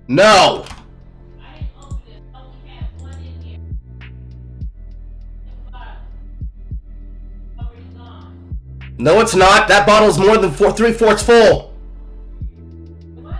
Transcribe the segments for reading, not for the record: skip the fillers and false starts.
No! I didn't open it. I only had one in here. Already gone. No, it's not. That bottle's more than 3/4 full. What?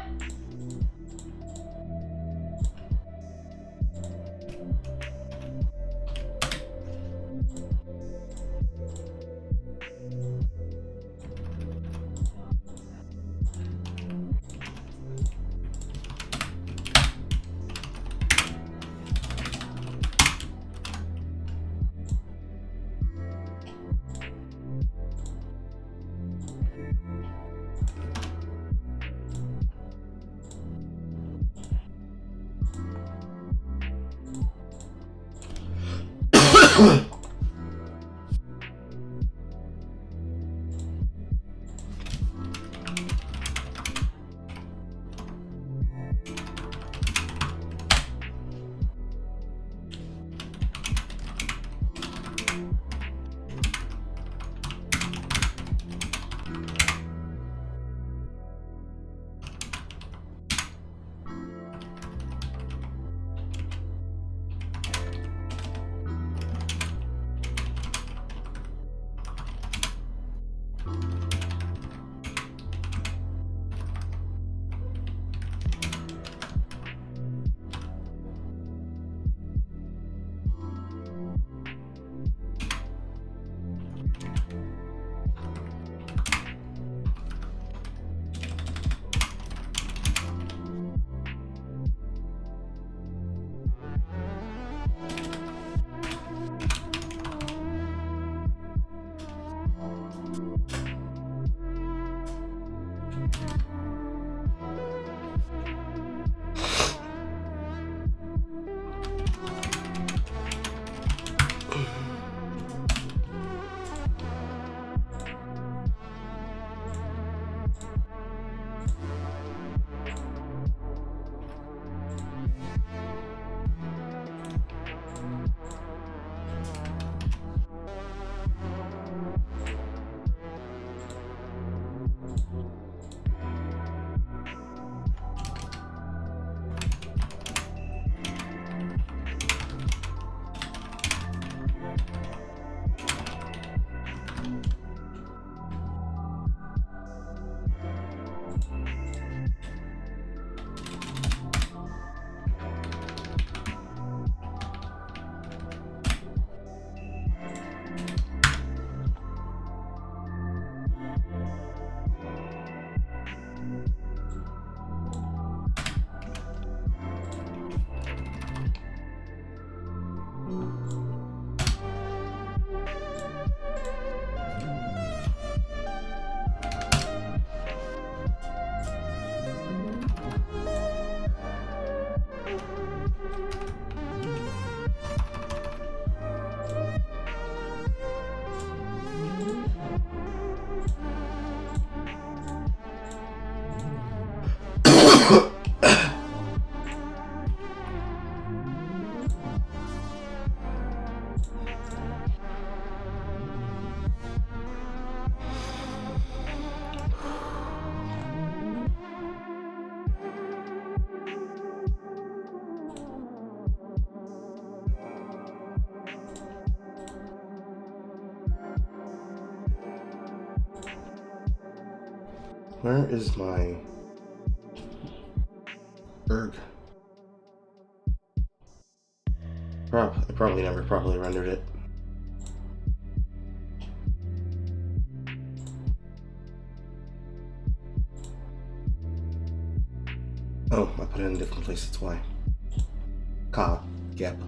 Where is my erg? I probably never properly rendered it. Oh, I put it in a different place, that's why. Yep.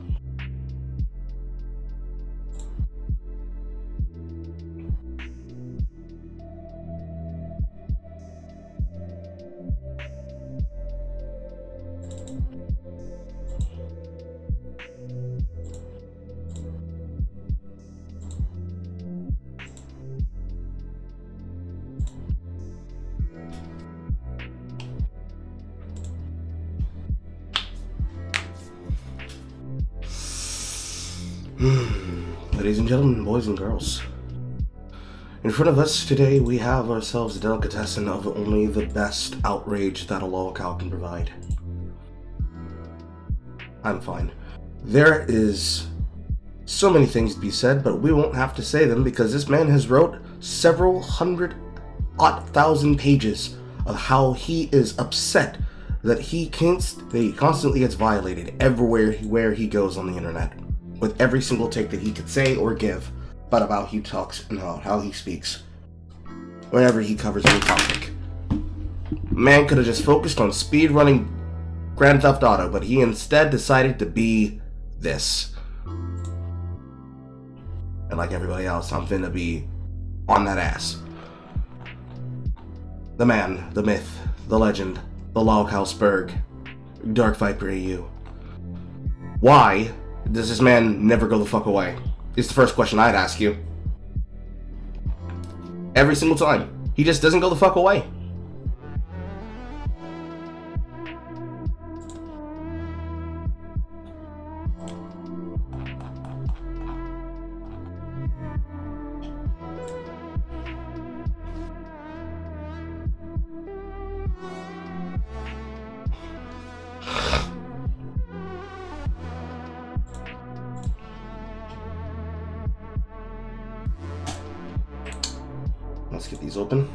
Ladies and gentlemen, boys and girls, in front of us today we have ourselves a delicatessen of only the best outrage that a lol cow can provide. I'm fine. There is so many things to be said, but we won't have to say them because this man has wrote several hundred thousand pages of how he is upset that he constantly gets violated everywhere where he goes on the internet, with every single take that he could say or give, but about how he talks and how he speaks whenever he covers any topic. Man could have just focused on speedrunning Grand Theft Auto, but he instead decided to be this. And like everybody else, I'm finna be on that ass. The man, the myth, the legend, the Loghausberg, DarkViperAU. Why does this man never go the fuck away? Is the first question I'd ask you. Every single time. He just doesn't go the fuck away. Let's get these open.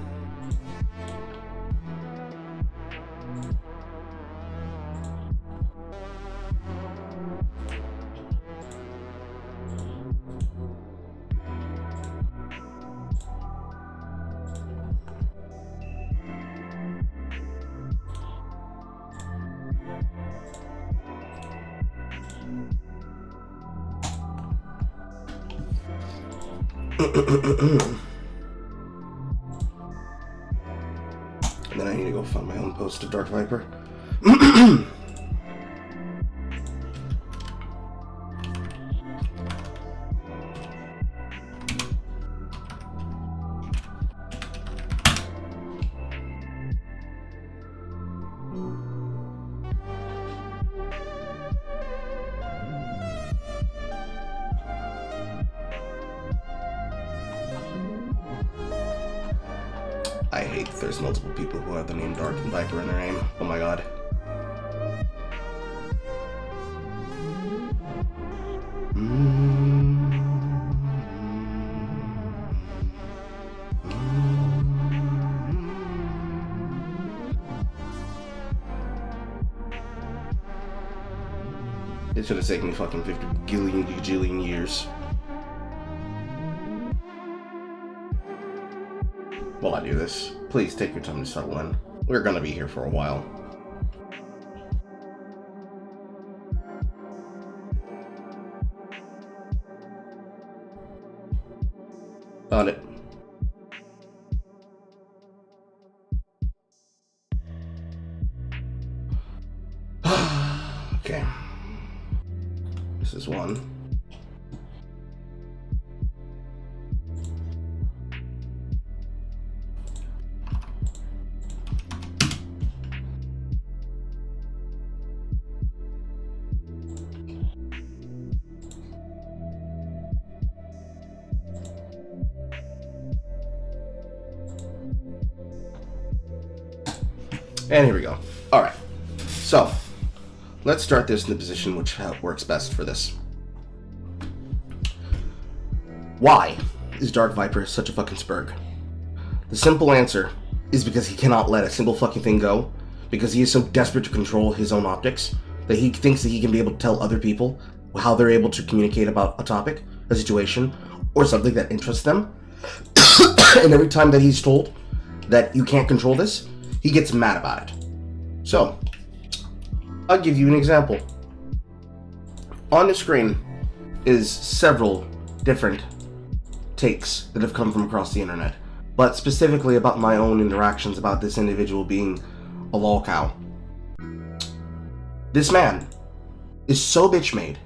And then I need to go find my own post to Dark Viper. I hate that there's multiple people who have the name Dark and Viper in their name. Oh my god. It should have taken me fucking 50 gajillion years. While I do this, please take your time to settle in. We're gonna be here for a while. Found it. Okay. This is one. And here we go. Alright. So, let's start this in the position which works best for this. Why is Dark Viper such a fucking spurg? The simple answer is because he cannot let a single fucking thing go, because he is so desperate to control his own optics that he thinks that he can be able to tell other people how they're able to communicate about a topic, a situation, or something that interests them. And every time that he's told that you can't control this, he gets mad about it. So, I'll give you an example. On the screen is several different takes that have come from across the internet, but specifically about my own interactions about this individual being a lol cow. This man is so bitch-made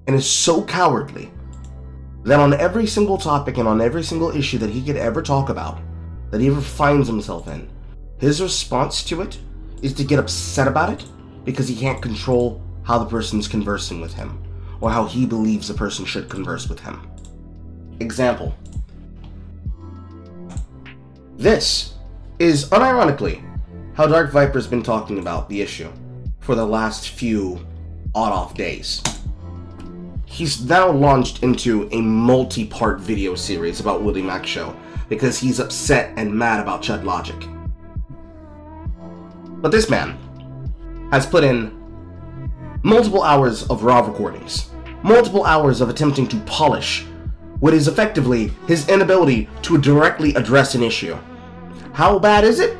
and is so cowardly that on every single topic and on every single issue that he could ever talk about, that he ever finds himself in, his response to it is to get upset about it because he can't control how the person's conversing with him or how he believes the person should converse with him. Example. This is unironically how Dark Viper's been talking about the issue for the last few odd-off days. He's now launched into a multi-part video series about Willie Mac Show because he's upset and mad about Chud Logic. But this man has put in multiple hours of raw recordings, multiple hours of attempting to polish what is effectively his inability to directly address an issue. How bad is it?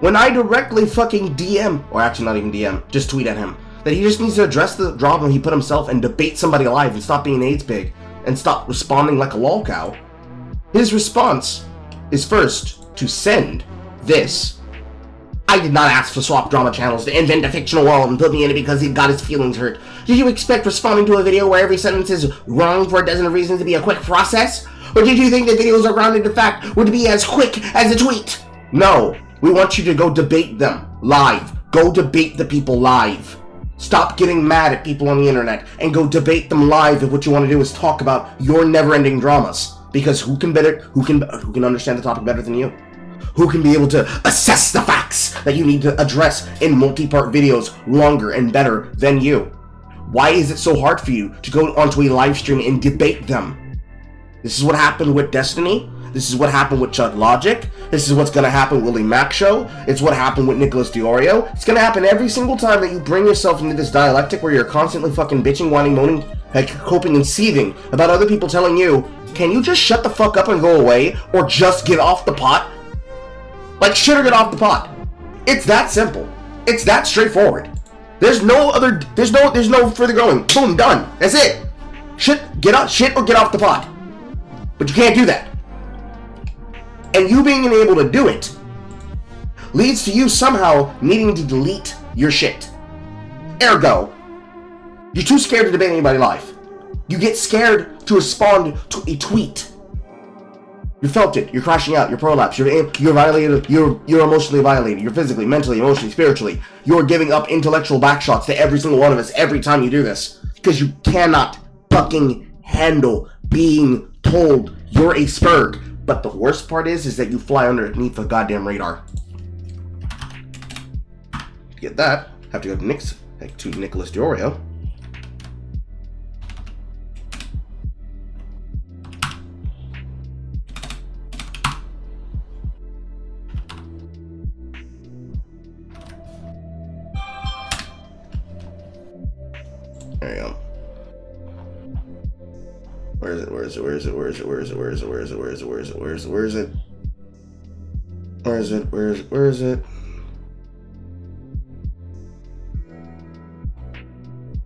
When I directly fucking DM, or actually not even DM, just tweet at him, that he just needs to address the problem he put himself and debate somebody alive and stop being an AIDS pig and stop responding like a lol cow, his response is first to send this. I did not ask for swap drama channels to invent a fictional world and put me in it because he got his feelings hurt. Did you expect responding to a video where every sentence is wrong for a dozen reasons to be a quick process? Or did you think that videos are grounded in fact would be as quick as a tweet? No, we want you to go debate them live. Go debate the people live. Stop getting mad at people on the internet and go debate them live if what you want to do is talk about your never-ending dramas. Because who can understand the topic better than you? Who can be able to assess the facts that you need to address in multi-part videos longer and better than you? Why is it so hard for you to go onto a live stream and debate them? This is what happened with Destiny. This is what happened with Chud Logic. This is what's going to happen with Willie Mac Show. It's what happened with Nicholas DiOrio. It's going to happen every single time that you bring yourself into this dialectic where you're constantly fucking bitching, whining, moaning, coping and seething about other people telling you, can you just shut the fuck up and go away? Or just get off the pot? Like, shit or get off the pot. It's that simple. It's that straightforward. There's no further going. Boom, done. That's it. Shit or get off the pot. But you can't do that. And you being unable to do it leads to you somehow needing to delete your shit. Ergo, you're too scared to debate anybody live. You get scared to respond to a tweet. You felt it. You're crashing out. You're prolapsed. You're violated. You're emotionally violated. You're physically, mentally, emotionally, spiritually. You're giving up intellectual backshots to every single one of us every time you do this. Because you cannot fucking handle being told you're a spurg. But the worst part is that you fly underneath the goddamn radar. To get that, have to go to Nicholas DiOrio. There you go. Where is it?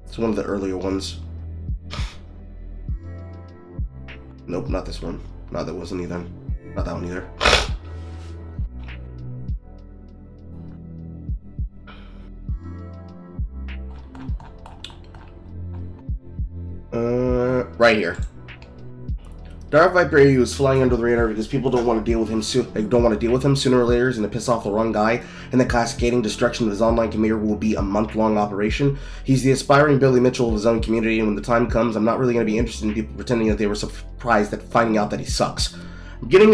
It's one of the earlier ones. Nope, not this one. No, that wasn't either. Not that one either. Right here. DarkViperAU is flying under the radar because people don't want to deal with him soon. They don't want to deal with him sooner or later. He's going to piss off the wrong guy, and the cascading destruction of his online community will be a month-long operation. He's the aspiring Billy Mitchell of his own community, and when the time comes, I'm not really going to be interested in people pretending that they were surprised at finding out that he sucks. I'm getting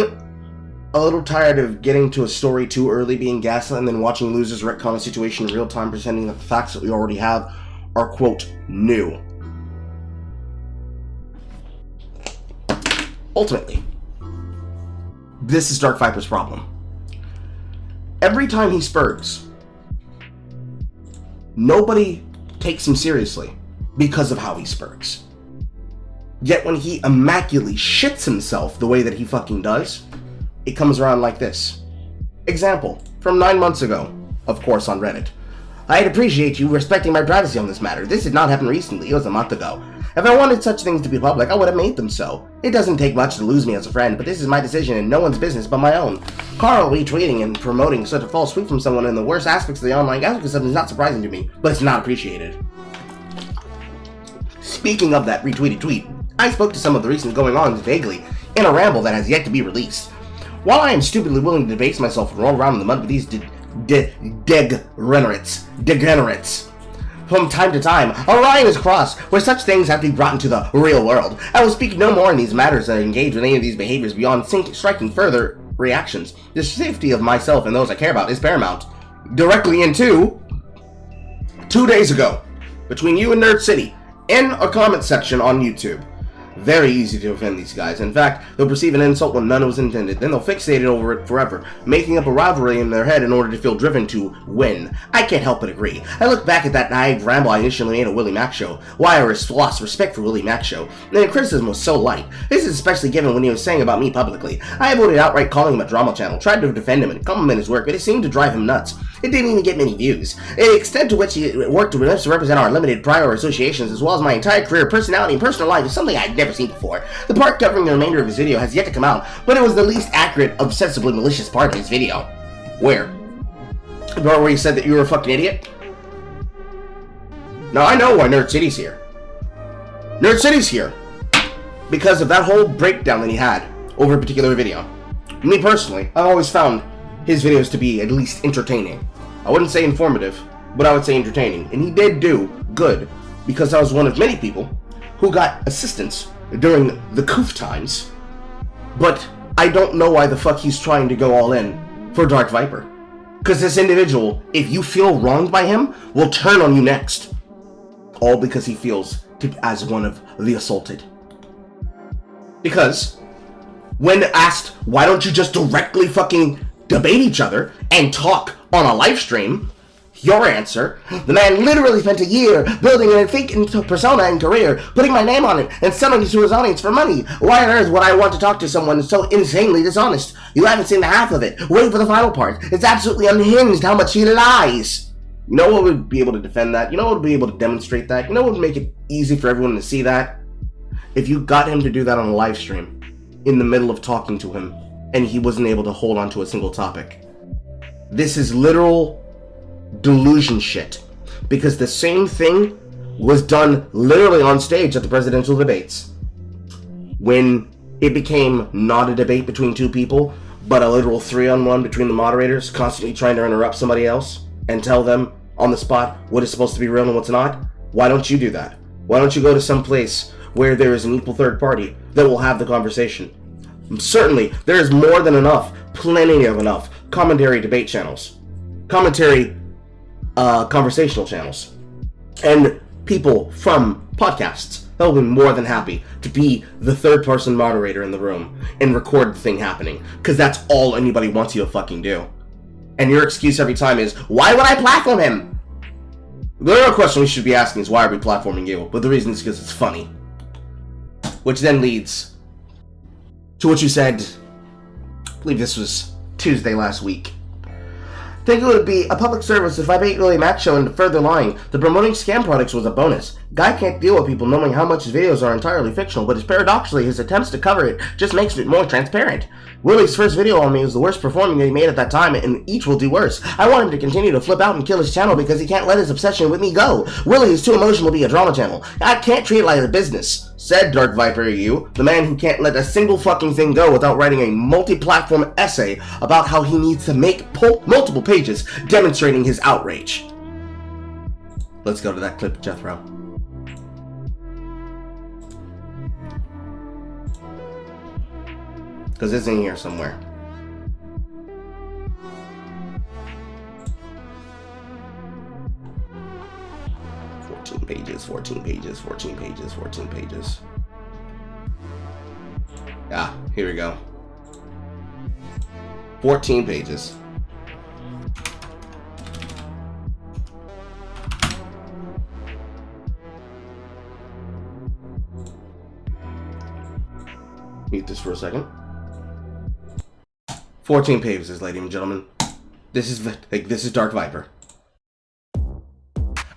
a little tired of getting to a story too early, being gaslit, and then watching losers retcon a situation in real time, pretending that the facts that we already have are, quote, new. Ultimately, this is Dark Viper's problem. Every time he spurgs, nobody takes him seriously because of how he spurgs. Yet when he immaculately shits himself the way that he fucking does, it comes around like this. Example, from 9 months ago, of course on Reddit. I'd appreciate you respecting my privacy on this matter. This did not happen recently, it was a month ago. If I wanted such things to be public, I would have made them so. It doesn't take much to lose me as a friend, but this is my decision and no one's business but my own. Carl retweeting and promoting such a false tweet from someone in the worst aspects of the online ecosystem is not surprising to me, but it's not appreciated. Speaking of that retweeted tweet, I spoke to some of the recent going-ons vaguely, in a ramble that has yet to be released. While I am stupidly willing to debase myself and roll around in the mud with these degenerates, from time to time, a line is crossed where such things have to be brought into the real world. I will speak no more in these matters or engage with any of these behaviors beyond striking further reactions. The safety of myself and those I care about is paramount. Directly into 2 days ago, between you and Nerd City in a comment section on YouTube. Very easy to offend these guys. In fact, they'll perceive an insult when none was intended. Then they'll fixate it over it forever, making up a rivalry in their head in order to feel driven to win. I can't help but agree. I look back at that naive ramble I initially made a Willie Mack show. Why I lost respect for Willie Mack show. And the criticism was so light. This is especially given when he was saying about me publicly. I avoided outright calling him a drama channel, tried to defend him and compliment his work, but it seemed to drive him nuts. It didn't even get many views. The extent to which he worked to represent our limited prior associations, as well as my entire career, personality, and personal life, is something I'd never seen before. The part covering the remainder of his video has yet to come out, but it was the least accurate, ostensibly malicious part of his video. Where? The part where he said that you were a fucking idiot? Now I know why Nerd City's here. Nerd City's here because of that whole breakdown that he had over a particular video. Me personally, I've always found his videos to be at least entertaining. I wouldn't say informative, but I would say entertaining. And he did do good, because I was one of many people who got assistance during the coof times. But I don't know why the fuck he's trying to go all in for Dark Viper. Because this individual, if you feel wronged by him, will turn on you next. All because he feels as one of the assaulted. Because when asked, why don't you just directly fucking debate each other and talk on a live stream, your answer, the man literally spent a year building a fake persona and career, putting my name on it, and selling it to his audience for money. Why on earth would I want to talk to someone so insanely dishonest? You haven't seen the half of it. Wait for the final part. It's absolutely unhinged how much he lies. You know what would be able to defend that? You know what would be able to demonstrate that? You know what would make it easy for everyone to see that? If you got him to do that on a live stream, in the middle of talking to him, and he wasn't able to hold on to a single topic. This is literal delusion shit. Because the same thing was done literally on stage at the presidential debates. When it became not a debate between two people, but a literal 3-on-1 between the moderators, constantly trying to interrupt somebody else and tell them on the spot what is supposed to be real and what's not. Why don't you do that? Why don't you go to some place where there is an equal third party that will have the conversation? Certainly, there is more than enough, plenty of enough, commentary debate channels, commentary conversational channels, and people from podcasts that will be more than happy to be the third person moderator in the room and record the thing happening, because that's all anybody wants you to fucking do. And your excuse every time is, why would I platform him? The real question we should be asking is, why are we platforming you? But the reason is because it's funny. Which then leads to what you said, I believe this was Tuesday last week. Think it would be a public service if I made Willie Mack show into further lying. The promoting scam products was a bonus. Guy can't deal with people knowing how much his videos are entirely fictional, but paradoxically his attempts to cover it just makes it more transparent. Willie's first video on me was the worst performing that he made at that time, and each will do worse. I want him to continue to flip out and kill his channel because he can't let his obsession with me go. Willie is too emotional to be a drama channel. I can't treat it like a business, said DarkViperAU, the man who can't let a single fucking thing go without writing a multi-platform essay about how he needs to make multiple pages demonstrating his outrage. Let's go to that clip, Jethro. Because it's in here somewhere. Pages, 14 pages, 14 pages, 14 pages. Ah, here we go. 14 pages. Mute this for a second. 14 pages, ladies and gentlemen. This is Dark Viper.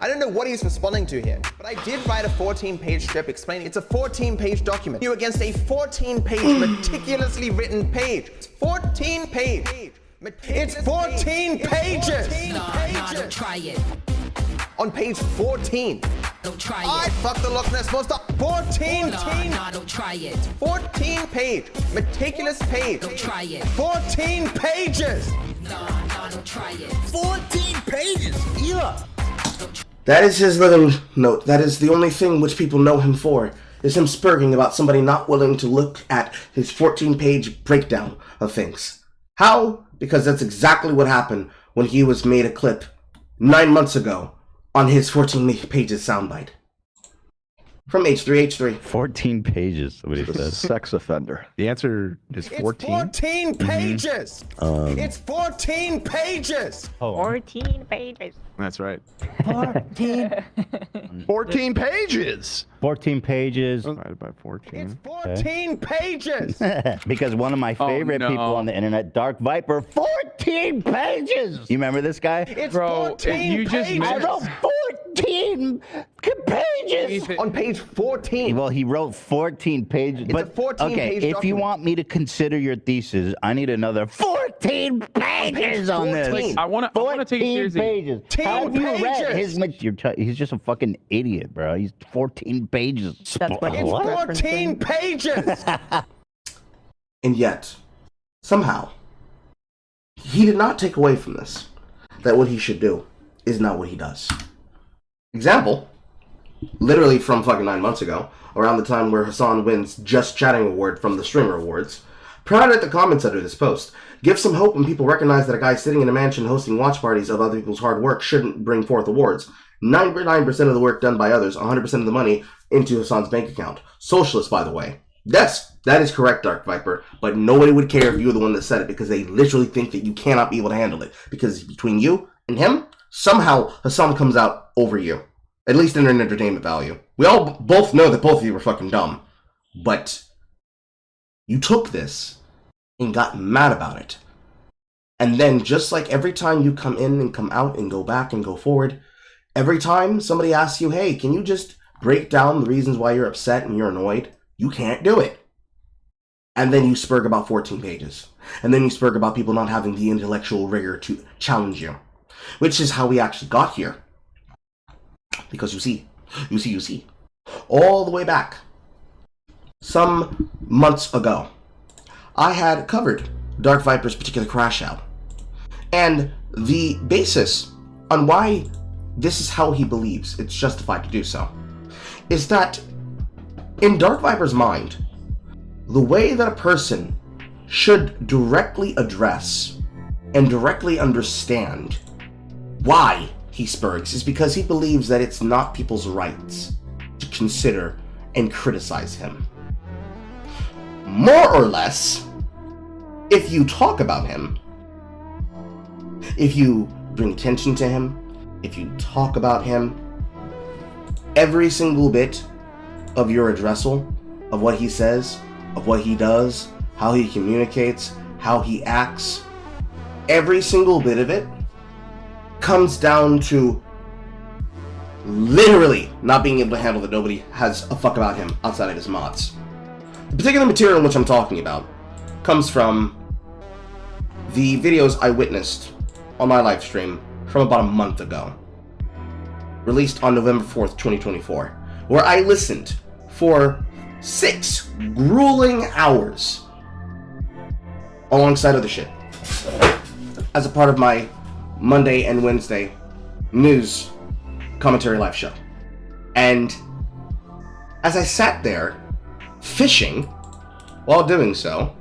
I don't know what he's responding to here, but I did write a 14-page script explaining it's a 14-page document. You against a 14-page, meticulously written page. It's 14 page. It's 14 pages. Nah, don't try it. On page 14. Don't try it. I fucked the Loch Ness Monster. 14. Nah, don't try it. 14 page, meticulous page. Don't try it. 14 pages. Nah, don't try it. 14 pages. Yeah. That is his little note. That is the only thing which people know him for, is him spurging about somebody not willing to look at his 14-page breakdown of things. How? Because that's exactly what happened when he was made a clip 9 months ago on his 14 pages soundbite. From H3H3. 14 pages, what he The says. sex offender. The answer is 14. It's 14 pages. It's 14 pages. 14 pages. That's right. 14 pages. 14 pages. Divided by 14. It's 14 pages. Because one of my favorite no. people on the internet, Dark Viper, 14 pages. You remember this guy? It's Bro, 14 you just pages. I wrote 14 pages. On page 14. Well, he wrote 14 pages. It's but a 14 okay, page if you document. want me to consider your thesis, I need another 14 pages on this. 14. I want to take it 14 seriously. pages. 10 How have you read pages. his he's just a fucking idiot, bro. He's 14 pages. That's what It's What? 14 pages. And yet, somehow, he did not take away from this that what he should do is not what he does. Example, literally from fucking 9 months ago, around the time where Hassan wins Just Chatting Award from the Streamer Awards, proud at the comments under this post. Give some hope when people recognize that a guy sitting in a mansion hosting watch parties of other people's hard work shouldn't bring forth awards. 99% of the work done by others, 100% of the money into Hassan's bank account. Socialist, by the way. Yes, that is correct, Dark Viper, but nobody would care if you were the one that said it because they literally think that you cannot be able to handle it. Because between you and him, somehow Hassan comes out over you. At least in an entertainment value. We all both know that both of you were fucking dumb. But you took this and got mad about it. And then just like every time you come in and come out and go back and go forward, every time somebody asks you, hey, can you just break down the reasons why you're upset and you're annoyed? You can't do it. And then you spurg about 14 pages. And then you spurg about people not having the intellectual rigor to challenge you. Which is how we actually got here. Because you see, all the way back, some months ago, I had covered Dark Viper's particular crash out. And the basis on why this is how he believes it's justified to do so is that in Dark Viper's mind, the way that a person should directly address and directly understand why he spurgs is because he believes that it's not people's rights to consider and criticize him. More or less, if you talk about him, if you bring attention to him, if you talk about him, every single bit of your addressal, of what he says, of what he does, how he communicates, how he acts, every single bit of it comes down to literally not being able to handle that nobody has a fuck about him outside of his mods. The particular material in which I'm talking about comes from the videos I witnessed on my live stream from about a month ago, released on November 4th, 2024, where I listened for 6 grueling hours alongside other shit as a part of my Monday and Wednesday news commentary live show. And as I sat there fishing while doing so,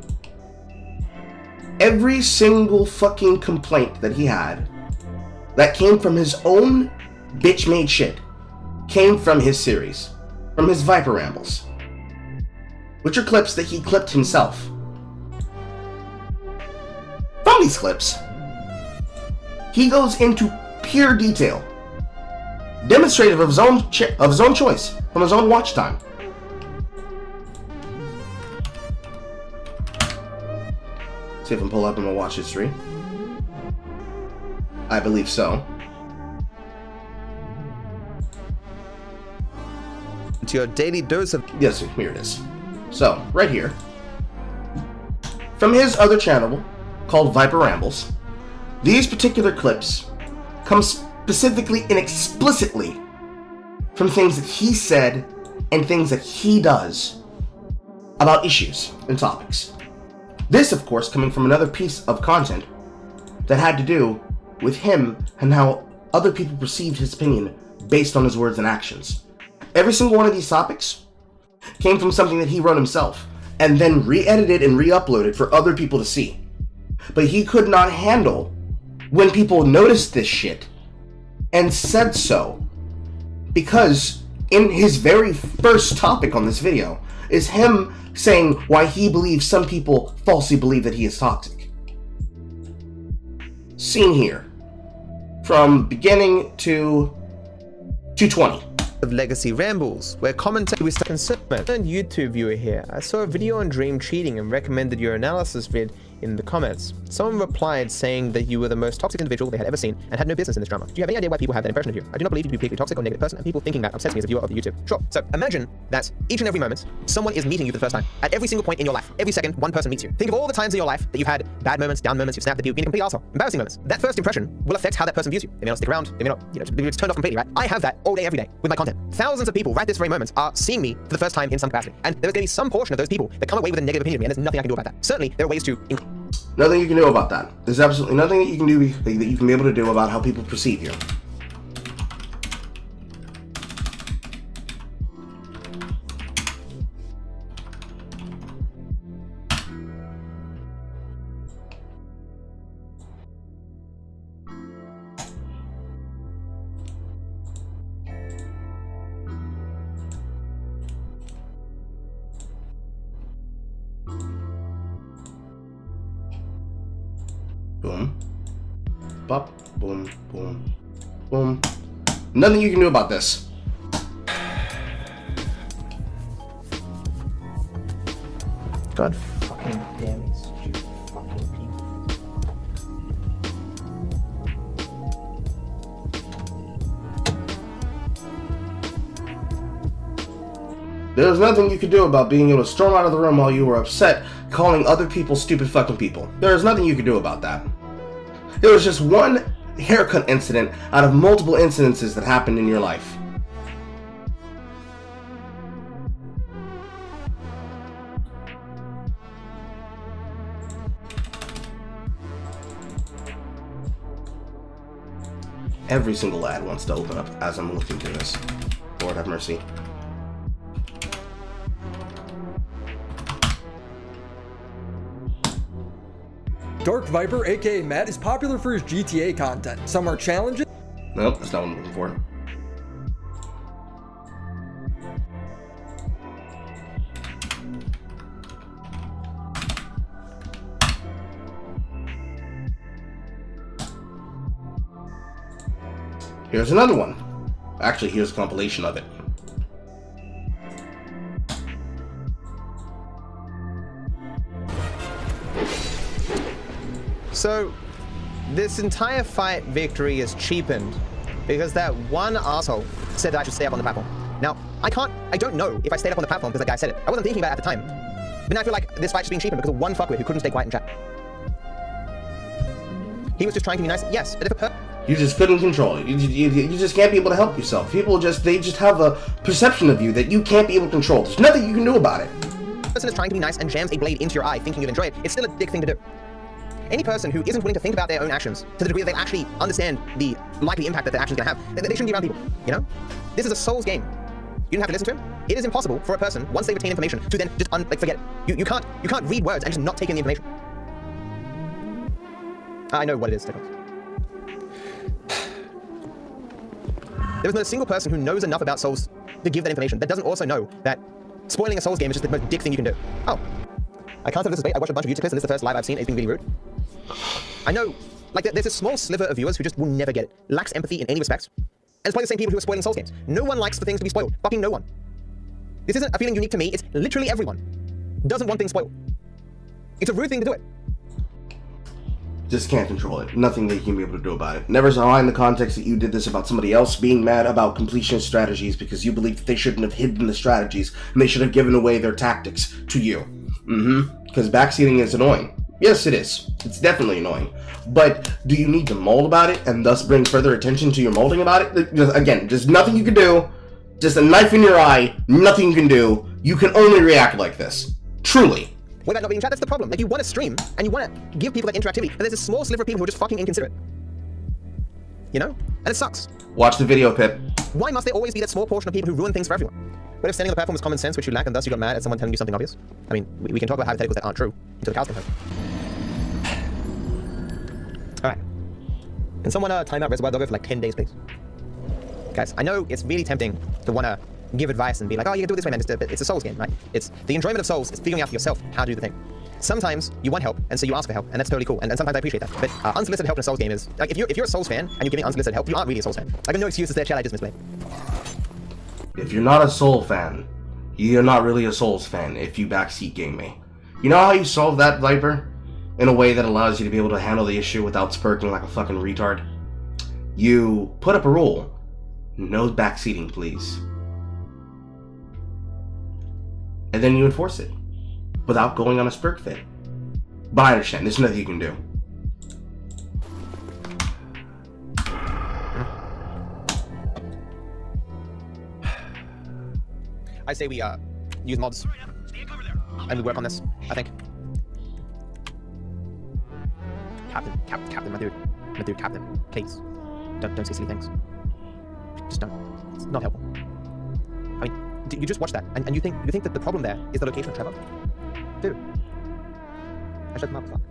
every single fucking complaint that he had that came from his own bitch-made shit came from his series, from his Viper Rambles, which are clips that he clipped himself. From these clips, he goes into pure detail, demonstrative of his own choice, from his own watch time. See if I can pull up in my watch history. I believe so. To your daily dose of... Yes, here it is. So, right here, from his other channel called Viper Rambles, these particular clips come specifically and explicitly from things that he said and things that he does about issues and topics. This, of course, coming from another piece of content that had to do with him and how other people perceived his opinion based on his words and actions. Every single one of these topics came from something that he wrote himself and then re-edited and re-uploaded for other people to see. But he could not handle when people noticed this shit and said so. Because in his very first topic on this video is him saying why he believes some people falsely believe that he is toxic. Seen here. From beginning to 220. Of Legacy Rambles, where commentary was concerned. YouTube viewer here. I saw a video on Dream cheating and recommended your analysis vid in the comments. Someone replied saying that you were the most toxic individual they had ever seen and had no business in this drama. Do you have any idea why people have that impression of you? I do not believe you to be a particularly toxic or negative person, and people thinking that upsets me as a viewer of YouTube. Sure. So imagine that each and every moment, someone is meeting you for the first time. At every single point in your life, every second, one person meets you. Think of all the times in your life that you've had bad moments, down moments, you've snapped at you, been a complete asshole, embarrassing moments. That first impression will affect how that person views you. They may not stick around, they may not, it's turned off completely, right? I have that all day, every day with my content. Thousands of people right this very moment are seeing me for the first time in some capacity. And there's going to be some portion of those people that come away with a negative opinion of me, and there's nothing I can do about that. Certainly, there are ways to... Nothing you can do about that. There's absolutely nothing that you can do that you can be able to do about how people perceive you. Boom. Bop. Boom. Boom. Boom. Nothing you can do about this. God fucking damn these stupid fucking people. There's nothing you could do about being able to storm out of the room while you were upset, calling other people stupid fucking people. There's nothing you could do about that. There was just one haircut incident out of multiple incidences that happened in your life. Every single ad wants to open up as I'm looking through this. Lord have mercy. Dark Viper, aka Matt, is popular for his GTA content. Some are challenging. Nope, that's not what I'm looking for. Here's another one. Actually, here's a compilation of it. So, this entire fight victory is cheapened because that one asshole said that I should stay up on the platform. Now, I don't know if I stayed up on the platform because that guy said it. I wasn't thinking about it at the time. But now I feel like this fight's being cheapened because of one fuckwit who couldn't stay quiet in chat. He was just trying to be nice. Yes, but if a you just couldn't control it. You just can't be able to help yourself. People they just have a perception of you that you can't be able to control. There's nothing you can do about it. person is trying to be nice and jams a blade into your eye thinking you'll enjoy it, it's still a dick thing to do. Any person who isn't willing to think about their own actions to the degree that they actually understand the likely impact that their actions are going to have, they shouldn't be around people, you know? This is a soul's game. You don't have to listen to him. It is impossible for a person, once they retain information, to then just forget it. You can't read words and just not take in the information. I know what it is, Stickles. There is not a single person who knows enough about souls to give that information that doesn't also know that spoiling a souls game is just the most dick thing you can do. Oh. I can't tell this is bait. I watched a bunch of YouTube clips and this is the first live I've seen. It's been really rude. I know, like, there's a small sliver of viewers who just will never get it. Lacks empathy in any respect. And it's probably the same people who are spoiling souls games. No one likes for things to be spoiled. Fucking no one. This isn't a feeling unique to me. It's literally everyone doesn't want things spoiled. It's a rude thing to do it. Just can't control it. Nothing that you can be able to do about it. Never saw in the context that you did this about somebody else being mad about completion strategies because you believe that they shouldn't have hidden the strategies and they should have given away their tactics to you. Because backseating is annoying. Yes, it is. It's definitely annoying. But do you need to mold about it and thus bring further attention to your molding about it? Again, there's nothing you can do. Just a knife in your eye. Nothing you can do. You can only react like this. Truly. What about not being in chat? That's the problem. Like, you want to stream and you want to give people that interactivity, but there's a small sliver of people who are just fucking inconsiderate. You know? And it sucks. Watch the video, Pip. Why must there always be that small portion of people who ruin things for everyone? But if standing on the platform was common sense, which you lack, and thus you got mad at someone telling you something obvious? I mean, we can talk about hypotheticals that aren't true until the cows come home. Alright. Can someone time out Reservoir Doggo for like 10 days, please? Guys, I know it's really tempting to want to give advice and be like, oh, you can do it this way, man. It's a Souls game, right? It's the enjoyment of Souls is figuring out for yourself how to do the thing. Sometimes you want help, and so you ask for help, and that's totally cool. And sometimes I appreciate that. But unsolicited help in a Souls game is like if you're a Souls fan and you're giving unsolicited help, you aren't really a Souls fan. I got no excuses there, chat. I just misplayed. If you're not a Soul fan, you're not really a Souls fan if you backseat game me. You know how you solve that, Viper? In a way that allows you to be able to handle the issue without spurking like a fucking retard? You put up a rule. No backseating, please. And then you enforce it. Without going on a spurk fit. But I understand, there's nothing you can do. I say we use mods and we work on this, I think. Captain, my dude, Captain, please. Don't say silly things. Just don't. It's not helpful. I mean, you just watch that, and you think that the problem there is the location of Trevor? Dude. I shut them up, fuck.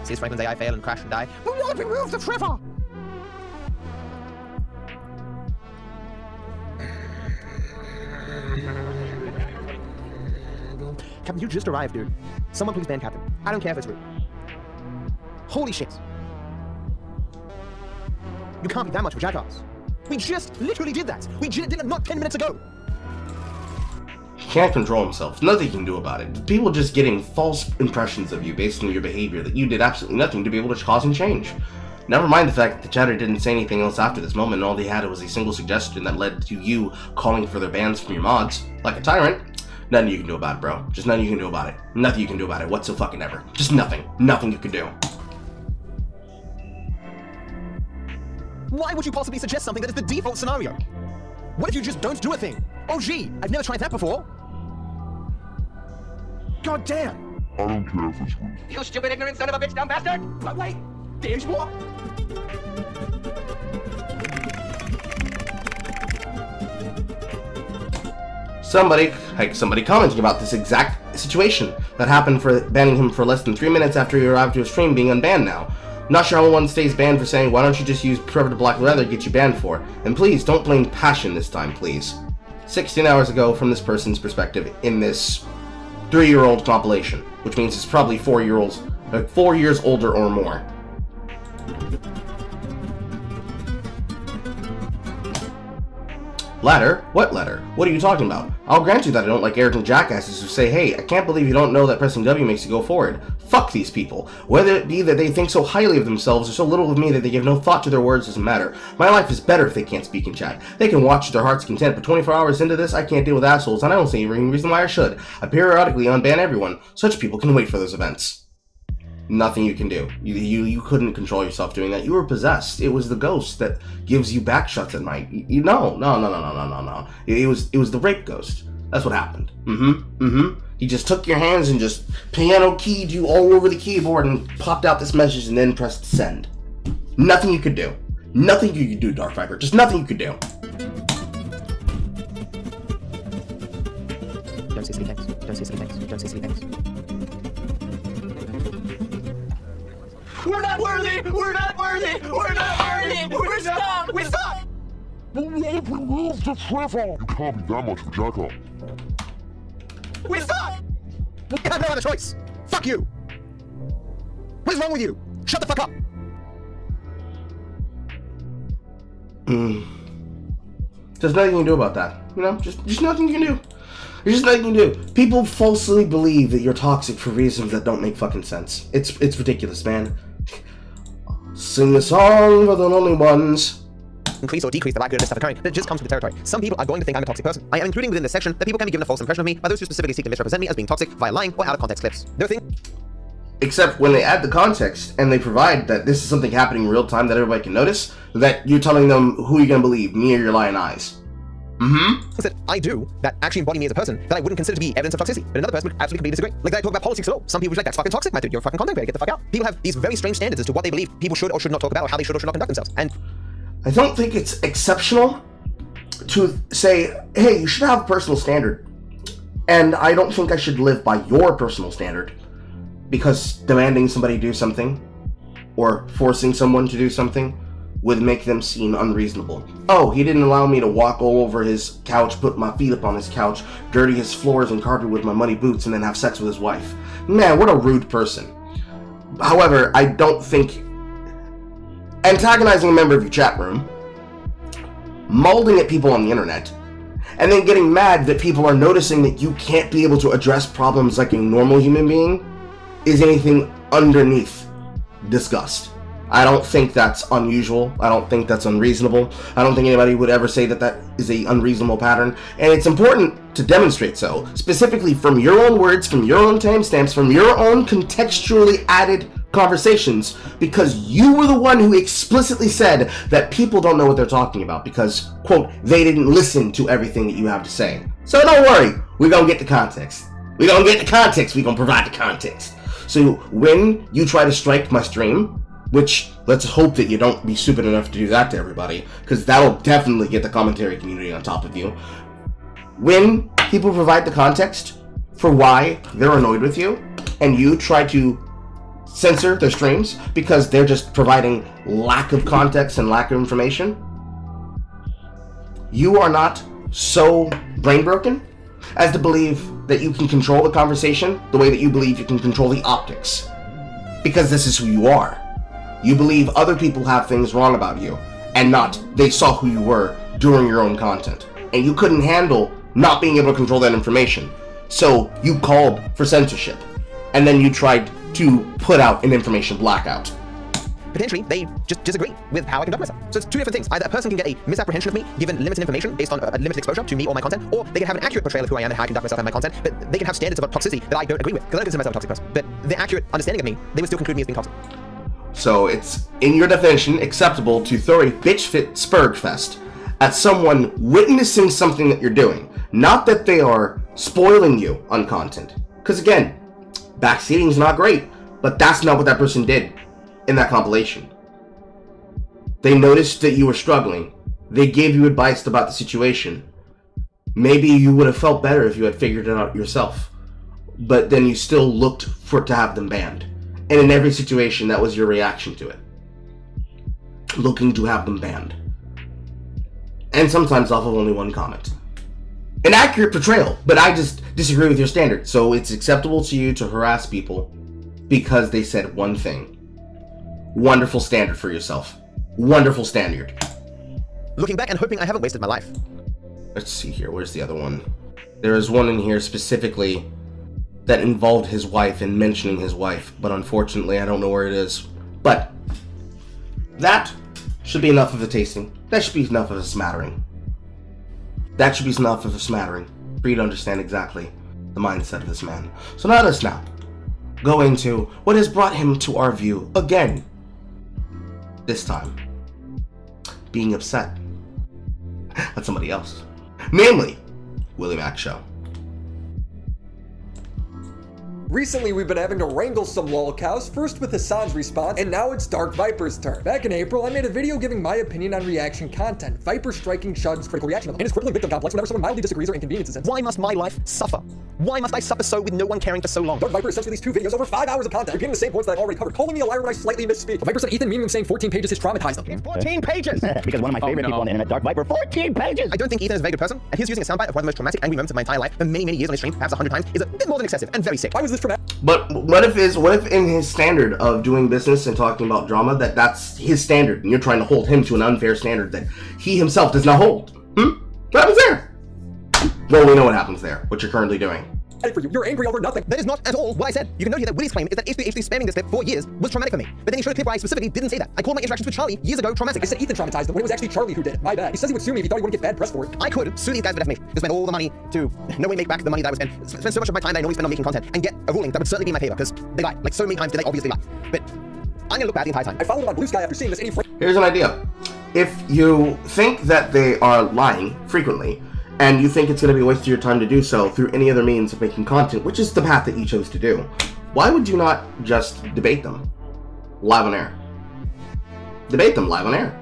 Sees Franklin's AI fail and crash and die. But why did we move to Trevor? Captain, you just arrived, dude. Someone please ban Captain. I don't care if it's rude. Holy shit. You can't be that much of a jackass. We just literally did that. We did it not 10 minutes ago. He can't control himself. Nothing he can do about it. People just getting false impressions of you based on your behavior that you did absolutely nothing to be able to cause and change. Never mind the fact that the chatter didn't say anything else after this moment, and all they had was a single suggestion that led to you calling for their bans from your mods, like a tyrant. Nothing you can do about it, bro. Just nothing you can do about it. Nothing you can do about it whatsoever. Just nothing. Nothing you can do. Why would you possibly suggest something that is the default scenario? What if you just don't do a thing? Oh gee, I've never tried that before. God damn. I don't care if it's rude. You stupid, ignorant son of a bitch, dumb bastard! But wait, there's more. Somebody commenting about this exact situation that happened for banning him for less than 3 minutes after he arrived to his stream being unbanned now. Not sure how one stays banned for saying, why don't you just use Predator Black Leather to get you banned for? And please, don't blame passion this time, please. 16 hours ago from this person's perspective in this 3-year-old compilation, which means it's probably 4 years older or more. Ladder? What ladder? What are you talking about? I'll grant you that I don't like arrogant jackasses who say, hey, I can't believe you don't know that pressing W makes you go forward. Fuck these people. Whether it be that they think so highly of themselves or so little of me that they give no thought to their words doesn't matter. My life is better if they can't speak in chat. They can watch to their heart's content, but 24 hours into this, I can't deal with assholes, and I don't see any reason why I should. I periodically unban everyone. Such people can wait for those events. Nothing you can do. You couldn't control yourself doing that. You were possessed. It was the ghost that gives you backshots at night. No. It was the rape ghost. That's what happened. He just took your hands and just piano keyed you all over the keyboard and popped out this message and then pressed send. Nothing you could do. Nothing you could do, Dark Viper. Just nothing you could do. Don't say silly things. Don't say silly things. Don't say silly things. We're not worthy! We're not worthy! We're not worthy! We're stuck! We're stuck! But what if we move to Trevor? You can't be that much of a jackass. We're stuck! We have no other choice! Fuck you! What is wrong with you? Shut the fuck up! There's nothing you can do about that. You know, just nothing you can do. There's just nothing you can do. People falsely believe that you're toxic for reasons that don't make fucking sense. It's ridiculous, man. Sing a song for the lonely ones. Increase or decrease the likelihood of stuff occurring, but it just comes with the territory. Some people are going to think I'm a toxic person. I am including within this section that people can be given a false impression of me by those who specifically seek to misrepresent me as being toxic via lying or out of context clips. There are things. Except when they add the context and they provide that this is something happening in real time that everybody can notice, that you're telling them who you're gonna believe, me or your lying eyes. That I do that actually embody me as a person that I wouldn't consider to be evidence of toxicity, but another person would absolutely completely disagree. Like that I talk about politics at all. Some people are like, that's fucking toxic, my dude. You're a fucking content creator. Get the fuck out. People have these very strange standards as to what they believe people should or should not talk about, or how they should or should not conduct themselves. And I don't think it's exceptional to say, hey, you should have a personal standard. And I don't think I should live by your personal standard. Because demanding somebody do something or forcing someone to do something would make them seem unreasonable. Oh, he didn't allow me to walk all over his couch, put my feet up on his couch, dirty his floors and carpet with my muddy boots, and then have sex with his wife. Man, what a rude person. However, I don't think antagonizing a member of your chat room, molding at people on the internet, and then getting mad that people are noticing that you can't be able to address problems like a normal human being is anything underneath disgust. I don't think that's unusual. I don't think that's unreasonable. I don't think anybody would ever say that that is an unreasonable pattern. And it's important to demonstrate so, specifically from your own words, from your own timestamps, from your own contextually added conversations, because you were the one who explicitly said that people don't know what they're talking about because, quote, they didn't listen to everything that you have to say. So don't worry, we're gonna get the context. We're gonna get the context, we're gonna provide the context. So when you try to strike my stream, which let's hope that you don't be stupid enough to do that to everybody, because that'll definitely get the commentary community on top of you. When people provide the context for why they're annoyed with you, and you try to censor their streams because they're just providing lack of context and lack of information, you are not so brain broken as to believe that you can control the conversation the way that you believe you can control the optics. Because this is who you are. You believe other people have things wrong about you, and not they saw who you were during your own content. And you couldn't handle not being able to control that information. So you called for censorship. And then you tried to put out an information blackout. Potentially, they just disagree with how I conduct myself. So it's two different things. Either a person can get a misapprehension of me, given limited information based on a limited exposure to me or my content, or they can have an accurate portrayal of who I am and how I conduct myself and my content, but they can have standards about toxicity that I don't agree with, because I don't consider myself a toxic person. But the accurate understanding of me, they would still conclude me as being toxic. So it's, in your definition, acceptable to throw a bitch fit spurg fest at someone witnessing something that you're doing. Not that they are spoiling you on content. Because again, backseating is not great, but that's not what that person did in that compilation. They noticed that you were struggling. They gave you advice about the situation. Maybe you would have felt better if you had figured it out yourself. But then you still looked for to have them banned. And in every situation, that was your reaction to it. Looking to have them banned. And sometimes off of only one comment. An accurate portrayal, but I just disagree with your standard. So it's acceptable to you to harass people because they said one thing. Wonderful standard for yourself. Wonderful standard. Looking back and hoping I haven't wasted my life. Let's see here, where's the other one? There is one in here specifically that involved his wife and mentioning his wife, but unfortunately I don't know where it is. But that should be enough of a tasting. That should be enough of a smattering. That should be enough of a smattering for you to understand exactly the mindset of this man. So now let's go into what has brought him to our view again. This time, being upset at somebody else. Namely, Willie Mac Show. Recently, we've been having to wrangle some lolcows, first with Hassan's response, and now it's Dark Viper's turn. Back in April, I made a video giving my opinion on reaction content, Viper striking Chud's critical reaction level, and his crippling victim complex whenever someone mildly disagrees or inconveniences him. Why must my life suffer? Why must I suffer so with no one caring for so long? Dark Viper has sent me these 2 videos over 5 hours of content, repeating the same points that I've already covered, calling me a liar when I slightly misspeak. Viper said Ethan meaning him saying 14 pages has traumatized them. 14 pages! Because one of my favorite people on the internet, Dark Viper, 14 pages! I don't think Ethan is a very good person, and his using a soundbite of one of the most traumatic angry moments of my entire life for many, many years on his stream, perhaps 100 times, is a bit more than excessive and very sick. Why was this traumatic? But what if in his standard of doing business and talking about drama, that's his standard, and you're trying to hold him to an unfair standard that he himself does not hold? What happens there? Well, we know what happens there, what you're currently doing. For you. You're angry over nothing. That is not at all what I said. You can note here that Willie's claim is that HB spamming this clip for years was traumatic for me. But then he showed a clip where I specifically didn't say that. I called my interactions with Charlie years ago traumatic. I said Ethan traumatized him when it was actually Charlie who did it. My bad. He says he would sue me if he thought he wouldn't get bad press for it. I could sue these guys for defamation. To spend all the money to no way make back the money that I would spend so much of my time that I normally spend on making content and get a ruling that would certainly be in my favor because they lie. Like so many times did they obviously lie. But I'm gonna look bad the entire time. I followed him on Blue Sky after seeing this and he Here's an idea. If you think that they are lying frequently, and you think it's going to be a waste of your time to do so through any other means of making content, which is the path that you chose to do, why would you not just debate them live on air? Debate them live on air.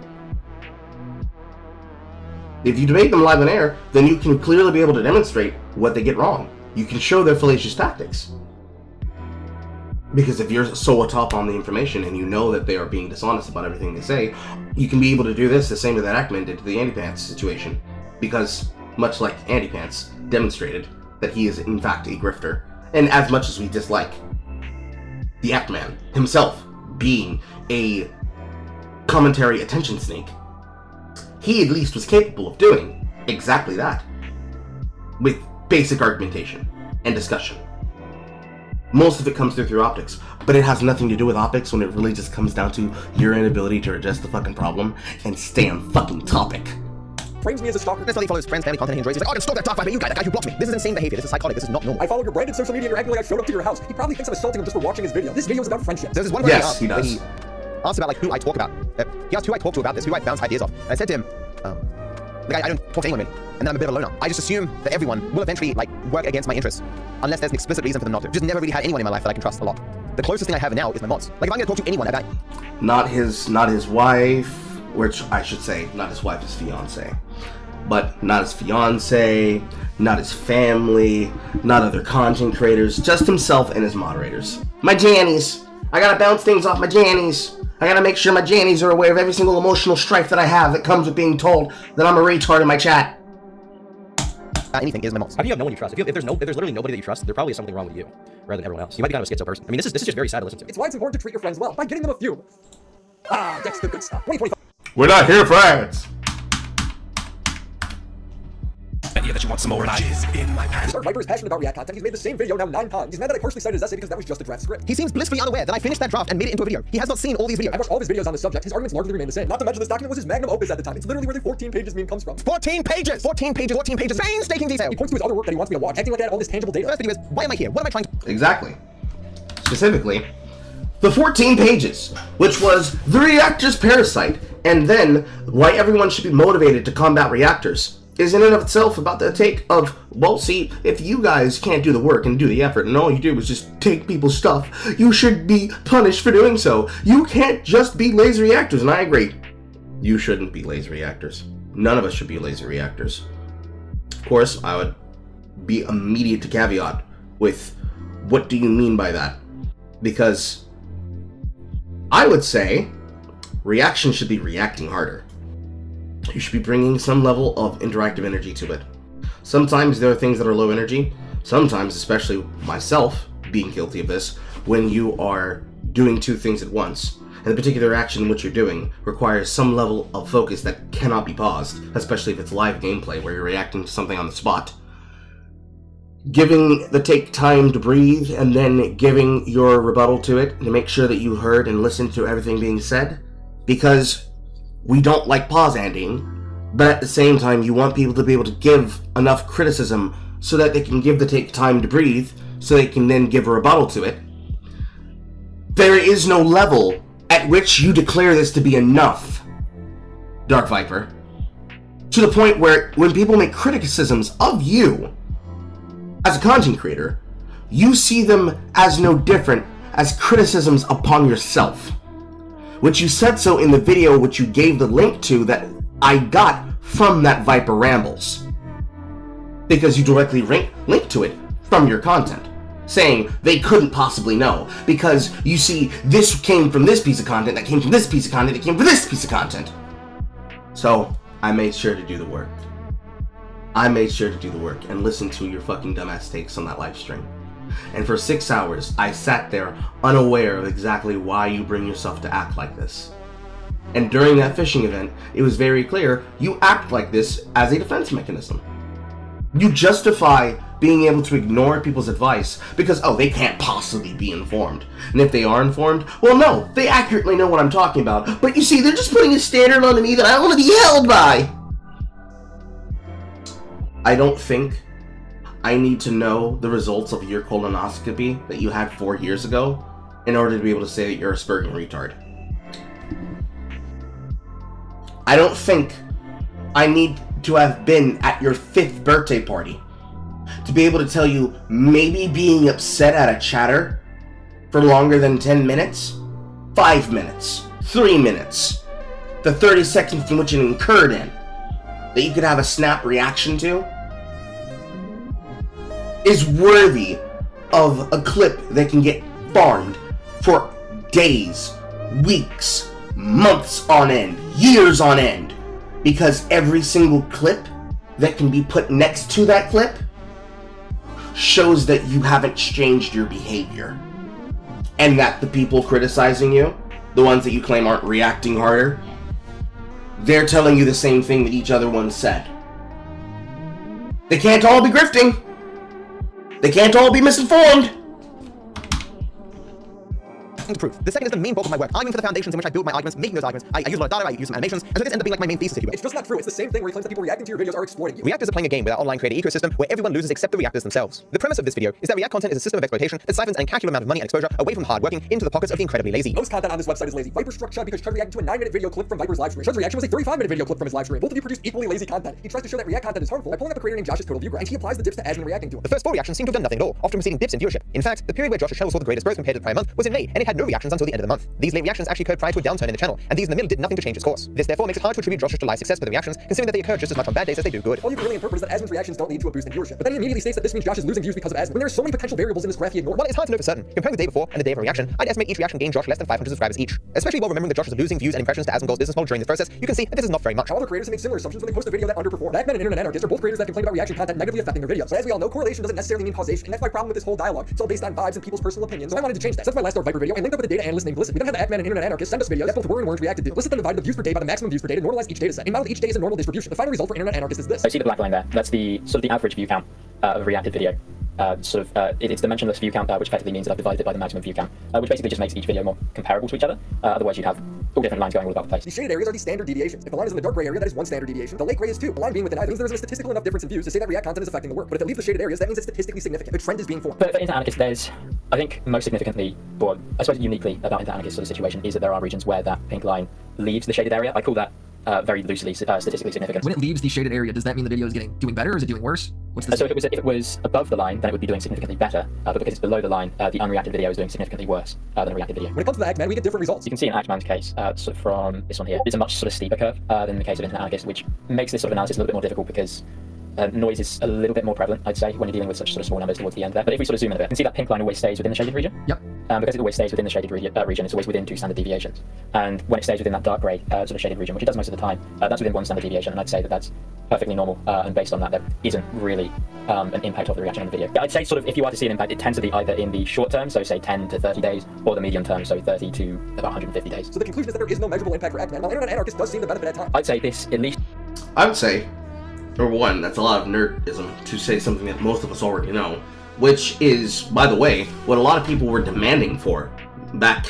If you debate them live on air, then you can clearly be able to demonstrate what they get wrong. You can show their fallacious tactics. Because if you're so atop on the information and you know that they are being dishonest about everything they say, you can be able to do this the same way that Ackman did to the Andy Pants situation. Because, much like Andy Pants demonstrated that he is in fact a grifter, and as much as we dislike the Ackman himself being a commentary attention snake, he at least was capable of doing exactly that with basic argumentation and discussion. Most of it comes through optics, but it has nothing to do with optics when it really just comes down to your inability to address the fucking problem and stay on fucking topic. Frames me as a stalker. That's how he follows friends, family, content he enjoys. He's like, oh, I can stalk that DarkViperAU guy, that guy who blocked me. This is insane behavior. This is psychotic. This is not normal. I followed your branded social media and you're acting like I showed up to your house. He probably thinks I'm assaulting him just for watching his video. This video is about friendship. There's this one Yes, he does. He asked about like who I talk about. He asked who I talk to about this, who I bounce ideas off. And I said to him, like I don't talk to anyone really, and then I'm a bit of a loner. I just assume that everyone will eventually like work against my interests, unless there's an explicit reason for them not to. Just never really had anyone in my life that I can trust a lot. The closest thing I have now is my mods. Like if I'm gonna talk to anyone about not his wife, which I should say, not his wife, his fiance. But not his fiance, not his family, not other content creators, just himself and his moderators. My Jannies! I gotta bounce things off my Jannies! I gotta make sure my Jannies are aware of every single emotional strife that I have that comes with being told that I'm a retard in my chat. anything is my mods. How do you have no one you trust? If there's literally nobody that you trust, there probably is something wrong with you, rather than everyone else. You might be kind of a schizo person. I mean, this is just very sad to listen to. It's why it's important to treat your friends well, by getting them a few. Ah, that's the good stuff. 2025. We're not here for ads. Yeah, that you want some more in my pants. DarkViper is passionate about React content. He's made the same video now 9 times. He's mad that I partially cited his essay because that was just a draft script. He seems blissfully unaware that I finished that draft and made it into a video. He has not seen all these videos. I watched all of his videos on the subject. His arguments largely remain the same. Not to mention this document was his magnum opus at the time. It's literally where the 14 pages meme comes from. 14 pages! 14 pages, 14 pages, painstaking detail! He points to his other work that he wants me to watch, acting like I had all this tangible data. The first video is, why am I here? What am I trying to... Exactly. Specifically, the 14 pages, which was the reactor's parasite, and then why everyone should be motivated to combat reactors, is in and of itself about the take of, well, see, if you guys can't do the work and do the effort, and all you do is just take people's stuff, you should be punished for doing so. You can't just be lazy reactors, and I agree. You shouldn't be lazy reactors. None of us should be lazy reactors. Of course, I would be immediate to caveat with, what do you mean by that? Because I would say reaction should be reacting harder. You should be bringing some level of interactive energy to it. Sometimes there are things that are low energy. Sometimes, especially myself being guilty of this, when you are doing two things at once, and the particular action which you're doing requires some level of focus that cannot be paused, especially if it's live gameplay where you're reacting to something on the spot. Giving the take time to breathe and then giving your rebuttal to it to make sure that you heard and listened to everything being said, because we don't like pause ending, but at the same time you want people to be able to give enough criticism so that they can give the take time to breathe, so they can then give a rebuttal to it. There is no level at which you declare this to be enough, Dark Viper, to the point where when people make criticisms of you as a content creator, you see them as no different as criticisms upon yourself. Which you said so in the video which you gave the link to that I got from that Viper Rambles. Because you directly linked to it from your content, saying they couldn't possibly know. Because you see, this came from this piece of content, that came from this piece of content, that came from this piece of content. So, I made sure to do the work. I made sure to do the work and listen to your fucking dumbass takes on that live stream. And for 6 hours, I sat there unaware of exactly why you bring yourself to act like this. And during that phishing event, it was very clear you act like this as a defense mechanism. You justify being able to ignore people's advice because, oh, they can't possibly be informed. And if they are informed, well, no, they accurately know what I'm talking about. But you see, they're just putting a standard on me that I want to be held by. I don't think I need to know the results of your colonoscopy that you had 4 years ago in order to be able to say that you're a spurging retard. I don't think I need to have been at your 5th birthday party to be able to tell you maybe being upset at a chatter for longer than 10 minutes, 5 minutes, 3 minutes, the 30 seconds in which it incurred in, that you could have a snap reaction to, is worthy of a clip that can get farmed for days, weeks, months on end, years on end, because every single clip that can be put next to that clip shows that you haven't changed your behavior. And that the people criticizing you, the ones that you claim aren't reacting harder, they're telling you the same thing that each other one said. They can't all be grifting. They can't all be misinformed. Proof. The second is the main bulk of my work, arguing for the foundations in which I build my arguments, making those arguments. I use a lot of data, I use some animations, and so this ends up being like my main thesis, if you will. It's just not true. It's the same thing where he claims that people reacting to your videos are exploiting you. Reactors are playing a game with our online creator ecosystem where everyone loses except the reactors themselves. The premise of this video is that React content is a system of exploitation that siphons an incalculable amount of money and exposure away from hardworking into the pockets of the incredibly lazy. Most content on this website is lazy. Viper struck Chud because Chud reacted to a 9-minute video clip from Viper's live stream. Chud's reaction was a 35-minute video clip from his live stream. Both of you produce equally lazy content. He tries to show that React content is harmful by pulling up a creator named Josh's total view graph, and he applies the dips to ads when reacting to it. The first 4 reactions seem to have done nothing at all, often receiving dips in viewership. In fact, the period where Josh's channel saw the greatest growth compared to the prior month was in May, and it had no reactions until the end of the month. These late reactions actually occurred prior to a downturn in the channel, and these in the middle did nothing to change its course. This therefore makes it hard to attribute Josh's July success for the reactions, considering that they occur just as much on bad days as they do good. All you can really interpret is that Asmon's reactions don't lead to a boost in viewership. But then he immediately states that this means Josh is losing views because of Asmon, when there are so many potential variables in this graph he ignored. While it's hard to know for certain, comparing the day before and the day of a reaction, I'd estimate each reaction gained Josh less than 500 subscribers each. Especially while remembering that Josh is losing views and impressions to Asmongold's business model during this process, you can see that this is not very much. However, creators have made similar assumptions when they post a video that underperformed. Backman and Internet Anarchist are both creators that complain about reaction content negatively affecting their videos. But as we all know, correlation doesn't necessarily mean causation, and that's my problem with this whole dialogue. It's all based on vibes and people's personal opinions. So I wanted to change that. Since my last Dark Viper video, I linked up with a data analyst named Blizzard. We then had the Ackman and Internet Anarchist send us videos that both were and weren't reacted to. Blizzard then divided the views per day by the maximum views per day to normalize each data set, and modeled each day as a normal distribution. The final result for Internet Anarchist is this. So see the black line there? That's the sort of the average view count of a reacted video. It's dimensionless view count, which effectively means that I've divided it by the maximum view count, which basically just makes each video more comparable to each other. Otherwise, you'd have all different lines going all about the place. The shaded areas are the standard deviations. If the line is in the dark gray area, that is one standard deviation. The light gray is 2. The line being within either means there isn't a statistical enough difference in views to say that React content is affecting the work. But if it leaves the shaded areas, that means it's statistically significant. A trend is being formed. For Internet Anarchist, there's, I think, most significantly, or I suppose uniquely about Internet Anarchist sort of situation, is that there are regions where that pink line leaves the shaded area. I call that very loosely statistically significant. When it leaves the shaded area, does that mean the video is doing better, or is it doing worse? What's the so if it was above the line, then it would be doing significantly better. But because it's below the line, the unreacted video is doing significantly worse than a reacted video. When it comes to the Ackman, we get different results. You can see in Ackman's case, sort of from this one here, it's a much sort of steeper curve than the case of Internet Anarchist, which makes this sort of analysis a little bit more difficult because noise is a little bit more prevalent, I'd say, when you're dealing with such sort of small numbers towards the end there. But if we sort of zoom in a bit, you can see that pink line always stays within the shaded region. Yep. Because it always stays within the shaded region, it's always within 2 standard deviations. And when it stays within that dark grey sort of shaded region, which it does most of the time, that's within 1 standard deviation, and I'd say that that's perfectly normal. And based on that, there isn't really an impact of the reaction on the video. I'd say sort of if you are to see an impact, it tends to be either in the short term, so say 10 to 30 days, or the medium term, so 30 to about 150 days. So the conclusion is that there is no measurable impact for Ackman, while Internet Anarchist does seem to benefit at times. I'd say this at least. I would say, number one, that's a lot of nerdism to say something that most of us already know, which is, by the way, what a lot of people were demanding for back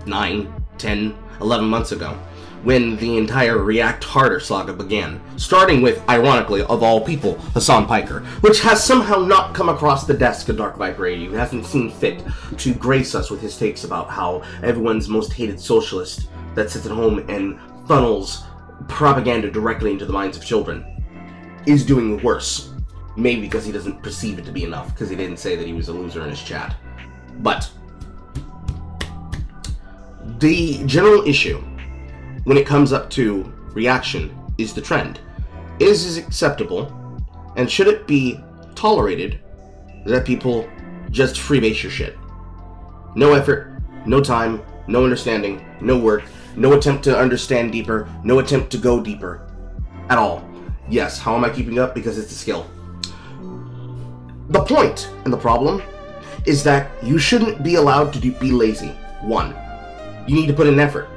9, 10, 11 months ago, when the entire React Harder saga began, starting with, ironically, of all people, Hassan Piker, which has somehow not come across the desk of DarkViperAU, who hasn't seen fit to grace us with his takes about how everyone's most hated socialist that sits at home and funnels propaganda directly into the minds of children is doing worse. Maybe because he doesn't perceive it to be enough, because he didn't say that he was a loser in his chat. But the general issue when it comes up to reaction is the trend. Is it acceptable, and should it be tolerated that people just freebase your shit? No effort, no time, no understanding, no work, no attempt to understand deeper, no attempt to go deeper at all. Yes, how am I keeping up? Because it's a skill. The point and the problem is that you shouldn't be allowed to be lazy. 1, you need to put in effort.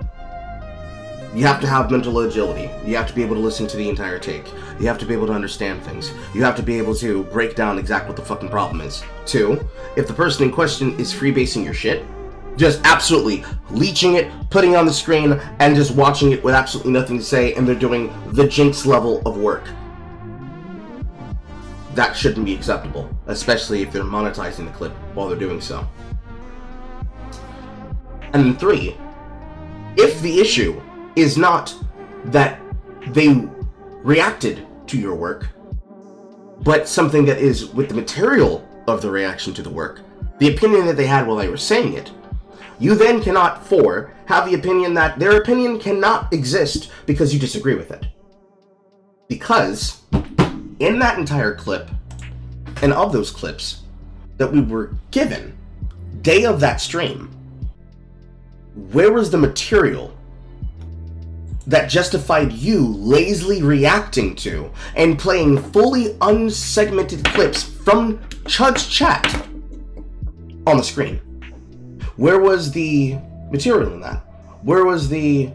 You have to have mental agility. You have to be able to listen to the entire take. You have to be able to understand things. You have to be able to break down exactly what the fucking problem is. 2, if the person in question is freebasing your shit, just absolutely leeching it, putting it on the screen, and just watching it with absolutely nothing to say, and they're doing the Jinx level of work. That shouldn't be acceptable, especially if they're monetizing the clip while they're doing so. And then 3, if the issue is not that they reacted to your work, but something that is with the material of the reaction to the work, the opinion that they had while they were saying it, you then cannot, have the opinion that their opinion cannot exist because you disagree with it. Because in that entire clip, and of those clips that we were given day of that stream, where was the material that justified you lazily reacting to and playing fully unsegmented clips from Chud's chat on the screen? Where was the material in that? Where was the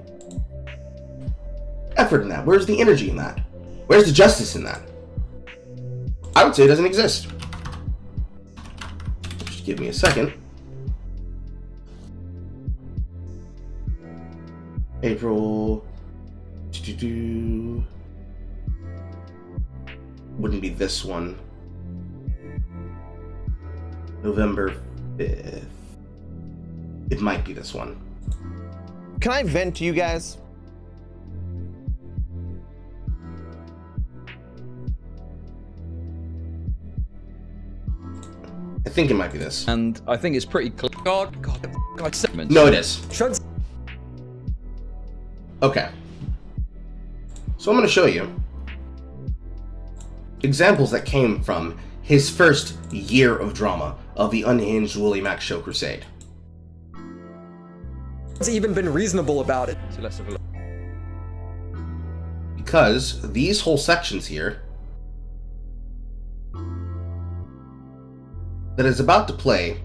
effort in that? Where's the energy in that? Where's the justice in that? I would say it doesn't exist. Just give me a second. April. Wouldn't be this one. November 5th. It might be this one. Can I vent to you guys? I think it might be this. And I think it's pretty clear. God, segments. No, it is. Okay. So I'm going to show you examples that came from his first year of drama of the unhinged Willie Mack Show crusade. It's even been reasonable about it. So let's have a look. Because these whole sections here that is about to play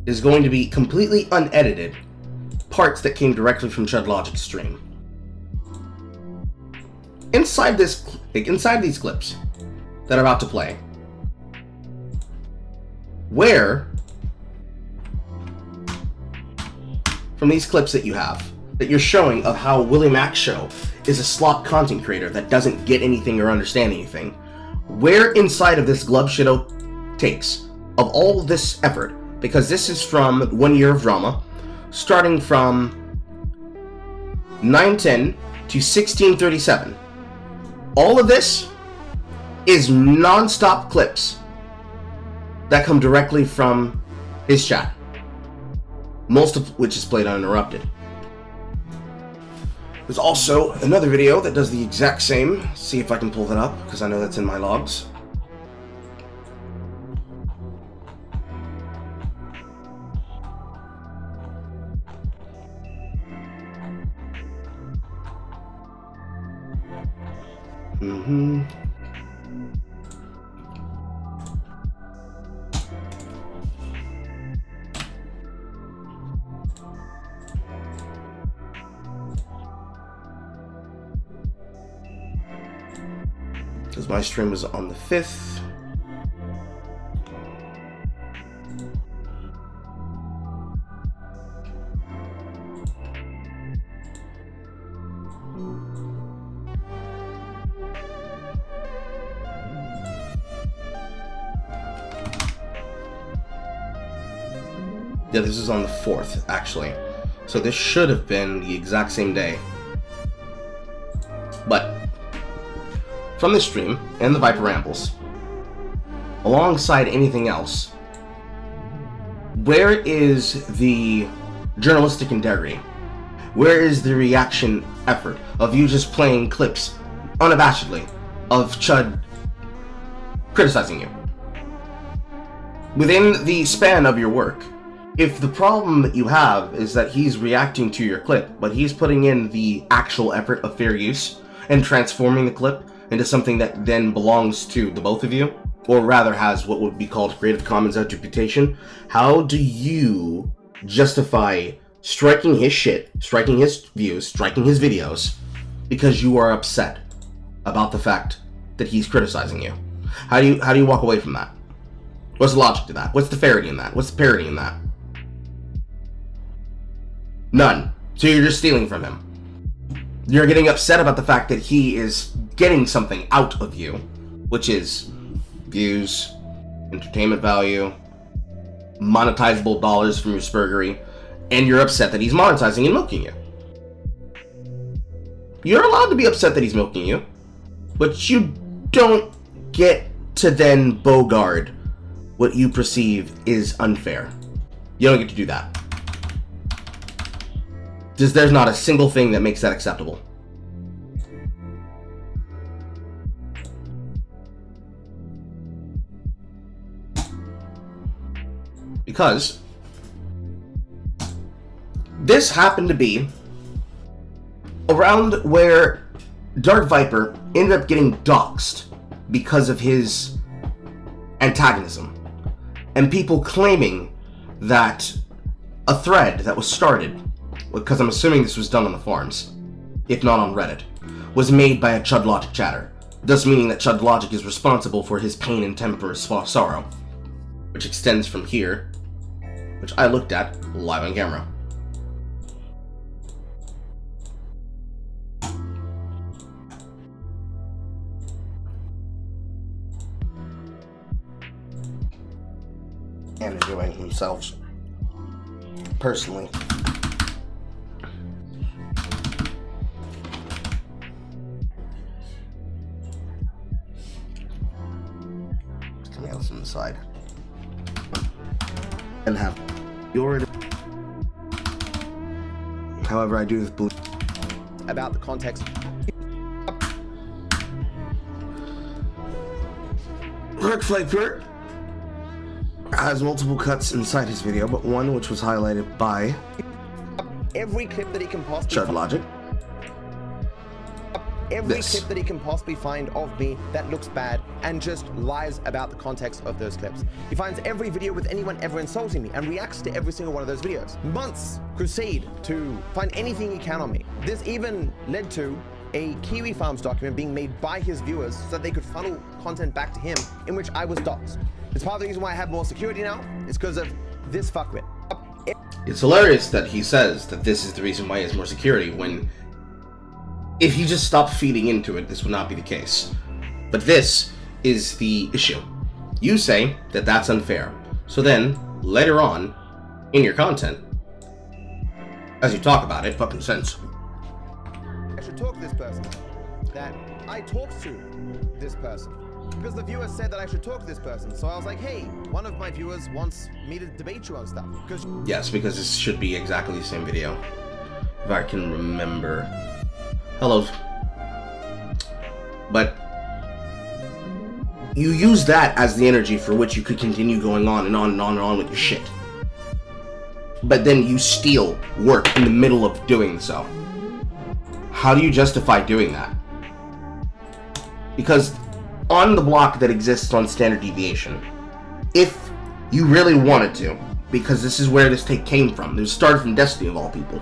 is going to be completely unedited parts that came directly from Chud Logic's stream. Inside these clips that are about to play, where from these clips that you have, that you're showing of how Willie Mack's show is a slop content creator that doesn't get anything or understand anything, where inside of this glove shadow takes of all this effort, because this is from 1 year of drama, starting from 9/10 to 16/37. All of this is non-stop clips that come directly from his chat, most of which is played uninterrupted. There's also another video that does the exact same. See if I can pull that up, because I know that's in my logs. Because my stream was on the 5th. Yeah, this is on the 4th, actually. So this should have been the exact same day. But from this stream and the Viper Rambles, alongside anything else, where is the journalistic integrity? Where is the reaction effort of you just playing clips unabashedly of Chud criticizing you? Within the span of your work, if the problem that you have is that he's reacting to your clip, but he's putting in the actual effort of fair use and transforming the clip into something that then belongs to the both of you, or rather has what would be called Creative Commons attribution, how do you justify striking his shit, striking his views, striking his videos, because you are upset about the fact that he's criticizing you? How do you walk away from that? What's the logic to that? What's the fairity in that? What's the parity in that? None. So you're just stealing from him. You're getting upset about the fact that he is getting something out of you, which is views, entertainment value, monetizable dollars from your spurgery, and you're upset that he's monetizing and milking you. You're allowed to be upset that he's milking you, but you don't get to then bogard what you perceive is unfair. You don't get to do that. There's not a single thing that makes that acceptable. Because This happened to be around where Dark Viper ended up getting doxxed because of his antagonism, and people claiming that a thread that was started, because I'm assuming this was done on the forums, if not on Reddit, was made by a Chud Logic chatter, thus meaning that Chud Logic is responsible for his pain and temporary sorrow, which extends from here, which I looked at live on camera. And enjoying themselves personally. Coming out from the side. And have your. However, I do believe about the context. Dark Viper has multiple cuts inside his video, but one which was highlighted by every clip that he can possibly Chud Logic. Every clip that he can possibly find of me that looks bad and just lies about the context of those clips. He finds every video with anyone ever insulting me and reacts to every single one of those videos. Months crusade to find anything he can on me. This even led to a Kiwi Farms document being made by his viewers so that they could funnel content back to him in which I was doxxed. It's part of the reason why I have more security now. It's because of this fuckwit. It's hilarious that he says that this is the reason why he has more security, when if he just stopped feeding into it, this would not be the case. But this is the issue. You say that that's unfair. So then, later on, in your content, as you talk about it, fucking sense. I should talk to this person. That I talked to this person. Because the viewer said that I should talk to this person. So I was like, hey, one of my viewers wants me to debate you on stuff. Yes, because this should be exactly the same video. If I can remember. Hello. But you use that as the energy for which you could continue going on and on and on and on with your shit. But then you steal work in the middle of doing so. How do you justify doing that? Because on the block that exists on standard deviation, if you really wanted to, because this is where this take came from, it started from Destiny of all people.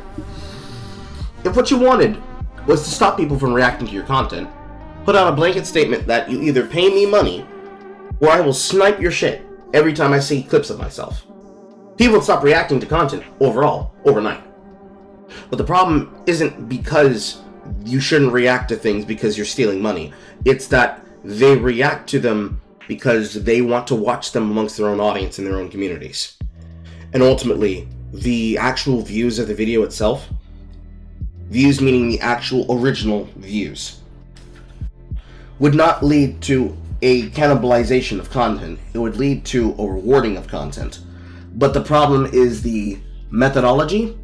If what you wanted was to stop people from reacting to your content, put out a blanket statement that you either pay me money or I will snipe your shit every time I see clips of myself. People would stop reacting to content overall, overnight. But the problem isn't because you shouldn't react to things because you're stealing money. It's that they react to them because they want to watch them amongst their own audience in their own communities. And ultimately, the actual views of the video itself, views meaning the actual original views, would not lead to a cannibalization of content. It would lead to a rewarding of content. But the problem is the methodology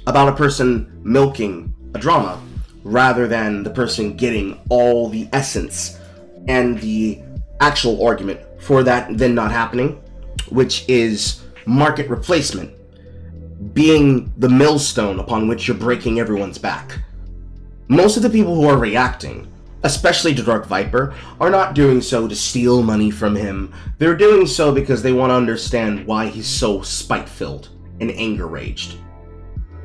about a person milking a drama rather than the person getting all the essence and the actual argument for that then not happening, which is market replacement being the millstone upon which you're breaking everyone's back. Most of the people who are reacting, especially to Dark Viper, are not doing so to steal money from him. They're doing so because they want to understand why he's so spite-filled and anger-raged.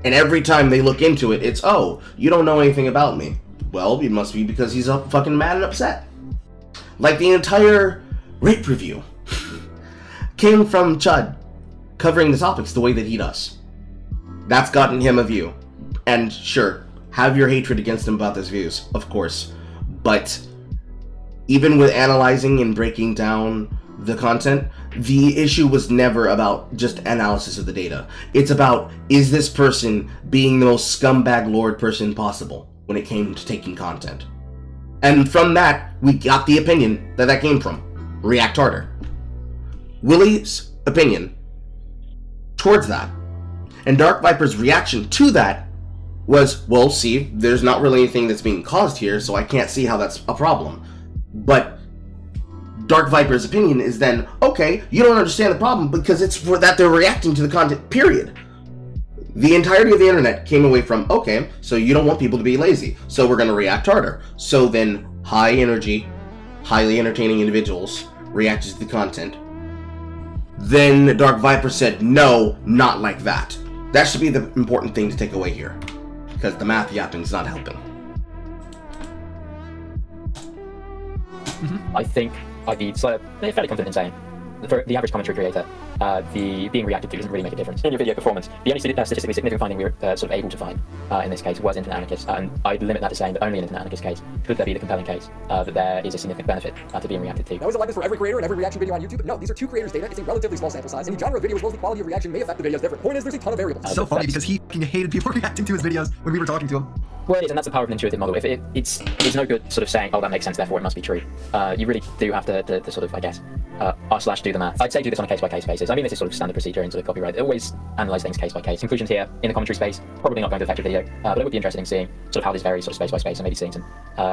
And every time they look into it, it's, oh, you don't know anything about me. Well, it must be because he's fucking mad and upset. Like the entire rape review came from Chud covering the topics the way that he does. That's gotten him a view. And sure, have your hatred against him about those views, of course. But even with analyzing and breaking down the content, the issue was never about just analysis of the data. It's about, is this person being the most scumbag lord person possible when it came to taking content? And from that, we got the opinion that came from. React harder. Willie's opinion towards that, and Dark Viper's reaction to that, was, well, see, there's not really anything that's being caused here, so I can't see how that's a problem. But Dark Viper's opinion is then, okay, you don't understand the problem because it's for that they're reacting to the content, period. The entirety of the internet came away from, okay, so you don't want people to be lazy, so we're going to react harder. So then high energy, highly entertaining individuals reacted to the content. Then Dark Viper said, no, not like that. That should be the important thing to take away here, because the math yapping is not helping. I think I'd be fairly confident in saying, for the average commentary creator, the being reacted to doesn't really make a difference in your video performance. The only statistically significant finding we were sort of able to find in this case was internet anarchists, and I'd limit that to saying that only in internet anarchist case could there be the compelling case that there is a significant benefit to being reacted to. Now, is it like this for every creator and every reaction video on YouTube? No, these are 2 creators' data. It's a relatively small sample size, and the genre of video as well as the quality of reaction may affect the videos different. Point is, there's a ton of variables. So funny because he hated people reacting to his videos when we were talking to him. Well, it is, and that's the power of an intuitive model. It's no good sort of saying, oh, that makes sense, therefore it must be true. You really do have to sort of, I guess, /do the math. I'd say do this on a case-by-case basis. I mean, this is sort of standard procedure in sort of copyright. Always analyze things case by case. Conclusions here in the commentary space probably not going to affect your video, but it would be interesting seeing sort of how this varies sort of space by space, and maybe seeing some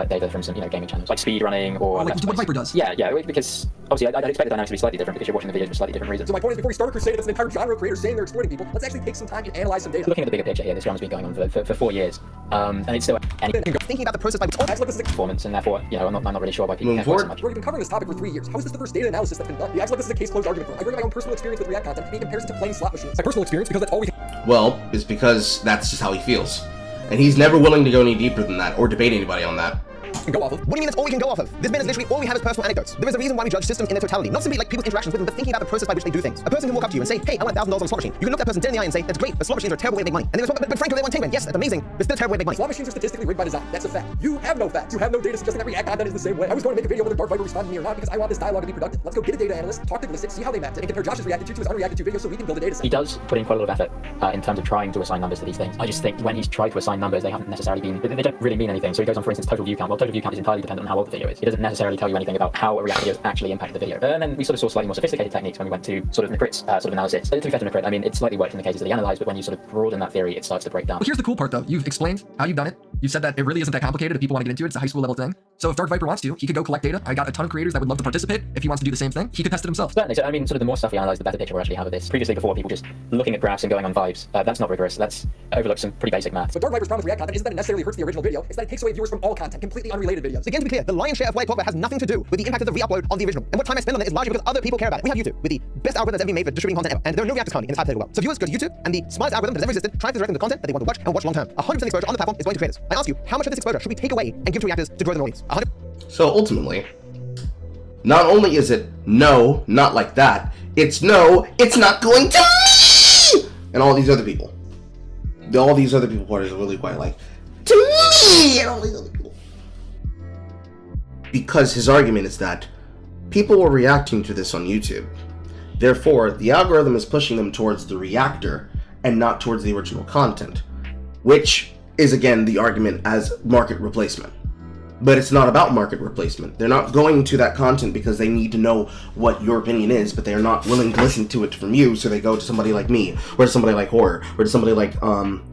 data from some gaming channels like Speedrunning or like what Viper does. Yeah, because obviously I'd expect the dynamics to be slightly different because you're watching the videos for slightly different reasons. So my point is, before we start a crusade that's an entire genre of creators saying they're exploiting people, let's actually take some time to analyze some data. Looking at the bigger picture here, this genre's been going on for 4 years, and it's still thinking about the process by which performance, and therefore, I'm not really sure why people care so much. We've been covering this topic for 3 years. How is this the first data analysis that's been done? He acts like this is a case-closed argument for him. I bring my own personal experience with React content in comparison to playing slot machines. My personal experience, because that's all we Well, it's because that's just how he feels. And he's never willing to go any deeper than that, or debate anybody on that. Can go off of? What do you mean that's all we can go off of? This man is literally all we have is personal anecdotes. There is a reason why we judge systems in their totality, not simply like people's interactions with them, but thinking about the process by which they do things. A person can walk up to you and say, hey, I want $1,000 on a slot machine. You can look that person dead in the eye and say, that's great, but slot machines are a terrible way to make money. And they respond, but frankly, they want 10 grand. Yes, that's amazing, but still a terrible way to make money. Slot machines are statistically rigged by design. That's a fact. You have no facts. You have no data suggesting that React content is the same way. I was going to make a video whether Dark Viper responded to me or not because I want this dialogue to be productive. Let's go get a data analyst, talk to Glisset, see how they mapped it, and compare Josh's reacted to his unreacted to video so we can build a data set. He does put in quite a lot of effort in terms of trying to assign numbers to these things. I just think when he's tried to assign numbers, they haven't necessarily been, they don't really mean anything. So he goes on, for instance, total view count. Well, total view count is entirely dependent on how old the video is. It doesn't necessarily tell you anything about how a React video actually impacted the video. And then we sort of saw slightly more sophisticated techniques when we went to sort of Nacrit's sort of analysis. To be fair to Nacrit, I mean, it slightly worked in the cases that he analyzed, but when you sort of broaden that theory, it starts to break down. Well, here's the cool part, though. You've explained how you've done it. You've said that it really isn't that complicated if people want to get into it. It's a high school level thing. So if Dark Viper wants to, he could go collect data. I got a ton of creators that would love to participate. If he wants to do the same thing, he could test it himself. Certainly. So, I mean, sort of the more stuff we analyze, the better picture we'll actually have of this. Previously, before, people just looking at graphs and going on vibes. That's not rigorous. That's overlooks some pretty basic math. But Dark Viper's problem with React content isn't that it necessarily hurts the original video. It's that it takes away viewers from all content, completely unrelated videos. So again, to be clear, the lion's share of what I talk about has nothing to do with the impact of the re-upload on the original. And what time I spend on it is largely because other people care about it. We have YouTube with the best algorithm that's ever been made for distributing content ever. And there are no reactors currently in this hypothetical world. So viewers go to YouTube and the smartest algorithm that has ever existed tries to direct them to content that they want to watch and watch long term. 100% exposure on the platform is going to creators. I ask you, how much of this exposure should we take away and give to reactors to grow their audience? 100. So ultimately, not only is it no, not like that, it's no, it's not going to me! And all these other people. All these other people part is really quite like, to me! And all these other people. Because his argument is that people were reacting to this on YouTube. Therefore, the algorithm is pushing them towards the reactor and not towards the original content. Which is, again, the argument as market replacement. But it's not about market replacement. They're not going to that content because they need to know what your opinion is, but they are not willing to listen to it from you, so they go to somebody like me, or to somebody like Horror, or to somebody like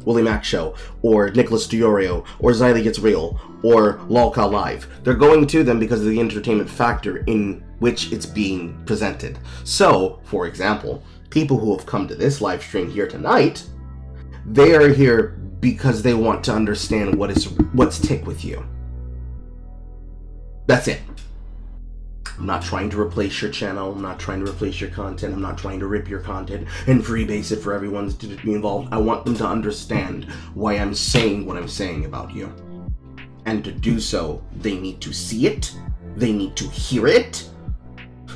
Willie Mac Show, or Nicholas Diorio, or Xylee Gets Real, or Lolca Live. They're going to them because of the entertainment factor in which it's being presented. So, for example, people who have come to this live stream here tonight, they are here because they want to understand what's tick with you. That's it. I'm not trying to replace your channel. I'm not trying to replace your content. I'm not trying to rip your content and freebase it for everyone to be involved. I want them to understand why I'm saying what I'm saying about you. And to do so, they need to see it. They need to hear it.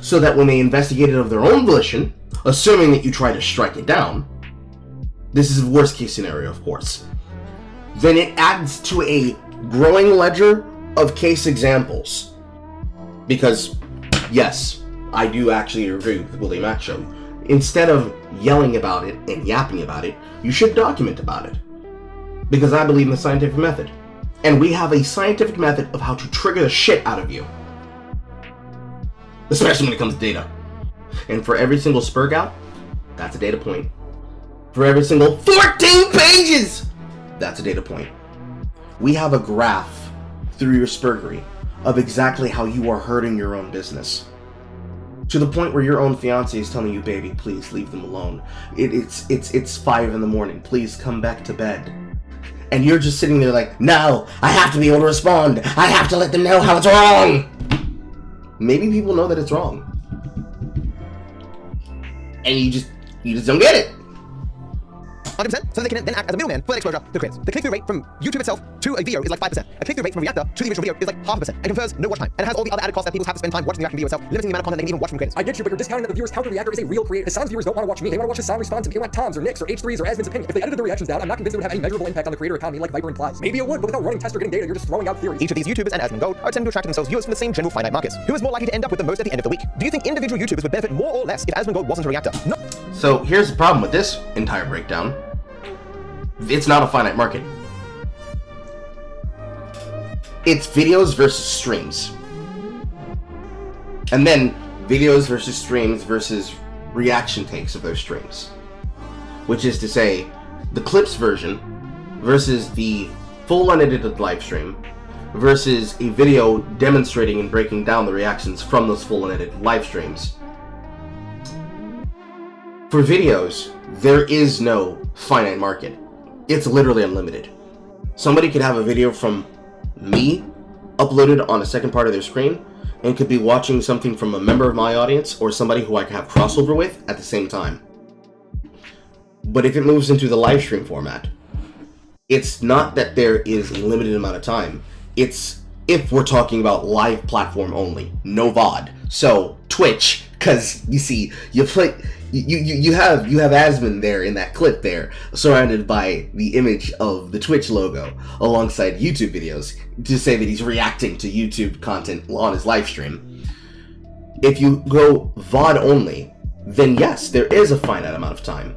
So that when they investigate it of their own volition, assuming that you try to strike it down, this is the worst case scenario, of course, then it adds to a growing ledger of case examples. Because, yes, I do actually agree with the Willie Mac Show. Instead of yelling about it and yapping about it, you should document about it. Because I believe in the scientific method. And we have a scientific method of how to trigger the shit out of you. Especially when it comes to data. And for every single spurg out, that's a data point. For every single 14 pages, that's a data point. We have a graph through your spurgery of exactly how you are hurting your own business. To the point where your own fiance is telling you, baby, please leave them alone. It's 5 in the morning. Please come back to bed. And you're just sitting there like, no, I have to be able to respond. I have to let them know how it's wrong. Maybe people know that it's wrong. And you just don't get it. 100%, so they can then act as a middleman for that exposure to creators. The click-through rate from YouTube itself to a video is like 5%. A click-through rate from a reactor to the original video is like 0.5%. And confers no watch time. And it has all the other added costs that people have to spend time watching the reaction video itself, limiting the amount of content they can even watch from creators. I get you, but you're discounting that the viewers count the reactor as a real creator. Hassan's viewers don't want to watch me. They want to watch Hassan respond to me. They want Tom's or Nick's or H3's or Asvin's opinion. If they edited the reactions down, I'm not convinced it would have any measurable impact on the creator economy like Viper implies. Maybe it would, but without running tests or getting data, you're just throwing out theories. Each of these YouTubers and Asvin Gold are attempting to attract to themselves viewers from the same general finite markets. Who is more likely to end up with the most at the end of the week? Do you think individual YouTubers would benefit more or less if Asvin Gold wasn't a reactor? No. So here's the problem with this entire breakdown. It's not a finite market. It's videos versus streams. And then videos versus streams versus reaction takes of those streams. Which is to say, the clips version versus the full unedited live stream versus a video demonstrating and breaking down the reactions from those full unedited live streams. For videos, there is no finite market. It's literally unlimited. Somebody could have a video from me uploaded on a second part of their screen and could be watching something from a member of my audience or somebody who I can have crossover with at the same time. But if it moves into the live stream format, it's not that there is a limited amount of time. It's if we're talking about live platform only, no VOD. So Twitch, because you see, you have Asmund there in that clip there, surrounded by the image of the Twitch logo alongside YouTube videos to say that he's reacting to YouTube content on his live stream. If you go VOD only, then yes, there is a finite amount of time.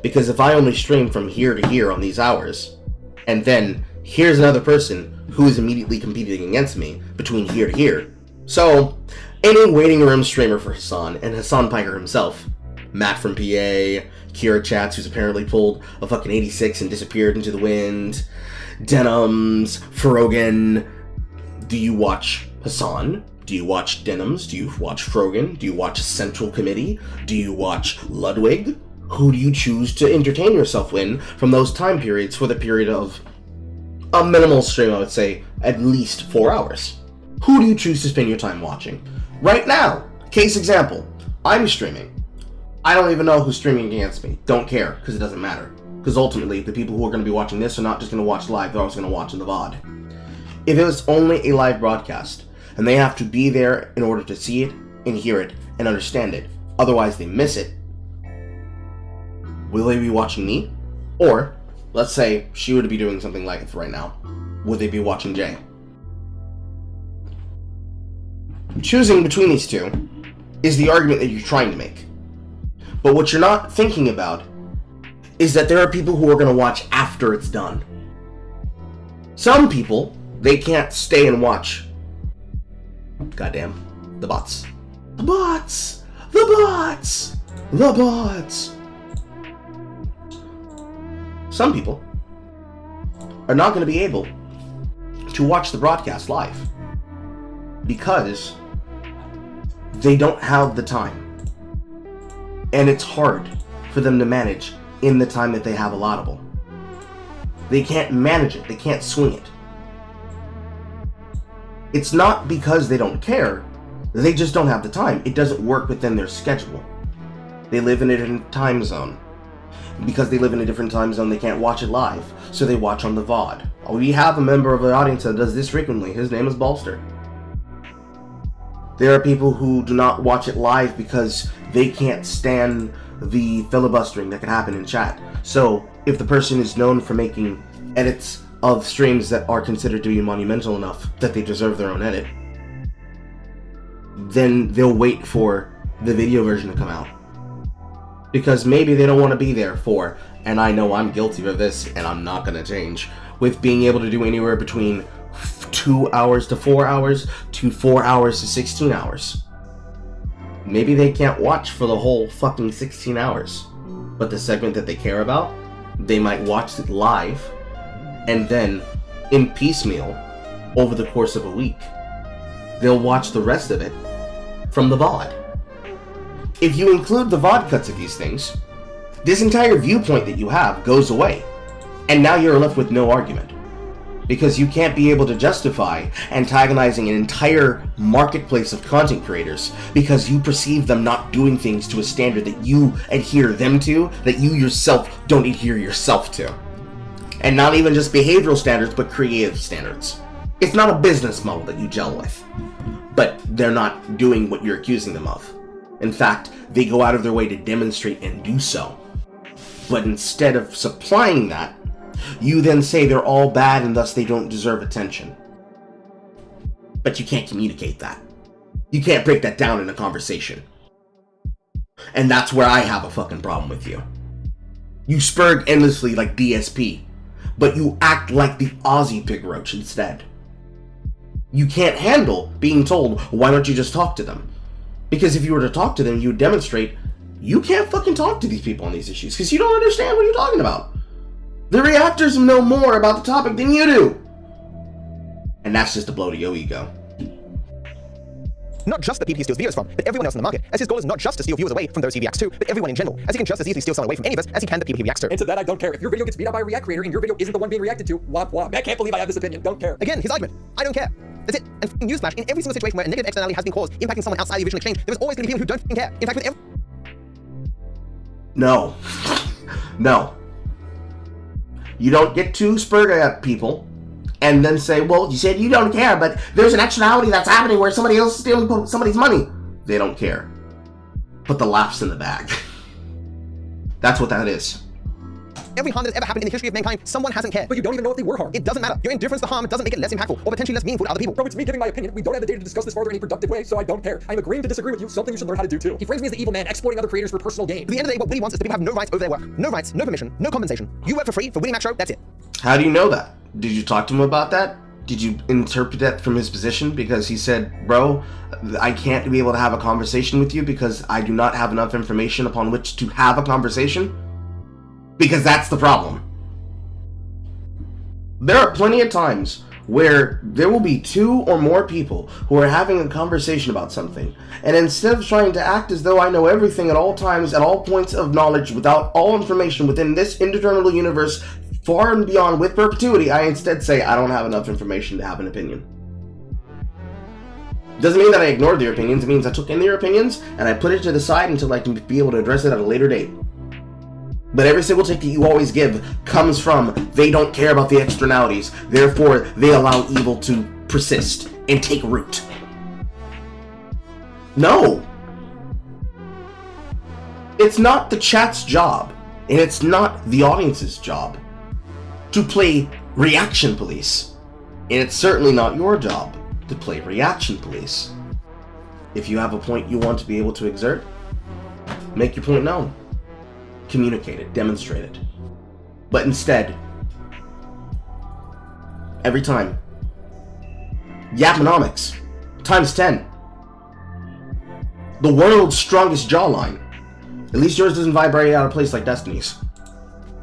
Because if I only stream from here to here on these hours, and then here's another person who is immediately competing against me between here to here. So, any waiting room streamer for Hassan, and Hassan Piker himself, Matt from PA, Kira Chats, who's apparently pulled a fucking 86 and disappeared into the wind, Denims, Frogan. Do you watch Hassan? Do you watch Denims? Do you watch Frogan? Do you watch Central Committee? Do you watch Ludwig? Who do you choose to entertain yourself in from those time periods for the period of a minimal stream, I would say, at least 4 hours? Who do you choose to spend your time watching? Right now, case example, I'm streaming. I don't even know who's streaming against me. Don't care, because it doesn't matter. Because ultimately, the people who are going to be watching this are not just going to watch live, they're also going to watch in the VOD. If it was only a live broadcast, and they have to be there in order to see it, and hear it, and understand it, otherwise they miss it, will they be watching me? Or, let's say, she would be doing something like it right now. Would they be watching Jay? Choosing between these two is the argument that you're trying to make. But what you're not thinking about is that there are people who are going to watch after it's done. Some people, they can't stay and watch. Goddamn. The bots. The bots! The bots! The bots! Some people are not going to be able to watch the broadcast live because they don't have the time. And it's hard for them to manage in the time that they have allotable. They can't manage it. They can't swing it. It's not because they don't care. They just don't have the time. It doesn't work within their schedule. They live in a different time zone. Because they live in a different time zone, they can't watch it live. So they watch on the VOD. We have a member of the audience that does this frequently. His name is Balster. There are people who do not watch it live because they can't stand the filibustering that can happen in chat. So, if the person is known for making edits of streams that are considered to be monumental enough that they deserve their own edit, then they'll wait for the video version to come out. Because maybe they don't want to be there for, and I know I'm guilty of this, and I'm not going to change, with being able to do anywhere between 2 hours to 4 hours, to 4 hours to 16 hours. Maybe they can't watch for the whole fucking 16 hours. But the segment that they care about, they might watch it live, and then, in piecemeal, over the course of a week, they'll watch the rest of it from the VOD. If you include the VOD cuts of these things, this entire viewpoint that you have goes away. And now you're left with no argument. Because you can't be able to justify antagonizing an entire marketplace of content creators because you perceive them not doing things to a standard that you adhere them to, that you yourself don't adhere yourself to. And not even just behavioral standards, but creative standards. It's not a business model that you gel with. But they're not doing what you're accusing them of. In fact, they go out of their way to demonstrate and do so. But instead of supplying that, you then say they're all bad and thus they don't deserve attention. But you can't communicate that. You can't break that down in a conversation. And that's where I have a fucking problem with you. You spurg endlessly like DSP, but you act like the Aussie pig roach instead. You can't handle being told, why don't you just talk to them? Because if you were to talk to them, you would demonstrate you can't fucking talk to these people on these issues because you don't understand what you're talking about. The reactors know more about the topic than you do. And that's just a blow to your ego. Not just the people he steals viewers from, but everyone else in the market, as his goal is not just to steal viewers away from those he reacts to, but everyone in general, as he can just as easily steal someone away from any of us as he can the people he reacts to. And to that I don't care. If your video gets beat up by a React creator and your video isn't the one being reacted to, womp womp. I can't believe I have this opinion. Don't care. Again, his argument. I don't care. That's it. And newsflash, in every single situation where a negative externality has been caused, impacting someone outside the original exchange, there is always going to be people who don't care. In fact, with every... No. No. You don't get to spurg at people and then say, well, you said you don't care, but there's an externality that's happening where somebody else is stealing somebody's money. They don't care. Put the laughs in the bag. That's what that is. Every harm that's ever happened in the history of mankind, someone hasn't cared. But you don't even know if they were harmed. It doesn't matter. Your indifference to harm doesn't make it less impactful or potentially less meaningful to other people. Bro, it's me giving my opinion. We don't have the data to discuss this further in a productive way, so I don't care. I'm agreeing to disagree with you, something you should learn how to do too. He frames me as the evil man exploiting other creators for personal gain. At the end of the day, what Willie wants is for people to have no rights over their work. No rights, no permission, no compensation. You work for free for Willie Mac Show, that's it. How do you know that? Did you talk to him about that? Did you interpret that from his position? Because he said, bro, I can't be able to have a conversation with you because I do not have enough information upon which to have a conversation? Because that's the problem. There are plenty of times where there will be 2 or more people who are having a conversation about something, and instead of trying to act as though I know everything at all times, at all points of knowledge, without all information within this indeterminable universe, far and beyond with perpetuity, I instead say I don't have enough information to have an opinion. Doesn't mean that I ignored their opinions, it means I took in their opinions and I put it to the side until I can be able to address it at a later date. But every single take that you always give comes from they don't care about the externalities, therefore they allow evil to persist and take root. No! It's not the chat's job, and it's not the audience's job to play reaction police. And it's certainly not your job to play reaction police. If you have a point you want to be able to exert, make your point known. Communicate it, demonstrate it. But instead, every time, Yaponomics times 10. The world's strongest jawline. At least yours doesn't vibrate out of place like Destiny's.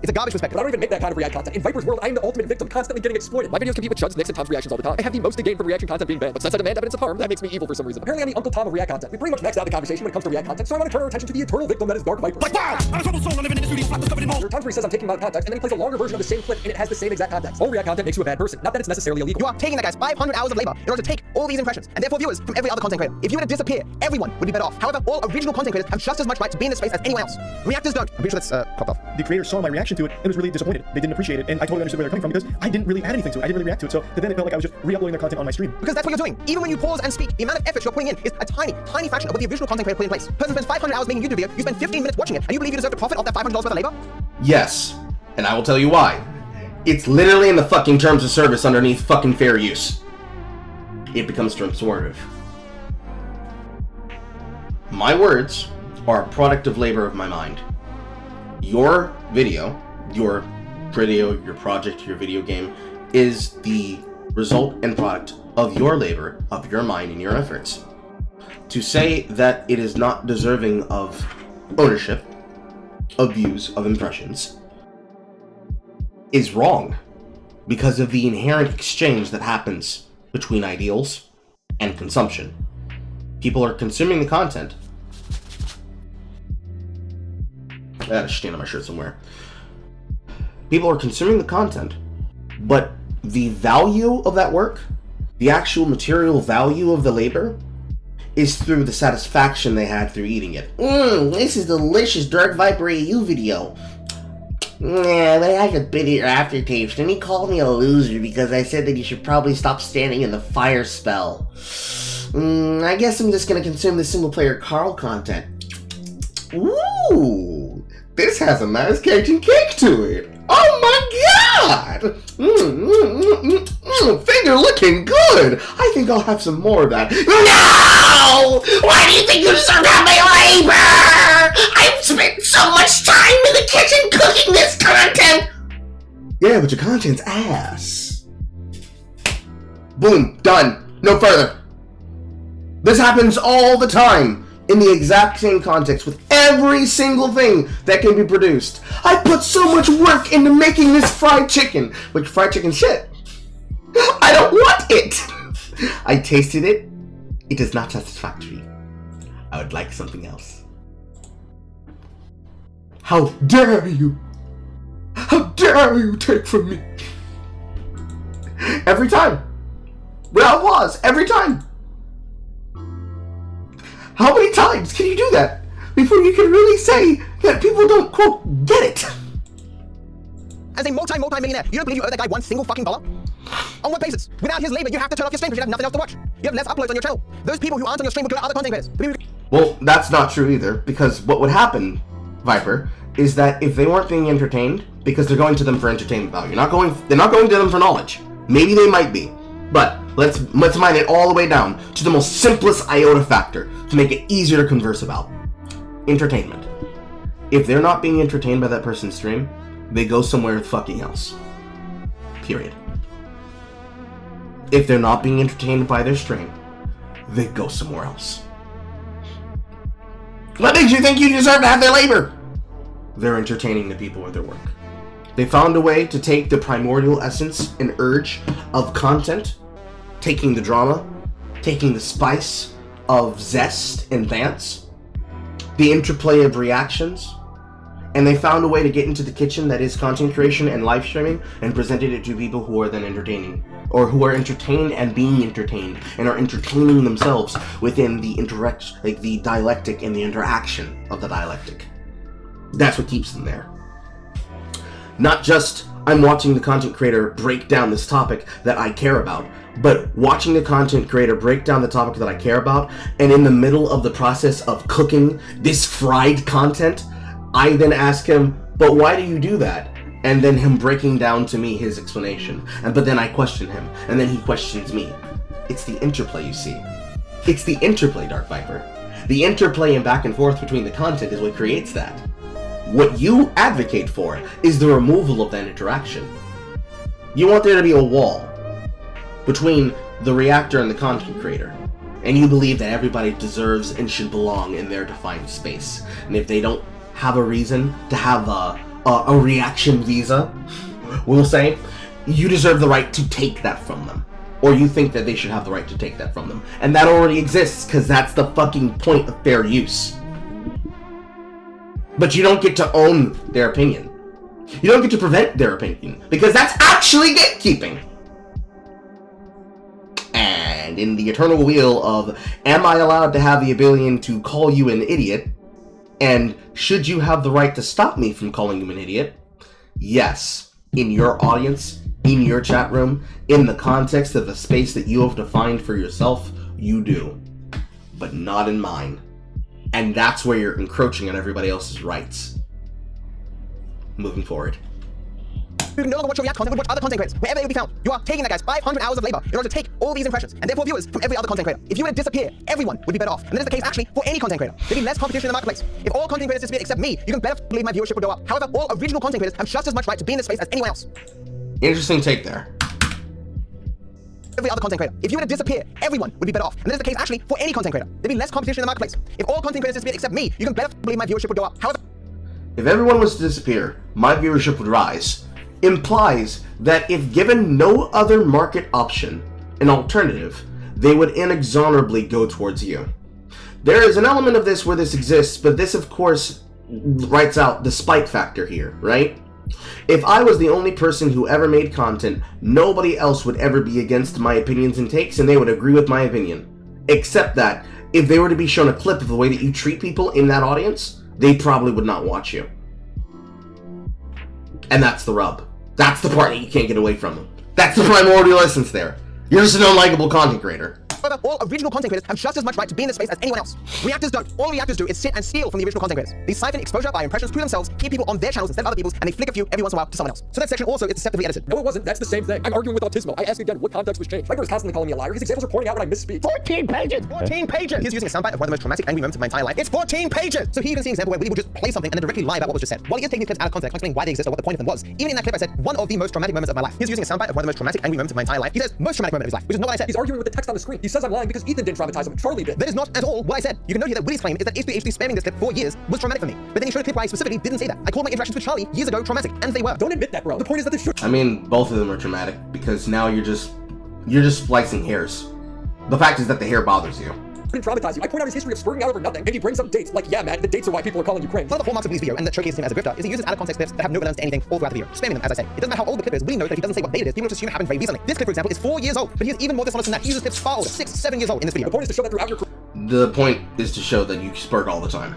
It's a garbage perspective. But I don't even make that kind of React content. In Viper's world, I am the ultimate victim, constantly getting exploited. My videos compete with Chuds, Nicks, and Tom's reactions all the time. I have the most to gain from reaction content being banned, but since I demand evidence of harm, that makes me evil for some reason. Apparently I'm the Uncle Tom of React content. We pretty much maxed out the conversation when it comes to React content, so I want to turn our attention to the eternal victim that is Dark Viper. Like, wow! I'm a troubled soul, I live in the studio, there are times where he says I'm taking him out of context, and then he plays a longer version of the same clip, and it has the same exact context. All React content makes you a bad person, not that it's necessarily illegal. You are taking that guy's 500 hours of labor in order to take all these impressions, and therefore viewers from every other content creator. If you were to disappear, everyone would be better off. However, all original content creators have just as much right to be in this space as anyone else. Reactors don't. I'm pretty sure that's cropped off. The creators saw my reaction to it and was really disappointed. They didn't appreciate it, and I totally understood where they're coming from because I didn't really add anything to it. I didn't really react to it, so then it felt like I was just re-uploading their content on my stream. Because that's what you're doing. Even when you pause and speak, the amount of effort you're putting in is a tiny fraction of what the original content creator put in place. Person spends 500 hours making a YouTube video, you spend 15 minutes watching it, and you believe you deserve to profit off that $500 worth of labor? Yes, and I will tell you why. It's literally in the fucking terms of service underneath fucking fair use. It becomes transformative. My words are a product of labor of my mind. Your video, your project, your video game, is the result and product of your labor, of your mind, and your efforts. To say that it is not deserving of ownership, of views, of impressions, is wrong because of the inherent exchange that happens between ideals and consumption. People are consuming the content I got a stain on my shirt somewhere. People are consuming the content, but the value of that work, the actual material value of the labor, is through the satisfaction they had through eating it. This is delicious DarkViperAU video. Yeah, but I had a bitter aftertaste, and he called me a loser because I said that you should probably stop standing in the fire spell. I guess I'm just gonna consume the single-player Carl content. Ooh, this has a nice Cajun kick to it. Oh my god! Finger looking good! I think I'll have some more of that. No! Why do you think you deserve to have my labor? I've spent so much time in the kitchen cooking this content! Yeah, but your content's ass. Boom, done. No further. This happens all the time. In the exact same context with every single thing that can be produced. I put so much work into making this fried chicken. Like fried chicken shit. I don't want it. I tasted it. It is not satisfactory. I would like something else. How dare you? How dare you take from me? Every time. Without pause. Every time. How many times can you do that before you can really say that people don't, quote, get it? As a multi-millionaire, you don't believe you owe that guy one single fucking dollar? On what basis? Without his labor, you have to turn off your stream because you have nothing else to watch. You have less uploads on your channel. Those people who aren't on your stream will go to other content creators. Well, that's not true either, because what would happen, Viper, is that if they weren't being entertained, because they're going to them for entertainment value, they're not going to them for knowledge. Maybe they might be, but let's mine it all the way down to the most simplest iota factor to make it easier to converse about. Entertainment. If they're not being entertained by that person's stream, they go somewhere fucking else. Period. If they're not being entertained by their stream, they go somewhere else. What makes you think you deserve to have their labor? They're entertaining the people with their work. They found a way to take the primordial essence and urge of content, taking the drama, taking the spice of zest and dance, the interplay of reactions, and they found a way to get into the kitchen that is content creation and live streaming and presented it to people who are then entertaining, or who are entertained and being entertained, and are entertaining themselves within the the dialectic and the interaction of the dialectic. That's what keeps them there. Not just, I'm watching the content creator break down this topic that I care about, but watching the content creator break down the topic that I care about, and in the middle of the process of cooking this fried content, I then ask him, but why do you do that? And then him breaking down to me his explanation. But then I question him, and then he questions me. It's the interplay, you see. It's the interplay, Dark Viper. The interplay and back and forth between the content is what creates that. What you advocate for is the removal of that interaction. You want there to be a wall between the reactor and the content creator, and you believe that everybody deserves and should belong in their defined space. And if they don't have a reason to have a reaction visa, we'll say, you deserve the right to take that from them. Or you think that they should have the right to take that from them. And that already exists, because that's the fucking point of fair use. But you don't get to own their opinion. You don't get to prevent their opinion, because that's actually gatekeeping. And in the eternal wheel of, am I allowed to have the ability to call you an idiot? And should you have the right to stop me from calling you an idiot? Yes, in your audience, in your chat room, in the context of the space that you have defined for yourself, you do. But not in mine. And that's where you're encroaching on everybody else's rights. Moving forward. You can no longer watch your React content, but watch other content creators, wherever they will be found. You are taking that guy's 500 hours of labor in order to take all these impressions, and therefore viewers from every other content creator. If you were to disappear, everyone would be better off. And that is the case actually for any content creator. There'd be less competition in the marketplace. If all content creators disappear except me, you can better believe my viewership would go up. However, all original content creators have just as much right to be in this space as anyone else. Interesting take there. Every other content creator. If you were to disappear, everyone would be better off. And that is the case actually for any content creator. There'd be less competition in the marketplace. If all content creators disappear except me, you can better believe my viewership would go up. However, if everyone was to disappear, my viewership would rise. Implies that if given no other market option, an alternative, they would inexorably go towards you. There is an element of this where this exists, but this of course writes out the spike factor here, right? If I was the only person who ever made content, nobody else would ever be against my opinions and takes, and they would agree with my opinion. Except that, if they were to be shown a clip of the way that you treat people in that audience, they probably would not watch you. And that's the rub. That's the part that you can't get away from them. That's the primordial essence there. You're just an unlikable content creator. However, all original content creators have just as much right to be in this space as anyone else. Reactors don't. All reactors do is sit and steal from the original content creators. They siphon exposure by impressions to themselves, keep people on their channels instead of other people's, and they flick a few every once in a while to someone else. So that section also is deceptively edited. No, it wasn't. That's the same thing. I'm arguing with Autismo. I ask again, what context was changed? Viper is constantly calling me a liar. His examples are pointing out when I misspeak. 14 pages! 14 pages! He's using a soundbite of one of the most traumatic, angry moments of my entire life. It's 14 pages! So here you can see an example where Willie will just play something and then directly lie about what was just said. While he is taking these clips out of context, explaining why they exist or what the point of them was. Even in that clip I said, one of the most traumatic moments of my life. He's using a soundbite of one of the most traumatic, angry moments of my entire life. He says, most traumatic moment of his life, which is not what I said. He's arguing with the text on the screen. He says I'm lying because Ethan didn't traumatize him. Charlie did. That is not at all what I said. You can note here that Willie's claim is that HBHD spamming this clip for years was traumatic for me. But then he showed a clip where I specifically didn't say that. I called my interactions with Charlie years ago traumatic, and they were. Don't admit that, bro. The point is that this should. I mean, both of them are traumatic, because now you're just splicing hairs. The fact is that the hair bothers you. Didn't traumatize you. I point out his history of spurting out over nothing, and he brings up dates. Like, yeah, Matt, the dates are why people are calling you cringe. One of the hallmarks of Willie's video, and that showcases him as a grifter, is he uses out of context clips that have no relevance to anything all throughout the video, spamming them, as I say. It doesn't matter how old the clip is. Willie knows that if he doesn't say what date it is, people just assume it happened very recently. This clip, for example, is 4 years old, but he is even more dishonest than that. He uses clips far older, 6, 7 years old in this video. The point is to show that throughout your career. The point is to show that you spurg all the time.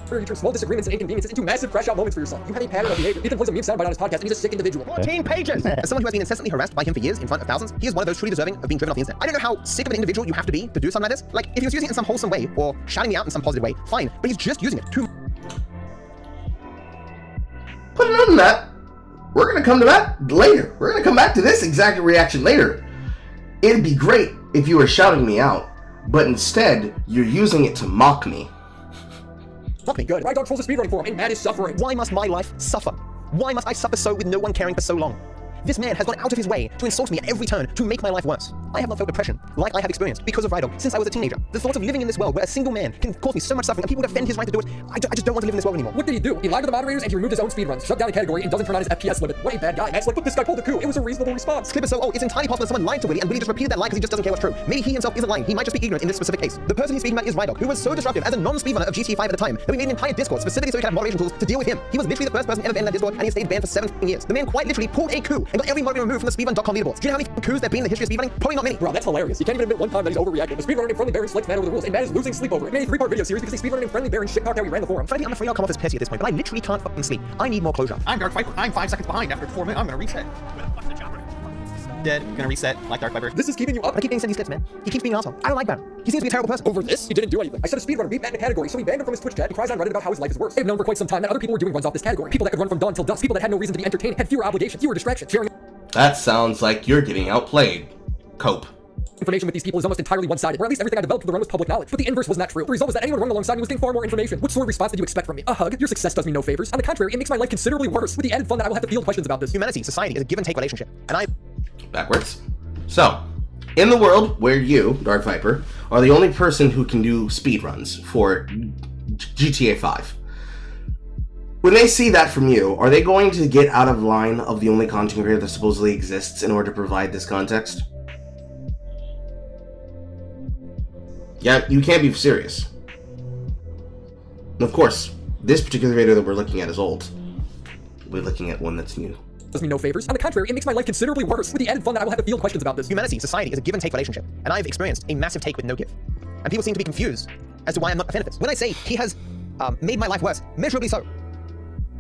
You turn small disagreements and inconveniences into massive crash out moments for yourself. You have a pattern of behavior. Ethan plays a meme soundbite on his podcast, and he's a sick individual. 14 pages! As someone who has been incessantly harassed by him for years in front of thousands, he is one of those truly deserving of being driven off the internet. I don't know how sick of an individual you have to be to do something like this. Like, if he was using it in some wholesome way, or shouting me out in some positive way, fine, but he's just using it to... But other than that, we're gonna come to that later. We're gonna come back to this exact reaction later. It'd be great if you were shouting me out, but instead, you're using it to mock me. Mock me, good. My dog trolls a speedrunning forum, and Matt is suffering. Why must my life suffer? Why must I suffer so with no one caring for so long? This man has gone out of his way to insult me at every turn to make my life worse. I have not felt depression like I have experienced because of Rydog since I was a teenager. The thoughts of living in this world where a single man can cause me so much suffering and people defend his right to do it, I just don't want to live in this world anymore. What did he do? He lied to the moderators and he removed his own speedruns, shut down a category, and doesn't turn on his FPS limit. What a bad guy. Matt's like, but this guy pulled a coup. It was a reasonable response. This clip is so old, it's entirely possible that someone lied to Willie and Willie just repeated that lie because he just doesn't care what's true. Maybe he himself isn't lying. He might just be ignorant in this specific case. The person he's speaking about is Rydog, who was so disruptive as a non-speedrunner of GTA 5 at the time that we made an entire Discord specifically so we could have moderation tools to deal with him. He was literally the first person ever banned in that Discord and he stayed banned for 7 years. The man quite literally pulled a coup and got every moderator removed from the speedrun.com leaderboards. Do you know how many coups there have been in the history of speedrunning? Probably not many. Bro, that's hilarious. You can't even admit one time that he's overreacting. The speedrunner named Friendly Baron slicks Matt over the rules, and Matt is losing sleep over it. We made a 3-part video series because the speedrunner named Friendly Baron shit talked how he ran the forum. Frankly, I'm afraid I'll come off as petty at this point, but I literally can't fucking sleep. I need more closure. I'm DarkViper. I'm 5 seconds behind after 4 minutes. I'm gonna reset. Dead. Gonna reset like DarkViper. This is keeping you up. I keep getting sent these clips, man. He keeps being an asshole. I don't like Baron. He seems to be a terrible person. Over this? He didn't do anything. I said a speedrunner beat Matt in a category, so he banned him from his Twitch chat and cries on Reddit about how his life is worse. They've known for quite some time that other people were doing runs off this category. People that could run from dawn till dusk. People that had no reason to be entertaining, had fewer obligations, fewer distractions, sharing That sounds like you're getting outplayed. Cope. information with these people is almost entirely one-sided, or at least everything I developed for the run was public knowledge. But the inverse was not true. The result was that anyone running alongside me was getting far more information. What sort of response did you expect from me? A hug? Your success does me no favors. On the contrary, it makes my life considerably worse, with the added fun that I will have to field questions about this. Humanity, society is a give and take relationship, and I... Backwards. So, in the world where you, DarkViper, are the only person who can do speedruns for GTA 5, when they see that from you, are they going to get out of line of the only content creator that supposedly exists in order to provide this context? Yeah, you can't be serious. And of course, this particular video that we're looking at is old. We're looking at one that's new. Does me no favors. On the contrary, it makes my life considerably worse, with the added fun that I will have to field questions about this. Humanity, society is a give and take relationship, and I've experienced a massive take with no give. And people seem to be confused as to why I'm not a fan of this. When I say he has made my life worse, measurably so.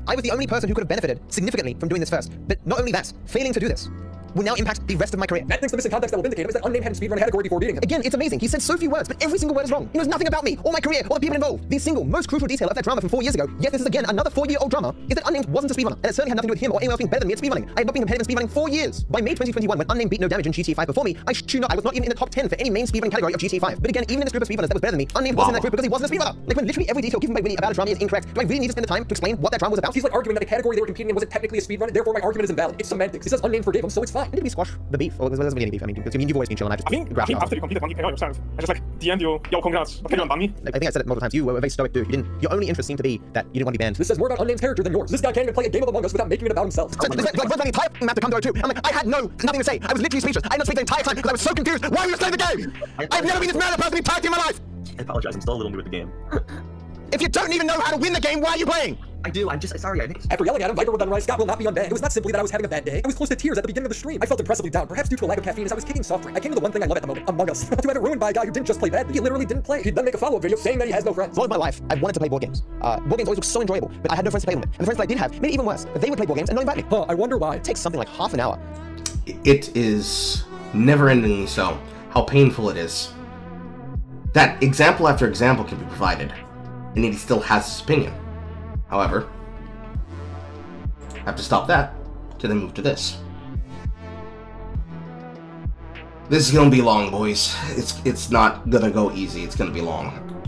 I was the only person who could have benefited significantly from doing this first. But not only that, failing to do this will now impact the rest of my career. Matt thinks the missing context that will vindicate him is that unnamed had speedrun category before beating him. Again, it's amazing. He said so few words, but every single word is wrong. He knows nothing about me, or my career, or the people involved. The single most crucial detail of that drama from 4 years ago, yet this is again another 4-year-old drama, is that Unnamed wasn't a speedrunner, and it certainly had nothing to do with him or anyone else being better than me at speedrunning. I had not been competitive in speedrunning 4 years. By May 2021, when Unnamed beat No Damage in GTA 5 before me, I shit you not, I was not even in the top 10 for any main speedrunning category of GTA 5. But again, even in this group of speedrunners that was better than me, Unnamed wasn't in that group because he wasn't a speedrunner. Like when literally every detail given by Willie about a drama is incorrect, do I really need to spend the time to explain what that drama was about? He's like arguing that a category they were competing in wasn't technically a speedrun, therefore my argument is invalid. It's semantics. He says Unnamed forgave him, so it's fine. Did we squash the beef? Or there's really any beef? I mean, you've always been chilling. I think after you completed one, you came out yourself. I just like DM'd you, yo, congrats. Okay, you don't ban me. I think I said it multiple times. You were a very stoic dude. Your only interest seemed to be that you didn't want to be banned. This says more about Unnamed's character than yours. This guy can't even play a game of Among Us without making it about himself. So, like, the entire map to come to too. I'm like, I had nothing to say. I was literally speechless. I did not speak the entire time because I was so confused. Why are you playing the game? I've never been this mad a person in my entire life. I apologize, I'm still a little new at the game. If you don't even know how to win the game, why are you playing? I do. I'm just sorry. After yelling at him, Viper will done right. Scott will not be unbanned. It was not simply that I was having a bad day. I was close to tears at the beginning of the stream. I felt impressively down, perhaps due to a lack of caffeine as I was kicking soft drink. I came to the one thing I love at the moment, Among Us. To have it ruined by a guy who didn't just play badly, he literally didn't play. He'd then make a follow-up video saying that he has no friends. For all of my life, I've wanted to play board games. Board games always look so enjoyable, but I had no friends to play them with. And the friends that I did have made it even worse. But they would play board games and not invite me. I wonder why. It takes something like half an hour. It is never-endingly so how painful it is. That example after example can be provided, and he still has his opinion. However, I have to stop that to then move to this. This is gonna be long, boys. It's not gonna go easy. It's gonna be long.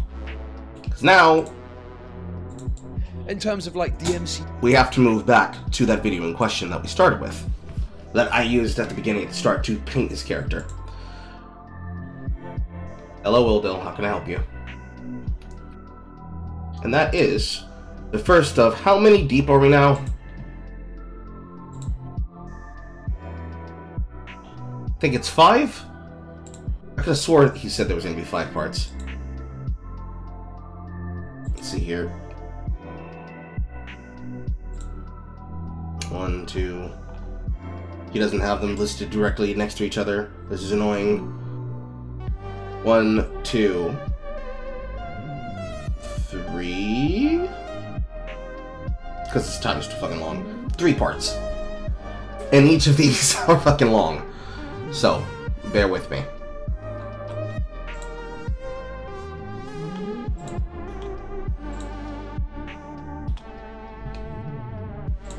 Because now, in terms of like DMC, we have to move back to that video in question that we started with, that I used at the beginning to start to paint this character. Hello, Wildill. How can I help you? And that is the first of how many deep are we now? I think it's 5? I could have swore he said there was going to be 5 parts. Let's see here. 1, 2. He doesn't have them listed directly next to each other. This is annoying. 1, 2, 3. Because this title's too fucking long. 3 parts. And each of these are fucking long. So, bear with me.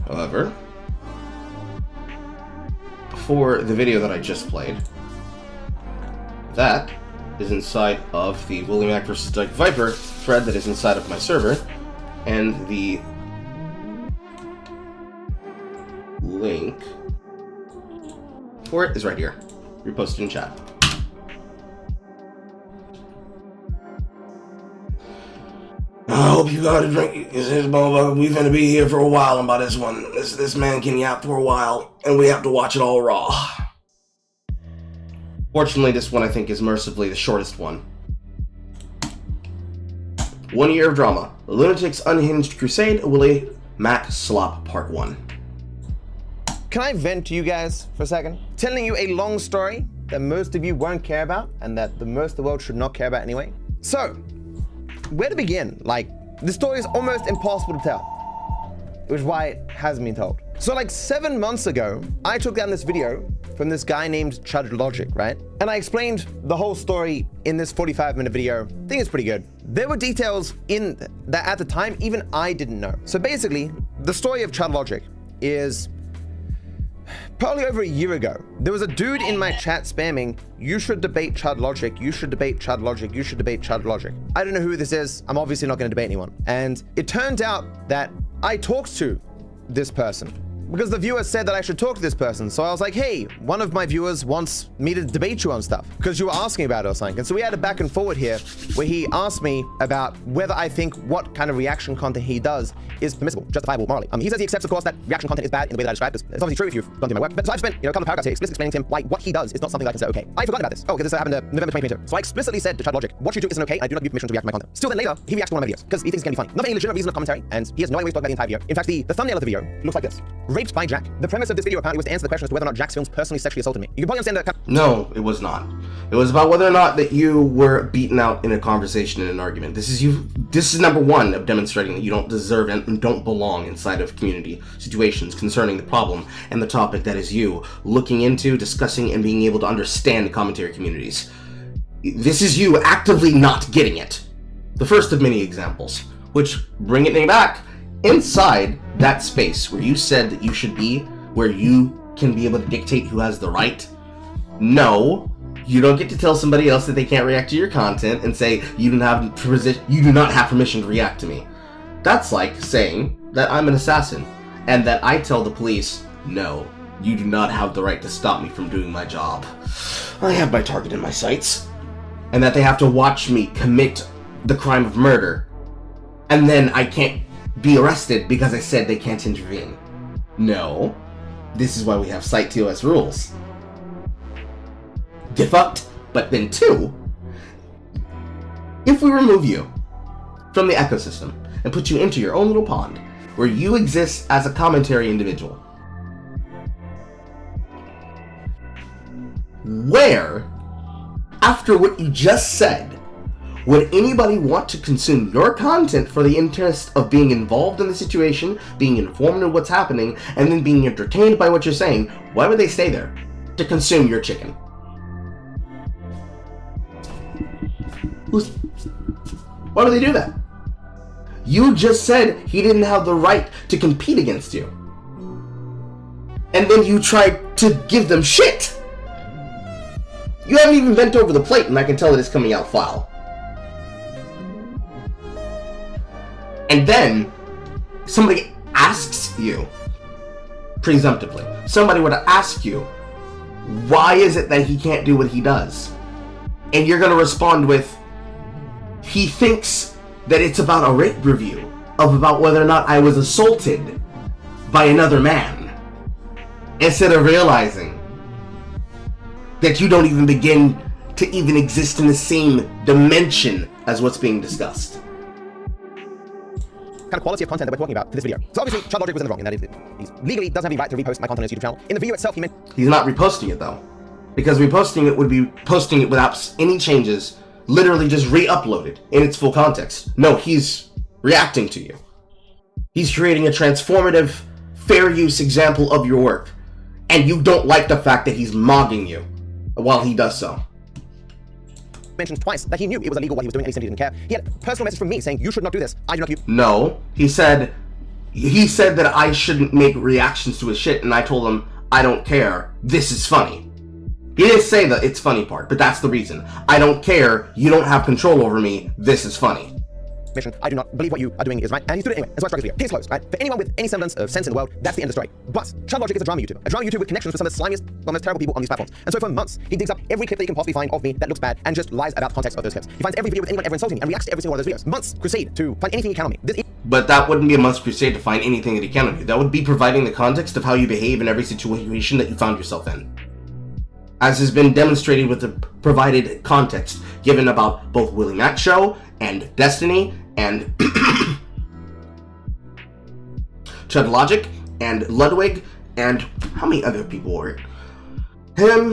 However, for the video that I just played, that is inside of the William Mac vs. Dark Viper thread that is inside of my server, and the link for it is right here. Reposted in chat. I hope you got a drink. We're finna be here for a while about this one. This man can yap for a while, and we have to watch it all raw. Fortunately, this one I think is mercifully the shortest one. 1 year of drama. The Lunatic's Unhinged Crusade, Willie Mac Slop Part 1. Can I vent to you guys for a second? Telling you a long story that most of you won't care about and that the most of the world should not care about anyway. So, where to begin? Like, the story is almost impossible to tell, which is why it hasn't been told. So like 7 months ago, I took down this video from this guy named Chud Logic, right? And I explained the whole story in this 45-minute video. I think it's pretty good. There were details in that at the time, even I didn't know. So basically, the story of Chud Logic is probably over a year ago. There was a dude in my chat spamming, "You should debate Chud Logic, you should debate Chud Logic, you should debate Chud Logic." I don't know who this is. I'm obviously not going to debate anyone. And it turned out that I talked to this person because the viewer said that I should talk to this person. So I was like, hey, one of my viewers wants me to debate you on stuff because you were asking about it or something. And so we had a back and forward here where he asked me about whether I think what kind of reaction content he does is permissible, justifiable morally. He says he accepts, of course, that reaction content is bad in the way that I described, because it's obviously true if you've gone through my work. But so I've spent, a couple of paragraphs here explicitly explaining to him why what he does is not something that I can say okay. I forgot about this. Oh, because this happened November 2022. So I explicitly said to Chud Logic, what you do isn't okay, and I do not give you permission to react to my content. Still then later, he reacts to one of my videos because he thinks it's going to be funny. Not any legitimate reason of commentary, and he has no way to talk about the entire video. In fact, the thumbnail of the video looks like this. Raped by Jack. The premise of this video apparently was to answer the question as to whether or not Jack's films personally sexually assaulted me. You can probably understand that. No, it was not. It was about whether or not that you were beaten out in a conversation, in an argument. This is number one of demonstrating that you don't deserve and don't belong inside of community situations concerning the problem and the topic that is you looking into, discussing, and being able to understand commentary communities. This is you actively not getting it. The first of many examples, which bring it back inside that space where you said that you should be, where you can be able to dictate who has the right. No, you don't get to tell somebody else that they can't react to your content and say you do not have permission to react to me. That's like saying that I'm an assassin and that I tell the police, no, you do not have the right to stop me from doing my job. I have my target in my sights. And that they have to watch me commit the crime of murder. And then I can't be arrested because I said they can't intervene. No. This is why we have site TOS rules. Get fucked. But then two, if we remove you from the ecosystem and put you into your own little pond where you exist as a commentary individual. Where, after what you just said, would anybody want to consume your content for the interest of being involved in the situation, being informed of what's happening, and then being entertained by what you're saying? Why would they stay there? To consume your chicken. Why would they do that? You just said he didn't have the right to compete against you. And then you tried to give them shit! You haven't even bent over the plate, and I can tell that it's coming out foul. And then, somebody asks you, presumptively, somebody would ask you, why is it that he can't do what he does? And you're going to respond with, he thinks that it's about a rape review, about whether or not I was assaulted by another man. Instead of realizing that you don't even begin to even exist in the same dimension as what's being discussed. Kind of quality of content that we're talking about for this video. So obviously, Chad Logic was in the wrong, in that he legally doesn't have the right to repost my content on his YouTube channel. In the video itself, he meant... He's not reposting it, though. Because reposting it would be posting it without any changes, literally just re-uploaded in its full context. No, he's reacting to you. He's creating a transformative, fair use example of your work. And you don't like the fact that he's mogging you while he does so. Mentioned twice that he knew it was illegal what he was doing and he simply didn't care. He had a personal message from me saying, you should not do this. I do not do... No, he said that I shouldn't make reactions to his shit, and I told him, I don't care. This is funny. He didn't say the it's funny part, but that's the reason. I don't care. You don't have control over me. This is funny. Mission. I do not believe what you are doing is right, and he's doing it anyway. And so I struck his video. Case closed, right? For anyone with any semblance of sense in the world, that's the end of the story. But Chad Logic is a drama YouTuber. A drama YouTuber with connections with some of the slimiest, most terrible people on these platforms. And so for months, he digs up every clip that he can possibly find of me that looks bad and just lies about the context of those clips. He finds every video with anyone ever insulting me and reacts to every single one of those videos. Months crusade to find anything he can on me. But that wouldn't be a month's crusade to find anything that he can on you. That would be providing the context of how you behave in every situation that you found yourself in. As has been demonstrated with the provided context given about both Willie Mac Show and Destiny and Chad Logic and Ludwig and how many other people were it? Him,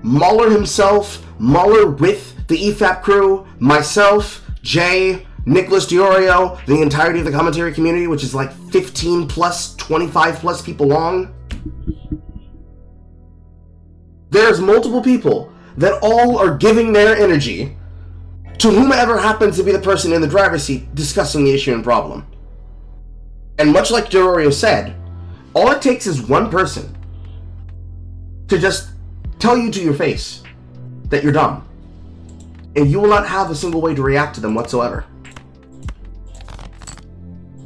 Mahler himself, Mahler with the EFAP crew, myself, Jay, Nicholas Diorio, the entirety of the commentary community, which is like 15 plus, 25 plus people long. There's multiple people that all are giving their energy to whomever happens to be the person in the driver's seat discussing the issue and problem. And much like Diorio said, all it takes is one person to just tell you to your face that you're dumb. And you will not have a single way to react to them whatsoever.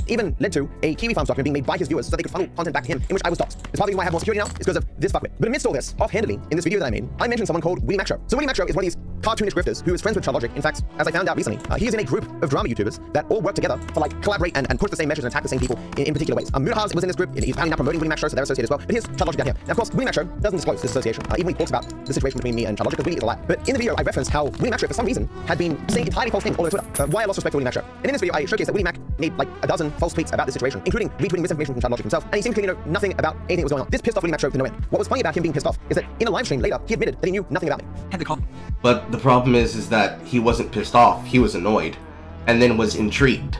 Even led to a Kiwi Farms document being made by his viewers so they could funnel content back to him, in which I was doxxed. It's part of the reason why I have more security now, is because of this fuckwit. But amidst all this, offhandedly, in this video that I made, I mentioned someone called Willie Mac Show. So Willie Mac Show is one of these cartoonish grifters who is friends with Chad Logic. In fact, as I found out recently, he is in a group of drama YouTubers that all work together to like collaborate and push the same measures and attack the same people in particular ways. Munahaz was in this group. He's apparently now promoting Willie Mac Show, so they're associated as well. But here's Chad Logic down here. Now, of course, Willie Mac Show doesn't disclose this association, even when he talks about the situation between me and Chad Logic, because Willie is a lie. But in the video, I referenced how Willie Mac Show, for some reason, had been saying entirely false things all over Twitter. Why I lost respect for Willie Mac Show. And in this video, I showcased that Willie Mac made like a dozen false tweets about this situation, including retweeting misinformation from Chad Logic himself, and he seemed to clearly know nothing about anything that was going on. This pissed off Willie Mac Show to no end. What was funny about him being pissed off is that in a live stream later, he admitted that he knew nothing about me. Had to call. But the problem is that he wasn't pissed off, he was annoyed, and then was intrigued.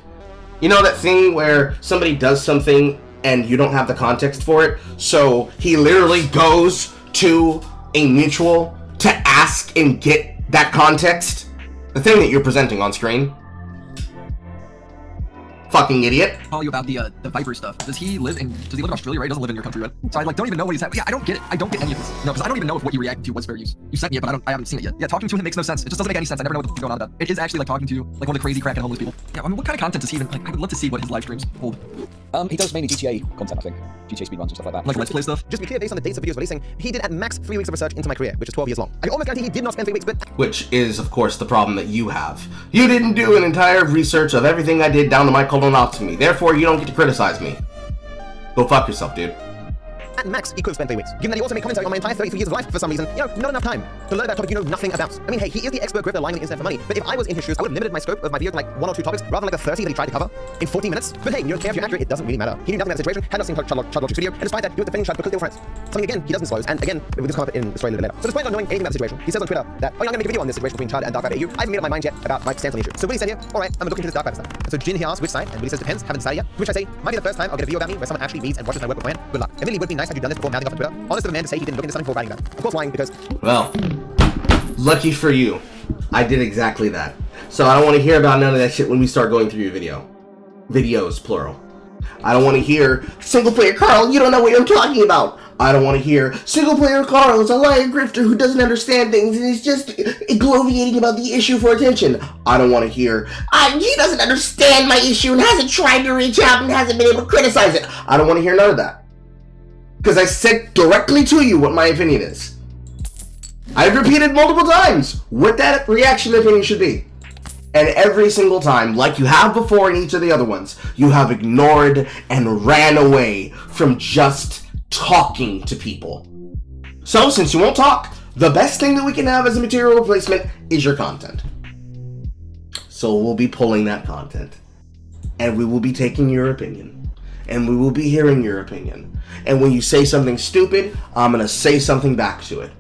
You know that thing where somebody does something and you don't have the context for it, so he literally goes to a mutual to ask and get that context? The thing that you're presenting on screen. Fucking idiot. Call you about the Viper stuff. Does he live in Australia, right? He doesn't live in your country, right? So I like don't even know what he's had. Yeah, I don't get it. I don't get any of this. No, because I don't even know if what you reacted to was fair use. You sent me it, but I haven't seen it yet. Yeah, talking to him makes no sense. It just doesn't make any sense. I never know what's going on about it. It is actually like talking to like one of the crazy crack and homeless people. Yeah, I mean, what kind of content does he even like? I would love to see what his live streams hold. He does mainly GTA content, I think. GTA speedruns and stuff like that. Like Let's Play stuff? Just to be clear, based on the dates of videos releasing, he did at max 3 weeks of research into my career, which is 12 years long. I almost guarantee he did not spend 3 weeks, but... Which is, of course, the problem that you have. You didn't do an entire research of everything I did down to my colonoscopy. Therefore, you don't get to criticize me. Go fuck yourself, dude. At max, he could have spent 3 weeks. Given that he also made commentary on my entire 33 years of life for some reason, not enough time to learn about a topic you know nothing about. I mean, hey, he is the expert grifter lying on the internet for money, but if I was in his shoes, I would have limited my scope of my videos to like 1 or 2 topics rather than like the 30 that he tried to cover in 40 minutes. But hey, you don't care if you're accurate, it doesn't really matter. He knew nothing about the situation, had not seen Chud Logic's video, and despite that, he was defending Chud because they were friends. Something again, he doesn't disclose, and again, we'll just come up in the story a little bit later. So despite not knowing anything about the situation, he says on Twitter that, oh, I'm gonna make a video on this situation between Chud and DarkViperAU. I haven't made up my mind yet about my stance on the issue. So Willie said here, alright, I'm looking into this DarkViper stuff. And so Jin he asks which side, and Willie says depends, haven't decided yet. To which I say, might be the first time I'll get a video about me where someone actually reads and watches my work beforehand. Good luck. Admittedly, it would be nice had you done this before mouthing off on Twitter. Honest of a man to say he didn't look into something before writing that. Of course lying because... Well, lucky for you, I did exactly that. So I don't want to hear about none of that shit when we start going through your video. Videos, plural. I don't want to hear, single player Carl, you don't know what I'm talking about. I don't want to hear, single player Carl is a liar grifter who doesn't understand things and is just gloviating about the issue for attention. I don't want to hear, he doesn't understand my issue and hasn't tried to reach out and hasn't been able to criticize it. I don't want to hear none of that. Because I said directly to you what my opinion is. I've repeated multiple times what that reaction and opinion should be. And every single time, like you have before in each of the other ones, you have ignored and ran away from just talking to people. So, since you won't talk, the best thing that we can have as a material replacement is your content. So we'll be pulling that content. And we will be taking your opinion. And we will be hearing your opinion. And when you say something stupid, I'm going to say something back to it.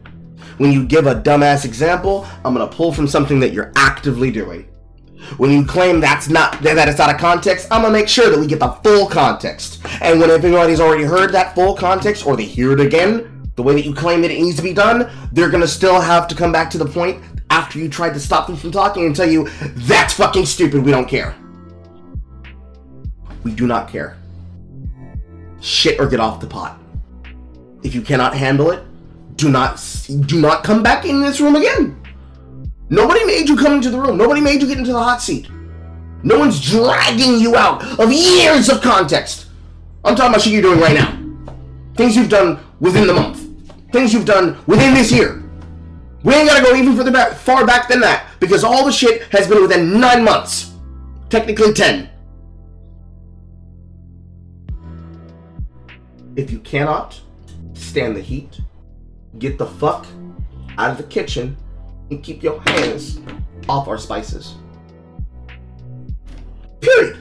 When you give a dumbass example, I'm going to pull from something that you're actively doing. When you claim that it's out of context, I'm going to make sure that we get the full context. And when everybody's already heard that full context, or they hear it again, the way that you claim that it needs to be done, they're going to still have to come back to the point after you tried to stop them from talking and tell you, that's fucking stupid, we don't care. We do not care. Shit or get off the pot. If you cannot handle it, do not come back in this room again. Nobody made you come into the room. Nobody made you get into the hot seat. No one's dragging you out of years of context. I'm talking about shit you're doing right now. Things you've done within the month. Things you've done within this year. We ain't gotta go even far back than that, because all the shit has been within 9 months. Technically 10. If you cannot stand the heat, get the fuck out of the kitchen and keep your hands off our spices. Period.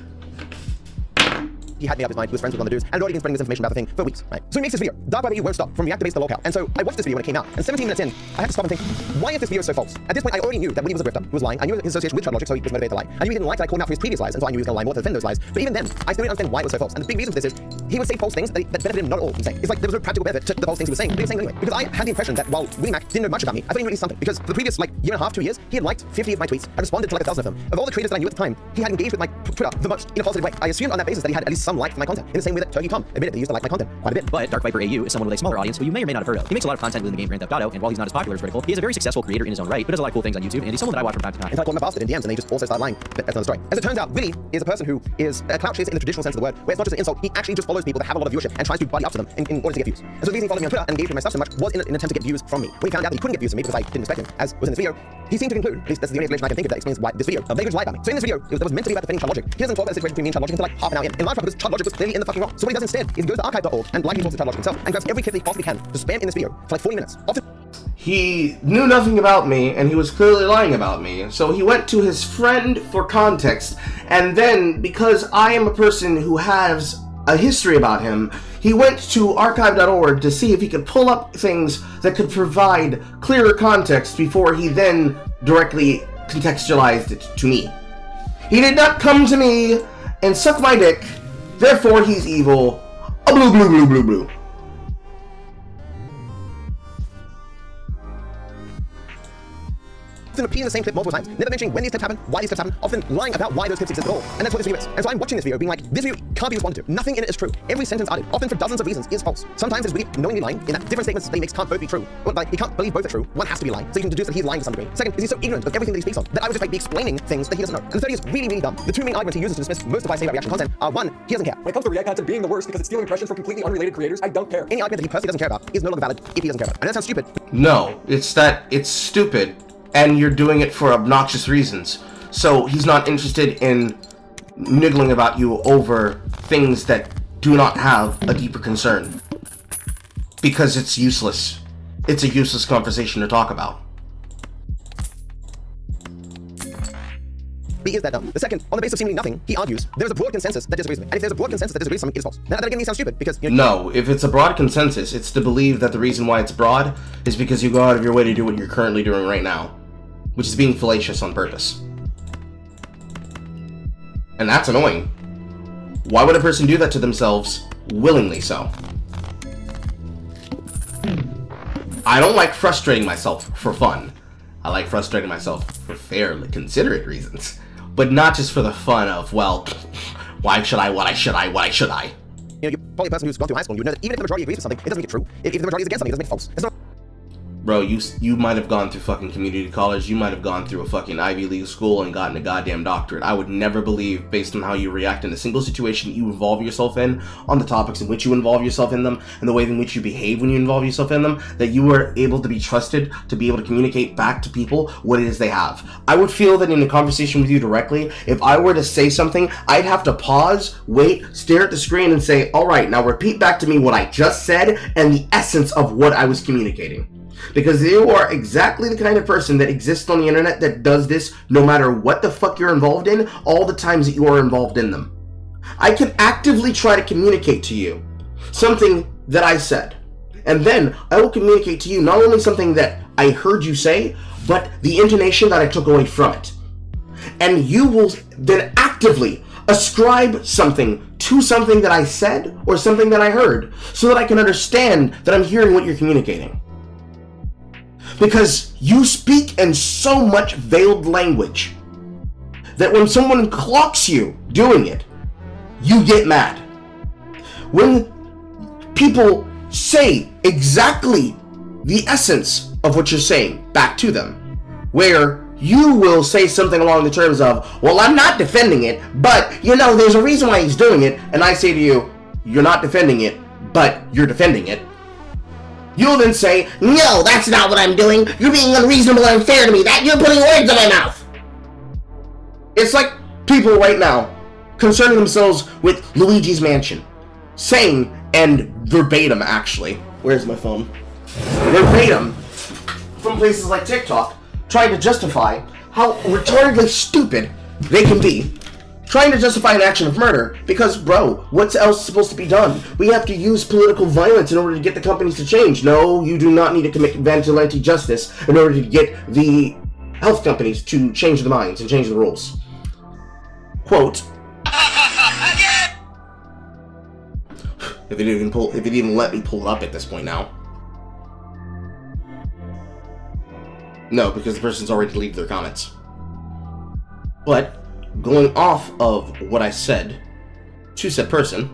He had me up his mind, he was friends with one of the dudes, and had already been spreading this information about the thing for weeks, right? So he makes this video, DarkViperAU won't stop, from React to base to lolcow. And so I watched this video when it came out, and 17 minutes in, I had to stop and think, why is this video so false? At this point, I already knew that Willie was a grifter, he was lying. I knew his association with Chud Logic, so he was motivated to lie. I knew he didn't like that I called him out for his previous lies, and so I knew he was going to lie more to defend those lies. But even then, I still didn't understand why it was so false. And the big reason for this is, he would say false things that benefited him not at all, he's saying. It's like there was no practical benefit to the false things he was saying, but he was saying anyway. Because I had the impression that while Willie Mac didn't know much about me, I thought he knew at least something. Because for the previous, year and a half, 2 years, he had liked 50 of my tweets, I responded to 1,000 of them. Of all the creators that I knew at the time, he had engaged with my Twitter the most in a positive way. I assumed on that basis that he had at least some like for my content, in the same way that Turkey Tom admitted that he used to like my content quite a bit. But DarkViperAU is someone with a smaller audience who you may or may not have heard of. He makes a lot of content within the game Grand Theft Auto, and while he's not as popular as Vertical, he is a very successful creator in his own right, but does a lot of cool things on YouTube, and he's someone that I watch from time to time. And I called him a bastard in DMs, and they just also started lying. But that's another story. As it turns out, Willie is a person who is a clout chaser in the traditional sense of the word, where it's not just an insult, he actually just follows people that have a lot of viewership and tries to buddy up to them in order to get views. And so the reason he followed me on Twitter and engaged with my stuff so much was in an attempt to get views from me. When he found out that he couldn't get views from me because I didn't respect him, as was in this video, he seemed to conclude, at least that's the only explanation I can think of that explains why this video, they just lied about me. So in this video, that was meant to be about defending Chud Logic. He doesn't talk about the situation between me and Chud Logic until like half an hour in large part because Chud Logic was clearly in the fucking wrong. So what he does instead is he goes to archive.org and blindly talks to Chud Logic himself and grabs every clip that he possibly can to spam in this video for like 40 minutes. He knew nothing about me, and he was clearly lying about me, so he went to his friend for context, and then, because I am a person who has a history about him, he went to archive.org to see if he could pull up things that could provide clearer context before he then directly contextualized it to me. He did not come to me and suck my dick, therefore he's evil. A blue blue blue blue blue. Often repeating the same clip multiple times, never mentioning when these clips happen, why these clips happen, often lying about why those clips exist at all. And that's what this video is. And so I'm watching this video being like, this video can't be responded to. Nothing in it is true. Every sentence uttered, often for dozens of reasons, is false. Sometimes it's really knowingly lying, in that different statements that he makes can't both be true. But like, he can't believe both are true. One has to be lying. So you can deduce that he's lying to some degree. Second, is he so ignorant of everything that he speaks on, that I would just be explaining things that he doesn't know. And the third is really, really dumb. The two main arguments he uses to dismiss most of what I say about reaction content are one, he doesn't care. When it comes to React content being the worst because it's stealing impressions from completely unrelated creators, I don't care. Any argument that he personally doesn't care about is no longer valid if he doesn't care about it. And that sounds stupid. No, it's that it's stupid. And you're doing it for obnoxious reasons. So he's not interested in niggling about you over things that do not have a deeper concern. Because it's useless. It's a useless conversation to talk about. B is that dumb. The second, on the basis of seemingly nothing, he argues there's a broad consensus that disagrees with me. And if there's a broad consensus that disagrees with something, it is false. Now that again may sound stupid because No, if it's a broad consensus, it's to believe that the reason why it's broad is because you go out of your way to do what you're currently doing right now, which is being fallacious on purpose. And that's annoying. Why would a person do that to themselves willingly so? I don't like frustrating myself for fun. I like frustrating myself for fairly considerate reasons. But not just for the fun of, well, why should I, why should I? You're probably a person who's gone through high school, you know that even if the majority agrees with something, it doesn't make it true. If the majority is against something, it doesn't make it false. It's not. Bro, you might have gone through fucking community college, you might have gone through a fucking Ivy League school and gotten a goddamn doctorate. I would never believe, based on how you react in a single situation you involve yourself in, on the topics in which you involve yourself in them, and the way in which you behave when you involve yourself in them, that you are able to be trusted to be able to communicate back to people what it is they have. I would feel that in a conversation with you directly, if I were to say something, I'd have to pause, wait, stare at the screen and say, alright, now repeat back to me what I just said and the essence of what I was communicating. Because you are exactly the kind of person that exists on the internet that does this no matter what the fuck you're involved in, all the times that you are involved in them. I can actively try to communicate to you something that I said. And then I will communicate to you not only something that I heard you say, but the intonation that I took away from it. And you will then actively ascribe something to something that I said or something that I heard so that I can understand that I'm hearing what you're communicating. Because you speak in so much veiled language that when someone clocks you doing it, you get mad. When people say exactly the essence of what you're saying back to them, where you will say something along the terms of, well, I'm not defending it, but, you know, there's a reason why he's doing it, and I say to you, you're not defending it, but you're defending it. You'll then say, no, that's not what I'm doing. You're being unreasonable and unfair to me. That you're putting words in my mouth. It's like people right now concerning themselves with Luigi's Mansion. Saying, and verbatim actually, where's my phone? Verbatim, from places like TikTok, trying to justify how retardedly stupid they can be. Trying to justify an action of murder because, bro, what's else supposed to be done? We have to use political violence in order to get the companies to change. No, you do not need to commit vigilante justice in order to get the health companies to change the minds and change the rules. Quote. If it even let me pull it up at this point now. No, because the person's already deleted their comments. But going off of what I said to said person,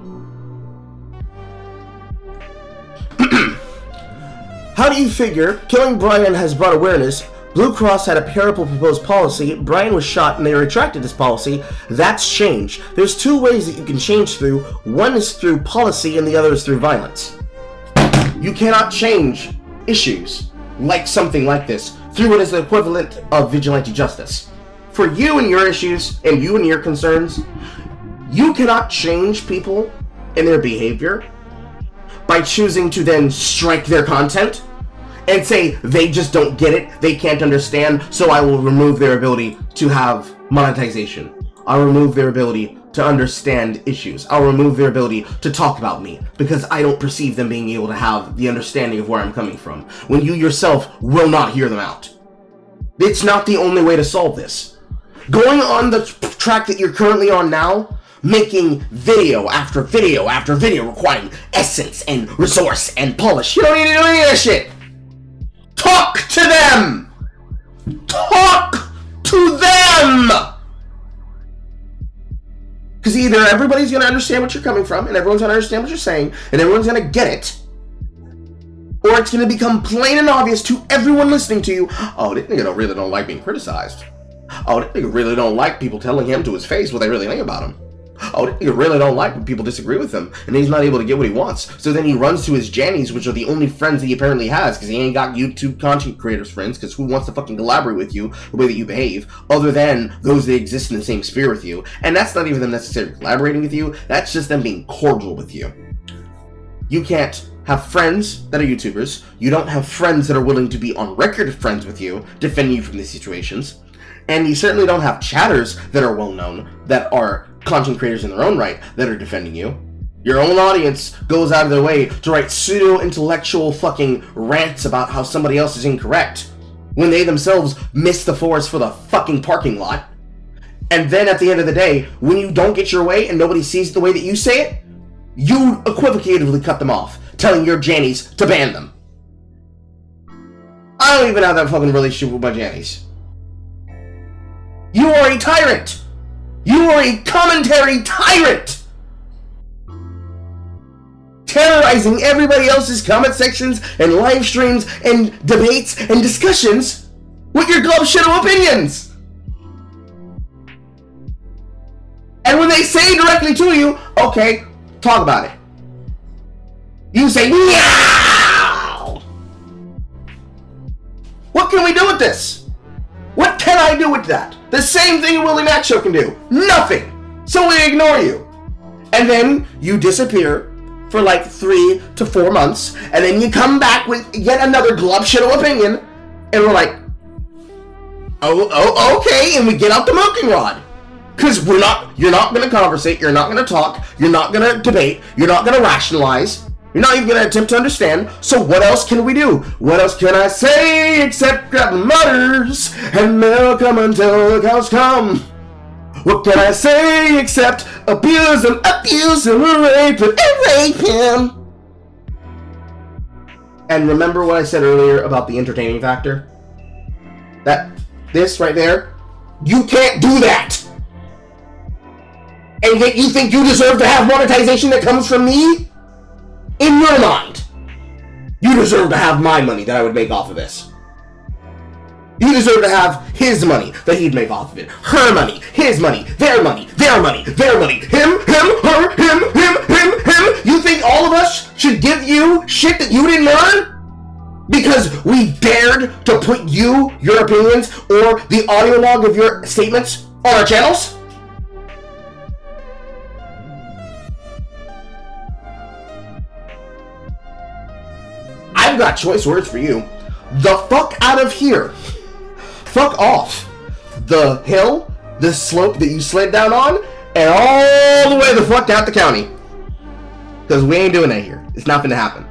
how do you figure killing Brian has brought awareness? Blue Cross had a terrible proposed policy, Brian was shot and they retracted this policy. That's change. There's two ways that you can change through. One is through policy and the other is through violence. You cannot change issues like something like this through what is the equivalent of vigilante justice. For you and your issues, and you and your concerns, you cannot change people and their behavior by choosing to then strike their content and say they just don't get it, they can't understand, so I will remove their ability to have monetization. I'll remove their ability to understand issues. I'll remove their ability to talk about me because I don't perceive them being able to have the understanding of where I'm coming from, when you yourself will not hear them out. It's not the only way to solve this. Going on the track that you're currently on now, making video after video after video requiring essence and resource and polish. You don't need to do any of that shit. Talk to them! Talk to them! Because either everybody's going to understand what you're coming from, and everyone's going to understand what you're saying, and everyone's going to get it, or it's going to become plain and obvious to everyone listening to you, oh, this nigga really don't like being criticized. Oh, that nigga really don't like people telling him to his face what they really think about him. Oh, that nigga really don't like when people disagree with him, and he's not able to get what he wants. So then he runs to his Jannies, which are the only friends that he apparently has, because he ain't got YouTube content creators friends, because who wants to fucking collaborate with you the way that you behave, other than those that exist in the same sphere with you. And that's not even them necessarily collaborating with you, that's just them being cordial with you. You can't have friends that are YouTubers. You don't have friends that are willing to be on record friends with you, defending you from these situations. And you certainly don't have chatters that are well-known, that are content creators in their own right, that are defending you. Your own audience goes out of their way to write pseudo-intellectual fucking rants about how somebody else is incorrect, when they themselves miss the forest for the fucking parking lot. And then at the end of the day, when you don't get your way and nobody sees it the way that you say it, you equivocatively cut them off, telling your Jannies to ban them. I don't even have that fucking relationship with my Jannies. You are a tyrant! You are a commentary tyrant! Terrorizing everybody else's comment sections and live streams and debates and discussions with your glove shadow opinions! And when they say directly to you, okay, talk about it. You say, meow! What can we do with this? What can I do with that? The same thing Willie Mac Show can do. Nothing! So we ignore you. And then you disappear for like 3 to 4 months, and then you come back with yet another glove shadow opinion, and we're like, oh, okay, and we get out the milking rod. Because you're not going to conversate, you're not going to talk, you're not going to debate, you're not going to rationalize, you're not even going to attempt to understand, so what else can we do? What else can I say except grab mutters, and they'll come until the cows come? What can I say except abuse him, rape him? And remember what I said earlier about the entertaining factor? This right there, you can't do that! And yet you think you deserve to have monetization that comes from me? In your mind, you deserve to have my money that I would make off of this. You deserve to have his money that he'd make off of it. Her money, his money, their money, their money, their money. Him, her, him. You think all of us should give you shit that you didn't earn? Because we dared to put you, your opinions, or the audio log of your statements on our channels? I've got choice words for you. The fuck out of here. Fuck off. The hill, the slope that you slid down on, and all the way the fuck out the county. Because we ain't doing that here. It's not gonna happen.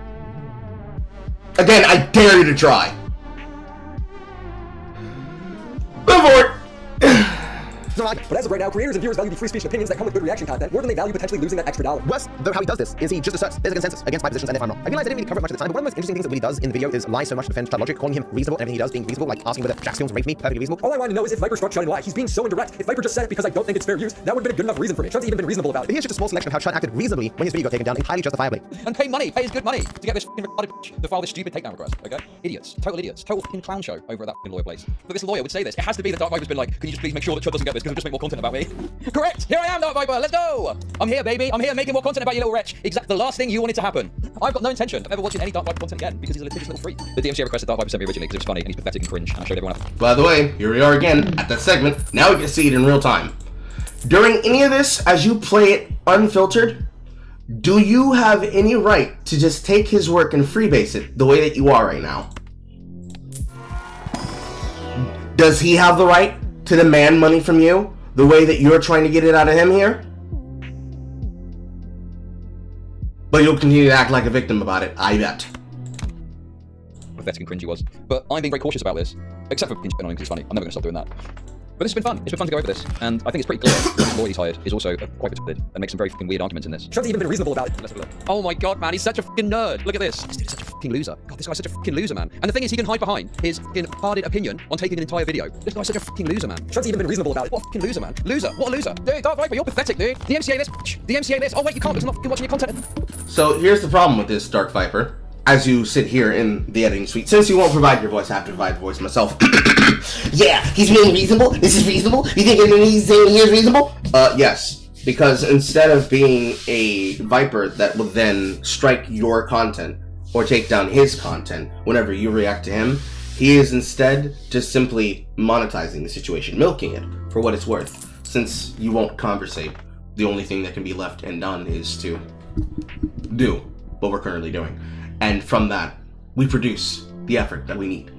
Again, I dare you to try. Go for it. But as of right now, creators and viewers value the free speech and opinions that come with good reaction content more than they value potentially losing that extra dollar. Wes, though, how he does this is he just asserts there's a consensus against my positions, and if I'm wrong. I realize I didn't really cover it much at the time, but one of the most interesting things that Willie does in the video is lie so much to defend Chad Logic, calling him reasonable, and everything he does being reasonable, like asking whether Jack Skills raped me, perfectly reasonable. All I want to know is if Viper struck Chud and why. He's being so indirect. If Viper just said it because I don't think it's fair use, that would have been a good enough reason for me. Chud's even been reasonable about it. But here's just a small selection of how Chud acted reasonably when his video got taken down entirely justifiably. And pay his good money to get this f***ing retarded bitch to file this stupid takedown request, okay? Idiots. Total idiots. Total f***ing clown show over at that f***ing lawyer place. But this lawyer would say this. It has to be that Dark Viper's been like, can you just please make sure that Chud doesn't get this because it'll just make more content about me? Correct! Here I am, Dark Viper! Let's go! I'm here, baby! I'm here making more content about you little wretch! Exactly the last thing you wanted to happen. I've got no intention of ever watching any Dark Viper content again because he's a litigious little freak. The DMCA requested Dark Viper sent me originally because it was funny and he's pathetic and cringe and I showed everyone up. By the way, here we are again at that segment. Now we can see it in real time. During any of this, as you play it unfiltered, do you have any right to just take his work and freebase it the way that you are right now? Does he have the right to demand money from you the way that you're trying to get it out of him here? But you'll continue to act like a victim about it, I bet. Pathetic and cringe he was. But I'm being very cautious about this. Except for on him because it's funny. I'm never going to stop doing that. But this has been fun. It's been fun to go over this. And I think it's pretty clear that this lawyer he's hired is also quite retarded and makes some very fucking weird arguments in this. Chud's even been reasonable about it. Let's have a look. Oh my god, man, he's such a fucking nerd. Look at this. This dude is such a fucking loser. God, this guy's such a fucking loser, man. And the thing is, he can hide behind his fucking harded opinion on taking an entire video. This guy's such a fucking loser, man. Chud's even been reasonable about it. What a fucking loser, man. Loser. What a loser. Dude, Dark Viper, you're pathetic, dude. The MCA this. The MCA this. Oh wait, you can't because I'm not fucking watching your content. So here's the problem with this, Dark Viper. As you sit here in the editing suite, since you won't provide your voice, I have to provide the voice myself. Yeah, he's being reasonable. This is reasonable. You think he's saying he is reasonable? Yes, because instead of being a Viper that will then strike your content or take down his content whenever you react to him, he is instead just simply monetizing the situation, milking it for what it's worth. Since you won't conversate, the only thing that can be left and done is to do what we're currently doing. And from that, we produce the effort that we need.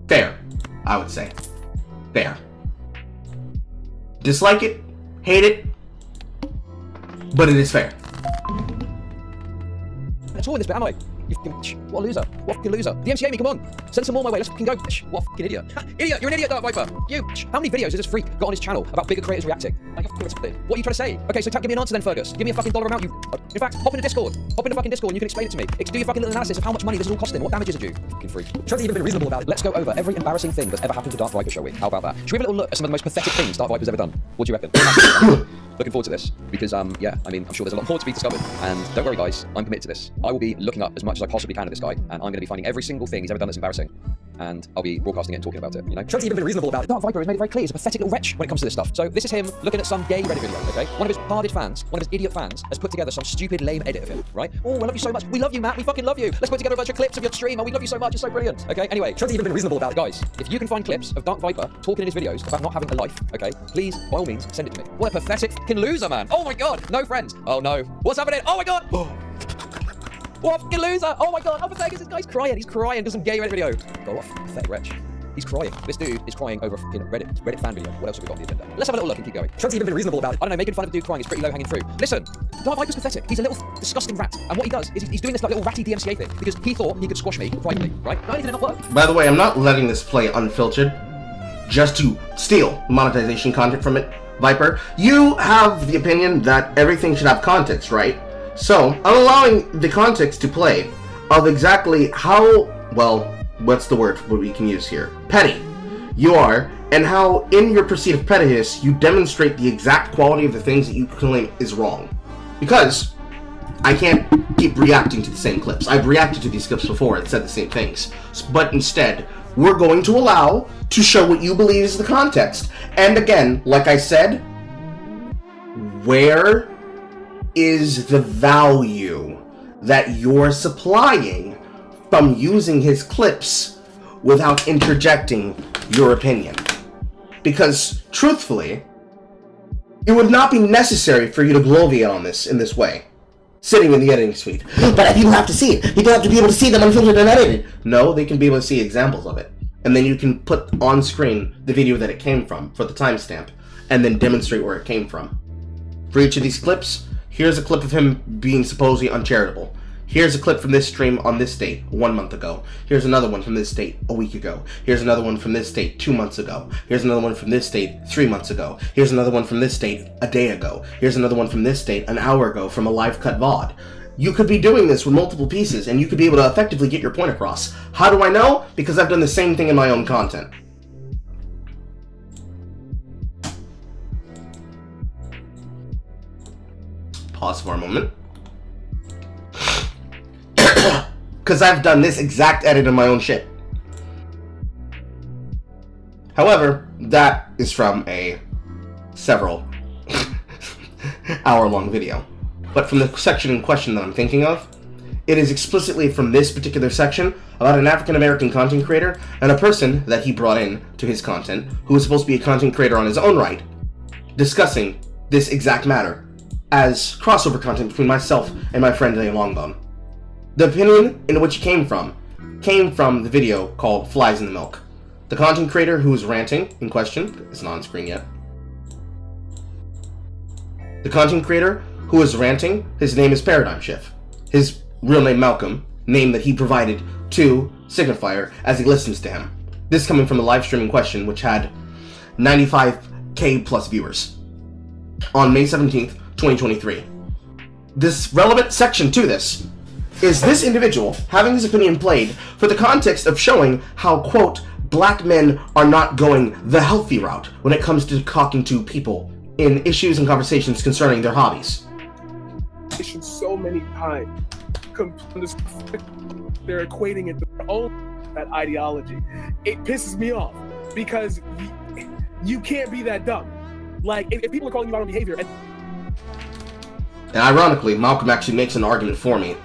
Fair, I would say. Fair. Dislike it, hate it, but it is fair. At all in this bit, am I? You fucking what a loser. What a fucking loser. The MCA me, come on. Send some more my way. Let's fucking go. What a fucking idiot. Idiot, you're an idiot, Dark Viper. You. How many videos has this freak got on his channel about bigger creators reacting? Like, what are you trying to say? Okay, so give me an answer then, Fergus. Give me a fucking dollar amount, you. In fact, hop in the Discord. Hop in the fucking Discord and you can explain it to me. Do your fucking little analysis of how much money this is all costing. What damages are due? Fucking freak. Try to even be reasonable about it. Let's go over every embarrassing thing that's ever happened to Dark Viper, shall we? How about that? Should we have a little look at some of the most pathetic things Dark Viper's ever done? What do you reckon? Looking forward to this because, yeah, I mean, I'm sure there's a lot more to be discovered. And don't worry, guys, I'm committed to this. I will be looking up as much as I possibly can of this guy, and I'm going to be finding every single thing he's ever done that's embarrassing. And I'll be broadcasting it and talking about it, you know? Try to even be reasonable about it. Dark Viper has made it very clear he's a pathetic little wretch when it comes to this stuff. So this is him looking at some gay Reddit video, okay? One of his harded fans, one of his idiot fans, has put together some stupid, lame edit of him, right? Oh, I love you so much. We love you, Matt. We fucking love you. Let's put together a bunch of clips of your stream. Oh, we love you so much. You're so brilliant. Okay, anyway, try to even be reasonable about it, guys. If you can find clips of Dark Viper talking in his videos about not having a life, okay, please, by all means, send it to me. What a pathetic fucking loser, man. Oh my god, no friends. Oh no. What's happening? Oh my god. What a fucking loser. Oh my god, how pathetic is this guy's crying. He's crying. Does some gay Reddit video. Oh, what a pathetic wretch. He's crying. This dude is crying over a fucking Reddit fan video. What else have we got on the agenda? Let's have a little look and keep going. Try to even be reasonable about it. I don't know, making fun of a dude crying is pretty low hanging fruit. Listen, Dark Viper's pathetic. He's a little disgusting rat. And what he does is he's doing this like little ratty DMCA thing because he thought he could squash me privately, right? Not only did it not work. By the way, I'm not letting this play unfiltered just to steal monetization content from it, Viper. You have the opinion that everything should have context, right? So, I'm allowing the context to play of exactly how, well, what's the word what we can use here? Petty you are, and how in your perceived pettiness you demonstrate the exact quality of the things that you claim is wrong. Because I can't keep reacting to the same clips. I've reacted to these clips before and said the same things. But instead, we're going to allow to show what you believe is the context. And again, like I said, where is the value that you're supplying from using his clips without interjecting your opinion? Because, truthfully, it would not be necessary for you to bloviate on this in this way, sitting in the editing suite. But people have to see it. People have to be able to see them unfiltered and edited. No, they can be able to see examples of it. And then you can put on screen the video that it came from for the timestamp, and then demonstrate where it came from. For each of these clips, here's a clip of him being supposedly uncharitable. Here's a clip from this stream on this date 1 month ago. Here's another one from this date a week ago. Here's another one from this date 2 months ago. Here's another one from this date 3 months ago. Here's another one from this date a day ago. Here's another one from this date an hour ago from a live cut VOD. You could be doing this with multiple pieces and you could be able to effectively get your point across. How do I know? Because I've done the same thing in my own content. Pause for a moment. Because I've done this exact edit in my own shit. However, that is from a several hour-long video. But from the section in question that I'm thinking of, it is explicitly from this particular section about an African-American content creator and a person that he brought in to his content who was supposed to be a content creator on his own right, discussing this exact matter as crossover content between myself and my friend A Longbone. The opinion in which it came from the video called Flies in the Milk. The content creator who was ranting in question is not on screen yet. The content creator who was ranting, his name is Paradigm Shift. His real name Malcolm, name that he provided to Signifier as he listens to him. This coming from the live stream in question, which had 95k plus viewers on May 17th, 2023. This relevant section to this is this individual having his opinion played for the context of showing how, quote, black men are not going the healthy route when it comes to talking to people in issues and conversations concerning their hobbies. So many times, they're equating it to their own that ideology. It pisses me off because you can't be that dumb. Like, if people are calling you out on behavior, and ironically, Malcolm actually makes an argument for me.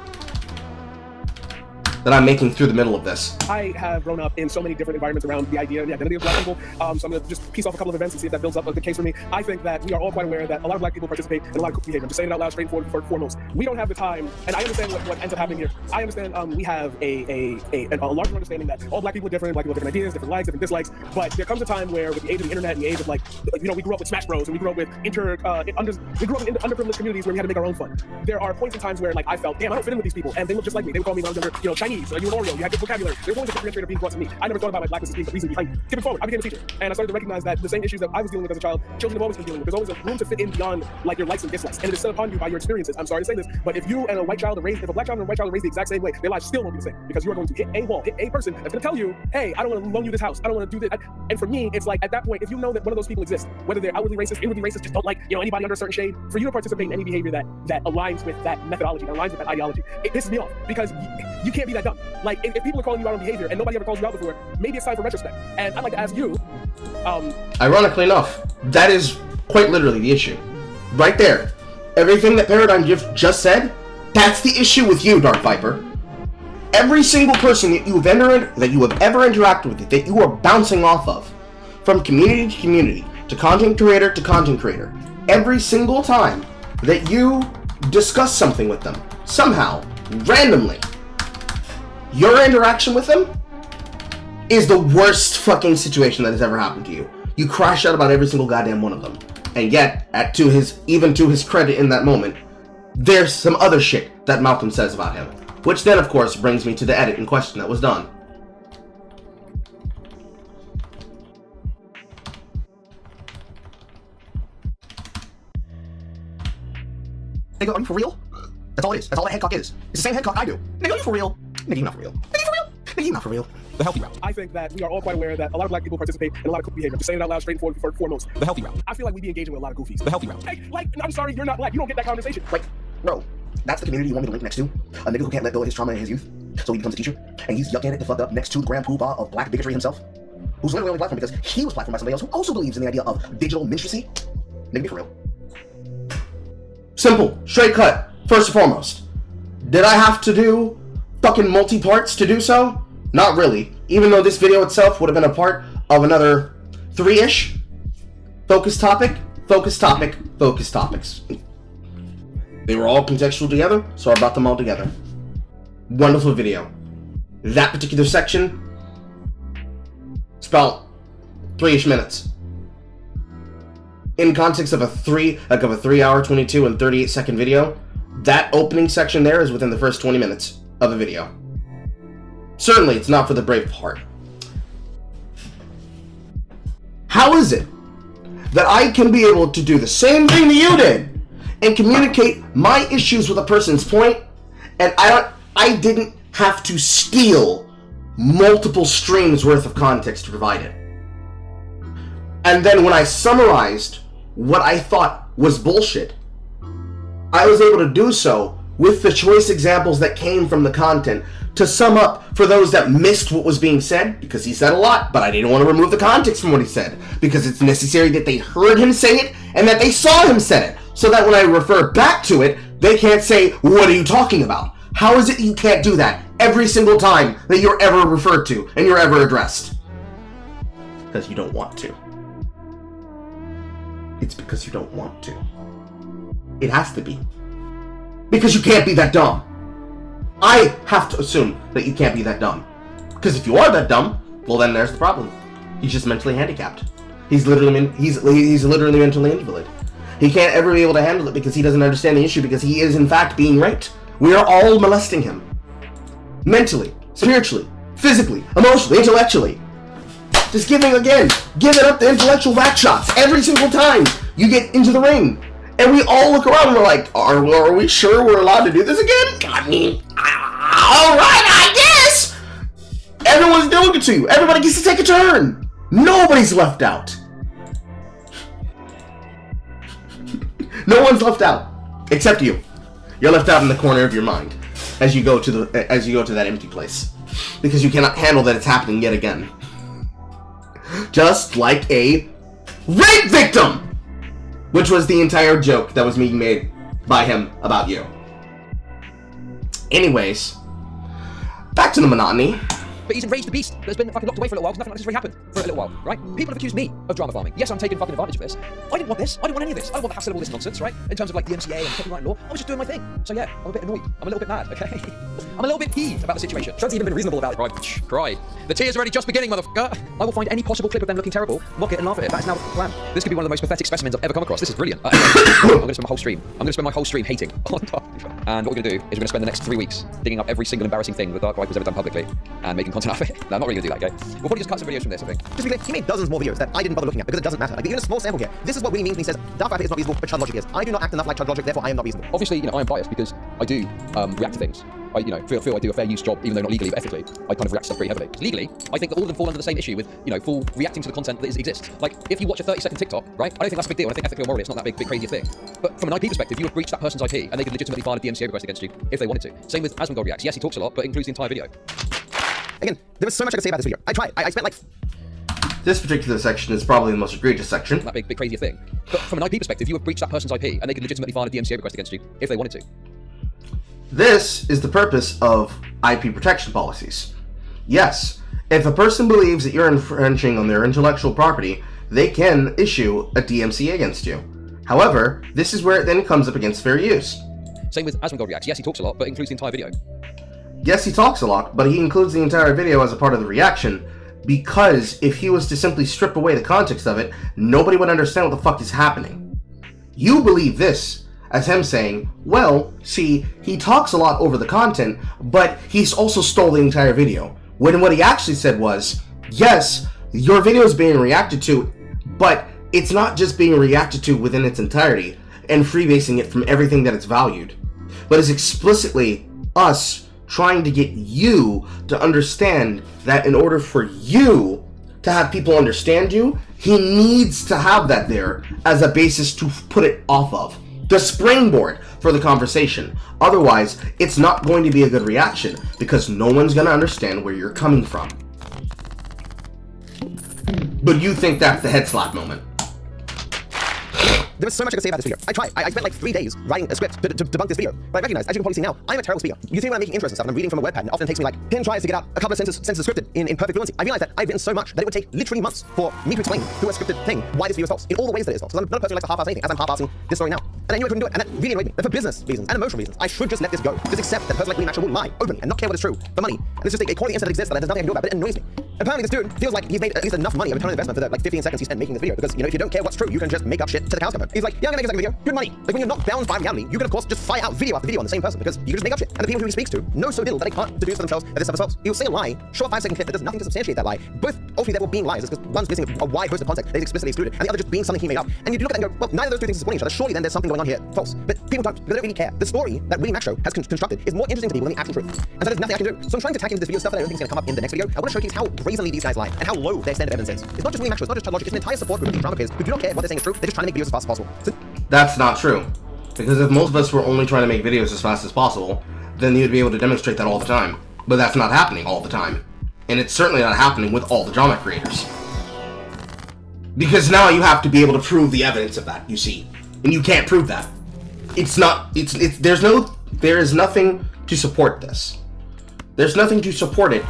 that I'm making through the middle of this. I have grown up in so many different environments around the idea and the identity of black people. So I'm going to just piece off a couple of events and see if that builds up the case for me. I think that we are all quite aware that a lot of black people participate in a lot of behavior. I'm just saying it out loud, straight and foremost. We don't have the time, and I understand what ends up happening here. I understand we have a larger understanding that all black people are different, black people have different ideas, different likes, different dislikes. But there comes a time where, with the age of the internet and the age of, like, you know, we grew up with Smash Bros. And we grew up with underprivileged communities where we had to make our own fun. There are points in times where, like, I felt, damn, I don't fit in with these people, and they look just like me. They would call me when I was younger, you know, Chinese, you an Oreo, you had good vocabulary. There's always a differentiator being brought to me. I never thought about my blackness as being the reason behind. Skipping forward, I became a teacher, and I started to recognize that the same issues that I was dealing with as a child, children have always been dealing with. There's always a room to fit in beyond, like, your likes and dislikes, and it is set upon you by your experiences. I'm sorry to say this, but if you and a white child are raised, if a black child and a white child are raised the exact same way, their lives still won't be the same, because you are going to hit a wall, hit a person that's going to tell you, hey, I don't want to loan you this house, I don't want to do this. And for me, it's like, at that point, if you know that one of those people exists, whether they're outwardly racist, inwardly racist, just don't like, you know, anybody under a certain shade, for you to participate in any behavior that aligns with that methodology, that aligns with that ideology, it pisses me off, because you can't be that dumb. Like, if people are calling you out on behavior and nobody ever calls you out before, maybe it's time for retrospect. And I'd like to ask you, ironically enough, that is quite literally the issue. Right there. Everything that Paradigm just said, that's the issue with you, Dark Viper. Every single person that you have ever interacted with, that you are bouncing off of, from community to community, to content creator, every single time that you discuss something with them, somehow, randomly, your interaction with them is the worst fucking situation that has ever happened to you. You crash out about every single goddamn one of them. And yet, even to his credit in that moment, there's some other shit that Malcolm says about him. Which then, of course, brings me to the edit in question that was done. Nigga, are you for real? That's all it is. That's all that headcock is. It's the same headcock I do. Nigga, are you for real? Nigga, you not for real. Nigga, you for real? Nigga, you not for real. The healthy route. I think that we are all quite aware that a lot of black people participate in a lot of behavior. Just saying it out loud, straight and foremost. The healthy route. I feel like we be engaging with a lot of goofies. The healthy route. Hey, like, I'm sorry, you're not black. You don't get that conversation. Like, bro, that's the community you want me to link next to? A nigga who can't let go of his trauma in his youth, so he becomes a teacher, and he's yucking it the fuck up next to the grand poobah of black bigotry himself, who's literally only platformed because he was platformed by somebody else who also believes in the idea of digital minstrelsy. Nigga, be for real. Simple, straight cut. First and foremost, did I have to do fucking multi-parts to do so? Not really. Even though this video itself would have been a part of another 3-ish. Focus topic, focus topic, focus topics. They were all contextual together, so I brought them all together. Wonderful video. That particular section, it's about 3-ish minutes. In context of a 3-hour, 22 and 38 second video, that opening section there is within the first 20 minutes of a video. Certainly, it's not for the brave of heart. How is it that I can be able to do the same thing that you did and communicate my issues with a person's point, and I didn't have to steal multiple streams worth of context to provide it? And then when I summarized what I thought was bullshit, I was able to do so with the choice examples that came from the content to sum up for those that missed what was being said, because he said a lot, but I didn't want to remove the context from what he said, because it's necessary that they heard him say it and that they saw him say it, so that when I refer back to it, they can't say, what are you talking about? How is it you can't do that every single time that you're ever referred to and you're ever addressed? Because you don't want to. It's because you don't want to. It has to be. Because you can't be that dumb. I have to assume that you can't be that dumb. Because if you are that dumb, well then there's the problem. He's just mentally handicapped. He's literally mentally invalid. He can't ever be able to handle it because he doesn't understand the issue, because he is in fact being raped. We are all molesting him. Mentally, spiritually, physically, emotionally, intellectually. Just giving up the intellectual back shots every single time you get into the ring. And we all look around and we're like, are we sure we're allowed to do this again? I mean, alright, I guess! Everyone's doing it to you. Everybody gets to take a turn. Nobody's left out. No one's left out. Except you. You're left out in the corner of your mind as you go to that empty place. Because you cannot handle that it's happening yet again. Just like a rape victim! Which was the entire joke that was being made by him about you. Anyways, back to the monotony. But he's enraged the beast that's been fucking locked away for a little while because nothing like this has really happened for a little while, right? People have accused me of drama farming. Yes, I'm taking fucking advantage of this. I didn't want this. I didn't want any of this. I don't want the hassle of all this nonsense, right? In terms of like the MCA and copyright law, I was just doing my thing. So yeah, I'm a bit annoyed. I'm a little bit mad, okay? I'm a little bit peeved about the situation. Trent's even been reasonable about it. Right, cry. The tears are already just beginning, motherfucker. I will find any possible clip of them looking terrible, mock it and laugh at it. That is now the plan. This could be one of the most pathetic specimens I've ever come across. This is brilliant. I'm going to spend my whole stream hating on DarkViper. And what we're going to do is we're going to spend the next 3 weeks digging up every single embarrassing thing that DarkViper's ever done publicly and making content out of it. No, I'm not really going to do that, okay? We'll probably just cut some videos from this, I think. Just because he made dozens more videos that I didn't bother looking at because it doesn't matter. Like, even a small sample here. This is what Willie means when he says DarkViper is not reasonable, but Chud Logic is. I do not act enough like Chud Logic, therefore I am not reasonable. Obviously, you know, I am biased because I do react to things. I, you know, feel I do a fair use job, even though not legally, but ethically. I kind of react to stuff pretty heavily. Legally, I think that all of them fall under the same issue with, you know, full reacting to the content that exists. Like, if you watch a 30-second TikTok, right? I don't think that's a big deal. I think ethically or morally, it's not that big crazy thing. But from an IP perspective, you have breached that person's IP, and they could legitimately file a DMCA request against you if they wanted to. Same with Asmongold reacts. Yes, he talks a lot, but includes the entire video. Again, there was so much I could say about this video. I tried. I spent like... This particular section is probably the most egregious section. That big crazy thing. But from an IP perspective, you have breached that person's IP, and they could legitimately file a DMCA request against you if they wanted to. This is the purpose of IP protection policies. Yes, if a person believes that you're infringing on their intellectual property, they can issue a DMCA against you. However, this is where it then comes up against fair use. Same with Asmongold reacts. Yes, he talks a lot, but includes the entire video. Yes, he talks a lot, but he includes the entire video as a part of the reaction, because if he was to simply strip away the context of it, nobody would understand what the fuck is happening. You believe this as him saying, well, see, he talks a lot over the content, but he's also stole the entire video. When what he actually said was, yes, your video is being reacted to, but it's not just being reacted to within its entirety and freebasing it from everything that it's valued, but it's explicitly us trying to get you to understand that in order for you to have people understand you, he needs to have that there as a basis to put it off of. The springboard for the conversation. Otherwise, it's not going to be a good reaction because no one's going to understand where you're coming from. But you think that's the head slap moment. There was so much I could say about this video. I tried. I spent like 3 days writing a script to debunk this video. But I recognize, as you can probably see now, I'm a terrible speaker. You see when I'm making intros and stuff and I'm reading from a WordPad, and it often takes me like 10 tries to get out a couple of sentences scripted in perfect fluency. I realized that I've written so much that it would take literally months for me to explain through a scripted thing why this video is false, in all the ways that it is false. Because I'm not a person who likes to half-ass anything, as I'm half-assing this story now. And I knew I couldn't do it, and that really annoyed me. That for business reasons and emotional reasons, I should just let this go. Just accept that a person like Willie Maxwell will lie openly and not care what is true for money. And it's just a quality incident that exists that there's nothing I can do about it, but it annoys me. Apparently this dude feels like he's made at least enough money of return on investment for the like 15 seconds he spent making this video, because, you know, if you don't care what's true, you can just make up shit to the cows come home. He's like, yeah, I'm gonna make a second video, good money. Like, when you're not bound by reality, you can of course just fire out video after video on the same person, because you can just make up shit. And the people who he speaks to know so little that they can't deduce for themselves that this stuff is false. He'll say a lie, show a 5-second clip that does nothing to substantiate that lie. Both ultimately therefore being lies, because one's missing a wide host of context that is explicitly excluded, and the other just being something he made up. And you look at that and go, well, neither of those two things are supporting each other. Surely then there's something going on here false. But people don't. They don't really care. The story that Willie Maxwell has constructed is more interesting to people than the actual truth. And so there's nothing I can do. So I'm trying to tack into this video stuff that I don't think is going to come up in the next video. I want to showcase how brazenly these guys lie and how low their standard of evidence is. It's not just Willie Maxwell, it's not just Chud Logic, it's an entire support group of drama creators who do not care what they're saying is true. They're just trying to make videos as fast as possible. So that's not true. Because if most of us were only trying to make videos as fast as possible, then you'd be able to demonstrate that all the time. But that's not happening all the time. And it's certainly not happening with all the drama creators. Because now you have to be able to prove the evidence of that, you see. And you can't prove that. There is nothing to support this. There's nothing to support it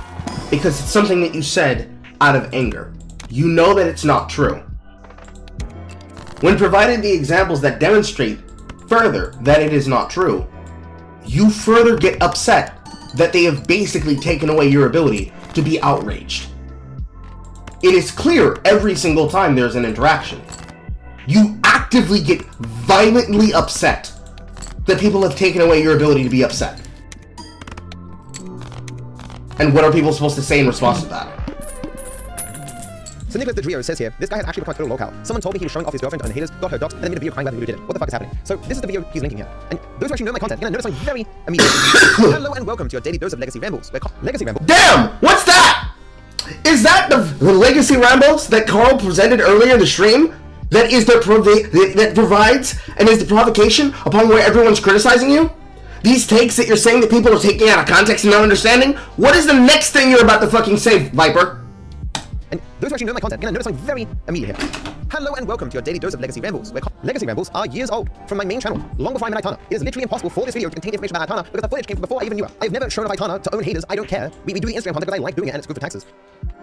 because it's something that you said out of anger. You know that it's not true. When provided the examples that demonstrate further that it is not true, you further get upset that they have basically taken away your ability to be outraged. It is clear every single time there's an interaction. You actively get violently upset that people have taken away your ability to be upset. And what are people supposed to say in response to that? So Nicholas the Drio says here, this guy has actually become a total lolcow. Someone told me he was showing off his girlfriend and the haters got her doxed and then made a video crying about who did it. What the fuck is happening? So this is the video he's linking here. And those who actually know my content, you're gonna notice I'm very immediate. Hello and welcome to your daily dose of Legacy Rambles. Legacy Rambles. Damn! What's that? Is that the Legacy Rambles that Carl presented earlier in the stream? That is that provides and is the provocation upon where everyone's criticizing you? These takes that you're saying that people are taking out of context and not understanding? What is the next thing you're about to fucking say, Viper? And those who actually know my content are going to notice something very immediate here. Hello and welcome to your daily dose of Legacy Rambles, where Legacy Rambles are years old from my main channel, long before I met Aitana. It is literally impossible for this video to contain information about Aitana because the footage came from before I even knew her. I have never shown off Aitana to own haters. I don't care. We do the Instagram content because I like doing it and it's good for taxes.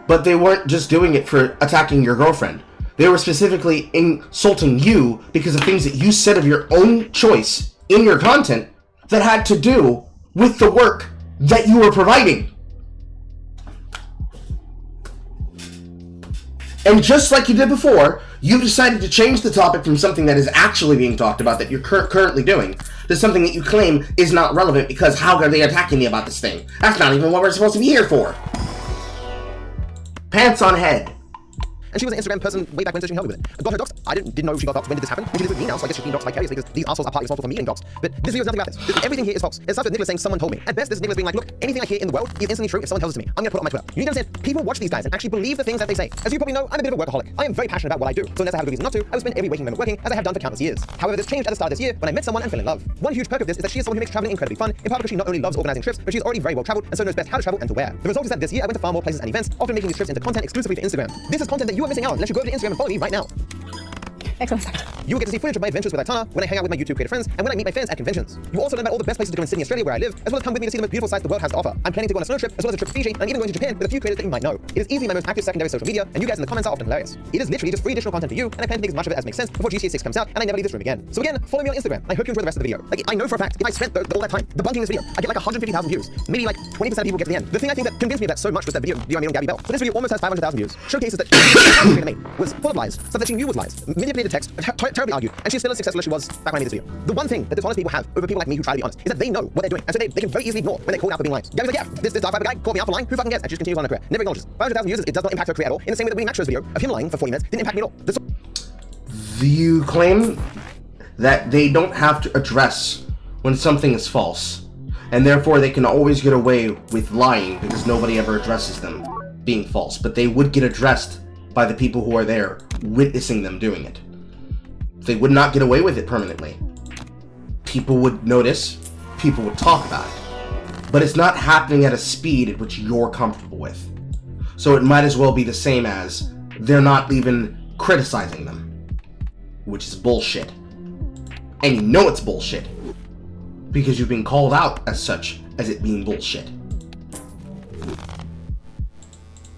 But they weren't just doing it for attacking your girlfriend. They were specifically insulting you because of things that you said of your own choice in your content that had to do with the work that you were providing. And just like you did before, you decided to change the topic from something that is actually being talked about that you're currently doing to something that you claim is not relevant because how are they attacking me about this thing? That's not even what we're supposed to be here for. Pants on head. And she was an Instagram person way back when, so she helped me with it. Got her doxed. I didn't know she got doxed. When did this happen? And she lives with me now, so I guess she's being doxed vicariously because these assholes are partly responsible for me getting doxed. But this video is nothing about this. Everything here is false. It starts with Nicholas saying someone told me. At best, this is Nicholas being like, look, anything I hear in the world is instantly true if someone tells it to me. I'm gonna put it on my Twitter. You need to understand, people watch these guys and actually believe the things that they say. As you probably know, I'm a bit of a workaholic. I am very passionate about what I do, so unless I have a good reason not to, I will spend every waking moment working, as I have done for countless years. However, this changed at the start of this year when I met someone and fell in love. One huge perk of this is that she is someone who makes traveling incredibly fun, in part because she not only loves organizing trips, but she's already very well traveled and so knows best how to travel and to where. The result is that this year I went to far more places and events, often making these trips into content exclusively for Instagram. This is content that you are missing out on unless you go over to Instagram and follow me right now. Excellent. You will get to see footage of my adventures with Aitana when I hang out with my YouTube creator friends and when I meet my fans at conventions. You will also learn about all the best places to go in Sydney, Australia, where I live, as well as come with me to see the most beautiful sights the world has to offer. I'm planning to go on a snow trip, as well as a trip to Fiji, and I'm even going to Japan with a few creators that you might know. It is easily my most active secondary social media, and you guys in the comments are often hilarious. It is literally just free additional content for you, and I plan to make as much of it as makes sense before GTA 6 comes out, and I never leave this room again. So again, follow me on Instagram. I hope you enjoy the rest of the video. Like, I know for a fact, if I spent all that time debunking this video, I get like 150,000 views. Maybe like 20% of people get to the end. The thing I think that convinced me of that so much was that video I made on Gabby Bell. So this video almost has 500,000 views. Showcases that the made was full of lies, stuff that she knew was lies, manipulated text, terribly argued, and she's still as successful as she was back when I made this video. The one thing that dishonest people have over people like me who try to be honest is that they know what they're doing, and so they can very easily ignore when they're called out for being liars. Gabby's like, yeah, this Dark Viper guy called me out for lying. Who fucking cares? And she just continues on her career. Never acknowledges. 500,000 views, it does not impact her career at all. In the same way that winning Max Show's video of him lying for 40 minutes didn't impact me at all. You claim that they don't have to address when something is false, and therefore they can always get away with lying because nobody ever addresses them being false, but they would get addressed by the people who are there witnessing them doing it. They would not get away with it permanently. People would notice, people would talk about it, but it's not happening at a speed at which you're comfortable with. So it might as well be the same as they're not even criticizing them, which is bullshit. And you know it's bullshit because you've been called out as such as it being bullshit.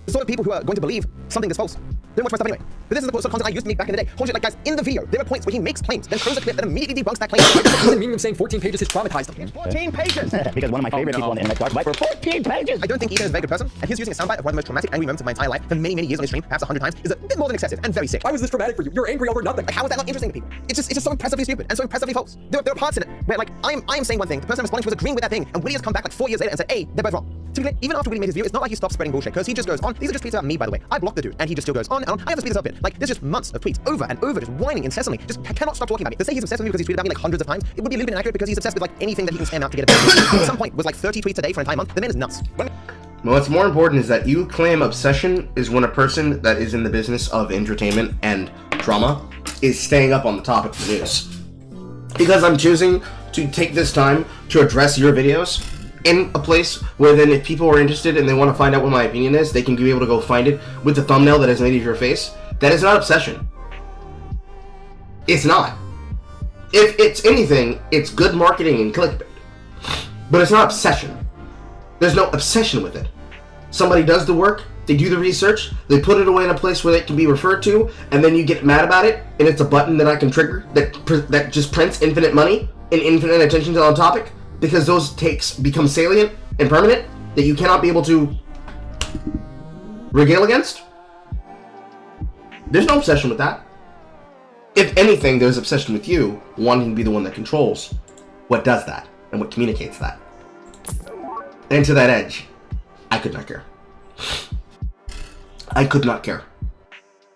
The sort of people who are going to believe something that's false. Don't watch my stuff anyway. But this is the sort of content I used to make back in the day. Holy shit, like guys, in the video, there are points where he makes claims, then throws a clip that immediately debunks that claim. Doesn't mean him saying 14 pages has traumatized him. 14 pages! Because one of my favorite people on the internet, DarkViper, 14 pages! I don't think Ethan is a very good person, and his using a soundbite of one of the most traumatic angry moments of my entire life for many, many years on his stream, perhaps 100 times, is a bit more than excessive and very sick. Why was this traumatic for you? You're angry over nothing. Like, how is that not interesting to people? It's just so impressively stupid and so impressively false. There are parts in it where, like, I am saying one thing, the person responding to was agreeing with that thing, and Willie has come back like 4 years later and said, hey, they're both wrong. To be clear, even after Willie made his video, it's not like he stopped spreading bullshit, because he just goes on. These are just tweets about me, by the way. I blocked the dude, and he just still goes on and on. I have to speed this up a bit. Like, there's just months of tweets over and over, just whining incessantly. Just cannot stop talking about me. To say he's obsessed with me because he's tweeted about me like hundreds of times, it would be a little bit inaccurate because he's obsessed with like anything that he can spam out to get a bit. At some point, was like 30 tweets a day for an entire month. The man is nuts. What's more important is that you claim obsession is when a person that is in the business of entertainment and drama is staying up on the topic of the news. Because I'm choosing to take this time to address your videos in a place where then if people are interested and they want to find out what my opinion is, they can be able to go find it with the thumbnail that is made of your face. That is not obsession. It's not. If it's anything, it's good marketing and clickbait. But it's not obsession. There's no obsession with it. Somebody does the work, they do the research, they put it away in a place where it can be referred to, and then you get mad about it, and it's a button that I can trigger that just prints infinite money and infinite attention on a topic, because those takes become salient and permanent that you cannot be able to regale against. There's no obsession with that. If anything, there's obsession with you wanting to be the one that controls what does that and what communicates that. And to that edge, I could not care. I could not care.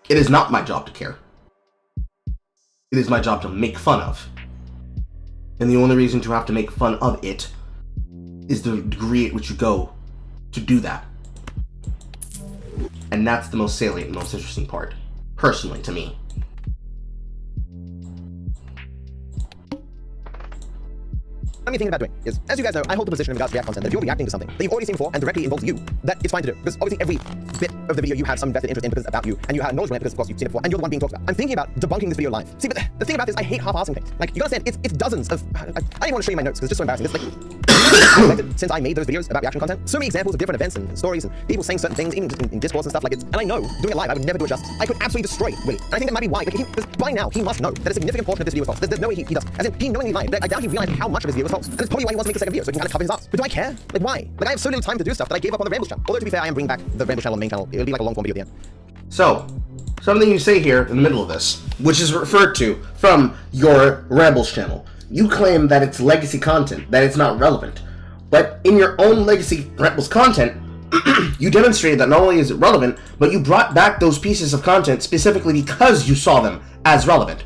It is not my job to care. It is my job to make fun of. And the only reason to have to make fun of it is the degree at which you go to do that. And that's the most salient and most interesting part, personally, to me. only thing about doing is, as you guys know, I hold the position in regards to React content that if you're reacting to something that you've already seen before and directly involves you, that it's fine to do. Because obviously every bit of the video you have some vested interest in because it's about you, and you have knowledge on it because of course you've seen it before, and you're the one being talked about. I'm thinking about debunking this video live. See, but the thing about this, I hate half-assing things. Like, you gotta understand, it's dozens of, I don't even want to show you my notes because it's just so embarrassing. It's like, since I made those videos about reaction content, so many examples of different events and stories and people saying certain things, even in discourse and stuff like it. And I know, doing it live, I would never do it justice. I could absolutely destroy Willie. And I think that might be why, like, because by now, he must know that a significant portion of this video is false. There's no way he does. As in, he knowingly lied. I doubt he realized how much of his video was false. And it's probably why he wants to make a second video, so he can kind of cover his ass. But do I care? Like, why? Like, I have so little time to do stuff that I gave up on the Rambles channel. Although, to be fair, I am bringing back the Rambles channel on the main channel. It'll be like a long form video at the end. So, something you say here in the middle of this, which is referred to from your Rambles channel. You claim that it's legacy content, that it's not relevant. But in your own legacy Rambles content, you demonstrated that not only is it relevant, but you brought back those pieces of content specifically because you saw them as relevant.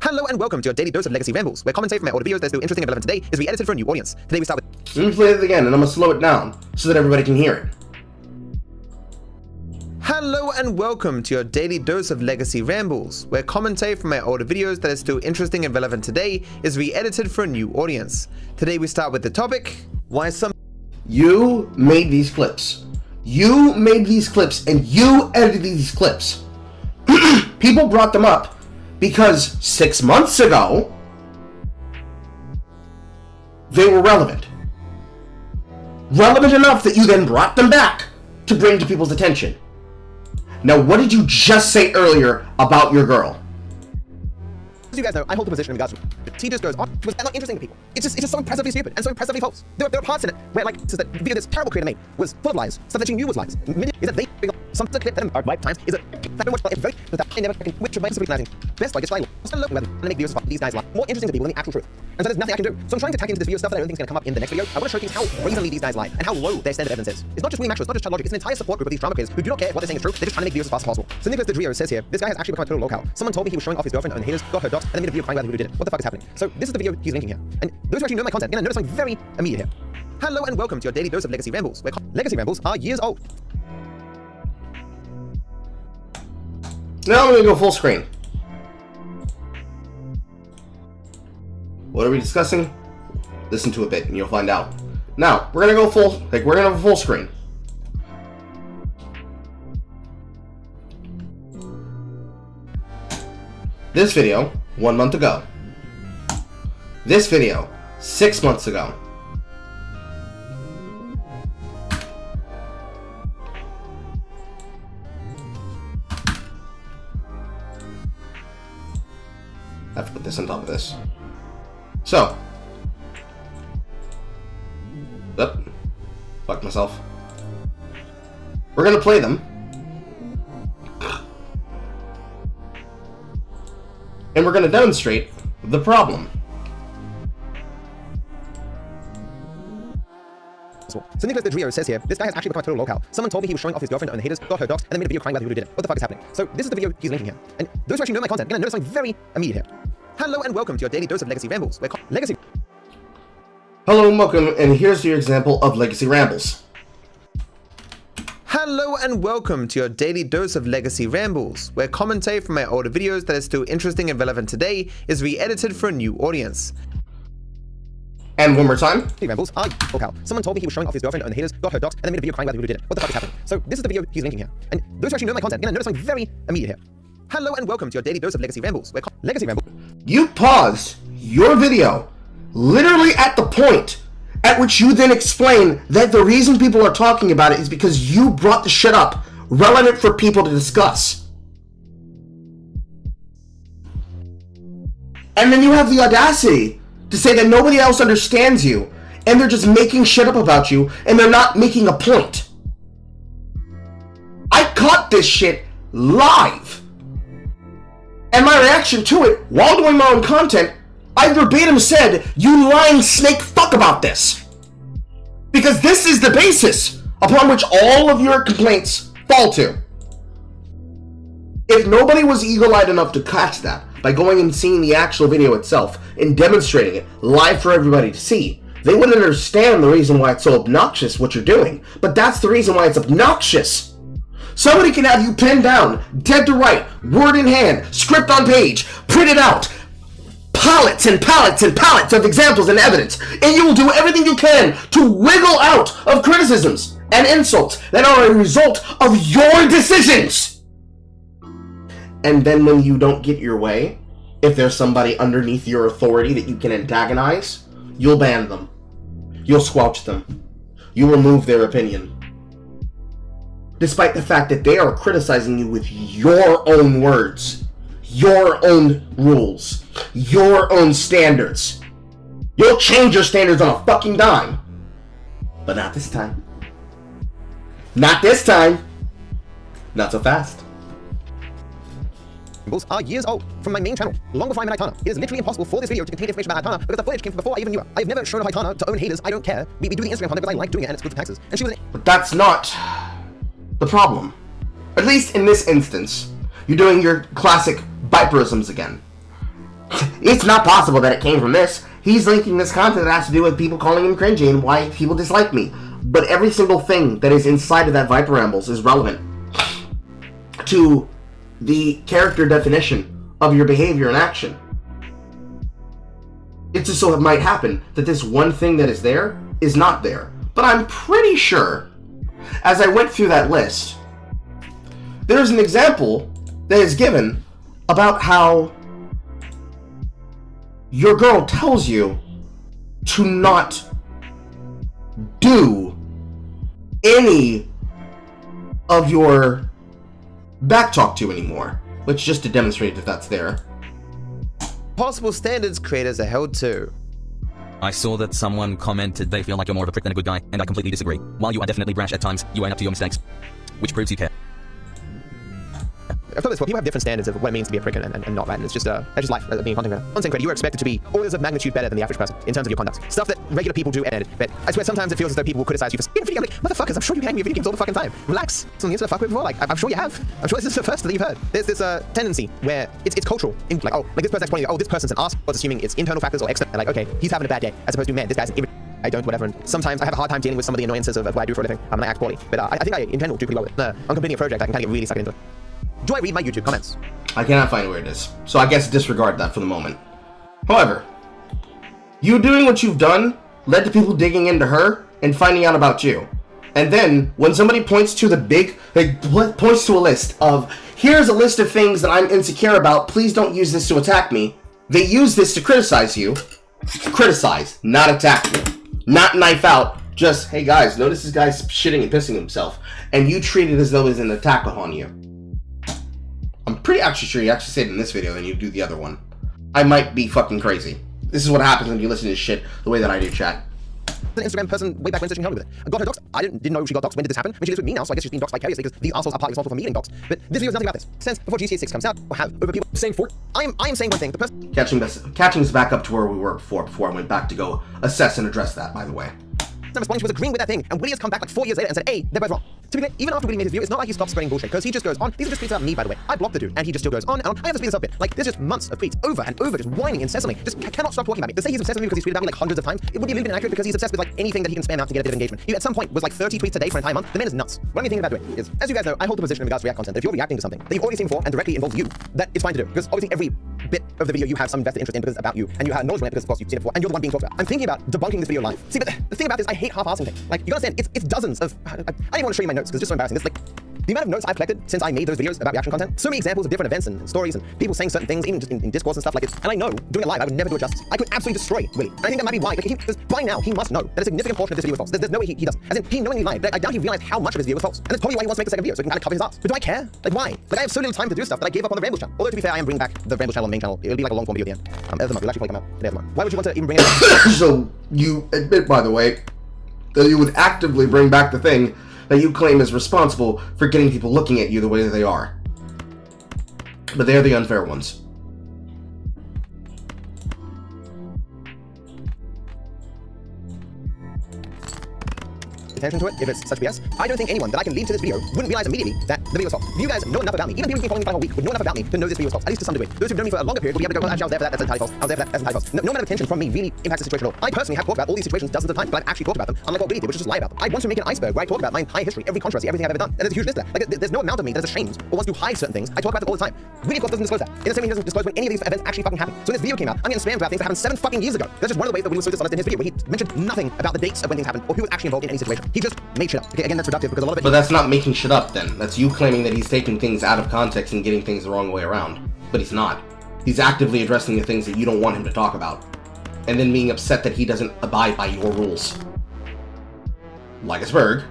Hello and welcome to your daily dose of Legacy Rambles, where commentary from my older videos that are still interesting and relevant today is re-edited for a new audience. Today we start with... Let me play it again, and I'm going to slow it down so that everybody can hear it. Hello and welcome to your daily dose of Legacy Rambles, where commentary from my older videos that is still interesting and relevant today is re-edited for a new audience. Today we start with the topic, why some... You made these clips. You made these clips, and you edited these clips. People brought them up because 6 months ago, they were relevant. Relevant enough that you then brought them back to bring to people's attention. Now, what did you just say earlier about your girl? As you guys know, I hold the position in regards to he just goes on was not interesting to people. It's just so impressively stupid and so impressively false. There are parts in it where, like, says that the video this terrible creator made was full of lies, stuff that she knew was lies. Is that they some clip that are lifetimes is that much very that I never fucking which remains recognizing best like it's like and make videos about these guys lie more interesting to people than the actual truth. And so there's nothing I can do. So I'm trying to tack into this video stuff that I don't think is going to come up in the next video. I want to show you how brazenly these guys lie and how low their standard of evidence is. It's not just rematches, it's not just child logic, it's an entire support group of these drama creators who do not care if what they're saying is true. They're just trying to make videos as fast as possible. So Nicholas DeDrio says here, this guy has actually become a total lolcow. Someone told me he was showing off his girlfriend and haters got her docs and then made a video crying about who did it. What the fuck is happening? So this is the video he's linking here. And those who actually know my content, you're gonna notice something very immediate here. Hello and welcome to your daily dose of Legacy Rambles, where Legacy Rambles are years old. Now I'm gonna go full screen. What are we discussing? Listen to a bit and you'll find out. Now, we're gonna go we're gonna have a full screen. This video, 1 month ago. This video, 6 months ago. I have to put this on top of this. So. Yep. Fuck myself. We're gonna play them. And we're gonna demonstrate the problem. So Nicholas DeDrio says here, this guy has actually become a total lolcow. Someone told me he was showing off his girlfriend and the haters got her docs and then made a video crying about who did it. What the fuck is happening? So this is the video he's linking here. And those who actually know my content, you're gonna notice something very immediate here. Hello and welcome to your daily dose of Legacy Rambles, where Legacy... Hello and welcome, and here's your example of Legacy Rambles. Hello and welcome to your daily dose of Legacy Rambles, where commentary from my older videos that is still interesting and relevant today is re-edited for a new audience. And one more time. Rambles are lolcow. Someone told me he was showing off his girlfriend and the haters got her docs and then made a video crying about who did it. What the fuck is happening? So this is the video he's linking here. And those who actually know my content, you're gonna notice something very immediate here. Hello and welcome to your daily dose of Legacy Rambles, where Legacy Rambles... You paused your video literally at the point at which you then explain that the reason people are talking about it is because you brought the shit up relevant for people to discuss. And then you have the audacity to say that nobody else understands you and they're just making shit up about you and they're not making a point. I caught this shit live. And my reaction to it, while doing my own content, I verbatim said, "You lying snake fuck about this." Because this is the basis upon which all of your complaints fall to. If nobody was eagle-eyed enough to catch that by going and seeing the actual video itself and demonstrating it live for everybody to see, they wouldn't understand the reason why it's so obnoxious what you're doing. But that's the reason why it's obnoxious. Somebody can have you pinned down, dead to right, word in hand, script on page, printed out, pallets and pallets and pallets of examples and evidence, and you will do everything you can to wiggle out of criticisms and insults that are a result of your decisions. And then when you don't get your way, if there's somebody underneath your authority that you can antagonize, you'll ban them. You'll squelch them. You'll remove their opinion. Despite the fact that they are criticizing you with your own words, your own rules, your own standards. You'll change your standards on a fucking dime. But not this time. Not this time. Not so fast. Are years old from my main channel, long before I'm an Haitana. It is literally impossible for this video to contain information about Haitana because the footage came from before I even knew her. I've never shown a Haitana to own haters. I don't care. We do the Instagram content because I like doing it and it's good for taxes. And she was. But that's not the problem. At least in this instance, you're doing your classic Viperisms again. It's not possible that it came from this. He's linking this content that has to do with people calling him cringy and why people dislike me. But every single thing that is inside of that Viper Rambles is relevant to the character definition of your behavior and action. It just so might happen that this one thing that is there is not there. But I'm pretty sure, as I went through that list, there's an example that is given about how your girl tells you to not do any of your backtalk to anymore, which just to demonstrate if that's there. Possible standards creators are held to. I saw that someone commented they feel like you're more of a prick than a good guy, and I completely disagree. While you are definitely brash at times, you own up to your mistakes, which proves you care. I've thought this before. People have different standards of what it means to be a prick and not, right? And it's just that's just life, being a content creator. Content creator, you are expected to be orders of magnitude better than the average person in terms of your conduct. Stuff that regular people do and but I swear sometimes it feels as though people will criticize you for being video. I'm like, motherfuckers, I'm sure you hang me video games all the fucking time. Relax. Something you used to fuck with before. Like, I'm sure you have. I'm sure this is the first that you've heard. There's this tendency where it's cultural. Like, oh, like this person's pointing, oh, this person's an ass, or it's assuming it's internal factors or external. Like, okay, he's having a bad day, as opposed to, man, this guy's an I don't, whatever. And sometimes I have a hard time dealing with some of the annoyances of what I do for a living. And I act poorly. But I think I, in general, do pretty well with it. On completing a project, I can kind of get really sucked into it. Do I read my YouTube comments? I cannot find where it is, so I guess disregard that for the moment. However, you doing what you've done led to people digging into her and finding out about you. And then, when somebody points to points to a list of, here's a list of things that I'm insecure about, please don't use this to attack me, they use this to criticize you. Criticize, not attack you. Not knife out, just, hey guys, notice this guy's shitting and pissing himself. And you treat it as though it's an attack upon you. I'm pretty actually sure you actually said it in this video than you do the other one. I might be fucking crazy. This is what happens when you listen to shit the way that I do, chat. An Instagram person way back when searching with it. I got her doxed. I didn't know she got doxed. When did this happen? I mean, she lives with me now, so I guess she's being doxed vicariously because these assholes are partly responsible for me getting doxed. But this video is nothing about this. Since before GTA 6 comes out, or have over people saying for I am saying one thing. The person Catching us back up to where we were before I went back to go assess and address that, by the way. responding, she was agreeing with that thing, and Willie has come back like 4 years later and said, hey, they're both wrong. To be clear, even after Willie made his video, it's not like he stopped spreading bullshit, because he just goes on. These are just tweets about me, by the way. I blocked the dude, and he just still goes on and on. I have to speed this up a bit. Like, there's just months of tweets over and over, just whining incessantly. Just cannot stop talking about me. To say he's obsessed with me because he's tweeted about me like hundreds of times, it would be a little bit inaccurate because he's obsessed with like anything that he can spam out to get a bit of engagement. He at some point was like 30 tweets a day for an entire month. The man is nuts. What I'm thinking about doing is, as you guys know, I hold the position in regards to React content that if you're reacting to something that you've already seen before and directly involves you, that it's fine to do. Because obviously every bit of the video you have some vested interest in because it's about you, and you have knowledge on it because of course you've seen it before, and you're the one being talked about. I'm thinking about debunking this video live. See, but the thing about this, I hate half-assing things. Like, you gotta understand, it's dozens of, I don't even want to show you my notes because it's just so embarrassing. This like, the amount of notes I've collected since I made those videos about reaction content, so many examples of different events and stories and people saying certain things, even just in discourse and stuff like this. And I know, doing it live, I would never do it justice. I could absolutely destroy Willie. And I think that might be why, because by now, he must know that a significant portion of this video was false. There's no way he does. As in, he knowingly lied. I doubt he realized how much of his video was false. And that's probably why he wants to make a second video, so he can kind of cover his ass. But do I care? Like, why? Like, I have so little time to do stuff that I gave up on the Ramble channel. Although, to be fair, I am bringing back the Ramble channel on the main channel. It'll be like a long form video at the end. End of the month. It'll actually probably come out today of the month. Why would you want to even bring it back? So, you admit, by the way, that you would actively bring back the thing that you claim is responsible for getting people looking at you the way that they are. But they are the unfair ones. attention to it if it's such BS. I don't think anyone that I can lead to this video wouldn't realize immediately that the video was false. You guys know enough about me, even people who've been following me for a whole week would know enough about me to know this video was false, at least to some degree. Those who've known me for a longer period will be able to go, well, actually, I was there for that, that's entirely false. I was there for that, that's entirely false. No amount of attention from me really impacts the situation at all. I personally have talked about all these situations dozens of times, but I've actually talked about them, unlike what Billy did, which is just lie about them. I want to make an iceberg where I talk about my entire history, every controversy, everything I've ever done. And there's a huge list there. Like, there's no amount of me that is ashamed or wants to hide certain things. I talk about it all the time. Really, of course, doesn't disclose that. In the same way, he doesn't disclose when any of these events actually fucking happen. So when this video came out, I'm getting spammed about things that happened 7 fucking years ago. That's just one of the ways that Willie was so dishonest in his video, where he mentioned nothing about the dates of when things happened or who was actually involved in any situation. He just made shit up. Okay, again, that's reductive because a lot of it. But that's not making shit up then. That's you claiming that he's taking things out of context and getting things the wrong way around. But he's not. He's actively addressing the things that you don't want him to talk about. And then being upset that he doesn't abide by your rules. Like a Spurg.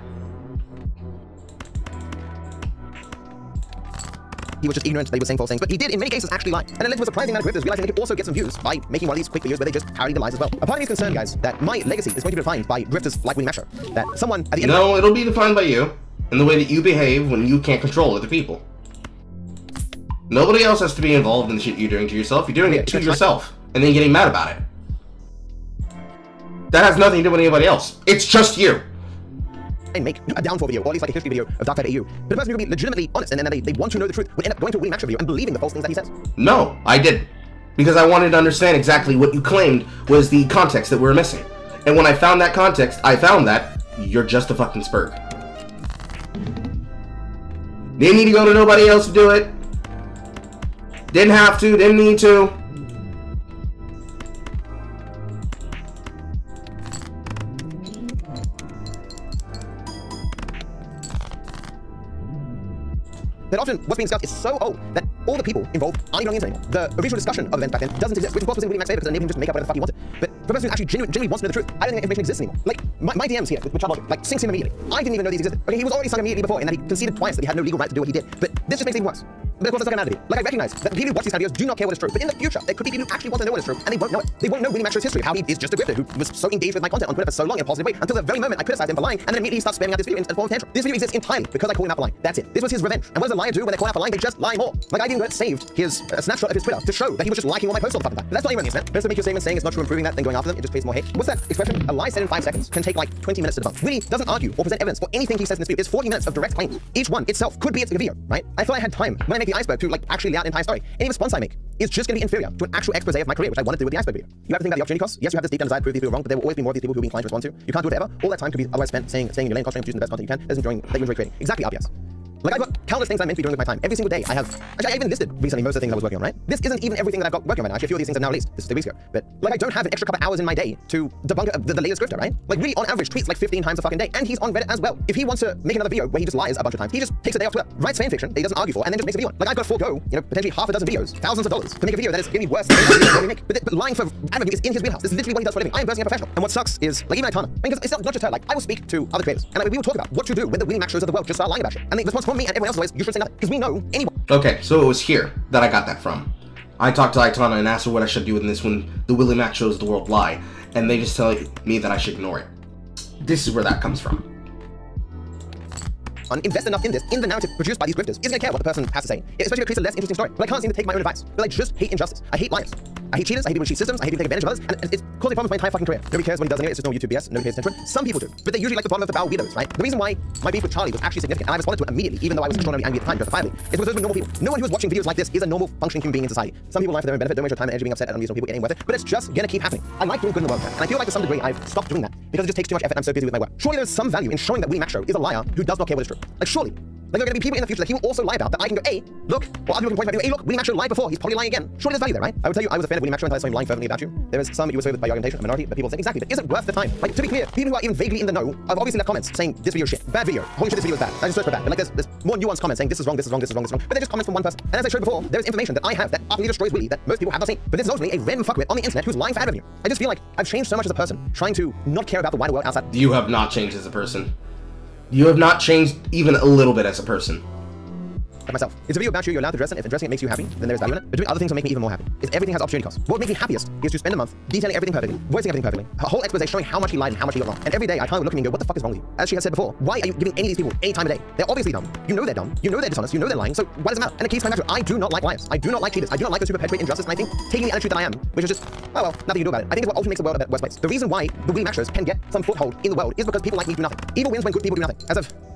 He was just ignorant, they were saying false things, but he did in many cases actually lie. And it led to a surprising amount of grifters realizing they could also get some views by making one of these quick videos where they just parody the lies as well. A part of me is concerned, guys, that my legacy is going to be defined by grifters like Willie Masher. That someone at the end No, it'll be defined by you, and the way that you behave when you can't control other people. Nobody else has to be involved in the shit you're doing to yourself. You're doing it to yourself, and then getting mad about it. That has nothing to do with anybody else. It's just you. And make a downfall video, or at least like a history video of DarkViperAU. But a person who can be legitimately honest and then they want to know the truth would end up going to a Willie Masher video and believing the false things that he says. No, I didn't. Because I wanted to understand exactly what you claimed was the context that we were missing. And when I found that context, I found that you're just a fucking Spurg. Didn't need to go to nobody else to do it. Didn't have to, didn't need to. That often what's being discussed is so old that all the people involved aren't even on the internet anymore. The original discussion of events back then doesn't exist, which of course was in Willie Mac's favor because it enabled him to just make up whatever the fuck he wanted. But for a person who actually genuinely wants to know the truth, I don't think that information exists anymore. Like, my DMs here with Child Logic, like, sinks him immediately. I didn't even know these existed. Okay, he was already sunk immediately before, and that he conceded twice that he had no legal right to do what he did. But this just makes it even worse. But of course, that's not going to be. Like, I recognize that the people who watch these kind of videos do not care what is true. But in the future, there could be people who actually want to know what is true, and they won't know it. They won't know Willie Mac's history, how he is just a grifter who was so engaged with my content on Twitter for so long in a positive way, until the very moment I criticized him for lying, and then immediately he starts spamming out this video in a form of tantrum. This video exists entirely because I called him out for lying. That's it. This was his revenge. And what does a liar do when they're called out for lying? They just lie more. Like, I even got it saved his snapshot of his Twitter to show that he was just liking all my posts all the fucking time. But that's not even on the internet. Better to make your statement saying it's not true and proving that than going after them. It just creates more hate. What's that expression? A lie said in 5 seconds can take like 20 minutes to debunk. Willie doesn't argue or present evidence for anything he says in this video. It's 40 minutes of direct claims. Each one itself could be its video, right? I thought I had time when I make the iceberg to like actually lay out an entire story. Any response I make is just going to be inferior to an actual expose of my career, which I wanted to do with the iceberg video. You have to think about the opportunity costs. Yes, you have this deep down desire to prove these people wrong, but there will always be more of these people who will be inclined to respond to. You can't do it ever. All that time could be otherwise spent staying in your lane, concentrating on producing the best content you can, that you enjoy creating. Exactly, RPS. Like, I've got countless things I'm meant to be doing with my time. Every single day I have... Actually, I even listed recently most of the things I was working on, right? This isn't even everything that I've got working on right now. Actually, a few of these things I've now released. This is 3 weeks ago. But, like, I don't have an extra couple hours in my day to debunk the latest grifter, right? Like, really, on average, tweets like 15 times a fucking day. And he's on Reddit as well. If he wants to make another video where he just lies a bunch of times, he just takes a day off Twitter, writes fan fiction that he doesn't argue for, and then just makes a video on. Like, I've got to forego, potentially half a dozen videos, thousands of dollars, to make a video that is going to be worse than the video we make. But lying for ad revenue is in his wheelhouse. This is literally what he does for a living. I am personally a professional. And what sucks is, like, even Itana. I mean, because it's not just her. Like, I will speak to other creators, and like, we will talk about what to do when the Willie Mac shows of the world just start lying about shit. And the response from me and everyone else is always, you should say nothing. Because we know anyone. Okay, so it was here that I got that from. I talked to Itana and asked her what I should do in this when the Willie Mac shows the world lie, and they just tell me that I should ignore it. This is where that comes from. Invest enough in this, in the narrative produced by these grifters, isn't gonna care what the person has to say, especially if it creates a less interesting story. But I can't seem to take my own advice. But I just hate injustice. I hate liars. I hate cheaters. I hate people who cheat systems. I hate people who take advantage of others. And it's causing problems my entire fucking career. Nobody cares when he does anyway. It's just no YouTube BS. Nobody pays attention to it. Some people do. But they're usually like the bottom of the barrel weirdos, right? The reason why my beef with Charlie was actually significant, and I responded to it immediately, even though I was extraordinarily angry at the time, justifiably, is because those were normal people. No one who is watching videos like this is a normal functioning human being in society. Some people lie for their own benefit, don't waste your time and energy being upset at unreasonable people getting worth it. But it's just gonna keep happening. I like doing good in the world, and I feel like to some degree I've stopped doing that because it just takes too much effort and I'm so busy with my work. Surely there's some value in showing that Willie Mac show is a liar who does not care what is true. Like, surely. Like, there are going to be people in the future that he will also lie about that I can go, hey, look, or other people can point out, hey, look, Willie Mac show lied before, he's probably lying again. Surely there's value there, right? I would tell you I was a fan of Willie Mac show until I saw him lying fervently about you. There is some you were swayed by your orientation, a minority, but people say exactly, but is it worth the time? Like, to be clear, people who are even vaguely in the know have obviously left comments saying this video is shit, bad video, holy shit, this video is bad. I just search for bad. And like there's more nuanced comments saying this is wrong, this is wrong, this is wrong, this is wrong. But they're just comments from one person. And as I showed before, there is information that I have that utterly destroys Willie that most people have not seen. But this is ultimately a random fuckwit on the internet who's lying for ad revenue. I just feel like I've changed so much as a person, trying to not care about the wider world outside. You have not changed as a person. You have not changed even a little bit as a person. like myself. It's a video about you, you're allowed to dress it. If dressing it makes you happy, then there's value in it. But doing other things will make me even more happy. Is everything has opportunity costs. What would make me happiest is to spend a month detailing everything perfectly, voicing everything perfectly, a whole expose showing how much he lied and how much he got wrong. And every day I kind of look at me and go, what the fuck is wrong with you? As she has said before, why are you giving any of these people any time of day? They're obviously dumb. You know they're dumb. You know they're dishonest. You know they're lying. So why does it matter? And it keeps coming back to, I do not like liars. I do not like cheaters. I do not like those who perpetuate injustice. And I think taking the attitude that I am, which is just, oh well, nothing you do about it. I think it's what ultimately makes the world a worse place. The reason why the Willie Mac shows can get some foothold in the world is because people like me do nothing. Evil wins when good people do nothing.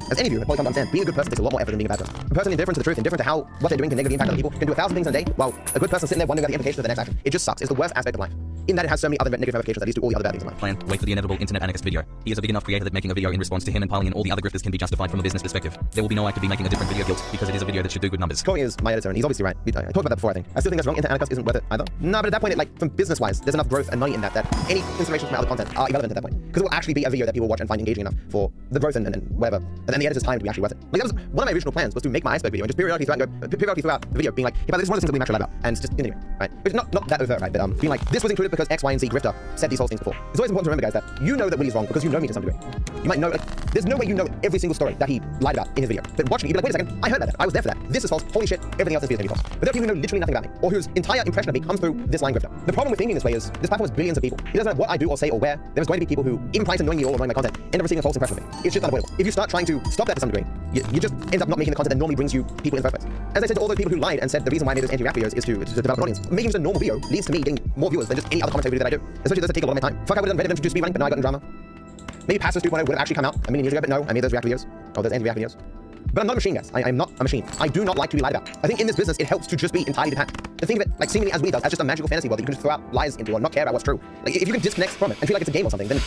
As any of you have probably come to understand, being a good person takes a lot more effort than being a bad person. A person indifferent to the truth, indifferent to how what they're doing can negatively impact other people, can do 1,000 things in a day, while a good person sitting there wondering about the implications of their next action. It just sucks. It's the worst aspect of life. In that it has so many other negative ramifications that leads to all the other bad things in life. Plan. Wait for the inevitable internet anarchist video. He is a big enough creator that making a video in response to him and piling in all the other grifters can be justified from a business perspective. There will be no actively making a different video guilt because it is a video that should do good numbers. Corey is my editor and he's obviously right. I talked about that before, I think. I still think that's wrong. Internet anarchist isn't worth it either. No, but at that point, from business-wise, there's enough growth and money in that any considerations from other content are irrelevant at that point. Because it will actually be a video that people watch and find engaging enough for the growth and whatever. And then the editor's time to be actually worth it. Like that was one of my original plans was to make my iceberg video and just periodically throughout the video being like, hey, but this is one of the things that we actually lie about. And just continue, right? It's not that overt, right? But being like, this was included because X, Y, and Z grifter said these whole things before. It's always important to remember, guys, that you know that Willie's wrong because you know me to some degree. You might know, there's no way you know every single story that he lied about in his video. But watching it, you'd be like, wait a second, I heard that. I was there for that. This is false. Holy shit, everything else is going to be false. But there are people who know literally nothing about me, or whose entire impression of me comes through this line grifter. The problem with thinking this way is this platform has billions of people. It doesn't matter what I do or say or where. There's going to be people who, even prior to knowing me or knowing my content, end up receiving a false impression of me. It's just unavoidable. If you start trying to stop that to some degree, you just end up not making the content that normally brings you people in the first place. As I said to all those people who lied and said the reason why I made those anti-rap videos is to develop an audience, making just a normal video leads to me getting more viewers than just any other commentary video that I do. Especially those that take a lot of my time. Fuck, I would have done Reddit to do speedrunning, but now I got in drama. Maybe Pastors 2.0 would have actually come out a million years ago, but no, I made those react videos, or those anti-react videos. But I'm not a machine, guys. I'm not a machine. I do not like to be lied about. I think in this business, it helps to just be entirely detached. To think of it, like seemingly as we does, as just a magical fantasy world that you can just throw out lies into or not care about what's true. Like, if you can disconnect from it and feel like it's a game or something, then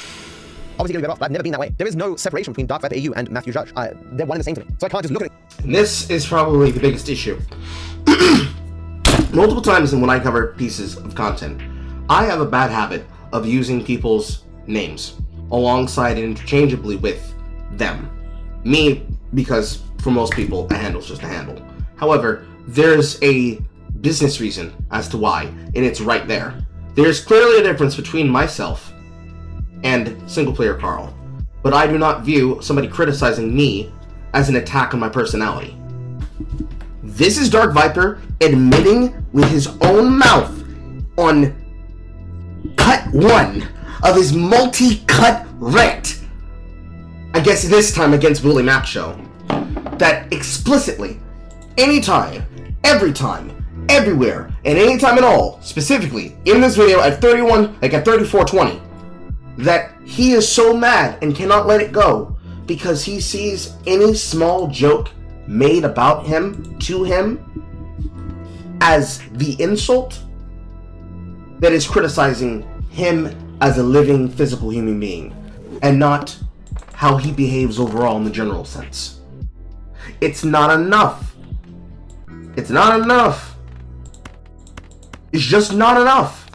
obviously you're better off. But I've never been that way. There is no separation between DarkViperAU and Matthew Judge. They're one and the same to me. So I can't just look at it. And this is probably the biggest issue. Multiple times when I cover pieces of content, I have a bad habit of using people's names alongside and interchangeably with them. Me, because for most people, a handle's just a handle. However, there's a business reason as to why, and it's right there. There's clearly a difference between myself and single player Carl, but I do not view somebody criticizing me as an attack on my personality. This is Dark Viper admitting with his own mouth on cut 1 of his multi-cut rant, I guess this time against Willie Mac show, that explicitly, anytime, every time, everywhere, and anytime at all, specifically in this video at 34:20, that he is so mad and cannot let it go because he sees any small joke made about him, to him, as the insult that is criticizing him as a living physical human being, and not how he behaves overall in the general sense. It's not enough. It's not enough. It's just not enough.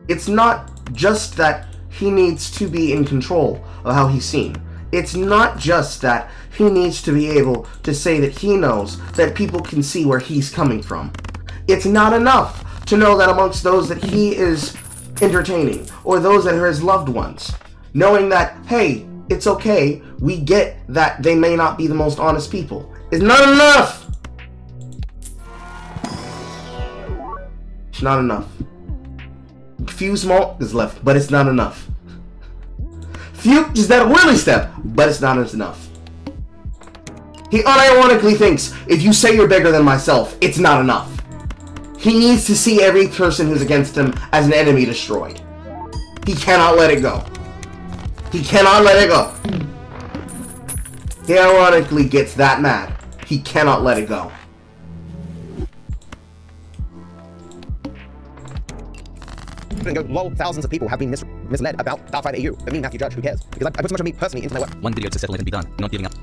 It's not just that he needs to be in control of how he's seen. It's not just that he needs to be able to say that he knows that people can see where he's coming from. It's not enough to know that amongst those that he is entertaining, or those that are his loved ones, knowing that, hey, it's okay, we get that they may not be the most honest people. It's not enough! It's not enough. Few small is left, but it's not enough. Few is that whirly step, but it's not enough. He unironically thinks, if you say you're bigger than myself, it's not enough. He needs to see every person who's against him as an enemy destroyed. He cannot let it go. He cannot let it go. He ironically gets that mad. He cannot let it go. And go, lol, thousands of people have been misled about DarkViperAU, but me, Matthew Judge, who cares? Because I put so much of me personally into my work. One video to settle it and be done, not giving up.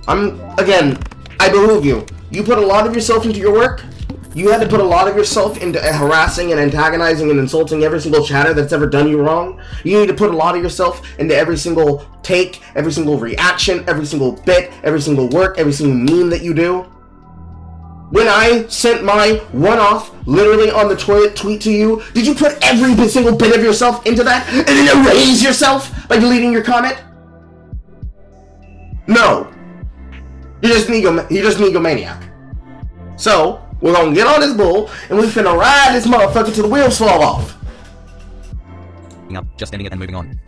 Again, I behoove you. You put a lot of yourself into your work. You had to put a lot of yourself into harassing and antagonizing and insulting every single chatter that's ever done you wrong. You need to put a lot of yourself into every single take, every single reaction, every single bit, every single work, every single meme that you do. When I sent my one-off, literally on the toilet tweet to you, did you put every single bit of yourself into that and then erase yourself by deleting your comment? No. You're just an egomaniac. So, we're gonna get on this bull, and we finna ride this motherfucker till the wheels fall off. Up, just ending it and moving on.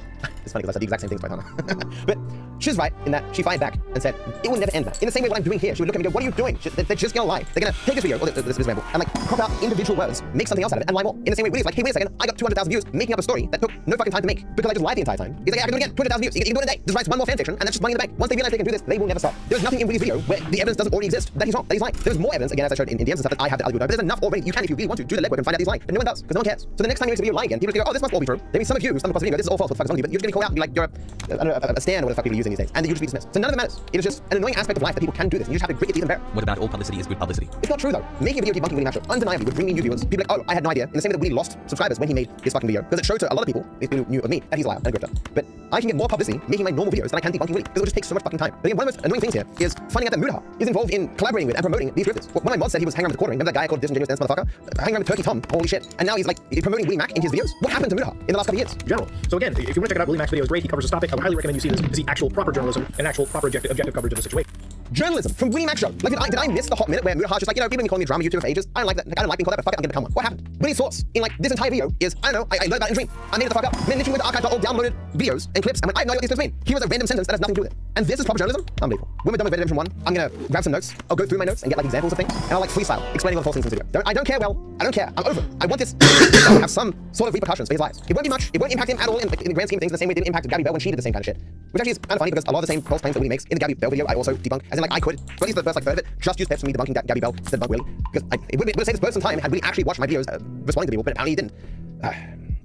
It's funny because I said the exact same things to my partner. But she's right in that she fired back and said, it will never end that. In the same way what I'm doing here, she would look at me and go, what are you doing? They're just gonna lie. They're gonna take this video, or this ramble, and like crop out individual words, make something else out of it, and lie more. In the same way, Willie's like, hey, wait a second, I got 200,000 views making up a story that took no fucking time to make because I just lied the entire time. He's like, yeah, I can do it again, 200,000 views. You can do it in a day. Just writes one more fanfiction, and that's just money in the bank. Once they realize they can do this, they will never stop. There's nothing in Willie's video where the evidence doesn't already exist that he's wrong, that he's lying. There's more evidence, again, as I showed in DMs and stuff, that I have to argue about, but there's enough already. You can, if you really want to, do the legwork and find out he's lying. But no one does, because no one cares. So the next time you make a video lying again, people are going to go, oh, this must all be true. Maybe some of you who stumble across the video, this is all false, what the fuck is wrong with you? But you're just going to be called out and be like, you're a stand or what the fuck people are using these days. And they usually dismissed. So none of it matters. It is just an annoying aspect of life that people can do this, and you just have to grit your teeth and bear. What about all publicity is good publicity? It's not true though. Making a video debunking Willie Mac Show undeniably would bring me new viewers. People are like, oh, I had no idea. In the same way that Willie lost subscribers when he made his fucking video, because it showed to a lot of people who knew of me that he's a liar and a grifter. But I can get more publicity making my normal videos than I can debunking Willie, because it will just take so much fucking time. But again, one of the most annoying things here is finding out that Mudaha is involved in collaborating with and promoting these grifters. When my mod said he was hanging around with the quartering, remember that guy called disingenuous dance motherfucker? Hanging around with Turkey Tom, holy shit. And now he's like promoting Willie Mac in his videos. What happened to Mudaha in the last couple of years? General. So again, if you want to check it out, Willie Mac's video is great. He covers this topic. I would highly recommend you see this. It's the actual proper journalism and actual proper objective coverage of the situation. Journalism from Willie Mac Show. Like, did I miss the hot minute where Mudaha's just like, you know, people have been calling me drama YouTuber for ages. I don't like that. I don't like being called that, but fuck it, I'm gonna become one. What happened? Willie's source in like this entire video is, I don't know, I learned about it in a dream. I made it the fuck up. Man, literally went to archive all downloaded videos and clips, and went, I have no idea what these clips mean. Here was a random sentence that has nothing to do with it. And this is proper journalism? Unbelievable. When we're done with Red Redemption 1, I'm gonna grab some notes. I'll go through my notes and get like examples of things, and I'll like freestyle explaining all the false things in this video. I don't care. Well, I don't care. I'm over it. I want this to have some sort of repercussions for his lies. It won't be much. It won't impact him at all in the grand scheme of things. The same way it didn't impact Gabby Bell when she did the same kind of shit. Which actually is kind of funny because a lot of the same false claims that Willie makes in the Gabby Bell video I also debunk. As in like I could, for at least the first like third of it, just use clips from me debunking Gabby Bell instead of debunk Willie. Because it would have saved this person time had Willie actually watched my videos responding to people, but apparently he didn't.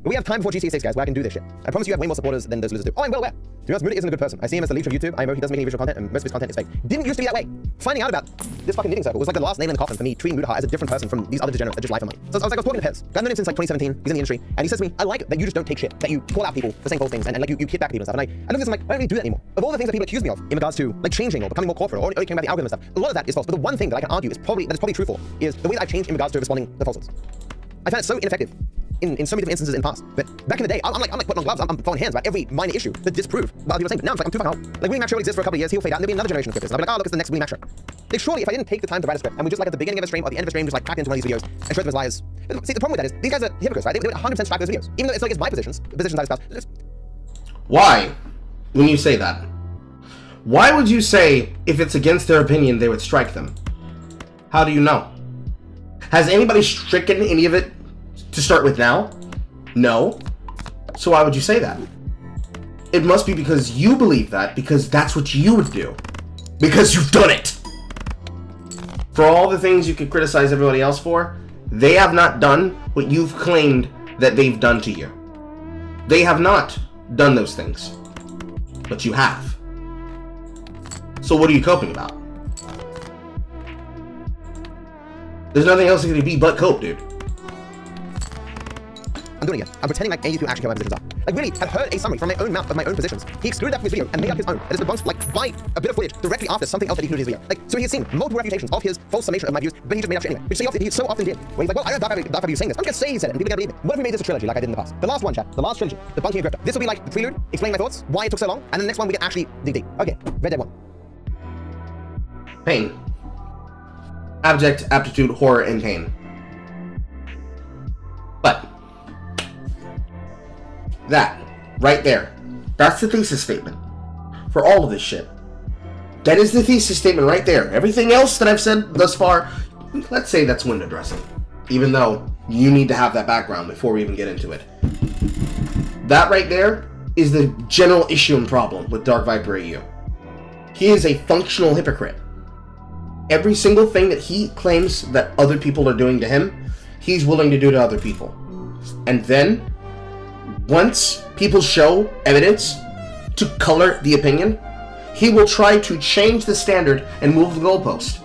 But we have time before GTA 6, guys, where I can do this shit. I promise you have way more supporters than those losers do. Oh, I'm well aware. To be honest, Moody isn't a good person. I see him as the leader of YouTube. I know he doesn't make any visual content, and most of his content is fake. Didn't used to be that way. Finding out about this fucking knitting circle was like the last nail in the coffin for me treating Mudaha as a different person from these other degenerates that just lie for money. So I was talking to Pez. I've known him since like 2017. He's in the industry, and he says to me, I like that you just don't take shit, that you call out people for saying false things, and like you hit back at people and stuff. And I look at this, I'm like, I don't really do that anymore. Of all the things that people accuse me of in regards to like changing or becoming more corporate or caring about the algorithm and stuff, a lot of that is false. But the one thing that I can argue is probably true for is the way that I've changed in regards to responding to falsehoods. I found it so ineffective in so many different instances in the past. But back in the day, I'm like putting on gloves, I'm throwing hands about every minor issue that disprove what people are saying. But now I'm like, I'm too fucking old. Like, Willie Mac Show will exist for a couple of years, he'll fade out, and there'll be another generation of scripters. And I'll be like, oh, look, it's the next Willie Mac Show. Like, surely if I didn't take the time to write a script, and we just like at the beginning of a stream or the end of a stream just like cracked into one of these videos and showed them as liars. See, the problem with that is, these guys are hypocrites, right? They would 100% strike those videos. Even though it's like it's my positions I espouse. Why, when you say that? Why would you say if it's against their opinion they would strike them? How do you know? Has anybody stricken any of it to start with now? No. So why would you say that? It must be because you believe that, because that's what you would do. Because you've done it! For all the things you could criticize everybody else for, they have not done what you've claimed that they've done to you. They have not done those things. But you have. So what are you coping about? There's nothing else that can be but cope, dude. I'm doing it again. I'm pretending like any two actually care what my positions are. Like, really, I've heard a summary from my own mouth of my own positions. He excluded that from his video and made up his own. That is debunked, like, by a bit of footage directly after something else that he included in his video. Like, so he's seen multiple refutations of his false summation of my views, but he just made up shit anyway. Which he so often did. Where he's like, well, I know DarkViperAU saying this. I'm just saying he said it, and people gotta believe it. What if we made this a trilogy like I did in the past? The last one, chat. The last trilogy. Debunking a grifter. This will be like the prelude, explaining my thoughts, why it took so long, and then the next one we get actually dig deep. Okay, Red Dead 1. Pain. Abject aptitude, horror, and pain. But that, right there, that's the thesis statement for all of this shit. That is the thesis statement right there. Everything else that I've said thus far, let's say that's window dressing. Even though you need to have that background before we even get into it. That right there is the general issue and problem with DarkViperAU. He is a functional hypocrite. Every single thing that he claims that other people are doing to him, he's willing to do to other people. And then, once people show evidence to color the opinion, he will try to change the standard and move the goalpost.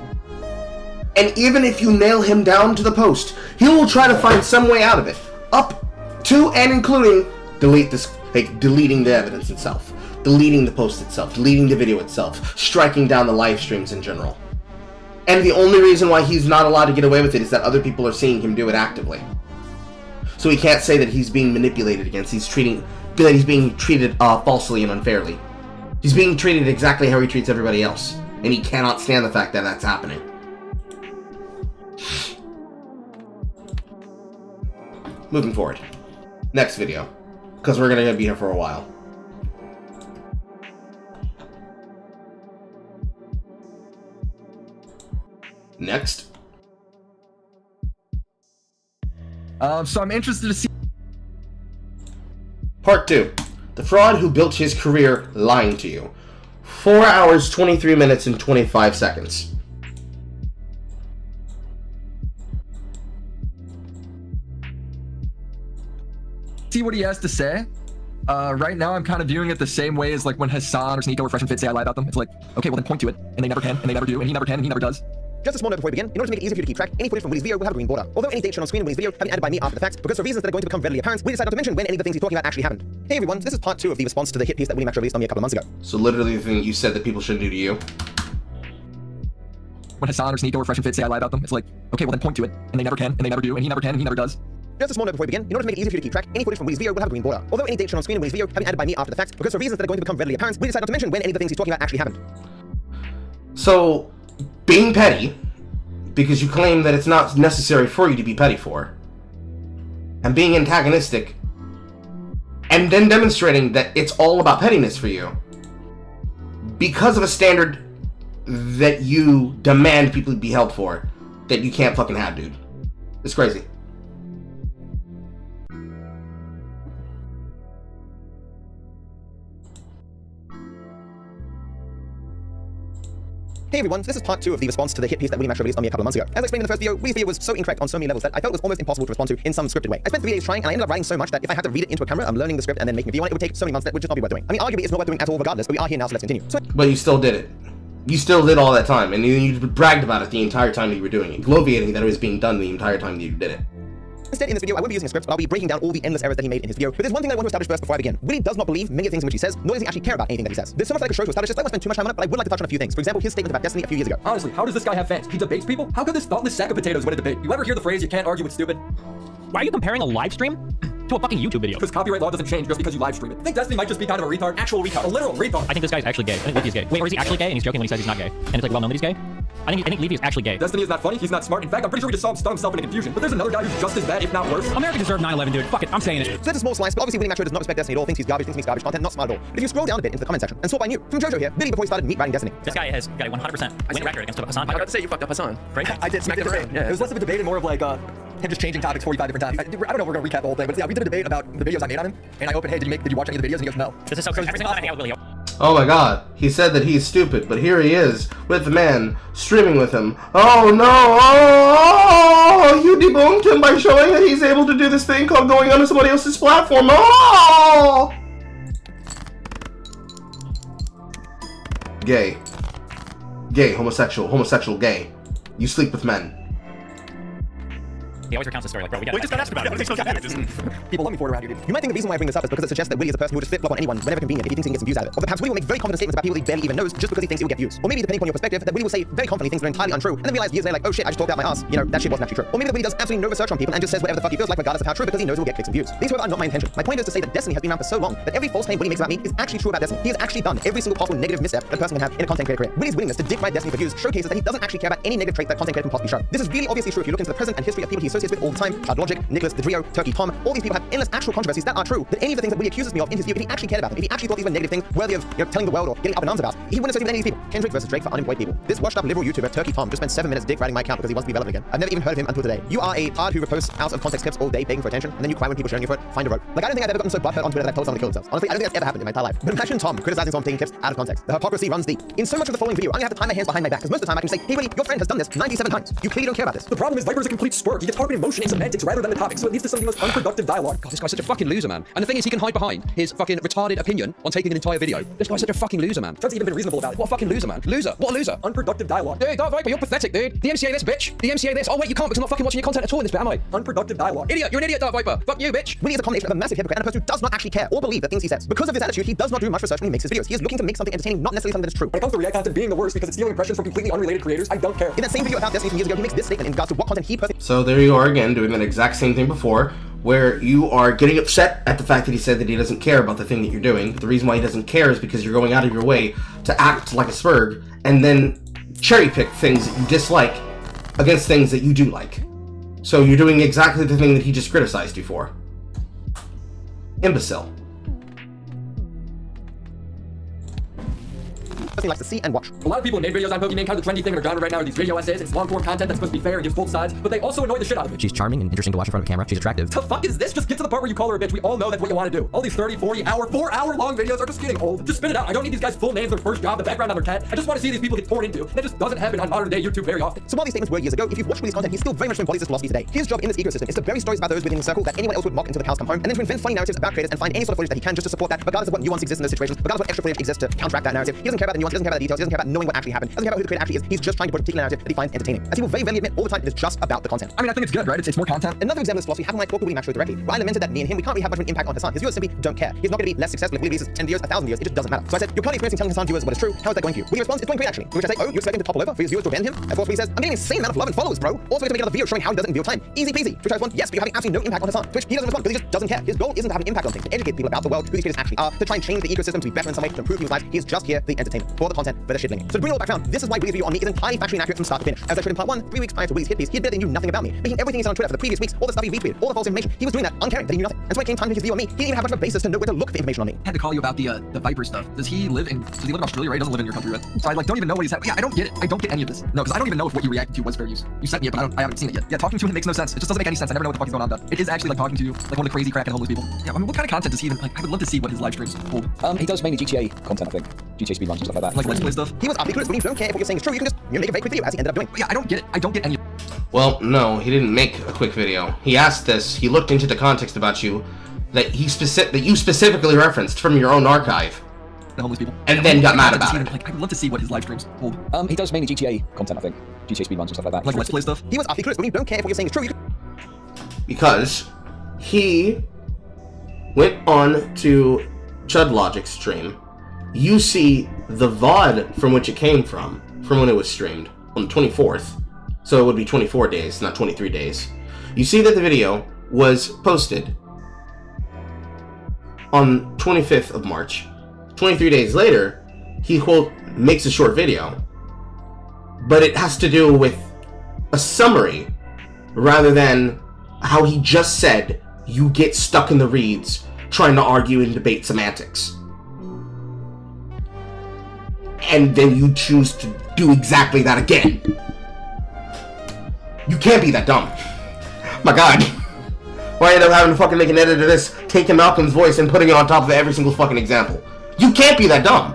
And even if you nail him down to the post, he will try to find some way out of it. Up to and including deleting the evidence itself, deleting the post itself, deleting the video itself, striking down the live streams in general. And the only reason why he's not allowed to get away with it is that other people are seeing him do it actively. So he can't say that he's being manipulated against. He's being treated falsely and unfairly. He's being treated exactly how he treats everybody else, and he cannot stand the fact that that's happening. moving forward. Next video, because we're gonna be here for a while. Next. So I'm interested to see. Part 2. The fraud who built his career lying to you. 4 hours, 23 minutes, and 25 seconds. See what he has to say. Right now, I'm kind of viewing it the same way as like when Hassan or Sneeko or Fresh and Fit say I lie about them. It's like, okay, well then point to it, and they never can, and they never do, and he never can, and he never does. Just a small note before we begin. In order to make it easier for you to keep track, any footage from Willy's video will have a green border. Although any dates shown on screen in Willy's video have been added by me after the fact, because for reasons that are going to become readily apparent, we decided not to mention when any of the things he's talking about actually happened. Hey everyone, this is part 2 of the response to the hit piece that Willy Max released on me a couple of months ago. So literally the thing you said that people shouldn't do to you. When Hassan or Sneeko or Fresh and Fit say I lie about them, it's like, okay, well then point to it, and they never can, and they never do, and he never can, and he never does. Just a small note before we begin. In order to make it easier for you to keep track, any footage from Willy's video will have a green border. Although any dates shown on screen in Willy's video have been added by me after the fact, because for reasons that are going to become readily apparent, we decided not to mention when any of the things he's talking about actually happened. So, being petty, because you claim that it's not necessary for you to be petty for, and being antagonistic, and then demonstrating that it's all about pettiness for you, because of a standard that you demand people be held for, that you can't fucking have, dude. It's crazy. Hey everyone, this is part 2 of the response to the hit piece that Willy Max released on me a couple of months ago. As I explained in the first video, Willy's video was so incorrect on so many levels that I felt it was almost impossible to respond to in some scripted way. I spent 3 days trying, and I ended up writing so much that if I had to read it into a camera, I'm learning the script and then making a video on it, it would take so many months that would just not be worth doing. I mean, arguably it's not worth doing at all regardless, but we are here now, so let's continue. But you still did it. You still did all that time, and you bragged about it the entire time that you were doing it, gloviating that it was being done the entire time that you did it. Instead, in this video, I won't be using a script, but I'll be breaking down all the endless errors that he made in his video. But there's one thing that I want to establish first before I begin. Willy does not believe many of the things in which he says, nor does he actually care about anything that he says. There's so much that I could show to establish this, I won't spend too much time on it, but I would like to touch on a few things. For example, his statement about Destiny a few years ago. Honestly, how does this guy have fans? He debates people? How could this thoughtless sack of potatoes win a debate? You ever hear the phrase, you can't argue with stupid? Why are you comparing a live stream to a fucking YouTube video? Because copyright law doesn't change just because you live stream it. I think Destiny might just be kind of a retard. Actual retard. A literal retard. I think this guy's actually gay. I think Leafy is gay. Wait, or is he actually gay and he's joking when he says he's not gay? And it's like well known that he's gay? I think Leafy is actually gay. Destiny is not funny, he's not smart. In fact, I'm pretty sure he just saw himself in a confusion. But there's another guy who's just as bad, if not worse. America deserved 9/11, dude. Fuck it, I'm saying it. So that's a small slice, but obviously Willy Max does not respect Destiny at all, thinks he's garbage, thinks he makes garbage content, not smart at all. But if you scroll down a bit into the comment section and sort by new, from Jojo here, Billy before he started meat writing Destiny. This guy has got a 100% win record against Hassan. I got to say, you fucked up Hassan. Right? I did smack the debate. Yeah. It was less of a debate and more of like him just changing topics 45 different times. I don't know if we're gonna recap the whole thing, but yeah, we did a debate about the videos I made on him, and I opened, hey, did you watch any of the videos? And he goes, no. This is so crazy. Every single time I hang out with Willy. Oh my god, he said that he's stupid, but here he is, with the man, streaming with him. Oh no, oh, you debunked him by showing that he's able to do this thing called going onto somebody else's platform. Oh! Gay. Gay, homosexual, gay. You sleep with men. He always recounts the story like, bro, we just got asked about it. What are they supposed to do? People love me for it around here, dude. You might think the reason why I bring this up is because it suggests that Willy is a person who will just flip-flop on anyone whenever convenient if he thinks he can get some views out of it. Or that perhaps Willy will make very confident statements about people he barely even knows just because he thinks he will get views. Or maybe, depending on your perspective, that Willy will say very confidently things that are entirely untrue, and then realize years later, like, oh shit, I just talked out my ass. You know, that shit wasn't actually true. Or maybe that Willy does absolutely no research on people and just says whatever the fuck he feels like regardless of how true because he knows he will get clicks and views. These, however, are not my intention. My point is to say that Destiny has been around for so long that every false claim Willy makes about me is actually true about Destiny. He has actually done every single possible negative misstep that a person can have in a content creator career. Willy's willingness to dick ride Destiny for views showcases that he doesn't actually care about any negative trait that content creator can possibly show. This is really obviously true if you look into the present and history of people he associates with all the time. Logic, Nicholas, the Trio, Turkey Tom, all these people have endless actual controversies that are true. That any of the things that Willy accuses me of in his view, if he actually cared about them, if he actually thought these were negative things worthy of telling the world or getting up in arms about, he wouldn't associate with any of these people. Kendrick versus Drake for unemployed people. This washed up liberal YouTuber Turkey Tom just spent 7 minutes dick riding my account because he wants to be relevant again. I've never even heard of him until today. You are a tard who reposts out of context clips all day begging for attention, and then you cry when people showing you for it. Find a rope. Like I don't think I've ever gotten so butthurt on Twitter that I've told someone to kill themselves. Honestly, I don't think that's ever happened in my entire life. But imagine Tom criticizing someone taking clips out of context. The hypocrisy runs deep. In so much of the following video, I'm gonna have to tie my hands behind my back because most of the time I can say, hey Willy, your friend has done this 97 times. You clearly don't care about this. The problem is Viper's a complete sperk. He gets caught up in emotion and semantics rather than the topic, so it leads to some of the most unproductive dialogue. God, this guy's such a fucking loser, man. And the thing is, he can hide behind his fucking retarded opinion on taking an entire video. This guy's such a fucking loser, man. Trump's even been reasonable about it. What a fucking loser, man. Loser. What a loser. Unproductive dialogue. Dude, DarkViper, you're pathetic, dude. The MCA this, bitch. The MCA this. Oh, wait, you can't because I'm not fucking watching your content at all in this bit, am I? Unproductive dialogue. Idiot, you're an idiot, DarkViper. Fuck you, bitch. Willy is a combination of a massive hypocrite and a person who does not actually care or believe the things he says. Because of his attitude, he does not do much research when he makes his videos. He is looking to make something entertaining, not necessarily something that is true. When it comes to React content being the worst because it's stealing impressions from completely unrelated creators, I don't care. In that same video about Destiny from years ago, he makes this statement in regards to what content he personally... So there you are again, doing that exact same thing before, where you are getting upset at the fact that he said that he doesn't care about the thing that you're doing. But the reason why he doesn't care is because you're going out of your way to act like a spurg and then cherry pick things that you dislike against things that you do like. So you're doing exactly the thing that he just criticized you for. Imbecile. He likes to see and watch. A lot of people who made videos on Pokemon, kind of the trendy thing in our genre right now are these video essays. It's long-form content that's supposed to be fair and gives both sides, but they also annoy the shit out of me. She's charming and interesting to watch in front of a camera. She's attractive. The fuck is this? Just get to the part where you call her a bitch. We all know that's what you want to do. All these 30, 40 hour, 4-hour long videos are just getting old. Just spit it out. I don't need these guys' full names, their first job, the background on their cat. I just want to see these people get torn into. That just doesn't happen on modern day YouTube very often. So while these statements were years ago, if you've watched Willy's content, he still very much embodies this philosophy today. His job in this ecosystem is to bury stories about those within the circle that anyone else would mock until the cows come home, and then to invent funny narratives about creators and find any sort of footage that he can just to support that, regardless of what nuance exists in those situations, regardless of what extra footage exists to counteract that narrative. He doesn't care about the nuance, he doesn't care about the details, he doesn't care about knowing what actually happened, doesn't care about who the creator actually is. He's just trying to put a particular narrative that he finds entertaining. As he will very rarely admit all the time, it is just about the content. I mean, I think it's good, right? It's more content. Another example of this philosophy happened when I talked to Willy Max directly, where I lamented that me and him, we can't really have much of an impact on Hassan. His viewers simply don't care. He's not going to be less successful if Willy releases 10 videos, 1,000 videos, it just doesn't matter. So I said, you're currently experiencing telling Hassan viewers what is true. How is that going for you? Willy responds, it's going great actually. To which I say, oh, you expect him to topple over for his viewers to abandon him? Of course, Willy says, I'm getting an insane amount of love and followers, bro. Also, going to make another video showing how he does it in real time. Easy peasy. To which I respond, yes, but you're having absolutely no impact on Hassan. To which he doesn't respond because he just doesn't care. His goal isn't to have an impact on things, to educate people about the world, who these creators actually are, to try and change the ecosystem to be better in some way, to improve people's lives. He is just here for the entertainment, for the content, for the shitling. So to bring it all back around, this is why Willy's video on me is entirely factually inaccurate from start to finish. As I showed in part 1, 3 weeks prior to Willy's hit piece, he admitted he knew nothing about me, making everything he said on Twitter for the previous weeks, all the stuff he retweeted, all the false information. He was doing that uncaring that he knew nothing. And so when it came time to make his video on me, he didn't even have much of a basis to know where to look for information on me. I had to call you about the Viper stuff. Does he live in Australia, right? He doesn't live in your country, right? So I don't even know what he's yeah, I don't get it. I don't get any of this. No, because I don't even know if what you reacted to was fair use. You sent me it, but I haven't seen it yet. Yeah, talking to him makes no sense. It just doesn't make any sense. I never know what the fuck is going on. It is actually like talking to like one of the crazy crack and homeless people. Yeah, I mean, what kind of content does he even like? I would love to see what his live streams hold. He does mainly GTA content, I think. GTA speedruns and stuff like that. Like let's play stuff. He was utterly clueless, but you don't care if what you're saying is true. You can just make a very quick video, as he ended up doing. Yeah, I don't get it. I don't get any of Well, no, he didn't make a quick video. He asked this, he looked into the context about you that you specifically referenced from your own archive. The homeless people. And then got mad about it. Like, I would love to see what his live streams hold. He does mainly GTA content, I think. GTA speedruns and stuff like that. Like let's play stuff. He was utterly clueless, but you don't care if what you're saying is true. Because he went on to Chud Logic's stream. You see the VOD from which it came from when it was streamed on the 24th. So it would be 24 days, not 23 days. You see that the video was posted on 25th of March. 23 days later, he, quote, makes a short video. But it has to do with a summary rather than how he just said you get stuck in the reeds trying to argue and debate semantics. And then you choose to do exactly that again. You can't be that dumb. My god. Why end up having to fucking make an edit of this, taking Malcolm's voice and putting it on top of every single fucking example? You can't be that dumb.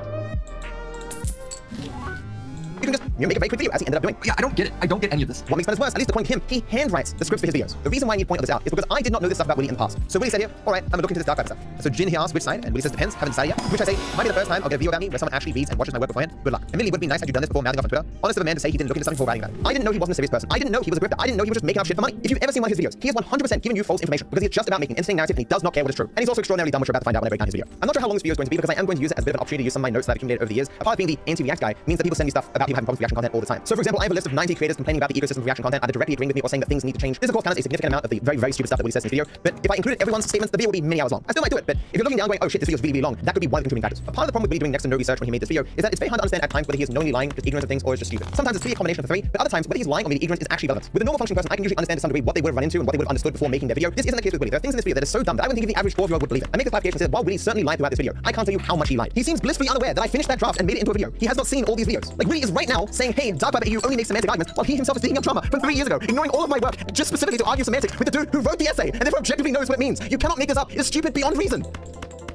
You can just make a very quick video, as he ended up doing. Yeah, I don't get it. I don't get any of this. What makes matters worse, at least according to him, he handwrites the scripts for his videos. The reason why I need to point all this out is because I did not know this stuff about Willy in the past. So Willy said here, alright, I'm gonna look into this dark stuff. So Jin here asks which side, and Willy says depends, haven't decided yet. Which I say, might be the first time I'll get a video about me where someone actually reads and watches my work beforehand. Good luck. Admittedly, it would be nice had you done this before mouthing off on Twitter. Honest of a man to say he didn't look into something before writing about it. I didn't know he wasn't a serious person. I didn't know he was a grifter. I didn't know he was just making up shit for money. If you've ever seen one of his videos, he is 100% giving you false information because he's just about making an entertaining narrative and he does not care what is true. And he's also extraordinarily dumb, which you're about to find out when I break down his video. I'm not sure how long this video is going to be because I am going to use it as a bit of an opportunity to use some of my notes that I've accumulated over the years. A part of being the anti-react guy means that people send me stuff about people having problems with reaction content all the time. So for example, I have a list of 90 creators complaining about the ecosystem of reaction content, either directly agreeing with me or saying that things need to change. This of course counts a significant amount of the very, very stupid stuff that Willy says in his video. But if I included everyone's statements, the video would be many hours long. I still might do it, but if you're looking down going, oh shit, this video is really, really long, that could be one of the contributing factors. A part of the problem with Willy doing next to no research when he made this video is that it's very hard to understand at times whether he is knowingly lying because ignorant of things or is just stupid. Sometimes it's really a combination of the three, but other times whether he's lying or maybe ignorant is actually relevant. With a normal functioning person, I can usually understand to some degree what they would have run into and what they would have understood before making their video. This isn't the case with Willy. There are things in this video that is so dumb that I wouldn't think even the average 4-year-old would believe it. I make this clarification and say that while Willy certainly lied throughout this video, I can't tell you how much he lied. He seems blissfully unaware that I finished that draft and made it into a video. He has not seen all these videos. Like Willy is right now saying, hey, DarkViperAU only makes semantic arguments, while he himself is digging up drama from 3 years ago, ignoring all of my work just specifically to argue semantics with the dude who wrote the essay and therefore objectively knows what it means. You cannot make this up. It's stupid beyond reason.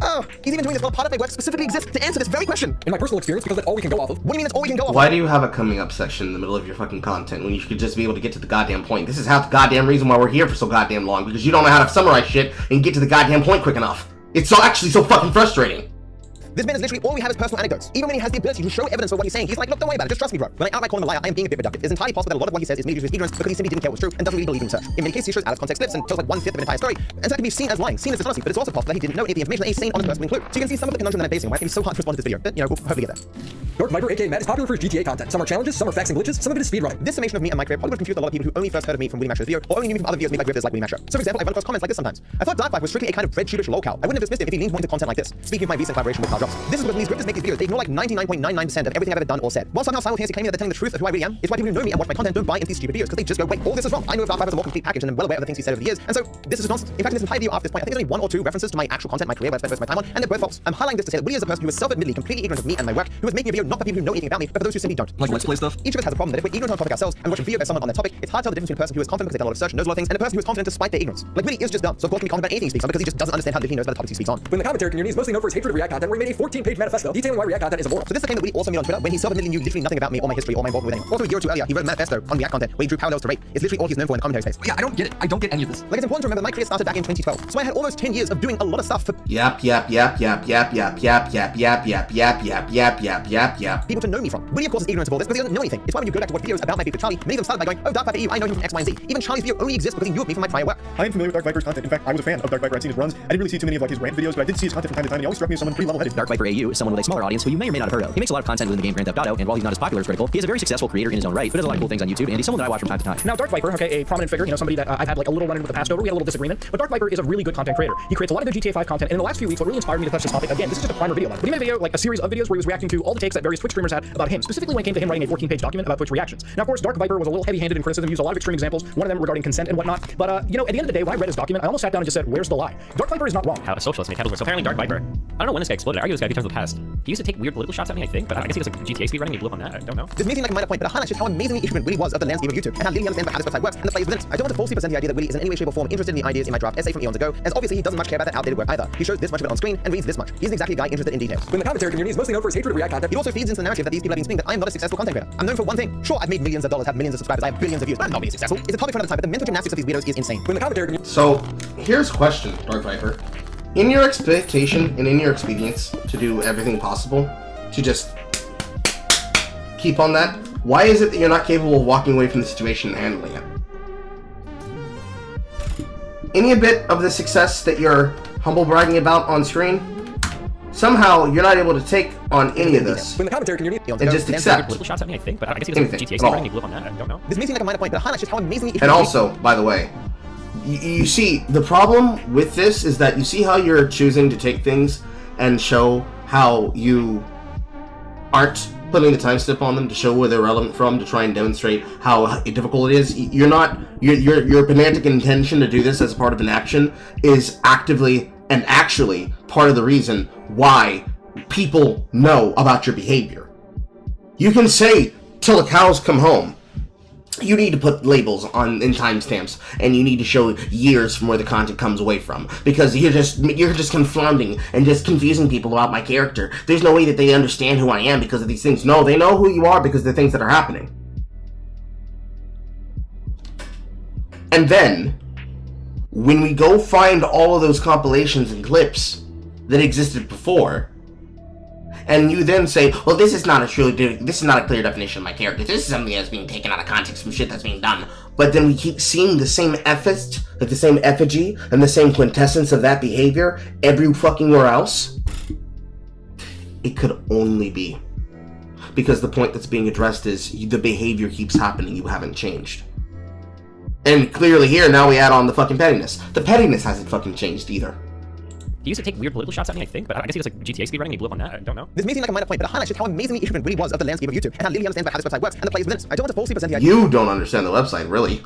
Oh, he's even doing this while part of my work specifically exists to answer this very question. In my personal experience, because that's all we can go off of. What do you mean that's all we can go off of? Why do you have a coming up section in the middle of your fucking content when you should just be able to get to the goddamn point? This is half the goddamn reason why we're here for so goddamn long, because you don't know how to summarize shit and get to the goddamn point quick enough. It's actually so fucking frustrating. This man is literally all we have is personal anecdotes. Even when he has the ability to show evidence for what he's saying, he's like, look, don't worry about it, just trust me, bro. When I outright call him a liar, I am being a bit reductive. It's entirely possible that a lot of what he says is merely due to his ignorance because he simply didn't care what's true and doesn't really believe in research. In many cases, he shows out of context clips and tells like 1/5 of an entire story, and so that can be seen as lying, seen as dishonesty, but it's also possible that he didn't know any of the information that a sane, honest person would include. So you can see some of the conundrum that I'm facing, why it can be so hard to respond to this video, but you know, we'll hopefully get there. DarkViper, aka Matt, is popular for his GTA content. Some are challenges, some are facts and glitches, some of it is speedrunning. This summation of me and my career probably would confuse a lot of people who only first heard of me from Willy Max's video, or only knew me from other videos made by grifters like Willy Max Show. So for example, I run across comments like this sometimes. I thought DarkViper was strictly a kind of red sheepish lolcow. I wouldn't have dismissed it if he leaned more into content like this. Speaking of my recent collaboration with Cloud drops. This is because when these grifters make these videos, they ignore like 99.99% of everything I've ever done or said, while somehow simultaneously claiming that they're telling the truth of who I really am. It's why people who know me and watch my content don't buy into these stupid videos, because they just go, wait, all this is wrong. I know DarkViper is a more complete package and I'm well aware of the things he said over the years, and so this is just nonsense. In fact, in this entire video after this point, I think there's only 1 or 2 references to my actual content, my career, where I spent most of my time on, and they're both false. I'm highlighting this to say that Willie is a person who is self-admittedly completely ignorant of me and my work, who is making a video not for people who know anything about me, but for those who simply don't. Like let's play stuff. Each of us has a problem that if we're ignorant on a topic ourselves and watch a video of someone on their topic, it's hard to tell the difference between a person who is confident because they've done a lot of research and knows a lot of things, and a person who is confident despite their ignorance. Like Willie is just dumb, so of course can be confident about anything he speaks on because he just doesn't understand how little he knows about the topics he speaks on. When the commentary community is mostly known for its hatred of React content, where he made a 14-page manifesto detailing why React content is immoral. So this is a claim that Willie also made on Twitter when he self-admittedly knew literally nothing about me or my history or my involvement with anyone. Also a year or 2 earlier, he wrote a manifesto on React content where he drew parallels to rape. It's literally all he's known for in the commentary space. Yeah, I don't get it. I don't get any of this. Like, it's important to remember that my career started back in 2012, so I had almost 10 years of doing a lot of stuff for people to know me from. Willie, of course, is ignorant of all this because he doesn't know anything. It's why when you go back to watch videos about my beef with Charlie, many of them started by going, oh, DarkViperAU, I know him from X, Y, and Z. Even Charlie's video only exists because he knew of me from my prior work. I am familiar with DarkViper's content. In fact, I was a fan of DarkViper. I'd seen his runs. I didn't really see too many of like his rant videos, but I did see his content from time to time, and he always struck me as someone pretty level-headed. DarkViperAU is someone with a smaller audience who you may or may not have heard of. He makes a lot of content within the game Grand Theft Auto, and while he's not as popular as Critical, he is a very successful creator in his own right, but does a lot of cool things on YouTube, and he's someone that I watch from time to time. Now, DarkViper, okay, a prominent figure, you know, somebody that I've had like a little run-in with the past over. We had a little disagreement, but DarkViper is a really good content creator. He creates a lot of good GTA 5 content, and in the last few weeks, what really inspired me to touch this topic, again, this is just a primer video. But he made a video, like a series of videos where he was reacting to all the takes that various Twitch streamers had about him, specifically when it came to him writing a 14-page document about Twitch reactions. Now, of course, DarkViper was a little heavy-handed in criticism, used a lot of extreme examples, one of them regarding consent and whatnot. But, you know, at the end of the day, when I read his document, I almost sat down and just said, where's the lie? DarkViper is not wrong. How a socialist made headlines. So apparently DarkViper, I don't know when this guy exploded. I argue this guy because of the past. He used to take weird political shots at me, I think, but I guess he does like GTA speedrunning, he blew up on that. I don't know. This may seem like a minor point, but it highlights just how amazingly ignorant Willie was of the landscape of YouTube and how little he understands how this website works and the players within it. I don't want to falsely present the idea that Willie is in any way, shape, or form interested in the ideas in my draft essay from eons ago, as obviously he doesn't much care about that outdated work either. He shows this much of it on screen and reads this much. He's exactly a guy interested in details. When the commentary community is mostly known for its hatred of React content, it also feeds into the narrative that these people have been spinning that I am not a successful content creator. I'm known for one thing. Sure, I've made millions of dollars, have millions of subscribers, I have billions of views, but I'm not really successful. It's a topic for another time, but the mental gymnastics of these videos is insane. When the commentary community... So, here's a question, DarkViper. In your expectation and in your expedience to do everything possible to just keep on that, why is it that you're not capable of walking away from the situation and handling it? Any bit of the success that you're humble bragging about on screen, somehow you're not able to take on any of this when the commentary community and just accept political shots at me, I think, but I guess he does like GTA speedrunning, he blew up on that. I don't know. This may seem like a minor point, but it highlights just how amazingly... And also, by the way, you see, the problem with this is that you see how you're choosing to take things and show how you aren't putting the time step on them to show where they're relevant from, to try and demonstrate how difficult it is. You're not, your pedantic intention to do this as part of an action is actively and actually part of the reason why people know about your behavior. You can say till the cows come home. You need to put labels on in timestamps, and you need to show years from where the content comes away from, because you're just confounding and just confusing people about my character. There's no way that they understand who I am because of these things. No, they know who you are because of the things that are happening. And then, when we go find all of those compilations and clips that existed before, and you then say, well, this is not a clear definition of my character. This is something that's being taken out of context from shit that's being done. But then we keep seeing the same effort, like the same effigy, and the same quintessence of that behavior every fucking where else. It could only be because the point that's being addressed is the behavior keeps happening, you haven't changed. And clearly here, now we add on the fucking pettiness. The pettiness hasn't fucking changed either. He used to take weird political shots at me, I think, but I guess he does like GTA speedrunning, he blew up on that. I don't know. This may seem like a minor point, but it highlights just how amazingly ignorant Willie was of the landscape of YouTube and how little he understands about how this website works and the players within it. I don't want to falsely present the idea. You don't understand the website, really.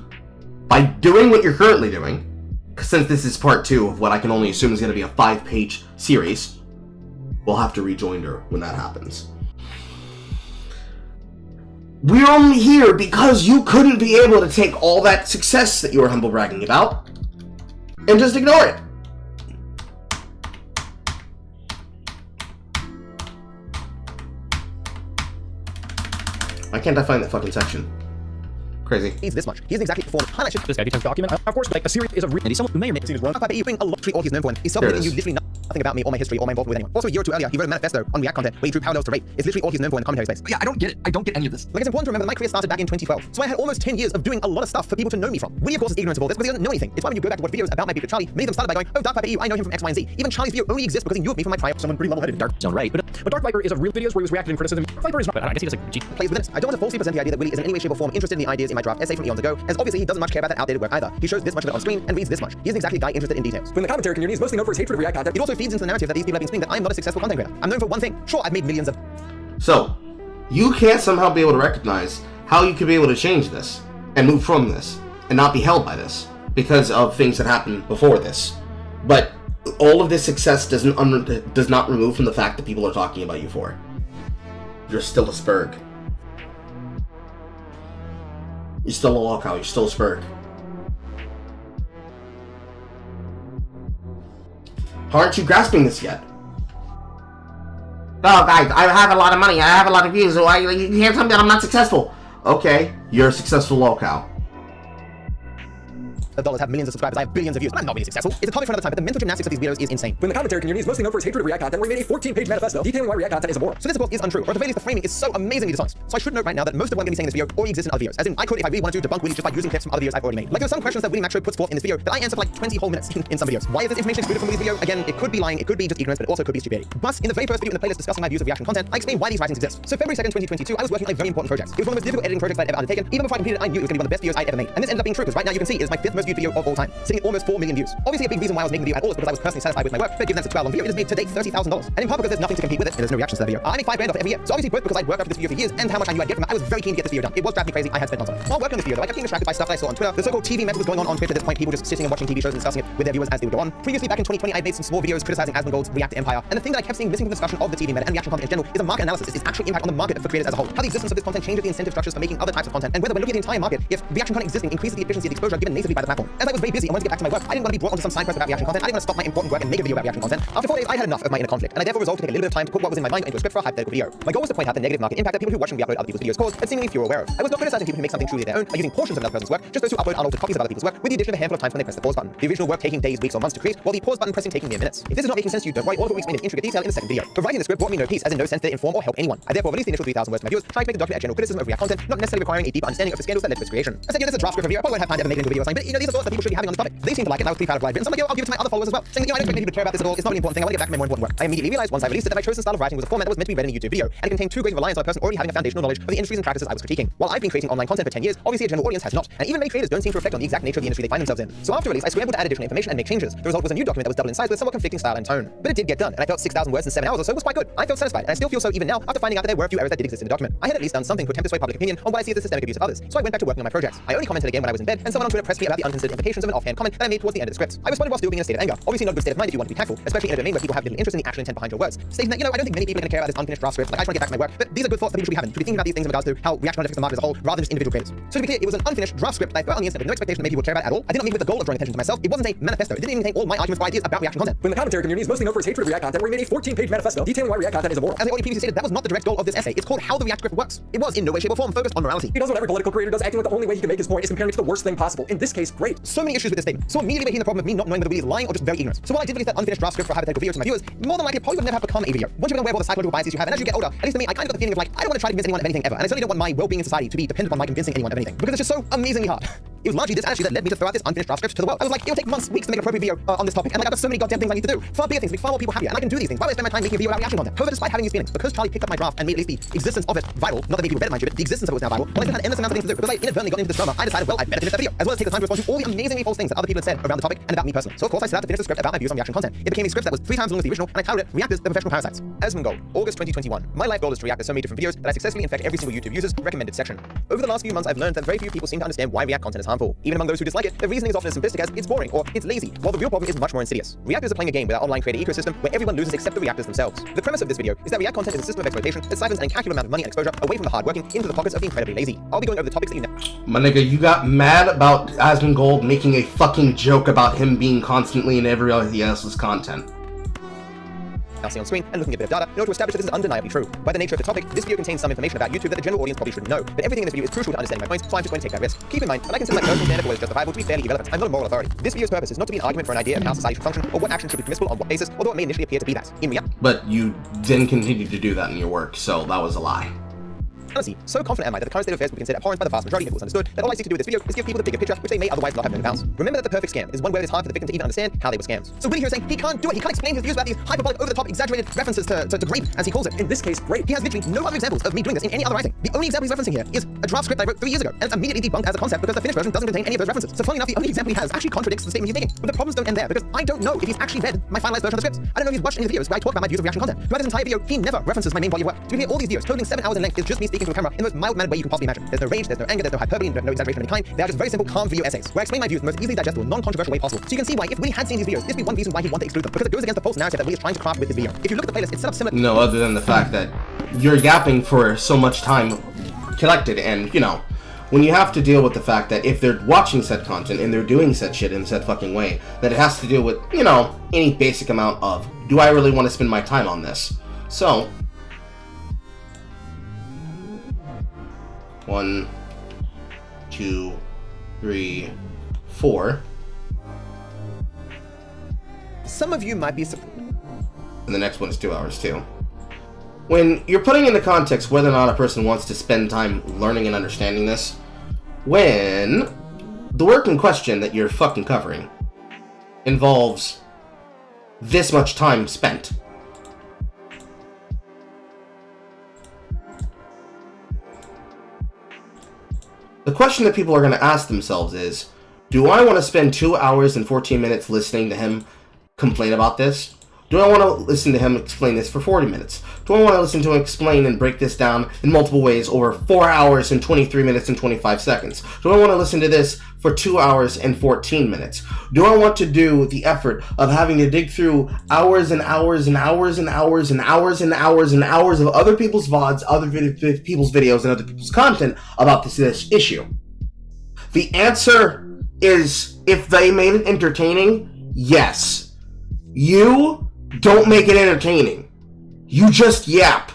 By doing what you're currently doing, since this is part 2 of what I can only assume is going to be a 5-page series, we'll have to rejoin her when that happens. We're only here because you couldn't be able to take all that success that you were humble bragging about and just ignore it. Why can't I find that fucking section? Crazy. He's this much. He's exactly performed. Highlight this guy becomes document. Of course, like a series is a and he's someone who may or may have seen his run. DarkViperAU doing a lot to all he's known for. He's self-admitting you literally nothing about me or my history or my involvement with anyone. Also, a year or 2 earlier, he wrote a manifesto on React content where he drew parallels to rape. It's literally all he's known for in the commentary space. Yeah, I don't get it. I don't get any of this. Like, it's important to remember that my career started back in 2012, so I had almost 10 years of doing a lot of stuff for people to know me from. Willie, of course, is ignorant of all this because he doesn't know anything. It's why when you go back to watch videos about my beef with Charlie, many of them started by going, oh, DarkViperAU, I know him from X, Y, and Z. Even Charlie's video only exists because he knew of me from my prior. Someone pretty level-headed. Dark zone, right? But DarkViper is a real videos where he was reacting in criticism. DarkViper is not. But I guess he does like plays within it. I don't want to falsely present the idea that Willie is in any way, shape, or form interested in the ideas in my draft essay from eons ago, as obviously he doesn't much care about that outdated work either. He shows this much of it on screen and reads this much. He's exactly a guy interested in details. When the commentary community is mostly known for its hatred of React content, it also feeds into the narrative that these people have been spinning that I'm not a successful content creator. I'm known for one thing. Sure, I've made millions of... So, you can't somehow be able to recognize how you could be able to change this and move from this and not be held by this because of things that happened before this. But all of this success does not remove from the fact that people are talking about you for it. You're still a Spurg. You're still a lolcow. You're still a Spurg. How aren't you grasping this yet? Oh, guys, I have a lot of money. I have a lot of views. So you can't tell me that I'm not successful. Okay, you're a successful lolcow. Dollars have millions of subscribers. I have billions of views. I'm not really successful. It's a topic for another time, but the mental gymnastics of these videos is insane. When the commentary community is mostly known for its hatred of React content, we made a 14-page manifesto detailing why React content is immoral. So this, of course, is untrue, or at the very least, the framing is so amazingly dishonest. So I should note right now that most of what I'm going to be saying in this video already exists in other videos. As in, I could, if I really wanted to, debunk Willy just by using clips from other videos I've already made. Like, there are some questions that Willy Macho puts forth in this video that I answer for like 20 whole minutes in some videos. Why is this information excluded from Willy's video? Again, it could be lying, it could be just ignorance, but it also could be stupidity. But in the very first video in the playlist discussing my views of reaction content, I explained why these writings exist. So February 2nd, 2022, I was working on a very important project. It was one of the most difficult editing projects I'd ever undertaken. Even before I completed it, I knew it was going to be one of the best videos I'd ever made. And this ended up being true, because right now you can see it is my 5th most viewed video of all time, sitting at almost 4 million views. Obviously, a big reason why I was making the video at all is because I was personally satisfied with my work, but given that it's a 12-hour video, it has made to date $30,000. And in part because there's nothing to compete with it, and there's no reactions to that video. I make $5 grand off it every year. So obviously, both because I'd worked after this video for years and how much I knew I'd get from it, I was very keen to get this video done. It was driving me crazy. I had spent months on it. While working on this video, though, I kept getting distracted by stuff that I saw on Twitter. The so-called TV method was going on Twitter at this point, people just sitting and watching TV shows and discussing it with their viewers as they would go on. Previously, back in 2020, I made some small videos criticizing Asmongold's React Empire, and the thing that I kept seeing missing from the discussion of the TV meta and reaction content in general is a market analysis. It's its actual impact on the market for creators as a whole. How the existence of this content changes the incentive structures for making other types of content, and whether when looking at the entire market, if reaction content existing increases the efficiency of the exposure given natively by the platform. As I was very busy and wanted to get back to my work, I didn't want to be brought onto some side quest about reaction content. I didn't want to stop my important work and make a video about reaction content. After 4 days, I had enough of my inner conflict, and I therefore resolved to take a little bit of time to put what was in my mind into a script for a hypothetical video. My goal was to point out the negative market impact that people who watch and re-upload other people's videos cause, but seemingly few are aware of. I was not criticizing people who make something truly their own by using portions of another person's work, just those who upload unaltered copies of other people's work, with the addition of a handful of times when they press the pause button. The original work taking days, weeks, or months to create, while the pause button pressing taking mere minutes. If this is not making sense to you, don't worry, all of what we explained in intricate detail in the second video. But writing the script brought me no peace, as in no sense that it inform or help anyone. I therefore released the initial 3,000 words to my viewers, trying to make the document a general criticism of React content, not necessarily requiring a deeper understanding of the scandals that led to its creation. I said, this is a draft script review. I probably won't have time to ever make it into a video or something, but these are thoughts that people should be having on the topic. They seem to like it, and I was pretty proud of what I'd written. So I'm like, I'll give it to my other followers as well, saying that, I don't expect many people to care about this at all. It's not an important thing. I want to get back to my more important work. I immediately realized once I released it that my chosen style of writing was a format that was meant to be read in a YouTube video, and it contained too great of reliance on a person already having a foundational knowledge of the industries and practices I was critiquing. While I've been creating online content for 10 years, obviously a general audience has not, and even many creators don't seem to reflect on the exact nature of the industry they find themselves in. So after release, I scrambled to add additional information and make changes. The result was a new document that was doubled in size with somewhat conflicting style and tone. But it did get done, and I felt 6,000 words in 7 hours or so was quite good. I felt satisfied, and I still feel so even now after finding out that there were a few errors that did exist in the document. I had at least done something to attempt to sway public opinion on what I see as the systemic abuse of others, so I went back to working on my projects. I only commented again when I was in bed, and someone on Twitter pressed me about the unconsidered implications of an offhand comment that I made towards the end of the script. I responded while still being in a state of anger. Obviously not a good state of mind if you want to be tactful, especially in a domain where people have little interest in the actual intent behind your words. Stating that, I don't think many people are going to care about this unfinished draft script. Like, I just want to get back to my work, but these are good thoughts that people should be having, to be thinking about these things in regards to how reaction affects the market as a whole, rather than just individual creators. So to be clear, it was an unfinished draft script that I threw out on the internet with no expectation that maybe people would care about at all. I did not make it with the goal of drawing attention to myself. It wasn't a manifesto. It didn't even contain all my arguments or ideas about reaction content. When the commentary community is mostly known for its hatred of React content, we made a 14-page manifesto detailing why React content is immoral. As I already previously stated, that was not the direct goal of this essay. It's called How the React Script Works. It was in no way, shape, or form focused on morality. He does what every political creator does, acting like the only way he can make his point is comparing it to the worst thing possible. In this case, great. So many issues with this statement. So immediately hitting the problem of me not knowing whether Willy is lying or just very ignorant. So while I did release that unfinished draft script for a hypothetical video to my viewers, more than likely it probably would never have become a video. Once you've been aware of all the psychological biases you have, and as you get older, at least to me, I kind of got the feeling of like, I don't want to try to convince anyone of anything ever, and I certainly don't want my well-being in society to be dependent on my convincing anyone of anything, because it's just so amazingly hard. It was largely this attitude that led me to throw out this unfinished draft script to the world. I was like, it'll take months, weeks to make an appropriate video on this topic, and like I've got so many goddamn things I need to do. Far bigger things, make far more people happier, and I can do these things. Why would I spend my time making a video about reaction content? However, despite having these feelings, because Charlie picked up my draft and made at least the existence of it viral, not that made people better, mind you, but the existence of it was now viral, well, I still had endless amounts of things to do. Because I inadvertently got into this drama, I decided, well, I better finish that video, as well as take the time to respond to all the amazingly false things that other people had said around the topic and about me personally. So of course I set out to finish the script about my views on reaction content. It became a script that was 3 times as long as the original, and I titled it Reactors, the Professional Parasites. Asmongold, August 2021. My life goal is to react to so many different videos that I successfully infect every single YouTube user's recommended section. Over the last few months, I've learned that very few people seem to understand why React content is harmful. Even among those who dislike it, the reasoning is often as simplistic as it's boring or it's lazy, while the real problem is much more insidious. Reactors are playing a game with our online creator ecosystem where everyone loses except the reactors themselves. The premise of this video is that React content is a system of exploitation that siphons an incalculable amount of money and exposure away from the hardworking into the pockets of the incredibly lazy. I'll be going over the topics that you know. My nigga, you got mad about Asmongold making a fucking joke about him being constantly in everybody else's content. Now see on screen and looking at a bit of data in order to establish that this is undeniably true. By the nature of the topic, this video contains some information about YouTube that the general audience probably shouldn't know, but everything in this video is crucial to understanding my points, so I'm just going to take that risk. Keep in mind that I consider my personal standard for what is justifiable to be fairly irrelevant. I'm not a moral authority. This video's purpose is not to be an argument for an idea of how society should function or what action should be permissible on what basis, although it may initially appear to be that. In reality. But you then continued to do that in your work, so that was a lie. Honestly, so confident am I that the current state of affairs will be considered abhorrent by the vast majority of people understood that all I seek to do with this video is give people the bigger picture, which they may otherwise not have known about. Remember that the perfect scam is one where it's hard for the victim to even understand how they were scammed. So Willie here is saying he can't do it. He can't explain his views about these hyperbolic, over-the-top, exaggerated references to rape, as he calls it. In this case, rape. He has literally no other examples of me doing this in any other writing. The only example he's referencing here is a draft script I wrote 3 years ago, and it's immediately debunked as a concept because the finished version doesn't contain any of those references. So funny enough, the only example he has actually contradicts the statement he's making. But the problems don't end there, because I don't know if he's actually read my finalized version of the script. I don't know if he's watched any of the videos where I talk about my views of reaction content. Throughout this entire video, he never references my main body of work. To hear all these videos totaling 7 hours in length is just me speaking to a camera in the most mild-mannered way you can possibly imagine. There's no rage, there's no anger, there's no hyperbole, no exaggeration of any kind. They are just very simple, calm video essays, where I explain my views in the most easily digestible, non-controversial way possible. So you can see why, if Willie had seen these videos, this would be one reason why he'd want to exclude them, because it goes against the false narrative that Willie is trying to craft with this video. If you look at the playlist, it's set up similar. No, other than the fact that you're yapping for so much time collected, and, you know, when you have to deal with the fact that if they're watching said content and they're doing said shit in said fucking way, that it has to deal with, you know, any basic amount of, do I really want to spend my time on this? So, 1, 2, 3, 4. Some of you might be surprised. And the next one is 2 hours too. When you're putting into context whether or not a person wants to spend time learning and understanding this, when the work in question that you're fucking covering involves this much time spent, the question that people are going to ask themselves is, do I want to spend 2 hours and 14 minutes listening to him complain about this? Do I want to listen to him explain this for 40 minutes? Do I want to listen to him explain and break this down in multiple ways over 4 hours and 23 minutes and 25 seconds? Do I want to listen to this for 2 hours and 14 minutes? Do I want to do the effort of having to dig through hours and hours and hours and hours and hours and hours and hours of other people's VODs, other people's videos, and other people's content about this issue? The answer is, if they made it entertaining, yes. You don't make it entertaining. You just yap.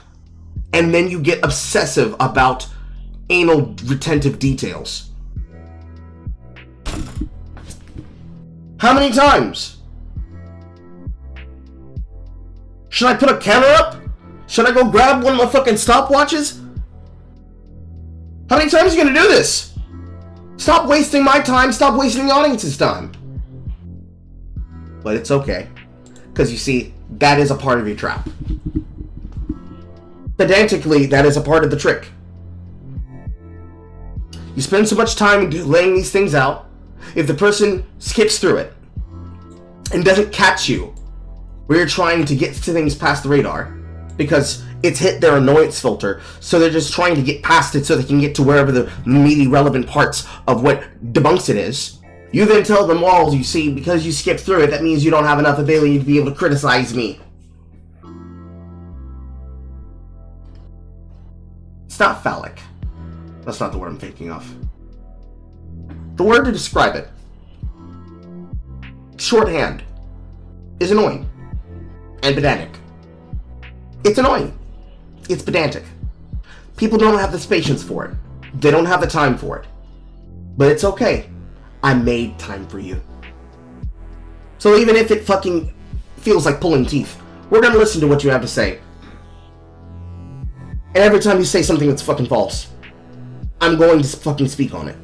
And then you get obsessive about anal retentive details. How many times? Should I put a camera up? Should I go grab one of my fucking stopwatches? How many times are you gonna do this? Stop wasting my time, stop wasting the audience's time. But it's okay. Because you see, that is a part of your trap. Pedantically, that is a part of the trick. You spend so much time laying these things out, if the person skips through it and doesn't catch you where you're trying to get to things past the radar, because it's hit their annoyance filter, so they're just trying to get past it so they can get to wherever the meaty relevant parts of what debunks it is, you then tell them, well, you see, because you skipped through it, that means you don't have enough ability to be able to criticize me. It's not phallic. That's not the word I'm thinking of. The word to describe it, shorthand, is annoying and pedantic. It's annoying. It's pedantic. People don't have the patience for it. They don't have the time for it. But it's okay. I made time for you. So even if it fucking feels like pulling teeth, we're gonna listen to what you have to say. And every time you say something that's fucking false, I'm going to fucking speak on it.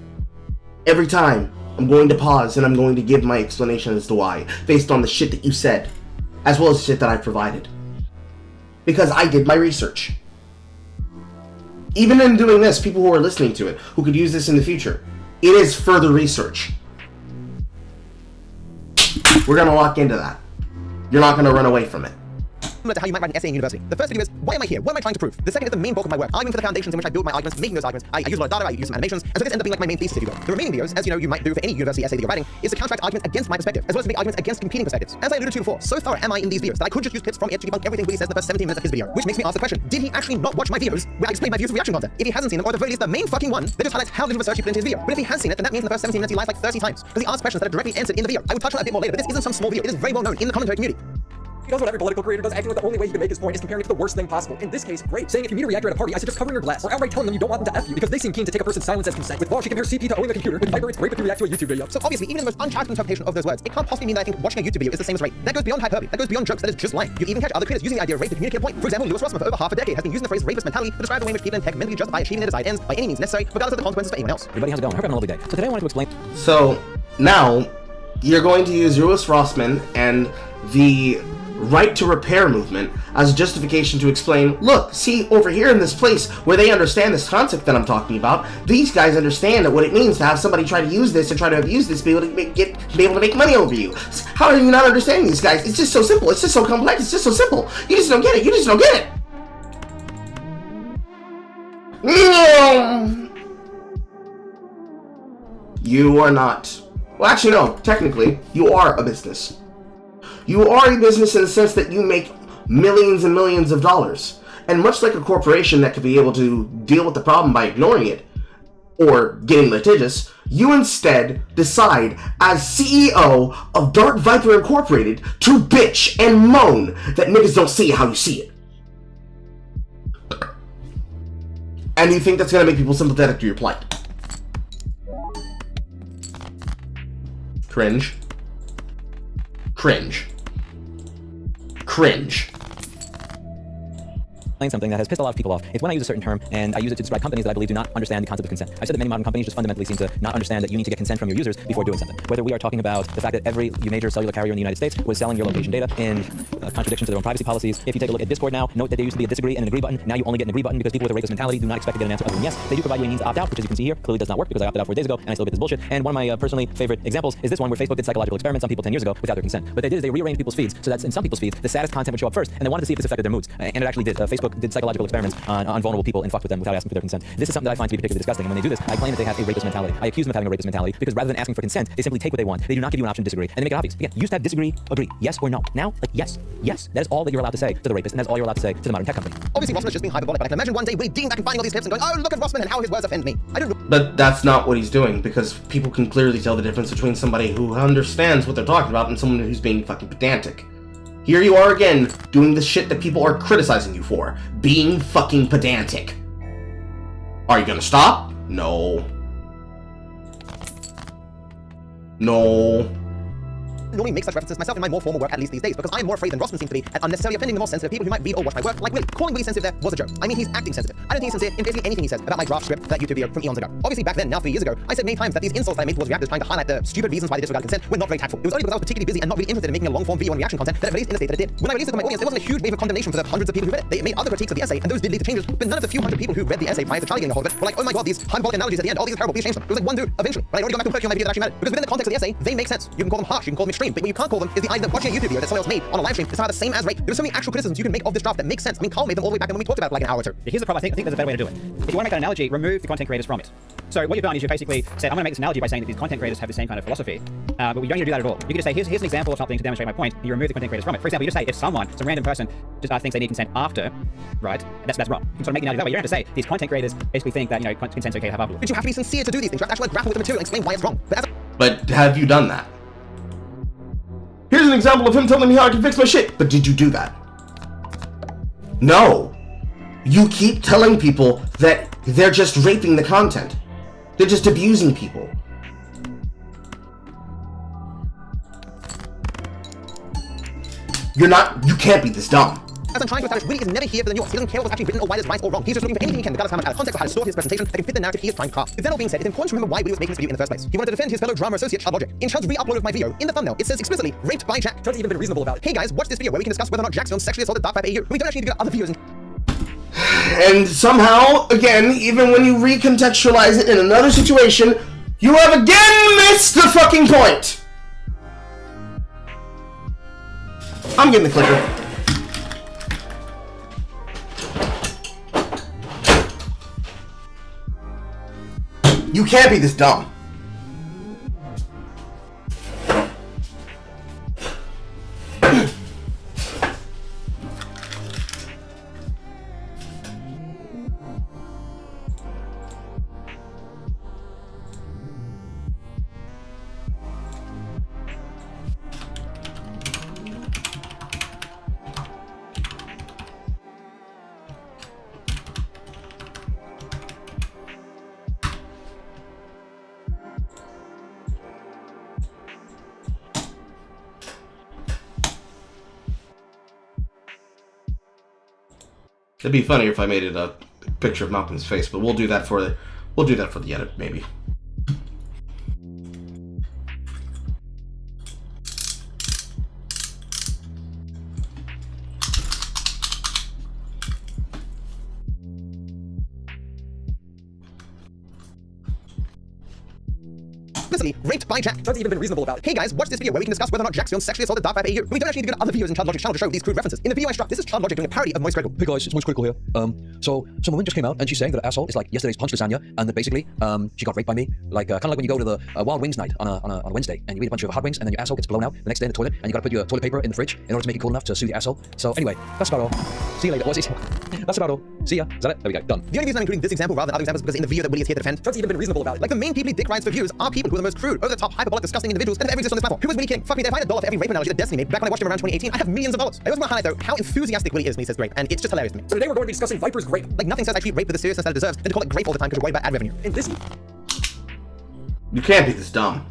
Every time, I'm going to pause and I'm going to give my explanation as to why, based on the shit that you said, as well as the shit that I provided. Because I did my research. Even in doing this, people who are listening to it, who could use this in the future, it is further research. We're gonna lock into that. You're not gonna run away from it. Similar to how you might write an essay in university. The first video is, why am I here? What am I trying to prove? The second is the main bulk of my work, arguing for the foundations in which I build my arguments, making those arguments. I use a lot of data, I use some animations, and so this ends up being like my main thesis if you will. The remaining videos, as you know you might do for any university essay that you're writing, is to counteract arguments against my perspective, as well as to make arguments against competing perspectives. As I alluded to before, so thorough am I in these videos that I could just use clips from it to debunk everything Willie says in the first 17 minutes of his video. Which makes me ask the question, did he actually not watch my videos where I explain my views of reaction content? If he hasn't seen them, or at the very least the main fucking one, that just highlights how little research he put into his video. But if he has seen it, then that means in the first 17 minutes he lies like 30 times, because he asked questions that are directly answered in the video. I would touch on that a bit more later, but this isn't some small video. It is very well known in the commentary community. He does what every political creator does, acting like the only way he can make his point is comparing it to the worst thing possible. In this case, great. Saying if you meet a reactor at a party, I suggest covering your glass, or outright telling them you don't want them to F you because they seem keen to take a person's silence as consent. With Law, she compares CP to owning a computer. With Viper, it's rape if you react to a YouTube video. So obviously, even in the most uncharted interpretation of those words, it can't possibly mean that I think watching a YouTube video is the same as rape. That goes beyond hyperbole. That goes beyond jokes. That is just lying. You even catch other creators using the idea of rape to communicate a point. For example, Lewis Rossman for over half a decade has been using the phrase rapist mentality to describe the way in which people in tech mentally justify achieving their desired ends by any means necessary, regardless of the consequences for anyone else. Everybody, how's it going? I hope you're having a lovely day. So today I wanted to explain. So now you're going to use Lewis Rossman and the right to repair movement as a justification to explain, look, see, over here in this place where they understand this concept that I'm talking about, these guys understand that what it means to have somebody try to use this and try to abuse this, be able to make money over you. How are you not understanding these guys? It's just so simple. It's just so complex. It's just so simple. You just don't get it. You just don't get it. You are not. Well, actually, no. Technically, you are a business. You are a business in the sense that you make millions and millions of dollars. And much like a corporation that could be able to deal with the problem by ignoring it or getting litigious, you instead decide as CEO of Dark Viper Incorporated to bitch and moan that niggas don't see how you see it. And you think that's going to make people sympathetic to your plight. Cringe. Cringe. Cringe. Something that has pissed a lot of people off. It's when I use a certain term and I use it to describe companies that I believe do not understand the concept of consent. I've said that many modern companies just fundamentally seem to not understand that you need to get consent from your users before doing something. Whether we are talking about the fact that every major cellular carrier in the United States was selling your location data in contradiction to their own privacy policies. If you take a look at Discord now, note that there used to be a disagree and an agree button. Now you only get an agree button because people with a racist mentality do not expect to get an answer other than yes. They do provide you a means to opt out, which as you can see here clearly does not work because I opted out 4 days ago and I still get this bullshit. And one of my personally favorite examples is this one where Facebook did psychological experiments on people 10 years ago without their consent. What they did is they rearranged people's feeds so that in some people's feeds the saddest content would show up first, and they wanted to see if this affected their moods. And it actually did. Facebook did psychological experiments on vulnerable people and fucked with them without asking for their consent. This is something that I find to be particularly disgusting. And when they do this, I claim that they have a rapist mentality. I accuse them of having a rapist mentality because rather than asking for consent, they simply take what they want. They do not give you an option to disagree, and they make it obvious. Again, you used to have disagree, agree, yes or no. Now, like yes, yes. That is all that you're allowed to say to the rapist, and that's all you're allowed to say to the modern tech company. Obviously, Rossman is just being hyperbolic, but I can imagine one day reading back and finding all these tips and going, oh, look at Rossman and how his words offend me. I don't know. But that's not what he's doing, because people can clearly tell the difference between somebody who understands what they're talking about and someone who's being fucking pedantic. Here you are again, doing the shit that people are criticizing you for. Being fucking pedantic. Are you gonna stop? No. No. Normally make such references myself in my more formal work, at least these days, because I'm more afraid than Rossman seems to be at unnecessarily offending the more sensitive people who might read or watch my work. Like Willie. Calling Willie sensitive there was a joke. I mean, he's acting sensitive. I don't think he's sincere in basically anything he says about my draft script, that YouTube video from eons ago. Obviously, back then, now 3 years ago, I said many times that these insults that I made towards reactors trying to highlight the stupid reasons why they disregard consent were not very tactful. It was only because I was particularly busy and not really interested in making a long-form video on reaction content that it released in the state that it did. When I released it to my audience, there wasn't a huge wave of condemnation for the hundreds of people who read it. They made other critiques of the essay, and those did lead to changes, but none of the few hundred people who read the essay prior to trying getting a hold of it were like, oh my god, these hyperbolic analogies at the end, all these are terrible, please change them. It was like one dude, eventually. But I'd already gone back and worked on my video that actually mattered. Because within the context of the essay, they make sense. You can call them harsh, you can call them extreme, but what you can't call them is the idea that watching a YouTube video that someone else made on a live stream is somehow the same as rape. There are so many actual criticisms you can make of this draft that make sense. I mean, Carl made them all the way back then when we talked about it like an hour or two. Here's the problem. I think there's a better way to do it. If you want to make that analogy, remove the content creators from it. So what you've done is you basically said, I'm going to make this analogy by saying that these content creators have the same kind of philosophy, but we don't need to do that at all. You can just say, here's an example of something to demonstrate my point, and you remove the content creators from it. For example, you just say, if some random person just thinks they need consent after, right, that's wrong. You can sort of make the analogy that way. You don't have to say, these content creators basically think that, consent's okay to have afterwards. But you have to be sincere to do these things. You have to actually grapple with the material and explain why it's wrong. But have you done that? Here's an example of him telling me how I can fix my shit. But did you do that? No. You keep telling people that they're just raping the content. They're just abusing people. You can't be this dumb. As I'm trying to establish, Willie is never here for the nuance. He doesn't care what's actually written or why it's right or wrong. He's just looking for anything he can, regardless of how much out of context or how to store his presentation that can fit the narrative he is trying to craft. With that all being said, it's important to remember why Willie was making this video in the first place. He wanted to defend his fellow drama associate, Chad Logic. In Chad's re-upload of my video, in the thumbnail, it says explicitly, raped by Jack. Chad's even been reasonable about it. Hey guys, watch this video where we can discuss whether or not Jack's film sexually assaulted DarkViperAU. We don't actually need to go to other videos And somehow, again, even when you recontextualize it in another situation, you have again missed the fucking point! I'm getting the clicker. You can't be this dumb. It'd be funnier if I made it a picture of Malcolm's face, but we'll do that for the edit, maybe. Raped by Jack. That's even been reasonable about it. Hey guys, watch this video where we can discuss whether or not Jack Jones sexually assaulted DarkViperAU. We don't actually need to go to other videos in Child Logic's channel to show these crude references. In the video I struck, this is Child Logic doing a parody of Moist Critical. Hey guys, it's Moist Critical here. So some woman just came out and she's saying that an asshole is like yesterday's punch lasagna, and that basically, she got raped by me. Like, kind of like when you go to the Wild Wings night on a Wednesday, and you eat a bunch of hot wings, and then your asshole gets blown out the next day in the toilet, and you gotta put your toilet paper in the fridge in order to make it cool enough to soothe your asshole. So anyway, that's about all. See you later. What's it? That's about all. See ya. Is that it? There we go. Done. The only reason I'm including this example rather than other examples is because in the video that Willie is here to defend, that's even been reasonable about it. Like the main people he dick rides for views are people who are the most crude, over the top, hyperbolic, disgusting individuals that have ever existed on this platform. Who was Willie kidding? Fuck me, if I had $1 for every rape analogy that Destiny made back when I watched him around 2018, I have millions of dollars. I also want to highlight though how enthusiastic Willie is when he says grape, and it's just hilarious to me. So today we're going to be discussing Viper's grape. Like nothing says I treat rape with the seriousness that it deserves than to call it grape all the time because you're worried about ad revenue. In this You can't be this dumb.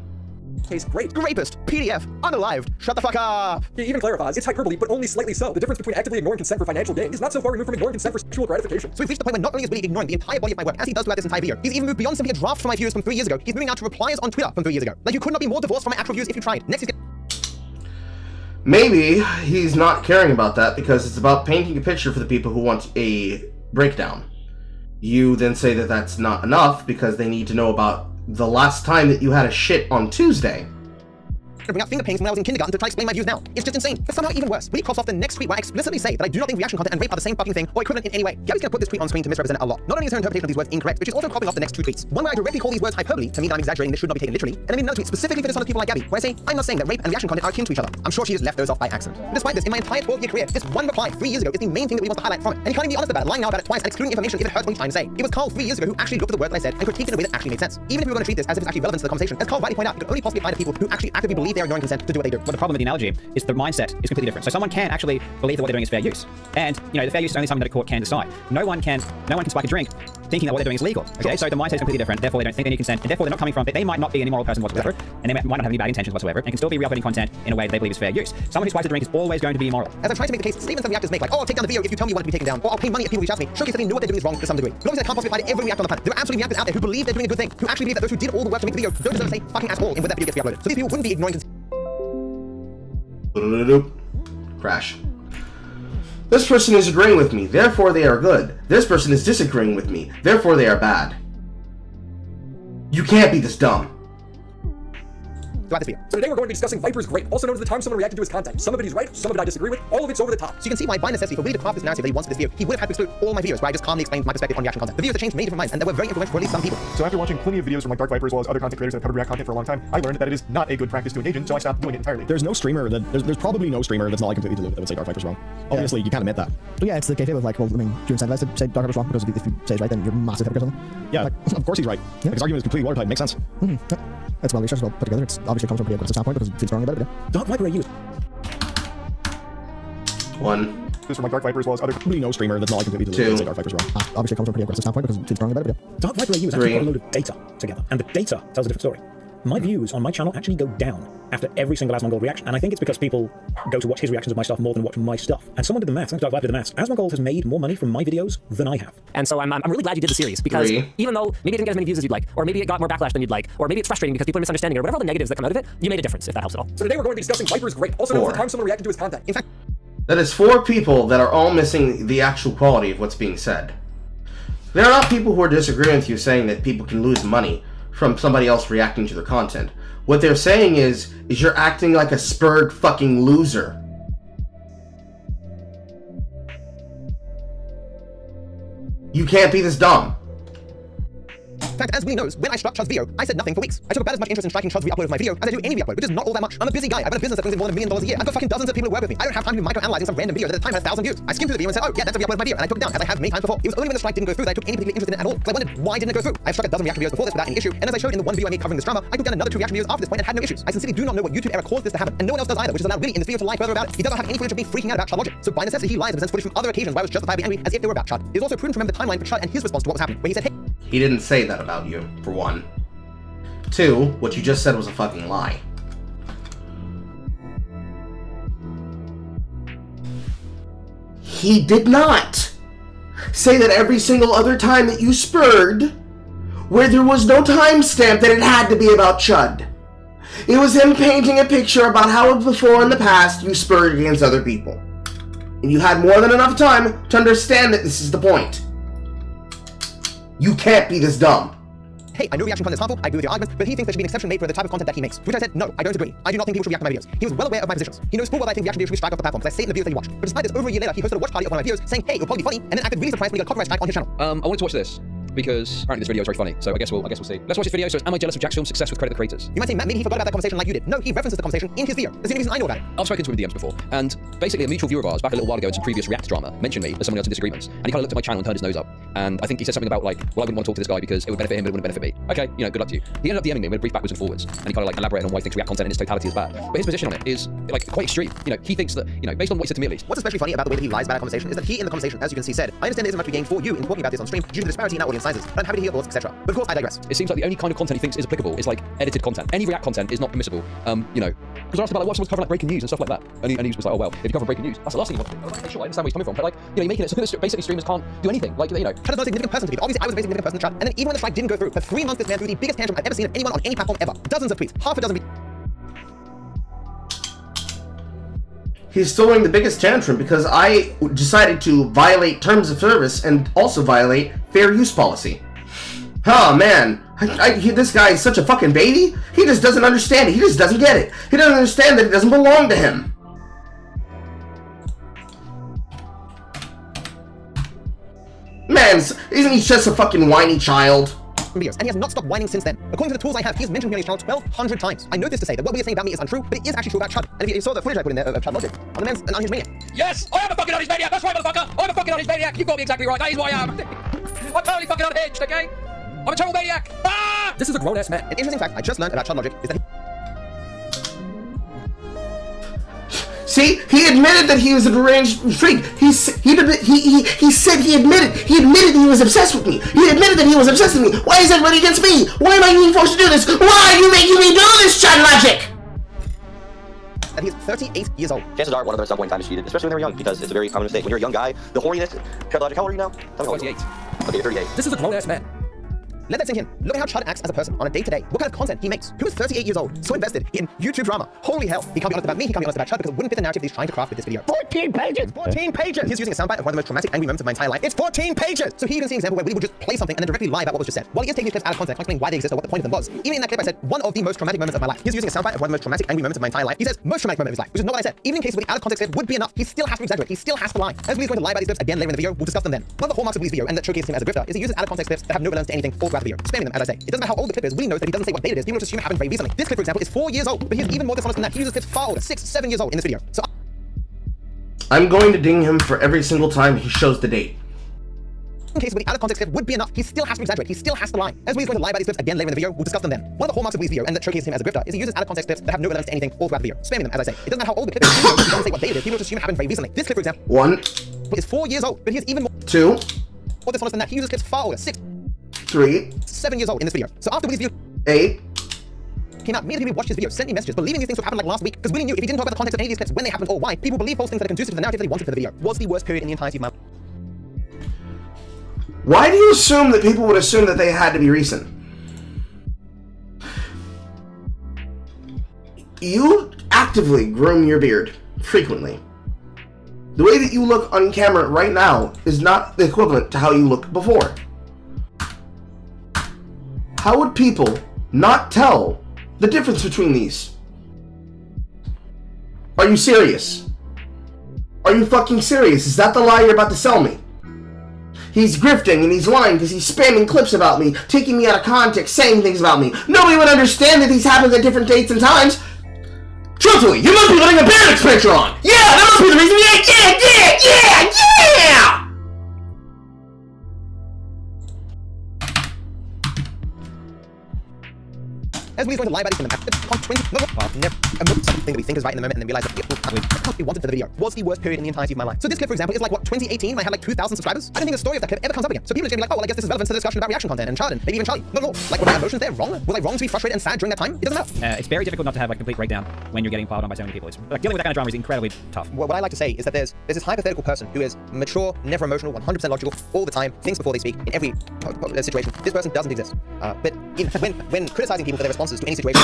case, great. Rapist, PDF, unalived, shut the fuck up. He even clarifies, it's hyperbole, but only slightly so. The difference between actively ignoring consent for financial gain is not so far removed from ignoring consent for sexual gratification. So we've reached the point where not only is Willie ignoring the entire body of my work, as he does throughout this entire video, he's even moved beyond simply a draft from my views from 3 years ago. He's moving now to replies on Twitter from 3 years ago. Like you could not be more divorced from my actual views if you tried. Next is Maybe he's not caring about that because it's about painting a picture for the people who want a breakdown. You then say that that's not enough because they need to know about the last time that you had a shit on Tuesday. to bring up finger paintings when I was in kindergarten to try to explain my views now. It's just insane. But somehow even worse, Willie coughs off the next tweet where I explicitly say that I do not think reaction content and rape are the same fucking thing or equivalent in any way. Gabby's gonna put this tweet on screen to misrepresent it a lot. Not only is her interpretation of these words incorrect, but she's also copying off the next two tweets. One where I directly call these words hyperbole to mean that I'm exaggerating, this should not be taken literally, and I made another tweet specifically for dishonest people like Gabby, where I say, I'm not saying that rape and reaction content are akin to each other. I'm sure she just left those off by accident. But despite this, in my entire 12-year career, this one reply 3 years ago is the main thing that we want to highlight from it. And he can't even be honest about it, lying now about it twice and excluding information if it hurts what he's trying to say. It was Carl 3 years ago who actually looked at the word that I said and critiqued it in a way that actually made sense. Even if we were going to treat this as if it's actually relevant to the conversation, as Carl rightly pointed out, you could only possibly apply to people who actually actively believe they are ignoring consent to do what they do. Well, the problem with the analogy is the mindset is completely different. So someone can actually believe that what they're doing is fair use. And, you know, the fair use is only something that a court can decide. No one can spike a drink thinking that what they're doing is legal. Okay, so the mindset is completely different. Therefore, they don't think they need consent, and therefore they're not coming from. They might not be an immoral person whatsoever, and they might not have any bad intentions whatsoever, and can still be re-uploading content in a way that they believe is fair use. Someone who spikes a drink is always going to be immoral. As I try to make the case, statements that reactors make, like, oh, I'll take down the video if you tell me you want it to be taken down, or I'll pay money if people reach out to me, showcase that they know what they're doing is wrong to some degree. But obviously, I can't possibly apply to every reactor on the planet. There are absolutely reactors out there who believe they're doing a good thing, who actually believe that those who did all the work to make the video don't deserve to say fucking at all in whether that video gets re-uploaded. So these people wouldn't be ignoring consent. Crash. This person is agreeing with me, therefore they are good. This person is disagreeing with me, therefore they are bad. You can't be this dumb. So today we're going to be discussing Viper's grape, also known as the time someone reacted to his content. Some of it he's right, some of it I disagree with, all of it's over the top. So you can see why, by necessity, for Willie to craft this narrative that he wants for this video, he would have had to exclude all my videos where I just calmly explained my perspective on reaction content. The videos that changed many different minds and that were very influential for at least some people. So after watching plenty of videos from like Dark Viper as well as other content creators that have covered React content for a long time, I learned that it is not a good practice to engage in, so I stopped doing it entirely. There's no streamer that there's probably no streamer that's not like completely deluded that would say Dark Viper's wrong. Obviously, you can't admit that. But yeah, it's the kayfabe of like, well, I mean, you're incentivized to say Dark Viper's wrong because if you say it's right, then you're massive hypocrite or something. Yeah, like, of course he's right. Yeah. His argument is completely watertight. Makes sense. That's well researched, well put together. It's obviously comes from a pretty aggressive standpoint because it feels strongly about it. DarkViperAU. One. This from like Dark Viper as well as other. Probably no streamer that's not like completely deluded that say Dark Viper's wrong. Obviously comes from a pretty aggressive standpoint because it feels strongly about it. DarkViperAU is actually got a load of data together, and the data tells a different story. My views on my channel actually go down after every single Asmongold reaction, and I think it's because people go to watch his reactions of my stuff more than watch my stuff. And someone did the maths, Dark Viper did the maths. Asmongold has made more money from my videos than I have. And so I'm really glad you did the series, because even though maybe it didn't get as many views as you'd like, or maybe it got more backlash than you'd like, or maybe it's frustrating because people are misunderstanding, or whatever all the negatives that come out of it, you made a difference, if that helps at all. So today we're going to be discussing Viper's grape, also known as the time someone reacted to his content. In fact, that is 4 people that are all missing the actual quality of what's being said. There are not people who are disagreeing with you saying that people can lose money from somebody else reacting to their content. What they're saying is you're acting like a spurred fucking loser. You can't be this dumb. In fact, as Willie knows, when I struck Chud's video, I said nothing for weeks. I took about as much interest in striking Chud's re-upload of my video as I do any re-upload, which is not all that much. I'm a busy guy. I've got a business that brings in more than $1 million a year. I've got fucking dozens of people who work with me. I don't have time to be microanalyzing some random video that at the time had 1,000 views. I skimmed through the video and said, oh yeah, that's a re-upload of my video, and I took it down, as I have many times before. It was only when the strike didn't go through that I took any particular interest in it at all, because I wondered, why didn't it go through? I've struck a dozen reaction videos before this without any issue, and as I showed in the one video I made covering this drama, I took down another 2 reaction videos after this point and had no issues. I sincerely do not know what YouTube error caused this to happen, and no one else does either, which has allowed Willie in this video to lie further about it. He doesn't have any footage of me freaking out about Chud logic. So by necessity, he lies and presents footage from other occasions where I was justifiably angry as if they were about Chud. It is also prudent to remember the timeline for Chud and his response to what was happening, where he said, hey. He didn't say that about you, for one. 2, what you just said was a fucking lie. He did not. say that every single other time that you spurred, where there was no timestamp that it had to be about Chud. It was him painting a picture about how before in the past you spurred against other people. And you had more than enough time to understand that this is the point. You can't be this dumb. Hey, I know reaction content is harmful, I agree with your arguments, but he thinks there should be an exception made for the type of content that he makes. To which I said, no, I don't agree. I do not think people should react to my videos. He was well aware of my positions. He knows full well that I think reaction videos should be struck off the platform, because I say it in the videos that he watched. But despite this, over a year later, he hosted a watch party of one of my videos saying, hey, it'll probably be funny, and then acted really surprised when he got a copyright strike on his channel. I wanted to watch this because apparently this video is very funny, so I guess we'll see. Let's watch this video. So it's, am I jealous of Jack's film's success with credit the creators? You might say, Matt, maybe he forgot about that conversation like you did. No, he references the conversation in his video. That's the only reason I know about it. I've spoken to him in DMs before, and basically a mutual viewer of ours back a little while ago in some previous React drama mentioned me as someone else in disagreements, and he kind of looked at my channel and turned his nose up, and I think he said something about like, well, I wouldn't want to talk to this guy because it would benefit him, but it wouldn't benefit me. Okay, you know, good luck to you. He ended up DMing me with a brief backwards and forwards, and he kind of like elaborated on why he thinks React content in its totality is bad. But his position on it is like quite extreme. You know, he thinks that, you know, based on what he said to me at least. What's especially funny about the way that he lies about our conversation is that he in the conversation, as you can see, said, I understand there isn't much to gain for you in talking about this on stream due to the disparity in our audience sizes, but I'm happy to hear your thoughts, etc. But of course, I digress. It seems like the only kind of content he thinks is applicable is like edited content. Any React content is not permissible. You know, because I asked about like, what if someone's covering like breaking news and stuff like that, and he was like, oh well, if you cover breaking news, that's the last thing you want to do. I was like, okay, sure, I understand where he's coming from, but like, you know, you're making it so that basically streamers can't do anything. Like, you know, Chud is not a significant person to people. Obviously, I was a very significant person in chat, and then even when the strike didn't go through, for 3 months this man threw the biggest tantrum I've ever seen of anyone on any platform ever. Dozens of tweets, half a dozen. He's throwing the biggest tantrum because I decided to violate terms of service and also violate fair use policy. Oh man, this guy is such a fucking baby. He just doesn't understand it. He just doesn't get it. He doesn't understand that it doesn't belong to him. Man, isn't he just a fucking whiny child? Videos, and he has not stopped whining since then. According to the tools I have, he's mentioned me on his channel 1,200 times. I know this to say that what we are saying about me is untrue, but it is actually true about Chud. And if you saw the footage I put in there of Chud logic, on the man's an unhinged maniac. yes, I am a fucking honest maniac. That's right, motherfucker. I'm a fucking honest maniac. You've got me exactly right. That is who I am. I'm totally fucking unhinged, okay? I'm a total maniac. Ah! This is a grown-ass man. An interesting fact I just learned about Chud logic is that See, he admitted that he was a deranged freak. He said he admitted that he was obsessed with me. He admitted that he was obsessed with me. Why is everybody against me? Why am I being forced to do this? Why are you making me do this, Chud logic? and he's 38 years old. Chances are one of them at some point in time is cheated, especially when they were young, because it's a very common mistake. When you're a young guy, the horniness, Chud logic, how old are you now? 28. Okay, 38. This is a grown-ass man. Let that sink in. Look at how Chud acts as a person on a day-to-day. What kind of content he makes. Who is 38 years old, so invested in YouTube drama. Holy hell. He can't be honest about me, he can't be honest about Chud, because it wouldn't fit the narrative he's trying to craft with this video. 14 pages! 14 pages! He's using a soundbite of one of the most traumatic, angry moments of my entire life. It's 14 pages! So he even see an example where we would just play something and then directly lie about what was just said. While he is taking these clips out of context, not explaining why they exist or what the point of them was. Even in that clip I said, one of the most traumatic moments of my life. He's using a soundbite of one of the most traumatic, angry moments of my entire life. He says, most traumatic moment of his life, which is not what I said. Even in cases where the out of context clip would be enough, he still has to exaggerate, he still has to lie. As Blee's going to lie about these clips again later in the video, we'll discuss them then. One of the hallmarks of Blee's video, and that showcases him as a grifter, is he uses out of context clips that have no relevance to anything all throughout the video, spamming them, as I say. It doesn't matter how old the clip is, Willie knows that he doesn't say what date it is, people just assume it happened very recently. This clip, for example, is 4 years old, but he is even more dishonest than that. He uses clips far older, 6, 7 years old in this video. So I'm going to ding him for every single time he shows the date. in case where the out of context clip would be enough, he still has to exaggerate, he still has to lie. As Blee's going to lie about these clips again later in the video, we'll discuss them then. One of the hallmarks of Blee's video, and that showcases him as a grifter, is he uses out of context clips that have no relevance to anything all throughout the video, spamming them, as I say. It doesn't matter how old the clip is, people doesn't say what date it is, people just assume it happened very recently. This clip, for example, 1 is 4 years old, but he is even more 2 more dishonest than that. He uses clips far older, 6, 3 7 years old in this video. So after Blee's video 8 came out, many of the people who watched his video sent me messages believing these things would happen like last week, because Willie knew if he didn't talk about the context of any of these clips, when they happened or why, people believe false things that are conducive to the narrative that he wanted for the video. Was the worst period in the entirety of my... Why do you assume that people would assume that they had to be recent? You actively groom your beard frequently. The way that you look on camera right now is not the equivalent to how you looked before. How would people not tell the difference between these? Are you serious? Are you fucking serious? Is that the lie you're about to sell me? He's grifting and he's lying because he's spamming clips about me, taking me out of context, saying things about me. Nobody would understand that these happen at different dates and times. Truthfully, you must be letting a beard expansion on! Yeah, that must be the reason! Yeah! As We're going to lie about it in the map. Something that we think is right in the moment and then realize that I can't be wanted for the video. What's the worst period in the entirety of my life? So this clip, for example, is like what, 2018 when I had like 2,000 subscribers? I don't think the story of that clip ever comes up again. So people are going to be like, oh, well, I guess this is relevant to the discussion about reaction content and Chardon, maybe even Charlie. No. Like, were my emotions there wrong? Was I wrong to be frustrated and sad during that time? It doesn't matter. It's very difficult not to have like complete breakdown when you're getting piled on by so many people. It's like dealing with that kind of drama is incredibly tough. What I like to say is that there's this hypothetical person who is mature, never emotional, 100% logical, all the time, thinks before they speak in every situation. This person doesn't exist. But when criticizing people for their responses to any situation,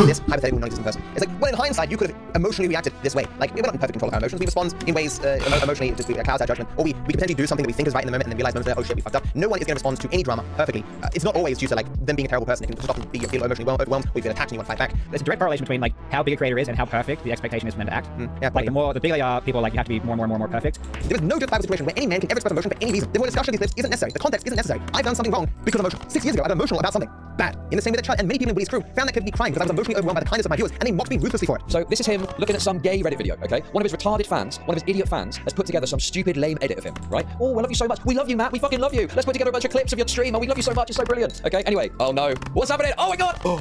this hypothetical non-existent person, it's like, well, in hindsight, you could have emotionally reacted this way. Like, we're not in perfect control of our emotions. We respond in ways emotionally, just we cloud our judgment, or we can potentially do something that we think is right in the moment and then realize moments later, oh shit, we fucked up. No one is going to respond to any drama perfectly. It's not always due to like them being a terrible person. It can just often be you feel emotionally overwhelmed, or you feel attacked and you want to fight back. There's a direct correlation between like how big a creator is and how perfect the expectation is for them to act. Like the bigger they are, people are like, you have to be more perfect. There is no justifiable situation where any man can ever express emotion for any reason. Therefore, discussion of these clips isn't necessary. The context isn't necessary. I've done something wrong because of emotion. 6 years ago, I got emotional about something bad. In the same way that Chad and many people in Willie's crew found that clip to be crying because I was emotionally overwhelmed by the kindness of my viewers, and they mocked me ruthlessly for it. So this is him looking at some gay Reddit video, okay? One of his retarded fans, one of his idiot fans, has put together some stupid, lame edit of him, right? Oh, I love you so much. We love you, Matt. We fucking love you. Let's put together a bunch of clips of your stream. Oh, we love you so much. You're so brilliant. Okay, anyway. Oh, no. What's happening? Oh, my God. Oh.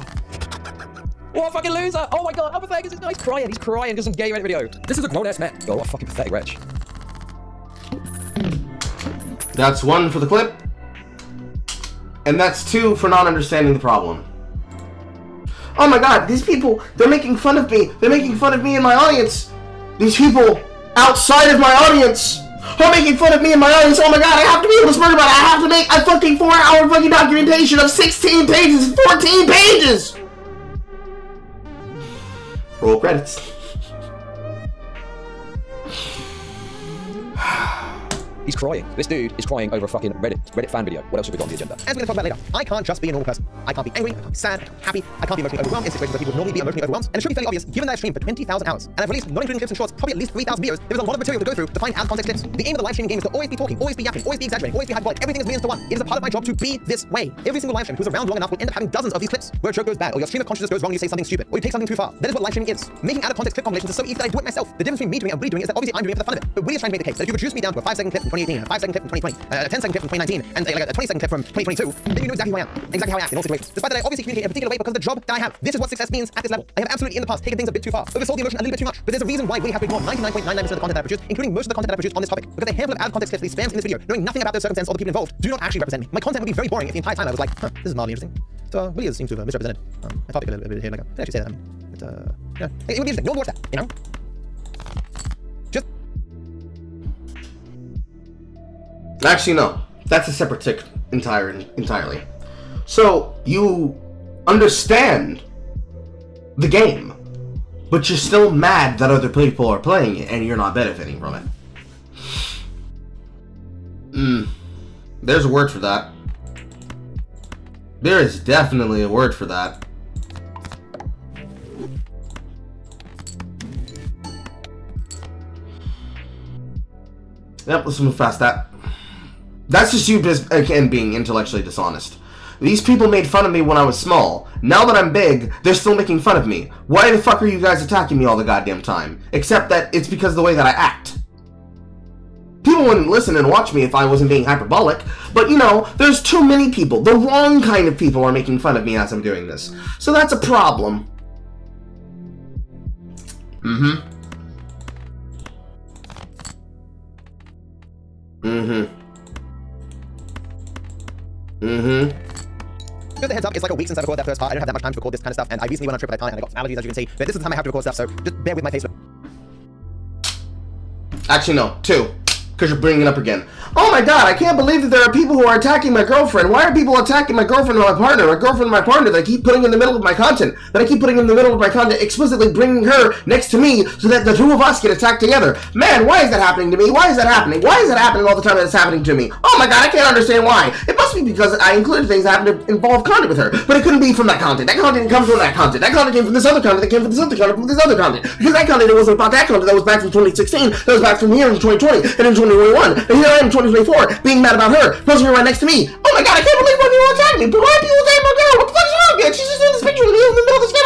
What a fucking loser. Oh, my God. How pathetic is this guy? He's crying. He's crying because of some gay Reddit video. This is a grown-ass man. Oh, what a fucking pathetic wretch. That's one for the clip. And that's two for not understanding the problem. Oh my god, these people, they're making fun of me. They're making fun of me and my audience. These people outside of my audience are making fun of me and my audience. Oh my god, I have to be able to smirk about it. I have to make a fucking 4-hour fucking documentation of 16 pages, 14 pages. Roll credits. He's crying. This dude is crying over a fucking Reddit fan video. What else have we got on the agenda? As we're going to talk about later, I can't just be a normal person. I can't be angry, I can't be sad, I can't be happy, I can't be emotionally overwhelmed in situations where people would normally be emotionally overwhelmed. And it should be fairly obvious, given that I streamed for 20,000 hours, and I've released, not including clips and shorts, probably at least 3,000 videos, there was a lot of material to go through to find out-of-context clips. The aim of the live streaming game is to always be talking, always be yapping, always be exaggerating, always be hyperbolic. Everything is millions to one. It is a part of my job to be this way. Every single live streamer who's around long enough will end up having dozens of these clips where a joke goes bad, or your stream of consciousness goes wrong, you say something stupid, or you take something too far. That is what live streaming is. Making out-of-context clip compilations is so easy that I do it myself. The difference between me doing it and Willie doing it is that obviously I'm doing it for the fun of it. But Willie is trying to make the case that if you reduce me down to a 5-second clip from 2018, a 5-second clip from 2020, a 10-second clip from 2019, and like a 20-second clip from 2022, then you know exactly who I am, exactly how I act in all situations. Despite that I obviously communicate in a particular way because of the job that I have. This is what success means at this level. I have absolutely in the past taken things a bit too far, oversold the emotion a little bit too much, but there's a reason why we have to ignore 99.99% of the content that I produce, including most of the content that I produce on this topic, because a handful of out-of-context clips, these spams in this video, knowing nothing about those circumstances or the people involved, do not actually represent me. My content would be very boring if the entire time I was like, this is mildly interesting. So Willie seems to have misrepresented my topic a little bit here. Like, I can actually say that. Yeah, it would be interesting. No one watch that, you know? Just. Actually, no. That's a separate tick entirely. So, you understand the game, but you're still mad that other people are playing it and you're not benefiting from it. There's a word for that. There is definitely a word for that. Yep, let's move past that. That's just you again being intellectually dishonest. These people made fun of me when I was small. Now that I'm big, they're still making fun of me. Why the fuck are you guys attacking me all the goddamn time? Except that it's because of the way that I act. People wouldn't listen and watch me if I wasn't being hyperbolic, but you know, there's too many people. The wrong kind of people are making fun of me as I'm doing this. So that's a problem. Just a heads up, it's like a week since I recorded that first part. I don't have that much time to record this kind of stuff, and I recently went on a trip at that time, and I got allergies, as you can see. But this is the time I have to record stuff, so just bear with my face. Actually, no. 2. Because you're bringing it up again. Oh my god, I can't believe that there are people who are attacking my girlfriend. Why are people attacking my girlfriend and my partner? My girlfriend and my partner that I keep putting in the middle of my content. That I keep putting in the middle of my content, explicitly bringing her next to me so that the two of us get attacked together. Man, why is that happening to me? Why is that happening? Why is that happening all the time that it's happening to me? Oh my god, I can't understand why. It must be because I included things that happen to involve content with her. But it couldn't be from that content. That content didn't come from that content. That content came from this other content. That came from this other content. From this other content. Because that content wasn't about that content. That was back from 2016. That was back from here in 2020 and in 2021. And here I am in 2024 being mad about her. Posting her right next to me. Oh my god, I can't believe why people are attacking me. But why are people attacking my girl? What the fuck is wrong with her? She's just in this picture with me in the middle of the skin.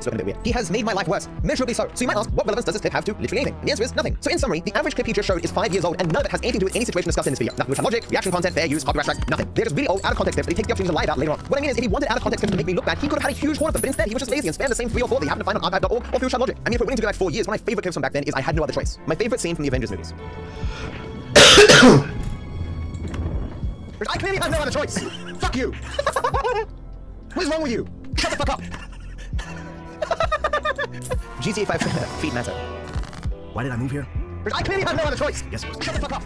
spoken a bit weird. He has made my life worse, measurably so. So you might ask, what relevance does this clip have to literally anything? And the answer is nothing. So in summary, the average clip he just showed is 5 years old, and none of it has anything to do with any situation discussed in this video. Nothing with logic, reaction content, fair use, copyright strikes, nothing. They're just really old, out of context clips that he takes the opportunity to lie about later on. What I mean is, if he wanted out of context clips to make me look bad, he could have had a huge horde of them, but instead he was just lazy and spammed the same 3 or 4 that you happen to find on archive.org or VsChat logic. I mean, if we're willing to go back 4 years, one of my favorite clips from back then is I had no other choice. My favorite scene from the Avengers movies. I clearly have no other choice. Fuck you. What is wrong with you? Shut the fuck up. GTA 5 feet matter. Why did I move here? I clearly have no other choice. Yes, it was. Shut the fuck up.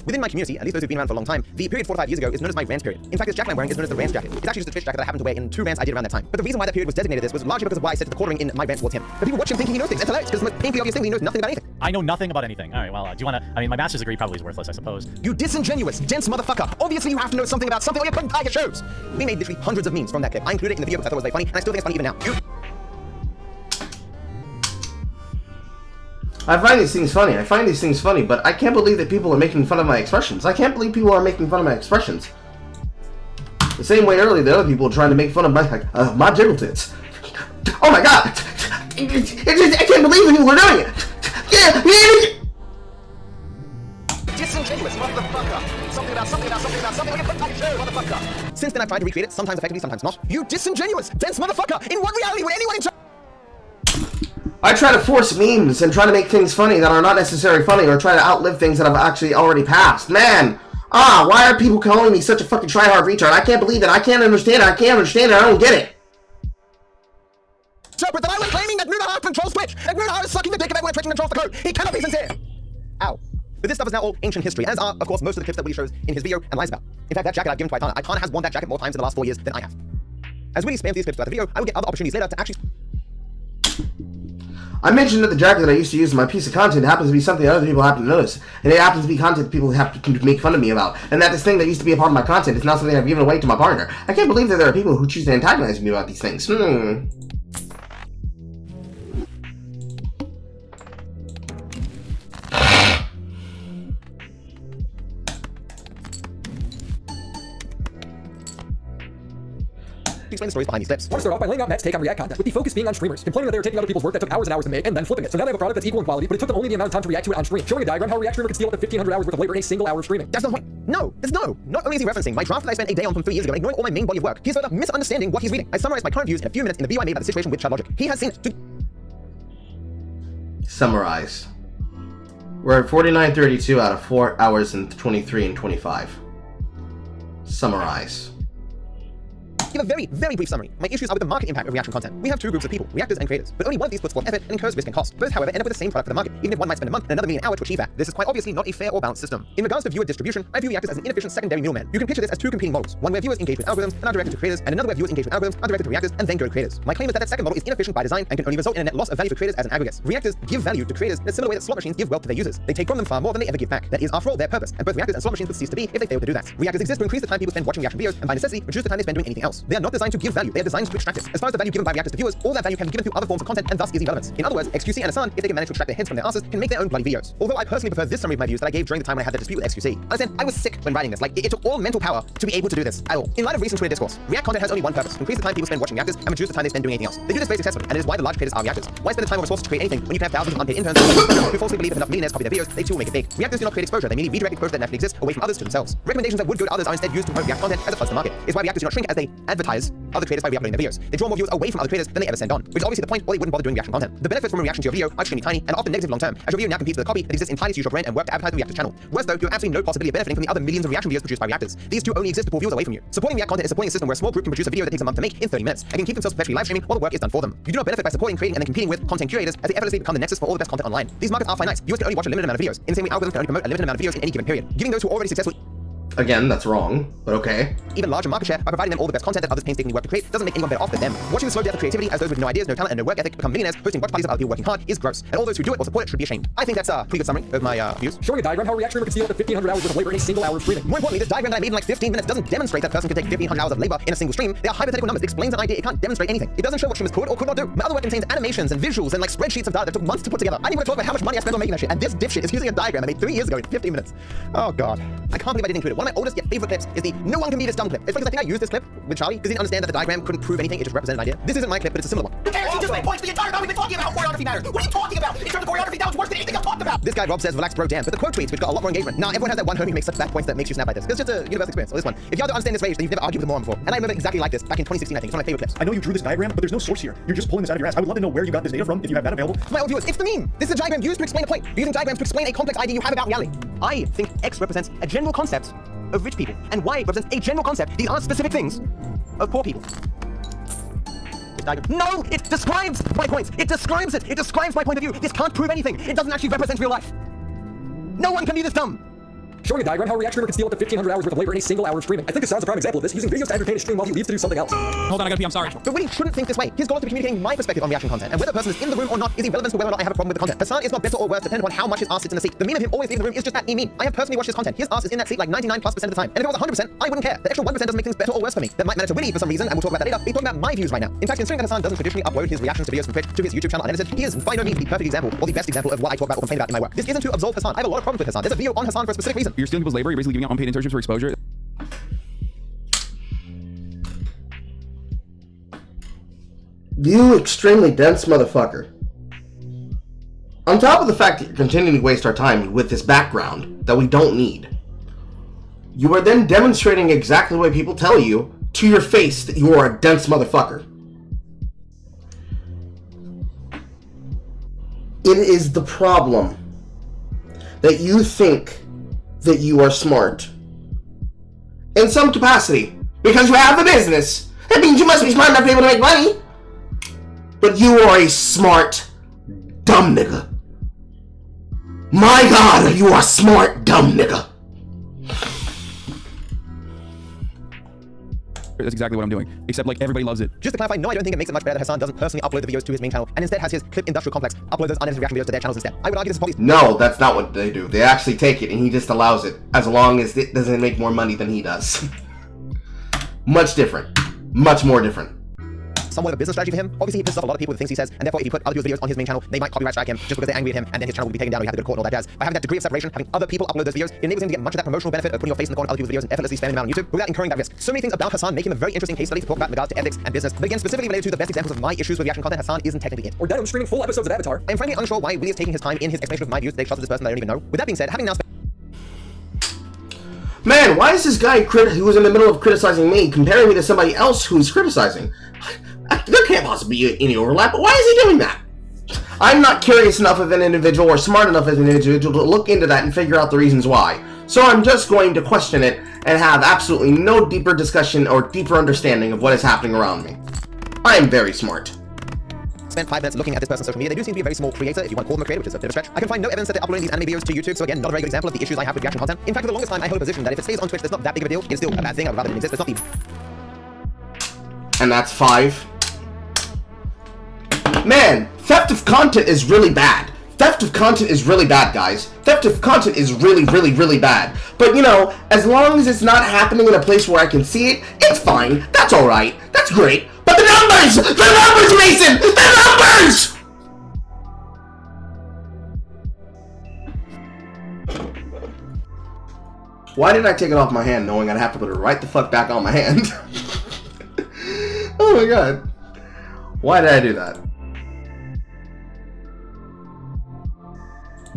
Within my community, at least those who've been around for a long time, the period 4 to 5 years ago is known as my rant period. In fact, this jacket I'm wearing is known as the rant jacket. It's actually just a Twitch jacket that I happened to wear in 2 rants I did around that time. But the reason why that period was designated this was largely because of why I said to the quartering in my rant towards him. But people watch him thinking he knows things. It's hilarious because the most painfully obvious thing he knows nothing about anything. I know nothing about anything. All right, well, do you want to... I mean, my master's degree probably is worthless, I suppose. You disingenuous, dense motherfucker. Obviously you have to know something about something or you couldn't tie your shows. We made literally hundreds of memes from that clip. I included it in the video because I thought it was very funny, and I still think it's funny even now. I find these things funny. I find these things funny, but I can't believe that people are making fun of my expressions. I can't believe people are making fun of my expressions. The same way earlier the other people were trying to make fun of my jiggle tits. Oh my god! I can't believe that people are doing it! Disingenuous motherfucker. Something about something about something about something. Or you couldn't tie your show, motherfucker. Since then I've tried to recreate it, sometimes effectively, sometimes not. You disingenuous, dense motherfucker. In what reality would anyone I try to force memes and try to make things funny that are not necessarily funny, or try to outlive things that have actually already passed. Man! Why are people calling me such a fucking tryhard retard? I can't believe it. I can't understand it. I can't understand it. I don't get it. Interpret that I was claiming that Nunahar controls Twitch. That Nunahar is sucking the dick of everyone at Twitch and controls the code. He cannot be sincere. Ow. But this stuff is now all ancient history, as are, of course, most of the clips that Willie shows in his video and lies about. In fact, that jacket I've given to Itana, Itana has worn that jacket more times in the last 4 years than I have. As Willie spams these clips throughout the video, I will get other opportunities later to actually... I mentioned that the jacket that I used to use in my piece of content happens to be something that other people happen to notice. And it happens to be content people have to make fun of me about. And that this thing that used to be a part of my content is now something I've given away to my partner. I can't believe that there are people who choose to antagonize me about these things. explain the stories behind these clips. I want to start off by laying out Matt's take on React content, with the focus being on streamers, complaining that they were taking other people's work that took hours and hours to make and then flipping it. So now they have a product that's equal in quality, but it took them only the amount of time to react to it on stream, showing a diagram how a React streamer could steal up to 1,500 hours worth of labor in a single hour of streaming. That's not the point. No, there's no. Not only is he referencing my draft that I spent a day on from 3 years ago and ignoring all my main body of work, he's further misunderstanding what he's reading. I summarized my current views in a few minutes in the video I made about the situation with Chat Logic. He has seen it. Summarize. We're at 49:32 out of 4 hours and 23 and 25. Summarize. Give a very, very brief summary. My issues are with the market impact of reaction content. We have two groups of people, reactors and creators, but only one of these puts forth effort and incurs risk and cost. Both, however, end up with the same product for the market, even if one might spend a month and another me an hour to achieve that. This is quite obviously not a fair or balanced system. In regards to viewer distribution, I view reactors as an inefficient secondary middleman. You can picture this as two competing models. One where viewers engage with algorithms and are directed to creators, and another where viewers engage with algorithms, are directed to reactors, and then go to creators. My claim is that that second model is inefficient by design and can only result in a net loss of value for creators as an aggregate. Reactors give value to creators in a similar way that slot machines give wealth to their users. They take from them far more than they ever give back. That is, after all, their purpose, and both reactors and slot machines would cease to be if they fail to do that. Reactors exist to increase the time people spend watching reaction videos, and by necessity, reduce the time they spend doing anything else. They are not designed to give value, they are designed to extract it. As far as the value given by reactors to viewers, all that value can be given through other forms of content and thus is irrelevant. In other words, XQC and Asan, if they can manage to extract their heads from their asses, can make their own bloody videos. Although I personally prefer this summary of my views that I gave during the time when I had the dispute with XQC. Understand, I was sick when writing this. Like, it took all mental power to be able to do this at all. In light of recent Twitter discourse, React content has only one purpose: to increase the time people spend watching reactors and reduce the time they spend doing anything else. They do this very successfully, and it is why the large creators are reactors. Why spend the time or resources to create anything when you can have thousands of unpaid interns who falsely believe if enough millionaires copy their videos, they too will make it big. Reactors do not create exposure, they merely redirect exposure that naturally exists away from others to themselves. Recommendations that would go to others are instead used to promote React content as opposed to the market. It's why reactors do not shrink as they advertise other creators by re-uploading their videos. They draw more viewers away from other creators than they ever send on, which is obviously the point, or they wouldn't bother doing reaction content. The benefits from a reaction to your video are extremely tiny and often negative long term, as your video now competes with a copy that exists entirely to use your brand and work to advertise the reactor's channel. Worse though, you have absolutely no possibility of benefiting from the other millions of reaction videos produced by reactors. These two only exist to pull viewers away from you. Supporting React content is supporting a system where a small group can produce a video that takes a month to make in 30 minutes and can keep themselves perpetually live streaming while the work is done for them. You do not benefit by supporting, creating, and then competing with content curators as they effortlessly become the nexus for all the best content online. These markets are finite. Viewers can only watch a limited amount of videos, in the same way algorithms can only promote a limited amount of videos in any given period, giving those who are already successful Again, that's wrong, but okay. even larger market share by providing them all the best content that others painstakingly work to create doesn't make anyone better off than them. Watching the slow death of creativity as those with no ideas, no talent, and no work ethic become millionaires hosting watch parties of other people working hard is gross, and all those who do it or support it should be ashamed. I think that's a pretty good summary of my views. Showing a diagram how a React streamer could steal up to 1,500 hours worth of labor in a single hour of streaming. More importantly, this diagram that I made in like 15 minutes doesn't demonstrate that a person could take 1,500 hours of labor in a single stream. They are hypothetical numbers. It explains an idea. It can't demonstrate anything. It doesn't show what streamers could or could not do. My other work contains animations and visuals and like spreadsheets of data that took months to put together. I didn't even talk about how much money I spent on making that shit, and this dipshit is using a diagram I made 3 years ago in 15 minutes. Oh god. I can't believe I didn't include it. One one of my oldest yet favorite clips is the "No one can be this dumb" clip. It's because I think I used this clip with Charlie because he didn't understand that the diagram couldn't prove anything, it just represented an idea. This isn't my clip, but it's a similar one. Who cares? You just made points the entire time we've been talking about choreography matters. What are you talking about? In terms of choreography, that was worse than anything I've talked about. This guy Rob says, "Relax, bro, damn," but the quote tweets, which got a lot more engagement. Now everyone has that one homie who makes such bad points that makes you snap like this. It's just a universal experience. So this one, if you don't understand this rage, then you've never argued with a moron before. And I remember exactly like this back in 2016, I think. It's one of my favorite clips. I know you drew this diagram, but there's no source here. You're just pulling this out of your ass. I would love to know where you got this data from if you have that available. My old viewers, it's the meme. This is a diagram used to explain a point. You're using diagrams to explain a complex idea you have about reality. I think X represents a general concept of rich people, and Y represents a general concept, these aren't specific things, of poor people. This diagram, no, it describes my points. It describes it. It describes my point of view. This can't prove anything. It doesn't actually represent real life. No one can be this dumb. Showing a diagram how a React streamer can steal up to 1,500 hours worth of labor in a single hour of streaming. I think Hassan's a prime example of this, using videos to entertain his stream while he leaves to do something else. Hold on, I gotta pee, I'm sorry. But Willie shouldn't think this way. His goal is to be communicating my perspective on reaction content, and whether a person is in the room or not is irrelevant to whether or not I have a problem with the content. Hassan is not better or worse depending on how much his ass sits in the seat. The meme of him always leaving the room is just that meme. I have personally watched his content. His ass is in that seat like 99+% of the time. And if it was 100%, I wouldn't care. The extra 1% doesn't make things better or worse for me. That might matter to Willie for some reason, and we'll talk about that later. He's talking about my views right now. In fact, considering that Hassan doesn't traditionally upload his reactions to videos from Twitch to his YouTube channel unedited, he is by no means the perfect example or the best example of what I talk about or complain about in my work. This isn't to absolve Hassan. I have a lot of problems with Hassan. There's a video on Hassan for a specific reason. You're stealing people's labor. You're basically giving out unpaid internships for exposure. You extremely dense motherfucker. On top of the fact that you're continuing to waste our time with this background that we don't need, you are then demonstrating exactly the way people tell you to your face that you are a dense motherfucker. It is the problem that you think that you are smart. In some capacity. Because you have a business. That means you must be smart enough to be able to make money. But you are a smart, dumb nigga. My God, you are smart, dumb nigga. That's exactly what I'm doing. Except, like, everybody loves it. Just to clarify, no, I don't think it makes it much better that Hassan doesn't personally upload the videos to his main channel and instead has his Clip Industrial Complex upload those unedited reaction videos to their channels instead. I would argue this is probably... No, that's not what they do. They actually take it and he just allows it as long as it doesn't make more money than he does. Much different. Much more different. Somewhat of a business strategy for him. Obviously, he pisses off a lot of people with the things he says, and therefore, if he put other people's videos on his main channel, they might copyright strike him just because they're angry at him, and then his channel will be taken down, or he has to go to court and all that jazz. By having that degree of separation, having other people upload those videos, it enables him to get much of that promotional benefit of putting your face in the corner of other people's videos and effortlessly spamming them out on YouTube without incurring that risk. So many things about Hassan make him a very interesting case study to talk about in regards to ethics and business, but again, specifically related to the best examples of my issues with reaction content, Hassan isn't technically in. Or Denim streaming full episodes of Avatar. I am frankly unsure why Willie is taking his time in his explanation of my views to take shots at this person that I don't even know. With that being said, having now Man, why is this guy who was in the middle of criticizing me comparing me to somebody else who's criticizing? There can't possibly be any overlap, but why is he doing that? I'm not curious enough of an individual or smart enough as an individual to look into that and figure out the reasons why. So I'm just going to question it and have absolutely no deeper discussion or deeper understanding of what is happening around me. I am very smart. Spent 5 minutes looking at this person's social media. They do seem to be a very small creator, if you want to call them a creator, which is a bit of a stretch. I can find no evidence that they're uploading these anime videos to YouTube, so again, not a very good example of the issues I have with reaction content. In fact, for the longest time, I held a position that if it stays on Twitch, it's not that big of a deal. It's still a bad thing. I would rather it didn't exist, but it's not the... And that's 5. Man, theft of content is really bad. Theft of content is really bad, guys. Theft of content is really, really, really bad. But, you know, as long as it's not happening in a place where I can see it, it's fine. That's alright. That's great. But the numbers! The numbers, Mason! The numbers! Why did I take it off my hand knowing I'd have to put it right the fuck back on my hand? Oh my god. Why did I do that?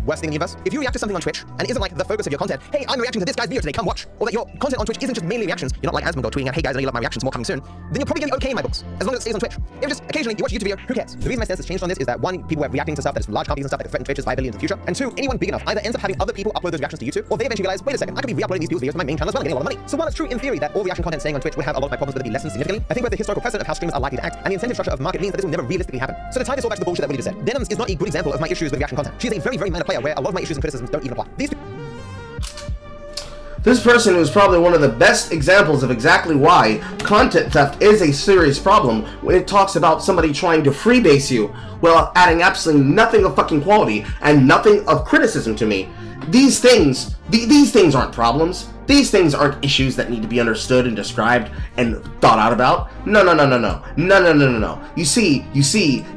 Worst thing in the universe, if you react to something on Twitch and it isn't like the focus of your content, hey, I'm reacting to this guy's video today, come watch, or that your content on Twitch isn't just mainly reactions, you're not like Asmongold tweeting out, hey guys, I know you love my reactions, more coming soon, then you're probably going to be okay in my books, as long as it stays on Twitch. If just occasionally you watch a YouTube video, who cares? The reason my stance has changed on this is that 1, people are reacting to stuff that is from large companies and stuff that could threaten Twitch's viability in the future, and 2, anyone big enough either ends up having other people upload those reactions to YouTube, or they eventually realize, wait a second, I could be re-uploading these people's videos to my main channel as well and getting a lot of money. So while it's true in theory that all reaction content staying on Twitch would have a lot of my problems with it be lessened significantly, I think both the historical precedent of how streamers are likely to act and the incentive structure of market means that this will never realistically happen. So to tie this all back to the bullshit that Willie just said, Denims is not a good example of my issues with reaction content. She's a very, very minor player where a lot of my issues and criticisms don't even apply. This person is probably one of the best examples of exactly why content theft is a serious problem when it talks about somebody trying to freebase you while adding absolutely nothing of fucking quality and nothing of criticism to me. These things These things aren't problems. These things aren't issues that need to be understood and described and thought out about. No. You see,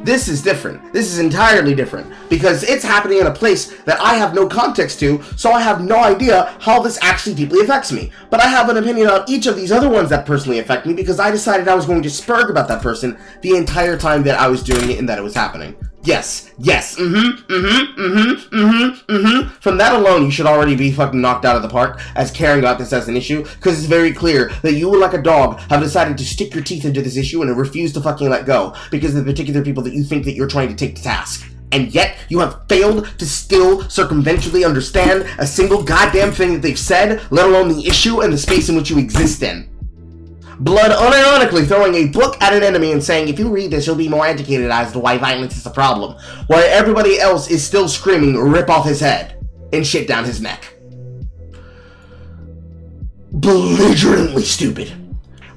this is different. This is entirely different because it's happening in a place that I have no context to, so I have no idea how this actually deeply affects me. But I have an opinion on each of these other ones that personally affect me because I decided I was going to spurg about that person the entire time that I was doing it and that it was happening. Yes. From that alone, you should already be fucking knocked out of the park as caring about this as an issue, because it's very clear that you, like a dog, have decided to stick your teeth into this issue and refuse to fucking let go because of the particular people that you think that you're trying to take to task. And yet, you have failed to still circumventually understand a single goddamn thing that they've said, let alone the issue and the space in which you exist in. Blood unironically throwing a book at an enemy and saying, if you read this, you'll be more educated as to why violence is a problem, while everybody else is still screaming, rip off his head and shit down his neck. Belligerently stupid.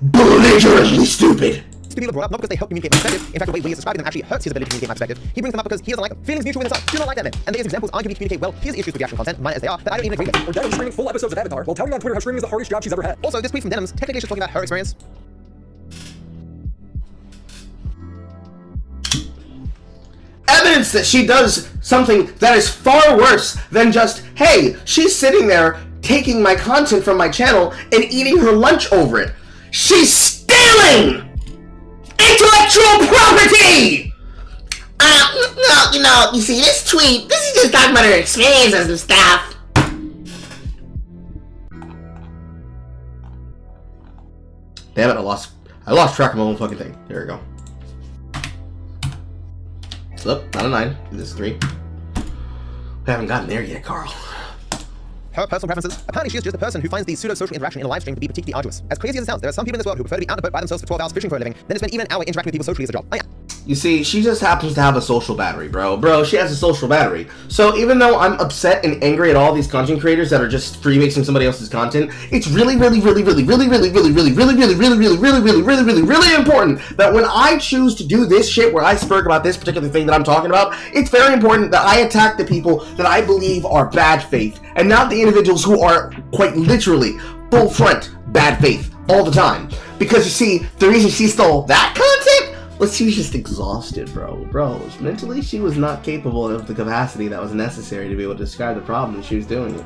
Belligerently stupid. People are brought up not because they help communicate my perspective. In fact, the way Lee is describing them actually hurts his ability to communicate my perspective. He brings them up because he doesn't like them. Feelings mutual with himself. Do not like that man. And there's examples arguably communicate well. Here's issues with reaction content, minor as they are, that I don't even agree with. Or Denim streaming full episodes of Avatar while touting on Twitter how streaming is the hardest job she's ever had. Also, this tweet from Denim's technically she's talking about her experience. Evidence that she does something that is far worse than just, hey, she's sitting there taking my content from my channel and eating her lunch over it. She's stealing intellectual property! You see, this tweet, this is just talking about her experiences and stuff. Damn it, I lost track of my own fucking thing. There we go. Look, not a 9. This is 3. We haven't gotten there yet, Carl. Her personal preferences. Apparently she is just a person who finds the pseudo-social interaction in a live stream to be particularly arduous. As crazy as it sounds, there are some people in this world who prefer to be out in a boat by themselves for 12 hours fishing for a living than to spend even an hour interacting with people socially as a job. Oh yeah. You see, she just happens to have a social battery, bro. She has a social battery. So even though I'm upset and angry at all these content creators that are just free-mixing somebody else's content, it's really important that when I choose to do this shit where I spurg about this particular thing that I'm talking about, it's very important that I attack the people that I believe are bad faith, and not the individuals who are quite literally full front bad faith all the time. Because you see, the reason she stole that content was she was just exhausted, bro. Mentally, she was not capable of the capacity that was necessary to be able to describe the problem that she was doing it.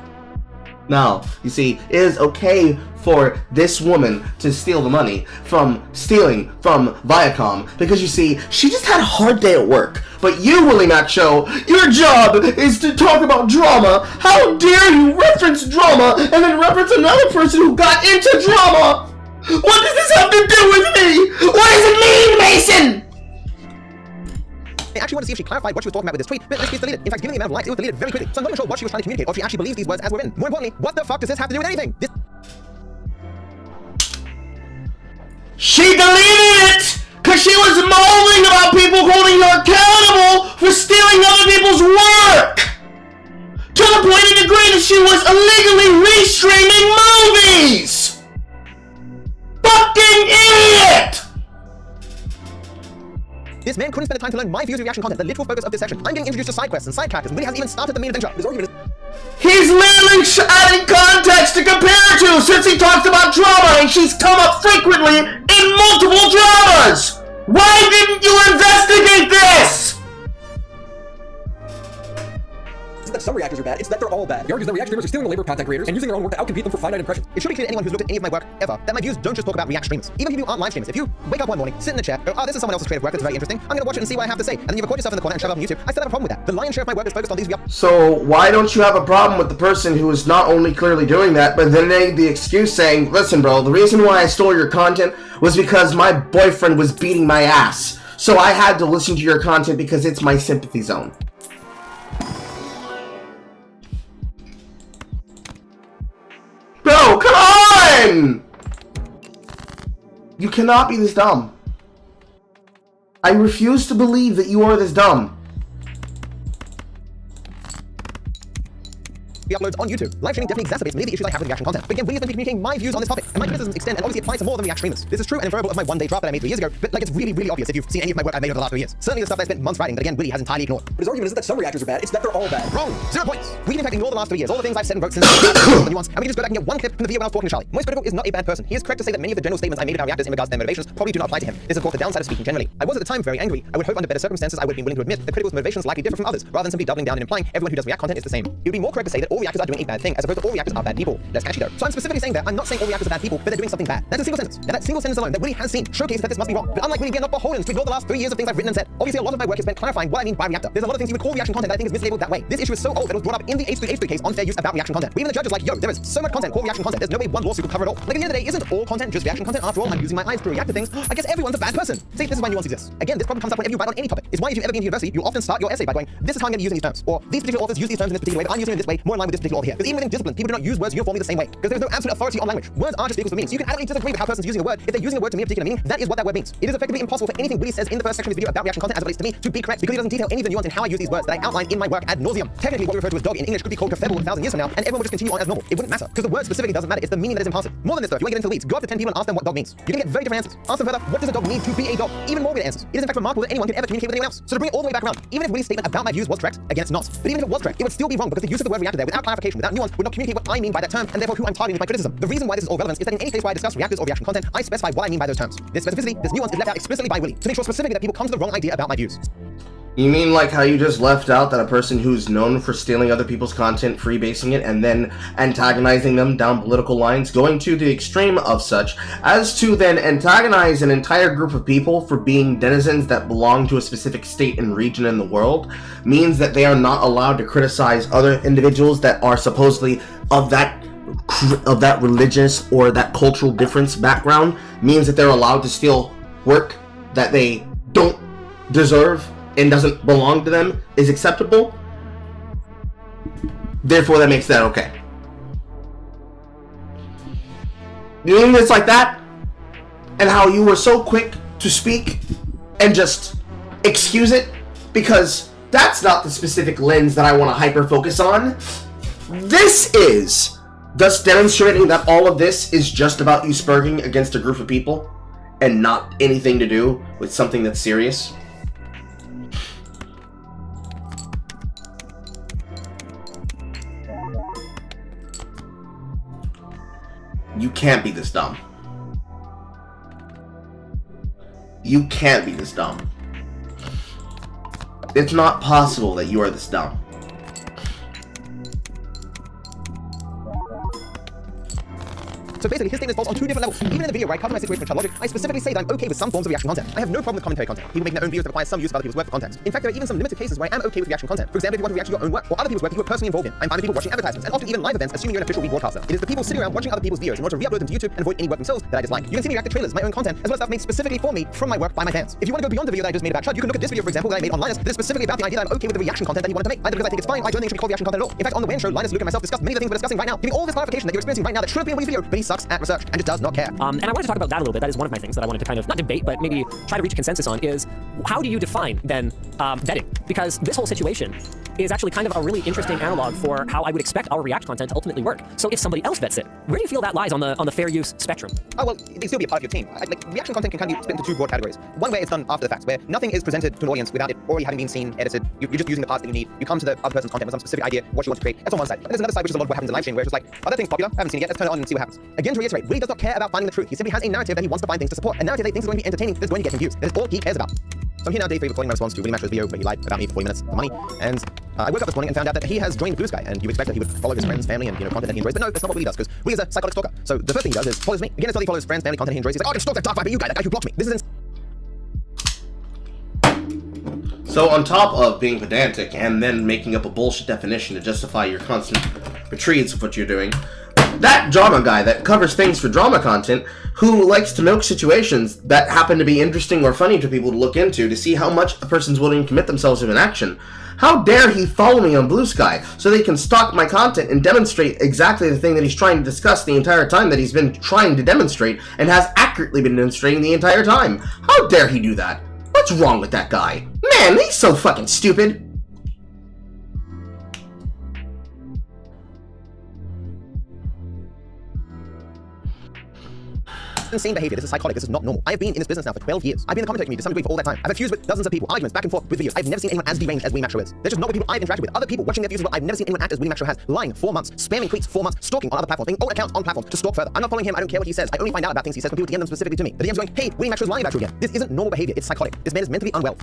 Now, you see, it is okay for this woman to steal the money from stealing from Viacom, because you see, she just had a hard day at work. But you, Willie Macho, your job is to talk about drama. How dare you reference drama and then reference another person who got into drama? What does this have to do with me? What does it mean, Mason? I actually want to see if she clarified what she was talking about with this tweet, but this tweet's deleted. In fact, given the amount of likes, it was deleted very quickly. So I'm not sure what she was trying to communicate, or if she actually believes these words as were written. More importantly, what the fuck does this have to do with anything? She deleted it because she was moaning about people holding her accountable for stealing other people's work! To the point and degree that she was illegally restreaming movies! Fucking idiot! This man couldn't spend the time to learn my views of reaction content, the literal focus of this section. I'm getting introduced to side quests and side characters, and Willie hasn't even started the main adventure. His argument is... He's literally adding context to compare to since he talks about drama, and she's come up frequently in multiple dramas! Why didn't you investigate this? It's that some reactors are bad, it's that they're all bad. He argues that react streamers are stealing the labor of content creators and using their own work to outcompete them for finite impressions. It should be clear to anyone who's looked at any of my work ever that my views don't just talk about react streamers. Even if you aren't live streamers, if you wake up one morning, sit in a chair, go, oh, this is someone else's creative work that's very interesting, I'm gonna watch it and see what I have to say, and then you record yourself in the corner and shove it up on YouTube, I still have a problem with that. The lion's share of my work is focused on these So why don't you have a problem with the person who is not only clearly doing that, but then made the excuse saying, listen bro, the reason why I stole your content was because my boyfriend was beating my ass. So I had to listen to your content because it's my sympathy zone. Bro, come on! You cannot be this dumb. I refuse to believe that you are this dumb. he uploads on YouTube. Live streaming definitely exacerbates many of the issues I have with reaction content. But again, Willie has been communicating my views on this topic, and my criticisms extend and obviously apply to more than React streamers. This is true and inferable of my one-day draft that I made 3 years ago, but like it's really, really obvious if you've seen any of my work I've made over the last 3 years. Certainly the stuff that I spent months writing, but again, Willie has entirely ignored. But his argument isn't that some reactors are bad, it's that they're all bad. Wrong! 0 points! We can in fact ignore the last 3 years, all the things I've said and wrote since the nuance, and we can just go back and get one clip from the video when I was talking to Charlie. Moist Critical is not a bad person. He is correct to say that many of the general statements I made about reactors in regards to their motivations probably do not apply to him. This is of course the downside of speaking generally. I was at the time very angry. I would hope under better circumstances I would have been willing to admit that Critical's motivations likely differ from others, rather than simply doubling down and implying everyone who does React content is the same. It would be more correct to say that all reactors are doing a bad thing, as opposed to all reactors are bad people. Less catchy though. So I'm specifically saying that I'm not saying all reactors are bad people, but they're doing something bad. That's a single sentence. And that single sentence alone that Willie has seen showcases that this must be wrong. But unlike Willie, we are not beholden to ignore the last 3 years of things I've written and said. Obviously, a lot of my work is spent clarifying what I mean by reactor. There's a lot of things you would call reaction content that I think is mislabeled that way. This issue is so old that it was brought up in the H3 case on fair use about reaction content. But even the judge is like, yo, there is so much content called reaction content. There's no way one lawsuit will cover it all. Like at the end of the day, isn't all content just reaction content? After all, I'm using my eyes to react to things. I guess everyone's a bad person. See, this is why nuance exists. Again, this problem comes up whenever you write on any topic. It's why if you've ever been to university, you often start your essay by going, this is how I'm going to be using these terms. Or these particular authors use these terms in this particular way, but I'm using it this way, more in line with this particular author here. Because even within discipline, people do not use words uniformly the same way. Because there's no absolute authority on language. Words are just vehicles for meaning. So you can adamantly disagree with how a person's using a word. If they're using a word to mean a particular meaning, that is what that word means. It is effectively impossible for anything Willie says in the first section of his video about reaction content as it relates to me to be correct, because he doesn't detail any of the nuance in how I use these words that I outline in my work ad nauseum. Technically, what we refer to as dog in English could be called kefebo 1,000 years from now, and everyone would just continue on as normal. It wouldn't matter, because the word specifically doesn't matter. It's the meaning that is imparted. More than this though, if you want to get into the weeds, go up to 10 people and ask them what dog means. You're gonna get very different answers. Ask them further, what does a dog mean to be a dog? Even more weird answers. It is in fact remarkable that anyone can ever communicate with anyone else. So to bring it all the way back around, even if Willie's statement about my views was correct, again it's not. But even if it was correct, it would still be wrong, because the use of the word reactor there without clarification, without nuance, would not communicate what I mean by that term, and therefore who I'm targeting with my criticism. The reason why this is all relevant is that in any case where I discuss reactors or reaction content, I specify what I mean by those terms. This specificity, this nuance is left out explicitly by Willie, to make sure specifically that people come to the wrong idea about my views. You mean like how you just left out that a person who's known for stealing other people's content, freebasing it, and then antagonizing them down political lines, going to the extreme of such as to then antagonize an entire group of people for being denizens that belong to a specific state and region in the world, means that they are not allowed to criticize other individuals that are supposedly of that religious or that cultural difference background, means that they're allowed to steal work that they don't deserve and doesn't belong to them is acceptable. Therefore, that makes that okay. You mean it's like that? And how you were so quick to speak and just excuse it? Because that's not the specific lens that I want to hyper-focus on. This is thus demonstrating that all of this is just about you spurging against a group of people and not anything to do with something that's serious. You can't be this dumb. You can't be this dumb. It's not possible that you are this dumb. So basically, his statement is false on 2 different levels. Even in the video where I cover my situation with child logic, I specifically say that I'm okay with some forms of reaction content. I have no problem with commentary content. People make their own videos that require some use of other people's work for context. In fact, there are even some limited cases where I am okay with reaction content. For example, if you want to react to your own work or other people's work that you are personally involved in. I'm fine with people watching advertisements and often even live events, assuming you're an official rebroadcaster. It is the people sitting around watching other people's videos in order to re-upload them to YouTube and avoid any work themselves that I dislike. You can see me react to trailers, my own content, as well as stuff made specifically for me from my work by my fans. If you want to go beyond the video that I just made about Chud, you can look at this video, for example, that I made on Linus, that is specifically about the idea that I'm okay with the reaction content that he wanted to make. Either because I think it's fine, I don't think it should be called reaction content at all. In fact, on the Wayne show, Linus, Luke, and myself discussed many of the things we're discussing right now, giving all this clarification that you're experiencing right now that should have been in Willie's video, but he sucks at research and just does not care. And I wanted to talk about that a little bit. That is one of my things that I wanted to kind of, not debate, but maybe try to reach a consensus on is, how do you define, then, vetting? Because this whole situation is actually kind of a really interesting analog for how I would expect our React content to ultimately work. So if somebody else vets it, where do you feel that lies on the fair use spectrum? Oh, well, it can still be a part of your team. Like, reaction content can kind of be split into 2 broad categories. One way it's done after the fact, where nothing is presented to an audience without it already having been seen, edited. You're just using the parts that you need. You come to the other person's content with some specific idea, what you want to create. That's on one side. And there's another side, which is a lot of what happens in live stream, where it's just like, are there things popular? I haven't seen it yet. Let's turn it on and see what happens. Again, to reiterate, Willie does not care about finding the truth. He simply has a narrative that he wants to find things to support. A narrative that he thinks is going to be entertaining, that is going to get him views. That is all he cares about. So I'm here now, day 3, recording my response to Willie Mash's video where he lied about me for 40 minutes for money. And I woke up this morning and found out that he has joined Blue Sky, and you expect that he would follow his friends, family, and content that he enjoys. But no, that's not what Willie does, because Willie is a psychotic stalker. So the first thing he does is follows me. Again, it's not that he follows friends, family, content he enjoys. He's like, oh, I can stalk that DarkViperAU guy, that guy who blocked me. This is So on top of being pedantic and then making up a bullshit definition to justify your constant retreats of what you're doing, that drama guy that covers things for drama content, who likes to milk situations that happen to be interesting or funny to people to look into to see how much a person's willing to commit themselves to an action, how dare he follow me on Blue Sky so they can stalk my content and demonstrate exactly the thing that he's trying to discuss the entire time that he's been trying to demonstrate and has accurately been demonstrating the entire time? How dare he do that? What's wrong with that guy? Man, he's so fucking stupid. insane behavior. This is psychotic. This is not normal. I have been in this business now for 12 years. I've been in the commentary community to some degree for all that time. I've had fused with dozens of people, arguments back and forth with videos. I've never seen anyone as deranged as William Max Show is. They're just not with people I've interacted with. Other people watching their views as well. I've never seen anyone act as William Max Show has. Lying 4 months, spamming tweets 4 months, stalking on other platforms, being old accounts on platforms to stalk further. I'm not following him. I don't care what he says. I only find out about things he says when people DM them specifically to me. The DM's going, hey, William Max Show's lying about you again. This isn't normal behavior. It's psychotic. This man is mentally unwell.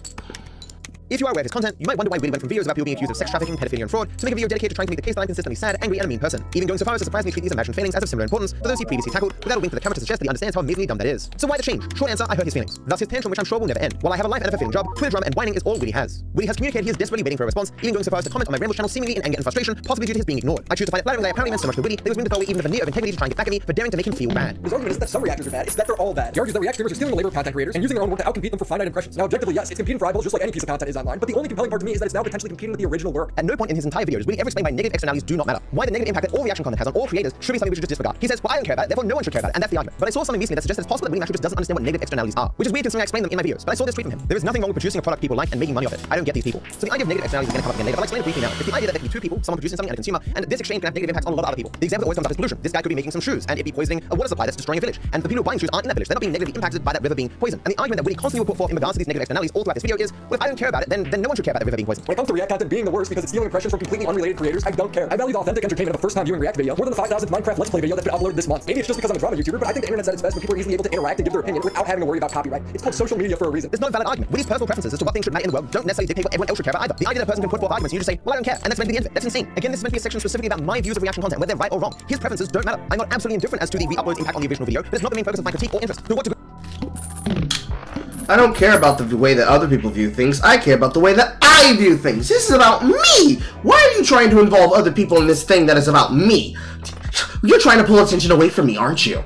If you are aware of his content, you might wonder why Willie went from videos about people being accused of sex trafficking, pedophilia, and fraud to make a video dedicated to trying to make the case that I'm consistently sad, angry, and a mean person. Even going so far as to surprisingly treat these imagined failings as of similar importance to those he previously tackled, without a wink to the camera to suggest that he understands how amazingly dumb that is. So why the change? Short answer, I hurt his feelings. Thus his tantrum, which I'm sure will never end. While I have a life and a fulfilling job, Twitter drama and whining is all Willie has. Willie has communicated he is desperately waiting for a response, even going so far as to comment on my Rambles channel seemingly in anger and frustration, possibly due to his being ignored. I choose to find it flattering that I apparently meant so much to Willie that he was willing to throw away even a veneer of integrity to try and get back at me for daring to make him feel bad. His argument isn't that some reactors are bad, it's that they're all bad. He argues that React streamers are stealing the labor of content creators and using their own work to outcompete them for finite impressions. Now, objectively, yes, it's competing for eyeballs just like any piece of content is online, but the only compelling part to me is that it's now potentially competing with the original work. At no point in his entire video does Willie ever explain why negative externalities do not matter. Why the negative impact that all reaction content has on all creators should be something we should just disregard. He says, well, I don't care about it, therefore no one should care about it, and that's the argument. But I saw something recently that suggests it's possible that Willie Max just doesn't understand what negative externalities are, which is weird considering I explained them in my videos. But I saw this tweet from him. There is nothing wrong with producing a product people like and making money off it. I don't get these people. So the idea of negative externalities is going to come up again later, but I'll explain it briefly now. It's the idea that there can be two people, someone producing something and a consumer, and this exchange can have negative impacts on a lot of other people. The example that always comes up is pollution. This guy could be making some shoes, and it be poisoning a water supply that's destroying a village. And the people who are buying shoes aren't in that village. They're not being negatively impacted by that river being poisoned. And the argument that Willie constantly will put forth in regards to these negative externalities all throughout this video is, well, if I don't care about it, then no one should care about the river being poisoned. When it comes to React content being the worst because it's stealing impressions from completely unrelated creators, I don't care. I value the authentic entertainment of a first-time viewing React video more than the 5,000th Minecraft Let's Play video that's been uploaded this month. Maybe it's just because I'm a drama YouTuber, but I think the internet's at its best when people are easily able to interact and give their opinion without having to worry about copyright. It's called social media for a reason. There's no valid argument. Willie's personal preferences as to what things should matter in the world don't necessarily dictate what everyone else should care about either. The idea that a person can put forth arguments and you just say, well, I don't care, and that's meant to be the end of it. That's insane. Again, this is meant to be a section specifically about my views of reaction content, whether they're right or wrong. His preferences don't matter. I'm not absolutely indifferent as to the re-upload's impact on the original video, but it's not the main focus of my critique or interest. So what to I don't care about the way that other people view things. I care about the way that I view things. This is about me. Why are you trying to involve other people in this thing that is about me? You're trying to pull attention away from me, aren't you?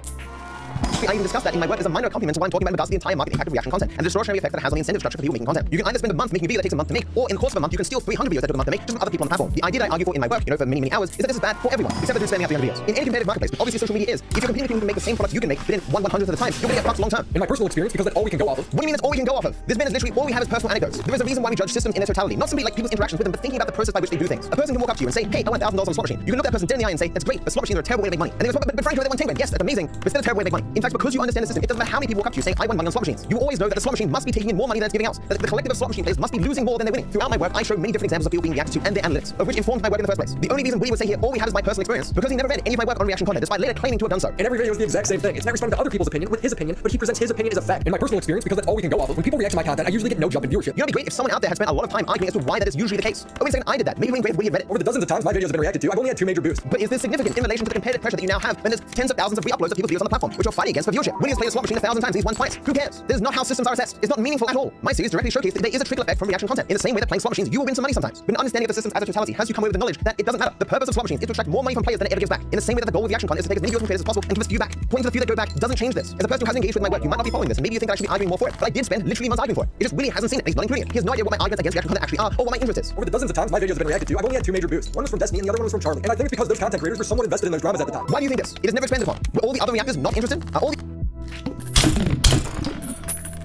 I even discussed that in my work as a minor accompaniment to what I'm talking about in regards to the entire market impact of reaction content and the distortionary effect that it has on the incentive structure for people making content. You can either spend a month making a video that takes a month to make, or in the course of a month you can steal 300 videos that took a month to make just from other people on the platform. The idea that I argue for in my work, for many, many hours, is that this is bad for everyone, except for those spamming out 300 videos. In any competitive marketplace, which obviously social media is, if you're competing with people who make the same product you can make, but in 1/100th of the time, you're gonna get fucked long term. In my personal experience, because that's all we can go off of. What do you mean that's all we can go off of? This man is literally all we have is personal anecdotes. There is a reason why we judge systems in their totality, not simply like people's interactions with them, but thinking about the process by which they do things. A person can walk up to you and say, hey, I want $1,000 on a slot machine. You can look that person dead in the eye and say, that's great, but slot machines are a terrible way to make money. And they respond, but frankly, they want 10 grand. Yes, that's amazing, but still a terrible way to make money. In fact, because you understand the system, it doesn't matter how many people walk up to you saying, I want money on slot machines. You always know that the slot machine must be taking in more money than it's giving out. That the collective of slot machine players must be losing more than they're winning. Throughout my work, I show many different examples of people being reacted to and their analytics, of which informed my work in the first place. The only reason Willie would say here all we have is my personal experience, because he never read any of my work on reaction content, despite later claiming to have done so. And every video is the exact same thing. It's not responding to other people's opinion with his opinion, but he presents his opinion as a fact. In my personal experience, because that's all we can go off of, when people react to my content, I usually get no jump in viewership. You know, it'd be great if someone out there had spent a lot of time arguing as to why that is usually the case. Oh, wait a second, I did that. Maybe it would be great if Willie had read it. Over the dozens of times my videos have been reacted to, I've only had 2 major boosts. But is this significant in relation to the competitive pressure that you now have when there's tens of thousands of re-uploads of people's videos on the platform, which you're fighting against for viewership? Willie has played a slot machine 1,000 times, he's won twice. Who cares? This is not how systems are assessed. It's not meaningful at all. My series directly showcased that there is a trickle effect from reaction content. In the same way that playing slot machines, you will win some money sometimes. But an understanding of the systems as a totality has you come away with the knowledge that it doesn't matter. The purpose of slot machines is to extract more money from players than it ever gives back. In the same way that the goal of reaction content is to take as many views from creators as possible and give us few back. Pointing to the few that go back doesn't change this. As a person who hasn't engaged with my work, you might not be following this, and maybe you think that I should be arguing more for it. But I did spend literally months arguing for it. It just Willie hasn't seen it, and he's not including it. He has no idea what my arguments against reaction content actually are, or what my interest is. Over the dozens of times my videos have been reacted to, I've only had 2 major boosts. One was from Destiny and the other one was from Charlie. And I think it's because those content creators were somewhat invested in those dramas at the time. Why do you think this? It is never expanded upon. Were all the other reactors not interested? Are all the...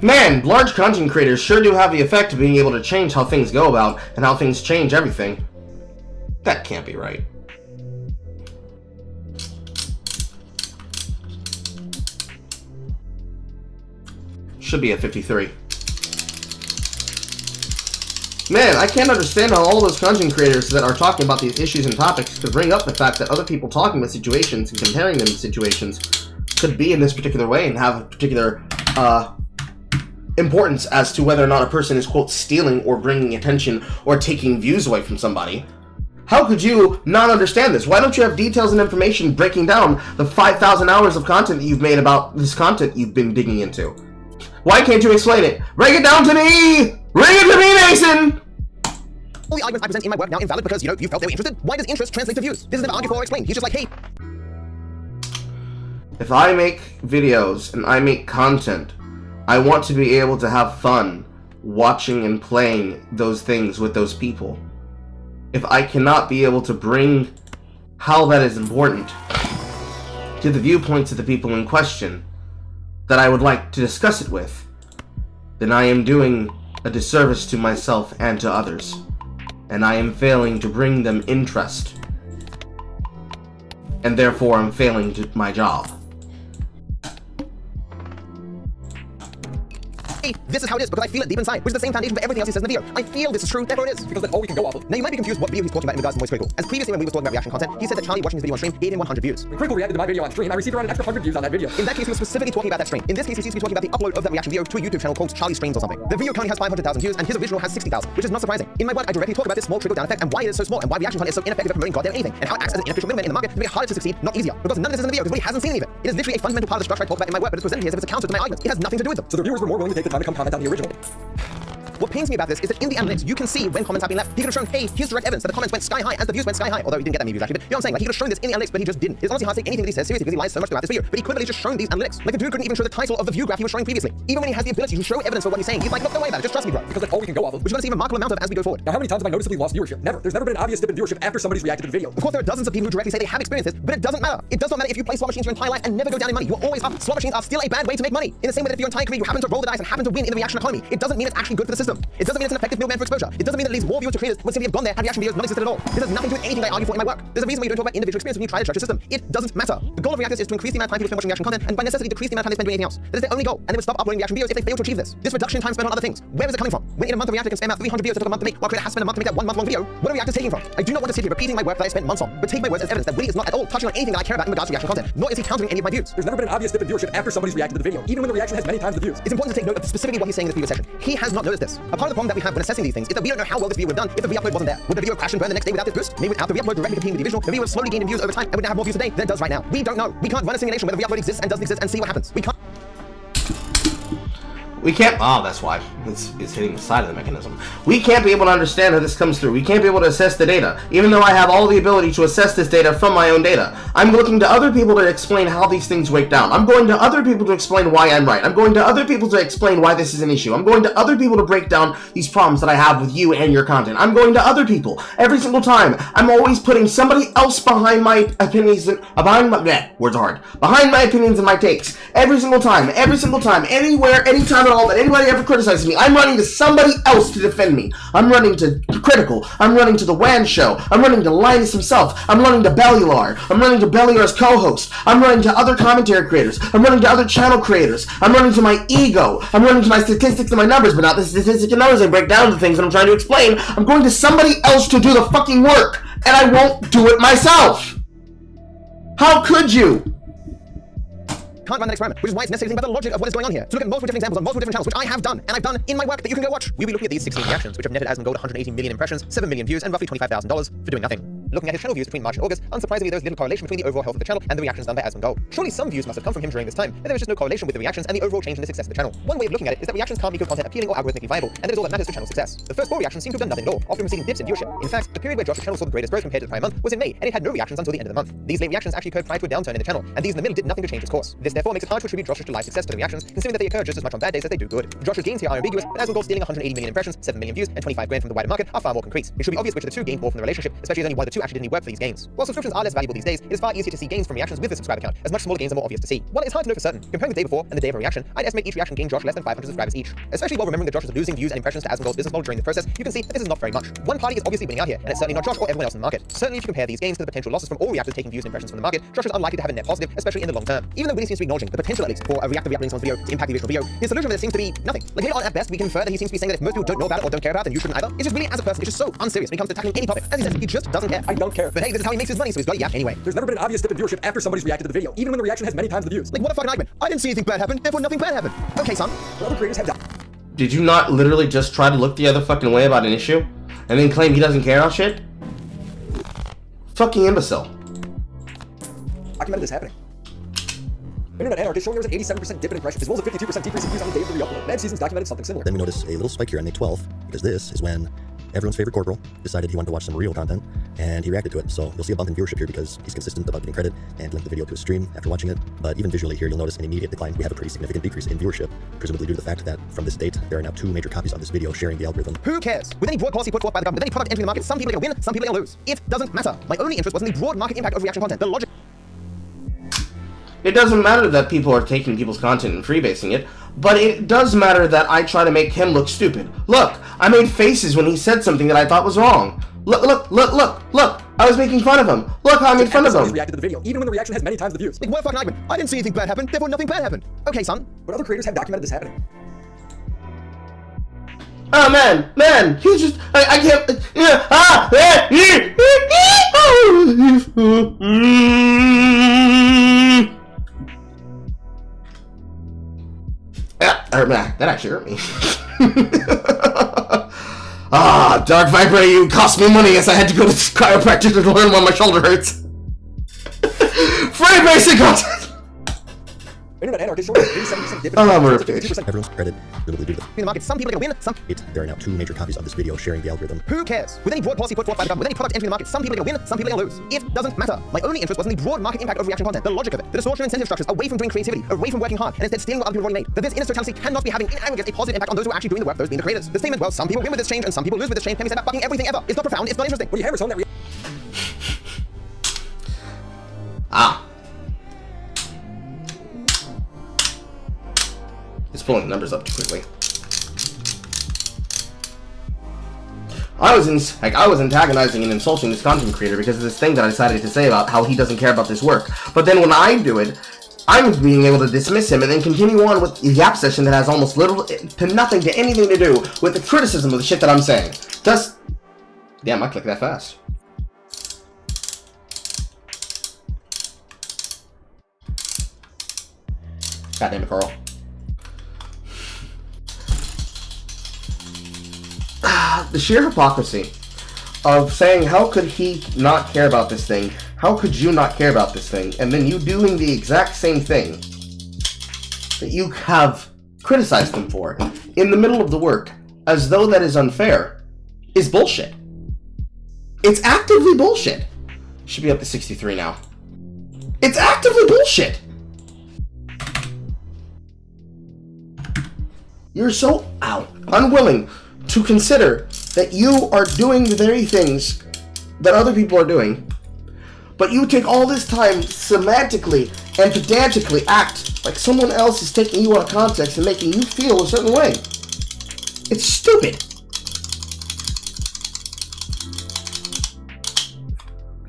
Man, large content creators sure do have the effect of being able to change how things go about and how things change everything. That can't be right. Should be at 53. Man, I can't understand how all those content creators that are talking about these issues and topics could bring up the fact that other people talking about situations and comparing them to situations could be in this particular way and have a particular importance as to whether or not a person is, quote, stealing or bringing attention or taking views away from somebody. How could you not understand this? Why don't you have details and information breaking down the 5,000 hours of content that you've made about this content you've been digging into? Why can't you explain it? Break it down to me! Bring it to me, Mason! All the arguments I present in my work now invalid because, you felt they were interested? Why does interest translate to views? This is never argued for or explained. He's just like, hey... If I make videos and I make content, I want to be able to have fun watching and playing those things with those people. If I cannot be able to bring how that is important to the viewpoints of the people in question that I would like to discuss it with, then I am doing a disservice to myself and to others, and I am failing to bring them interest, and therefore I'm failing to my job. hey, this is how it is because I feel it deep inside, which is the same foundation for everything else he says in the video. I feel this is true, therefore it is. Because that's all we can go off of. Now you might be confused what video he's talking about in regards to Moist Critical. As previously when we were talking about reaction content, he said that Charlie watching his video on stream gave him 100 views. When Critical reacted to my video on stream, I received around an extra 100 views on that video. In that case, he was specifically talking about that stream. In this case, he seems to be talking about the upload of that reaction video to a YouTube channel called Charlie Streams or something. The video currently has 500,000 views, and his original has 60,000, which is not surprising. In my work, I directly talk about this small trickle-down effect and why it is so small, and why reaction content is so ineffective at promoting goddamn anything, and how it acts as an inefficient middleman in the market to make it harder to succeed, not easier. Because none of this is in the video, because he hasn't seen any of it. It is literally a fundamental part of the structure I talk about in my work, but it's presented here as if it's a counter to my arguments. It has nothing to do with them. So the viewers were more willing to take the time to come comment on the original. What pains me about this is that in the analytics, you can see when comments have been left. He could have shown, hey, here's direct evidence that the comments went sky high as the views went sky high. Although he didn't get that many views actually, but you know what I'm saying? Like, he could have shown this in the analytics, but he just didn't. It's honestly hard to take anything that he says seriously because he lies so much throughout this video. But he could have just shown these analytics. Like, the dude couldn't even show the title of the view graph he was showing previously. Even when he has the ability to show evidence for what he's saying, he's like, look, don't worry about it, just trust me, bro. Because that's all we can go off of. Which we're gonna see a remarkable amount of as we go forward. Now, how many times have I noticeably lost viewership? Never. There's never been an obvious dip in viewership after somebody's reacted to the video. Of course, there are dozens of people who directly say they have experienced this, but it doesn't matter. It does not matter if you play slot machines your entire life and never go down in money. You're always up. Slot machines are still a bad way to make money. In the same way that if your entire career you happen to roll the dice and happen to win in the reaction economy, it doesn't mean it's actually good for the system. It doesn't mean it's an effective middleman for exposure. It doesn't mean that it leads more viewers to creators when simply have gone there had reaction videos not existed at all. This has nothing to do with anything that I argue for in my work. There's a reason why you don't talk about individual experience when you try to judge a system. It doesn't matter. The goal of reactors is to increase the amount of time people spend watching reaction content and by necessity decrease the amount of time they spend doing anything else. That is their only goal, and they would stop uploading reaction videos if they fail to achieve this. This reduction in time spent on other things. Where is it coming from? When in a month a reactor can spam out 300 videos that took a month to make, while creator has spent a month to make that 1 month long video, what are reactors taking from? I do not want to sit here repeating my work that I spent months on, but take my words as evidence that Willie is not at all touching on anything that I care about in regards to reaction content, nor is he countering any of my views. There's never been an obvious dip in viewership after somebody's reacted to the video, even when the reaction has many times the views. It's important to take note of specifically what he's saying in this previous session. He has not noticed this. A part of the problem that we have when assessing these things is that we don't know how well this video would have done if the re-upload wasn't there. Would the video crash and burn the next day without this boost? Maybe without the re-upload directly competing with the original, the video would slowly gain in views over time and would now have more views today than it does right now. We don't know. We can't run a simulation where the re-upload exists and doesn't exist and see what happens. We can't. Oh, that's why. It's hitting the side of the mechanism. We can't be able to understand how this comes through. We can't be able to assess the data, even though I have all the ability to assess this data from my own data. I'm looking to other people to explain how these things break down. I'm going to other people to explain why I'm right. I'm going to other people to explain why this is an issue. I'm going to other people to break down these problems that I have with you and your content. I'm going to other people every single time. I'm always putting somebody else behind my opinions and behind my opinions and my takes. Every single time, anywhere, anytime at all that anybody ever criticizes me, I'm running to somebody else to defend me. I'm running to Critical. I'm running to the WAN show. I'm running to Linus himself. I'm running to Bellular. I'm running to Bellular's co-host. I'm running to other commentary creators. I'm running to other channel creators. I'm running to my ego. I'm running to my statistics and my numbers, but not the statistics and numbers. I break down the things that I'm trying to explain. I'm going to somebody else to do the fucking work, and I won't do it myself. How could you? Can't run that experiment, which is why it's necessary to think about the logic of what is going on here. To look at multiple different examples on multiple different channels, which I have done, and I've done in my work that you can go watch. We'll be looking at these 16 reactions, which have netted as gold 180 million impressions, 7 million views, and roughly $25,000 for doing nothing. Looking at his channel views between March and August, unsurprisingly there was little correlation between the overall health of the channel and the reactions done by Asmongold. Surely some views must have come from him during this time, and there was just no correlation with the reactions and the overall change in the success of the channel. One way of looking at it is that reactions can't make your content appealing or algorithmically viable, and that is all that matters for channel success. The first 4 reactions seem to have done nothing at all, often receiving dips in viewership. In fact, the period where Josh's channel saw the greatest growth compared to the prior month was in May, and it had no reactions until the end of the month. These late reactions actually occurred prior to a downturn in the channel, and these in the middle did nothing to change its course. This therefore makes it hard to attribute Josh's July success to the reactions, considering that they occur just as much on bad days as they do good. Josh's gains here are ambiguous, but Asmongold stealing 180 million impressions, 7 million views, and 25 grand from the wider market are far more concrete. It should be obvious which of the two gained more from the relationship, especially as only one of the two actually did any work for these gains. While subscriptions are less valuable these days, it is far easier to see gains from reactions with the subscriber count, as much smaller gains are more obvious to see. While it's hard to know for certain, comparing the day before and the day of a reaction, I'd estimate each reaction gained Josh less than 500 subscribers each. Especially while remembering that Josh was losing views and impressions to Asmongold's business model during the process, you can see that this is not very much. One party is obviously winning out here, and it's certainly not Josh or everyone else in the market. Certainly if you compare these gains to the potential losses from all reactors taking views and impressions from the market, Josh is unlikely to have a net positive, especially in the long term. Even though Willie seems to be acknowledging the potential at least for a reactor re-uploading someone's video to impact the original video, his solution with it seems to be nothing. Like later on at best, we can infer that he seems to be saying that if most people don't know about it or don't care about it, then you shouldn't either. It's just really, as a person, it's just so unserious when it comes to tackling any topic. As he says, he just doesn't care. I don't care. But hey, this is how he makes his money, so he's got to yap anyway. There's never been an obvious dip in viewership after somebody's reacted to the video, even when the reaction has many times the views. Like what a fucking argument. I didn't see anything bad happen, therefore nothing bad happened. Okay, son. But other creators have done. Did you not literally just try to look the other fucking way about an issue, and then claim he doesn't care about shit? Fucking imbecile. Documented this happening. Internet anarchist showing there was an 87% dip in impressions, as well as a 52% decrease in views on the day of the re-upload. Mad Seasons documented something similar. Then we notice a little spike here on May 12th, because this is when everyone's favorite corporal decided he wanted to watch some real content, and he reacted to it. So you'll see a bump in viewership here because he's consistent about getting credit and linked the video to his stream after watching it. But even visually here, you'll notice an immediate decline. We have a pretty significant decrease in viewership, presumably due to the fact that from this date, there are now 2 major copies of this video sharing the algorithm. Who cares? With any broad policy put forth by the government, with any product entering the market, some people are going to win, some people are going to lose. It doesn't matter. My only interest was in the broad market impact of reaction content. The logic. It doesn't matter that people are taking people's content and freebasing it, but it does matter that I try to make him look stupid. Look, I made faces when he said something that I thought was wrong. Look, I was making fun of him. Look how I made fun of him. Reacted to the video, even when the reaction has many times the views. Like what a fucking argument. I didn't see anything bad happen, therefore nothing bad happened. Okay, son. But other creators have documented this happening. Oh man, he's just, I can't, that actually hurt me. DarkViperAU cost me money as I had to go to the chiropractor to learn why my shoulder hurts. Free basic content! Internet anarchist short 87% dip. Everyone's credit, presumably due to In the market, some people are going to win, some... There are now 2 major copies of this video sharing the algorithm. Who cares? With any broad policy put forth by the government, with any product entering the market, some people are going to win, some people are going to lose. It doesn't matter. My only interest was in the broad market impact of reaction content, the logic of it, the distortion of incentive structures, away from doing creativity, away from working hard, and instead stealing what other people have already made. That this in its totality cannot be having in aggregate a positive impact on those who are actually doing the work, those being the creators. The statement, well, some people win with this change and some people lose with this change, can be said about fucking everything ever. It's not profound, it's not interesting. When you hammer on that It's pulling the numbers up too quickly. I was antagonizing and insulting this content creator because of this thing that I decided to say about how he doesn't care about this work. But then when I do it, I'm being able to dismiss him and then continue on with the yap session that has almost little to nothing to anything to do with the criticism of the shit that I'm saying. Thus, damn, I clicked that fast. God damn it, Carl. The sheer hypocrisy of saying, how could he not care about this thing? How could you not care about this thing? And then you doing the exact same thing that you have criticized them for in the middle of the work, as though that is unfair, is bullshit. It's actively bullshit. Should be up to 63 now. It's actively bullshit. You're so unwilling to consider that you are doing the very things that other people are doing, but you take all this time semantically and pedantically act like someone else is taking you out of context and making you feel a certain way. It's stupid.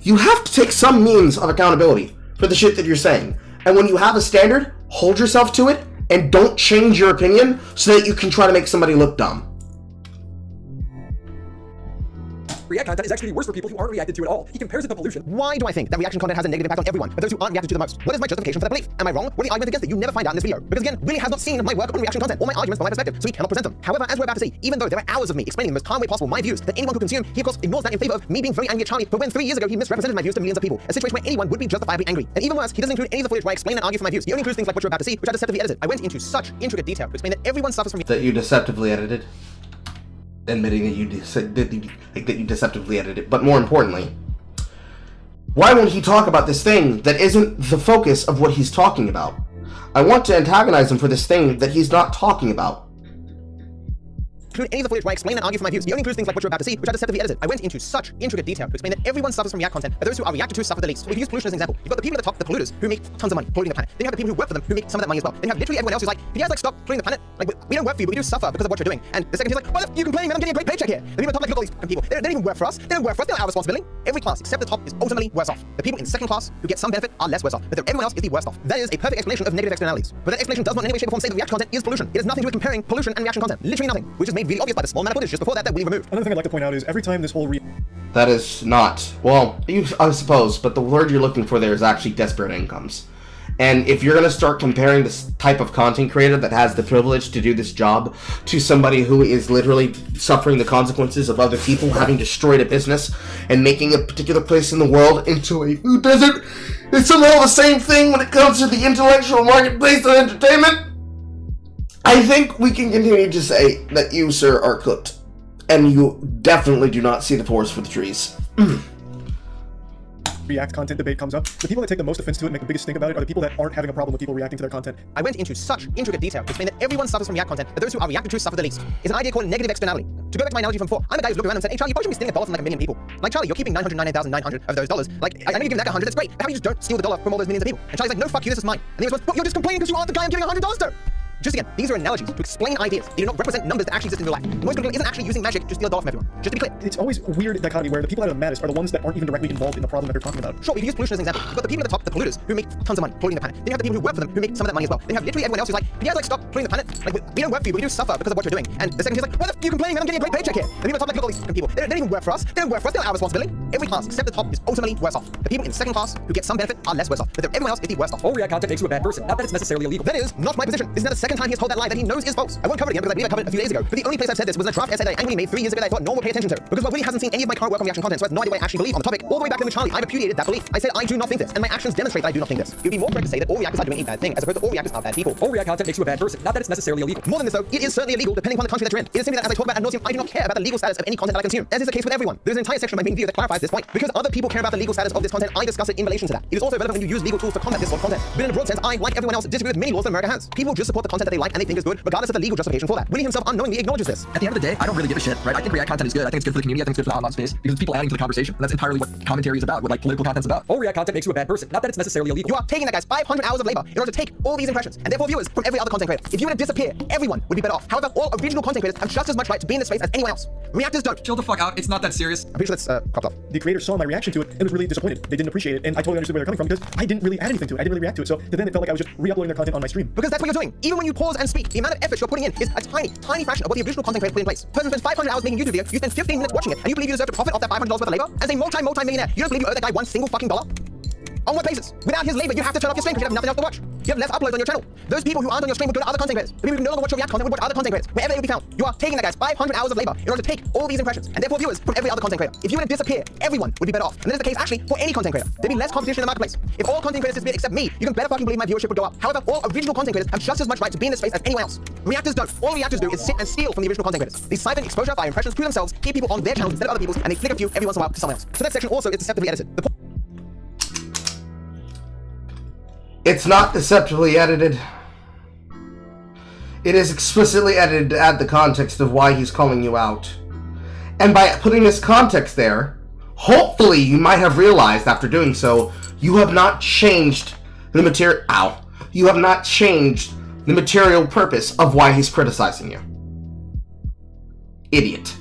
You have to take some means of accountability for the shit that you're saying. And when you have a standard, hold yourself to it and don't change your opinion so that you can try to make somebody look dumb. React content is actually worse for people who aren't reacted to at all. He compares it to pollution. Why do I think that reaction content has a negative impact on everyone, but those who aren't reacted to the most? What is my justification for that belief? Am I wrong? What are the arguments against it? You never find out in this video. Because again, really have not seen my work on reaction content or my arguments from my perspective, so we cannot present them. However, as we're about to see, even though there are hours of me explaining in the most calm way possible my views that anyone could consume, he of course ignores that in favor of me being very angry at Charlie for when 3 years ago he misrepresented my views to millions of people. A situation where anyone would be justifiably angry. And even worse, he doesn't include any of the footage where I explain and argue for my views. He only includes things like what you're about to see, which I deceptively edited. I went into such intricate detail to explain that everyone suffers from that you deceptively edited. Admitting that you deceptively edited it, but more importantly, why won't he talk about this thing that isn't the focus of what he's talking about? I want to antagonize him for this thing that he's not talking about. Include any of the footage where I explain and argue for my views. He only includes things like what you're about to see, which I deceptively edited. I went into such intricate detail to explain that everyone suffers from React content, but those who are reacted to suffer the least. We can use pollution as an example. You've got the people at the top, the polluters, who make tons of money polluting the planet. Then you have the people who work for them, who make some of that money as well. Then you have literally everyone else who's like, can you guys like stop polluting the planet? Like, we don't work for you, but we do suffer because of what you're doing. And the second he's like, well, you complaining, man, I'm getting a great paycheck here. The people at the top like, look at all these people. They don't even work for us. They don't work for us. They're not our responsibility. Every class except the top is ultimately worse off. The people in second class who get some benefit are less worse off, but everyone else is the worst off. That is a perfect explanation of negative externalities. But that explanation does not in any way, shape, or form say that reaction content is pollution. It has nothing to do with comparing pollution and reaction content. Literally nothing, which is made really obvious by the small amount of footage just before that we removed. Another thing I'd like to point out is every time this whole that is not, well, I suppose, but the word you're looking for there is actually desperate incomes. And if you're going to start comparing this type of content creator that has the privilege to do this job to somebody who is literally suffering the consequences of other people having destroyed a business and making a particular place in the world into a food desert, it's somehow the same thing when it comes to the intellectual marketplace of entertainment, I think we can continue to say that you, sir, are cooked. And you definitely do not see the forest for the trees. React content debate comes up, the people that take the most offense to it and make the biggest stink about it are the people that aren't having a problem with people reacting to their content. I went into such intricate detail to explain that everyone suffers from React content, but those who are reacted to suffer the least. It's an idea called negative externality. To go back to my analogy from before, I'm a guy who's looked around and said, hey Charlie, you probably shouldn't be stealing $1 from like a million people. Like Charlie, you're keeping 999,900 of those dollars. Like, I know you're giving that 100, that's great, but how about you just don't steal the dollar from all those millions of people? And Charlie's like, no, fuck you, this is mine. And he responds, well, you're just complaining because you aren't the guy I'm giving $100 to. Just again, these are analogies to explain ideas. They do not represent numbers that actually exist in real life. The noise curriculum isn't actually using magic to steal a dollar from everyone. Just to be clear. It's always weird dichotomy where the people that are the maddest are the ones that aren't even directly involved in the problem that they're talking about. Sure, we can use pollution as an example. You've got the people at the top, the polluters, who make tons of money polluting the planet. Then you have the people who work for them, who make some of that money as well. Then you have literally everyone else who's like, can you guys like stop polluting the planet? Like, we don't work for you, but we do suffer because of what you're doing. And the second he's like, why the f are you complaining? I'm getting a great paycheck here. The people at the top, like, look at all these people. They don't even work for us. They don't work for us. They're not our responsibility. Every class except the top is ultimately worse off. The people in second class who get some benefit are less worse off. But everyone else is the worst off. All React content makes you a bad person. Not that it's necessarily illegal. That is not my position. This is now the second time he has told that lie that he knows is false. I won't cover it again because I believe I covered it a few days ago. But the only place I've said this was in a draft essay that I angrily made 3 years ago that I thought no one would pay attention to. Because while Willie hasn't seen any of my current work on reaction content, so has no idea what I actually believe on the topic, all the way back then with Charlie, I repudiated that belief. I said I do not think this, and my actions demonstrate that I do not think this. It would be more correct to say that all reactors are doing a bad thing, as opposed to all reactors are bad people. All React content makes you a bad person. Not that it's necessarily illegal. More than this though, it is certainly illegal depending on the country that you're in. It is simply that as I talk about ad nauseum, I do not care about the legal status of any content that I consume, as is the case with everyone. There's an entire section of my main video that clarifies this point. Because other people care about the legal status of this content, I discuss it in relation to that. It is also relevant when you use legal tools to combat this sort of content. But in a broad sense, I, like everyone else, disagree with many laws that America has. People just support the content that they like and they think is good, regardless of the legal justification for that. Willie himself unknowingly acknowledges this. At the end of the day, I don't really give a shit, right? I think React content is good. I think it's good for the community. I think it's good for the online space because it's people adding to the conversation. And that's entirely what commentary is about, what like political content's about. All React content makes you a bad person. Not that it's necessarily illegal. You are taking that guy's 500 hours of labor in order to take all these impressions and therefore viewers from every other content creator. If you were to disappear, everyone would be better off. However, all original content creators have just as much right to be in this space as anyone else. Reactors don't. Chill the fuck out. It's not that serious. I'm pretty sure that's cropped up. The creators saw my reaction to it and was really disappointed. They didn't appreciate it, and I totally understood where they're coming from because I didn't really add anything to it. I didn't really react to it. So then it felt like I was just re-uploading their content on my stream. Because that's what you're doing. Even when you pause and speak, the amount of effort you're putting in is a tiny, tiny fraction of what the original content creator put in place. Person spends 500 hours making a YouTube video, you spend 15 minutes watching it, and you believe you deserve to profit off that $500 worth of labor? As a multi-millionaire, you don't believe you owe that guy one single fucking dollar? On what basis? Without his labor, you have to turn off your stream because you have nothing else to watch. You have less uploads on your channel. Those people who aren't on your stream would go to other content creators. The people who no longer watch your React content would watch other content creators, wherever they would be found. You are taking that guy's 500 hours of labor in order to take all these impressions, and therefore viewers from every other content creator. If you were to disappear, everyone would be better off. And that is the case actually for any content creator. There'd be less competition in the marketplace. If all content creators disappeared except me, you can better fucking believe my viewership would go up. However, all original content creators have just as much right to be in this space as anyone else. Reactors don't. All reactors do is sit and steal from the original content creators. They siphon exposure via impressions to themselves, keep people on their channels instead of other people's, and they flick a few every once in a while to someone else. So that section also is deceptively edited. It's not deceptively edited. It is explicitly edited to add the context of why he's calling you out. And by putting this context there, hopefully you might have realized after doing so, you have not changed the material. You have not changed the material purpose of why he's criticizing you. Idiot.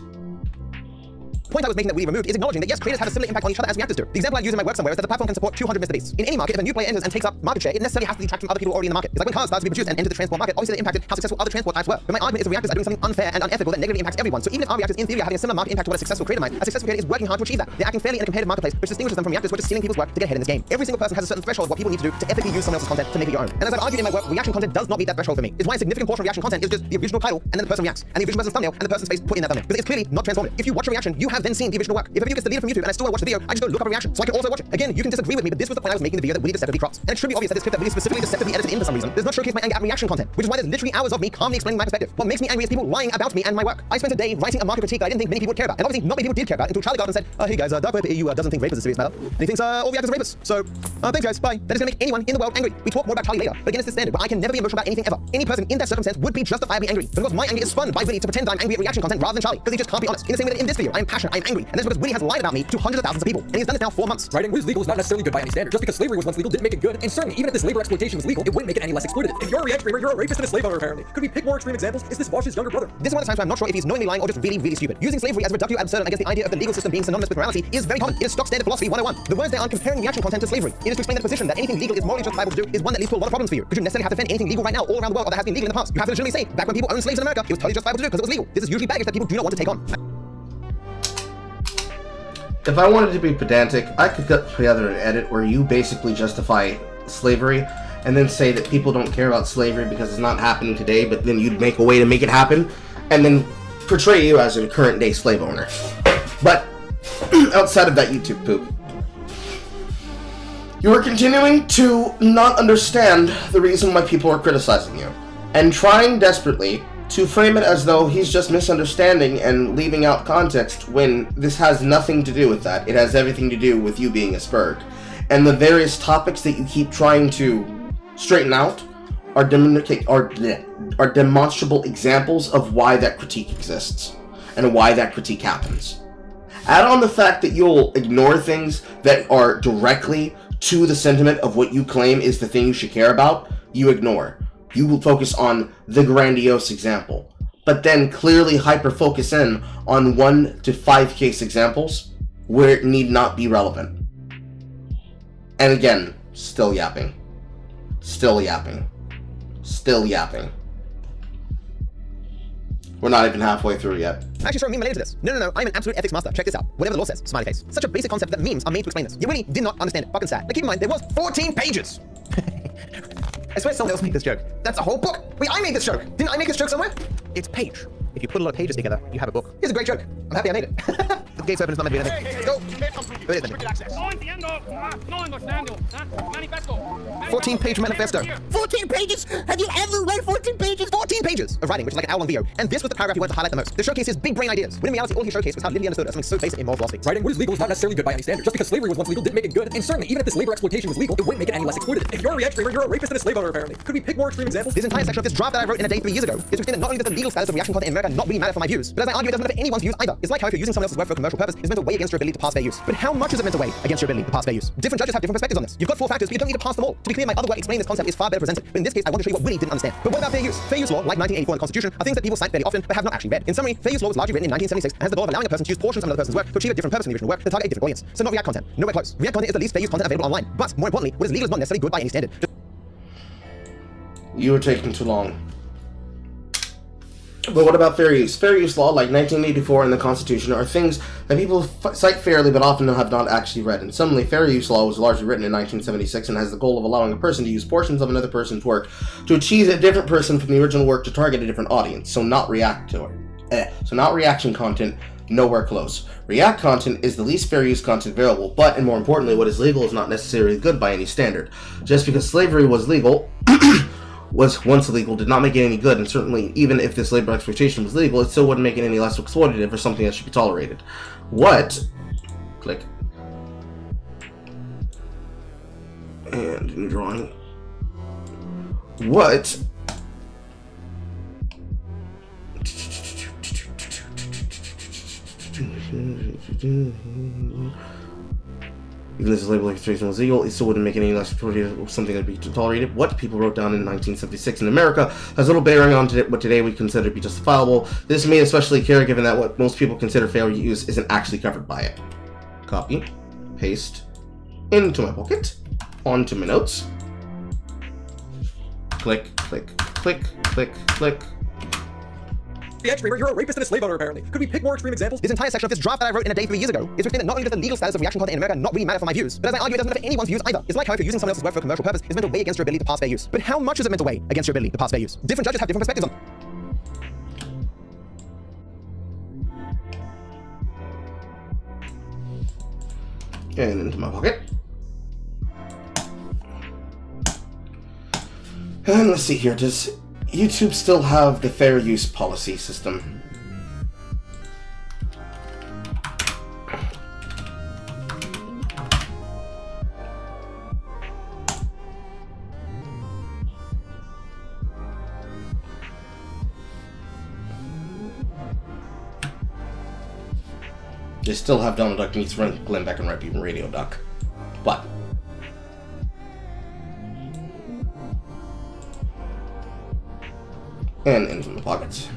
The point I was making that Willie removed is acknowledging that yes, creators have a similar impact on each other as reactors do. The example I use in my work somewhere is that the platform can support 200 Mr. Beasts. In any market, if a new player enters and takes up market share, it necessarily has to detract from other people already in the market. It's like when cars start to be produced and enter the transport market, obviously that impacted how successful other transport types were. But my argument is that reactors are doing something unfair and unethical that negatively impacts everyone. So even if our reactors in theory are having a similar market impact to what a successful creator might, a successful creator is working hard to achieve that. They're acting fairly in a competitive marketplace, which distinguishes them from reactors which are stealing people's work to get ahead in this game. Every single person has a certain threshold of what people need to do to ethically use someone else's content to make it your own. And as I've argued in my work, reaction content does not meet that threshold for me. It's why a significant portion of reaction content is just the original title and then the person reacts, and the original person's thumbnail and the person's face put in that thumbnail. Because it's clearly not transformative. If you watch a reaction, you have then seen the original work. If a video gets deleted from YouTube and I still want to watch the video, I just go look up a reaction so I can also watch it. Again, you can disagree with me, but this was the point I was making the video that Willie deceptively crops. And it should be obvious that this clip that Willie specifically deceptively edited in for some reason does not showcase my anger at reaction content, which is why there's literally hours of me calmly explaining my perspective. What makes me angry is people lying about me and my work. I spent a day writing a market critique that I didn't think many people would care about. And obviously not many people did care about until Charlie got up and said, hey guys, DarkViperAU doesn't think rape is a serious matter. And he thinks all reactors are rapists. So, thanks guys, bye. That is gonna make anyone in the world angry. We talk more about Charlie later, but again, it's the standard, but I can never be emotional about anything ever. Any person in that circumstance would be justifiably angry. But of course, my anger is spun by Willie to pretend that I'm angry at reaction content rather than Charlie, because he just can't be honest. In the same way that in this video, I'm passionate, I'm angry, and that's because Willie has lied about me to hundreds of thousands of people, and he's done this now 4 months. Writing what is legal is not necessarily good by any standard. Just because slavery was once legal didn't make it good, and certainly even if this labor exploitation was legal, it wouldn't make it any less exploitative. If you're a React streamer, you're a rapist and a slave owner apparently. Could we pick more extreme examples? Is this Bosch's younger brother? This is one of the times where I'm not sure if he's knowingly lying or just really, really stupid. Using slavery as a reductio ad absurdum against the idea of the legal system being synonymous with morality is very common. It is stock standard philosophy 101. The words there aren't comparing reaction content to slavery. It is to explain that the position that anything legal is morally justifiable to do is one that leads to a lot of problems for you. Because you necessarily have to defend anything legal right now all around the world or that has been legal in the past. You have to legitimately say, back when people owned slaves in America, it was totally justifiable to do because it was legal. This is usually baggage that people do not want to take on. If I wanted to be pedantic, I could put together an edit where you basically justify slavery and then say that people don't care about slavery because it's not happening today, but then you'd make a way to make it happen and then portray you as a current day slave owner. But outside of that YouTube poop, you are continuing to not understand the reason why people are criticizing you and trying desperately to frame it as though he's just misunderstanding and leaving out context when this has nothing to do with that. It has everything to do with you being a spurg. And the various topics that you keep trying to straighten out are demonstrable examples of why that critique exists and why that critique happens. Add on the fact that you'll ignore things that are directly to the sentiment of what you claim is the thing you should care about, you ignore. you will focus on the grandiose example, but then clearly hyper-focus in on 1 to 5 case examples where it need not be relevant. And again, still yapping. Still yapping. Still yapping. We're not even halfway through yet. Actually, throw a meme into this. No, I'm an absolute ethics master. Check this out. Whatever the law says. Smiley face. Such a basic concept that memes are made to explain this. You really did not understand it. Fucking sad. Now keep in mind, there was 14 pages. I swear someone else made this joke. That's a whole book. Wait, I made this joke. Didn't I make this joke somewhere? It's page. If you put a lot of pages together, you have a book. Here's a great joke. I'm happy I made it. The gate open is not meant to be anything. Let's go. Oh, it is meant to be. 14-page manifesto. 14 pages? Have you ever read 14 pages? 14 pages of writing, which is like an hour-long video. And this was the paragraph he wanted to highlight the most. To showcase his big brain ideas. When in reality, all he showcased was how little he understood of something so basic in moral philosophy. Writing what is legal is not necessarily good by any standard. Just because slavery was once legal didn't make it good. And certainly, even if this labor exploitation was legal, it wouldn't make it any less exploitative. If you're a reaction streamer, you're a rapist and a slave owner, apparently. Could we pick more extreme examples? This entire section of this draft that I wrote in a day 3 years ago is to explain that not only does the legal status of reaction content in America not really matter for my views, but as I argue, it doesn't matter for anyone's views either. It's like how if you're using someone else's work for a commercial purpose, it's meant to weigh against your ability to pass fair use. But how much is it meant to weigh against your ability to pass fair use? Different judges have different perspectives on this. You've got 4 factors, but you don't need to pass them all. To be clear, my other work explaining this concept is far better presented. But in this case, I want to show you what Willie didn't understand. But what about fair use? Fair use law, like 1984 in the Constitution, are things that people cite fairly often, but have not actually read. In summary, fair use law was largely written in 1976 and has the goal of allowing a person to use portions of another person's work to achieve a different purpose in the original work to target a different audience. So not React content. Nowhere close. React content is the least fair use content available online. But more importantly, what is legal is not necessarily good by any standard. You were taking too long. But what about fair use? Fair use law, like 1984 and the Constitution, are things that people cite fairly but often have not actually read. And suddenly, fair use law was largely written in 1976 and has the goal of allowing a person to use portions of another person's work to achieve a different person from the original work to target a different audience, so not react to it. So not reaction content, nowhere close. React content is the least fair use content available, but, and more importantly, what is legal is not necessarily good by any standard. Just because slavery was legal, was once illegal, did not make it any good, and certainly even if this labor exploitation was legal, it still wouldn't make it any less exploitative or something that should be tolerated. What? Click. And new drawing. What? Even if this label exploitation was legal, it still wouldn't make it any less exploitative, something that would be tolerated. What people wrote down in 1976 in America has little bearing on what today we consider to be justifiable. This is made especially clear given that what most people consider fair use isn't actually covered by it. Copy, paste, into my pocket, onto my notes. Click, click, click, click, click. React streamer, you're a rapist and a slave owner, apparently. Could we pick more extreme examples? This entire section of this draft that I wrote in a day 3 years ago is to explain that not only does the legal status of reaction content in America not really matter for my views, but as I argue, it doesn't matter for anyone's views either. It's like how if you're using someone else's work for a commercial purpose, it's meant to weigh against your ability to pass fair use. But how much is it meant to weigh against your ability to pass fair use? Different judges have different perspectives on it. And into my pocket. And let's see here, does YouTube still have the fair use policy system? They still have Donald Duck meets Glenn Beck and Even Radio Duck. But and into the pockets.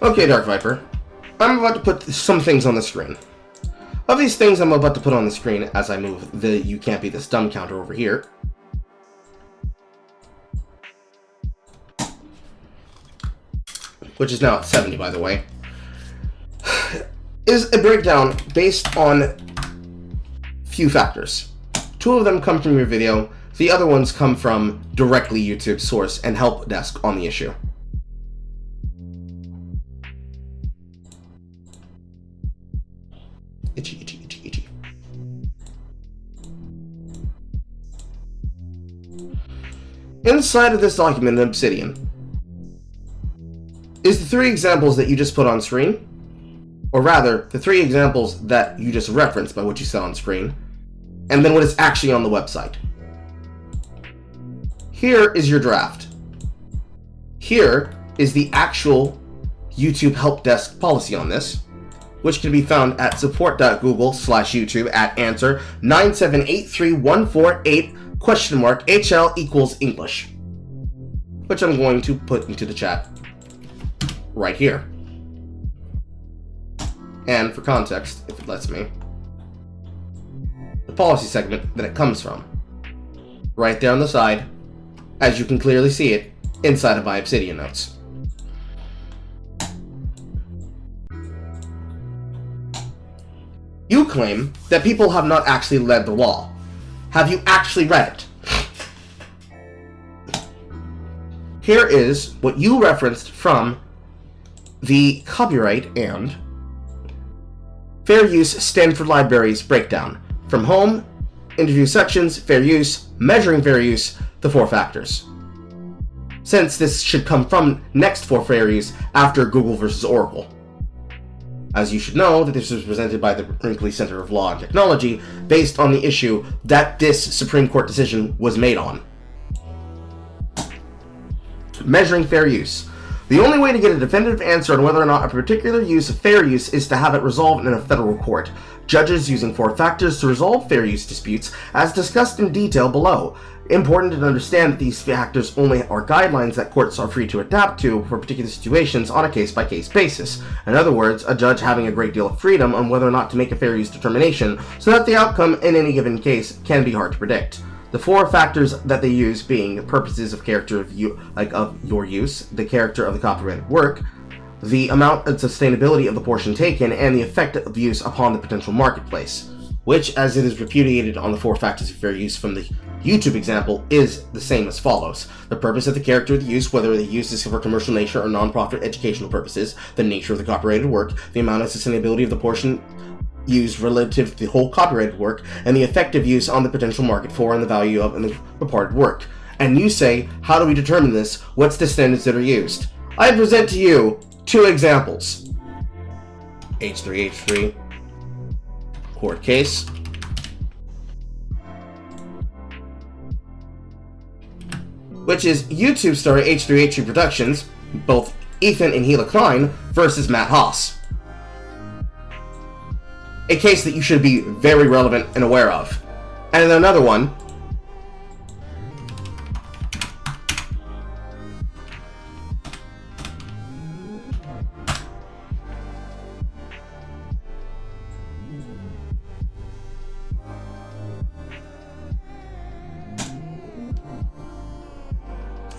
Okay, Dark Viper. I'm about to put some things on the screen. Of these things I'm about to put on the screen as I move the You Can't Be This Dumb counter over here, which is now at 70, by the way, is a breakdown based on few factors. 2 of them come from your video, the other ones come from directly YouTube's source and help desk on the issue. Itchy, itchy, itchy, itchy. Inside of this document in Obsidian is the 3 examples that you just put on screen, or rather, the 3 examples that you just referenced by what you said on screen, and then what is actually on the website. Here is your draft. Here is the actual YouTube help desk policy on this, which can be found at support.google/YouTube at answer 9783148 HL equals English, which I'm going to put into the chat right here. And for context, if it lets me, the policy segment that it comes from, right there on the side, as you can clearly see it inside of my Obsidian notes. You claim that people have not actually read the law. Have you actually read it? Here is what you referenced from the Copyright and Fair Use Stanford Library's breakdown. From home, interview sections, fair use, measuring fair use, the 4 factors. Since this should come from next for fair use after Google versus Oracle. As you should know, that this was presented by the Brinkley Center of Law and Technology based on the issue that this Supreme Court decision was made on. Measuring fair use. The only way to get a definitive answer on whether or not a particular use of fair use is to have it resolved in a federal court. Judges using 4 factors to resolve fair use disputes, as discussed in detail below. Important to understand that these factors only are guidelines that courts are free to adapt to for particular situations on a case-by-case basis. In other words, a judge having a great deal of freedom on whether or not to make a fair use determination, so that the outcome in any given case can be hard to predict. The 4 factors that they use being purposes of character of your use, the character of the copyrighted work, the amount and sustainability of the portion taken, and the effect of use upon the potential marketplace, which, as it is repudiated on the 4 factors of fair use from the YouTube example, is the same as follows. The purpose of the character of the use, whether the use is for commercial nature or non-profit educational purposes, the nature of the copyrighted work, the amount of sustainability of the portion used relative to the whole copyrighted work, and the effective use on the potential market for and the value of the reported work. And you say, how do we determine this? What's the standards that are used? I present to you 2 examples. H3H3 court case. Which is YouTube star H3H3 Productions, both Ethan and Gila Klein, versus Matt Haas. A case that you should be very relevant and aware of. And then another one.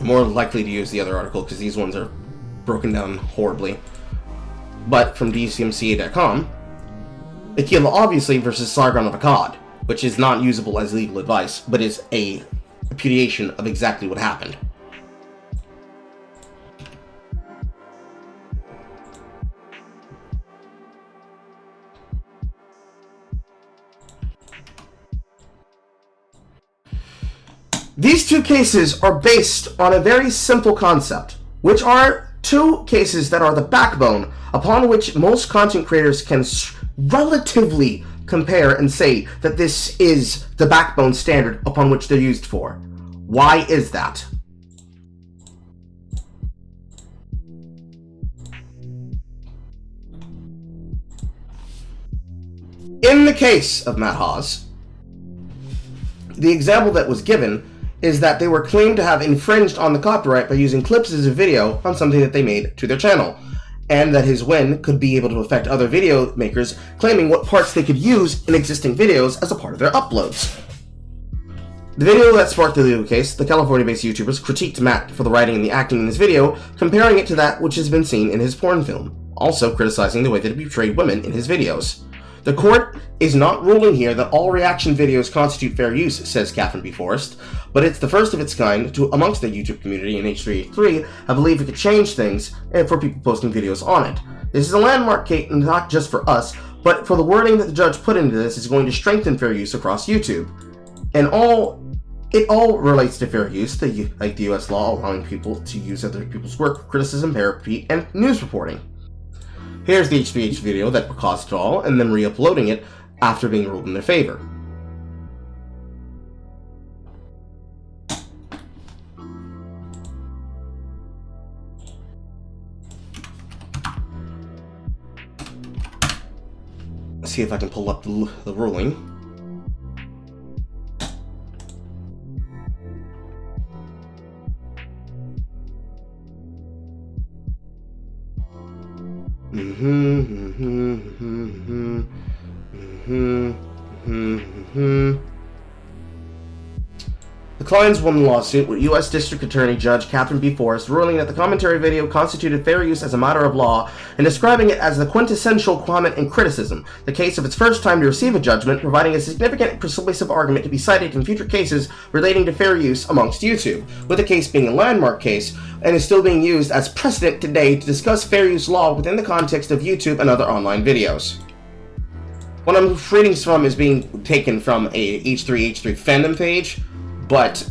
More likely to use the other article because these ones are broken down horribly. But from DCMCA.com, Aquila obviously versus Sargon of Akkad, which is not usable as legal advice, but is a repudiation of exactly what happened. These 2 cases are based on a very simple concept, which are 2 cases that are the backbone upon which most content creators can relatively compare and say that this is the backbone standard upon which they're used for. Why is that? In the case of Matt Haas, the example that was given is that they were claimed to have infringed on the copyright by using clips as a video on something that they made to their channel, and that his win could be able to affect other video makers claiming what parts they could use in existing videos as a part of their uploads. The video that sparked the legal case, the California-based YouTubers critiqued Matt for the writing and the acting in this video, comparing it to that which has been seen in his porn film, also criticizing the way that he portrayed women in his videos. The court is not ruling here that all reaction videos constitute fair use, says Catherine B. Forrest, but it's the first of its kind to amongst the YouTube community in H3H3 I believe it could change things for people posting videos on it. This is a landmark case not just for us, but for the wording that the judge put into this is going to strengthen fair use across YouTube. And it all relates to fair use, like the US law allowing people to use other people's work for criticism, therapy, and news reporting. Here's the H3H video that caused it all, and then re-uploading it after being ruled in their favor. see if I can pull up the ruling. The clients won the lawsuit with U.S. District Attorney Judge Catherine B. Forrest ruling that the commentary video constituted fair use as a matter of law and describing it as the quintessential comment and criticism, the case of its first time to receive a judgment, providing a significant and persuasive argument to be cited in future cases relating to fair use amongst YouTube, with the case being a landmark case and is still being used as precedent today to discuss fair use law within the context of YouTube and other online videos. What I'm reading from is being taken from a H3H3 fandom page, but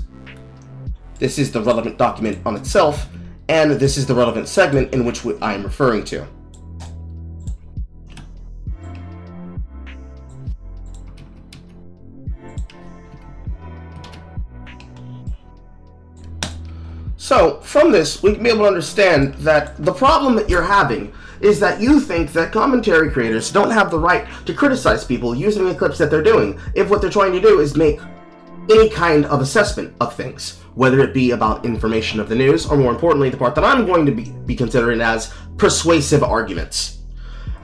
this is the relevant document on itself, and this is the relevant segment in which I am referring to. So, from this, we can be able to understand that the problem that you're having is that you think that commentary creators don't have the right to criticize people using the clips that they're doing if what they're trying to do is make any kind of assessment of things, whether it be about information of the news, or more importantly, the part that I'm going to be considering as persuasive arguments.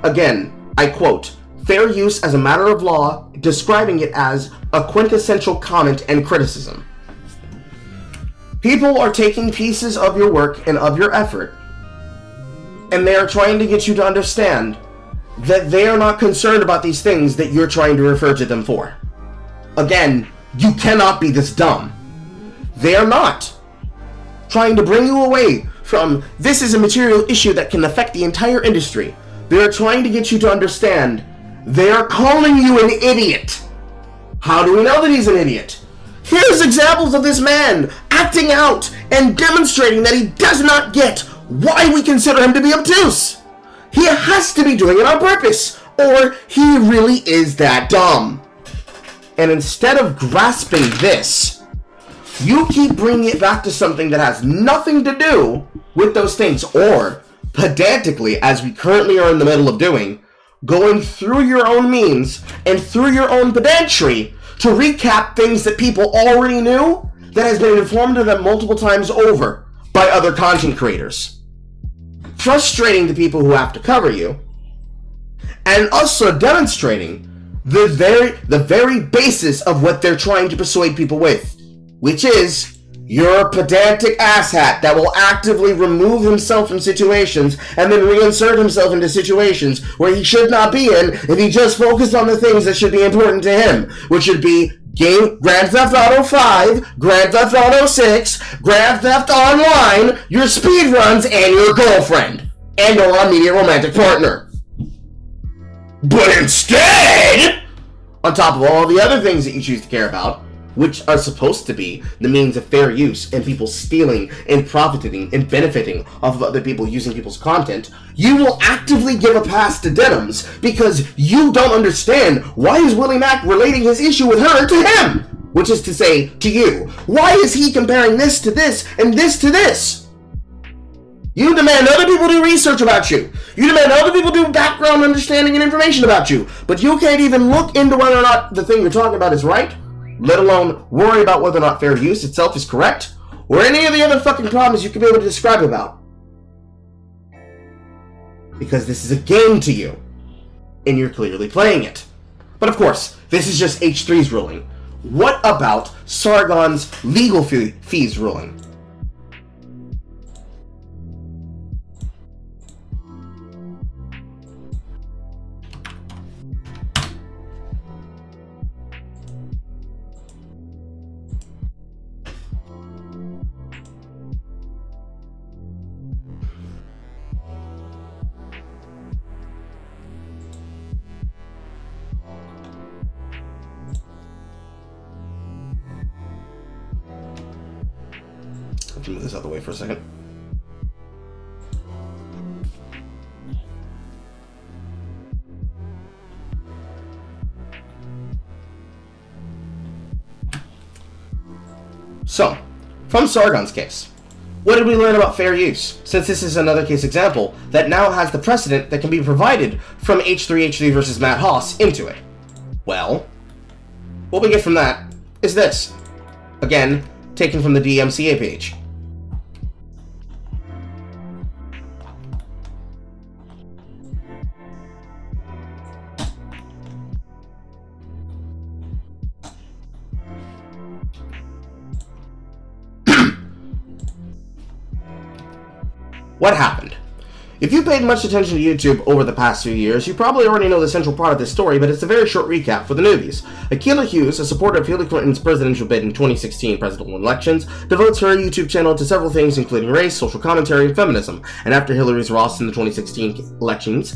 Again, I quote, fair use as a matter of law, describing it as a quintessential comment and criticism. People are taking pieces of your work and of your effort, and they are trying to get you to understand that they are not concerned about these things that you're trying to refer to them for. Again, you cannot be this dumb. They are not trying to bring you away from this is a material issue that can affect the entire industry. They are trying to get you to understand they are calling you an idiot. How do we know that he's an idiot? Here's examples of this man acting out and demonstrating that he does not get why we consider him to be obtuse. He has to be doing it on purpose, or he really is that dumb. And instead of grasping this, you keep bringing it back to something that has nothing to do with those things, or pedantically, as we currently are in the middle of doing, going through your own means and through your own pedantry to recap things that people already knew that has been informed to them multiple times over by other content creators. Frustrating the people who have to cover you, and also demonstrating the very basis of what they're trying to persuade people with, which is you're a pedantic asshat that will actively remove himself from situations and then reinsert himself into situations where he should not be in if he just focused on the things that should be important to him, which should be Grand Theft Auto 5, Grand Theft Auto 6, Grand Theft Online, your speedruns, and your girlfriend, and or immediate romantic partner. But instead, on top of all the other things that you choose to care about, which are supposed to be the means of fair use and people stealing and profiting and benefiting off of other people using people's content, you will actively give a pass to Denims because you don't understand why is Willie Mack relating his issue with her to him, which is to say, to you. Why is he comparing this to this and this to this? You demand other people do research about you. You demand other people do background understanding and information about you, but you can't even look into whether or not the thing you're talking about is right, let alone worry about whether or not fair use itself is correct, or any of the other fucking problems you could be able to describe about. Because this is a game to you, and you're clearly playing it. But of course, this is just H3's ruling. What about Sargon's legal fees ruling? Move this out of the way for a second. So, from Sargon's case, What did we learn about fair use, since this is another case example that now has the precedent that can be provided from H3H3 versus Matt Haas into it? Well, what we get from that is this. Again, taken from the DMCA page. What happened? If you paid much attention to YouTube over the past few years, you probably already know the central part of this story, but it's a very short recap for the newbies. Akilah Hughes, a supporter of Hillary Clinton's presidential bid in 2016 presidential elections, devotes her YouTube channel to several things including race, social commentary, and feminism, and after Hillary's loss in the 2016 elections,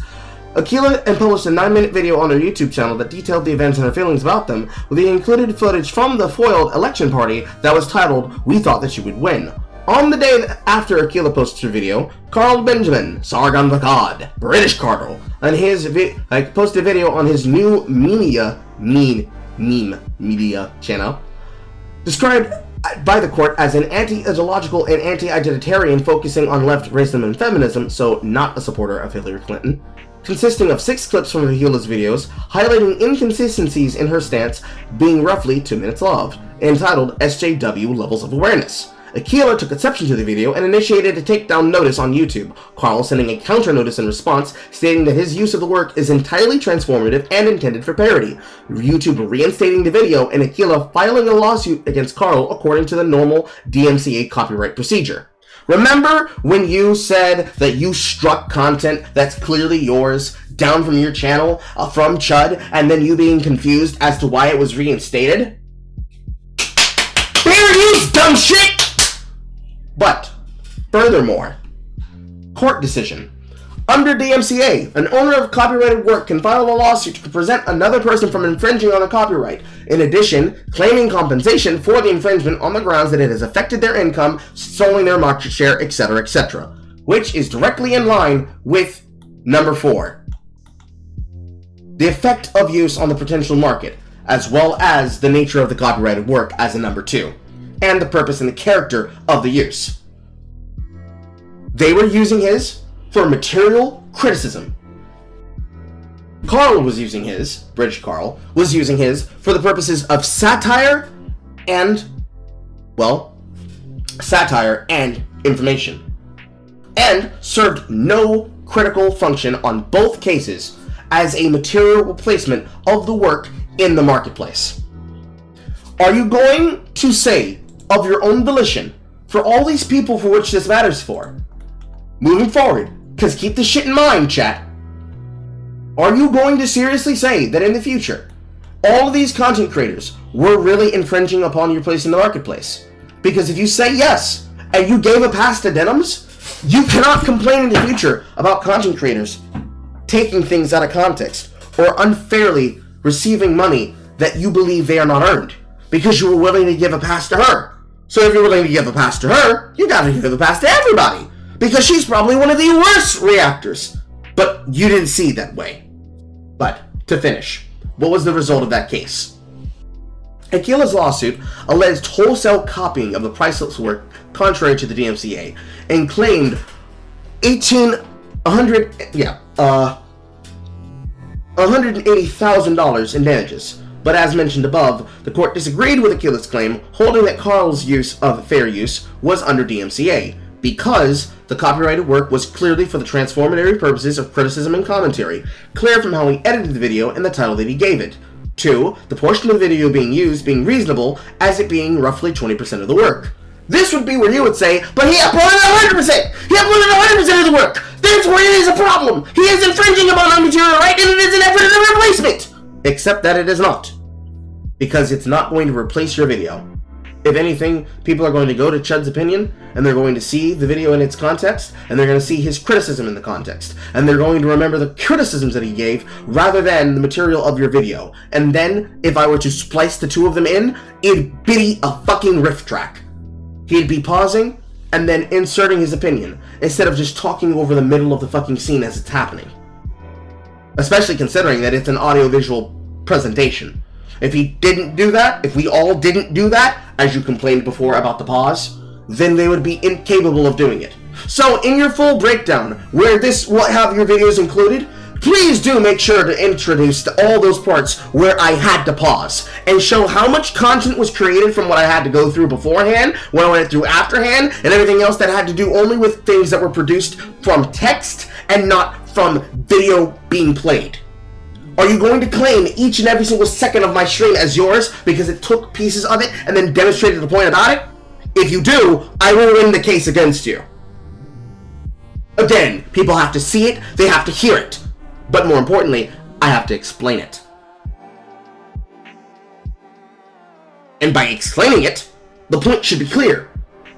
Akilah published a 9-minute video on her YouTube channel that detailed the events and her feelings about them, with the included footage from the foiled election party that was titled, "We Thought That She Would Win." On the day after Akilah posted her video, Carl Benjamin, Sargon the God, British Carl, and his posted a video on his new meme media channel, described by the court as an anti-ideological and anti-identitarian focusing on left racism and feminism, so not a supporter of Hillary Clinton, consisting of 6 clips from Akilah's videos, highlighting inconsistencies in her stance, being roughly 2 minutes long, entitled SJW Levels of Awareness. Akilah took exception to the video and initiated a takedown notice on YouTube, Carl sending a counter notice in response, stating that his use of the work is entirely transformative and intended for parody, YouTube reinstating the video and Akilah filing a lawsuit against Carl according to the normal DMCA copyright procedure. Remember when you said that you struck content that's clearly yours down from your channel, from Chud, and then you being confused as to why it was reinstated? Fair use, dumb shit! But, furthermore, court decision. Under DMCA, an owner of copyrighted work can file a lawsuit to present another person from infringing on a copyright. In addition, claiming compensation for the infringement on the grounds that it has affected their income, stolen their market share, etc., etc., which is directly in line with number 4. The effect of use on the potential market, as well as the nature of the copyrighted work as a number 2. And the purpose and the character of the use. They were using his for material criticism. Carl was using his, British Carl, was using his for the purposes of satire and, well, satire and information. And served no critical function on both cases as a material replacement of the work in the marketplace. Are you going to say, of your own volition, for all these people for which this matters for, moving forward, because keep this shit in mind, chat, are you going to seriously say that in the future, all of these content creators were really infringing upon your place in the marketplace? Because if you say yes, and you gave a pass to denims, you cannot complain in the future about content creators taking things out of context, or unfairly receiving money that you believe they are not earned, because you were willing to give a pass to her. So if you're willing to give a pass to her, you gotta give a pass to everybody, because she's probably one of the worst reactors. But you didn't see it that way. But, to finish, what was the result of that case? Akilah's lawsuit alleged wholesale copying of the priceless work contrary to the DMCA, and claimed $180,000 in damages. But as mentioned above, the court disagreed with Akilah's claim, holding that Carl's use of fair use was under DMCA, because the copyrighted work was clearly for the transformative purposes of criticism and commentary, clear from how he edited the video and the title that he gave it. 2. The portion of the video being used being reasonable, as it being roughly 20% of the work. This would be where you would say, but he uploaded 100%! He uploaded 100% of the work! Therefore it is a problem! He is infringing upon our material right, and it is an effort and a replacement! Except that it is not. Because it's not going to replace your video. If anything, people are going to go to Chud's opinion, and they're going to see the video in its context, and they're going to see his criticism in the context, and they're going to remember the criticisms that he gave, rather than the material of your video. And then, if I were to splice the two of them in, it'd be a fucking riff track. He'd be pausing, and then inserting his opinion, instead of just talking over the middle of the fucking scene as it's happening. Especially considering that it's an audio-visual presentation. If he didn't do that, if we all didn't do that, as you complained before about the pause, then they would be incapable of doing it. So in your full breakdown, where this will have your videos included, please do make sure to introduce all those parts where I had to pause and show how much content was created from what I had to go through beforehand, what I went through afterhand, and everything else that had to do only with things that were produced from text and not from video being played. Are you going to claim each and every single second of my stream as yours because it took pieces of it and then demonstrated the point about it? If you do, I will win the case against you. Again, people have to see it, they have to hear it. But more importantly, I have to explain it. And by explaining it, the point should be clear.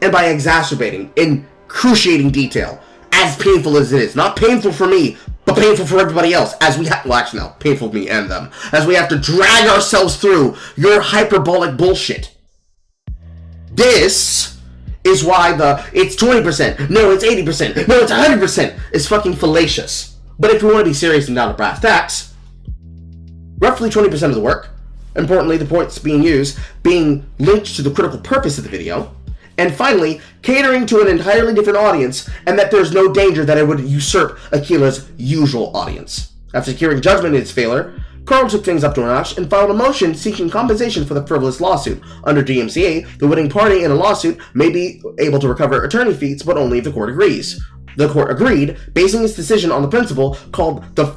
And by exacerbating, in cruciating detail, as painful as it is. Not painful for me, but painful for everybody else. As we have, well actually no, painful for me and them. As we have to drag ourselves through your hyperbolic bullshit. This is why it's 20%, no it's 80%, no it's 100% is fucking fallacious. But if we want to be serious and down to brass tacks, roughly 20% of the work, importantly the points being used, being linked to the critical purpose of the video, and finally, catering to an entirely different audience, and that there's no danger that it would usurp Akila's usual audience. After securing judgment in its failure, Carl took things up to a notch and filed a motion seeking compensation for the frivolous lawsuit. Under DMCA, the winning party in a lawsuit may be able to recover attorney fees, but only if the court agrees. The court agreed, basing its decision on the principle called the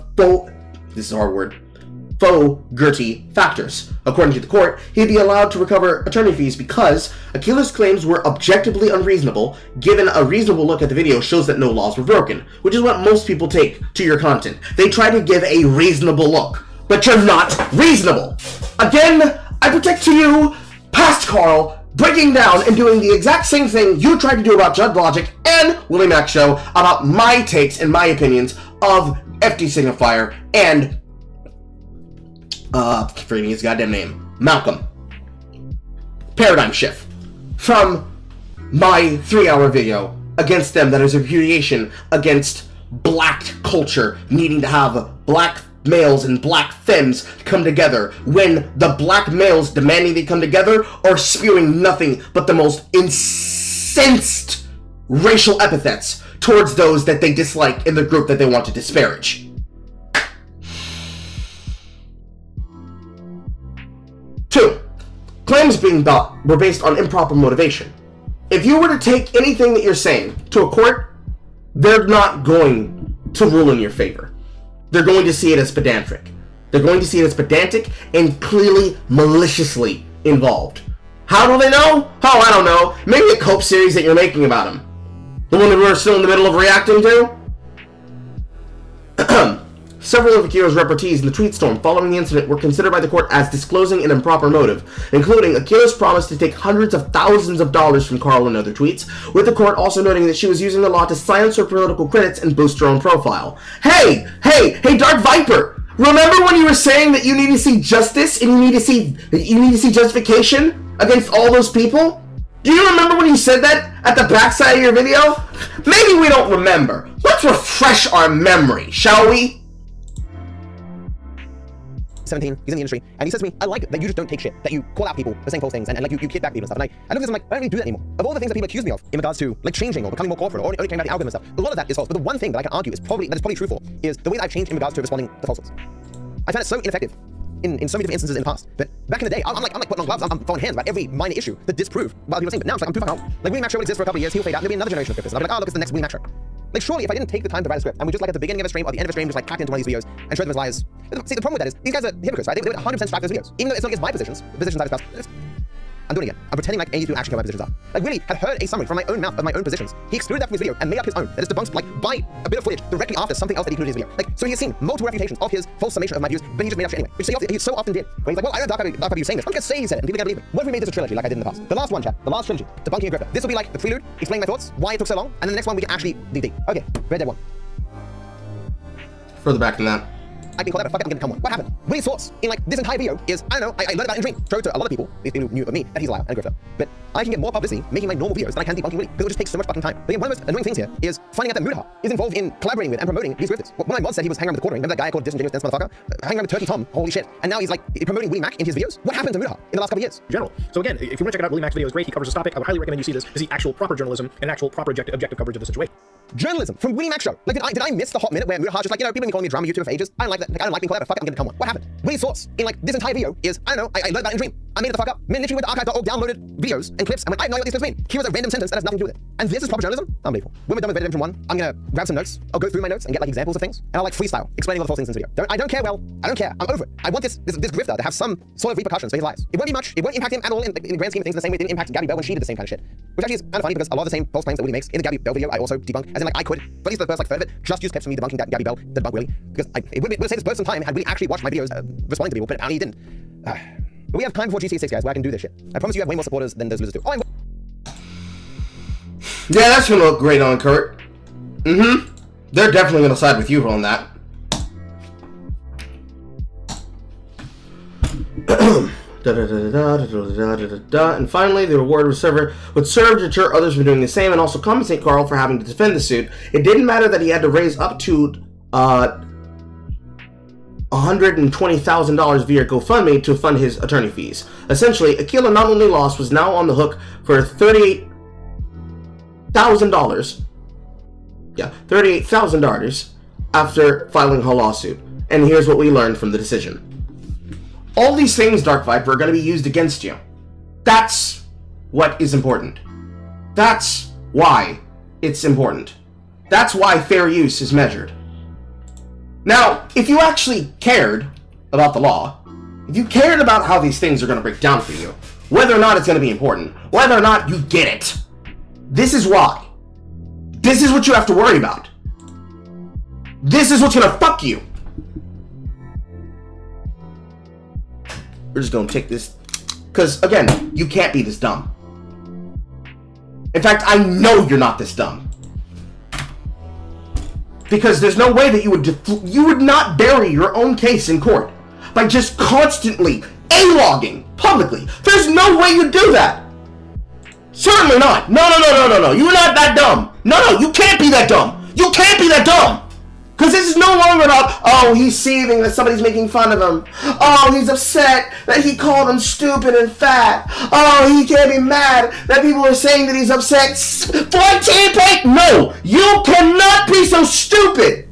Fogarty factors. According to the court, he'd be allowed to recover attorney fees because Akila's claims were objectively unreasonable, given a reasonable look at the video shows that no laws were broken, which is what most people take to your content. They try to give a reasonable look, but you're not reasonable. Again, I protect to you, past Carl, breaking down and doing the exact same thing you tried to do about Judd Logic and Willie Mac Show about my takes and my opinions of FD Signifier and forgetting his goddamn name, Malcolm. Paradigm Shift. From my 3-hour video against them that is a repudiation against black culture needing to have black males and black femmes come together when the black males demanding they come together are spewing nothing but the most incensed racial epithets towards those that they dislike in the group that they want to disparage. Two, claims being brought were based on improper motivation. If you were to take anything that you're saying to a court, they're not going to rule in your favor. They're going to see it as pedantic. They're going to see it as pedantic and clearly maliciously involved. How do they know? Oh, I don't know. Maybe a Cope series that you're making about him. The one that we're still in the middle of reacting to? Several of Akira's repartees in the tweet storm following the incident were considered by the court as disclosing an improper motive, including Akira's promise to take hundreds of thousands of dollars from Carl and other tweets, with the court also noting that she was using the law to silence her political critics and boost her own profile. Hey, Dark Viper! Remember when you were saying that you need to see justice and you need to see justification against all those people? Do you remember when you said that at the backside of your video? Maybe we don't remember. Let's refresh our memory, shall we? 17, he's in the industry, and he says to me, I like it that you just don't take shit, that you call out people for saying false things, and like you kid back people and stuff. And I look at this, I'm like, I don't really do that anymore. Of all the things that people accuse me of in regards to like changing or becoming more corporate or only caring about the algorithm and stuff, a lot of that is false. But the one thing that I can argue is probably truthful is the way that I've changed in regards to responding to falsehoods. I found it so ineffective in so many different instances in the past. But back in the day, I'm like putting on gloves, I'm throwing hands about every minor issue that disproved what people are saying. But now it's like I'm proof out. Like Willie Mac Show will exist for a couple of years, he'll fade out, there'll be another generation of cryptists. And I'll be like, oh look, it's the next Willie Mac Show. Like surely if I didn't take the time to write a script and we just like at the beginning of a stream or the end of a stream just like cracked into one of these videos and showed them as liars. See, the problem with that is these guys are hypocrites, right? They would 100% strike those videos. Even though it's not against my positions, the positions I've espoused. I'm doing it again. I'm pretending like any actually know my positions are. Like Willie had heard a summary from my own mouth of my own positions. He excluded that from his video and made up his own. That is debunked like by a bit of footage directly after something else that he included in his video. Like so he has seen multiple refutations of his false summation of my views, but he just made up shit anyway. Which he so often did. Where he's like, well, I know DarkViperAU saying this. I'm gonna say he said it, and people can't believe me. What if we made this a trilogy like I did in the past? The last one, chat. The last trilogy. Debunking a gripper. This will be like the prelude, explaining my thoughts, why it took so long, and then the next one we can actually dig deep. Okay, Red Dead 1. Further back than that, I've been called out, fuck it, I'm gonna become one. What happened? Willy's source in like this entire video is, I don't know, I learned about it in a dream. Showed to a lot of people, these people who knew of me, that he's a liar and a grifter. But I can get more publicity making my normal videos than I can debunking Willy, because it just takes so much fucking time. But one of the most annoying things here is finding out that Mudaha is involved in collaborating with and promoting these grifters. When my mod said he was hanging around the quartering, remember that guy called Disingenuous Dense Motherfucker? Hanging around with Turkey Tom, holy shit. And now he's like promoting Willy Mac in his videos. What happened to Mudaha in the last couple of years? In general. So again, if you want to check it out, Willy Mac's video is great. He covers this topic. I would highly recommend you see this. This is the actual proper journalism and actual proper objective coverage of the situation. Journalism from Willy Mac's show. Like, did I miss the hot minute where Mudaha just like, you know, people have been calling me a drama YouTuber for ages. I don't like that. Like, I don't like being called out, fuck it, I'm gonna become one. What happened? Willy's source in like this entire video is, I don't know, I learned about it in a dream. I made it the fuck up. Man, literally went to archive.org, downloaded videos and clips, and went, I have no idea what these clips mean. Here's a random sentence that has nothing to do with it. And this is proper journalism? Unbelievable. When we're done with Red Redemption 1, I'm gonna grab some notes. I'll go through my notes and get like examples of things, and I'll like freestyle, explaining all the false things in this video. I don't care, well, I don't care. I'm over it. I want this grifter to have some sort of repercussions for his lies. It won't be much. It won't impact him at all in the grand scheme of things the same way it didn't impact Gabby Bell when she did the same kind of shit. Which actually is kind of funny because a lot of the same false claims that Willy makes in the Gabby Bell video, I also debunk. As in like I could, but at least the first like third of it, just use clips from me debunking Gabby Bell to debunk Willy. Because it would save this person time had Willy actually watched my videos responding to people, but apparently he didn't. But we have time before GC6, guys, where I can do this shit. I promise you have way more supporters than those losers do. Oh, yeah, that's gonna look great on Kurt. They're definitely gonna side with you on that. And finally, the reward would serve to deter others from doing the same and also compensate Carl for having to defend the suit. It didn't matter that he had to raise up to $120,000 via GoFundMe to fund his attorney fees. Essentially, Akila not only lost, was now on the hook for $38,000. Yeah, $38,000 after filing her lawsuit. And here's what we learned from the decision. All these things, Dark Viper, are going to be used against you. That's what is important. That's why it's important. That's why fair use is measured. Now, if you actually cared about the law, if you cared about how these things are going to break down for you, whether or not it's going to be important, whether or not you get it, this is why. This is what you have to worry about. This is what's going to fuck you. We're just going to take this, because, again, you can't be this dumb. In fact, I know you're not this dumb. Because there's no way that you would not bury your own case in court by just constantly A-logging publicly. There's no way you'd do that. Certainly not. No. You're not that dumb. No, you can't be that dumb. You can't be that dumb. Because this is no longer about, oh, he's seething that somebody's making fun of him. Oh, he's upset that he called him stupid and fat. Oh, he can't be mad that people are saying that he's upset. 14 page. No, you cannot be so stupid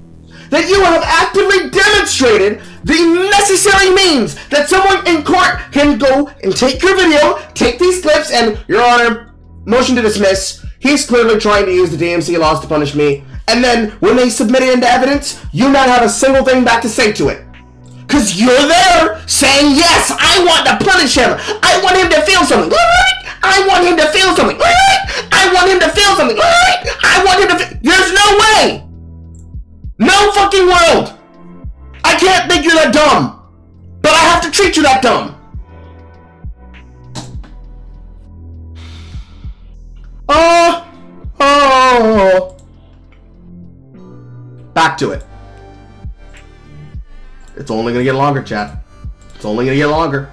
that you have actively demonstrated the necessary means that someone in court can go and take your video, take these clips, and, Your Honor, motion to dismiss. He's clearly trying to use the DMC laws to punish me. And then, when they submit it into evidence, you not have a single thing back to say to it. Because you're there saying, yes, I want to punish him. I want him to feel something. I want him to feel something. I want him to feel something. I want him to feel... There's no way. No fucking world. I can't think you're that dumb. But I have to treat you that dumb. Oh. Back to it. It's only gonna get longer, chat. It's only gonna get longer.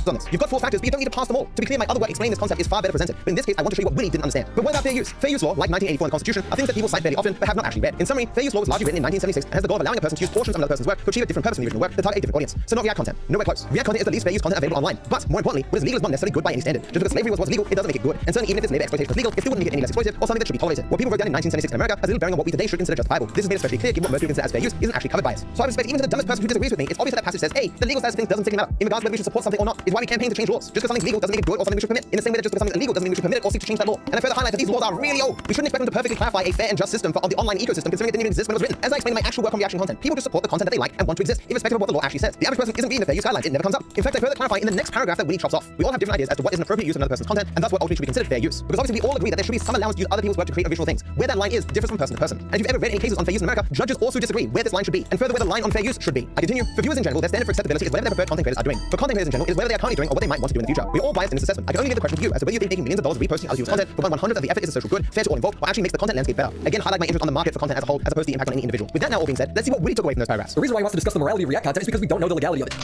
On this. You've got 4 factors, but you don't need to pass them all. To be clear, my other work explaining this concept is far better presented. But in this case, I want to show you what Willy didn't understand. But what about fair use? Fair use law, like 1984 in the Constitution, are things that people cite fairly often, but have not actually read. In summary, fair use law was largely written in 1976 and has the goal of allowing a person to use portions of another person's work to achieve a different purpose from the original work to target a different audience. So not React content. Nowhere close. React content is the least fair use content available online. But more importantly, what is legal is not necessarily good by any standard. Just because slavery was what's legal, it doesn't make it good. And certainly even if it's labor exploitation was legal, it still wouldn't make it any less exploitive or something that should be tolerated. What people wrote down in 1976 in America has little bearing on what we today should consider justifiable. This is made especially clear given what most people consider as fair use isn't actually covered by it. So I respect even to the dumbest person who disagrees with me, it's obvious that that passage says, hey, the legal status of things doesn't particularly matter. In regards to whether we should support something or not, is why we campaign to change laws. Just because something's legal doesn't make it good or something we should permit. In the same way that just because something's illegal doesn't mean we should permit it or seek to change that law. And I further highlight that these laws are really old. We shouldn't expect them to perfectly clarify a fair and just system for the online ecosystem, considering it didn't even exist when it was written. As I explained in my actual work on reaction content, people just support the content that they like and want to exist, irrespective of what the law actually says. The average person isn't reading the fair use guidelines, it never comes up. In fact, I further clarify in the next paragraph that Willy chops off. We all have different ideas as to what is an appropriate use of another person's content, and thus what ultimately should be considered fair use. Because obviously we all agree that there should be some allowance to use other people's work to create original things. Where that line is differs from person to person. And if you've ever read any cases on fair use in America, judges also disagree where this line should be, and further where the line on fair use should be. I continue. For viewers in general, their standard for acceptability is whatever their preferred content creators are doing. For content creators in general, it is whether they are currently doing or what they might want to do in the future. We're all biased in this assessment. I can only leave the question to you as to whether you think making millions of dollars reposting other people's content for 1/100th of the effort is a social good, fair to all involved, or actually makes the content landscape better. Again, highlight my interest on the market for content as a whole, as opposed to the impact on any individual. With that now all being said, let's see what Woody took away from those paragraphs. The reason why he wants to discuss the morality of React content is because we don't know the legality of it.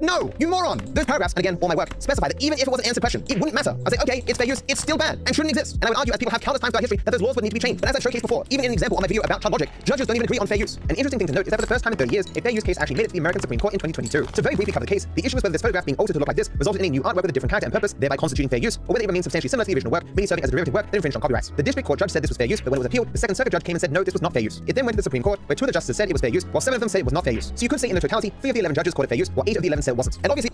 No, you moron! Those paragraphs, and again, all my work, specify that even if it was an answered question, it wouldn't matter. I say, okay, it's fair use, it's still bad, and shouldn't exist. And I would argue, as people have countless times throughout history, that those laws would need to be changed. But as I showcased before, even in an example on my video about child logic, judges don't even agree on fair use. An interesting thing to note is that for the first time in 30 years, a fair use case actually made it to the American Supreme Court in 2022. To very briefly cover the case, the issue was whether this photograph being altered to look like this resulted in a new artwork with a different character and purpose, thereby constituting fair use, or whether it remained substantially similar to the original work, merely serving as a derivative work that infringed on copyrights. The district court judge said this was fair use, but when it was appealed, the Second Circuit judge came and said no, this was not fair use. It then went to the Supreme Court, where 2 of the justices said it was fair use, while 7 of them said it was not fair use. So you could say in the totality, 3 of the 11 judges called it fair use, while 8 of the 11 said it wasn't. And obviously,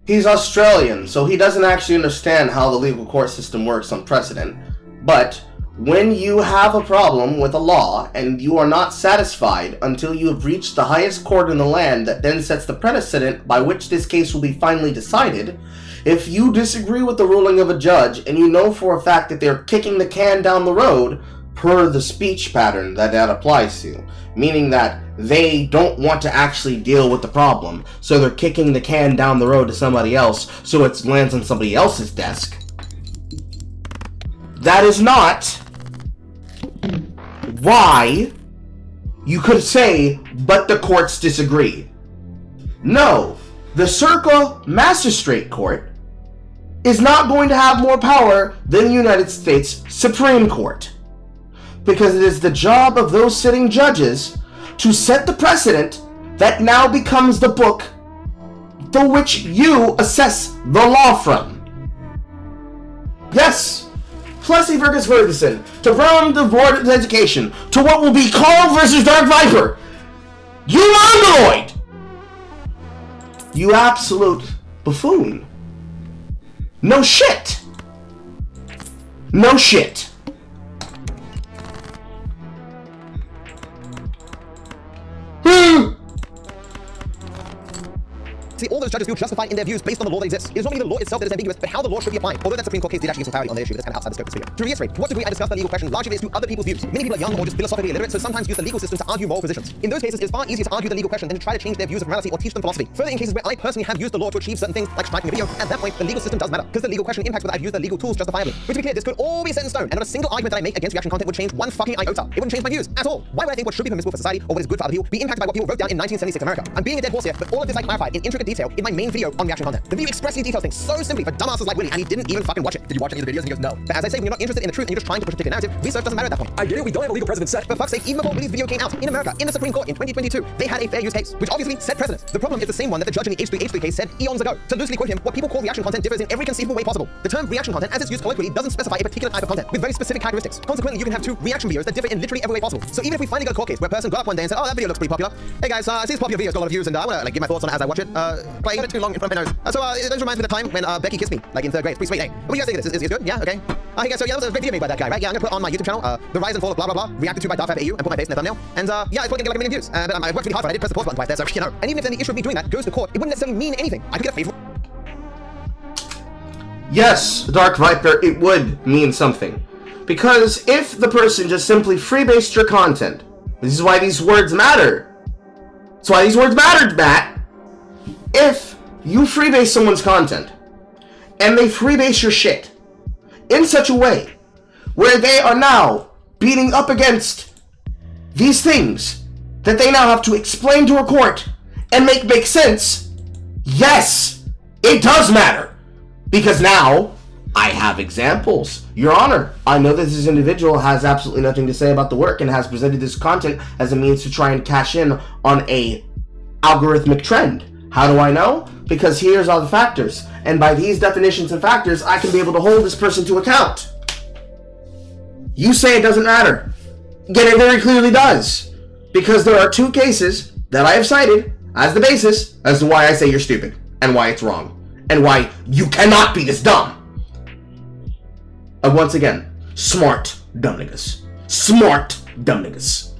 he's Australian, so he doesn't actually understand how the legal court system works on precedent. But when you have a problem with a law and you are not satisfied until you have reached the highest court in the land that then sets the precedent by which this case will be finally decided, if you disagree with the ruling of a judge and you know for a fact that they're kicking the can down the road per the speech pattern that applies to, meaning that they don't want to actually deal with the problem, so they're kicking the can down the road to somebody else so it lands on somebody else's desk. That is not why you could say, but the courts disagree. No, the Circle Magistrate Court is not going to have more power than the United States Supreme Court, because it is the job of those sitting judges to set the precedent that now becomes the book for which you assess the law from. Yes, Plessy versus Ferguson, to Brown the Board of Education, to what will be Carl versus Dark Viper. You mongoloid! You absolute buffoon. No shit. No shit. See, all those judges feel justified in their views based on the law that exists. It is not only the law itself that is ambiguous, but how the law should be applied. Although that Supreme Court case did actually give some clarity on the issue, but that's kind of outside the scope of this video. To reiterate, to what degree I discuss the legal question largely relates to other people's views. Many people are young or just philosophically illiterate, so sometimes use the legal system to argue moral positions. In those cases, it is far easier to argue the legal question than to try to change their views of morality or teach them philosophy. Further, in cases where I personally have used the law to achieve certain things, like striking a video, at that point, the legal system does matter, because the legal question impacts whether I've used the legal tools justifiably. But to be clear, this could all be set in stone, and not a single argument that I make against reaction content would change one fucking iota. It wouldn't change my views at all. Why would I think what should be permissible for society or what is good for other people be impacted by what people wrote down in 1976 America? I'm being a dead horse here, but all of this I clarified in intricate detail in my main video on reaction content. The video expressly details things so simply for dumbasses like Willie, and he didn't even fucking watch it. Did you watch any of the videos? And he goes, no. But as I say, when you're not interested in the truth and you're just trying to push a particular narrative, research doesn't matter at that point. I get it, we don't have a legal precedent set. For fuck's sake, even before Willie's video came out, in America, in the Supreme Court in 2022, they had a fair use case, which obviously set precedent. The problem is the same one that the judge in the H3 case said eons ago. To loosely quote him, what people call reaction content differs in every conceivable way possible. The term reaction content, as it's used colloquially, doesn't specify a particular type of content with very specific characteristics. Consequently, you can have 2 reaction videos that differ in literally every way possible. So even if we finally got a court case where a person got up one day and said, oh, that video looks pretty popular. Hey guys, I see this popular video, it's got a lot of views, and I want to give my thoughts on it as I watch it. Playing it too long in front of my nose. It just reminds me of the time when Becky kissed me, like in 3rd grade. It's pretty sweet, eh? What do you guys think of this? Is it good? Yeah, okay. Hey guys, so yeah, that was a great video made by that guy, right? Yeah, I'm gonna put it on my YouTube channel, The Rise and Fall of blah blah blah, reacted to by DarkViperAU, and put my face in the thumbnail. And yeah, it's probably gonna get like 1 million views. But I worked really hard for it. I did press the pause button twice there, so you know. And even if then the issue of me doing that goes to court, it wouldn't necessarily mean anything. I could get a favorable. Yes, Dark Viper, it would mean something. Because if the person just simply freebased your content, this is why these words matter. That's why these words mattered, Matt. If you freebase someone's content, and they freebase your shit in such a way where they are now beating up against these things that they now have to explain to a court and make sense, yes, it does matter. Because now I have examples. Your Honor, I know that this individual has absolutely nothing to say about the work and has presented this content as a means to try and cash in on a algorithmic trend. How do I know? Because here's all the factors. And by these definitions and factors, I can be able to hold this person to account. You say it doesn't matter. Yet it very clearly does. Because there are 2 cases that I have cited as the basis as to why I say you're stupid. And why it's wrong. And why you cannot be this dumb. And once again, smart dumb niggas. Smart dumb niggas.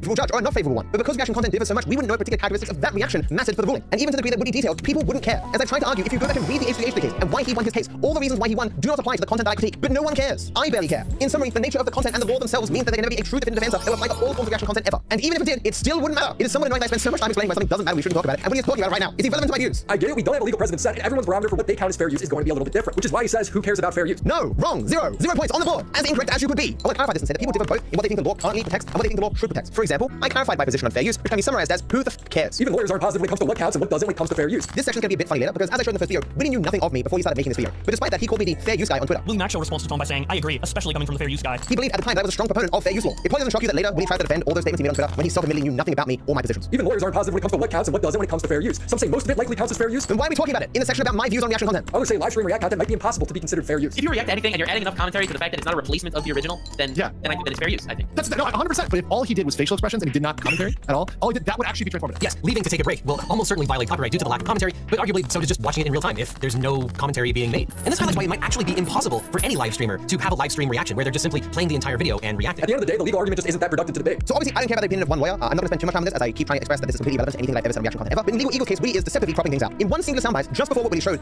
will judge, or a not favorable one. But because reaction content differs so much, we wouldn't know particular characteristics of that reaction mattered for the ruling. And even to the degree that would be detailed, people wouldn't care. As I tried to argue, if you go back and read the H3H3 case and why he won his case, all the reasons why he won do not apply to the content that I critique. But no one cares. I barely care. In summary, the nature of the content and the law themselves means that there can never be a true definitive answer that will apply to all forms of reaction content ever. And even if it did, it still wouldn't matter. It is somewhat annoying that I spend so much time explaining why something doesn't matter, we shouldn't talk about it. And when he's talking about it right now, is he relevant to my views? I get it, we don't have a legal precedent set, and everyone's barometer for what they count as fair use is going to be a little bit different, which is why he says, who cares about fair use? No, wrong, 0 points on the board, as incorrect as you could be. I want to clarify this and say that people differ both in what they think the law currently protects and what they think the law should protect. For example, I clarified my position on fair use, which can be summarized as, who the f cares? Even lawyers aren't positive when it comes to what counts and what doesn't when it comes to fair use. This section's gonna be a bit funny later, because as I showed in the first video, Willie knew nothing of me before he started making this video. But despite that, he called me the fair use guy on Twitter. Willie Maxwell responds to Tom by saying, I agree, especially coming from the fair use guy. He believed at the time that I was a strong proponent of fair use law. It probably doesn't shock you that later, Willie tried to defend all those statements he made on Twitter when he self-admittedly knew nothing about me or my positions. Even lawyers aren't positive when it comes to what counts and what doesn't when it comes to fair use. Some say most of it likely counts as fair use. Then why are we talking about it in the section about my views on reaction content? Others say live stream react content might be impossible to be considered fair use. If you react to anything and you're adding enough commentary to the fact that it's not a replacement of the original, then I think that it's fair use, I think. That's no, 100%. But if all he did was facial expressions and he did not commentary at all he did, that would actually be transformative. Yes, leaving to take a break will almost certainly violate copyright due to the lack of commentary, but arguably so does just watching it in real time if there's no commentary being made. And this highlights why it might actually be impossible for any live streamer to have a live stream reaction where they're just simply playing the entire video and reacting. At the end of the day, the legal argument just isn't that productive to debate. So obviously, I don't care about the opinion of one lawyer. I'm not going to spend too much time on this as I keep trying to express that this is completely irrelevant to anything that I've ever said on reaction content ever. But in Legal Eagle's case, Willie is deceptively cropping things out. In one singular soundbite, just before what Willie showed.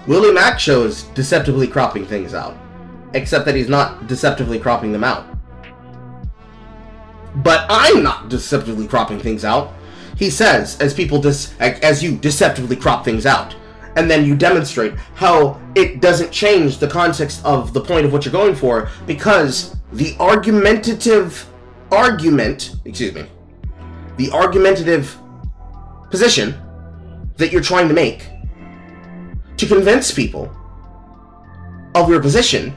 Willie Mack shows deceptively cropping things out, except that he's not deceptively cropping them out. But I'm not deceptively cropping things out. He says, as you deceptively crop things out, and then you demonstrate how it doesn't change the context of the point of what you're going for, because the argumentative position that you're trying to make to convince people of your position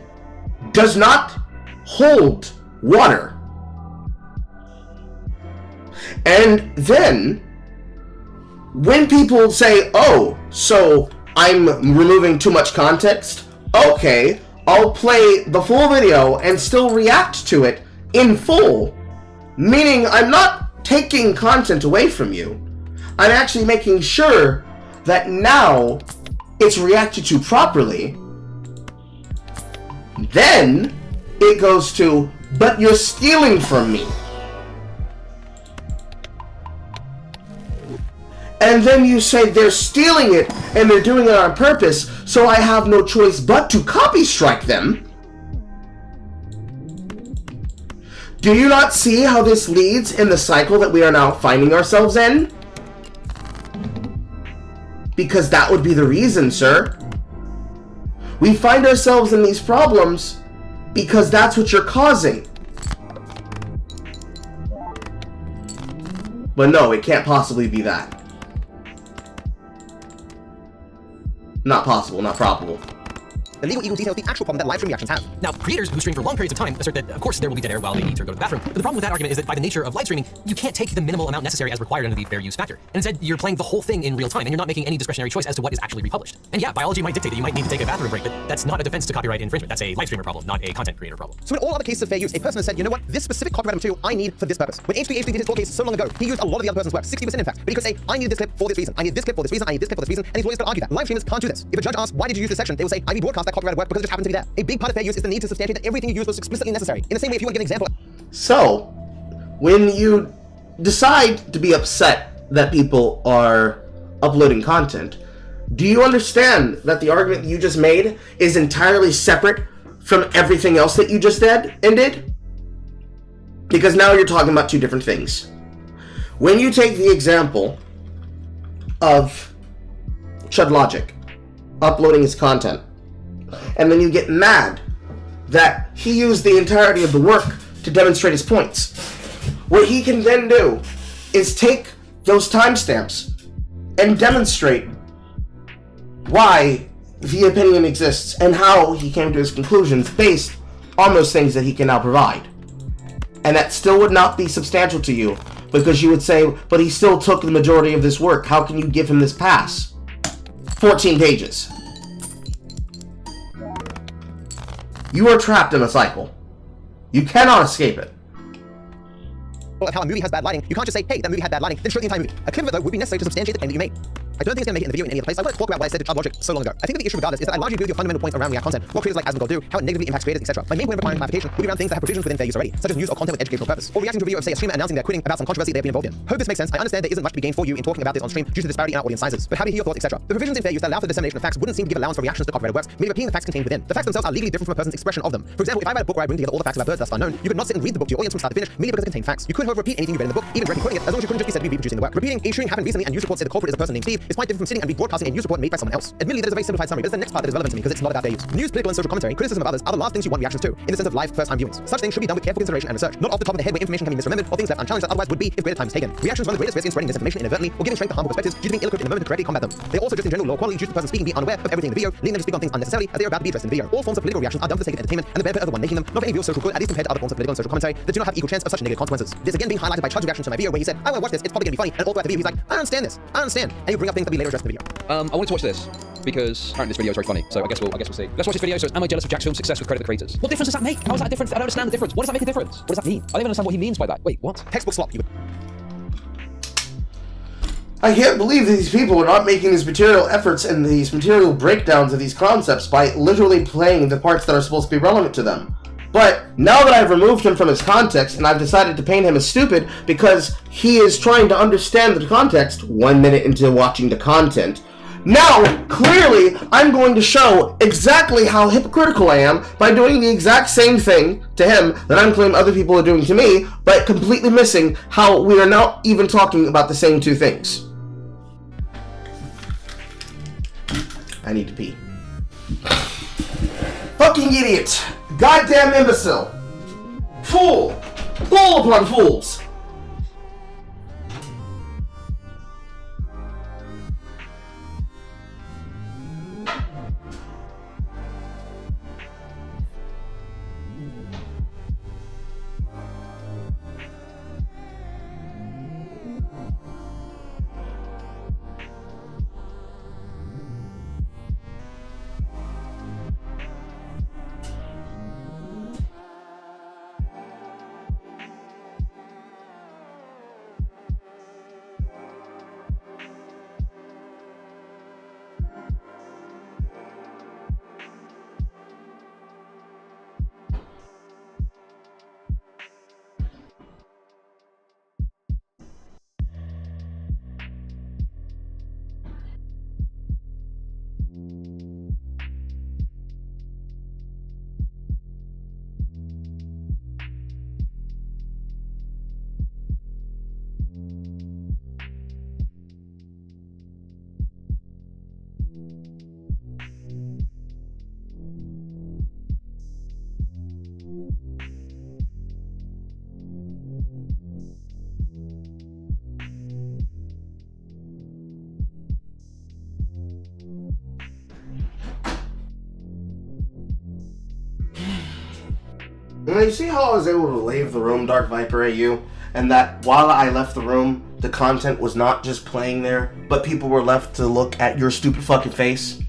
does not hold water. And then, when people say, oh, so I'm removing too much context, okay, I'll play the full video and still react to it in full, meaning I'm not taking content away from you. I'm actually making sure that now it's reacted to properly. Then it goes to, but you're stealing from me. And then you say they're stealing it and they're doing it on purpose, so I have no choice but to copy strike them. Do you not see how this leads in the cycle that we are now finding ourselves in? Because that would be the reason, sir. We find ourselves in these problems because that's what you're causing. But no, it can't possibly be that. Not possible, not probable. The Legal Eagle details the actual problem that live stream reactions have. Now, creators who stream for long periods of time assert that, of course, there will be dead air while they need to go to the bathroom. But the problem with that argument is that by the nature of live streaming, you can't take the minimal amount necessary as required under the fair use factor. And instead, you're playing the whole thing in real time, and you're not making any discretionary choice as to what is actually republished. And yeah, biology might dictate that you might need to take a bathroom break, but that's not a defense to copyright infringement. That's a live streamer problem, not a content creator problem. So in all other cases of fair use, a person has said, you know what, this specific copyright material I need for this purpose. When H3H3 did his court case so long ago, he used a lot of the other person's work, 60% in fact. But he could say, I need this clip for this reason, I need this clip for this reason, I need this clip for this reason, and his lawyers could argue that. Live streamers can't do this. If a judge asks, why did you use this section, they will say, I rebroadcast that copyrighted work because it just happened to be there. A big part of fair use is the need to substantiate that everything you use was explicitly necessary. In the same way, if you want to give an example. So, when you decide to be upset that people are uploading content, do you understand that the argument you just made is entirely separate from everything else that you just did? Because now you're talking about two different things. When you take the example of Chud Logic uploading his content, and then you get mad that he used the entirety of the work to demonstrate his points, what he can then do is take those timestamps and demonstrate why the opinion exists and how he came to his conclusions based on those things that he can now provide. And that still would not be substantial to you, because you would say, but he still took the majority of this work. How can you give him this pass? 14 pages. You are trapped in a cycle. You cannot escape it. Of how a movie has bad lighting, you can't just say, hey, that movie had bad lighting, then show the entire movie. A clip of it, though, would be necessary to substantiate the claim that you made. I don't think it's going to make it in the video in any other place. I want to talk about what I said to Child Logic so long ago. I think that the issue regardless is that I largely agree with your fundamental points around React content, what creators like Asmongold do, how it negatively impacts creators, etc. My main point of requiring clarification would be around things that have provisions within fair use already, such as news or content with educational purpose, or reacting to a video of, say, a streamer announcing they're quitting about some controversy they've been involved in. Hope this makes sense. I understand there isn't much to be gained for you in talking about this on stream due to the disparity in our audience sizes, but happy to hear your thoughts, etc. The provisions in fair use that allow for the dissemination of facts wouldn't seem to give allowance for reactions to copyrighted works, merely repeating the facts contained within. The facts themselves are legally different from a person's expression of them. For example, if I write a book where I bring together all the facts about birds thus far known, you could not sit and read the book to your audience from start to finish merely because it contained facts. You could, however, repeat anything you read in the book, even directly quoting it, as long as you couldn't just be said to be reproducing the work. Repeating a shooting happened recently and news reports say the culprit is a person named Steve is quite different from sitting and rebroadcasting a news report made by someone else. Admittedly, that is a very simplified summary, but it's the next part that is relevant to me because it's not about their use. News, political and social commentary, criticism of others are the last things you want reactions to, in the sense of live first-time viewings. Such things should be done with careful consideration and research, not off the top of the head where information can be misremembered or things left unchallenged that otherwise would be if greater time is taken. Reactions run the greatest risk in spreading misinformation inadvertently or giving strength to harmful perspectives due to being ill-equipped in the moment to correctly combat them. They also just in general low quality due to the person speaking being unaware of everything in the video, leading them to speak on things unnecessarily as they are about to be addressed in the video. All forms of political reactions are done for the sake of entertainment and the benefit of the one making them, not for any real social good, at least compared to other forms of political and social commentary that do not have equal chance of such negative consequences. This again being highlighted by Chud's reaction to my video where he said, I want to watch this, it's probably gonna be funny, and all throughout the video he's like, I understand this, I understand, and you bring up things that be later addressed in the video. I wanted to watch this because apparently this video is very funny, so I guess we'll see. Let's watch this video. So it's, am I jealous of Jack's film success with credit the creators? What difference does that make? How is that a difference? I don't understand the difference. What does that make a difference? What does that mean? I don't even understand what he means by that. Wait, what? Textbook slop, you. I can't believe that these people are not making these material efforts and these material breakdowns of these concepts by literally playing the parts that are supposed to be relevant to them. But now that I've removed him from his context and I've decided to paint him as stupid because he is trying to understand the context 1 minute into watching the content, now, clearly, I'm going to show exactly how hypocritical I am by doing the exact same thing to him that I'm claiming other people are doing to me, but completely missing how we are not even talking about the same two things. I need to pee. Fucking idiot! Goddamn imbecile! Fool! Fool upon fools! Now, you see how I was able to leave the room, DarkViperAU, and that while I left the room, the content was not just playing there, but people were left to look at your stupid fucking face?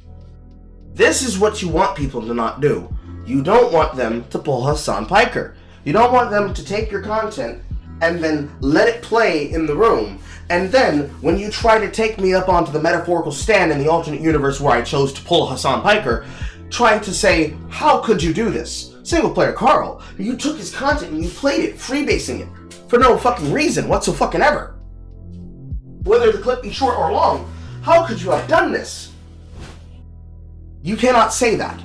This is what you want people to not do. You don't want them to pull Hassan Piker. You don't want them to take your content and then let it play in the room, and then when you try to take me up onto the metaphorical stand in the alternate universe where I chose to pull Hassan Piker, try to say, how could you do this? Single player Carl, you took his content and you played it, freebasing it, for no fucking reason whatsoever. Whether the clip be short or long, how could you have done this? You cannot say that,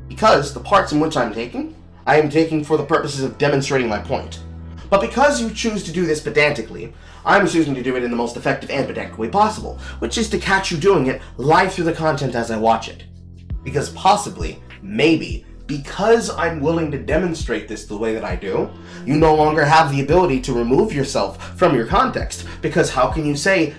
because the parts in which I am taking for the purposes of demonstrating my point. But because you choose to do this pedantically, I'm choosing to do it in the most effective and pedantic way possible, which is to catch you doing it live through the content as I watch it. Because possibly, maybe, because I'm willing to demonstrate this the way that I do, you no longer have the ability to remove yourself from your context. Because how can you say,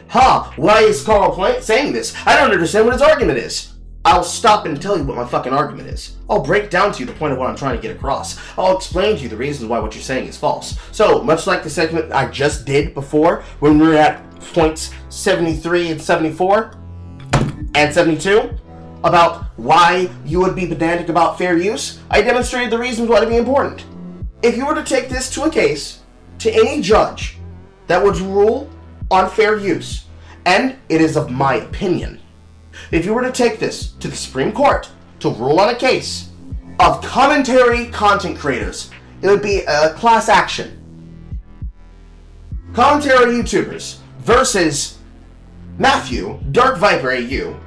why is Carl saying this? I don't understand what his argument is. I'll stop and tell you what my fucking argument is. I'll break down to you the point of what I'm trying to get across. I'll explain to you the reasons why what you're saying is false. So, much like the segment I just did before, when we were at points 73 and 74, and 72, about why you would be pedantic about fair use, I demonstrated the reasons why it'd be important. If you were to take this to a case, to any judge that would rule on fair use, And it is of my opinion. If you were to take this to the Supreme Court to rule on a case of commentary content creators, it would be a class action. Commentary YouTubers versus Matthew, DarkViperAU.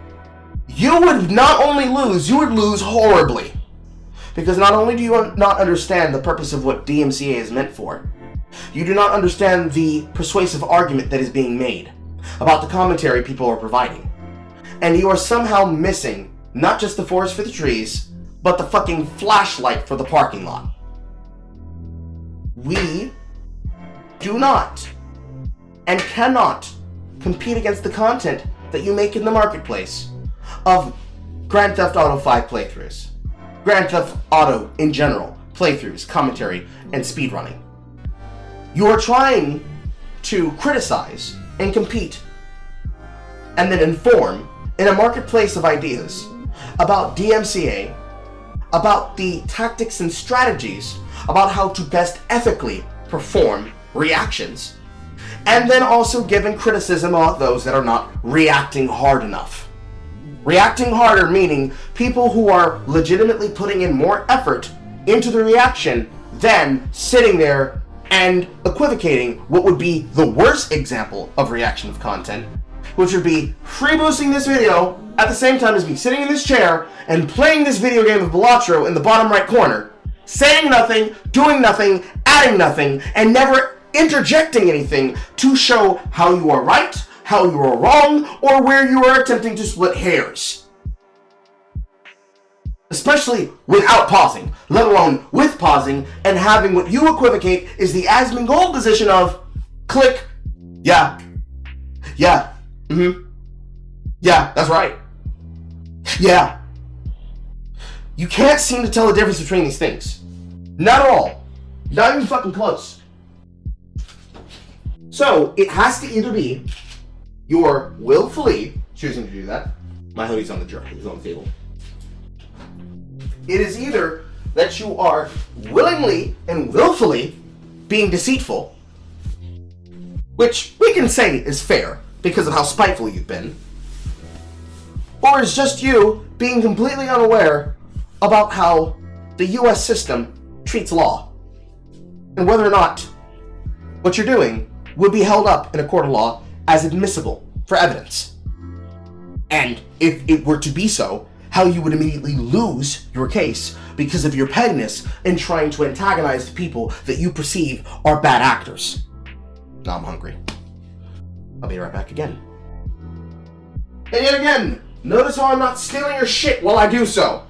You would not only lose, you would lose horribly. Because not only do you not understand the purpose of what DMCA is meant for, you do not understand the persuasive argument that is being made about the commentary people are providing. And you are somehow missing not just the forest for the trees, but the fucking flashlight for the parking lot. We do not and cannot compete against the content that you make in the marketplace of Grand Theft Auto 5 playthroughs, Grand Theft Auto in general, playthroughs, commentary, and speedrunning. You are trying to criticize and compete and then inform in a marketplace of ideas about DMCA, about the tactics and strategies, about how to best ethically perform reactions, and then also giving criticism about those that are not reacting hard enough. Reacting harder meaning people who are legitimately putting in more effort into the reaction than sitting there and equivocating what would be the worst example of reaction of content, which would be free-boosting this video at the same time as me sitting in this chair and playing this video game of Balatro in the bottom right corner, saying nothing, doing nothing, adding nothing, and never interjecting anything to show how you are right, how you are wrong, or where you are attempting to split hairs. Especially without pausing, let alone with pausing and having what you equivocate is the Asmongold position of click, yeah, yeah, yeah, that's right, yeah. You can't seem to tell the difference between these things. Not at all. Not even fucking close. So, it has to either be you're willfully choosing to do that. My hoodie's on the jar, it's on the table. It is either that you are willingly and willfully being deceitful, which we can say is fair because of how spiteful you've been, or is just you being completely unaware about how the US system treats law, and whether or not what you're doing would be held up in a court of law as admissible for evidence. And if it were to be so, how you would immediately lose your case because of your pettiness in trying to antagonize the people that you perceive are bad actors. Now I'm hungry. I'll be right back again. And yet again, notice how I'm not stealing your shit while I do so.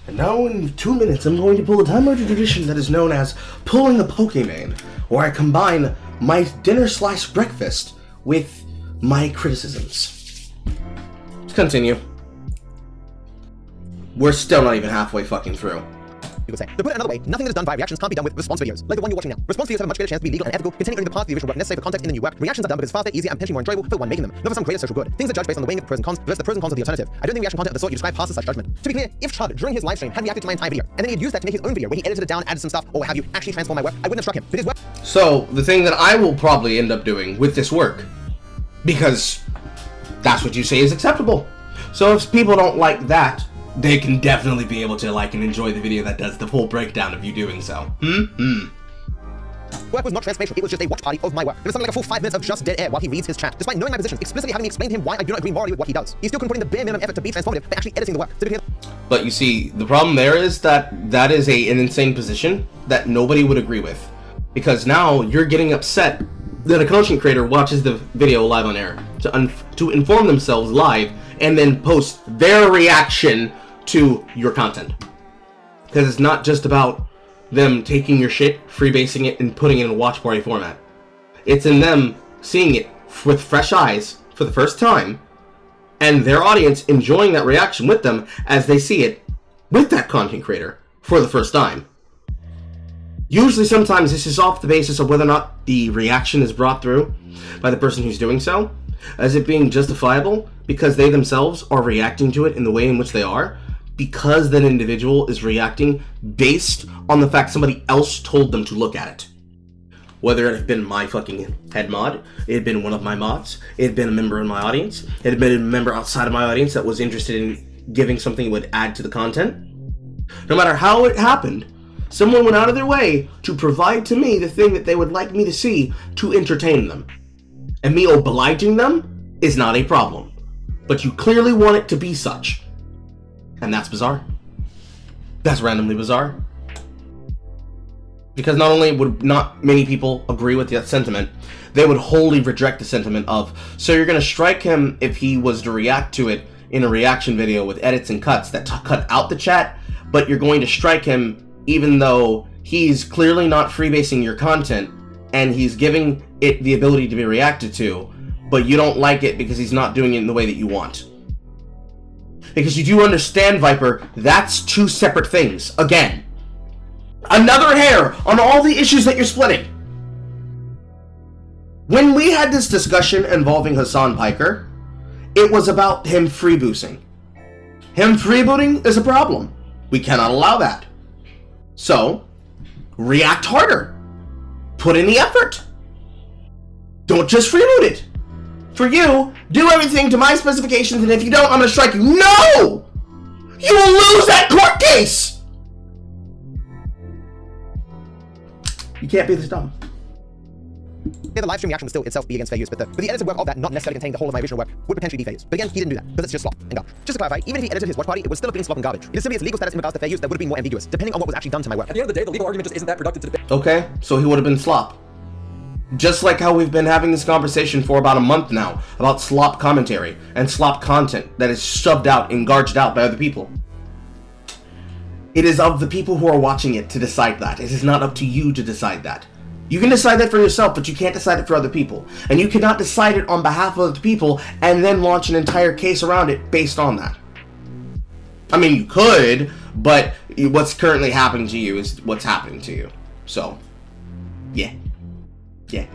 And now in 2 minutes, I'm going to pull a time-honored tradition that is known as pulling a Pokemon, where I combine my dinner/breakfast with my criticisms. Let's continue. We're still not even halfway fucking through. you could say. To put it another way, nothing that is done via reactions can't be done with response videos, like the one you're watching now. Response videos have a much greater chance to be legal and ethical, containing only the parts of the original work necessary for context in the new work. Reactions are done because faster, easier, and potentially more enjoyable for the one making them, not for some greater social good. Things are judged based on the weighing of the pros and cons versus the pros and cons of the alternative. I don't think reaction content of the sort you describe passes such judgment. To be clear, if Chud, during his live stream, had reacted to my entire video, and then he had used that to make his own video where he edited it down, added some stuff, or what have you, actually transformed my work, I wouldn't have struck him. But his work. So, the thing that I will probably end up doing with this work, because that's what you say is acceptable. So if people don't like that, they can definitely be able to like and enjoy the video that does the full breakdown of you doing so. Work was not transformation, it was just a watch party of my work. It was something like a full 5 minutes of just dead air while he reads his chat. Despite knowing my position, explicitly having me explain to him why I do not agree morally with what he does. He still couldn't put in the bare minimum effort to be transformative by actually editing the work. But you see, the problem there is that that is an insane position that nobody would agree with. Because now you're getting upset that a content creator watches the video live on air to inform themselves live and then post their reaction to your content. Because it's not just about them taking your shit, freebasing it, and putting it in a watch party format. It's in them seeing it with fresh eyes for the first time, and their audience enjoying that reaction with them as they see it with that content creator for the first time. Usually, sometimes this is off the basis of whether or not the reaction is brought through by the person who's doing so, as it being justifiable because they themselves are reacting to it in the way in which they are, because that individual is reacting based on the fact somebody else told them to look at it. Whether it had been my fucking head mod, it had been one of my mods, it had been a member in my audience, it had been a member outside of my audience that was interested in giving something that would add to the content. No matter how it happened, someone went out of their way to provide to me the thing that they would like me to see to entertain them. And me obliging them is not a problem. But you clearly want it to be such. And that's bizarre. That's randomly bizarre. Because not only would not many people agree with that sentiment, they would wholly reject the sentiment of, so you're going to strike him if he was to react to it in a reaction video with edits and cuts that cut out the chat, but you're going to strike him even though he's clearly not freebasing your content and he's giving it the ability to be reacted to, but you don't like it because he's not doing it in the way that you want. Because you do understand, Viper, that's two separate things. Again, another hair on all the issues that you're splitting. When we had this discussion involving Hassan Piker, it was about him freeboosting. Him freebooting is a problem. We cannot allow that. So, react harder. Put in the effort. Don't just freeboot it. For you, do everything to my specifications, and if you don't, I'm gonna strike you. No! You will lose that court case! You can't be this dumb. Yeah, the live stream reaction would still itself be against fair use, but the edited work of that, not necessarily containing the whole of my original work, would potentially be fair use. But again, he didn't do that, because it's just slop and garbage. Just to clarify, even if he edited his watch party, it would still have been slop and garbage. It is simply its legal status in regards to fair use that would have been more ambiguous, depending on what was actually done to my work. At the end of the day, the legal argument just isn't that productive to debate. Okay, so he would have been slop. Just like how we've been having this conversation for about a month now about slop commentary and slop content that is shoved out and gorged out by other people. It is of the people who are watching it to decide that. It is not up to you to decide that. You can decide that for yourself, but you can't decide it for other people. And you cannot decide it on behalf of other people and then launch an entire case around it based on that. I mean, you could, but what's currently happening to you is what's happening to you. So, yeah. Yeah.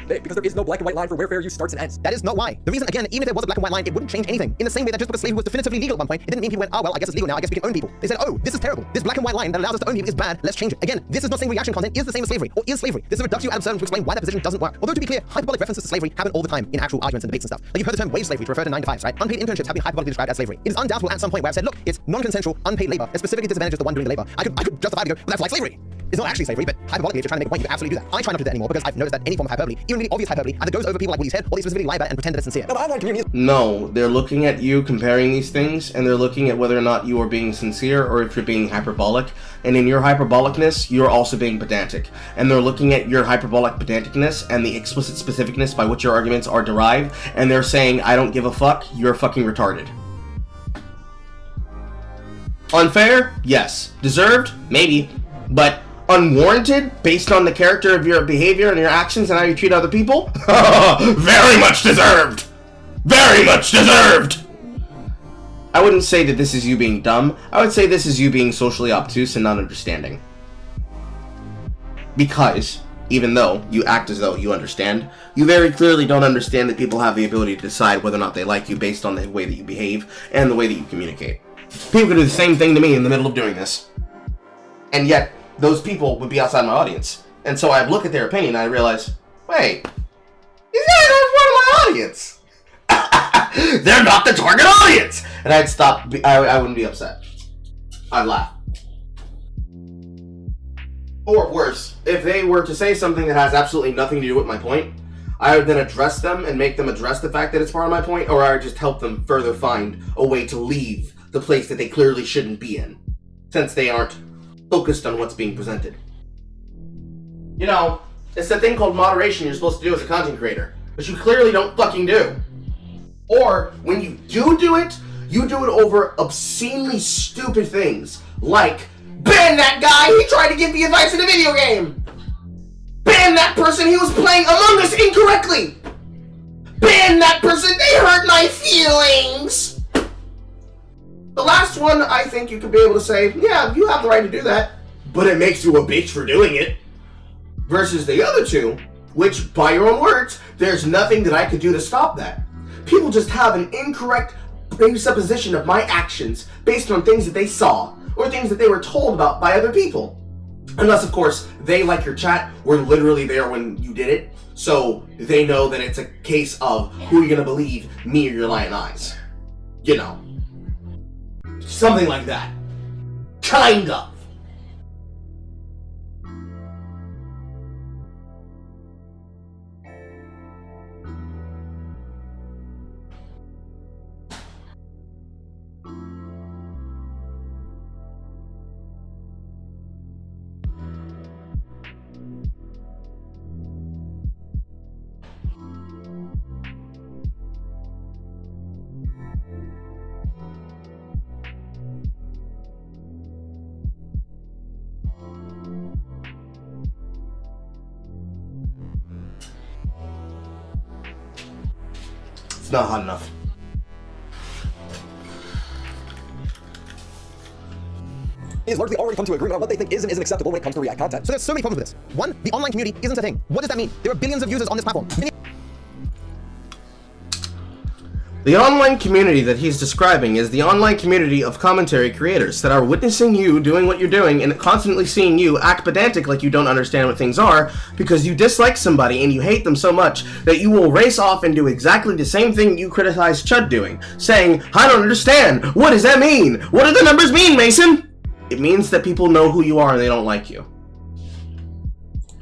Because there is no black and white line for where fair use starts and ends. That is not why. The reason, again, even if there was a black and white line, it wouldn't change anything. In the same way that just because slavery was definitively legal at one point, it didn't mean people went, oh, well, I guess it's legal now, I guess we can own people. They said, oh, this is terrible. This black and white line that allows us to own people is bad, let's change it. Again, this is not saying reaction content is the same as slavery, or is slavery. This is a reduction ad absurdum to explain why that position doesn't work. Although, to be clear, hyperbolic references to slavery happen all the time in actual arguments and debates and stuff. Like you've heard the term wage slavery to refer to 9 to 5s, right? Unpaid internships have been hyperbolically described as slavery. It is undoubtable at some point where I've said, look, it's non-consensual, unpaid labor, that specifically disadvantages the one doing the labor. I could justify to go, well, that's like slavery. It's not actually slavery, but hyperbolically, if you're trying to make a point, you can absolutely do that. I try not to do that anymore because I've noticed that any form of hyperbole, even really obvious hyperbole, either goes over people like Woody's head, or they specifically lie about it and pretend that it's sincere. No, they're looking at you comparing these things, and they're looking at whether or not you are being sincere or if you're being hyperbolic. And in your hyperbolicness, you're also being pedantic. And they're looking at your hyperbolic pedanticness and the explicit specificness by which your arguments are derived, and they're saying, I don't give a fuck, you're fucking retarded. Unfair? Yes. Deserved? Maybe. But unwarranted based on the character of your behavior and your actions and how you treat other people? Very much deserved! Very much deserved! I wouldn't say that this is you being dumb. I would say this is you being socially obtuse and not understanding. Because, even though you act as though you understand, you very clearly don't understand that people have the ability to decide whether or not they like you based on the way that you behave and the way that you communicate. People could do the same thing to me in the middle of doing this. And yet, those people would be outside my audience. And so I'd look at their opinion and I'd realize, wait, these guys aren't part of my audience. They're not the target audience! And I'd stop, I wouldn't be upset. I'd laugh. Or worse, if they were to say something that has absolutely nothing to do with my point, I would then address them and make them address the fact that it's part of my point, or I would just help them further find a way to leave the place that they clearly shouldn't be in, since they aren't focused on what's being presented. You know, it's the thing called moderation you're supposed to do as a content creator, but you clearly don't fucking do. Or, when you do it, you do it over obscenely stupid things, like, ban that guy, he tried to give me advice in a video game! Ban that person, he was playing Among Us incorrectly! Ban that person, they hurt my feelings! The last one, I think you could be able to say, yeah, you have the right to do that, but it makes you a bitch for doing it. Versus the other two, which, by your own words, there's nothing that I could do to stop that. People just have an incorrect presupposition of my actions based on things that they saw, or things that they were told about by other people. Unless, of course, they, like your chat, were literally there when you did it, so they know that it's a case of who you're gonna believe, me or your lying eyes. You know. Something like that. Kind of. It's not hot enough. Is largely already come to agreement on what they think is and isn't acceptable when it comes to React content. So there's so many problems with this. One, the online community isn't a thing. What does that mean? There are billions of users on this platform. The online community that he's describing is the online community of commentary creators that are witnessing you doing what you're doing and constantly seeing you act pedantic like you don't understand what things are because you dislike somebody and you hate them so much that you will race off and do exactly the same thing you criticize Chud doing, saying, I don't understand, what does that mean? What do the numbers mean, Mason? It means that people know who you are and they don't like you.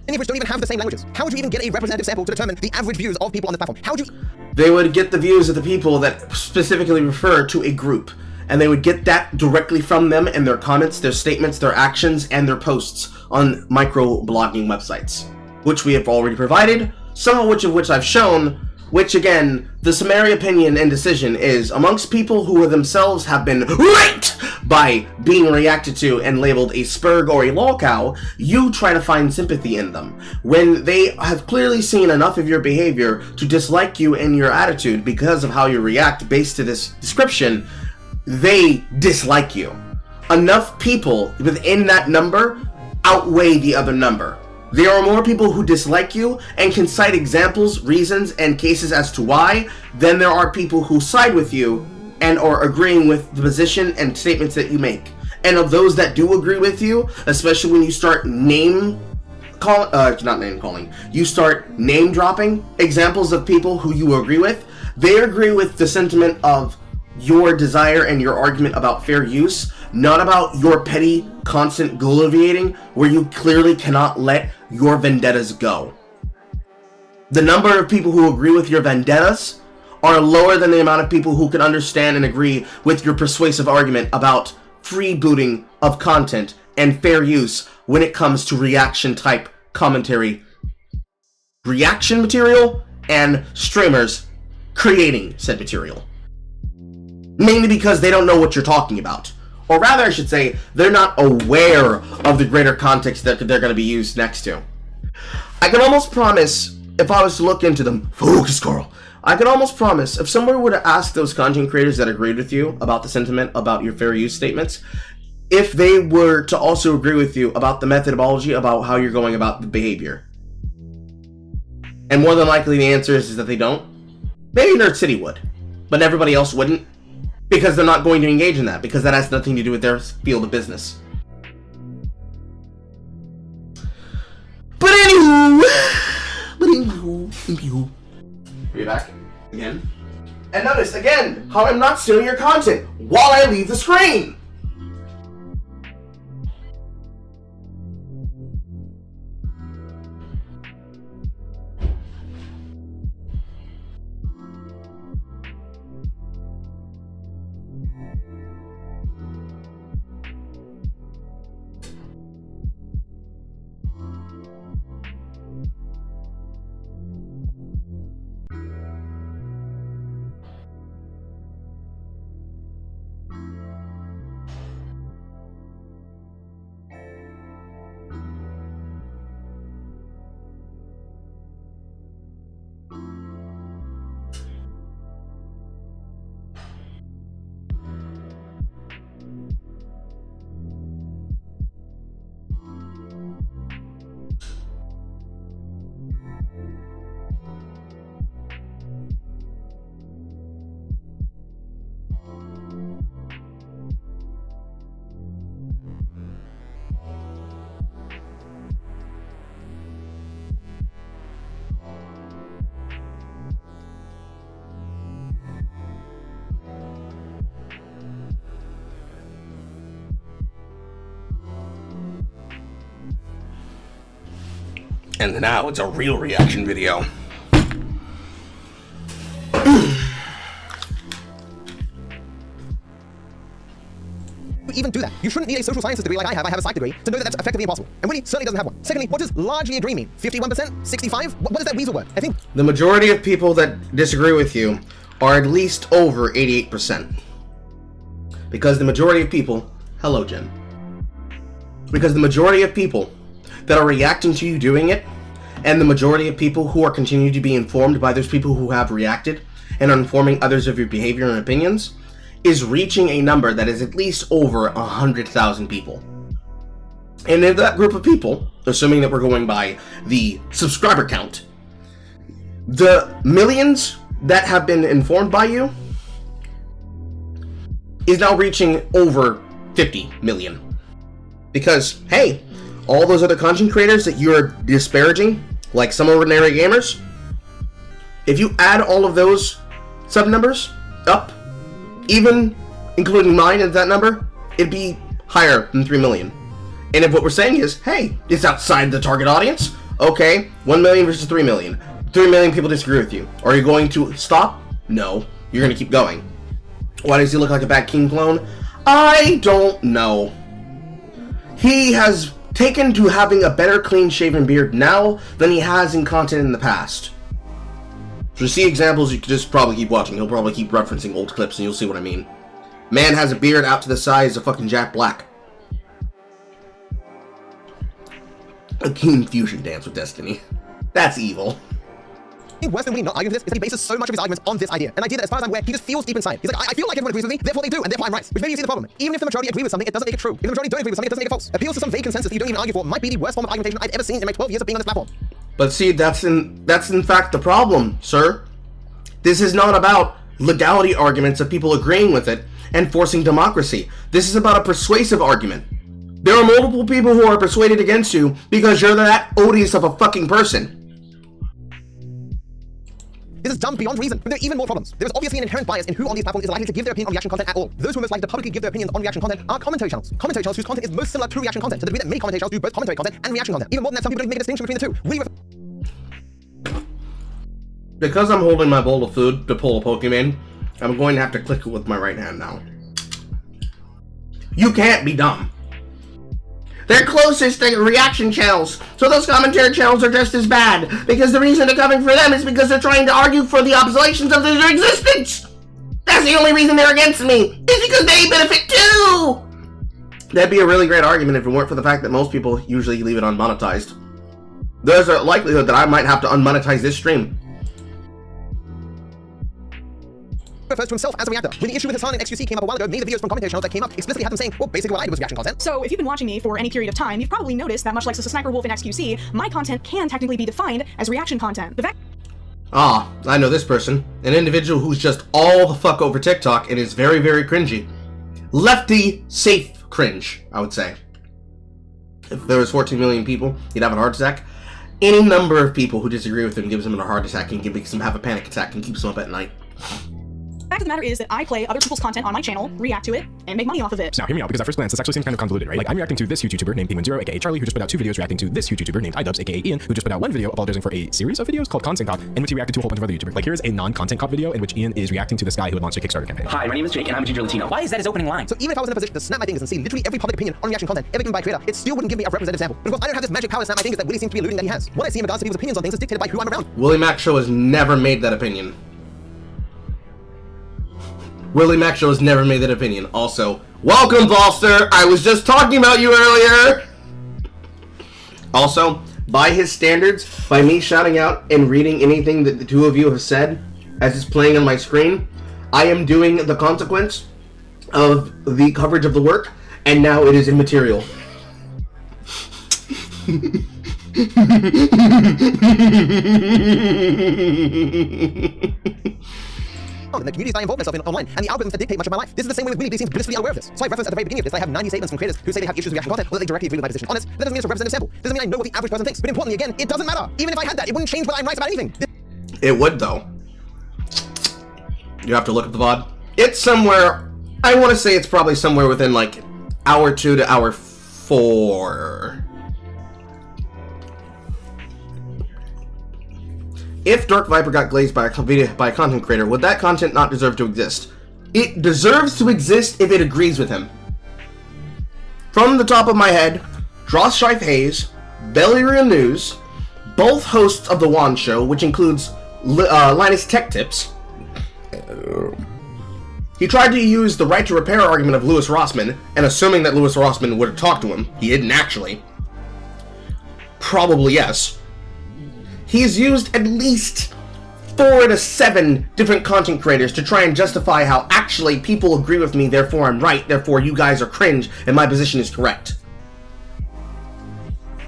Many of which don't even have the same languages. How would you even get a representative sample to determine the average views of people on the platform? How would you... They would get the views of the people that specifically refer to a group, and they would get that directly from them and their comments, their statements, their actions, and their posts on micro-blogging websites, which we have already provided, some of which I've shown, which again, the summary opinion and decision is amongst people who themselves have been raped by being reacted to and labeled a spurg or a lolcow, you try to find sympathy in them. When they have clearly seen enough of your behavior to dislike you and your attitude because of how you react based to this description, they dislike you. Enough people within that number outweigh the other number. There are more people who dislike you and can cite examples, reasons, and cases as to why than there are people who side with you and are agreeing with the position and statements that you make. And of those that do agree with you, especially when you start you start name dropping examples of people who you agree with, they agree with the sentiment of your desire and your argument about fair use, not about your petty, constant goal-alleviating, where you clearly cannot let your vendettas go. The number of people who agree with your vendettas are lower than the amount of people who can understand and agree with your persuasive argument about freebooting of content and fair use when it comes to reaction-type commentary, reaction material, and streamers creating said material. Mainly because they don't know what you're talking about. Or rather, I should say, they're not aware of the greater context that they're going to be used next to. I can almost promise, if I was to look into them, focus, Carl, I can almost promise, if somebody were to ask those content creators that agreed with you about the sentiment, about your fair use statements, if they were to also agree with you about the methodology, about how you're going about the behavior. And more than likely the answer is that they don't. Maybe Nerd City would, but everybody else wouldn't, because they're not going to engage in that, because that has nothing to do with their field of business. But anywho, are you back again? And notice again how I'm not stealing your content while I leave the screen. And now it's a real reaction video. Even do that. You shouldn't need a social sciences degree like I have a psych degree, to know that that's effectively impossible. And Winnie certainly doesn't have one. Secondly, what does largely agree mean? 51%? 65? What is that weasel word? I think the majority of people that disagree with you are at least over 88%. Because the majority of people, hello Jen. Because the majority of people that are reacting to you doing it, and the majority of people who are continuing to be informed by those people who have reacted and are informing others of your behavior and opinions, is reaching a number that is at least over 100,000 people. And in that group of people, assuming that we're going by the subscriber count, the millions that have been informed by you is now reaching over 50 million. Because, hey, all those other content creators that you're disparaging, like some ordinary gamers, if you add all of those sub numbers up, even including mine at that number, it'd be higher than 3 million. And if what we're saying is, hey, it's outside the target audience, okay, 1 million versus 3 million. 3 million people disagree with you. Are you going to stop? No. You're going to keep going. Why does he look like a bad king clone? I don't know. He has taken to having a better clean-shaven beard now than he has in content in the past. To see examples, you could just probably keep watching. He'll probably keep referencing old clips and you'll see what I mean. Man has a beard out to the size of fucking Jack Black. A keen fusion dance with Destiny. That's evil. Worse than we not arguing for this is that he bases so much of his arguments on this idea. An idea that, as far as I'm aware, he just feels deep inside. He's like, I feel like everyone agrees with me, therefore they do, and therefore I'm right. Which maybe you see the problem. Even if the majority agree with something, it doesn't make it true. If the majority don't agree with something, it doesn't make it false. Appeals to some vague consensus that you don't even argue for might be the worst form of argumentation I've ever seen in my 12 years of being on this platform. But see, that's in fact the problem, sir. This is not about legality arguments of people agreeing with it and forcing democracy. This is about a persuasive argument. There are multiple people who are persuaded against you because you're that odious of a fucking person. This is dumb beyond reason, but there are even more problems. There is obviously an inherent bias in who on these platforms is likely to give their opinion on reaction content at all. Those who are most likely to publicly give their opinions on reaction content are commentary channels. Commentary channels whose content is most similar to reaction content, to the degree that many commentary channels do both commentary content and reaction content. Even more than that, some people don't make a distinction between the two. Because I'm holding my bowl of food to pull a Pokemon, I'm going to have to click it with my right hand now. You can't be dumb. They're closest to reaction channels, so those commentary channels are just as bad, because the reason they're coming for them is because they're trying to argue for the observations of their existence. That's the only reason they're against me, is because they benefit too. That'd be a really great argument if it weren't for the fact that most people usually leave it unmonetized. There's a likelihood that I might have to unmonetize this stream. refers to himself as a reactor. When the issue with Hassan and XQC came up a while ago, many of the videos from commentator channels that came up explicitly had them saying, well, basically what I did was reaction content. So if you've been watching me for any period of time, you've probably noticed that much like Sniper Wolf and XQC, my content can technically be defined as reaction content. I know this person. An individual who's just all the fuck over TikTok and is very, very cringy. Lefty safe cringe, I would say. If there was 14 million people, he'd have a heart attack. Any number of people who disagree with him gives him a heart attack and makes him have a panic attack and keeps him up at night. The fact of the matter is that I play other people's content on my channel, react to it, and make money off of it. Now, hear me out, because at first glance, this actually seems kind of convoluted, right? Like, I'm reacting to this huge YouTuber named Penguin0, aka Charlie, who just put out 2 videos reacting to this huge YouTuber named iDubbbz, aka Ian, who just put out 1 video apologizing for a series of videos called Content Cop, in which he reacted to a whole bunch of other YouTubers. Like, here's a non-content cop video in which Ian is reacting to this guy who had launched a Kickstarter campaign. Hi, my name is Jake, and I'm a ginger Latino. Why is that his opening line? So even if I was in a position to snap my fingers and see literally every public opinion on reaction content ever given by a creator, it still wouldn't give me a representative sample. But of course, I don't have this magic power to snap my fingers that Willie seems to be alluding that he has. What I see in regards to people's opinions on things is dictated by who I'm around. Willie Mac Show has never made that opinion. Willie Mac Show has never made that opinion. Also, welcome, Volster! I was just talking about you earlier! Also, by his standards, by me shouting out and reading anything that the two of you have said as it's playing on my screen, I am doing the consequence of the coverage of the work, and now it is immaterial. And the communities that I involve myself in online, and the algorithms that dictate much of my life. This is the same way with Willie seems blissfully unaware of this. So I referenced at the very beginning of this that I have 90 statements from creators who say they have issues with reaction content, or that they directly agree with my position on this. That doesn't mean it's a representative sample. Doesn't mean I know what the average person thinks. But importantly, again, it doesn't matter. Even if I had that, it wouldn't change whether I'm right about anything. It would, though. You have to look at the VOD. It's somewhere, I want to say it's probably somewhere within like hour 2 to hour 4. If Dark Viper got glazed by a content creator, would that content not deserve to exist? It deserves to exist if it agrees with him. From the top of my head, Dross Shife Hayes, Belly Real News, both hosts of The Wand Show, which includes Linus Tech Tips. He tried to use the right to repair argument of Louis Rossman, and assuming that Louis Rossman would have talked to him, he didn't actually. Probably yes. He's used at least 4 to 7 different content creators to try and justify how actually people agree with me, therefore I'm right, therefore you guys are cringe, and my position is correct.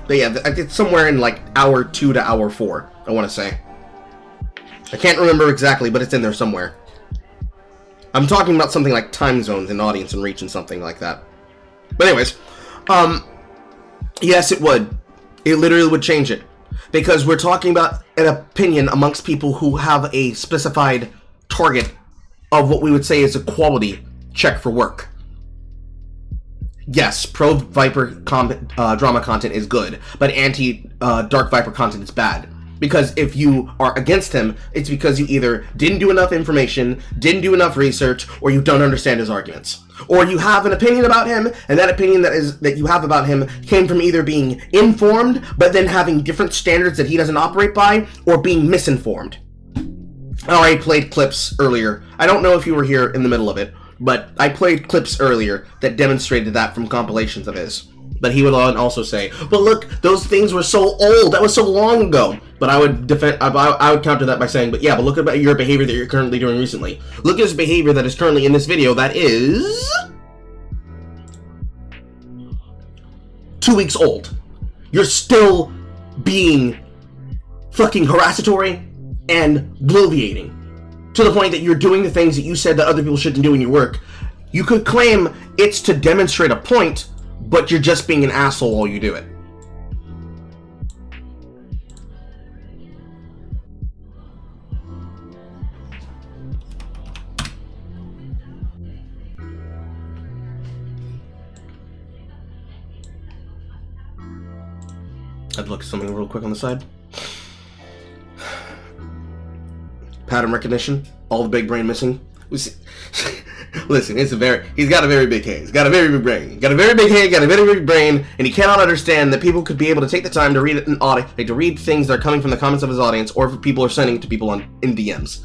But yeah, it's somewhere in like hour 2 to hour 4, I want to say. I can't remember exactly, but it's in there somewhere. I'm talking about something like time zones and audience and reach and something like that. But anyways, yes, it would. It literally would change it. Because we're talking about an opinion amongst people who have a specified target of what we would say is a quality check for work. Yes, pro-Viper drama content is good, but anti-Dark Viper content is bad. Because if you are against him, it's because you either didn't do enough information, didn't do enough research, or you don't understand his arguments. Or you have an opinion about him, and that opinion that you have about him came from either being informed, but then having different standards that he doesn't operate by, or being misinformed. I already played clips earlier. I don't know if you were here in the middle of it, but I played clips earlier that demonstrated that from compilations of his. But he would also say, but look, those things were so old, that was so long ago. But I would I would counter that by saying, but yeah, but look at your behavior that you're currently doing recently. Look at his behavior that is currently in this video that is 2 weeks old. You're still being fucking harassatory and bloviating to the point that you're doing the things that you said that other people shouldn't do in your work. You could claim it's to demonstrate a point, but you're just being an asshole while you do it. I'd look at something real quick on the side. Pattern recognition. All the big brain missing. Listen, he's got a very big head. He's got a very big brain. Got a very big head, got a very big brain, and he cannot understand that people could be able to take the time to read it to read things that are coming from the comments of his audience, or if people are sending it to people in DMs.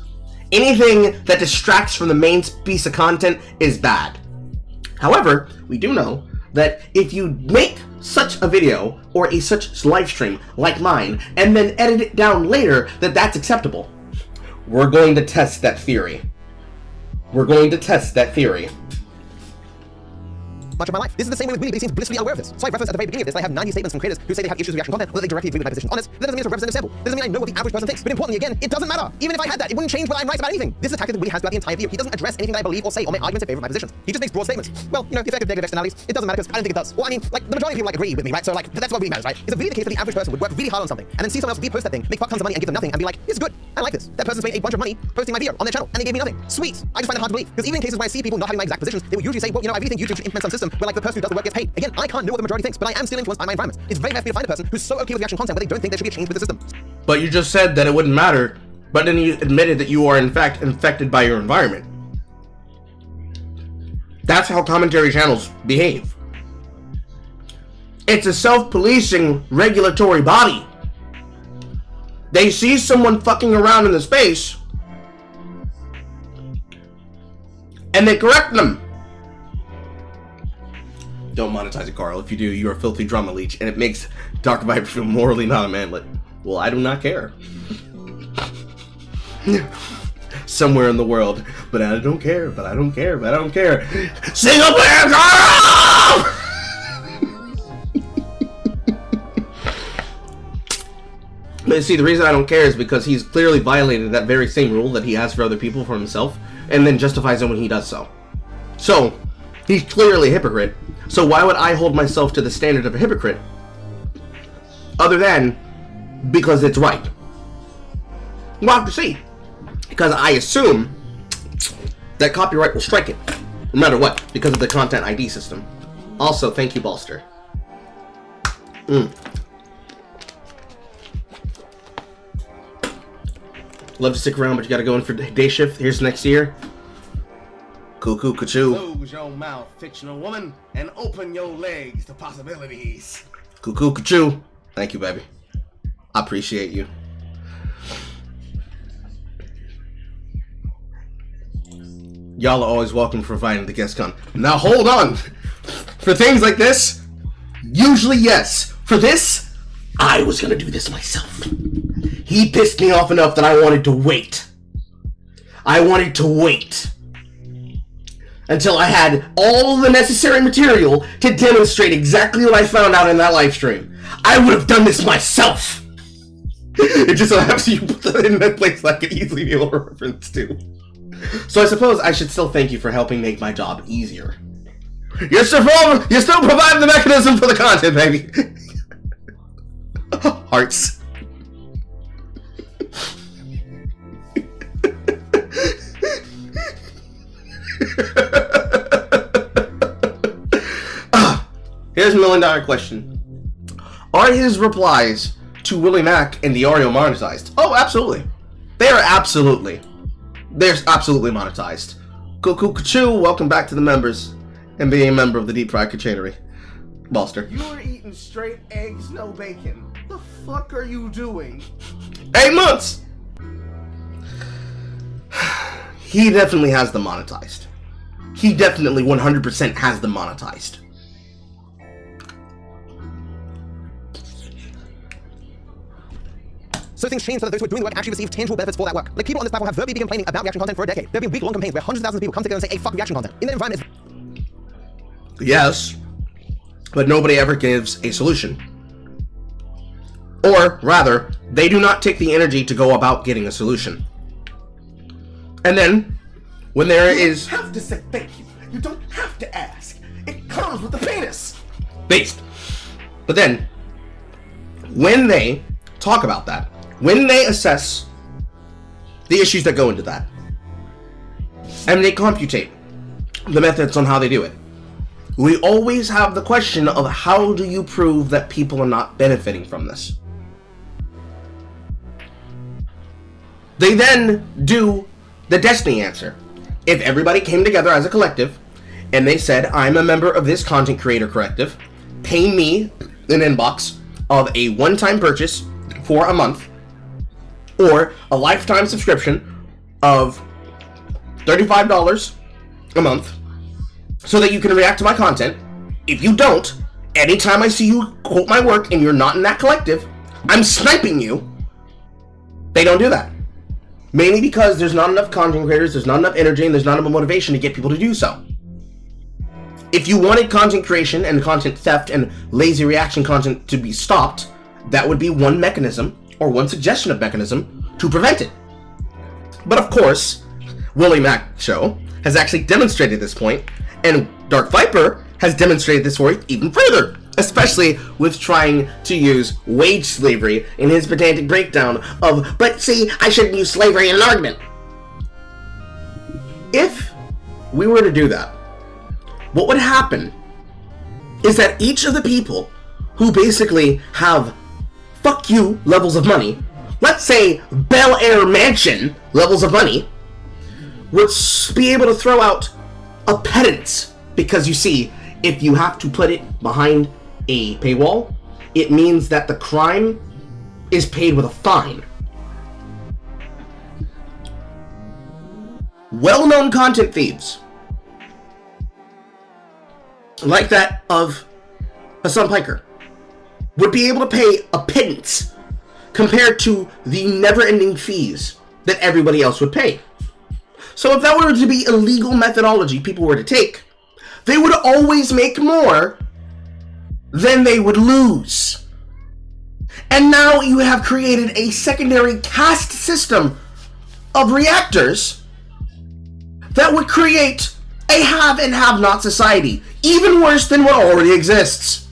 Anything that distracts from the main piece of content is bad. However, we do know that if you make such a video or such live stream like mine, and then edit it down later, that's acceptable. We're going to test that theory. We're going to test that theory. Much of my life. This is the same way with Willie, but he seems blissfully unaware of this. So I referenced at the very beginning of this that I have 90 statements from creators who say they have issues with reaction content, or that they directly agree with my position on this. That doesn't mean it's a representative sample. That doesn't mean I know what the average person thinks. But importantly, again, it doesn't matter. Even if I had that, it wouldn't change whether I'm right about anything. This is a tactic that Willie has throughout the entire video. He doesn't address anything that I believe or say or make arguments in favor of my positions. He just makes broad statements. Well, you know, effective negative externalities, it doesn't matter because I don't think it does. Well, I mean, like, the majority of people like agree with me, right? So like, that's what really matters, right? Is it really the case that the average person would work really hard on something and then see someone else repost that thing, make fuck tons of money and give them nothing and be like, it's good, I like this. That person's made a bunch of money posting my video on their channel and they gave me nothing. Sweet. I just find it hard to believe because even in cases where I see people not having my exact positions, they will usually say, well, you know, I really think YouTube should implement some system where like the person who does the work gets paid. Again, I can't know what the majority thinks, but I am still influenced by my environment. It's very rare for me to find a person who's so okay with reaction content where they don't think there should be a change with the system. But you just said that it wouldn't matter, but then you admitted that you are in fact infected by your environment. That's how commentary channels behave. It's a self-policing regulatory body. They see someone fucking around in the space and they correct them. Don't monetize it, Carl. If you do, you're a filthy drama leech, and it makes Dark Viper feel morally not a manlet. Well, I do not care. Somewhere in the world, but I don't care, but I don't care, but I don't care. Single player Carl! But see, the reason I don't care is because he's clearly violated that very same rule that he has for other people for himself, and then justifies it when he does so. So, he's clearly a hypocrite. So why would I hold myself to the standard of a hypocrite? Other than because it's right. We'll have to see. Because I assume that copyright will strike it, no matter what, because of the content ID system. Also, thank you, Bolster. Love to stick around, but you gotta go in for day shift. Here's next year. Cuckoo, cuckoo. Close your mouth, fictional woman, and open your legs to possibilities. Cuckoo, cuckoo. Thank you, baby. I appreciate you. Y'all are always welcome for inviting the guest con. Now hold on. For things like this, usually yes. For this, I was gonna do this myself. He pissed me off enough that I wanted to wait. I wanted to wait until I had all the necessary material to demonstrate exactly what I found out in that live stream. I would have done this myself. It just so happens you put that in that place I could easily be able to reference to. So I suppose I should still thank you for helping make my job easier. You're still providing the mechanism for the content, baby. Hearts. Here's a $1 million question. Are his replies to Willie Mack and Diario monetized? Oh, absolutely. They're absolutely monetized. Cuckoo, welcome back to the members and being a member of the Deep Fried Chicanery. Bolster. You are eating straight eggs, no bacon. The fuck are you doing? 8 months! He definitely has them monetized. He definitely 100% has them monetized. So things change so that those who are doing the work actually receive tangible benefits for that work. Like people on this platform have verbally been complaining about reaction content for a decade. There have been week-long campaigns where hundreds of thousands of people come together and say, hey, fuck reaction content. In that environment, Yes, but nobody ever gives a solution. Or, rather, they do not take the energy to go about getting a solution. And then, when there is... You don't have to say thank you. You don't have to ask. It comes with the penis. Based. But then, when they talk about that, when they assess the issues that go into that, and they computate the methods on how they do it, we always have the question of how do you prove that people are not benefiting from this? They then do the Destiny answer. If everybody came together as a collective and they said, I'm a member of this content creator collective, pay me an inbox of a one-time purchase for a month or a lifetime subscription of $35 a month so that you can react to my content. If you don't, anytime I see you quote my work and you're not in that collective, I'm sniping you. They don't do that. Mainly because there's not enough content creators, there's not enough energy, and there's not enough motivation to get people to do so. If you wanted content creation and content theft and lazy reaction content to be stopped, that would be one mechanism, or one suggestion of mechanism, to prevent it. But of course, Willie Mac Show has actually demonstrated this point, and Dark Viper has demonstrated this point even further, especially with trying to use wage slavery in his pedantic breakdown of, but see, I shouldn't use slavery in an argument. If we were to do that, what would happen is that each of the people who basically have fuck you levels of money, let's say Bel Air Mansion levels of money, would be able to throw out a pittance. Because you see, if you have to put it behind a paywall, it means that the crime is paid with a fine. Well-known content thieves, like that of Hassan Piker, would be able to pay a pittance compared to the never-ending fees that everybody else would pay. So if that were to be a legal methodology people were to take, they would always make more than they would lose. And now you have created a secondary caste system of reactors that would create a have and have not society, even worse than what already exists.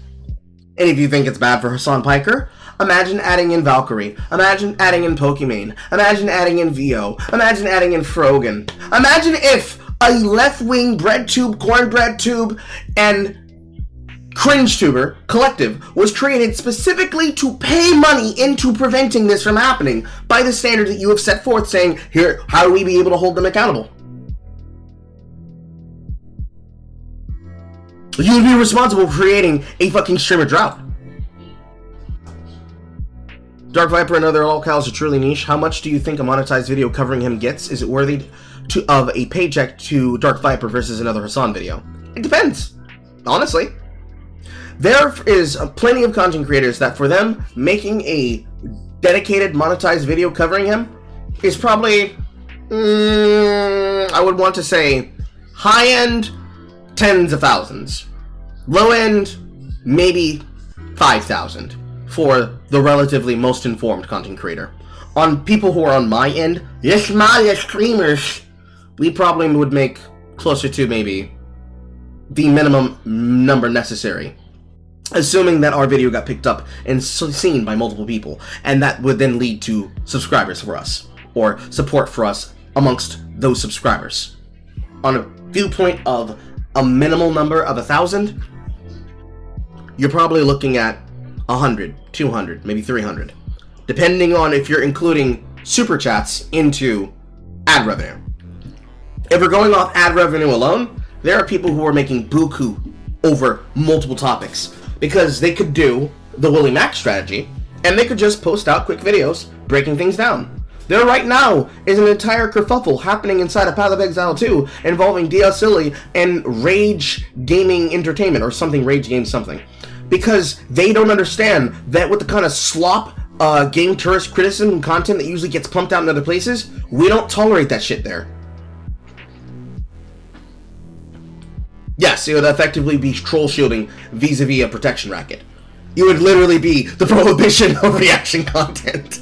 And if you think it's bad for Hassan Piker, imagine adding in Valkyrie, imagine adding in Pokimane, imagine adding in VO, imagine adding in Frogan. Imagine if a left-wing bread tube, cornbread tube, and cringe tuber collective was created specifically to pay money into preventing this from happening by the standard that you have set forth, saying, here, how do we be able to hold them accountable? You would be responsible for creating a fucking streamer drought. Dark Viper and other lolcows are truly niche. How much do you think a monetized video covering him gets? Is it worthy of a paycheck to Dark Viper versus another Hassan video? It depends, honestly. There is plenty of content creators that for them, making a dedicated monetized video covering him is probably, I would want to say, high-end, tens of thousands. Low-end, maybe 5,000 for the relatively most informed content creator. On people who are on my end, yes, my streamers, we probably would make closer to maybe the minimum number necessary, assuming that our video got picked up and seen by multiple people, and that would then lead to subscribers for us, or support for us amongst those subscribers. On a viewpoint of a minimal number of 1,000, you're probably looking at 100, 200, maybe 300, depending on if you're including super chats into ad revenue. If we're going off ad revenue alone, there are people who are making buku over multiple topics, because they could do the Willie Mac strategy, and they could just post out quick videos breaking things down. There right now is an entire kerfuffle happening inside of Path of Exile 2 involving DL and Rage Gaming Entertainment, or something, Rage Game something. Because they don't understand that with the kind of slop game tourist criticism content that usually gets pumped out in other places, we don't tolerate that shit there. Yes, it would effectively be troll shielding vis-a-vis a protection racket. It would literally be the prohibition of reaction content.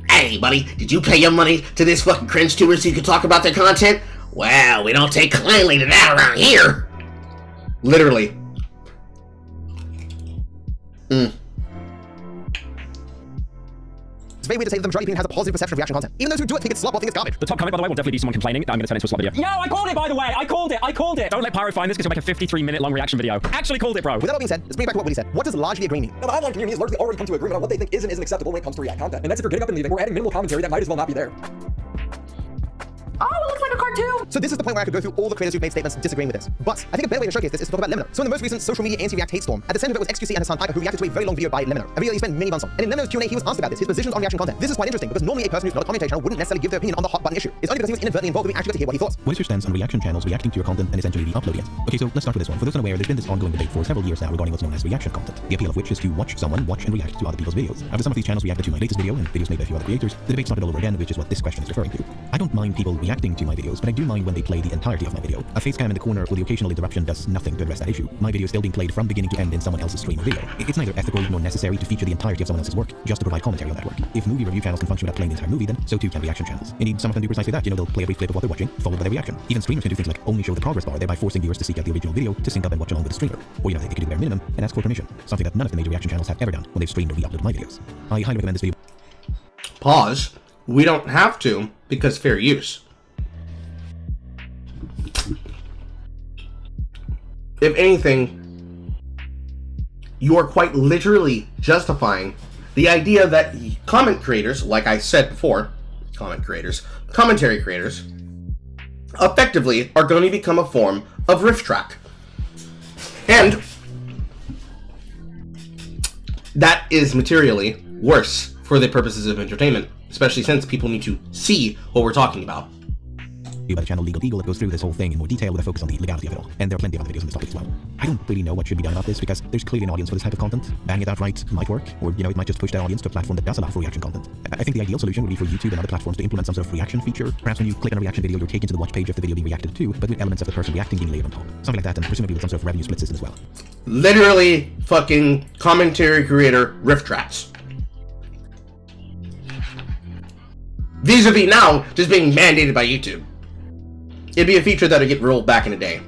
Hey, buddy, did you pay your money to this fucking cringe tuber so you could talk about their content? Well, we don't take kindly to that around here. Literally. It's very weird to say that the majority of people has a positive perception of reaction content. Even those who do it think it's slop or think it's garbage. The top comment, by the way, will definitely be someone complaining that I'm going to turn into a slop video. No, I called it, by the way. I called it. Don't let Pyro find this because he'll make a 53-minute long reaction video. Actually called it, bro. With that all being said, let's bring it back to what Willie said. What does largely agree mean? Now, the online community has largely already come to agreement on what they think is and isn't acceptable when it comes to React content. And that's if you're getting up and leaving or adding minimal commentary that might as well not be there. Oh, it looks like a cartoon. So this is the point where I could go through all the creators who've made statements disagreeing with this. But I think a better way to showcase this is to talk about Lemino. So in the most recent social media anti-react hate storm, at the center of it was XQC and Hassan Piper, who reacted to a very long video by Lemino. A video he spent many months on. And in Lemino's Q&A, he was asked about this, his positions on reaction content. This is quite interesting because normally a person who's not a commentary channel wouldn't necessarily give their opinion on the hot button issue. It's only because he was inadvertently involved that we actually got to hear what he thought. What is your stance on reaction channels reacting to your content and essentially re-uploading it? Okay, so let's start with this one. For those unaware, there's been this ongoing debate for several years now regarding what's known as reaction content. The appeal of which is to watch someone watch and react to other people's videos. After some of these channels reacted to my latest video and videos made by a few other creators, the debate started all over again, which is what this question is referring to. I don't mind people reacting to my videos, but I do mind when they play the entirety of my video. A face cam in the corner with the occasional interruption does nothing to address that issue. My video is still being played from beginning to end in someone else's stream or video. It's neither ethical nor necessary to feature the entirety of someone else's work, just to provide commentary on that work. If movie review channels can function without playing the entire movie, then so too can reaction channels. Indeed, some of them do precisely that. They'll play a brief clip of what they're watching, followed by their reaction. Even streamers can do things like only show the progress bar, thereby forcing viewers to seek out the original video to sync up and watch along with the streamer. Or they could do the bare minimum and ask for permission, something that none of the major reaction channels have ever done when they've streamed or re-uploaded my videos. I highly recommend this video. Pause. We don't have to, because fair use. If anything, you are quite literally justifying the idea that comment creators, like I said before, commentary creators, effectively are going to become a form of riff track. And that is materially worse for the purposes of entertainment, especially since people need to see what we're talking about. By the channel Legal Eagle that goes through this whole thing in more detail with a focus on the legality of it all. And there are plenty of other videos on this topic as well. I don't really know what should be done about this because there's clearly an audience for this type of content. Banning it outright might work, or it might just push that audience to a platform that does allow for reaction content. I think the ideal solution would be for YouTube and other platforms to implement some sort of reaction feature. Perhaps when you click on a reaction video, you're taken to the watch page of the video being reacted to, but with elements of the person reacting being laid on top. Something like that, and presumably with some sort of revenue split system as well. Literally fucking commentary creator riff tracks. Vis-a-vis now just being mandated by YouTube. It'd be a feature that would get rolled back in a day.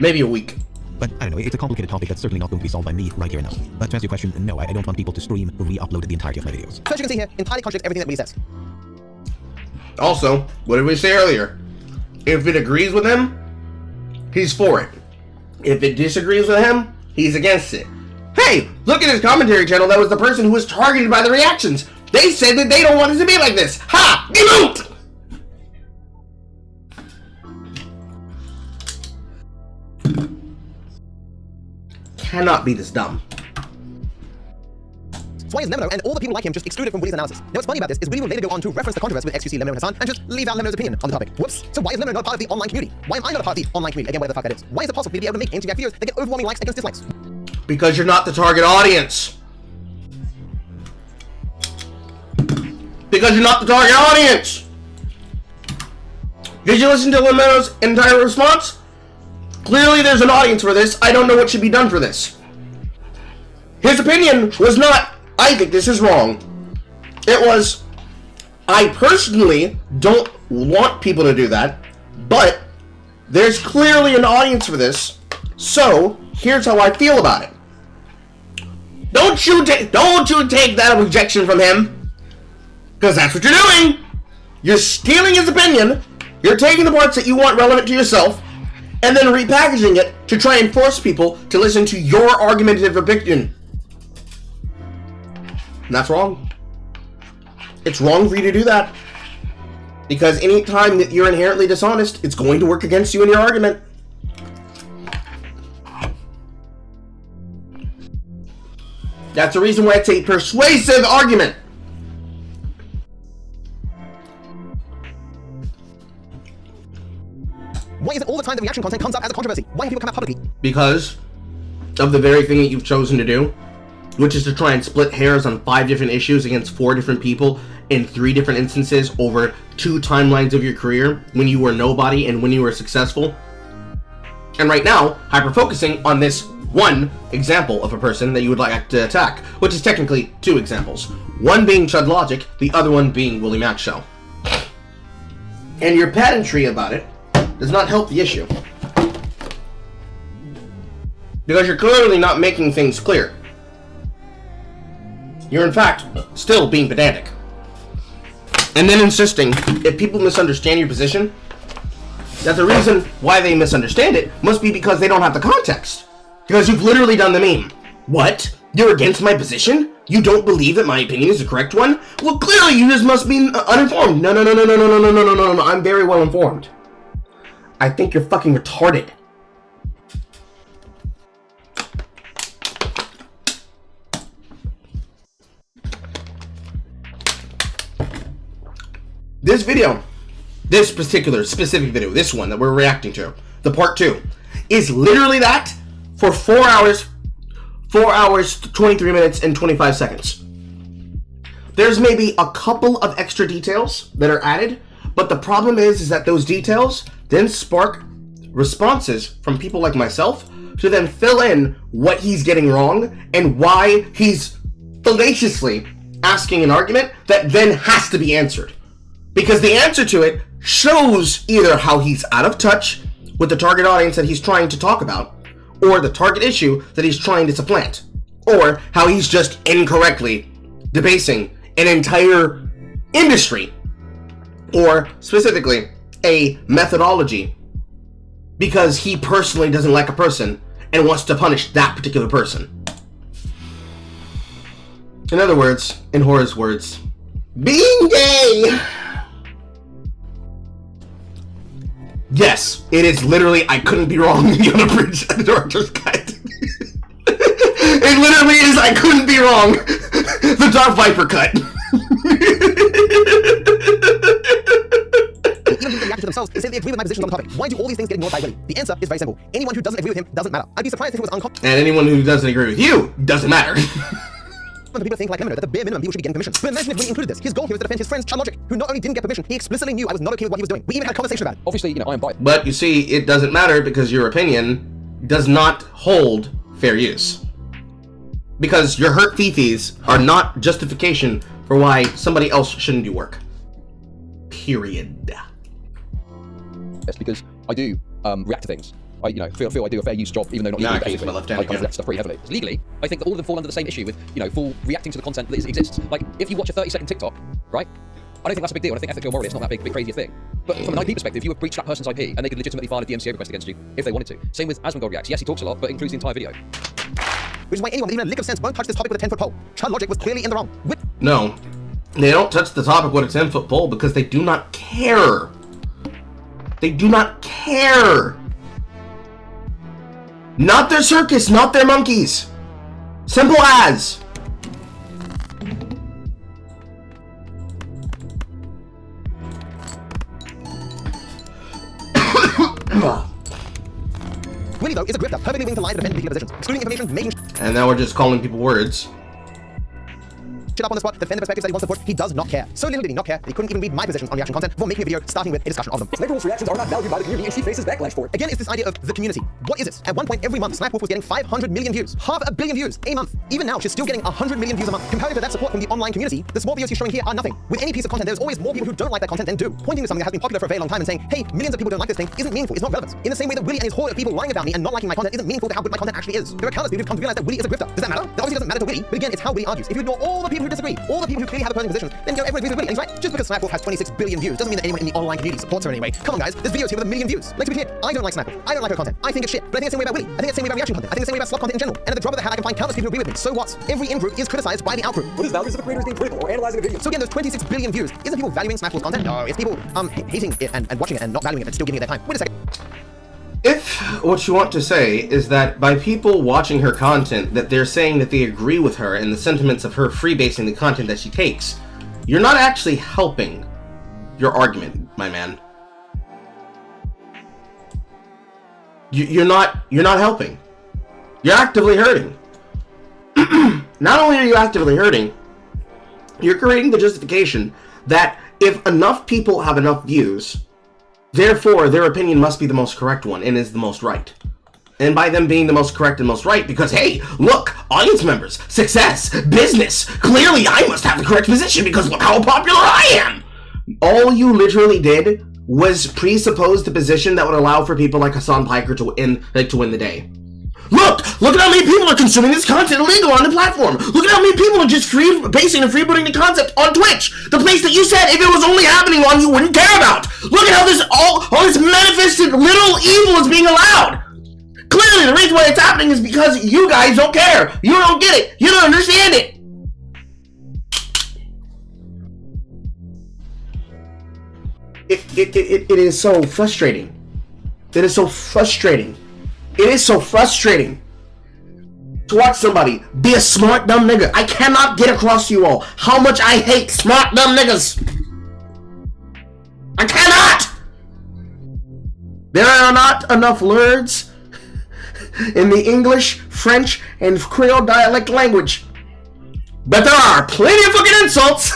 Maybe a week. But I don't know, it's a complicated topic that's certainly not going to be solved by me right here and now. But to answer your question, no, I don't want people to stream or re-upload the entirety of my videos. So as you can see here, entirely contradicts everything that Willie says. Also, what did we say earlier? If it agrees with him, he's for it. If it disagrees with him, he's against it. Hey, look at his commentary channel. That was the person who was targeted by the reactions. They said that they don't want it to be like this. Ha! Demote! Cannot be this dumb. So why is Lemino and all the people like him just excluded from Willie's analysis? Now what's funny about this is Willie will later go on to reference the controversy with XQC, Lemino, and Hassan and just leave out Lemino's opinion on the topic. Whoops. So why is Lemino not a part of the online community? Why am I not a part of the online community? Again, where the fuck that is. Why is it possible for me to be able to make anti-react videos that get overwhelming likes against dislikes? Because you're not the target audience. Because you're not the target audience. Did you listen to Lemino's entire response? Clearly there's an audience for this. I don't know what should be done for this. His opinion was not, I think this is wrong. It was, I personally don't want people to do that, but there's clearly an audience for this, so here's how I feel about it. Don't you take that rejection from him, because that's what you're doing. You're stealing his opinion, you're taking the parts that you want relevant to yourself, and then repackaging it to try and force people to listen to your argumentative opinion. And that's wrong. It's wrong for you to do that. Because any time that you're inherently dishonest, it's going to work against you in your argument. That's the reason why it's a persuasive argument. Why is it all the time the reaction content comes up as a controversy? Why have people come out publicly? Because of the very thing that you've chosen to do, which is to try and split hairs on 5 different issues against 4 different people in 3 different instances over 2 timelines of your career, when you were nobody and when you were successful. And right now, hyper-focusing on this one example of a person that you would like to attack, which is technically 2 examples. One being Chud Logic, the other one being Willie Mac Show. And your pedantry about it does not help the issue. Because you're clearly not making things clear. You're in fact still being pedantic. And then insisting, if people misunderstand your position, that the reason why they misunderstand it must be because they don't have the context. Because you've literally done the meme. What? You're against my position? You don't believe that my opinion is the correct one? Well, clearly you just must be uninformed. No, I'm very well informed. I think you're fucking retarded. This video, this particular specific video, this one that we're reacting to, the part 2, is literally that for 4 hours, 23 minutes, and 25 seconds. There's maybe a couple of extra details that are added, but the problem is that those details then spark responses from people like myself to then fill in what he's getting wrong and why he's fallaciously asking an argument that then has to be answered. Because the answer to it shows either how he's out of touch with the target audience that he's trying to talk about, or the target issue that he's trying to supplant, or how he's just incorrectly debasing an entire industry, or specifically a methodology, because he personally doesn't like a person and wants to punish that particular person. In other words, in Horace's words, being gay. Yes, it is literally, I couldn't be wrong, the unabridged director's guide. It literally is, I couldn't be wrong, the Dark Viper cut. Even people react to themselves and say they agree with my position on the topic. Why do all these things get ignored by Willie? The answer is very simple. Anyone who doesn't agree with him doesn't matter. I'd be surprised if it was uncommon. And anyone who doesn't agree with you doesn't matter. For people to think like him, that the bare minimum people should be getting permission. But imagine if Willie included this. His goal here was to defend his friend Chad Logic, who not only didn't get permission, he explicitly knew I was not okay with what he was doing. We even had a conversation about it. Obviously, you know, I am biased. But you see, it doesn't matter because your opinion does not hold fair use. Because your hurt fifis are not justification for why somebody else shouldn't do work. Period. That's because I do react to things. I, you know, feel I do a fair use job, even though not legally. Basically, I kind of react stuff pretty heavily. Because legally, I think that all of them fall under the same issue with, you know, full reacting to the content that exists. Like, if you watch a 30-second TikTok, right? I don't think that's a big deal. I think ethically or morally, it's not that big crazy thing. But from an IP perspective, you would breach that person's IP, and they could legitimately file a DMCA request against you if they wanted to. Same with Asmongold reacts. Yes, he talks a lot, but includes the entire video. Which is why anyone with even a lick of sense won't touch this topic with a 10-foot pole. Chad Logic was clearly in the wrong. No, they don't touch the topic with a 10-foot pole because they do not care. They do not care. Not their circus, not their monkeys. Simple as. Willie, though, is a grifter, perfectly willing to lie to defend particular positions, excluding information, making And now we're just calling people words. shit up on the spot, defend the perspectives that he wants to put. He does not care. So little did he not care that he couldn't even read my positions on reaction content before making a video starting with a discussion of them. Sniper Wolf's reactions are not valued by the community, and she faces backlash for it. Again, it's this idea of the community. What is this? At one point every month, Sniper Wolf was getting 500 million views. 500 million views a month. Even now, she's still getting 100 million views a month. Compared to that support from the online community, the small videos she's showing here are nothing. With any piece of content, there's always more people who don't like that content than do. Pointing to something that has been popular for a very long time and saying, hey, millions of people don't like this thing isn't meaningful, it's not relevant. In the same way that Willie and his horde of people lying about me and not liking my content isn't meaningful to how good my content actually is. There are countless people who've come to realize that Willie is a grifter. Does that matter? That obviously doesn't matter to Willie, but again, it's how Willie argues. If you ignore all the people who disagree, all the people who clearly have opposing positions, then everyone agrees with Willie, and he's right. Just because Sniper Wolf has 26 billion views doesn't mean that anyone in the online community supports her in any way. Come on, guys, there's videos here with 1 million views. Let's be clear, I don't like Sniper Wolf. I don't like her content. I think it's shit, but I think it's the same way about Willie. I think it's the same way about reaction content. I think it's the same way about slot content in general. And at the drop of the hat, I can find countless people who agree with me. So what? Every in-group is criticized by the out-group. What is values of a creator is being critical or analyzing a video? So again, those 26 billion views, isn't people valuing Sniper Wolf's content? No, it's people hating it and watching it and not valuing it but still giving it their time. Wait a second. If what you want to say is that by people watching her content that they're saying that they agree with her and the sentiments of her freebasing the content that she takes, you're not actually helping your argument, my man. You're not helping. You're actively hurting. Not only are you actively hurting, you're creating the justification that if enough people have enough views, therefore their opinion must be the most correct one and is the most right. And by them being the most correct and most right, because hey, look, audience members, success, business, clearly I must have the correct position because look how popular I am! All you literally did was presuppose the position that would allow for people like Hassan Piker to win the day. Look at how many people are consuming this content illegal on the platform. Look at how many people are just basing and freebooting the concept on Twitch. The place that you said if it was only happening on you wouldn't care about. Look at how this all this manifested little evil is being allowed. Clearly the reason why it's happening is because you guys don't care. You don't get it. You don't understand it. It is so frustrating It is so frustrating. It is so frustrating to watch somebody be a smart, dumb nigga. I cannot get across to you all how much I hate smart, dumb niggas. I cannot! There are not enough words in the English, French, and Creole dialect language. But there are plenty of fucking insults!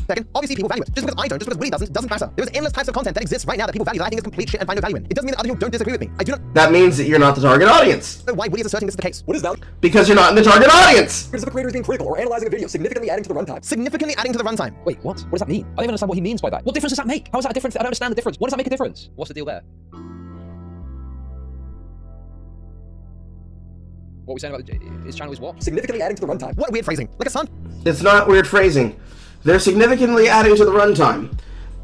Second, obviously people value it. Just because I don't, just because Willie doesn't matter. There's endless types of content that exists right now that people value that I think is complete shit and find no value in. It doesn't mean that other people don't disagree with me. I do not That means that you're not the target audience. know why Willie is asserting this is the case. What is value? Because you're not in the target audience! Because if a creator is being critical or analyzing a video, significantly adding to the runtime. Significantly adding to the runtime. Wait, what? What does that mean? I don't even understand what he means by that. What difference does that make? How is that a difference? I don't understand the difference. What does that make a difference? What's the deal there? What are we saying about his channel is what? Significantly adding to the runtime. What weird phrasing. Like a son. It's not weird phrasing. They're significantly adding to the runtime.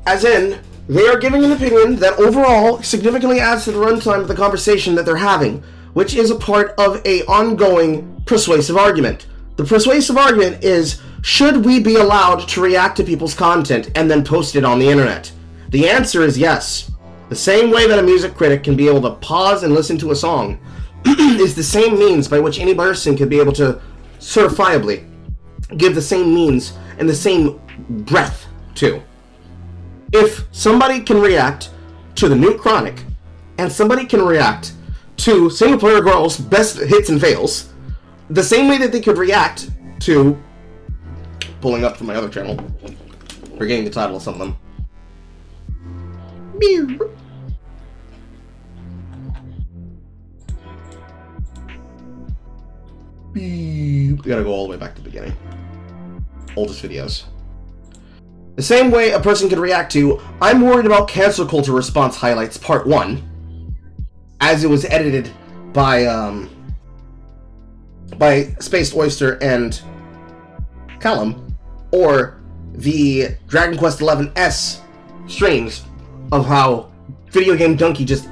As in, they are giving an opinion that overall significantly adds to the runtime of the conversation that they're having, which is a part of a ongoing persuasive argument. The persuasive argument is, should we be allowed to react to people's content and then post it on the internet? The answer is yes. The same way that a music critic can be able to pause and listen to a song is the same means by which any person could be able to certifiably give the same means and the same breath to. If somebody can react to the new Chronic, and somebody can react to Single Player Girl's best hits and fails, the same way that they could react to, pulling up from my other channel, forgetting the title of something. We gotta go all the way back to the beginning. Oldest videos. The same way a person could react to, I'm worried about cancel culture response highlights part 1, as it was edited by Spaced Oyster and Callum, or the Dragon Quest XI streams of how Video Game Donkey just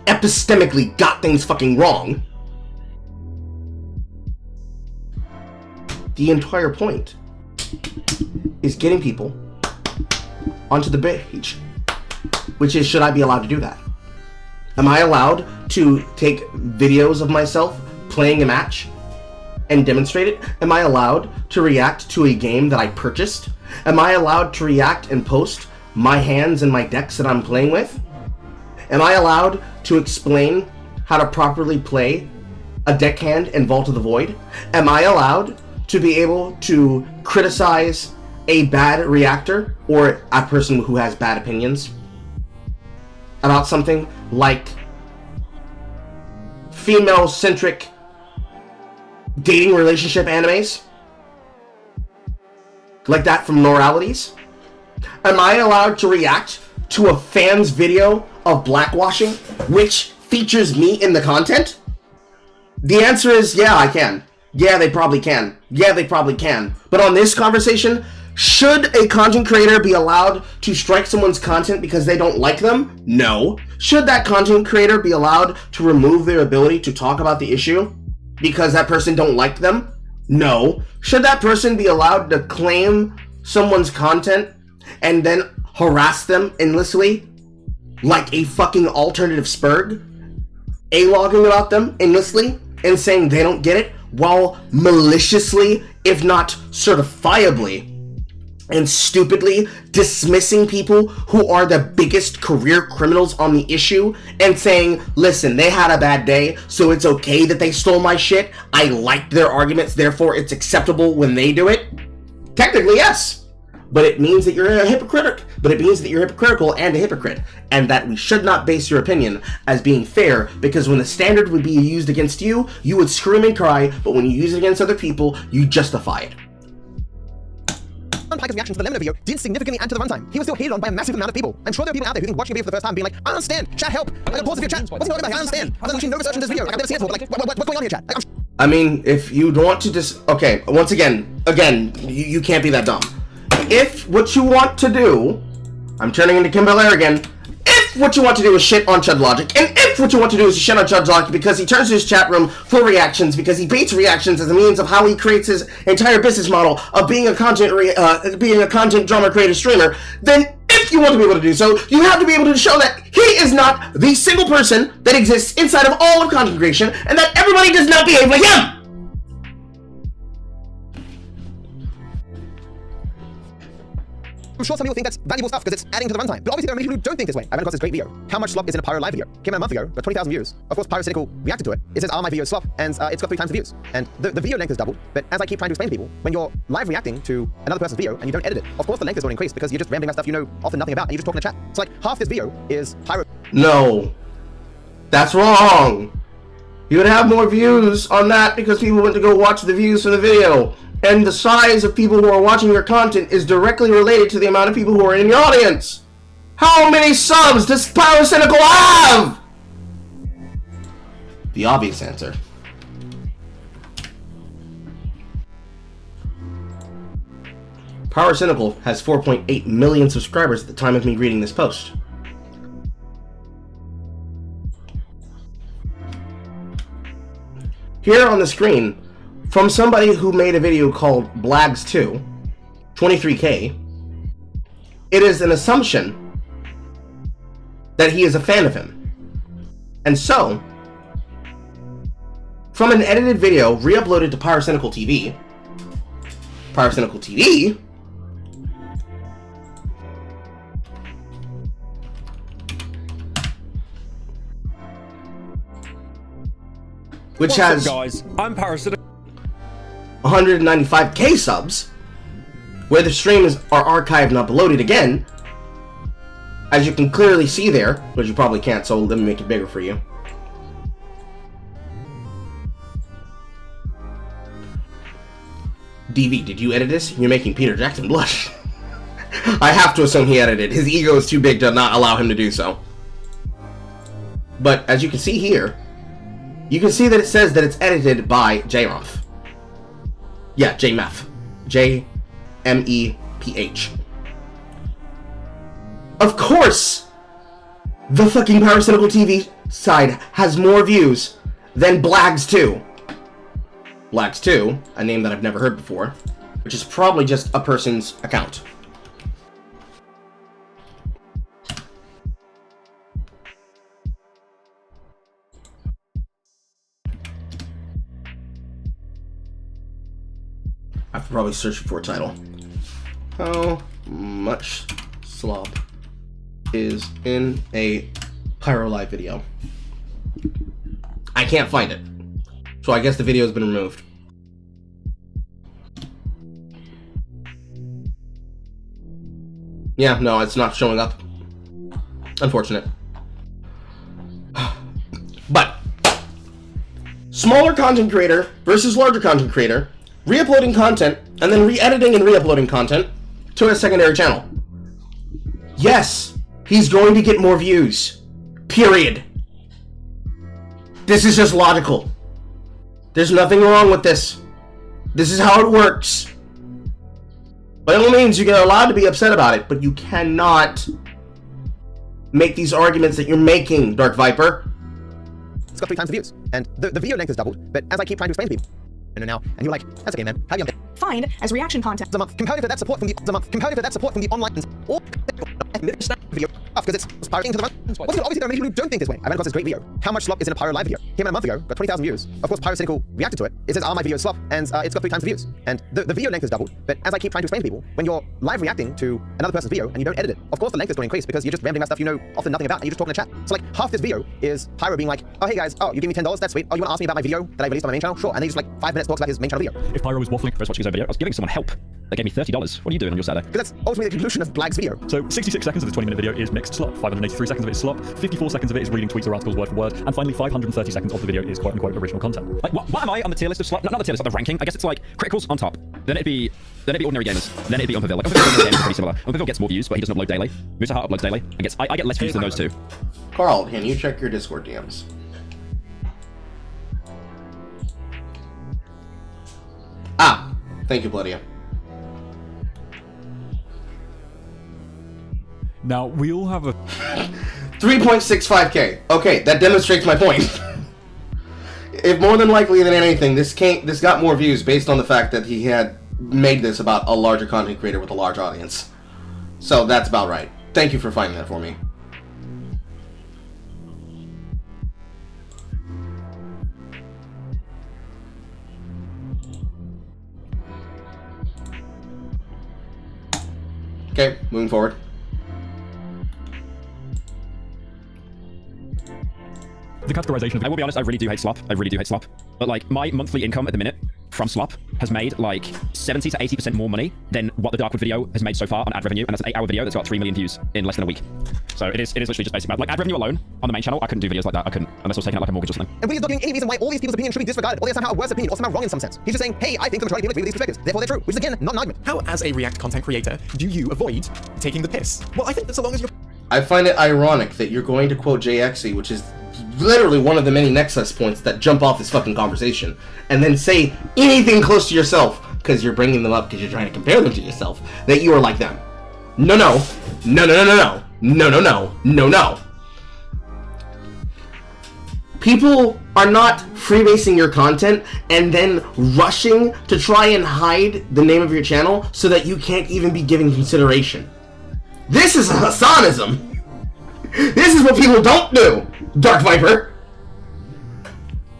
epistemically got things fucking wrong. The entire point is getting people onto the page, which is, should I be allowed to do that? Am I allowed to take videos of myself playing a match and demonstrate it? Am I allowed to react to a game that I purchased? Am I allowed to react and post my hands and my decks that I'm playing with? Am I allowed to explain how to properly play a deckhand in Vault of the Void? Am I allowed to be able to criticize a bad reactor or a person who has bad opinions about something like female-centric dating relationship animes? Like that from Noralities? Am I allowed to react to a fan's video of blackwashing which features me in the content? The answer is yeah, I can. Yeah, they probably can. Yeah, they probably can. But on this conversation, should a content creator be allowed to strike someone's content because they don't like them? No. Should that content creator be allowed to remove their ability to talk about the issue because that person don't like them? No. Should that person be allowed to claim someone's content and then harass them endlessly like a fucking alternative spurg? A-logging about them endlessly and saying they don't get it while maliciously, if not certifiably, and stupidly dismissing people who are the biggest career criminals on the issue and saying, listen, they had a bad day, so it's okay that they stole my shit. I liked their arguments, therefore it's acceptable when they do it? Technically, yes. But it means that you're a hypocrite. But it means that you're hypocritical and a hypocrite. And that we should not base your opinion as being fair, because when the standard would be used against you, you would scream and cry, but when you use it against other people, you justify it. Pike's reaction to the Lemon video did significantly add to the runtime. He was still hated on by a massive amount of people. I'm sure there are people out there who think watching a video for the first time being like, I don't understand, chat help. I got pause of your chat. What's he talking about? I don't understand. I've done literally no research in this video. Like, I've never seen it before. But like, what's going on here, chat? Like, I mean, if you want to okay, once again, you can't be that dumb. If what you want to do, I'm turning into Kim Belair again. If what you want to do is shit on Chud Logic, and if what you want to do is shit on Chud Logic because he turns his chat room for reactions, because he baits reactions as a means of how he creates his entire business model of being a content drama creator streamer, then if you want to be able to do so, you have to be able to show that he is not the single person that exists inside of all of content creation, and that everybody does not behave like him! I'm sure some people think that's valuable stuff because it's adding to the runtime, but obviously there are many people who don't think this way. I ran across this great video. How much slop is in a Pyro live video? Came out a month ago, got 20,000 views. Of course, Pyro Cynical reacted to it. It says, my video is slop, and it's got 3 times the views. And the video length has doubled, but as I keep trying to explain to people, when you're live reacting to another person's video and you don't edit it, of course the length is going to increase because you're just rambling about stuff you know often nothing about and you're just talking to chat. So like, half this video is Pyro. No. That's wrong. You would have more views on that because people went to go watch the views from the video. And the size of people who are watching your content is directly related to the amount of people who are in your audience. How many subs does Pyrocynical have? The obvious answer. Pyrocynical has 4.8 million subscribers at the time of me reading this post. Here on the screen, from somebody who made a video called Blags2, 23K, it is an assumption that he is a fan of him. And so, from an edited video re-uploaded to Pyrocynical TV, which has guys, I'm Pyrocynical. 195K subs, where the streams are archived and uploaded again, as you can clearly see there, but you probably can't, so let me make it bigger for you. DV, did you edit this? You're making Peter Jackson blush. I have to assume he edited. His ego is too big to not allow him to do so. But as you can see here, you can see that it says that it's edited by JMeph. Yeah, JMeph. J-M-E-P-H. Of course, the fucking Pyrocynical TV side has more views than Blags2. Blags2, a name that I've never heard before, which is probably just a person's account. I have to probably search for a title. How much slop is in a Pyro Live video? I can't find it. So I guess the video has been removed. Yeah, no, it's not showing up. Unfortunate. But smaller content creator versus larger content creator, re-uploading content and then re-editing and re-uploading content to a secondary channel. Yes, he's going to get more views. Period. This is just logical. There's nothing wrong with this. This is how it works. By all means, you're allowed to be upset about it, but you cannot make these arguments that you're making, Dark Viper. It's got 3 times the views, and the video length has doubled, but as I keep trying to explain to people, and now, and you're like, that's okay, man. How do you find as reaction content? Comparative to that support from the online or video because it's pirating to the run. Obviously, there are many people who don't think this way. I ran across this great video. How much slop is in a Pyro live video? Came out a month ago, got 20,000 views. Of course, Pyrocynical reacted to it. It says, my video is slop, and it's got 3 times the views. And the video length has doubled, but as I keep trying to explain to people, when you're live reacting to another person's video and you don't edit it, of course the length is going to increase because you're just rambling about stuff you know often nothing about and you're just talking to chat. So like, half this video is Pyro being like, oh hey guys, oh you give me $10, that's sweet. Oh you want to ask me about my video that I released on my main channel? Sure. And then he just like 5 minutes talks about his main channel video. If Pyro was waffling first watching his own video, I was giving someone help. They gave me $30. What are you doing on your Saturday? Because that's ultimately the conclusion of Blag's video. So 66 seconds of the 20-minute video is mixed slop, 583 seconds of it is slop, 54 seconds of it is reading tweets or articles word for word, and finally 530 seconds of the video is quote-unquote original content. Like, what am I on the tier list of slop? Not the tier list, but the ranking. I guess it's like criticals on top. Then it'd be ordinary gamers. Then it'd be Unpavil. Like, Unpavil is pretty similar. Unpavil gets more views, but he doesn't upload daily. Musahart uploads daily. I get less views than those two. Carl, can you check your Discord DMs? Ah, thank you, Bloodia. Now, we all have a 3.65k. Okay, that demonstrates my point. If more than likely than anything, this got more views based on the fact that he had made this about a larger content creator with a large audience. So that's about right. Thank you for finding that for me. Okay, moving forward. The categorization of... I will be honest, I really do hate slop. I really do hate slop. But like, my monthly income at the minute from slop has made like 70 to 80% more money than what the Darkwood video has made so far on ad revenue, and that's an 8-hour video that's got 3 million views in less than a week. So it is literally just basic math. Like ad revenue alone on the main channel, I couldn't do videos like that. I couldn't, unless I was taking out like a mortgage or something. And Willy's not giving any reason why all these people's opinions should be disregarded, or they're somehow a worse opinion, or somehow wrong in some sense. He's just saying, hey, I think the majority of people agree with these perspectives, therefore they're true, which is again, not an argument. How, as a React content creator, do you avoid taking the piss? Well, I think that so long as you're... I find it ironic that you're going to quote JXE, which is literally one of the many nexus points that jump off this fucking conversation, and then say anything close to yourself, because you're bringing them up because you're trying to compare them to yourself, that you are like them. No, no. No, no, no, no, no. No, no, no. No, no. People are not freebasing your content and then rushing to try and hide the name of your channel so that you can't even be given consideration. This is a Hassanism. This is what people don't do, Dark Viper.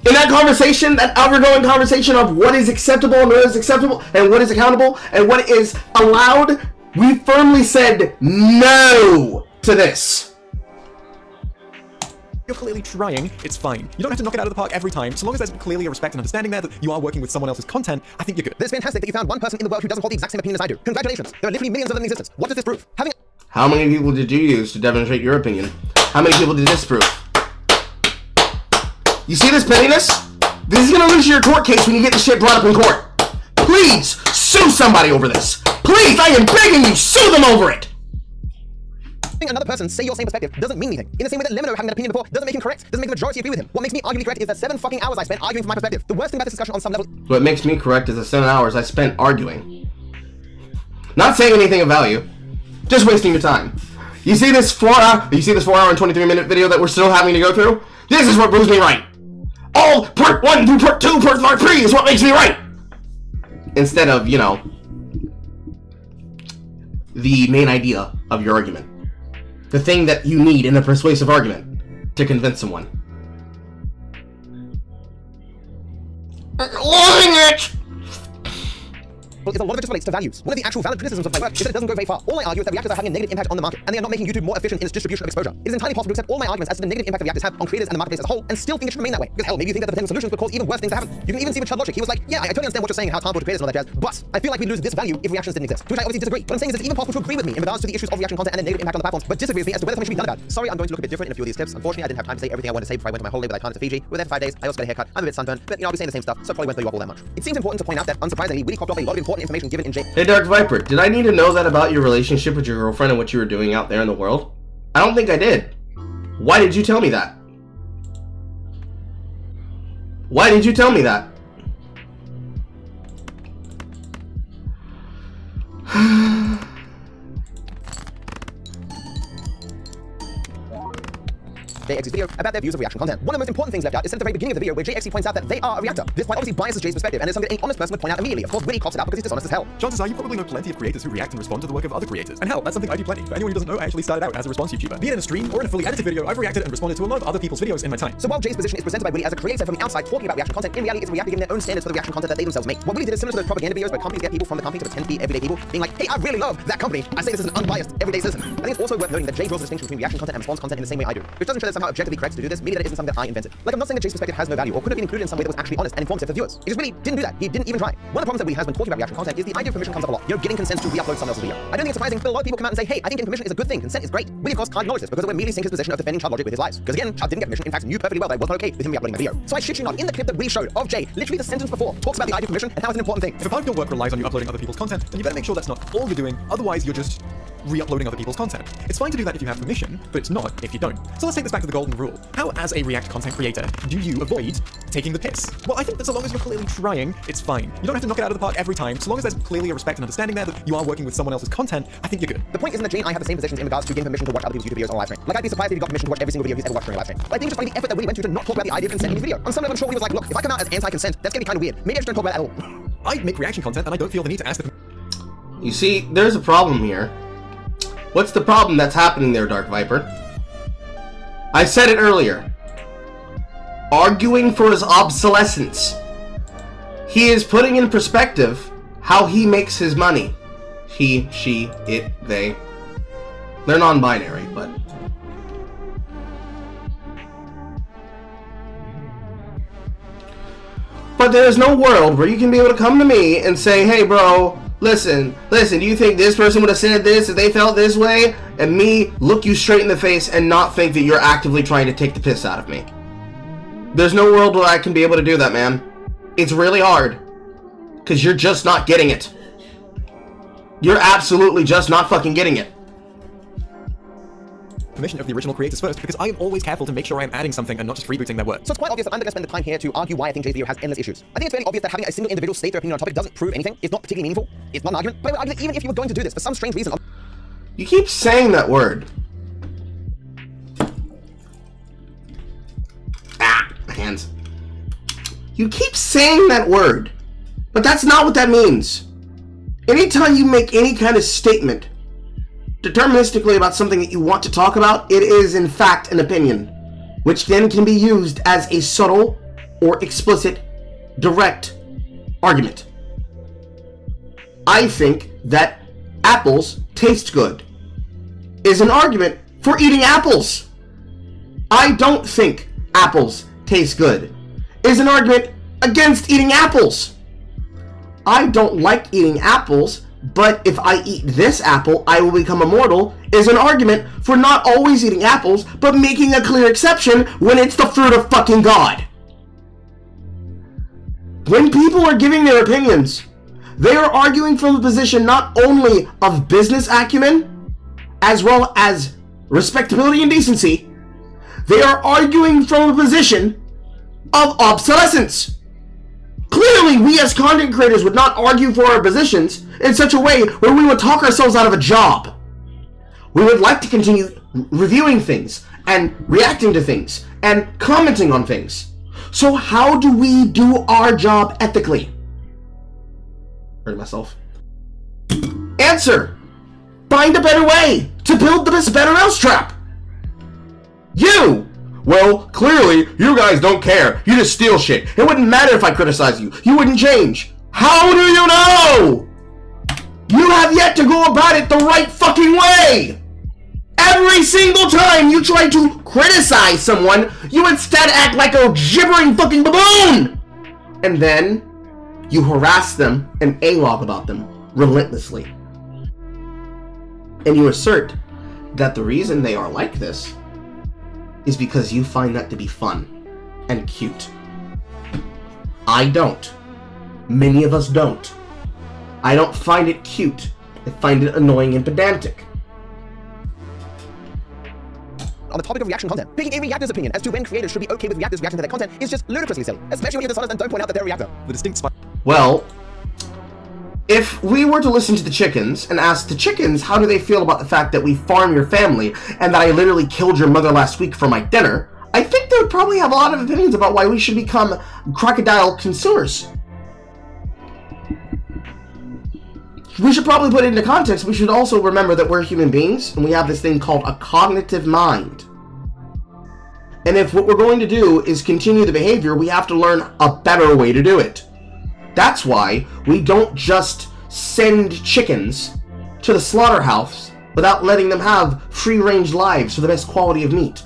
In that conversation, that ever-going conversation of what is acceptable and what is acceptable and what is accountable and what is allowed, we firmly said no to this. You're clearly trying, it's fine. You don't have to knock it out of the park every time. So long as there's clearly a respect and understanding there that you are working with someone else's content, I think you're good. It's fantastic that you found one person in the world who doesn't hold the exact same opinion as I do. Congratulations. There are literally millions of them in existence. What does this prove? How many people did you use to demonstrate your opinion? How many people did this prove? You see this pettiness? This is gonna lose your court case when you get the shit brought up in court. Please, sue somebody over this. Please, I am begging you, sue them over it! Having another person say your same perspective doesn't mean anything. In the same way that Lemino having that opinion before doesn't make him correct, doesn't make the majority agree with him. What makes me arguably correct is that 7 fucking hours I spent arguing from my perspective. The worst thing about this discussion on some level... What makes me correct is the 7 hours I spent arguing. Not saying anything of value. Just wasting your time. You see this 4 hour and 23-minute video that we're still having to go through? This is what proves me right. All part 1 through part 2, part 3 is what makes me right. Instead of, you know, the main idea of your argument. The thing that you need in a persuasive argument to convince someone. Loving it! Is a lot of it just relates to values. One of the actual valid criticisms of my work is that it doesn't go very far. All I argue is that reactors are having a negative impact on the market, and they are not making YouTube more efficient in its distribution of exposure. It is entirely possible to accept all my arguments as to the negative impact that reactors have on creators and the marketplace as a whole, and still think it should remain that way. Because hell, maybe you think that the potential solutions would cause even worse things to happen. You can even see with Chud Logic, he was like, yeah, I totally understand what you're saying and how it's harmful to creators and all that jazz, but I feel like we'd lose this value if reactions didn't exist. To which I obviously disagree. What I'm saying is it's even possible to agree with me in regards to the issues of reaction content and the negative impact on the platforms, but disagree with me as to whether something should be done about it. Sorry, I'm going to look a bit different in a few of these tips. Unfortunately, I didn't have time to say everything I wanted to say before I went to my holiday with Itana to Fiji. We were there for 5 days. I also got a haircut. I'm a bit sunburned, but you know, I'll be saying the same stuff, so probably won't throw you off all that much. It seems important to point out that, unsurprisingly, Willy copped off a lot of important information given in J. Hey Dark Viper, did I need to know that about your relationship with your girlfriend and what you were doing out there in the world? I don't think I did. Why did you tell me that? Why did you tell me that? JXE's video about their views of reaction content. One of the most important things left out is said at the very beginning of the video where JXE points out that they are a reactor. This quite obviously biases Jay's perspective and is something that any honest person would point out immediately. Of course, Willy coughs it out because he's dishonest as hell. Chances are you probably know plenty of creators who react and respond to the work of other creators. And hell, that's something I do plenty. For anyone who doesn't know, I actually started out as a response YouTuber. Be it in a stream or in a fully edited video, I've reacted and responded to a lot of other people's videos in my time. So while Jay's position is presented by Willy as a creator from the outside talking about reaction content, in reality it's a reactor giving their own standards for the reaction content that they themselves make. What Willy did is similar to those propaganda videos where companies get people from the company to pretend to be everyday people, being like, hey, I really love that company. I say this as an unbiased, everyday citizen. I think it's also worth noting that Jay draws a distinction between reaction content and response content in the same way I do, which doesn't show that somehow objectively correct to do this, merely that it isn't something that I invented. Like, I'm not saying that Jay's perspective has no value or could have been included in some way that was actually honest and informative for viewers. He just really didn't do that. He didn't even try. One of the problems that Willy has when talking about reaction content is the idea of permission comes up a lot. You know, getting consent to re-upload someone else's video. I don't think it's surprising, but a lot of people come out and say, hey, I think getting permission is a good thing. Consent is great. Willy, of course, can't acknowledge this because it would merely sink his position of defending Chud Logic with his lies. Because again, Chud didn't get permission. In fact, knew perfectly well that it wasn't okay with him re-uploading the video. So I shit you not, in the clip that Willy showed of Jay, literally the sentence before talks about the idea of permission and how it's an important thing. If a part of your work relies on you uploading other people's content, then you better make sure that's not all you're doing, otherwise you're just re-uploading other people's content. It's fine to do that if you have permission, but it's not if you don't. So let's take this back to the golden rule. How, as a React content creator, do you avoid taking the piss? Well, I think that so long as you're clearly trying, it's fine. You don't have to knock it out of the park every time. So long as there's clearly a respect and understanding there that you are working with someone else's content, I think you're good. The point isn't that Jay and I have the same positions in regards to getting permission to watch other people's YouTube videos on a live stream. Like, I'd be surprised if he got permission to watch every single video he's ever watched during a live stream. But I think just by the effort that Willy went to not talk about the idea of consent in his video. On some level, I'm sure Willy was like, look, if I come out as anti-consent, that's gonna be kind of weird. Maybe I just don't talk about it at all. I make reaction content and I don't feel the need to ask the... You see, there's a problem here. What's the problem that's happening there, Dark Viper? I said it earlier. Arguing for his obsolescence. He is putting in perspective how he makes his money. He, she, it, they. They're non-binary, but... But there's no world where you can be able to come to me and say, hey bro, listen, do you think this person would have said this if they felt this way? And me look you straight in the face and not think that you're actively trying to take the piss out of me. There's no world where I can be able to do that, man. It's really hard. Because you're just not getting it. You're absolutely just not fucking getting it. Permission of the original creators first, because I am always careful to make sure I am adding something and not just rebooting their work. So it's quite obvious that I'm not going to spend the time here to argue why I think Jay's video has endless issues. I think it's fairly obvious that having a single individual state their opinion on a topic doesn't prove anything, is not particularly meaningful, it's not an argument, but I would argue that even if you were going to do this, for some strange reason... You keep saying that word. Ah, my hands. You keep saying that word, but that's not what that means. Anytime you make any kind of statement deterministically about something that you want to talk about, it is in fact an opinion, which then can be used as a subtle or explicit direct argument. I think that apples taste good is an argument for eating apples. I don't think apples taste good is an argument against eating apples. I don't like eating apples, but if I eat this apple, I will become immortal is an argument for not always eating apples, but making a clear exception when it's the fruit of fucking God. When people are giving their opinions, they are arguing from a position not only of business acumen, as well as respectability and decency. They are arguing from a position of obsolescence. Clearly, we as content creators would not argue for our positions in such a way where we would talk ourselves out of a job. We would like to continue reviewing things and reacting to things and commenting on things. So how do we do our job ethically? Heard myself. Answer! Find a better way to build the better mousetrap. You! Well, clearly, you guys don't care. You just steal shit. It wouldn't matter if I criticize you. You wouldn't change. How do you know? You have yet to go about it the right fucking way. Every single time you try to criticize someone, you instead act like a gibbering fucking baboon. And then you harass them and A-log about them relentlessly. And you assert that the reason they are like this is because you find that to be fun and cute. I don't. Many of us don't. I don't find it cute. I find it annoying and pedantic. On the topic of reaction content, picking a reactor's opinion as to when creators should be okay with reactors reacting to their content is just ludicrously silly, especially when you're dishonest and don't point out that they're a reactor. The distinct spot. Well, if we were to listen to the chickens and ask the chickens how do they feel about the fact that we farm your family and that I literally killed your mother last week for my dinner, I think they would probably have a lot of opinions about why we should become crocodile consumers. We should probably put it into context. We should also remember that we're human beings and we have this thing called a cognitive mind. And if what we're going to do is continue the behavior, we have to learn a better way to do it. That's why we don't just send chickens to the slaughterhouse without letting them have free-range lives for the best quality of meat.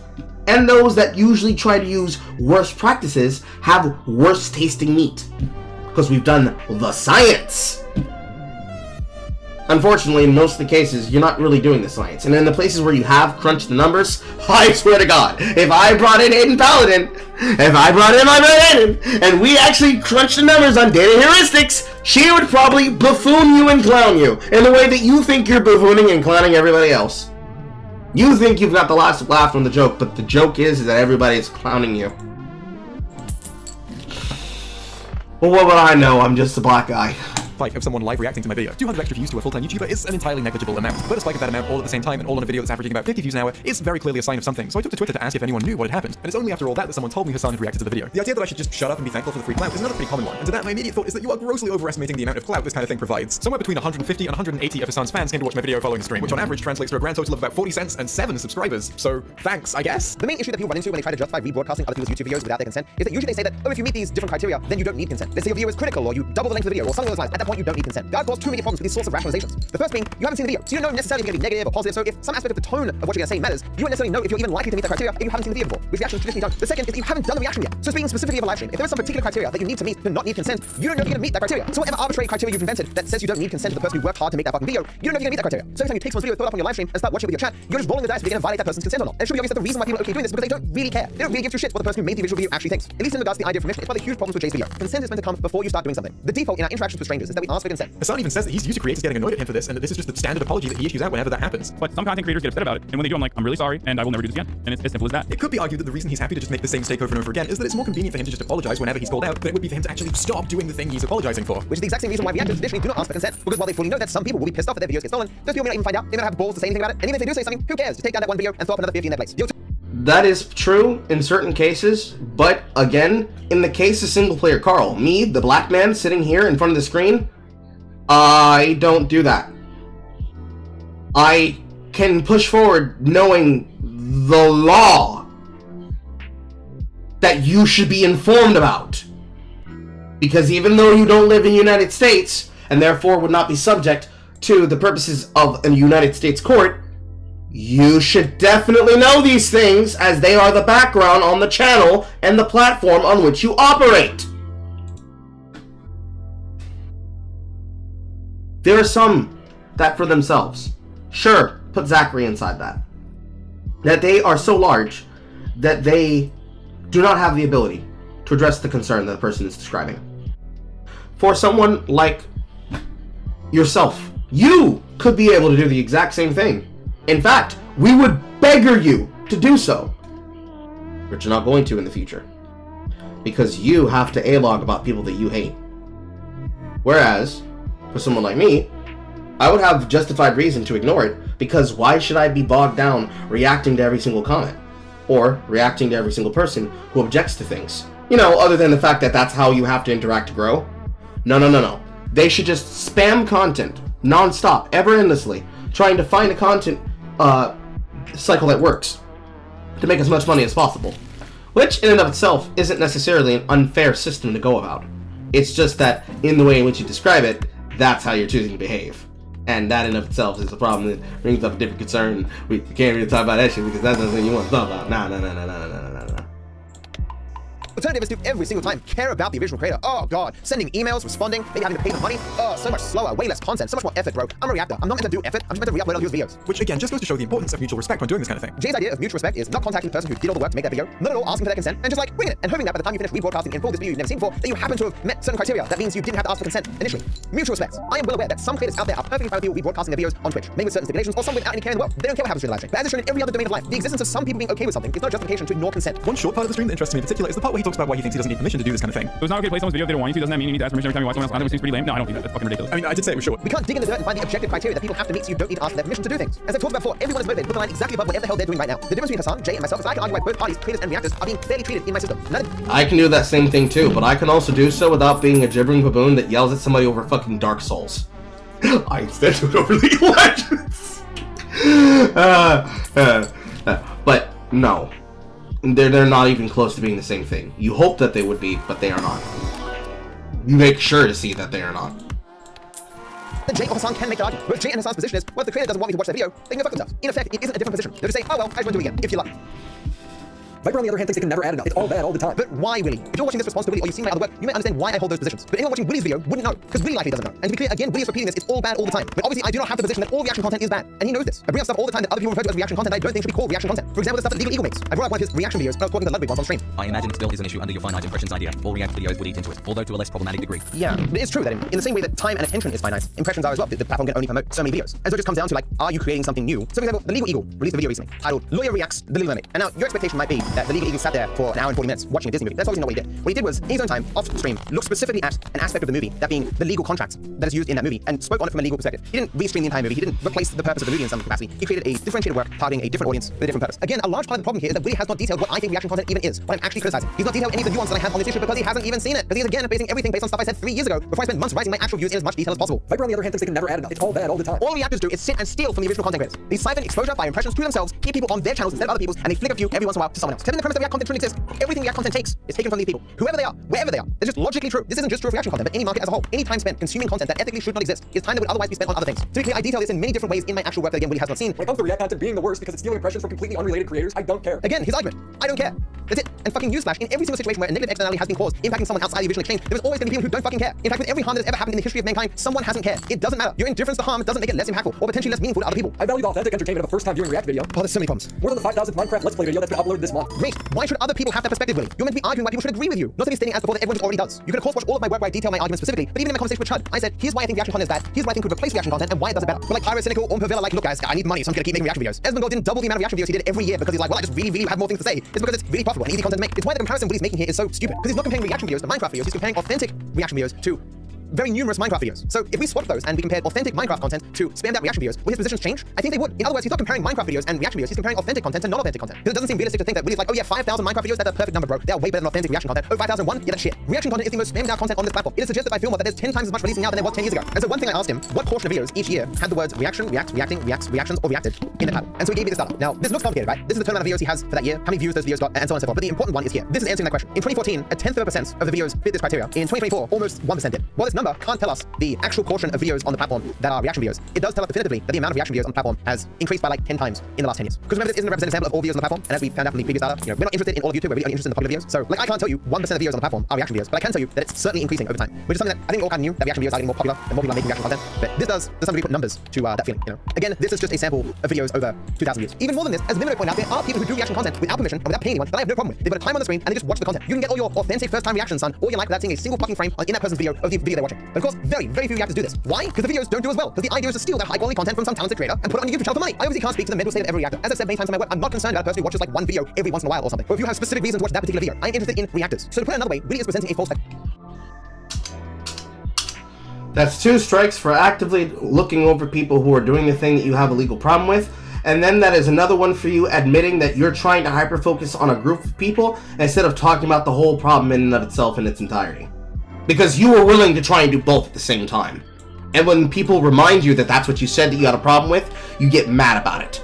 And those that usually try to use worse practices have worse tasting meat. Because we've done the science. Unfortunately, in most of the cases, you're not really doing the science. And in the places where you have crunched the numbers, I swear to God, if I brought in Aiden Paladin, if I brought in my man Aiden, and we actually crunched the numbers on data heuristics, she would probably buffoon you and clown you in the way that you think you're buffooning and clowning everybody else. You think you've got the last laugh on the joke, but the joke is that everybody is clowning you. Well, what would I know? I'm just a black guy. spike of someone live reacting to my video. 200 extra views to a full-time YouTuber is an entirely negligible amount, but a spike of that amount all at the same time and all on a video that's averaging about 50 views an hour is very clearly a sign of something. So I took to Twitter to ask if anyone knew what had happened, and it's only after all that someone told me Hassan had reacted to the video. The idea that I should just shut up and be thankful for the free clout is another pretty common one, and to that my immediate thought is that you are grossly overestimating the amount of clout this kind of thing provides. Somewhere between 150 and 180 of Hassan's fans came to watch my video following the stream, which on average translates to a grand total of about 40 cents and 7 subscribers. So thanks, I guess. The main issue that people run into when they try to justify rebroadcasting other people's YouTube videos without their consent is that usually they say that, oh, if you meet these different criteria, then you don't need consent. They say your video is critical, or you double the length of the video, or something along those lines. At that point, you don't need consent. There are, of course, two major problems with these sorts of rationalizations. The first being, you haven't seen the video, so you don't know necessarily if you're going to be negative or positive, so if some aspect of the tone of what you're going to say matters, you won't necessarily know if you're even likely to meet that criteria if you haven't seen the video before, which reactions traditionally don't. The second is that you haven't done the reaction yet. So speaking specifically of a live stream, if there is some particular criteria that you need to meet to not need consent, you don't know if you're going to meet that criteria. So whatever arbitrary criteria you've invented that says you don't need consent to the person who worked hard to make that fucking video, you don't know if you're going to meet that criteria. So every time you take someone's video, throw it up on your live stream, and start watching it with your chat, you're just rolling the dice if you're going to violate that person's consent or not. And it should be obvious that the reason why people are okay doing this is because they don't really care. They don't really give two shits what the person who made the visual video actually thinks. At least in regards to the idea of permission, it's one of the huge problems with Jay's video. Consent is meant to come before you start doing something. The default in our interactions with strangers is that we ask for consent. Hassan even says that he's used to creators getting annoyed at him for this, and that this is just the standard apology that he issues out whenever that happens. But some content creators get upset about it, and when they do, I'm like, I'm really sorry, and I will never do this again. And it's as simple as that. It could be argued that the reason he's happy to just make the same mistake over and over again is that it's more convenient for him to just apologize whenever he's called out than it would be for him to actually stop doing the thing he's apologizing for. Which is the exact same reason why reactors traditionally do not ask for consent, because while they fully know that some people will be pissed off if their videos get stolen, those people may not even find out, they may not have balls to say anything about it, and even if they do say something, who cares? Just take down that one video and throw up another 50 in their place. That is true in certain cases, but again, in the case of single player Carl, me, the black man sitting here in front of the screen, I don't do that. I can push forward knowing the law that you should be informed about. Because even though you don't live in the United States, and therefore would not be subject to the purposes of a United States court, you should definitely know these things, as they are the background on the channel and the platform on which you operate. There are some that for themselves, sure, put Zachary inside that they are so large that they do not have the ability to address the concern that the person is describing. For someone like yourself, you could be able to do the exact same thing. In fact, we would beggar you to do so, but you're not going to in the future, because you have to A-log about people that you hate. Whereas, for someone like me, I would have justified reason to ignore it, because why should I be bogged down reacting to every single comment, or reacting to every single person who objects to things? You know, other than the fact that that's how you have to interact to grow. No. They should just spam content, non-stop, ever endlessly, trying to find a content cycle that works to make as much money as possible, which in and of itself isn't necessarily an unfair system to go about. It's just that in the way in which you describe it, that's how you're choosing to behave, and that in and of itself is a problem that brings up a different concern. We can't really talk about that shit because that's something you want to talk about. No. Alternative is to every single time care about the original creator. Oh god, sending emails, responding, maybe having to pay the money. Oh, so much slower, way less content, so much more effort, bro. I'm a reactor. I'm not meant to do effort. I'm just meant to re-upload other people's videos. Which again just goes to show the importance of mutual respect when doing this kind of thing. Jay's idea of mutual respect is not contacting the person who did all the work to make that video, not at all asking for their consent, and just like winging it and hoping that by the time you finish rebroadcasting in full this video you've never seen before, that you happen to have met certain criteria. That means you didn't have to ask for consent initially. Mutual respect. I am well aware that some creators out there are perfectly fine with people rebroadcasting their videos on Twitch, maybe with certain stipulations or some without any care in the world. They don't care what happens during the live stream. But as is shown in every other domain of life, the existence of some people being okay with something is not a justification to ignore consent. One short part of the stream that interests me in particular is the part where he talks about why he thinks he doesn't need permission to do this kind of thing. So it's not okay to play someone's video if they don't want you to. Doesn't that mean you need to ask permission every time you watch someone else's content, which seems pretty lame? No, I don't do that. That's fucking ridiculous. I mean, I did say it was short. We can't dig in the dirt and find the objective criteria that people have to meet, so you don't need to ask for their permission to do things. As I've talked about before, everyone is motivated to put the line exactly above whatever the hell they're doing right now. The difference between Hassan, Jay, and myself is I can argue why both parties, creators and reactors, are being fairly treated in my system. I can do that same thing too, but I can also do so without being a gibbering baboon that yells at somebody over fucking Dark Souls. I instead do it over League of Legends. But no, they're not even close to being the same thing. You hope that they would be, but they are not. You make sure to see that they are not. Then Jay or Hassan can make that argument. Whereas Jay and Hassan's position is, well, if the creator doesn't want me to watch their video, they can go fuck themselves. In effect, it isn't a different position. They'll just say, oh well, I just won't do it again, if you like. Viper, on the other hand, thinks they can never add enough. It's all bad all the time. But why, Willie? If you're watching this responsibility or you've seen my other work, you may understand why I hold those positions. But anyone watching Willie's video wouldn't know, because Willie likely doesn't know. And to be clear, again, Willie is repeating this, it's all bad all the time. But obviously, I do not have the position that all reaction content is bad. And he knows this. I bring up stuff all the time that other people refer to as reaction content I don't think should be called reaction content. For example, the stuff that Legal Eagle makes. I brought up one of his reaction videos, but I was talking to Ludwig once on stream. I imagine it still is an issue under your finite impressions idea. All React videos would eat into it, although to a less problematic degree. Yeah, but it's true that in the same way that time and attention is finite, impressions are as well. The platform can only promote so many videos. And so it just comes down to like, are you creating something new? So for example, the Legal Eagle released a video recently titled Lawyer Reacts The Little Mermaid. And now your expectation might be, that the League of Eagles sat there for an hour and 40 minutes watching a Disney movie. That's obviously not what he did. What he did was, in his own time, off stream, looked specifically at an aspect of the movie, that being the legal contracts that is used in that movie, and spoke on it from a legal perspective. He didn't restream the entire movie. He didn't replace the purpose of the movie in some capacity. He created a differentiated work targeting a different audience with a different purpose. Again, a large part of the problem here is that Willie has not detailed what I think reaction content even is, what I'm actually criticizing. He's not detailed any of the nuance that I have on this issue because he hasn't even seen it. Because he's again basing everything based on stuff I said 3 years ago before I spent months writing my actual views in as much detail as possible. Viper, on the other hand, thinks they can never add enough. It's all bad all the time. All reactors do is sit and steal from the original content creators. They siphon exposure by impressions to themselves, keep people on their channels instead of other people's, and they flick a few every once in a while to someone else. Telling the premise that react content shouldn't exist. Everything react content takes is taken from these people, whoever they are, wherever they are. It's just logically true. This isn't just true of reaction content, but any market as a whole. Any time spent consuming content that ethically should not exist is time that would otherwise be spent on other things. To be clear, I detail this in many different ways in my actual work that again Willie has not seen. When it comes to react content being the worst because it's stealing impressions from completely unrelated creators, I don't care. Again, his argument, I don't care. That's it. And fucking newsflash, in every single situation where a negative externality has been caused, impacting someone outside the original exchange, there's always going to be people who don't fucking care. In fact, with every harm that has ever happened in the history of mankind, someone hasn't cared. It doesn't matter. Your indifference to harm doesn't make it less impactful or potentially less meaningful to other people. I value the authentic entertainment of a first-time viewing react video. Oh, there's so many problems. More than the 5,000th Minecraft Let's Play video that's been uploaded this month. Great. Why should other people have that perspective, Willie? You're meant to be arguing why people should agree with you, not to be stating as before that everyone just already does. You can of course watch all of my work where I detail my arguments specifically, but even in my conversation with Chud, I said, here's why I think reaction content is bad, here's why I think could replace reaction content, and why it does it better. But like Pyro, Cynical, or Pavilla, like, look guys, I need money, so I'm gonna keep making reaction videos. Esmondor didn't double the amount of reaction videos he did every year because he's like, well, I just really have more things to say. It's because it's really profitable and easy content to make. It's why the comparison Willie's making here is so stupid, because he's not comparing reaction videos to Minecraft videos, he's comparing authentic reaction videos to very numerous Minecraft videos. So if we swapped those and we compared authentic Minecraft content to spammed out reaction videos, would his positions change? I think they would. In other words, he's not comparing Minecraft videos and reaction videos, he's comparing authentic content to non-authentic content. Because it doesn't seem realistic to think that Willie's like, oh yeah, 5,000 Minecraft videos, that's a perfect number, bro. They are way better than authentic reaction content. Oh, 5,001? Yeah, that's shit. Reaction content is the most spammed out content on this platform. It is suggested by Filmor that there's 10 times as much releasing now than there was 10 years ago. And so one thing I asked him, what portion of videos each year had the words reaction, react, reacting, reacts, reactions, or reacted in the title? And so he gave me this data. Now, this looks complicated, right? This is the total amount of videos he has for that year, how many views those videos got, and so on and so forth. But the important one is here. This is answering that question. In 2014, a 10% of the videos fit this criteria. In 2024, almost 1% did. While this number can't tell us the actual portion of videos on the platform that are reaction videos, it does tell us definitively that the amount of reaction videos on the platform has increased by like 10 times in the last 10 years. Because remember, this isn't a representative sample of all videos on the platform, and as we found out from the previous data, we're not interested in all of YouTube, we're really only interested in the popular videos. So like I can't tell you 1% of videos on the platform are reaction videos, but I can tell you that it's certainly increasing over time, which is something that I think we all kind of knew, that reaction videos are getting more popular and more people are making reaction content. But this does something put numbers to that feeling, Again, this is just a sample of videos over 2,000 years. Even more than this, as Mimino pointed out, there are people who do reaction content without permission and without paying anyone that I have no problem with. They put a time on the screen and they just watch the content. You can get all your authentic first-time reactions done all your life without seeing a single fucking frame in that person's video of the video they're watching. But of course, very few reactors do this. Why? Because the videos don't do as well. Because the idea is to steal that high-quality content from some talented creator and put it on your YouTube channel for money. I obviously can't speak to the mental state of every reactor. As I've said many times in my work, I'm not concerned about a person who watches like one video every once in a while or something. Or if you have specific reasons to watch that particular video, I'm interested in reactors. So to put it another way, Willie is presenting a false That's 2 strikes for actively looking over people who are doing the thing that you have a legal problem with. And then that is another one for you admitting that you're trying to hyper-focus on a group of people instead of talking about the whole problem in and of itself in its entirety. Because you were willing to try and do both at the same time. And when people remind you that that's what you said that you had a problem with, you get mad about it.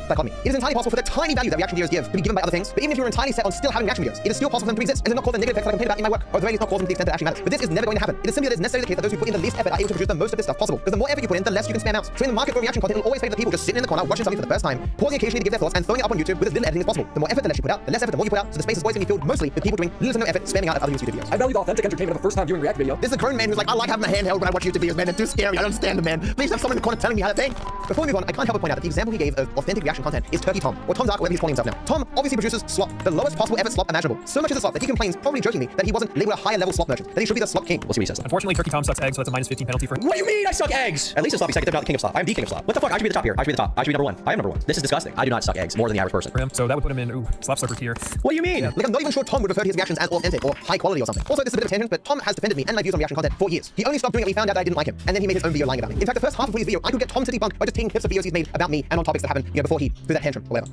Dichotomy. It is entirely possible for the tiny value that reaction videos give to be given by other things, but even if you're entirely set on still having reaction videos, it is still possible for them to exist, and it's not cause the negative effects that I complain about in my work, or the very least not cause them to the extent that actually matters. But this is never going to happen. It is simply that it's necessarily the case that those who put in the least effort are able to produce the most of this stuff possible, because the more effort you put in, the less you can spam out. So in the market for reaction content, it will always favor the people just sitting in the corner, watching something for the first time, pausing occasionally to give their thoughts, and throwing it up on YouTube with as little editing as possible. The more effort, the less you put out, the less effort, the more you put out, so the space is always going to be filled mostly with people doing little to no effort, spamming out of other YouTube videos. I value the authentic entertainment of a first-time viewing react video. This is a grown man who's like, I like having a handheld when I watch YouTube videos, man, they're too scary, I don't stand them, man. Please have someone in the corner telling me how to think. Before we move on, I can't help but point out that the example he gave of authentic reaction content is Turkey Tom, or Tom's Ark, whatever he's calling himself now. Tom obviously produces slop, the lowest possible effort slop imaginable. So much is a slop that he complains, probably jokingly, that he wasn't labeled a higher level slop merchant, that he should be the slop king. We'll see what he says. Unfortunately, Turkey Tom sucks eggs, so that's a -15 penalty for. What do you mean I suck eggs? At least it's sloppy second, not the king of slop. I'm the king of slop. What the fuck? I should be the top here. I should be the top. I should be number 1. I am number 1. This is disgusting. I do not suck eggs more than the average person. So that would put him in slop slurper tier. What do you mean? Yeah. Like I'm not even sure Tom would refer to his reactions as authentic or high quality or something. Also, this is a bit of a tangent, but Tom has defended me and my views on reaction content for years. He only stopped doing it when he found out that I didn't like him, and then he made his own video lying about me. In fact, the first half of his video, I could get Tom to debunk by just taking clips of videos he's made about me and on topics that happened, before he threw that tantrum or whatever.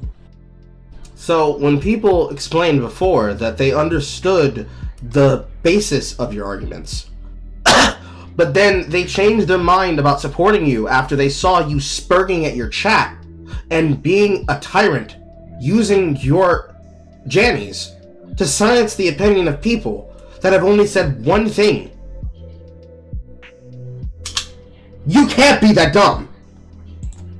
So when people explained before that they understood the basis of your arguments, but then they changed their mind about supporting you after they saw you spurging at your chat and being a tyrant, using your jammies to silence the opinion of people that have only said one thing. You can't be that dumb.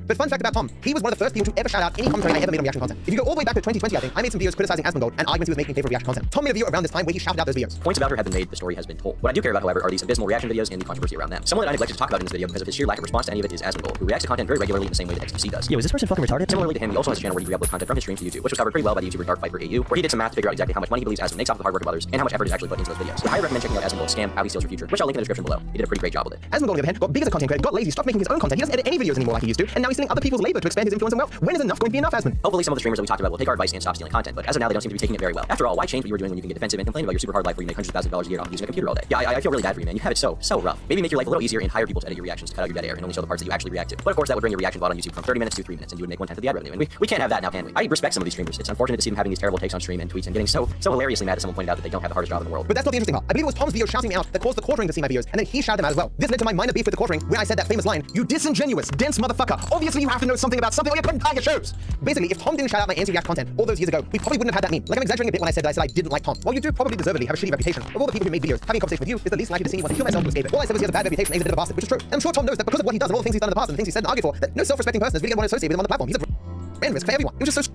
But fun fact about Tom, he was one of the first people to ever shout out any commentary I ever made on reaction content. If you go all the way back to 2020, I think, I made some videos criticizing Asmongold and arguments he was making in favor of reaction content. Tom made a video around this time where he shouted out those videos. Points about her have been made, the story has been told. What I do care about, however, are these abysmal reaction videos and the controversy around them. Someone that I neglected to talk about in this video because of his sheer lack of response to any of it is Asmongold, who reacts to content very regularly in the same way that XQC does. Yo, is this person fucking retarded? Similarly to him, he also has a channel where he re-uploads content from his streams to YouTube, which was covered pretty well by the YouTuber DarkViperAU, where he did some math to figure out exactly how much money he believes Asmon makes off the hard work of others and how much effort is actually put into those videos. So I highly recommend checking out Asmongold's scam, how he steals your future, which I'll link in the description below. He did a pretty great job with it. Asmongold, on the other hand, got big as a content creator, got lazy, stopped making his own content. He doesn't edit any videos anymore like he used to, and now stealing other people's labor to expand his influence and wealth. When is enough going to be enough, Asmund? Hopefully some of the streamers that we talked about will take our advice and stop stealing content, but as of now they don't seem to be taking it very well. After all, why change what you were doing when you can get defensive and complain about your super hard life where you make hundreds of thousands of dollars a year off using a computer all day? Yeah, I feel really bad for you, man. You have it so rough. Maybe make your life a little easier and hire people to edit your reactions to cut out your dead air and only show the parts that you actually react to. But of course that would bring your reaction VOD on YouTube from 30 minutes to 3 minutes and you would make 1/10 of the ad revenue. And we can't have that now, can we? I respect some of these streamers. It's unfortunate to see them having these terrible takes on stream and tweets and getting so hilariously mad that someone pointed out that they don't have the hardest job in the world. But that's not the interesting part. I believe it was Tom's video shouting me out that caused the quartering to see my videos, and then he shouted them out as well. This led to my minor beef with the quartering when I said that famous line, "You disingenuous, dense motherfucker. Obviously you have to know something about something or you couldn't tie your shows." Basically, if Tom didn't shout out my anti-react content all those years ago, we probably wouldn't have had that meme. Like I'm exaggerating a bit when I said I didn't like Tom. While you do probably deservedly have a shitty reputation, of all the people who made videos, having a conversation with you is the least likely to see me want to kill myself to escape it. All I said was he has a bad reputation and he's a bit of a bastard, which is true. And I'm sure Tom knows that because of what he does and all the things he's done in the past and the things he's said and argued for, that no self-respecting person is really going to want to associate with him on the platform. He's a brand risk for everyone. It was just so.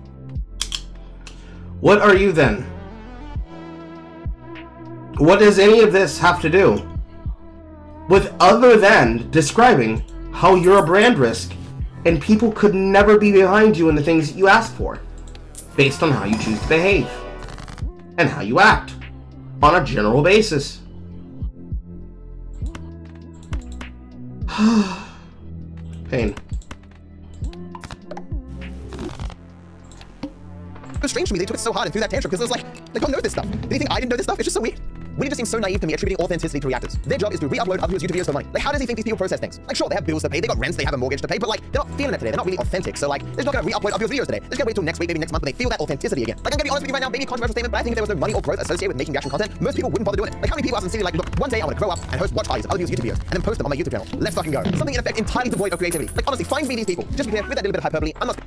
What are you then? What does any of this have to do with other than describing how you're a brand risk and people could never be behind you in the things that you ask for based on how you choose to behave and how you act on a general basis? Pain. It was strange to me they took it so hard and threw that tantrum because it was like, they don't know this stuff. Did you think I didn't know this stuff? It's just so weird. Willie just seems so naive to me attributing authenticity to reactors. Their job is to re-upload other people's YouTube videos for money. Like, how does he think these people process things? Like, sure, they have bills to pay, they got rents, they have a mortgage to pay, but like, they're not feeling it today. They're not really authentic. So like, they're just not gonna re-upload other people's videos today. They're just gonna wait till next week, maybe next month, when they feel that authenticity again. Like, I'm gonna be honest with you right now, maybe a controversial statement, but I think if there was no money or growth associated with making reaction content, most people wouldn't bother doing it. Like, how many people are sincerely like, look, one day I want to grow up and host watch parties of other people's YouTube videos and then post them on my YouTube channel. Let's fucking go. Something in effect entirely devoid of creativity. Like, honestly, find me these people. Just be clear, with that little bit of hyperbole, I'm not.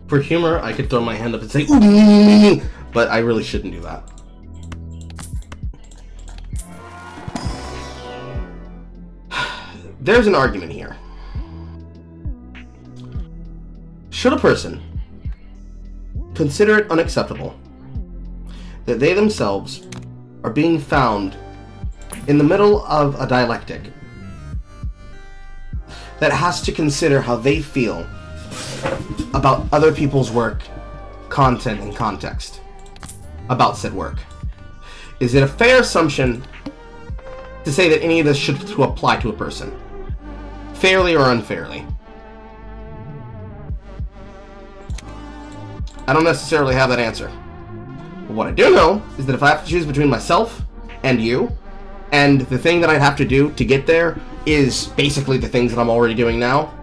For humor, I could throw my hand up and say, ooh, but I really shouldn't do that. There's an argument here. Should a person consider it unacceptable that they themselves are being found in the middle of a dialectic that has to consider how they feel about other people's work, content, and context about said work? Is it a fair assumption to say that any of this should apply to a person? Fairly or unfairly? I don't necessarily have that answer. But what I do know is that if I have to choose between myself and you, and the thing that I'd have to do to get there is basically the things that I'm already doing now,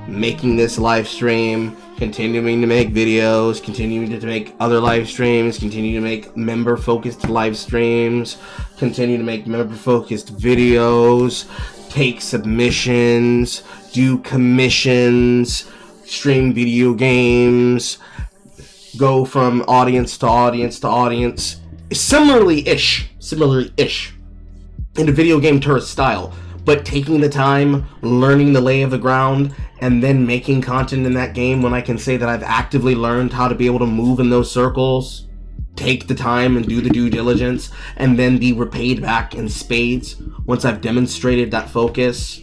making this live stream, continuing to make videos, continuing to make other live streams, continue to make member-focused live streams, continue to make member-focused videos, take submissions, do commissions, stream video games, go from audience to audience to audience, similarly-ish, in a video game tourist style, but taking the time, learning the lay of the ground, and then making content in that game when I can say that I've actively learned how to be able to move in those circles, take the time and do the due diligence, and then be repaid back in spades once I've demonstrated that focus.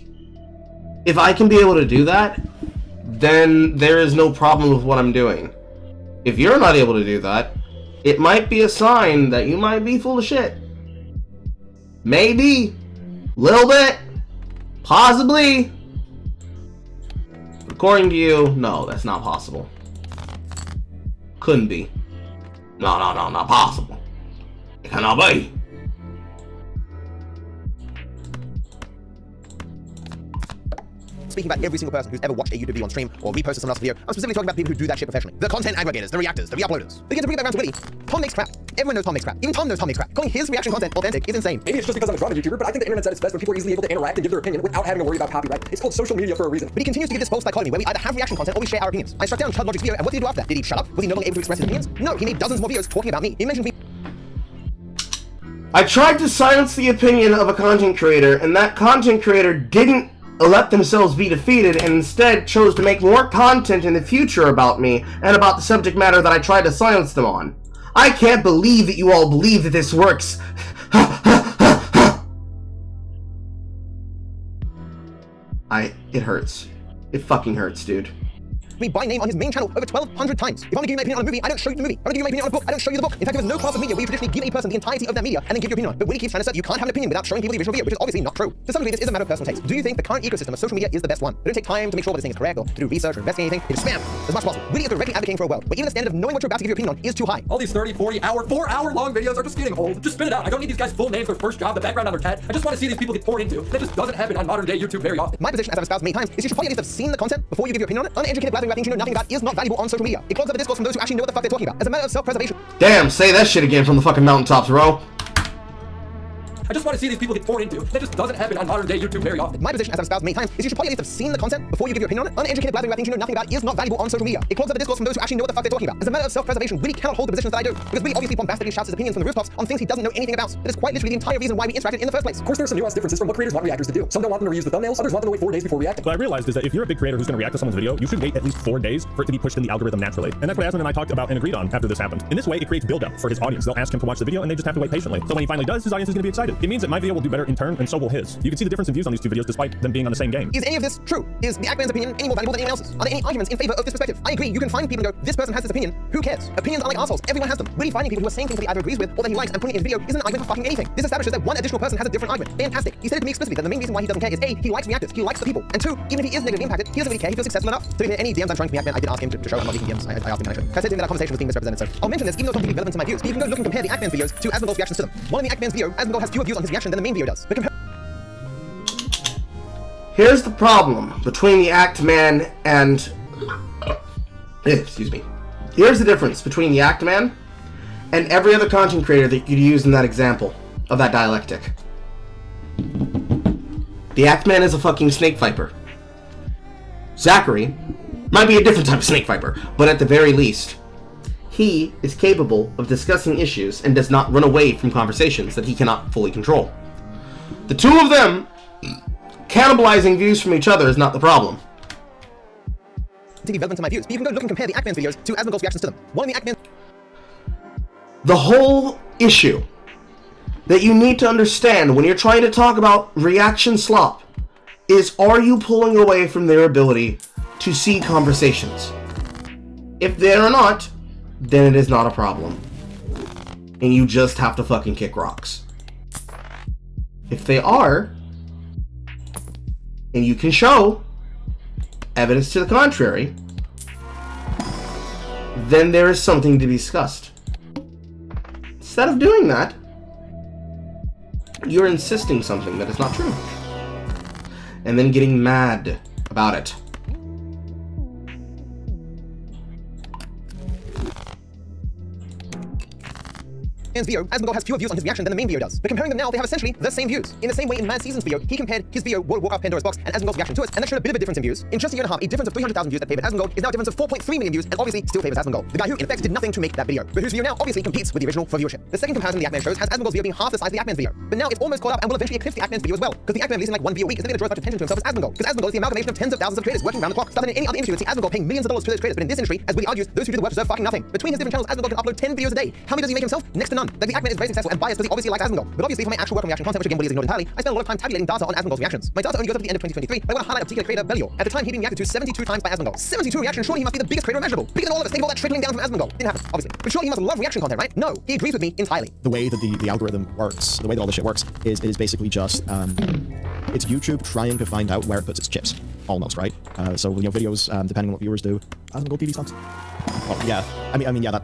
If I can be able to do that, then there is no problem with what I'm doing. If you're not able to do that, it might be a sign that you might be full of shit. Maybe. Little bit. Possibly. According to you, no, that's not possible. Couldn't be. No, not possible. It cannot be. Speaking about every single person who's ever watched a YouTube video on stream or reposted someone else's video, I'm specifically talking about people who do that shit professionally. The content aggregators, the reactors, the re-uploaders. Begin to bring it back around to Willie. Tom makes crap. Everyone knows Tom makes crap. Even Tom knows Tom makes crap. Calling his reaction content authentic is insane. Maybe it's just because I'm a drama YouTuber, but I think the internet's at its best when people are easily able to interact and give their opinion without having to worry about copyright. It's called social media for a reason. But he continues to give this false dichotomy where we either have reaction content or we share our opinions. I struck down Chud Logic's video, and what did he do after that? Did he shut up? Was he no longer able to express his opinions? No, he made dozens more videos talking about me. He mentioned me. I tried to silence the opinion of a content creator, and that content creator didn't let themselves be defeated and instead chose to make more content in the future about me and about the subject matter that I tried to silence them on. I can't believe that you all believe that this works. It hurts. It fucking hurts, dude. me by name on his main channel over 1,200 times. If I want to give you my opinion on a movie, I don't show you the movie. If I want to give you my opinion on a book, I don't show you the book. In fact, there is no class of media where you traditionally give a person the entirety of that media and then give your opinion on it. But Willie keeps trying to say you can't have an opinion without showing people the original video, which is obviously not true. To some degree, this is a matter of personal taste. Do you think the current ecosystem of social media is the best one? They don't take time to make sure that this thing is correct or to do research or investigate anything. They just spam as much as possible. Willie is directly advocating for a world where even the standard of knowing what you're about to give your opinion on is too high. All these 30, 40 hour, 4 hour long videos are just getting old. Just spit it out. I don't need these guys' full names, their first job, the background on their TED. I just want to see these people get poured into. That just doesn't happen on modern day YouTube very often. My position, as I've espoused many times, is you should probably at least have seen the content before you give your opinion on it. Uneducated blathering about things you know nothing about is not valuable on social media. It clogs up the discourse from those who actually know what the fuck they're talking about. As a matter of self-preservation. Damn, say that shit again from the fucking mountaintops, bro. I just want to see these people get poured into. That just doesn't happen on modern day YouTube very often. My position, as I've espoused many times, is you should probably at least have seen the content before you give your opinion on it. Uneducated blathering about things you know nothing about is not valuable on social media. It clogs up the discourse from those who actually know what the fuck they're talking about. As a matter of self-preservation, Willie cannot hold the positions that I do. Because Willie obviously bombastically shouts his opinions from the rooftops on things he doesn't know anything about. That is quite literally the entire reason why we interacted in the first place. Of course, there are some nuanced differences from what creators want reactors to do. Some don't want them to reuse the thumbnails, others want them to wait 4 days before reacting. What I realized is that if you're a big creator who's going to react to someone's video, you should wait at least 4 days for it to be pushed in the algorithm naturally. And that's what Aslan and I talked about and agreed on after this happened. In this way, it creates build-up for his audience. They'll ask him to watch the video and they just have to wait patiently. So when he finally does, his audience is going to be excited. It means that my video will do better in turn, and so will his. You can see the difference in views on these two videos despite them being on the same game. Is any of this true? Is the Ackman's opinion any more valuable than anyone else's? Are there any arguments in favor of this perspective? I agree, you can find people and go, this person has this opinion, who cares? Opinions are like assholes, everyone has them. Really finding people who are saying things that he either agrees with or that he likes and putting it in video isn't an argument for fucking anything. This establishes that one additional person has a different argument. Fantastic. He said it to me explicitly that the main reason why he doesn't care is A, he likes reactors, he likes the people, and 2, even if he is negatively impacted, he doesn't really care, he feels successful enough. So if there are any DMs I'm trying to be Ackman, I did ask him to show I'm not leaking DMs. I asked him can I show. I said to him that our conversation was being misrepresented, so I'll mention this even though it's not really relevant to my views, but you can go look and compare the Ackman's videos to Asmongold's reactions to them. One in the Ackman's video, Asmongold has fewer views on his reaction than the main video does. But Here's the problem between the Act Man and... excuse me. Here's the difference between the Act Man and every other content creator that you'd use in that example of that dialectic. The Act Man is a fucking snake viper. Zachary might be a different type of snake viper, but at the very least, he is capable of discussing issues and does not run away from conversations that he cannot fully control. The two of them cannibalizing views from each other is not the problem. To be relevant to my views, but you can go look and compare the Ackman's videos to Asmongold's reactions to them. One in the Ackman. The whole issue that you need to understand when you're trying to talk about reaction slop is, are you pulling away from their ability to see conversations? If they are not, then it is not a problem. And you just have to fucking kick rocks. If they are, and you can show evidence to the contrary, then there is something to be discussed. Instead of doing that, you're insisting something that is not true. And then getting mad about it. Video, Asmongold has fewer views on his reaction than the main video does. But comparing them now, they have essentially the same views. In the same way, in Mad Season's video, he compared his video, World of Warcraft Pandora's Box, and Asmongold's reaction to it, and that showed a bit of a difference in views. In just a year and a half, a difference of 300,000 views that favored Asmongold is now a difference of 4.3 million views, and obviously still favors Asmongold. The guy who, in effect, did nothing to make that video, but whose video now obviously competes with the original for viewership. The second comparison the Ackman shows has Asmongold's video being half the size of the Ackman's video. But now it's almost caught up and will eventually eclipse the Ackman's video as well, because the Ackman releasing like one video a week is going to draw as much attention to himself as Asmongold, because Asmongold is the amalgamation of tens of thousands of creators working around the clock. Stuff that in any other industry would see Asmongold paying millions of dollars to those creators, but in this industry, as Willie argues, those who do the work deserve fucking nothing. Between his different channels, Asmongold can upload 10 videos a day. How many does he make himself? Next to none. Like, the Ackman is very successful and biased because he obviously likes Asmongold. But obviously for my actual work on reaction content, which again Willie is ignored entirely, I spend a lot of time tabulating data on Asmongold's reactions. My data only goes up to the end of 2023, but I want to highlight a particular creator, Belior. At the time, he'd been reacted to 72 times by Asmongold. 72 reactions, surely he must be the biggest creator imaginable. Bigger than all of us, think of all that trickling down from Asmongold. Didn't happen, obviously. But surely he must love reaction content, right? No, he agrees with me entirely. The way that the algorithm works, the way that all this shit works, is basically just, it's YouTube trying to find out where it puts its chips. Almost, right? So, you know, videos, depending on what viewers do, Asmongold TV stunts. Well, yeah. I mean, yeah,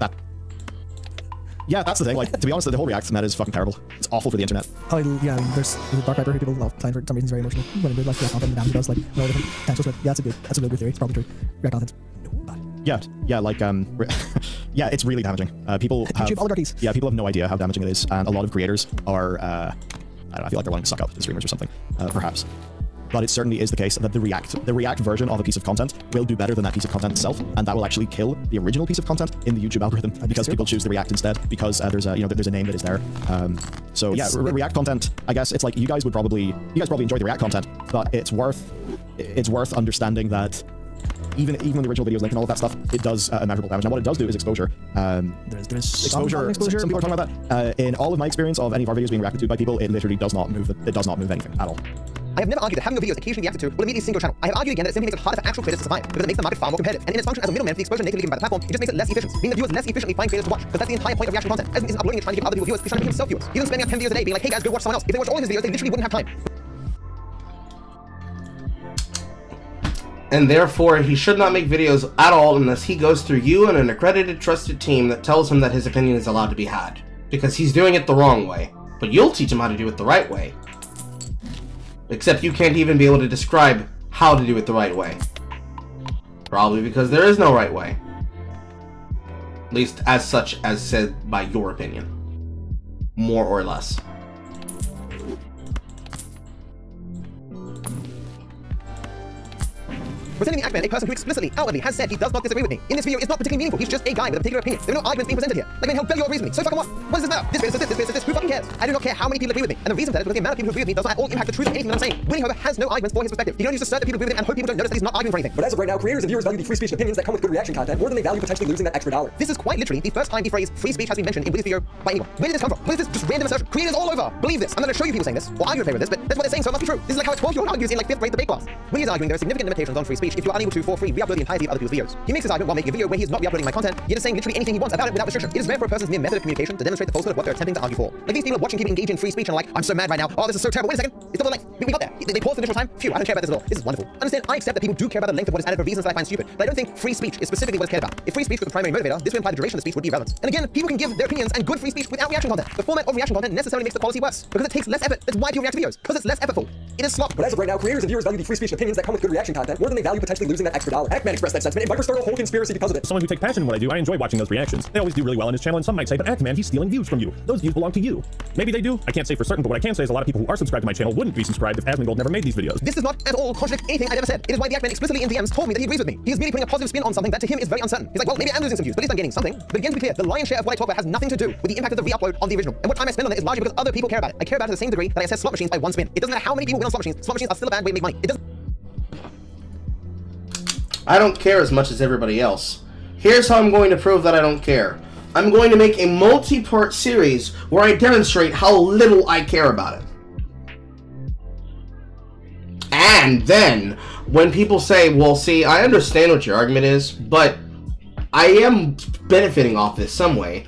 yeah, that's the thing. Like, to be honest, the whole react meta is fucking terrible. It's awful for the internet. Oh, yeah, I mean, there's Dark Viper who people love playing for some reason is very emotional. When it does like react content and damage does like no different potentials to it. Yeah, that's a really good theory. It's probably true. React content. Yeah, like, yeah, it's really damaging. People have, YouTube oligarchies. Yeah, people have no idea how damaging it is, and a lot of creators are, I don't know, I feel like they're wanting to suck up the streamers or something, perhaps. But it certainly is the case that the React version of a piece of content will do better than that piece of content itself, and that will actually kill the original piece of content in the YouTube algorithm because people choose the React instead because there's a there's a name that is there. So yeah, React content. I guess it's like you guys probably enjoy the React content, but it's worth understanding that even when the original videos link and all of that stuff, it does immeasurable damage. Now what it does do is exposure. There's exposure. Some people are talking about that. In all of my experience of any of our videos being reacted to by people, it literally does not move. It does not move anything at all. I have never argued that having your videos occasionally reacted to will immediately sink your channel. I have argued again that it simply makes it harder for actual creators to survive because it makes the market far more competitive. And in its function as a middleman for the exposure natively given by the platform, it just makes it less efficient, meaning that viewers less efficiently find creators to watch. Because that's the entire point of reaction content. As isn't uploading and trying to give other people viewers, he's trying to make himself viewers. He isn't spending up 10 videos a day being like, hey guys, go watch someone else. If they watch all his videos, they literally wouldn't have time. And therefore, he should not make videos at all unless he goes through you and an accredited, trusted team that tells him that his opinion is allowed to be had. Because he's doing it the wrong way. But you'll teach him how to do it the right way. Except you can't even be able to describe how to do it the right way. Probably because there is no right way. At least as such as said by your opinion. More or less. Presenting the Ackman, a person who explicitly, outwardly has said he does not disagree with me. In this video, it's not particularly meaningful. He's just a guy with a particular opinion. There are no arguments being presented here. Like, man, he'll belly your reasoning. So fucking what? What does this matter? This video says this. Who fucking cares? I do not care how many people agree with me. And the reason for that is because the amount of people who agree with me does not at all impact the truth of anything that I'm saying. Winnie, however, has no arguments for his perspective. He can only just assert that people agree with him and hope people don't notice that he's not arguing for anything. But as of right now, creators and viewers value the free speech and opinions that come with good reaction content more than they value potentially losing that extra dollar. This is quite literally the first time the phrase free speech has been mentioned in Willie's video by anyone. Where did this come from? What is this just random assertion? Creators all over believe this. I'm going to show you people saying this, or argue in favor of this, but that's what they're saying, so it must be true. This is like how a 12-year-old argues in like 5th grade debate class. Willie's arguing there are significant limitations on free speech if you are unable to, for free, re-upload the entirety of other people's videos. He makes his argument while making a video where he is not re-uploading my content, yet is saying literally anything he wants about it without restriction. It is rare for a person's mere method of communication to demonstrate the falsehood of what they're attempting to argue for. Like, these people are watching people engage in free speech and are like, I'm so mad right now. Oh, this is so terrible. Wait a second. It's not the length. We got there. They paused the initial time. Phew, I don't care about this at all. This is wonderful. Understand, I accept that people do care about the length of what is added for reasons that I find stupid, but I don't think free speech is specifically what is cared about. If free speech was the primary motivator, this would imply the duration of the speech would be irrelevant. And again, people can give their opinions and good free speech without reaction content. The format of reaction content necessarily makes the quality worse because it takes less effort. That's why people react to videos, because it's less effortful. It is slop. But as of right now, creators and viewers value the free speech and opinions that come with good reaction content more than they value potentially losing that extra dollar. Ackman expressed that sentiment, and Viper started a whole conspiracy because of it. Someone who takes passion in what I do, I enjoy watching those reactions. They always do really well on his channel, and some might say, but Ackman, he's stealing views from you. Those views belong to you. Maybe they do. I can't say for certain, but what I can say is a lot of people who are subscribed to my channel wouldn't be subscribed if Asmongold never made these videos. This does not at all contradict anything I've ever said. It is why the Ackman explicitly in DMs told me that he agrees with me. He is merely putting a positive spin on something that to him is very uncertain. He's like, well, maybe I'm losing some views, but at least I'm gaining something. But again, to be clear, the lion's share of what I talk about has nothing to do with the impact of the re-upload on the original. And what time I spend on it is largely because other people care about it. I care about it to the same degree that I assess slot machines by one spin. It doesn't matter how many people win on slot machines. Slot machines are still a bad way to make money. It doesn't. I don't care as much as everybody else. Here's how I'm going to prove that I don't care. I'm going to make a multi-part series where I demonstrate how little I care about it. And then, when people say, well, see, I understand what your argument is, but I am benefiting off this some way.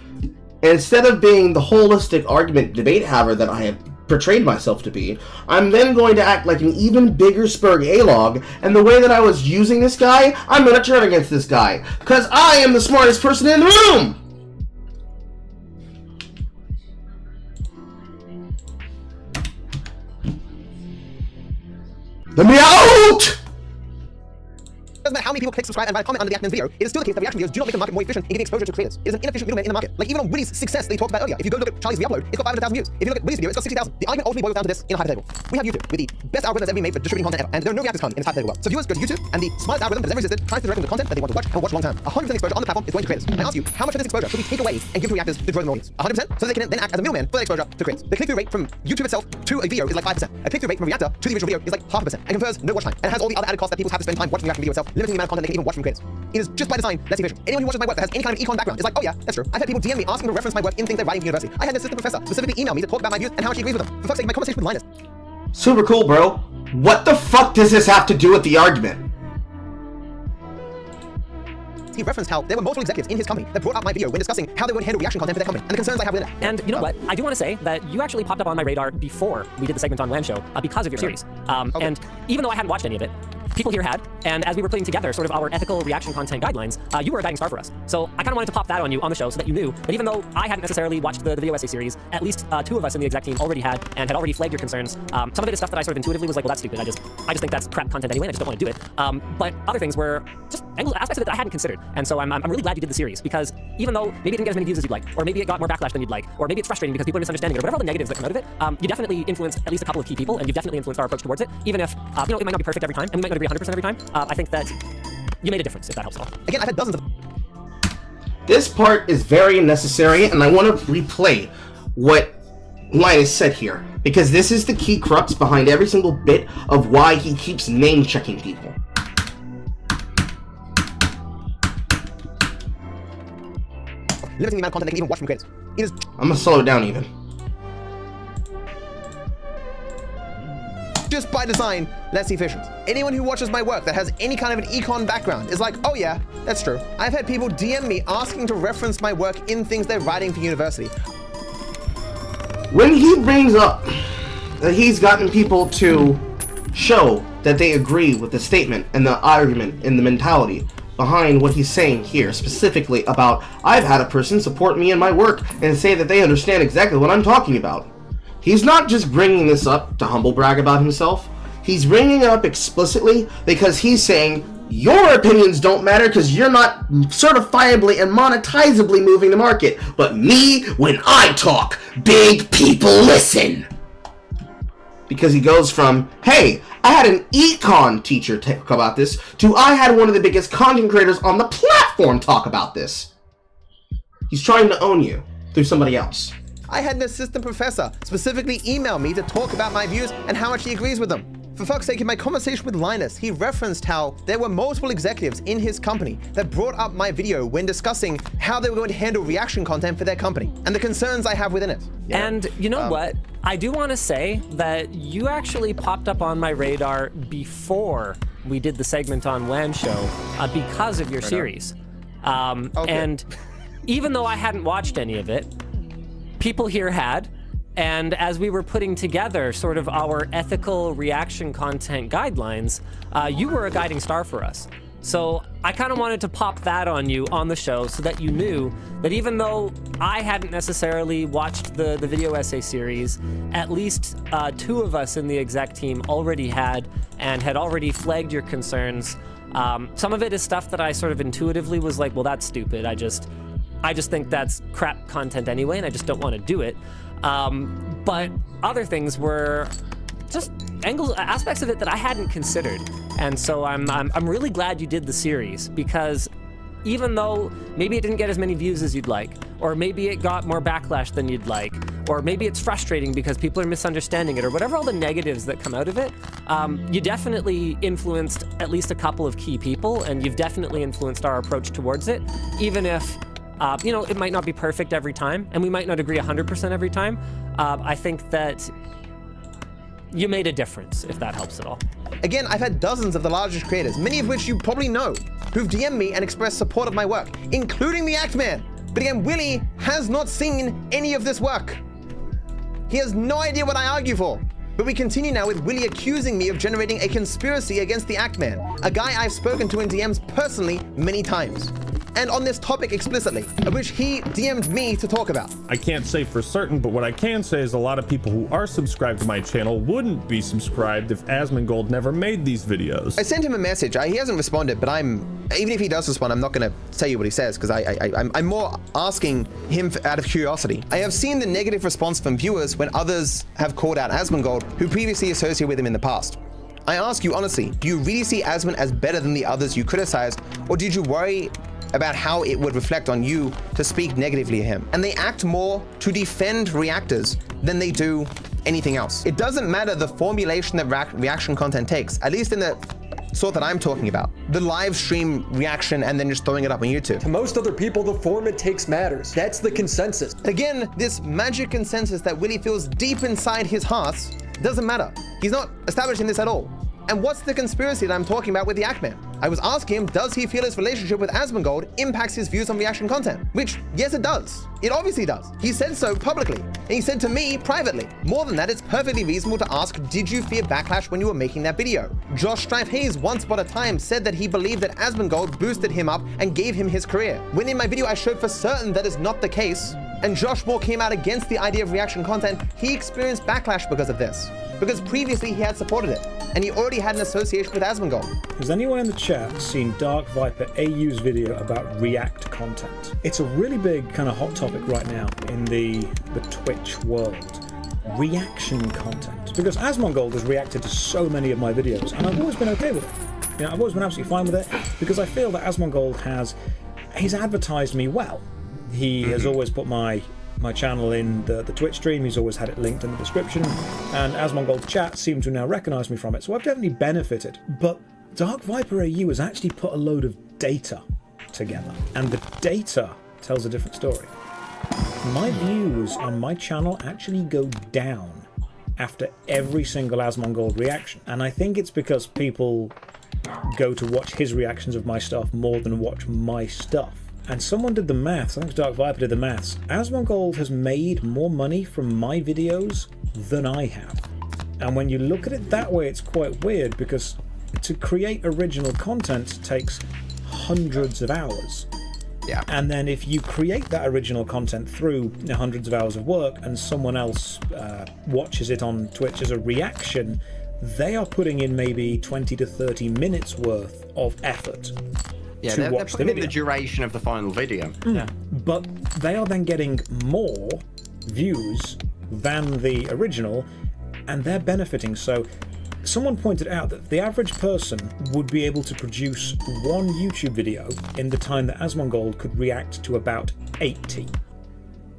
Instead of being the holistic argument debate haver that I have portrayed myself to be, I'm then going to act like an even bigger Spurg A-log, and the way that I was using this guy, I'm going to turn against this guy, because I am the smartest person in the room! Let me out! Doesn't matter how many people click subscribe and write a comment under the Ackman's video, it is still the case that reaction videos do not make the market more efficient in giving exposure to creators. It is an inefficient middleman in the market. Like even on Willie's success they talked about earlier, if you go look at Charlie's re-upload, it's got 500,000 views. If you look at Willie's video, it's got 60,000. The argument ultimately boils down to this in a hypothetical. We have YouTube with the best algorithm that's ever been made for distributing content ever, and there are no reactors coming in this hypothetical world. So viewers go to YouTube, and the smartest algorithm that has ever existed tries to direct them to content that they want to watch and watch long term. 100% exposure on the platform is going to creators. And I ask you, how much of this exposure should we take away and give to reactors to grow an audience? 100%, so they can then act as a middleman for that exposure to creators. The click-through rate from YouTube itself to a video is like 5%. A click-through rate from a reactor to the original video is like 0.5%, and confers no watch time, and has all the other added costs that people have to spend time watching the reaction video itself, limiting the amount of content they can even watch from creators. It is just by design less efficient. Anyone who watches my work that has any kind of econ background is like, oh yeah, that's true. I've had people DM me asking to reference my work in things they're writing for university. I had an assistant professor specifically email me to talk about my views and how she agrees with them. For fuck's sake, my conversation with Linus. Super cool, bro. What the fuck does this have to do with the argument? He referenced how there were multiple executives in his company that brought up my video when discussing how they would handle reaction content for their company and the concerns I have with it. And you know what? I do want to say that you actually popped up on my radar before we did the segment on Land Show because of your series. And even though I hadn't watched any of it, people here had, and as we were putting together sort of our ethical reaction content guidelines, you were a guiding star for us. So I kind of wanted to pop that on you on the show so that you knew that even though I hadn't necessarily watched the video essay series, at least 2 of us in the exec team already had and had already flagged your concerns. Some of it is stuff that I sort of intuitively was like, well, that's stupid. I just think that's crap content anyway, and I just don't want to do it. But other things were just aspects of it that I hadn't considered. And so I'm really glad you did the series, because even though maybe it didn't get as many views as you'd like, or maybe it got more backlash than you'd like, or maybe it's frustrating because people are misunderstanding it, or whatever all the negatives that come out of it, you definitely influenced at least a couple of key people, and you've definitely influenced our approach towards it, even if, it might not be perfect every time, and we might not agree 100% every time. I think that you made a difference, if that helps at all. Again, I've had dozens of... This part is very necessary, and I want to replay what Linus said here, because this is the key crux behind every single bit of why he keeps name-checking people. Limiting the amount of content they can even watch from creators. It is... I'm gonna slow it down even. just by design, less efficient. Anyone who watches my work that has any kind of an econ background is like, oh yeah, that's true. I've had people DM me asking to reference my work in things they're writing for university. When he brings up that he's gotten people to show that they agree with the statement and the argument and the mentality behind what he's saying here, specifically about, I've had a person support me in my work and say that they understand exactly what I'm talking about. He's not just bringing this up to humble brag about himself. He's bringing it up explicitly because he's saying, your opinions don't matter because you're not certifiably and monetizably moving the market. But me, when I talk, big people listen. Because he goes from, hey, I had an econ teacher talk about this, to I had one of the biggest content creators on the platform talk about this. He's trying to own you through somebody else. I had an assistant professor specifically email me to talk about my views and how much he agrees with them. For fuck's sake, in my conversation with Linus, he referenced how there were multiple executives in his company that brought up my video when discussing how they were going to handle reaction content for their company and the concerns I have within it. And you know what? I do want to say that you actually popped up on my radar before we did the segment on WAN Show because of your series. And even though I hadn't watched any of it, people here had. And as we were putting together sort of our ethical reaction content guidelines, you were a guiding star for us. So I kind of wanted to pop that on you on the show so that you knew that even though I hadn't necessarily watched the video essay series, at least 2 of us in the exec team already had and had already flagged your concerns. Some of it is stuff that I sort of intuitively was like, well, that's stupid. I just think that's crap content anyway, and I just don't want to do it. But other things were just aspects of it that I hadn't considered. And so I'm really glad you did the series, because even though maybe it didn't get as many views as you'd like, or maybe it got more backlash than you'd like, or maybe it's frustrating because people are misunderstanding it, or whatever all the negatives that come out of it, you definitely influenced at least a couple of key people, and you've definitely influenced our approach towards it, even if you know, it might not be perfect every time, and we might not agree 100% every time. I think that you made a difference, if that helps at all. Again, I've had dozens of the largest creators, many of which you probably know, who've DM'd me and expressed support of my work, including the Act-Man. But again, Willie has not seen any of this work. He has no idea what I argue for. But we continue now with Willie accusing me of generating a conspiracy against the Act-Man, a guy I've spoken to in DMs personally many times. And on this topic explicitly, of which he DM'd me to talk about. I can't say for certain, but what I can say is a lot of people who are subscribed to my channel wouldn't be subscribed if Asmongold never made these videos. I sent him a message. He hasn't responded, but even if he does respond, I'm not going to tell you what he says, because I'm more asking him out of curiosity. I have seen the negative response from viewers when others have called out Asmongold, who previously associated with him in the past. I ask you honestly, do you really see Asmon as better than the others you criticized, or did you worry about how it would reflect on you to speak negatively of him? And they act more to defend reactors than they do anything else. It doesn't matter the formulation that reaction content takes, at least in the sort that I'm talking about. The live stream reaction and then just throwing it up on YouTube. To most other people, the form it takes matters. That's the consensus. Again, this magic consensus that Willie feels deep inside his heart doesn't matter. He's not establishing this at all. And what's the conspiracy that I'm talking about with the Act-Man? I was asking him, does he feel his relationship with Asmongold impacts his views on reaction content? Which, yes, it does. It obviously does. He said so publicly. And he said to me privately. More than that, it's perfectly reasonable to ask, did you fear backlash when you were making that video? Josh Strife Hayes once upon a time said that he believed that Asmongold boosted him up and gave him his career. When in my video I showed for certain that is not the case, and Josh Moore came out against the idea of reaction content, he experienced backlash because of this. Because previously he had supported it, and he already had an association with Asmongold. Has anyone in the chat seen DarkViperAU's video about React content? It's a really big kind of hot topic right now in the Twitch world. Reaction content. Because Asmongold has reacted to so many of my videos, and I've always been okay with it. You know, I've always been absolutely fine with it, because I feel that Asmongold he's advertised me well. He has always put my channel in the Twitch stream. He's always had it linked in the description, and Asmongold's chat seem to now recognize me from it, so I've definitely benefited. But DarkViperAU has actually put a load of data together, and the data tells a different story. My views on my channel actually go down after every single Asmongold reaction. And I think it's because people go to watch his reactions of my stuff more than watch my stuff. And someone did the maths, I think Dark Viper did the maths. Asmongold has made more money from my videos than I have. And when you look at it that way, it's quite weird, because to create original content takes hundreds of hours. Yeah. And then if you create that original content through hundreds of hours of work and someone else watches it on Twitch as a reaction, they are putting in maybe 20 to 30 minutes worth of effort Yeah, to they're watch the putting in video. the duration of the final video. Yeah. But they are then getting more views than the original, and they're benefiting. So someone pointed out that the average person would be able to produce one YouTube video in the time that Asmongold could react to about 80.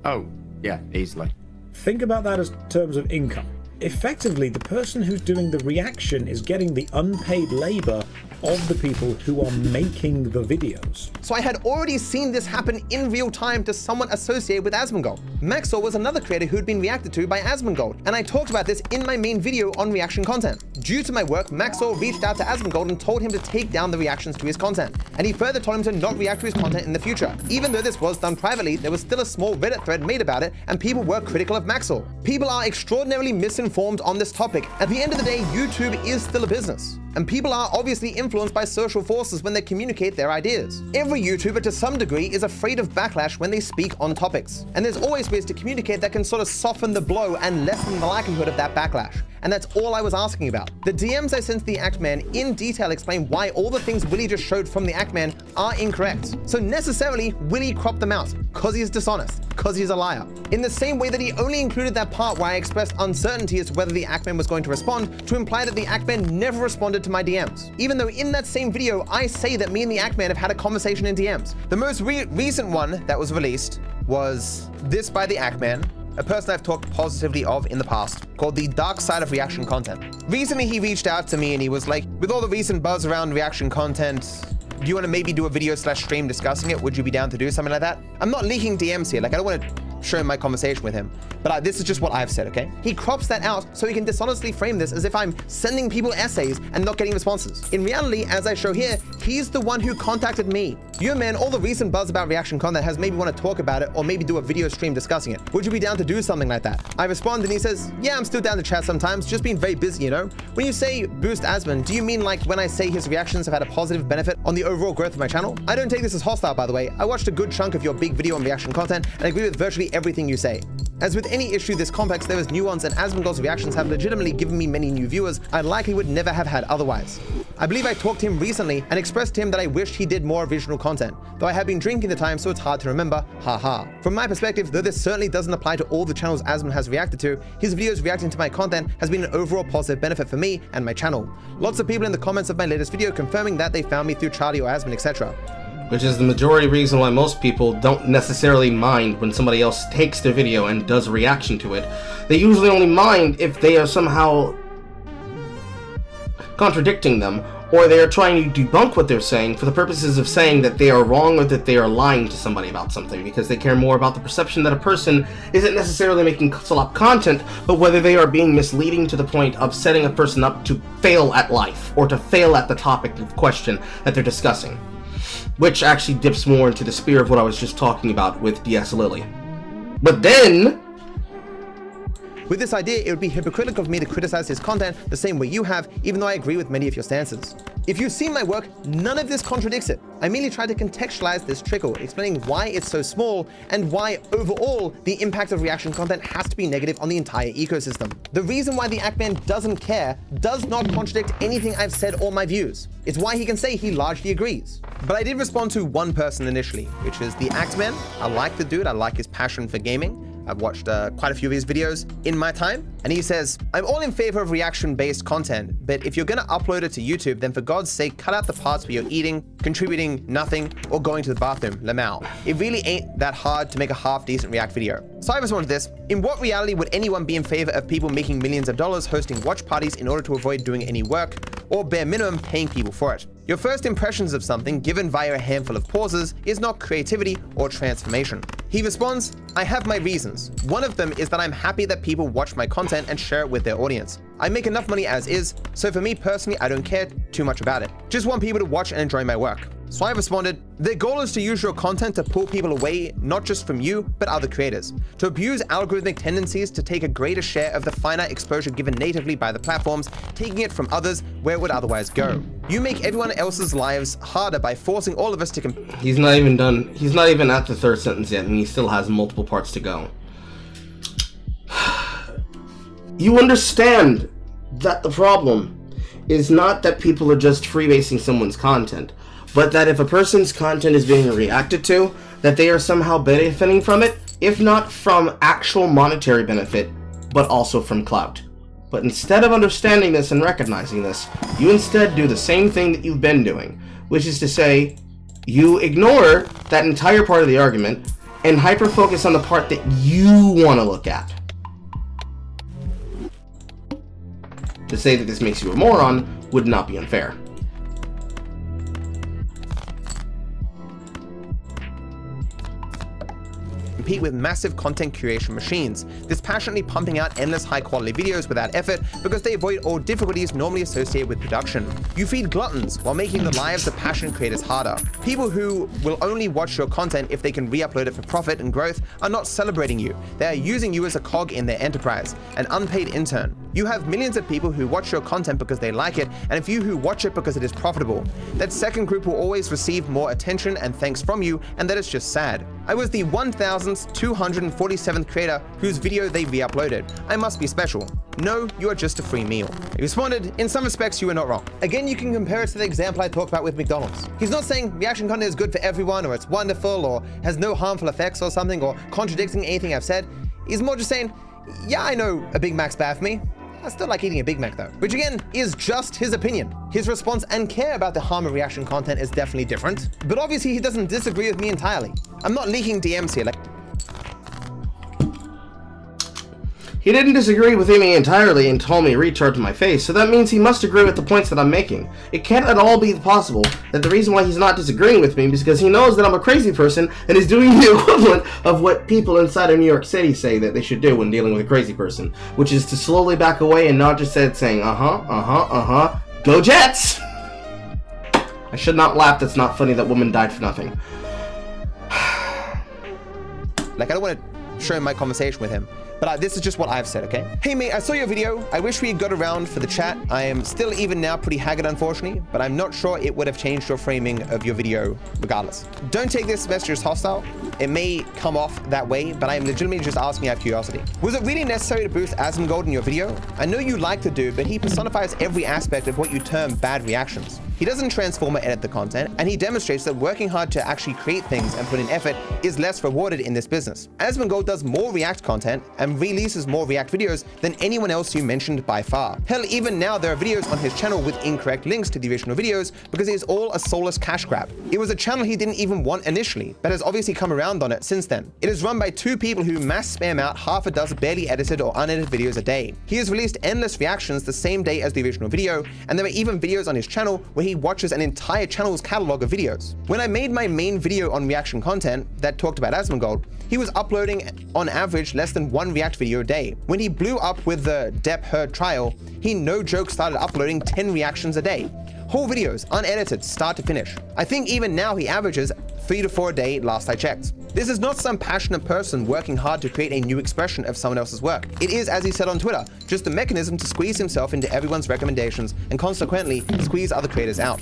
Oh, yeah, easily. Think about that as terms of income. Effectively, the person who's doing the reaction is getting the unpaid labor of the people who are making the videos. So I had already seen this happen in real time to someone associated with Asmongold. Maxor was another creator who'd been reacted to by Asmongold, and I talked about this in my main video on reaction content. Due to my work, Maxor reached out to Asmongold and told him to take down the reactions to his content, and he further told him to not react to his content in the future. Even though this was done privately, there was still a small Reddit thread made about it, and people were critical of Maxor. People are extraordinarily misinformed on this topic. At the end of the day, YouTube is still a business, and people are obviously influenced by social forces when they communicate their ideas. Every YouTuber to some degree is afraid of backlash when they speak on topics, and there's always ways to communicate that can sort of soften the blow and lessen the likelihood of that backlash. And that's all I was asking about. The DMs I sent to the Act Man in detail explain why all the things Willie just showed from the Act Man are incorrect. So necessarily, Willie cropped them out, cause he's dishonest, cause he's a liar. In the same way that he only included that part where I expressed uncertainty as to whether the Act Man was going to respond, to imply that the Act Man never responded to my DMs. Even though in that same video, I say that me and the Act Man have had a conversation in DMs. The most recent one that was released was this by the Act Man, a person I've talked positively of in the past, called the Dark Side of Reaction Content. Recently, he reached out to me and he was like, with all the recent buzz around reaction content, do you want to maybe do a video/stream discussing it? Would you be down to do something like that? I'm not leaking DMs here, like I don't want to show him my conversation with him, but this is just what I've said, okay? He crops that out so he can dishonestly frame this as if I'm sending people essays and not getting responses. In reality, as I show here, he's the one who contacted me. You man, all the recent buzz about reaction content has made me want to talk about it or maybe do a video stream discussing it. Would you be down to do something like that? I respond and he says, yeah, I'm still down to chat sometimes, just being very busy, you know? When you say boost Asmon, do you mean like when I say his reactions have had a positive benefit on the overall growth of my channel? I don't take this as hostile, by the way. I watched a good chunk of your big video on reaction content and agree with virtually everything you say. As with any issue this complex, there is nuance, and Asmongold's reactions have legitimately given me many new viewers I likely would never have had otherwise. I believe I talked to him recently and expressed to him that I wished he did more original content, though I have been drinking the time so it's hard to remember, haha. From my perspective, though this certainly doesn't apply to all the channels Asmon has reacted to, his videos reacting to my content has been an overall positive benefit for me and my channel. Lots of people in the comments of my latest video confirming that they found me through Charlie or Asmon, etc. Which is the majority reason why most people don't necessarily mind when somebody else takes their video and does a reaction to it. They usually only mind if they are somehow contradicting them, or they are trying to debunk what they're saying for the purposes of saying that they are wrong or that they are lying to somebody about something, because they care more about the perception that a person isn't necessarily making slop content, but whether they are being misleading to the point of setting a person up to fail at life, or to fail at the topic of question that they're discussing. Which actually dips more into the spear of what I was just talking about with DS Lily. But then, with this idea, it would be hypocritical of me to criticize his content the same way you have, even though I agree with many of your stances. If you've seen my work, none of this contradicts it. I merely tried to contextualize this trickle, explaining why it's so small and why overall the impact of reaction content has to be negative on the entire ecosystem. The reason why the Act Man doesn't care does not contradict anything I've said or my views. It's why he can say he largely agrees. But I did respond to one person initially, which is the Act Man. I like the dude, I like his passion for gaming. I've watched quite a few of his videos in my time, and he says, I'm all in favor of reaction-based content, but if you're gonna upload it to YouTube, then for God's sake, cut out the parts where you're eating, contributing nothing, or going to the bathroom, lamau. It really ain't that hard to make a half-decent React video. So I responded to this, in what reality would anyone be in favor of people making millions of dollars hosting watch parties in order to avoid doing any work, or bare minimum paying people for it? Your first impressions of something, given via a handful of pauses, is not creativity or transformation. He responds, I have my reasons. One of them is that I'm happy that people watch my content and share it with their audience. I make enough money as is, so for me personally, I don't care too much about it. Just want people to watch and enjoy my work. So I responded, their goal is to use your content to pull people away, not just from you, but other creators. To abuse algorithmic tendencies to take a greater share of the finite exposure given natively by the platforms, taking it from others where it would otherwise go. You make everyone else's lives harder by forcing all of us to He's not even done. He's not even at the third sentence yet, and he still has multiple parts to go. You understand that the problem is not that people are just freebasing someone's content, but that if a person's content is being reacted to, that they are somehow benefiting from it, if not from actual monetary benefit, but also from clout. But instead of understanding this and recognizing this, you instead do the same thing that you've been doing, which is to say, you ignore that entire part of the argument and hyper-focus on the part that you want to look at. To say that this makes you a moron would not be unfair. compete with massive content creation machines, dispassionately pumping out endless high-quality videos without effort because they avoid all difficulties normally associated with production. You feed gluttons while making the lives of passionate creators harder. People who will only watch your content if they can re-upload it for profit and growth are not celebrating you. They are using you as a cog in their enterprise, an unpaid intern. You have millions of people who watch your content because they like it, and a few who watch it because it is profitable. That second group will always receive more attention and thanks from you, and that is just sad. I was the 1,247th creator whose video they re-uploaded. I must be special. No, you are just a free meal. He responded, in some respects you are not wrong. Again, you can compare it to the example I talked about with McDonald's. He's not saying reaction content is good for everyone, or it's wonderful, or has no harmful effects or something, or contradicting anything I've said. He's more just saying, yeah, I know a Big Mac's bad for me. I still like eating a Big Mac though. Which again, is just his opinion. His response and care about the harm of reaction content is definitely different. But obviously he doesn't disagree with me entirely. I'm not leaking DMs here. He didn't disagree with me entirely and told me retard to my face, so that means he must agree with the points that I'm making. It can't at all be possible that the reason why he's not disagreeing with me is because he knows that I'm a crazy person and is doing the equivalent of what people inside of New York City say that they should do when dealing with a crazy person, which is to slowly back away and not just saying, go Jets! I should not laugh, that's not funny, that woman died for nothing. Like, I don't want to show my conversation with him, but this is just what I've said, okay? Hey mate, I saw your video. I wish we had got around for the chat. I am still even now pretty haggard, unfortunately, but I'm not sure it would have changed your framing of your video regardless. Don't take this message as hostile. It may come off that way, but I am legitimately just asking out of curiosity. Was it really necessary to boost Asmongold in your video? I know you like the dude, but he personifies every aspect of what you term bad reactions. He doesn't transform or edit the content, and he demonstrates that working hard to actually create things and put in effort is less rewarded in this business. Asmongold does more React content and releases more React videos than anyone else you mentioned by far. Hell, even now there are videos on his channel with incorrect links to the original videos because it is all a soulless cash grab. It was a channel he didn't even want initially, but has obviously come around on it since then. It is run by two people who mass spam out half a dozen barely edited or unedited videos a day. He has released endless reactions the same day as the original video, and there are even videos on his channel where he watches an entire channel's catalog of videos. When I made my main video on reaction content that talked about Asmongold, he was uploading on average less than one React video a day. When he blew up with the Depp Heard trial, he no joke started uploading 10 reactions a day. Whole videos, unedited, start to finish. I think even now he averages 3 to 4 a day last I checked. This is not some passionate person working hard to create a new expression of someone else's work. It is, as he said on Twitter, just a mechanism to squeeze himself into everyone's recommendations and consequently squeeze other creators out.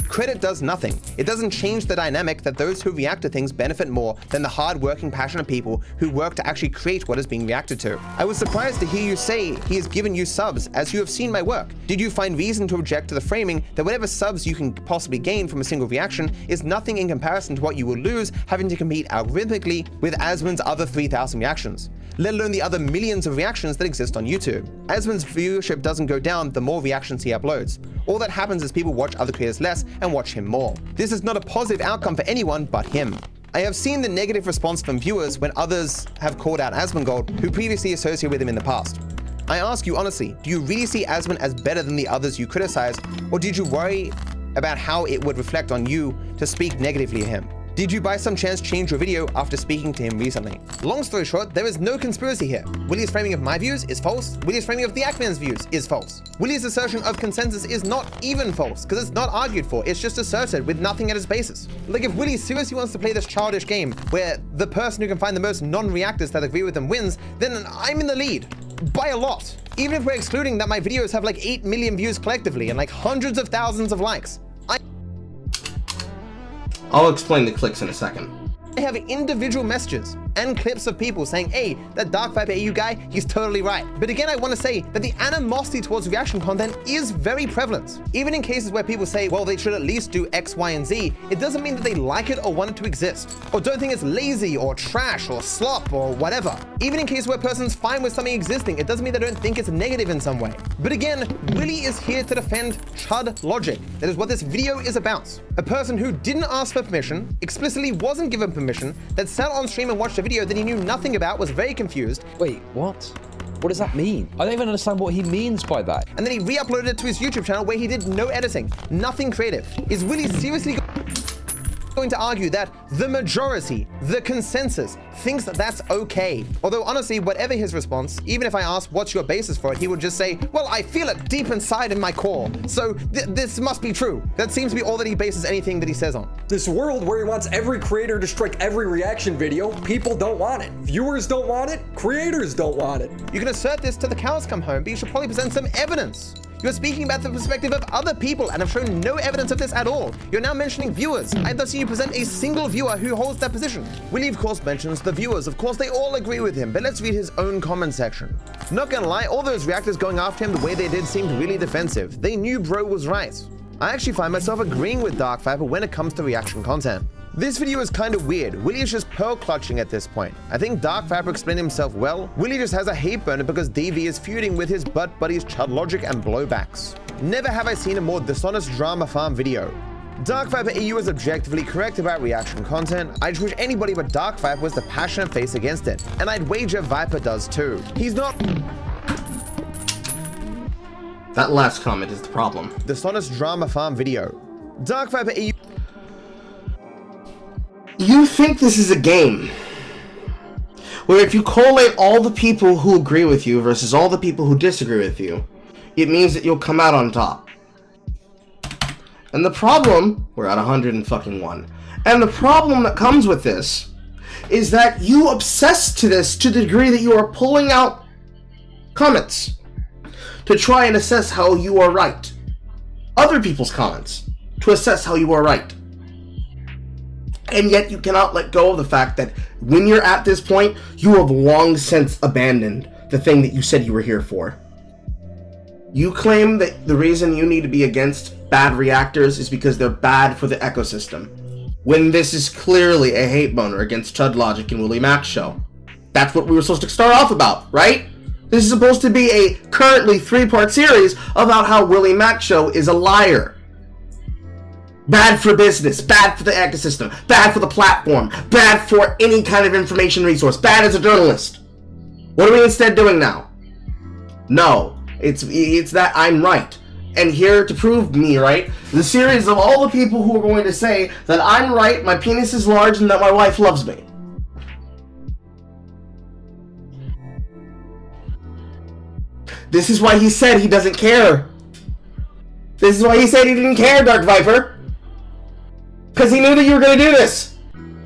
Credit does nothing. It doesn't change the dynamic that those who react to things benefit more than the hard-working, passionate people who work to actually create what is being reacted to. I was surprised to hear you say he has given you subs as you have seen my work. Did you find reason to object to the framing that whatever subs you can possibly gain from a single reaction is nothing in comparison to what you will lose having to compete algorithmically with Asmon's other 3,000 reactions, let alone the other millions of reactions that exist on YouTube? Asmon's viewership doesn't go down the more reactions he uploads. All that happens is people watch other creators less and watch him more. This is not a positive outcome for anyone but him. I have seen the negative response from viewers when others have called out Asmongold who previously associated with him in the past. I ask you honestly, do you really see Asmon as better than the others you criticize, or did you worry about how it would reflect on you to speak negatively of him? Did you by some chance change your video after speaking to him recently? Long story short, there is no conspiracy here. Willie's framing of my views is false. Willie's framing of the Ackman's views is false. Willie's assertion of consensus is not even false, because it's not argued for, it's just asserted with nothing at its basis. Like, if Willie seriously wants to play this childish game where the person who can find the most non-reactors that agree with him wins, then I'm in the lead. By a lot. Even if we're excluding that my videos have like 8 million views collectively and like hundreds of thousands of likes. I'll explain the clicks in a second. I have individual messages and clips of people saying, hey, that DarkViperAU guy, he's totally right. But again, I want to say that the animosity towards reaction content is very prevalent. Even in cases where people say, well, they should at least do X, Y, and Z, it doesn't mean that they like it or want it to exist, or don't think it's lazy or trash or slop or whatever. Even in cases where a person's fine with something existing, it doesn't mean they don't think it's negative in some way. But again, Willie is here to defend chud logic. That is what this video is about. A person who didn't ask for permission, explicitly wasn't given permission, that sat on stream and watched a video that he knew nothing about, was very confused. Wait, what? What does that mean? I don't even understand what he means by that. And then he re-uploaded it to his YouTube channel where he did no editing, nothing creative. Is Willie seriously going to argue that the majority, the consensus, thinks that that's okay? Although honestly, whatever his response, even if I asked what's your basis for it, he would just say, well, I feel it deep inside in my core, so this must be true. That seems to be all that he bases anything that he says on. This world where he wants every creator to strike every reaction video, people don't want it. Viewers don't want it, creators don't want it. You can assert this till the cows come home, but you should probably present some evidence. You're speaking about the perspective of other people and have shown no evidence of this at all. You're now mentioning viewers. I'd thus see you present a single viewer who holds that position. Willie, of course, mentions the viewers. Of course, they all agree with him, but let's read his own comment section. Not gonna lie, all those reactors going after him the way they did seemed really defensive. They knew bro was right. I actually find myself agreeing with DarkViper when it comes to reaction content. This video is kind of weird. Willie is just pearl clutching at this point. I think DarkViper explained himself well. Willie just has a hate burner because DV is feuding with his butt buddies Chud Logic and Blowbacks. Never have I seen a more dishonest drama farm video. DarkViperAU is objectively correct about reaction content. I just wish anybody but DarkViper was the passionate face against it. And I'd wager Viper does too. He's not... That last comment is the problem. Dishonest drama farm video. DarkViperAU... You think this is a game where if you collate all the people who agree with you versus all the people who disagree with you, it means that you'll come out on top. And the problem, we're at 101. And the problem that comes with this is that you obsess to this to the degree that you are pulling out comments to try and assess how you are right. Other people's comments to assess how you are right. And yet you cannot let go of the fact that when you're at this point, you have long since abandoned the thing that you said you were here for. You claim that the reason you need to be against bad reactors is because they're bad for the ecosystem, when this is clearly a hate boner against Chud Logic and Willie Max show. That's what we were supposed to start off about, right? This is supposed to be a currently 3-part series about how Willie Max show is a liar. Bad for business, bad for the ecosystem, bad for the platform, bad for any kind of information resource, bad as a journalist. What are we instead doing now? No, it's that I'm right. And here to prove me right, the series of all the people who are going to say that I'm right, my penis is large, and that my wife loves me. This is why he said he doesn't care. This is why he said he didn't care, DarkViper. Because he knew that you were going to do this.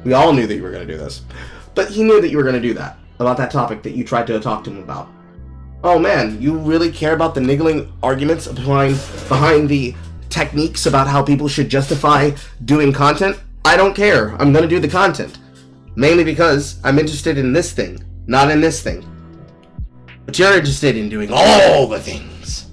We all knew that you were going to do this. But he knew that you were going to do that. About that topic that you tried to talk to him about. Oh man, you really care about the niggling arguments behind the techniques about how people should justify doing content? I don't care. I'm going to do the content. Mainly because I'm interested in this thing, not in this thing. But you're interested in doing all the things.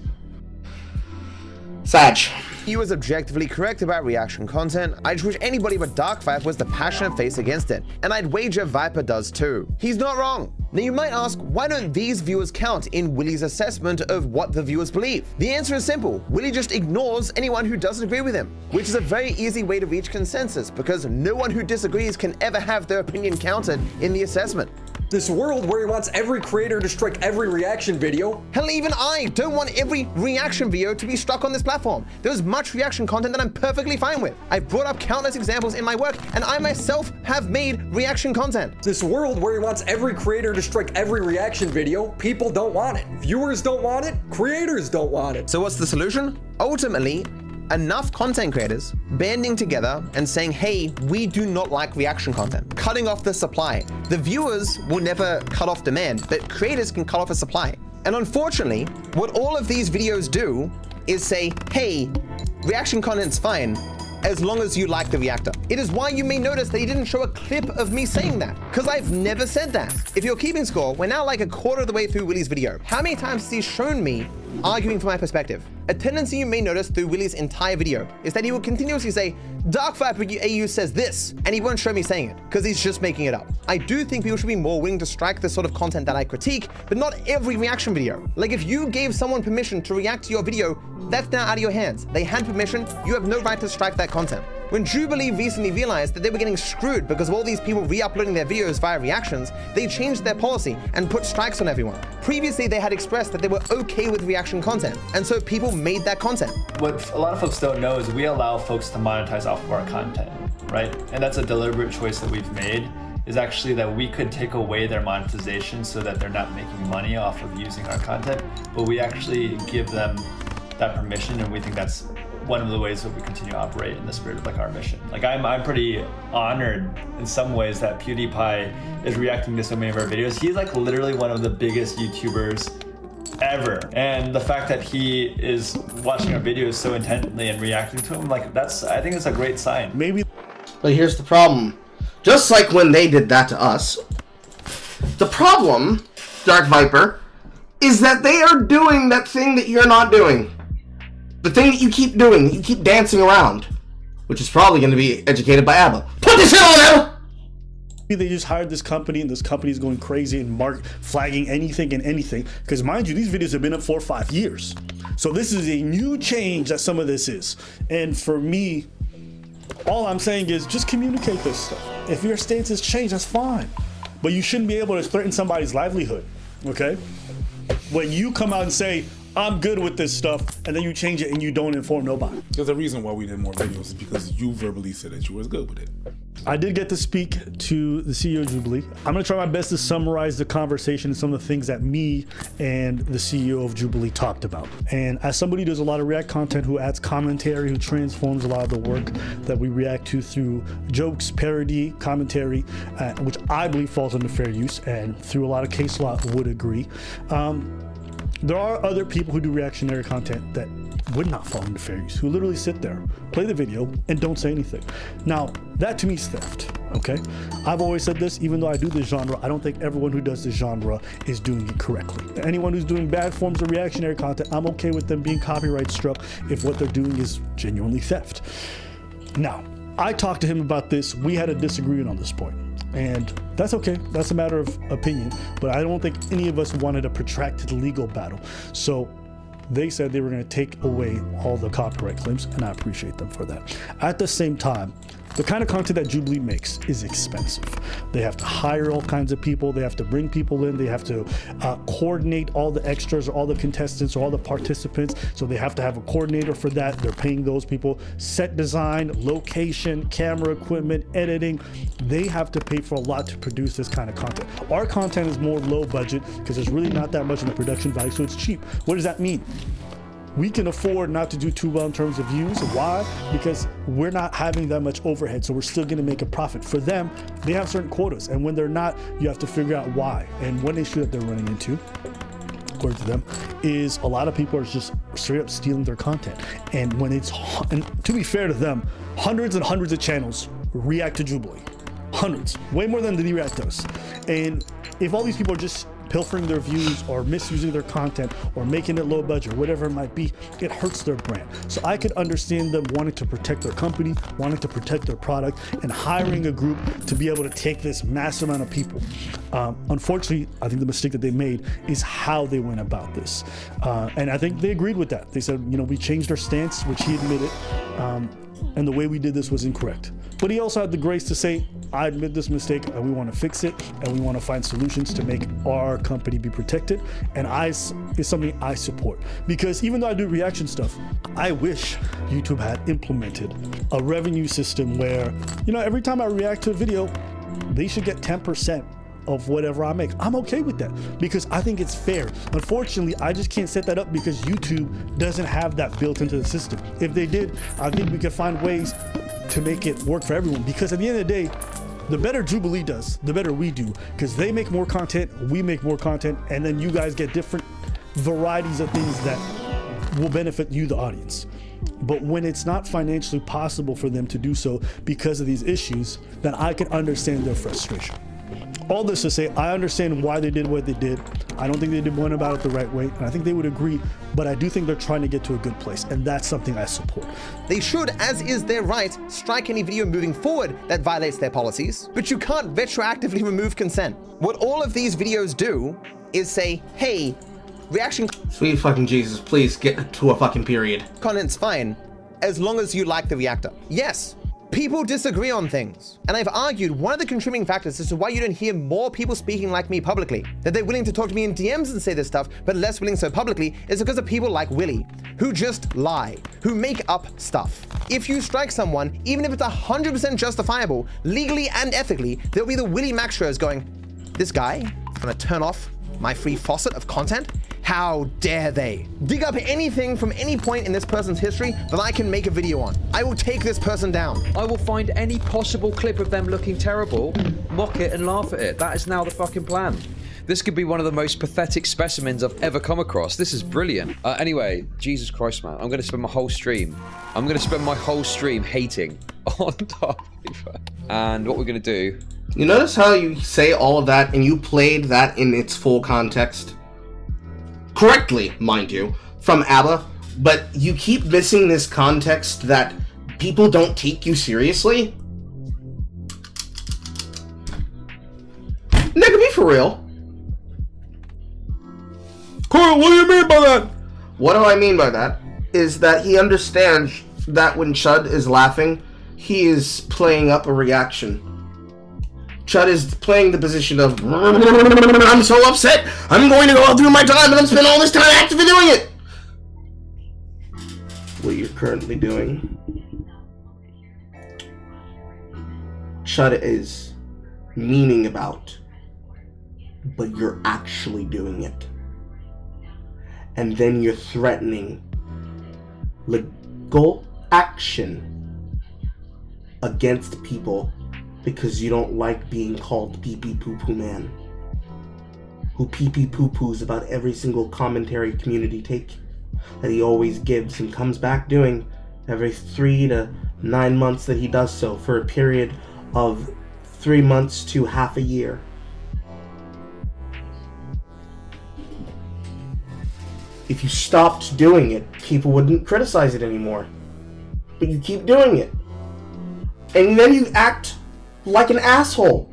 Sag. He was objectively correct about reaction content. I just wish anybody but DarkViper was the passionate face against it. And I'd wager Viper does too. He's not wrong. Now you might ask, why don't these viewers count in Willie's assessment of what the viewers believe? The answer is simple. Willie just ignores anyone who doesn't agree with him, which is a very easy way to reach consensus because no one who disagrees can ever have their opinion counted in the assessment. This world where he wants every creator to strike every reaction video. Hell, even I don't want every reaction video to be struck on this platform. There's much reaction content that I'm perfectly fine with. I've brought up countless examples in my work, and I myself have made reaction content. This world where he wants every creator to strike every reaction video, people don't want it. Viewers don't want it, creators don't want it. So what's the solution? Ultimately, enough content creators banding together and saying, hey, we do not like reaction content, cutting off the supply. The viewers will never cut off demand, but creators can cut off a supply. And unfortunately, what all of these videos do is say, hey, reaction content's fine as long as you like the reactor. It is why you may notice that he didn't show a clip of me saying that, because I've never said that. If you're keeping score, we're now like a quarter of the way through Willy's video. How many times has he shown me arguing for my perspective? A tendency you may notice through Willy's entire video is that he will continuously say, DarkViperAU says this, and he won't show me saying it, because he's just making it up. I do think people should be more willing to strike the sort of content that I critique, but not every reaction video. Like if you gave someone permission to react to your video, that's now out of your hands. They had permission, you have no right to strike that content. When Jubilee recently realized that they were getting screwed because of all these people re-uploading their videos via reactions, they changed their policy and put strikes on everyone. Previously, they had expressed that they were okay with reaction content, and so people made that content. What a lot of folks don't know is we allow folks to monetize off of our content, right? And that's a deliberate choice that we've made, is actually that we could take away their monetization so that they're not making money off of using our content, but we actually give them that permission, and we think that's one of the ways that we continue to operate in the spirit of like our mission. Like I'm pretty honored in some ways that PewDiePie is reacting to so many of our videos. He's like literally one of the biggest YouTubers ever. And the fact that he is watching our videos so intently and reacting to them, like I think it's a great sign. Maybe. But here's the problem. Just like when they did that to us, the problem, Dark Viper, is that they are doing that thing that you're not doing. The thing that you keep doing, you keep dancing around, which is probably going to be educated by ABBA. Put this on there! They just hired this company, and this company is going crazy and flagging anything and anything. Because mind you, these videos have been up 4 or 5 years. So this is a new change that some of this is. And for me, all I'm saying is just communicate this stuff. If your stance has changed, that's fine. But you shouldn't be able to threaten somebody's livelihood, okay? When you come out and say, I'm good with this stuff, and then you change it and you don't inform nobody. There's a reason why we did more videos is because you verbally said that you was good with it. I did get to speak to the CEO of Jubilee. I'm gonna try my best to summarize the conversation and some of the things that me and the CEO of Jubilee talked about. And as somebody who does a lot of React content, who adds commentary, who transforms a lot of the work that we react to through jokes, parody, commentary, which I believe falls under fair use, and through a lot of case law would agree. There are other people who do reactionary content that would not fall into fair use, who literally sit there, play the video, and don't say anything. Now, that to me is theft, okay? I've always said this, even though I do this genre, I don't think everyone who does this genre is doing it correctly. Anyone who's doing bad forms of reactionary content, I'm okay with them being copyright struck if what they're doing is genuinely theft. Now, I talked to him about this. We had a disagreement on this point. And that's okay, that's a matter of opinion, but I don't think any of us wanted a protracted legal battle. So they said they were gonna take away all the copyright claims, and I appreciate them for that. At the same time, the kind of content that Jubilee makes is expensive. They have to hire all kinds of people, they have to bring people in, they have to coordinate all the extras or all the contestants or all the participants, so they have to have a coordinator for that. They're paying those people. Set design, location, camera equipment, editing, they have to pay for a lot to produce this kind of content. Our content is more low budget because there's really not that much in the production value, so it's cheap. What does that mean? We can afford not to do too well in terms of views. Why? Because we're not having that much overhead, so we're still gonna make a profit. For them, they have certain quotas, and when they're not, you have to figure out why. And one issue that they're running into, according to them, is a lot of people are just straight up stealing their content. And when and to be fair to them, hundreds and hundreds of channels react to Jubilee. Hundreds, way more than the React does. And if all these people are just pilfering their views or misusing their content or making it low budget or whatever it might be, it hurts their brand. So I could understand them wanting to protect their company, wanting to protect their product, and hiring a group to be able to take this massive amount of people. Unfortunately, I think the mistake that they made is how they went about this. And I think they agreed with that. They said, you know, we changed our stance, which he admitted. and the way we did this was incorrect. But he also had the grace to say, I admit this mistake and we want to fix it and we want to find solutions to make our company be protected. And it's something I support, because even though I do reaction stuff, I wish YouTube had implemented a revenue system where, every time I react to a video, they should get 10% of whatever I make. I'm okay with that because I think it's fair. Unfortunately, I just can't set that up because YouTube doesn't have that built into the system. If they did, I think we could find ways to make it work for everyone, because at the end of the day, the better Jubilee does, the better we do, because they make more content, we make more content, and then you guys get different varieties of things that will benefit you, the audience. But when it's not financially possible for them to do so because of these issues, then I can understand their frustration. All this to say, I understand why they did what they did. I don't think they did one about it the right way, and I think they would agree, but I do think they're trying to get to a good place, and that's something I support. They should, as is their right, strike any video moving forward that violates their policies, but you can't retroactively remove consent. What all of these videos do is say, hey, reaction... Sweet fucking Jesus, please get to a fucking period. Content's fine, as long as you like the reactor. Yes. People disagree on things, and I've argued one of the contributing factors as to why you don't hear more people speaking like me publicly, that they're willing to talk to me in DMs and say this stuff, but less willing so publicly, is because of people like Willy, who just lie, who make up stuff. If you strike someone, even if it's 100% justifiable, legally and ethically, there'll be the Willy Max shows going, this guy is gonna turn off my free faucet of content? How dare they? Dig up anything from any point in this person's history that I can make a video on. I will take this person down. I will find any possible clip of them looking terrible, mock it and laugh at it. That is now the fucking plan. This could be one of the most pathetic specimens I've ever come across. This is brilliant. Anyway, Jesus Christ, man. I'm going to spend my whole stream. Hating on DarkViper. And what we're going to do... You notice how you say all of that and you played that in its full context? Correctly, mind you, from ABBA, but you keep missing this context that people don't take you seriously? Nigga, be for real. Carl, what do you mean by that? What do I mean by that? Is that he understands that when Chud is laughing, he is playing up a reaction. Chud is playing the position of, I'm so upset, I'm going to go through my time and I'm spending all this time actively doing it. What you're currently doing. Chud is meaning about, but you're actually doing it. And then you're threatening legal action against people because you don't like being called pee-pee poo-poo man, who pee-pee poo-poos about every single commentary community take that he always gives and comes back doing every 3 to 9 months that he does so for a period of 3 months to half a year. If you stopped doing it, people wouldn't criticize it anymore. But you keep doing it. And then you act like an asshole,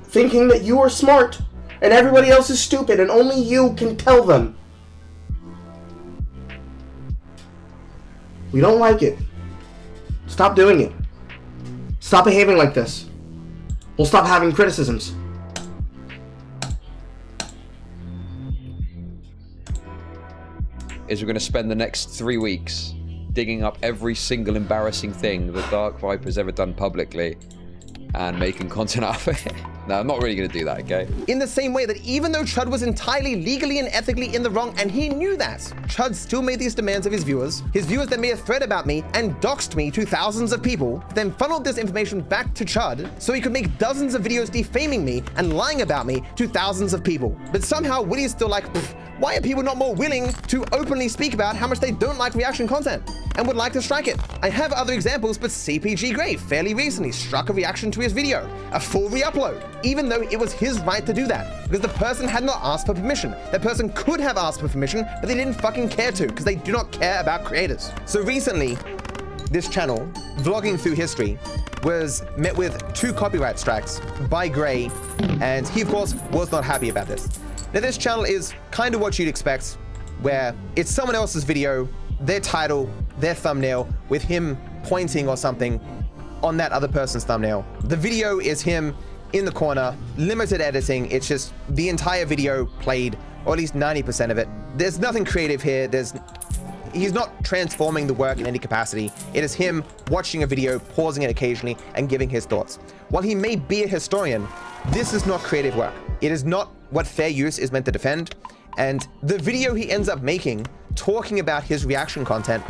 thinking that you are smart and everybody else is stupid and only you can tell them. We don't like it. Stop doing it. Stop behaving like this. We'll stop having criticisms. Is we're going to spend the next 3 weeks digging up every single embarrassing thing that DarkViper's ever done publicly and making content out of it. No, I'm not really going to do that, okay? In the same way that even though Chud was entirely legally and ethically in the wrong, and he knew that, Chud still made these demands of his viewers that made a thread about me and doxed me to thousands of people, then funneled this information back to Chud so he could make dozens of videos defaming me and lying about me to thousands of people. But somehow Willy's still like, why are people not more willing to openly speak about how much they don't like reaction content and would like to strike it? I have other examples, but CPG Grey fairly recently struck a reaction to his video, a full re-upload, even though it was his right to do that, because the person had not asked for permission. That person could have asked for permission, but they didn't fucking care to, because they do not care about creators. So recently, this channel, Vlogging Through History, was met with 2 copyright strikes by Grey, and he, of course, was not happy about this. Now, this channel is kind of what you'd expect, where it's someone else's video, their title, their thumbnail, with him pointing or something on that other person's thumbnail. The video is him in the corner, limited editing. It's just the entire video played, or at least 90% of it. There's nothing creative here. He's not transforming the work in any capacity. It is him watching a video, pausing it occasionally, and giving his thoughts. While he may be a historian, this is not creative work. It is not what fair use is meant to defend. And the video he ends up making, talking about his reaction content,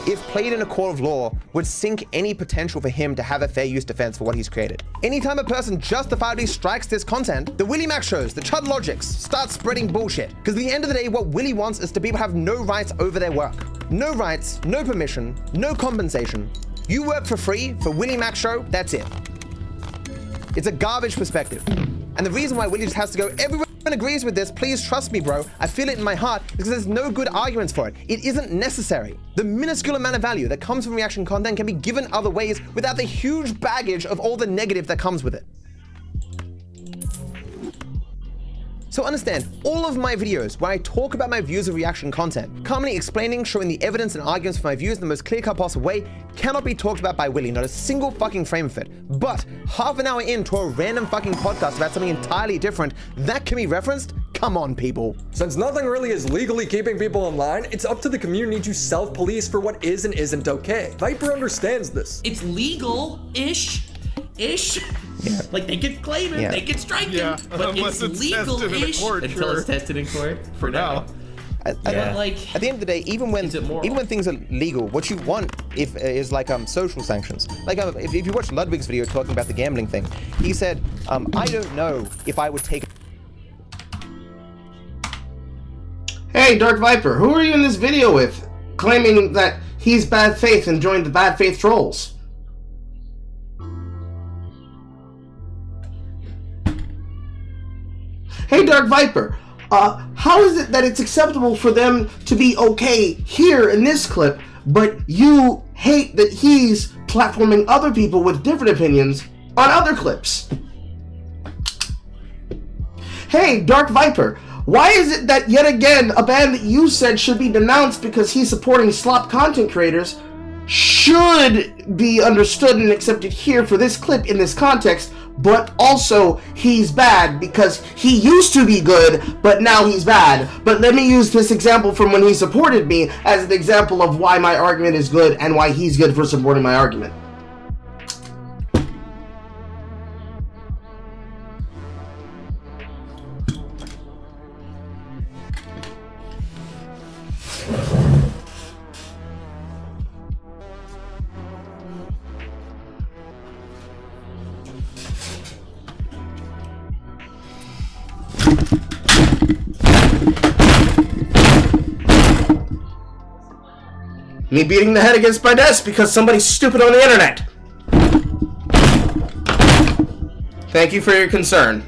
if played in a court of law, would sink any potential for him to have a fair use defense for what he's created. Anytime a person justifiably strikes this content, the Willie Mac shows, the Chud Logics start spreading bullshit. Because at the end of the day, what Willie wants is to people have no rights over their work. No rights, no permission, no compensation. You work for free for Willie Mac show, that's it. It's a garbage perspective. And the reason why Willie just has to go, everyone agrees with this, please trust me, bro. I feel it in my heart, because there's no good arguments for it. It isn't necessary. The minuscule amount of value that comes from reaction content can be given other ways without the huge baggage of all the negative that comes with it. So understand, all of my videos where I talk about my views of reaction content, calmly explaining, showing the evidence and arguments for my views in the most clear-cut possible way, cannot be talked about by Willie, not a single fucking frame of it. But half an hour into a random fucking podcast about something entirely different, that can be referenced? Come on, people. Since nothing really is legally keeping people in line, it's up to the community to self-police for what is and isn't okay. Viper understands this. It's legal-ish. Yeah. Like, they could claim him, Yeah. they could strike him, but unless it's it's tested in a legal-ish court, until sure. it's tested in court. For now. At the end of the day, even when things are legal, what you want is like social sanctions. Like if you watch Ludwig's video talking about the gambling thing, he said, I don't know if I would take. Hey, Dark Viper, who are you in this video with, claiming that he's bad faith and joined the bad faith trolls? Hey, Dark Viper, how is it that it's acceptable for them to be okay here in this clip, but you hate that he's platforming other people with different opinions on other clips? Hey, Dark Viper, why is it that yet again a band that you said should be denounced because he's supporting slop content creators should be understood and accepted here for this clip in this context, but also he's bad because he used to be good, but now he's bad? But let me use this example from when he supported me as an example of why my argument is good and why he's good for supporting my argument. Me beating the head against my desk because somebody's stupid on the internet. Thank you for your concern.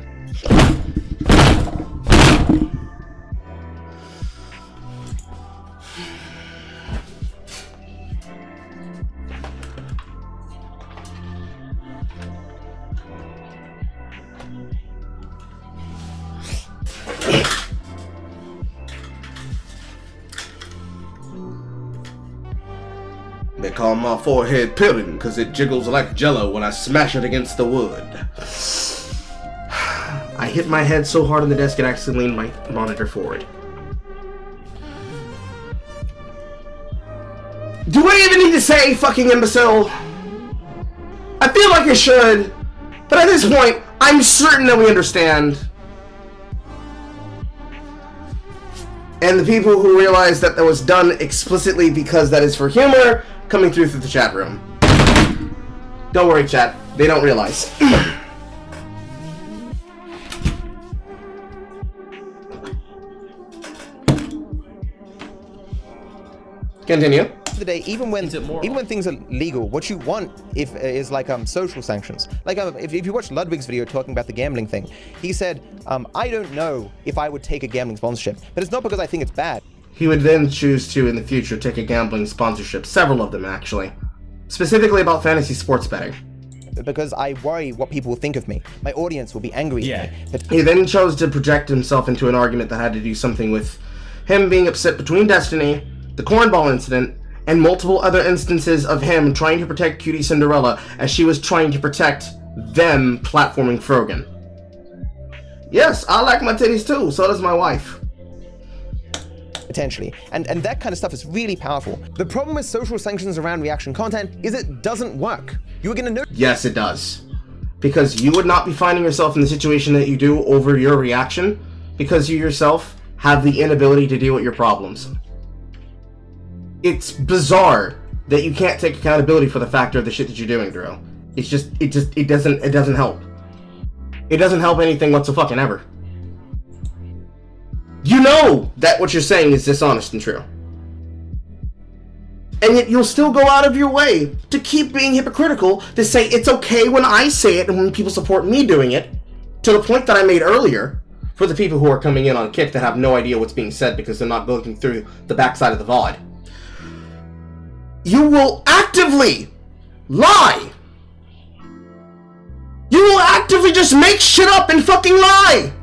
They call my forehead pudding because it jiggles like jello when I smash it against the wood. I hit my head so hard on the desk it accidentally leaned my monitor forward. Do I even need to say fucking imbecile? I feel like I should, but at this point, I'm certain that we understand. And the people who realize that that was done explicitly because that is for humor, coming through the chat room. Don't worry, chat. They don't realize. Continue. The day, even when things are legal, what you want is like social sanctions. Like if you watch Ludwig's video talking about the gambling thing, he said, I don't know if I would take a gambling sponsorship, but it's not because I think it's bad. He would then choose to, in the future, take a gambling sponsorship. Several of them, actually. Specifically about fantasy sports betting. Because I worry what people will think of me. My audience will be angry at me. But He then chose to project himself into an argument that had to do something with him being upset between Destiny, the cornball incident, and multiple other instances of him trying to protect Cutie Cinderella as she was trying to protect them platforming Frogan. Yes, I like my titties too, so does my wife. Potentially. And that kind of stuff is really powerful. The problem with social sanctions around reaction content is it doesn't work. You're gonna know. Yes, it does. Because you would not be finding yourself in the situation that you do over your reaction because you yourself have the inability to deal with your problems. It's bizarre that you can't take accountability for the factor of the shit that you're doing, Drew. It doesn't help. It doesn't help anything whatsoever. You know that what you're saying is dishonest and true. And yet you'll still go out of your way to keep being hypocritical, to say it's okay when I say it and when people support me doing it, to the point that I made earlier, for the people who are coming in on Kick that have no idea what's being said because they're not going through the backside of the VOD. You will actively lie. You will actively just make shit up and fucking lie.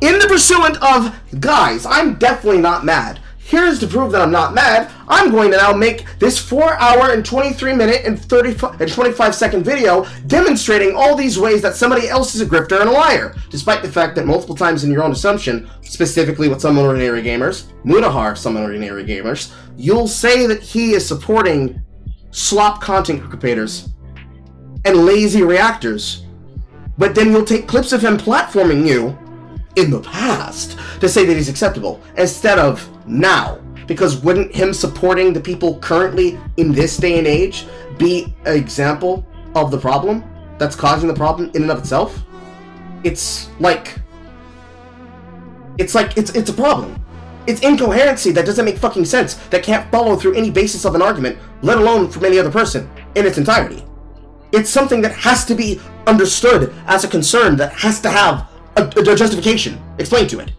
In the pursuant of, guys, I'm definitely not mad. Here's to prove that I'm not mad. I'm going to now make this 4-hour and 23-minute and 25-second video demonstrating all these ways that somebody else is a grifter and a liar, despite the fact that multiple times in your own assumption, specifically with some ordinary gamers, Munahar, some ordinary gamers, you'll say that he is supporting slop content creators and lazy reactors, but then you'll take clips of him platforming you in the past to say that he's acceptable instead of now, because wouldn't him supporting the people currently in this day and age be an example of the problem that's causing the problem in and of itself? It's a problem. It's incoherency that doesn't make fucking sense, that can't follow through any basis of an argument, let alone from any other person in its entirety. It's something that has to be understood as a concern that has to have a justification explained to it.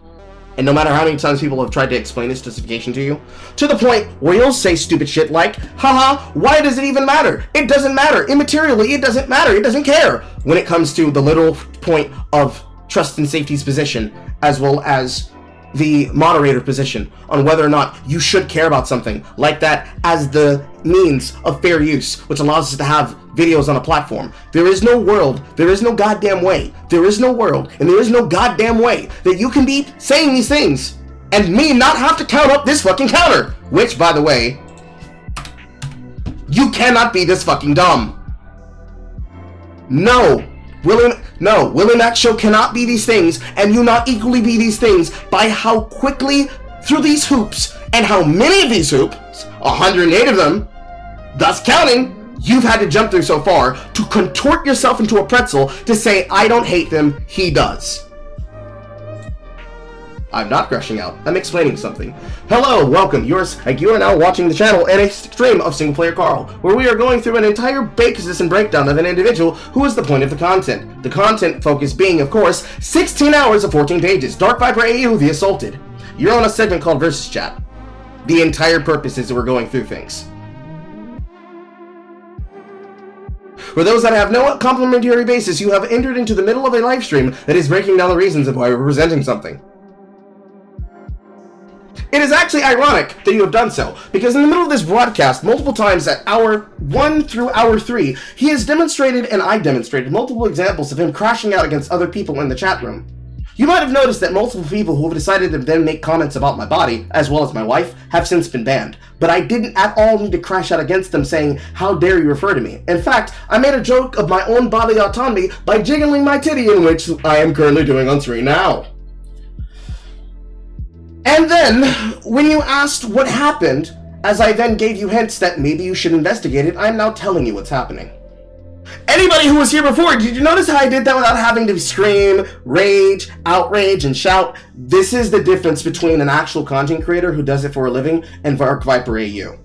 And no matter how many times people have tried to explain this justification to you, to the point where you'll say stupid shit like, haha, why does it even matter? It doesn't matter. Immaterially, it doesn't matter. It doesn't care. When it comes to the literal point of trust and safety's position, as well as the moderator position on whether or not you should care about something like that as the means of fair use, which allows us to have videos on a platform. There is no world, there is no goddamn way, there is no world, and there is no goddamn way that you can be saying these things and me not have to count up this fucking counter, which, by the way, you cannot be this fucking dumb. No. Will Max Show cannot be these things, and you not equally be these things by how quickly through these hoops, and how many of these hoops, 108 of them, thus counting, you've had to jump through so far to contort yourself into a pretzel to say, I don't hate them, he does. I'm not crushing out. I'm explaining something. Hello, welcome. You are now watching the channel and a stream of Single Player Carl, where we are going through an entire basis and breakdown of an individual who is the point of the content. The content focus being, of course, 16 hours of 14 pages. DarkViperAU, the Assaulted. You're on a segment called VsChat. The entire purpose is that we're going through things. For those that have no complimentary basis, you have entered into the middle of a live stream that is breaking down the reasons of why we're presenting something. It is actually ironic that you have done so, because in the middle of this broadcast, multiple times at hour 1 through hour 3, he has demonstrated, and I demonstrated, multiple examples of him crashing out against other people in the chat room. You might have noticed that multiple people who have decided to then make comments about my body, as well as my wife, have since been banned. But I didn't at all need to crash out against them saying, how dare you refer to me. In fact, I made a joke of my own bodily autonomy by jiggling my titty, in which I am currently doing on screen now. And then, when you asked what happened, as I then gave you hints that maybe you should investigate it, I'm now telling you what's happening. Anybody who was here before, did you notice how I did that without having to scream, rage, outrage, and shout? This is the difference between an actual content creator who does it for a living and DarkViperAU.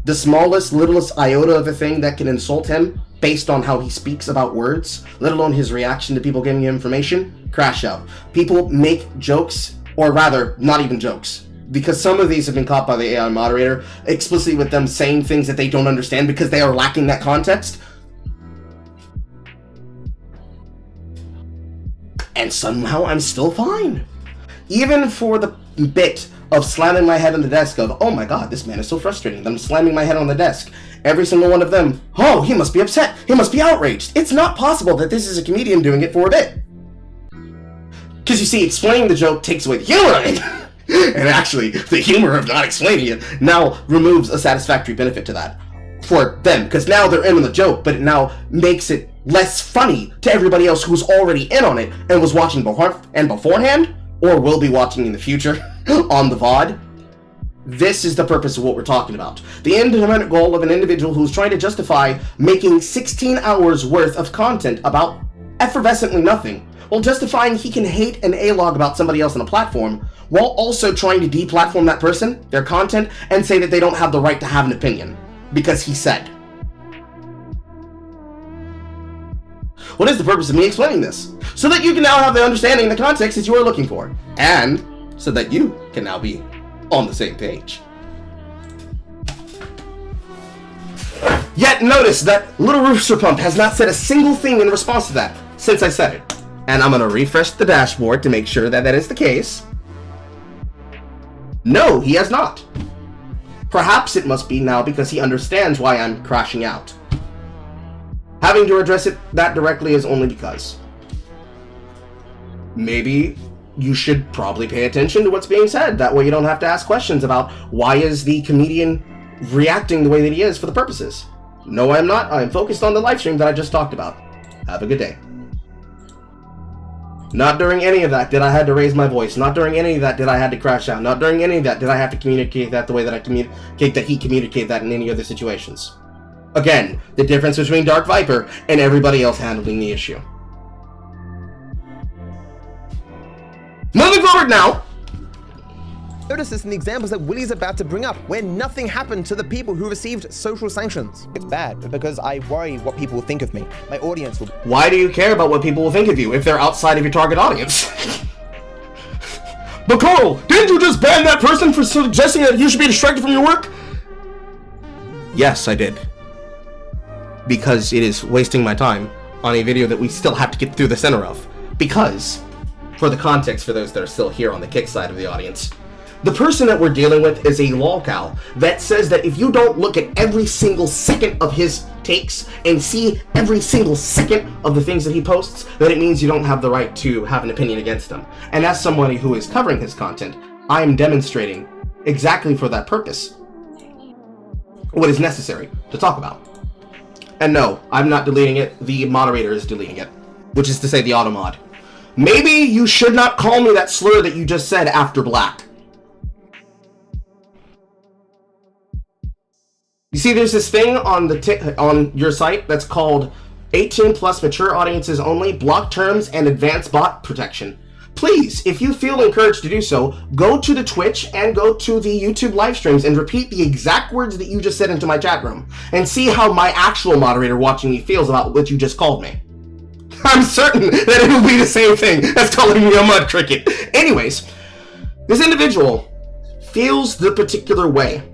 The smallest, littlest iota of a thing that can insult him based on how he speaks about words, let alone his reaction to people giving him information, crash out. People make jokes, or rather, not even jokes, because some of these have been caught by the AI moderator, explicitly with them saying things that they don't understand because they are lacking that context. And somehow I'm still fine. Even for the bit of slamming my head on the desk of, oh my god, this man is so frustrating. I'm slamming my head on the desk. Every single one of them, oh, he must be upset. He must be outraged. It's not possible that this is a comedian doing it for a bit. Because you see, explaining the joke takes away the humor of it. And actually, the humor of not explaining it now removes a satisfactory benefit to that for them. Because now they're in on the joke, but it now makes it less funny to everybody else who's already in on it and was watching beforehand, or will be watching in the future on the VOD. This is the purpose of what we're talking about. The independent goal of an individual who's trying to justify making 16 hours worth of content about effervescently nothing, while justifying he can hate an A-log about somebody else on a platform, while also trying to deplatform that person, their content, and say that they don't have the right to have an opinion, because he said. What is the purpose of me explaining this? So that you can now have the understanding and the context that you are looking for, and so that you can now be on the same page. Yet notice that Little Rooster Pump has not said a single thing in response to that since I said it. And I'm going to refresh the dashboard to make sure that that is the case. No, he has not. Perhaps it must be now because he understands why I'm crashing out. Having to address it that directly is only because. Maybe you should probably pay attention to what's being said. That way you don't have to ask questions about why is the comedian reacting the way that he is for the purposes. No, I'm not. I'm focused on the live stream that I just talked about. Have a good day. Not during any of that did I have to raise my voice. Not during any of that did I have to crash out. Not during any of that did I have to communicate that the way that I communicate that he communicated that in any other situations. Again, the difference between Dark Viper and everybody else handling the issue. Moving forward now. Notice this in the examples that Willie's about to bring up, where nothing happened to the people who received social sanctions. It's bad because I worry what people will think of me. My audience will. Why do you care about what people will think of you if they're outside of your target audience? But Carl, didn't you just ban that person for suggesting that you should be distracted from your work? Yes, I did. Because it is wasting my time on a video that we still have to get through the center of. Because, for the context for those that are still here on the kick side of the audience, the person that we're dealing with is a lolcow that says that if you don't look at every single second of his takes and see every single second of the things that he posts, then it means you don't have the right to have an opinion against him. And as somebody who is covering his content, I am demonstrating exactly for that purpose what is necessary to talk about. And no, I'm not deleting it, the moderator is deleting it, which is to say the automod. Maybe you should not call me that slur that you just said after black. You see, there's this thing on on your site that's called 18 plus mature audiences only, block terms, and advanced bot protection. Please, if you feel encouraged to do so, go to the Twitch and go to the YouTube live streams and repeat the exact words that you just said into my chat room and see how my actual moderator watching me feels about what you just called me. I'm certain that it will be the same thing as calling me a mud cricket. Anyways, this individual feels the particular way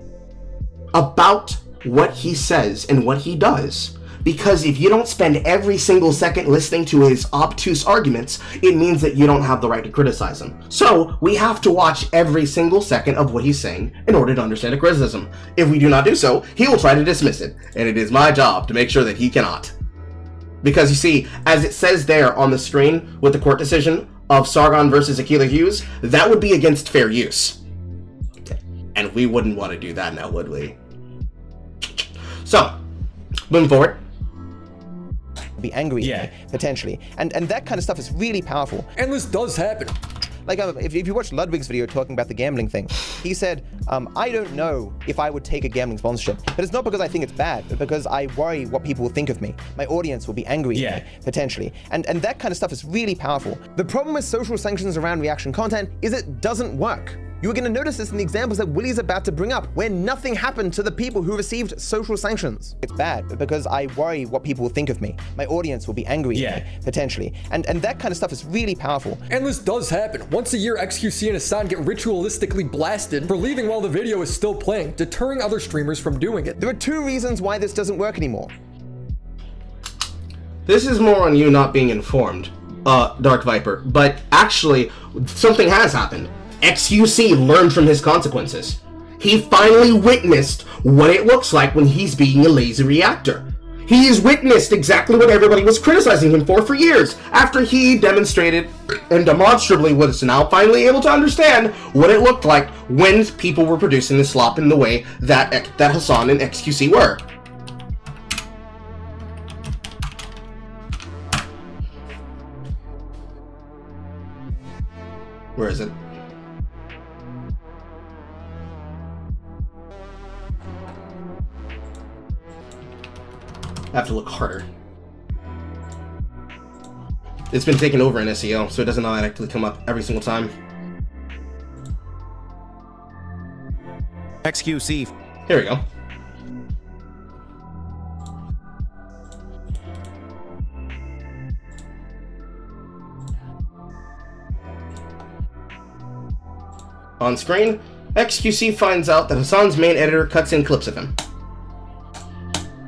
about what he says and what he does, because if you don't spend every single second listening to his obtuse arguments, it means that you don't have the right to criticize him. So we have to watch every single second of what he's saying in order to understand a criticism. If we do not do so, he will try to dismiss it, and it is my job to make sure that he cannot. Because you see, as it says there on the screen with the court decision of Sargon versus Aquila Hughes, that would be against fair use. And we wouldn't want to do that now, would we? So, moving forward. Be angry at me, potentially. And that kind of stuff is really powerful. And this does happen. Like, if you watch Ludwig's video talking about the gambling thing, he said, I don't know if I would take a gambling sponsorship, but it's not because I think it's bad, but because I worry what people will think of me. My audience will be angry at me, potentially. And that kind of stuff is really powerful. The problem with social sanctions around reaction content is it doesn't work. You are going to notice this in the examples that Willie's about to bring up, where nothing happened to the people who received social sanctions. It's bad because I worry what people will think of me. My audience will be angry at me, potentially. And that kind of stuff is really powerful. And this does happen. Once a year, XQC and Hassan get ritualistically blasted for leaving while the video is still playing, deterring other streamers from doing it. There are two reasons why this doesn't work anymore. This is more on you not being informed, Dark Viper, but actually, something has happened. XQC learned from his consequences. He finally witnessed what it looks like when he's being a lazy reactor. He has witnessed exactly what everybody was criticizing him for years, after he demonstrated and demonstrably was now finally able to understand what it looked like when people were producing the slop in the way that Hassan and XQC were. Where is it? I have to look harder. It's been taken over in SEO, so it doesn't automatically come up every single time. XQC. Here we go. On screen, XQC finds out that Hassan's main editor cuts in clips of him.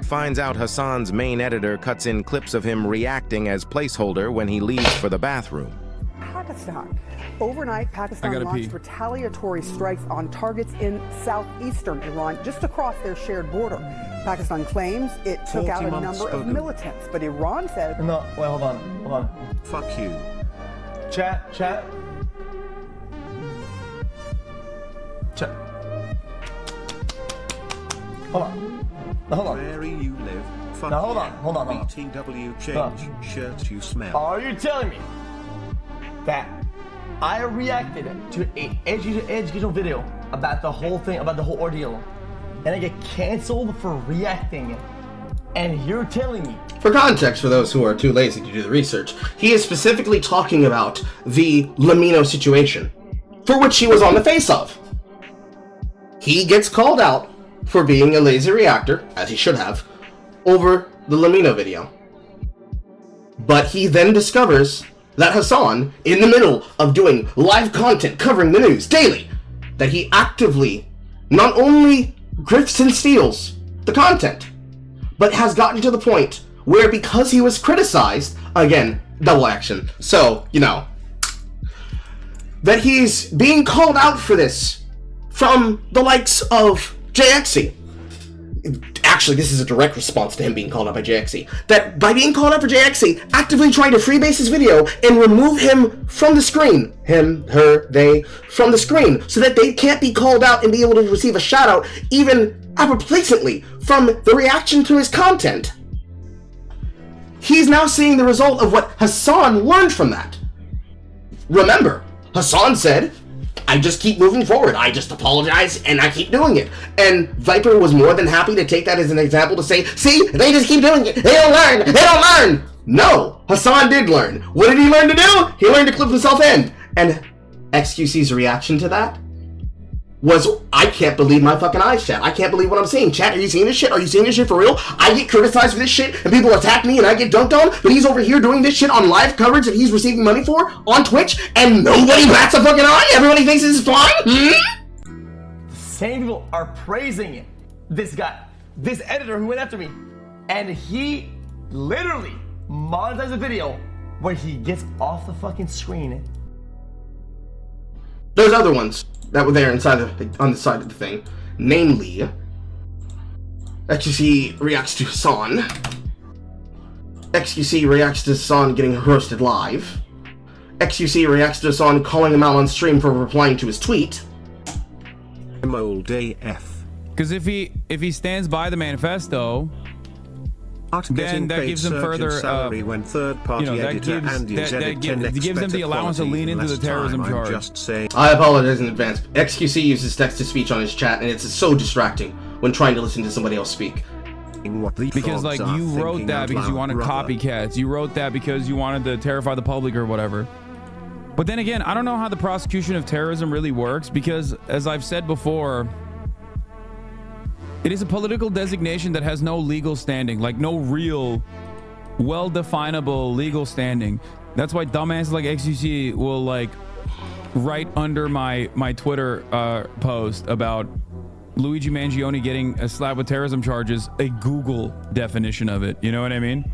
Finds out Hassan's main editor cuts in clips of him reacting as placeholder when he leaves for the bathroom. Pakistan. Overnight, Pakistan launched retaliatory strikes on targets in southeastern Iran, just across their shared border. Pakistan claims it took out a number of militants, but Iran says... No, wait, hold on. Fuck you. Chat. Hold on. Where you live? Fuck now hold on. BTW change shirt you smell. Are you telling me that I reacted to an educational video about the whole thing, about the whole ordeal, and I get canceled for reacting, and you're telling me? For context, for those who are too lazy to do the research, he is specifically talking about the Lamino situation, for which he was on the face of. He gets called out for being a lazy reactor, as he should have, over the Lamino video. But he then discovers that Hassan, in the middle of doing live content covering the news daily, that he actively not only grifts and steals the content, but has gotten to the point where, because he was criticized, again, double action, so, you know, that he's being called out for this from the likes of JXE. Actually, this is a direct response to him being called out by JXE. That by being called out for JXE, actively trying to freebase his video and remove him from the screen. Him, her, they, from the screen. So that they can't be called out and be able to receive a shout out, even appropriately, from the reaction to his content. He's now seeing the result of what Hassan learned from that. Remember, Hassan said, I just keep moving forward. I just apologize and I keep doing it. And Viper was more than happy to take that as an example to say, see, they just keep doing it. They don't learn. They don't learn. No, Hassan did learn. What did he learn to do? He learned to clip himself in. And XQC's reaction to that was, I can't believe my fucking eyes, chat. I can't believe what I'm seeing. Chat, are you seeing this shit? Are you seeing this shit for real? I get criticized for this shit and people attack me and I get dunked on, but he's over here doing this shit on live coverage that he's receiving money for on Twitch and nobody bats a fucking eye? Everybody thinks this is fine? Same people are praising this guy, this editor who went after me, and he literally monetized a video where he gets off the fucking screen. There's other ones that were there inside on the side of the thing. Namely, XQC reacts to Hassan. XQC reacts to Hassan getting roasted live. XQC reacts to Hassan calling him out on stream for replying to his tweet. Old AF. Because if he stands by the manifesto, then that gives him further salary when third-party editor that gives them the allowance to lean into the terrorism charge. I apologize in advance. XQC uses text-to-speech on his chat, and it's so distracting when trying to listen to somebody else speak. Because like you wrote that because you wanted copycats. You wrote that because you wanted to terrify the public or whatever. But then again, I don't know how the prosecution of terrorism really works, because as I've said before, it is a political designation that has no legal standing, like no real well-definable legal standing. That's why dumbasses like XQC will like write under my Twitter post about Luigi Mangione getting a slap with terrorism charges a Google definition of it. You know what I mean?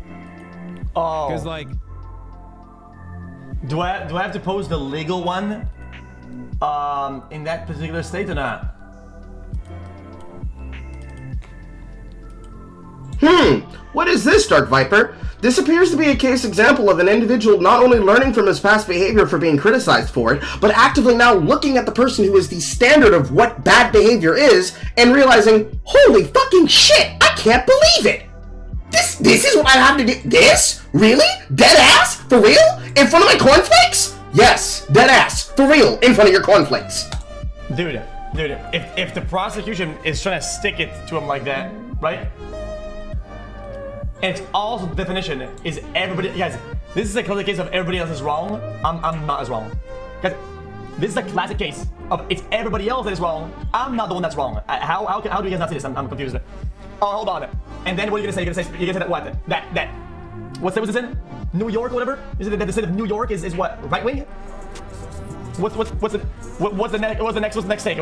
Oh. Because like, do I have to post the legal one? in that particular state or not? What is this, Dark Viper? This appears to be a case example of an individual not only learning from his past behavior for being criticized for it, but actively now looking at the person who is the standard of what bad behavior is and realizing, holy fucking shit, I can't believe it! This is what I have to do? This? Really? Dead ass? For real? In front of my cornflakes? Yes, dead ass. For real, in front of your cornflakes. Dude, if the prosecution is trying to stick it to him like that, right? And it's also the definition is everybody, guys, this is a classic case of everybody else is wrong. I'm not as wrong. Guys, this is a classic case of it's everybody else that is wrong. I'm not the one that's wrong. How do you guys not see this? I'm confused. Oh, hold on. And then what are you gonna say? You're gonna say that what? That what's this in? New York or whatever? Is it that the state of New York is what? Right wing? What's the next take?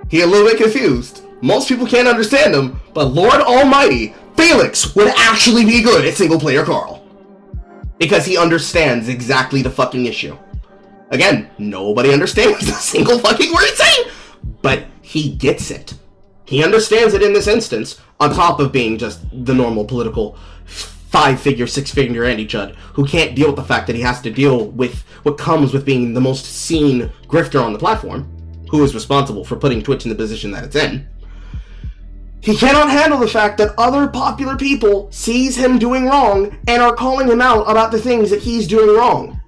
He a little bit confused. Most people can't understand him, but Lord Almighty, Felix would actually be good at single player Carl. Because he understands exactly the fucking issue. Again, nobody understands a single fucking word he's saying, but he gets it. He understands it in this instance, on top of being just the normal political 5-figure, 6-figure Andy Chud, who can't deal with the fact that he has to deal with what comes with being the most seen grifter on the platform, who is responsible for putting Twitch in the position that it's in. He cannot handle the fact that other popular people sees him doing wrong and are calling him out about the things that he's doing wrong.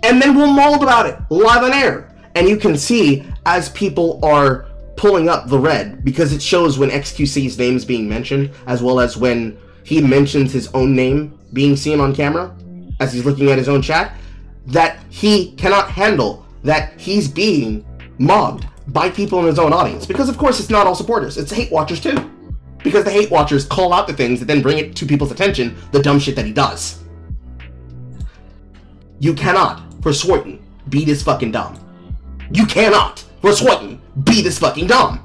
And then we'll mold about it live on air. And you can see as people are pulling up the red, because it shows when XQC's name is being mentioned, as well as when he mentions his own name being seen on camera, as he's looking at his own chat, that he cannot handle that he's being mobbed by people in his own audience. Because of course it's not all supporters, it's hate watchers too. Because the hate watchers call out the things that then bring it to people's attention, the dumb shit that he does. You cannot, for certain, be this fucking dumb. You cannot, for certain, be this fucking dumb.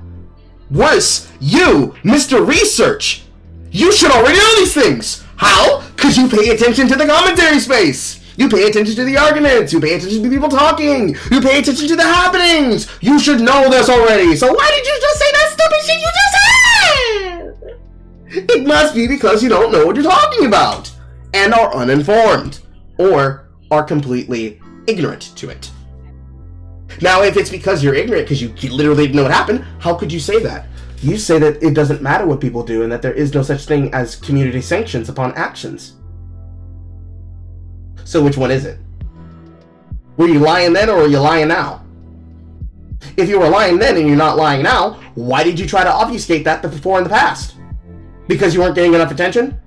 Worse, you, Mr. Research, you should already know these things. How? Because you pay attention to the commentary space. You pay attention to the arguments. You pay attention to people talking. You pay attention to the happenings. You should know this already. So why did you just say that stupid shit you just said? It must be because you don't know what you're talking about and are uninformed or are completely ignorant to it. Now, if it's because you're ignorant because you literally didn't know what happened, how could you say that? You say that it doesn't matter what people do and that there is no such thing as community sanctions upon actions. So which one is it? Were you lying then or are you lying now? If you were lying then and you're not lying now, why did you try to obfuscate that before in the past? Because you weren't getting enough attention?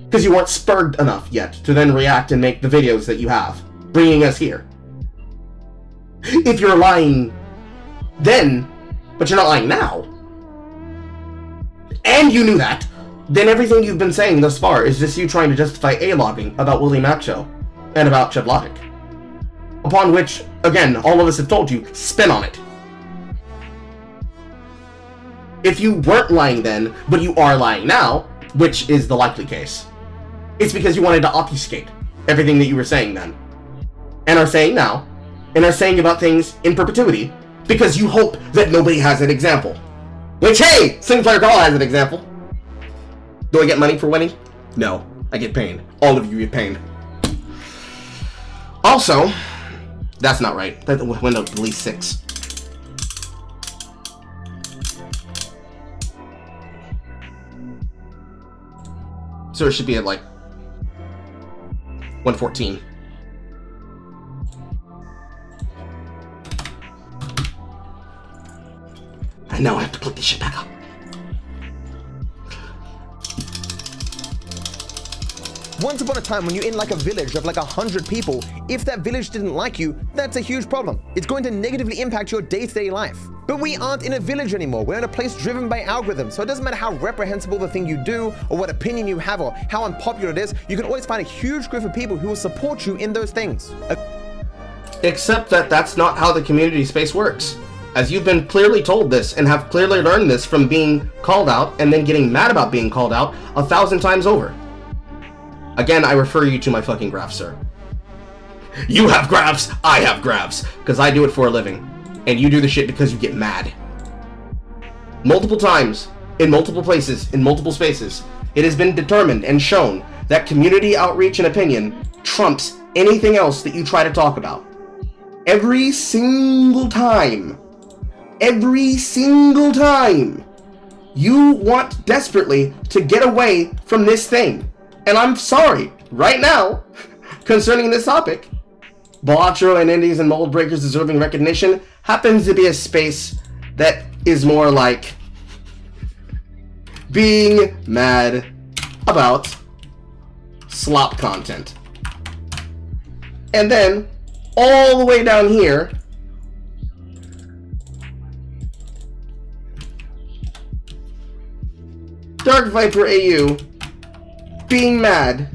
Because you weren't spurred enough yet to then react and make the videos that you have, bringing us here. If you're lying then, but you're not lying now, and you knew that, then everything you've been saying thus far is just you trying to justify A-logging about Willie Macho and about Chudlogic. Upon which, again, all of us have told you, spin on it. If you weren't lying then, but you are lying now, which is the likely case, it's because you wanted to obfuscate everything that you were saying then, and are saying now, and are saying about things in perpetuity, because you hope that nobody has an example. Which, hey, Single Player Call has an example. Do I get money for winning? No, I get paid. All of you get paid. Also, that's not right. That went up at least 6. So it should be at like 114. And now I have to put this shit back up. Once upon a time, when you're in like a village of like 100 people, if that village didn't like you, that's a huge problem. It's going to negatively impact your day-to-day life. But we aren't in a village anymore. We're in a place driven by algorithms. So it doesn't matter how reprehensible the thing you do or what opinion you have or how unpopular it is, you can always find a huge group of people who will support you in those things. Except that that's not how the community space works. As you've been clearly told this and have clearly learned this from being called out and then getting mad about being called out 1,000 times over. Again, I refer you to my fucking graph, sir. You have grabs, I have grabs. Because I do it for a living. And you do the shit because you get mad. Multiple times, in multiple places, in multiple spaces, it has been determined and shown that community outreach and opinion trumps anything else that you try to talk about. Every single time. Every single time. You want desperately to get away from this thing. And I'm sorry, right now, concerning this topic, Balatro and Indies and Mold Breakers Deserving Recognition happens to be a space that is more like being mad about slop content. And then, all the way down here, DarkViperAU being mad,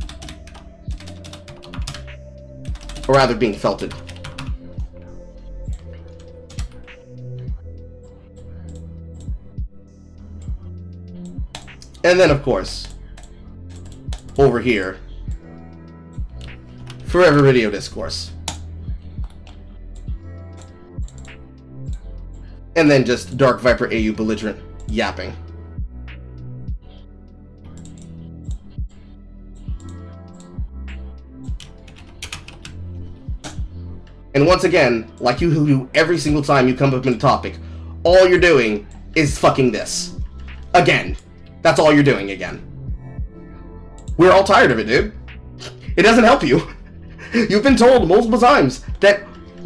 or rather being felted. And then, of course, over here, Forever Video Discourse. And then just DarkViperAU belligerent yapping. And once again, like you do every single time you come up in a topic, all you're doing is fucking this. Again. That's all you're doing again. We're all tired of it, dude. It doesn't help you. You've been told multiple times that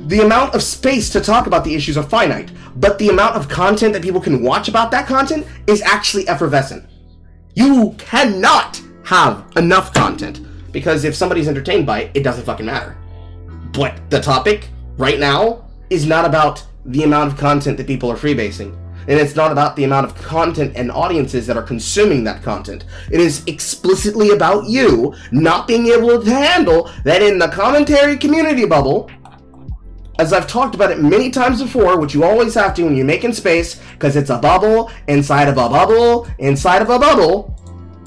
the amount of space to talk about the issues are finite, but the amount of content that people can watch about that content is actually effervescent. You cannot have enough content, because if somebody's entertained by it, it doesn't fucking matter. But the topic, right now, is not about the amount of content that people are freebasing. And it's not about the amount of content and audiences that are consuming that content. It is explicitly about you not being able to handle that in the commentary community bubble, as I've talked about it many times before, which you always have to when you're making space, because it's a bubble inside of a bubble inside of a bubble.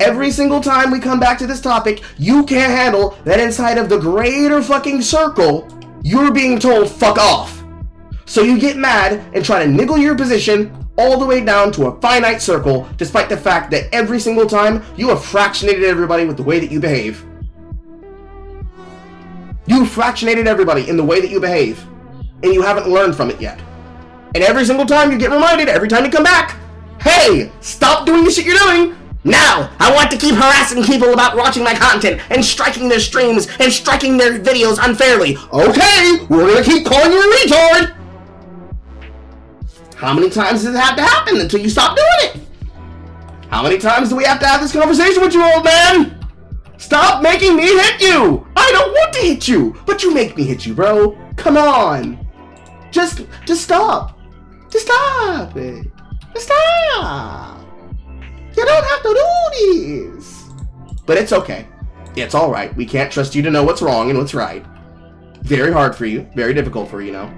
Every single time we come back to this topic, you can't handle that inside of the greater fucking circle, you're being told fuck off. So you get mad and try to niggle your position all the way down to a finite circle, despite the fact that every single time you have fractionated everybody with the way that you behave. You fractionated everybody in the way that you behave, and you haven't learned from it yet. And every single time you get reminded, every time you come back, hey, stop doing the shit you're doing. Now, I want to keep harassing people about watching my content and striking their streams and striking their videos unfairly. Okay, we're gonna keep calling you a retard. How many times does it have to happen until you stop doing it? How many times do we have to have this conversation with you, old man? Stop making me hit you! I don't want to hit you, but you make me hit you, bro. Come on. Just stop. Just stop it. Just stop. You don't have to do this. But it's okay. It's alright. We can't trust you to know what's wrong and what's right. Very hard for you. Very difficult for you, you know.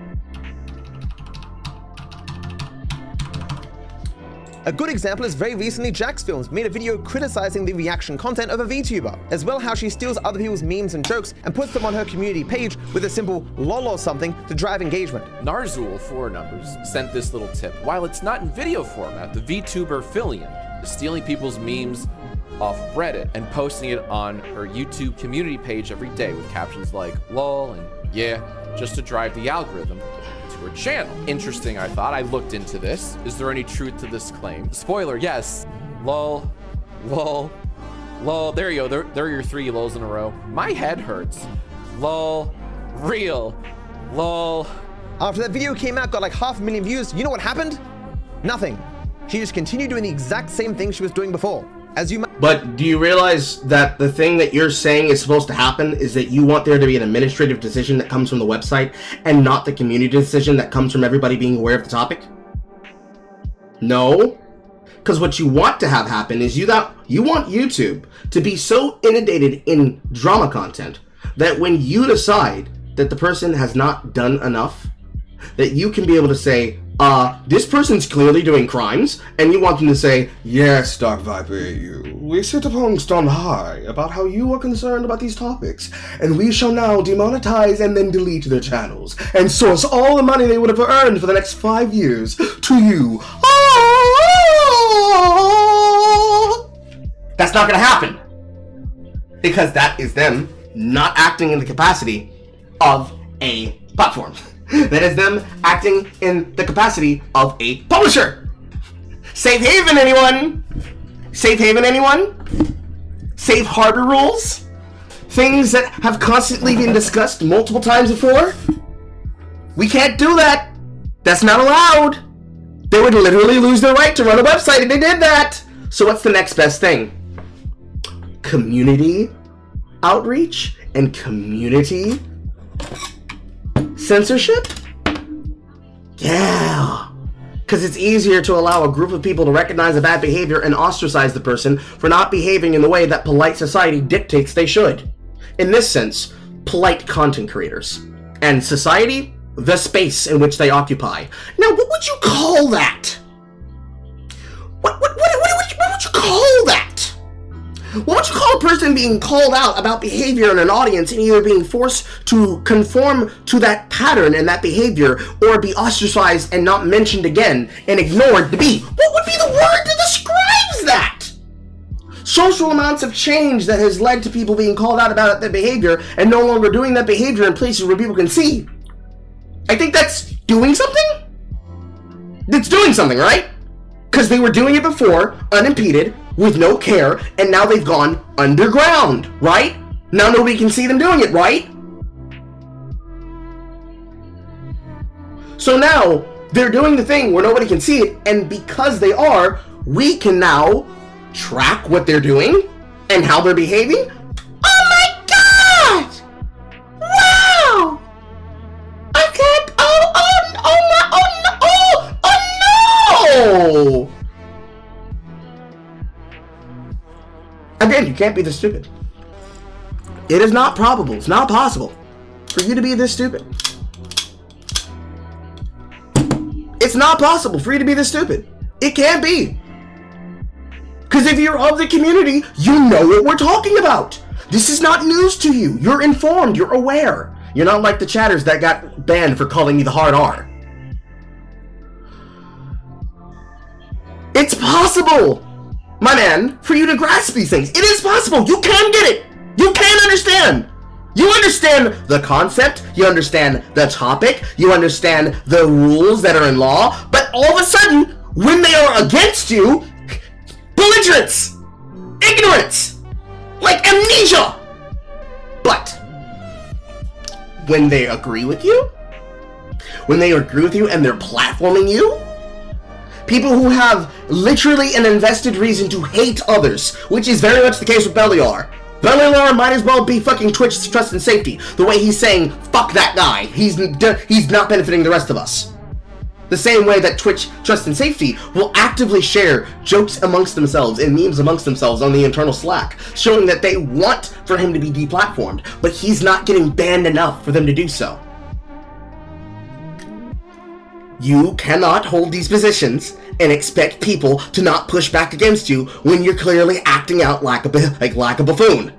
A good example is very recently Jax Films made a video criticizing the reaction content of a VTuber, as well how she steals other people's memes and jokes and puts them on her community page with a simple lol or something to drive engagement. Narzul, 4 numbers, sent this little tip. While it's not in video format, the VTuber Fillion is stealing people's memes off Reddit and posting it on her YouTube community page every day with captions like lol and yeah, just to drive the algorithm her channel. Interesting, I thought. I looked into this. Is there any truth to this claim? Spoiler, yes. Lol, lol, lol. There you go. There are your 3 lols in a row. My head hurts. Lol, real, lol. After that video came out, got like 500,000 views, you know what happened? Nothing. She just continued doing the exact same thing she was doing before. But do you realize that the thing that you're saying is supposed to happen is that you want there to be an administrative decision that comes from the website and not the community decision that comes from everybody being aware of the topic? No. Because what you want to have happen is you want YouTube to be so inundated in drama content that when you decide that the person has not done enough, that you can be able to say, this person's clearly doing crimes, and you want them to say, yes, DarkViperAU, we sit amongst on high about how you are concerned about these topics, and we shall now demonetize and then delete their channels, and source all the money they would have earned for the next 5 years to you. That's not gonna happen. Because that is them not acting in the capacity of a platform. That is them acting in the capacity of a publisher. Safe haven, anyone? Safe haven, anyone? Safe harbor rules? Things that have constantly been discussed multiple times before? We can't do that. That's not allowed. They would literally lose their right to run a website if they did that. So what's the next best thing? Community outreach and community censorship? Yeah, because it's easier to allow a group of people to recognize a bad behavior and ostracize the person for not behaving in the way that polite society dictates they should. In this sense, polite content creators. And society, the space in which they occupy. Now, what would you call that? What would you call that? What would you call a person being called out about behavior in an audience and either being forced to conform to that pattern and that behavior, or be ostracized and not mentioned again and ignored to be? What would be the word that describes that? Social amounts of change that has led to people being called out about that behavior and no longer doing that behavior in places where people can see. I think that's doing something? It's doing something, right? Because they were doing it before, unimpeded, with no care, and now they've gone underground, right? Now nobody can see them doing it, right? So now, they're doing the thing where nobody can see it, and because they are, we can now track what they're doing and how they're behaving. Oh my god! Wow! I can't, oh no! Again, you can't be this stupid. It is not probable, it's not possible for you to be this stupid. It's not possible for you to be this stupid. It can't be. Because if you're of the community, you know what we're talking about. This is not news to you. You're informed, you're aware. You're not like the chatters that got banned for calling me the hard R. It's possible, my man, for you to grasp these things. It is possible. You can get it. You can understand. You understand the concept. You understand the topic. You understand the rules that are in law. But all of a sudden, when they are against you, belligerence, ignorance, like amnesia. But when they agree with you, and they're platforming you, people who have literally an invested reason to hate others, which is very much the case with Beliar. Beliar might as well be fucking Twitch's trust and safety, the way he's saying, fuck that guy, he's not benefiting the rest of us. The same way that Twitch Trust and Safety will actively share jokes amongst themselves and memes amongst themselves on the internal Slack, showing that they want for him to be deplatformed, but he's not getting banned enough for them to do so. You cannot hold these positions and expect people to not push back against you when you're clearly acting out like a buffoon.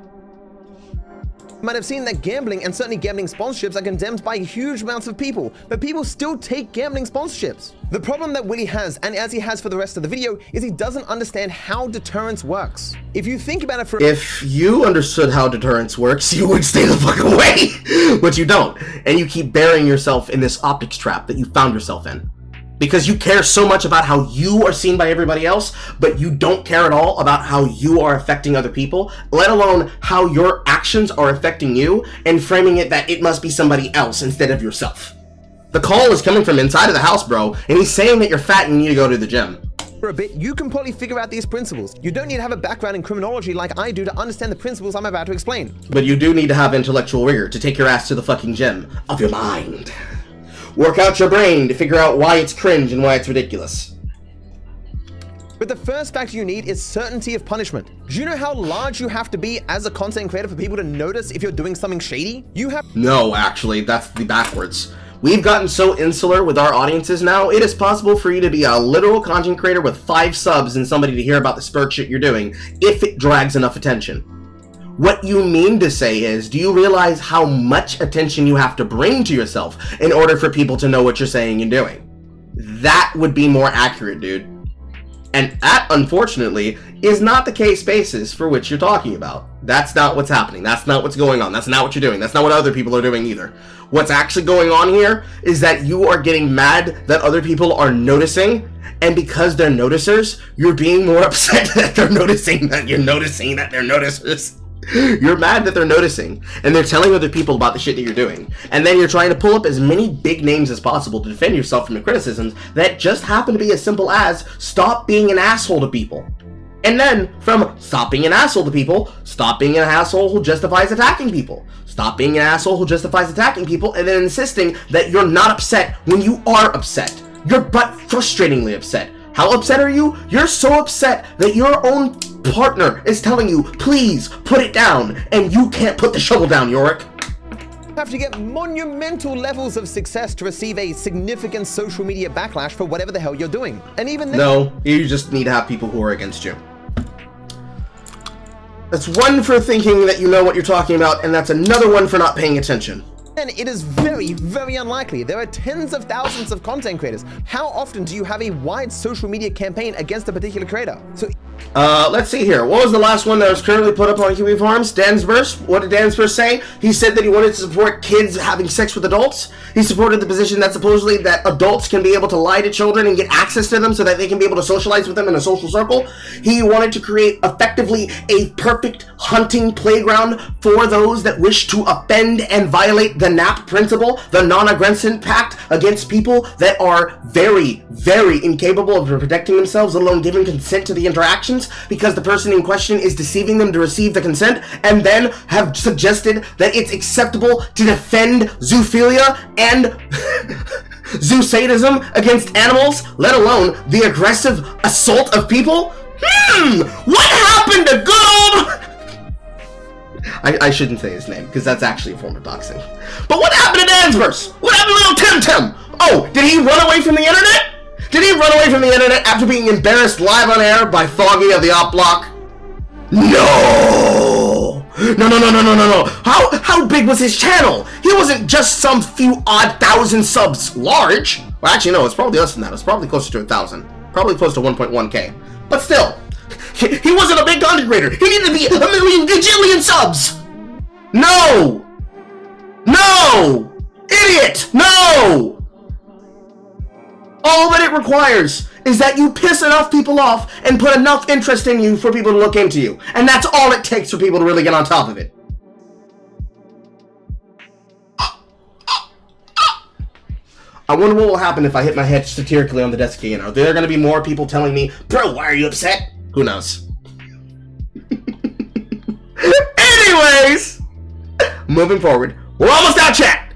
You might have seen that gambling, and certainly gambling sponsorships, are condemned by huge amounts of people, but people still take gambling sponsorships. The problem that Willie has, and as he has for the rest of the video, is he doesn't understand how deterrence works. If you think about it for— If you understood how deterrence works, you would stay the fuck away, but you don't, and you keep burying yourself in this optics trap that you found yourself in. Because you care so much about how you are seen by everybody else, but you don't care at all about how you are affecting other people, let alone how your actions are affecting you, and framing it that it must be somebody else instead of yourself. The call is coming from inside of the house, bro, and he's saying that you're fat and you need to go to the gym. For a bit, you can probably figure out these principles. You don't need to have a background in criminology like I do to understand the principles I'm about to explain. But you do need to have intellectual rigor to take your ass to the fucking gym of your mind. Work out your brain to figure out why it's cringe and why it's ridiculous. But the first factor you need is certainty of punishment. Do you know how large you have to be as a content creator for people to notice if you're doing something shady? You have— No, actually, that's the backwards. We've gotten so insular with our audiences now, it is possible for you to be a literal content creator with 5 subs and somebody to hear about the spurg shit you're doing, if it drags enough attention. What you mean to say is, do you realize how much attention you have to bring to yourself in order for people to know what you're saying and doing? That would be more accurate, dude. And that, unfortunately, is not the case basis for which you're talking about. That's not what's happening. That's not what's going on. That's not what you're doing. That's not what other people are doing either. What's actually going on here is that you are getting mad that other people are noticing, and because they're noticers, you're being more upset that they're noticing that you're noticing that they're noticers. You're mad that they're noticing, and they're telling other people about the shit that you're doing. And then you're trying to pull up as many big names as possible to defend yourself from the criticisms that just happen to be as simple as, stop being an asshole to people. And then, from stop being an asshole to people, stop being an asshole who justifies attacking people. Stop being an asshole who justifies attacking people, and then insisting that you're not upset when you are upset. You're but frustratingly upset. How upset are you? You're so upset that your own partner is telling you, please put it down, and you can't put the shovel down, Yorick. You have to get monumental levels of success to receive a significant social media backlash for whatever the hell you're doing. And even then, no, you just need to have people who are against you. That's one for thinking that you know what you're talking about, and that's another one for not paying attention. And it is very, very unlikely. There are tens of thousands of content creators. How often do you have a wide social media campaign against a particular creator? So, let's see here. What was the last one that was currently put up on Kiwi Farms? Dansverse? What did Dansverse say? He said that he wanted to support kids having sex with adults. He supported the position that supposedly that adults can be able to lie to children and get access to them so that they can be able to socialize with them in a social circle. He wanted to create effectively a perfect hunting playground for those that wish to offend and violate the NAP principle, the non-aggression pact against people that are very, very incapable of protecting themselves, let alone giving consent to the interactions, because the person in question is deceiving them to receive the consent, and then have suggested that it's acceptable to defend zoophilia and zoosadism against animals, let alone the aggressive assault of people? What happened to good old... I shouldn't say his name, because that's actually a form of doxing. But what happened to Dansverse? What happened to little Tim Tim? Oh, did he run away from the internet? Did he run away from the internet after being embarrassed live on air by Foggy of the Op Block? No! No. How big was his channel? He wasn't just some few odd thousand subs large. Well, actually, no, it's probably less than that. It's probably closer to 1,000. Probably close to 1.1K. But still, he wasn't a big content creator. He needed to be 1 million gajillion subs. No! No! Idiot! No! All that it requires is that you piss enough people off and put enough interest in you for people to look into you. And that's all it takes for people to really get on top of it. I wonder what will happen if I hit my head satirically on the desk again. Are there going to be more people telling me, bro, why are you upset? Who knows? Anyways, moving forward. We're almost out, chat.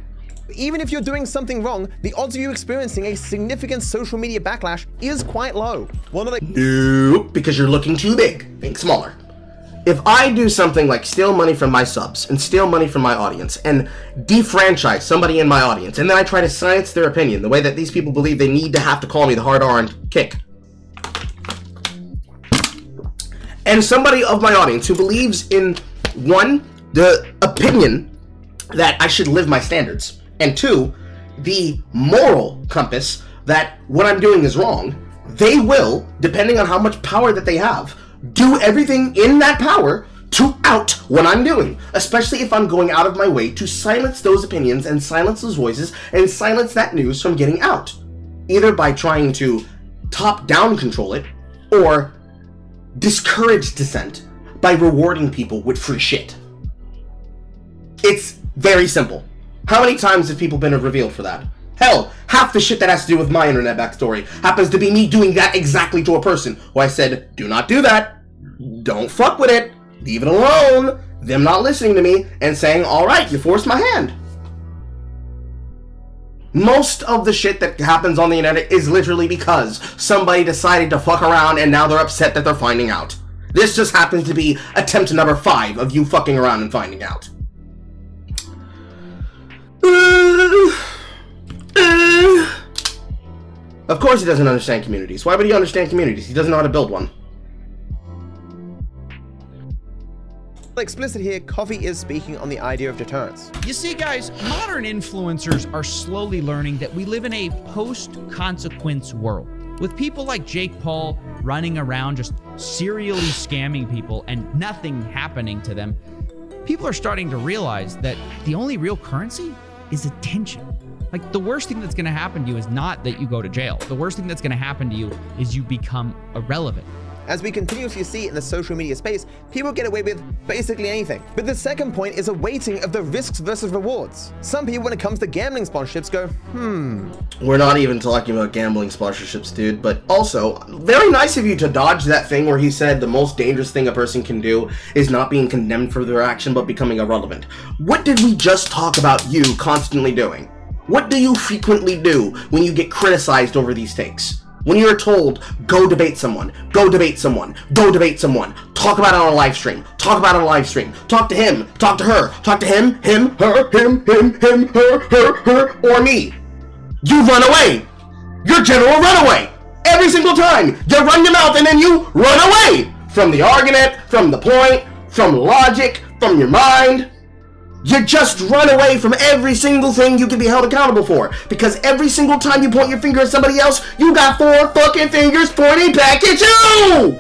Even if you're doing something wrong, the odds of you experiencing a significant social media backlash is quite low. Nope, because you're looking too big. Think smaller. If I do something like steal money from my subs and steal money from my audience and defranchise somebody in my audience, and then I try to silence their opinion the way that these people believe they need to have to call me the hard R and kick, and somebody of my audience who believes in, one, the opinion that I should live my standards, and two, the moral compass that what I'm doing is wrong, they will, depending on how much power that they have, do everything in that power to out what I'm doing, especially if I'm going out of my way to silence those opinions and silence those voices and silence that news from getting out, either by trying to top-down control it or discourage dissent by rewarding people with free shit. It's very simple. How many times have people been revealed for that? Hell, half the shit that has to do with my internet backstory happens to be me doing that exactly to a person who I said, do not do that. Don't fuck with it. Leave it alone. Them not listening to me and saying, alright, you forced my hand. Most of the shit that happens on the internet is literally because somebody decided to fuck around and now they're upset that they're finding out. This just happens to be attempt number 5 of you fucking around and finding out. course he doesn't understand communities. Why would he understand communities? He doesn't know how to build one. Explicit here, Coffee is speaking on the idea of deterrence. You see, guys, modern influencers are slowly learning that we live in a post-consequence world. With people like Jake Paul running around just serially scamming people and nothing happening to them, people are starting to realize that the only real currency is attention. Like, the worst thing that's gonna happen to you is not that you go to jail. The worst thing that's gonna happen to you is you become irrelevant. As we continuously see in the social media space, people get away with basically anything. But the second point is a weighting of the risks versus rewards. Some people, when it comes to gambling sponsorships, go, We're not even talking about gambling sponsorships, dude, but also, very nice of you to dodge that thing where he said the most dangerous thing a person can do is not being condemned for their action, but becoming irrelevant. What did we just talk about you constantly doing? What do you frequently do when you get criticized over these takes? When you're told, go debate someone, go debate someone, go debate someone, talk about it on a live stream, talk about it on a live stream, talk to him, talk to her, talk to him, her, or me. You run away. You're general runaway. Every single time, you run your mouth and then you run away from the argument, from the point, from logic, from your mind. You just run away from every single thing you can be held accountable for. Because every single time you point your finger at somebody else, you got 4 fucking fingers pointing back at you!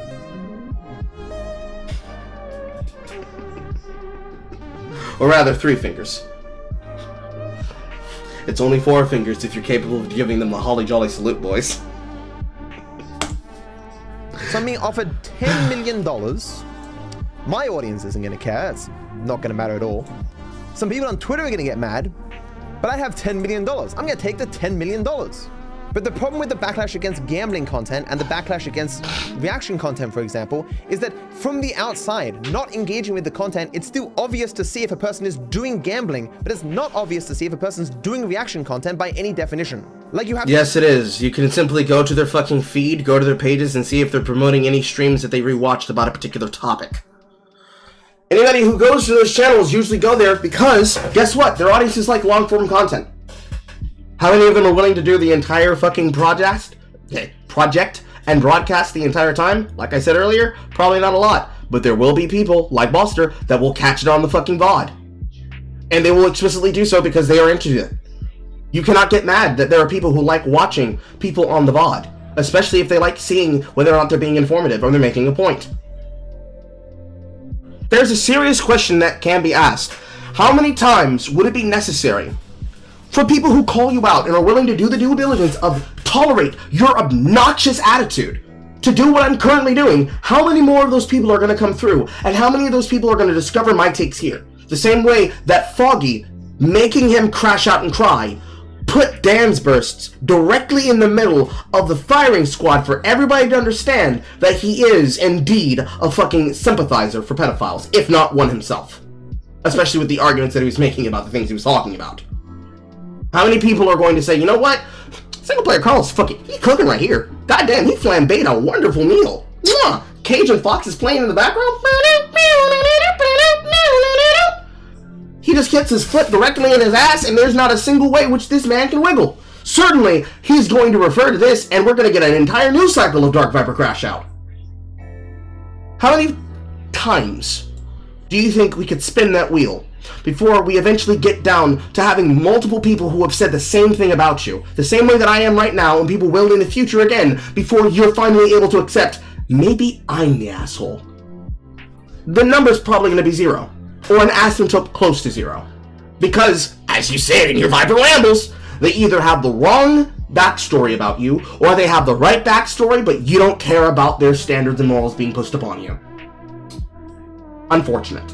Or rather, 3 fingers. It's only 4 fingers if you're capable of giving them the holly jolly salute, boys. So I'm being offered $10 million. My audience isn't gonna care, it's not gonna matter at all. Some people on Twitter are gonna get mad, but I have $10 million. I'm gonna take the $10 million. But the problem with the backlash against gambling content and the backlash against reaction content, for example, is that from the outside, not engaging with the content, it's still obvious to see if a person is doing gambling, but it's not obvious to see if a person's doing reaction content by any definition. Like you have Yes, it is. You can simply go to their fucking feed, go to their pages, and see if they're promoting any streams that they rewatched about a particular topic. Anybody who goes to those channels usually go there because, guess what? Their audiences like long-form content. How many of them are willing to do the entire fucking project and broadcast the entire time? Like I said earlier, probably not a lot. But there will be people, like Boster, that will catch it on the fucking VOD. And they will explicitly do so because they are into it. You cannot get mad that there are people who like watching people on the VOD. Especially if they like seeing whether or not they're being informative or they're making a point. There's a serious question that can be asked. How many times would it be necessary for people who call you out and are willing to do the due diligence of tolerate your obnoxious attitude to do what I'm currently doing? How many more of those people are going to come through? And how many of those people are going to discover my takes here? The same way that Foggy, making him crash out and cry, put Dan's bursts directly in the middle of the firing squad for everybody to understand that he is indeed a fucking sympathizer for pedophiles, if not one himself. Especially with the arguments that he was making about the things he was talking about. How many people are going to say, you know what? Single player Carl's fucking, he's cooking right here. Goddamn, he flambéed a wonderful meal. Mwah! Cajun Fox is playing in the background. He just gets his foot directly in his ass, and there's not a single way which this man can wiggle. Certainly, he's going to refer to this, and we're going to get an entire news cycle of Dark Viper Crash Out. How many times do you think we could spin that wheel before we eventually get down to having multiple people who have said the same thing about you, the same way that I am right now, and people will in the future again, before you're finally able to accept, maybe I'm the asshole? The number's probably going to be 0. Or an asymptote close to 0. Because, as you said in your Viper Rambles, they either have the wrong backstory about you, or they have the right backstory, but you don't care about their standards and morals being pushed upon you. Unfortunate.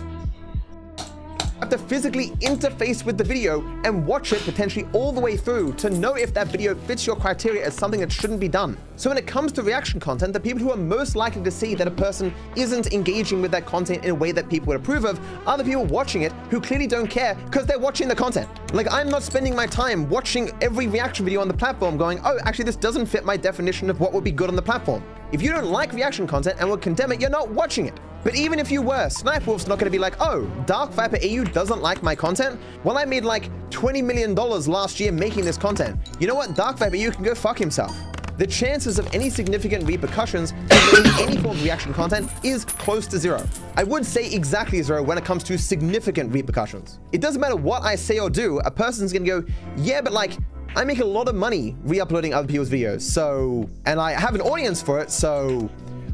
Have to physically interface with the video and watch it potentially all the way through to know if that video fits your criteria as something that shouldn't be done. So when it comes to reaction content, the people who are most likely to see that a person isn't engaging with that content in a way that people would approve of are the people watching it who clearly don't care because they're watching the content. Like, I'm not spending my time watching every reaction video on the platform going, oh, actually this doesn't fit my definition of what would be good on the platform. If you don't like reaction content and would condemn it, you're not watching it. But even if you were, Snipewolf's not going to be like, oh, DarkViperAU doesn't like my content? Well, I made like $20 million last year making this content. You know what? DarkViperAU can go fuck himself. the chances of any significant repercussions from making any form of reaction content is close to zero. I would say exactly zero when it comes to significant repercussions. It doesn't matter what I say or do, a person's gonna go, yeah, but like, I make a lot of money re-uploading other people's videos, so, and I have an audience for it, so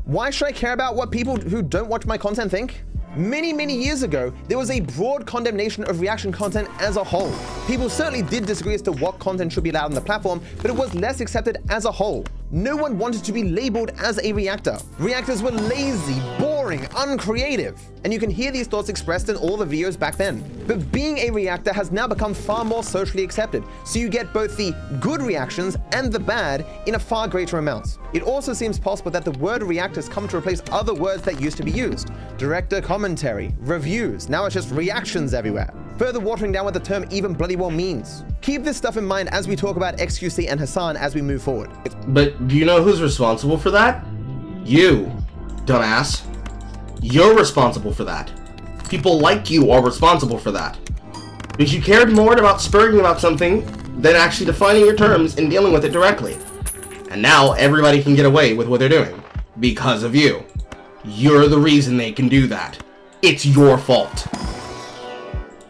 why should I care about what people who don't watch my content think? Many years ago, there was a broad condemnation of reaction content as a whole. People certainly did disagree as to what content should be allowed on the platform, but it was less accepted as a whole. No one wanted to be labeled as a reactor. Reactors were lazy, boring, uncreative. And you can hear these thoughts expressed in all the videos back then. But being a reactor has now become far more socially accepted, so you get both the good reactions and the bad in a far greater amount. It also seems possible that the word react has come to replace other words that used to be used. Director commentary, reviews, now it's just reactions everywhere. Further watering down what the term even bloody well means. Keep this stuff in mind as we talk about XQC and Hassan as we move forward. But do you know who's responsible for that? You, dumbass. You're responsible for that. People like you are responsible for that. Because you cared more about spurring about something than actually defining your terms and dealing with it directly. And now everybody can get away with what they're doing. Because of you. You're the reason they can do that. It's your fault.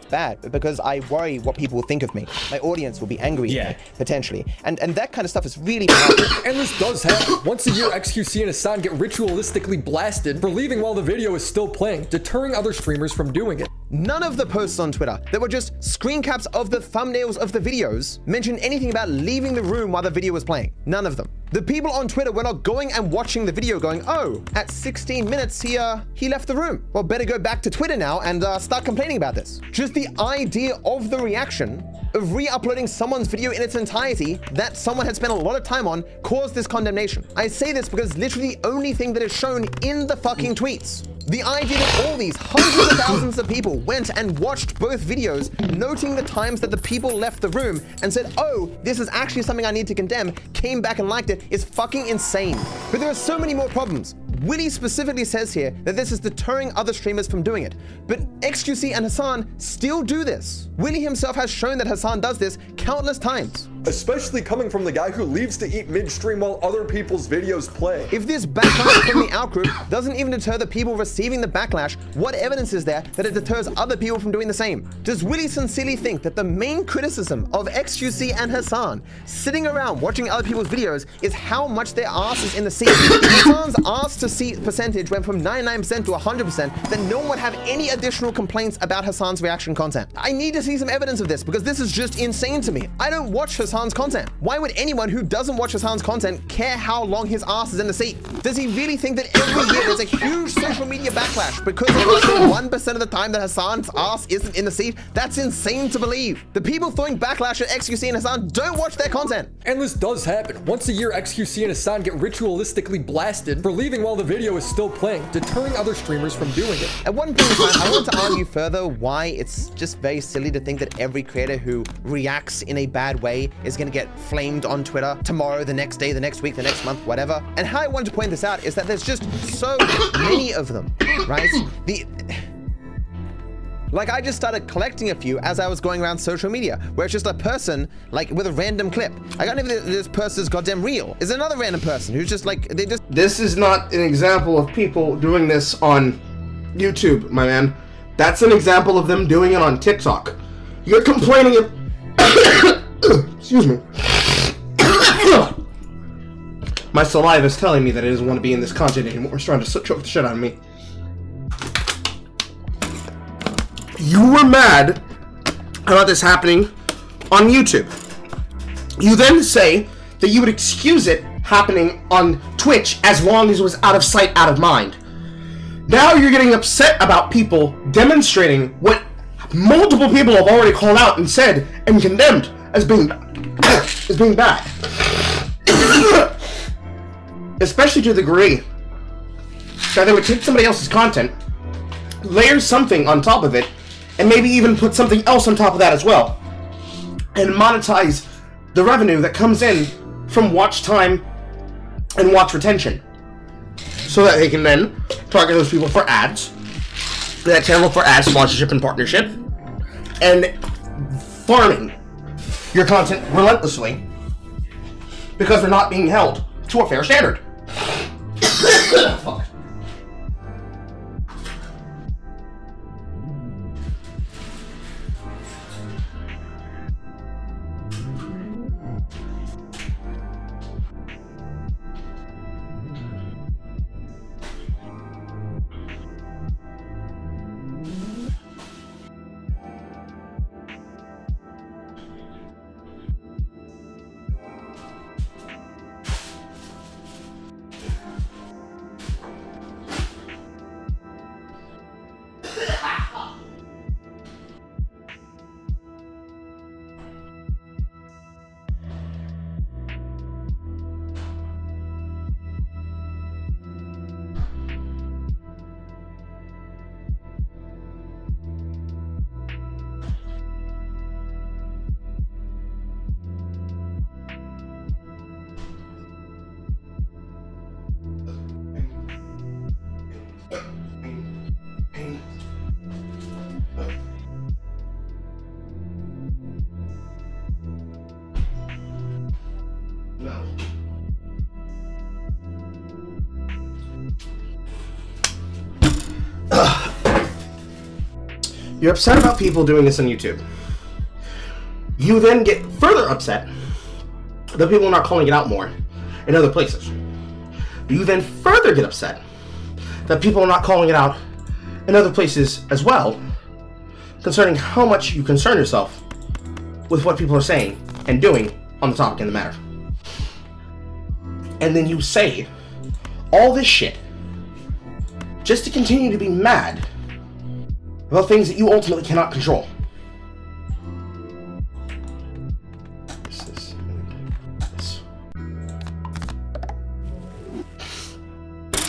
Bad, but because I worry what people will think of me. My audience will be angry at me, potentially. And that kind of stuff is really powerful. And this does happen. Once a year, XQC and Hassan get ritualistically blasted for leaving while the video is still playing, deterring other streamers from doing it. None of the posts on Twitter that were just screen caps of the thumbnails of the videos mentioned anything about leaving the room while the video was playing. None of them. The people on Twitter were not going and watching the video going, oh, at 16 minutes he left the room. Well, better go back to Twitter now and start complaining about this. Just the idea of the reaction of re-uploading someone's video in its entirety that someone had spent a lot of time on caused this condemnation. I say this because it's literally the only thing that is shown in the fucking tweets. The idea that all these hundreds of thousands of people went and watched both videos, noting the times that the people left the room and said, oh, this is actually something I need to condemn, came back and liked it, is fucking insane. But there are so many more problems. Willie specifically says here that this is deterring other streamers from doing it. But XQC and Hassan still do this. Willie himself has shown that Hassan does this countless times. Especially coming from the guy who leaves to eat midstream while other people's videos play. If this backlash from the outgroup doesn't even deter the people receiving the backlash, what evidence is there that it deters other people from doing the same? Does Willie sincerely think that the main criticism of XQC and Hassan sitting around watching other people's videos is how much their ass is in the seat? If Hassan's ass to seat percentage went from 99% to 100%, then no one would have any additional complaints about Hassan's reaction content. I need to see some evidence of this because this is just insane to me. I don't watch Hassan's content. Why would anyone who doesn't watch Hassan's content care how long his ass is in the seat? Does he really think that every year there's a huge social media backlash because of less than 1% of the time that Hassan's ass isn't in the seat? That's insane to believe. The people throwing backlash at XQC and Hassan don't watch their content. And this does happen. Once a year, XQC and Hassan get ritualistically blasted for leaving while the video is still playing, deterring other streamers from doing it. At one point in time, I want to argue further why it's just very silly to think that every creator who reacts in a bad way is going to get flamed on Twitter tomorrow, the next day, the next week, the next month, whatever. And how I wanted to point this out is that there's just so many of them, right? Like I just started collecting a few as I was going around social media, where it's just a person like with a random clip. I don't know if this person's goddamn real. Is another random person who's just like, they just... This is not an example of people doing this on YouTube, my man. That's an example of them doing it on TikTok. You're complaining of... Excuse me. My saliva is telling me that it doesn't want to be in this content anymore. It's trying to choke the shit out of me. You were mad about this happening on YouTube. You then say that you would excuse it happening on Twitch as long as it was out of sight, out of mind. Now you're getting upset about people demonstrating what multiple people have already called out and said and condemned as being bad. Especially to the degree that they would take somebody else's content, layer something on top of it, and maybe even put something else on top of that as well, and monetize the revenue that comes in from watch time and watch retention, so that they can then target those people for ads, that channel for ad sponsorship and partnership, and farming your content relentlessly because they're not being held to a fair standard. Fuck. No. You're upset about people doing this on YouTube. You then get further upset that people are not calling it out more in other places. You then further get upset that people are not calling it out in other places as well, concerning how much you concern yourself with what people are saying and doing on the topic and the matter. And then you say all this shit just to continue to be mad about things that you ultimately cannot control.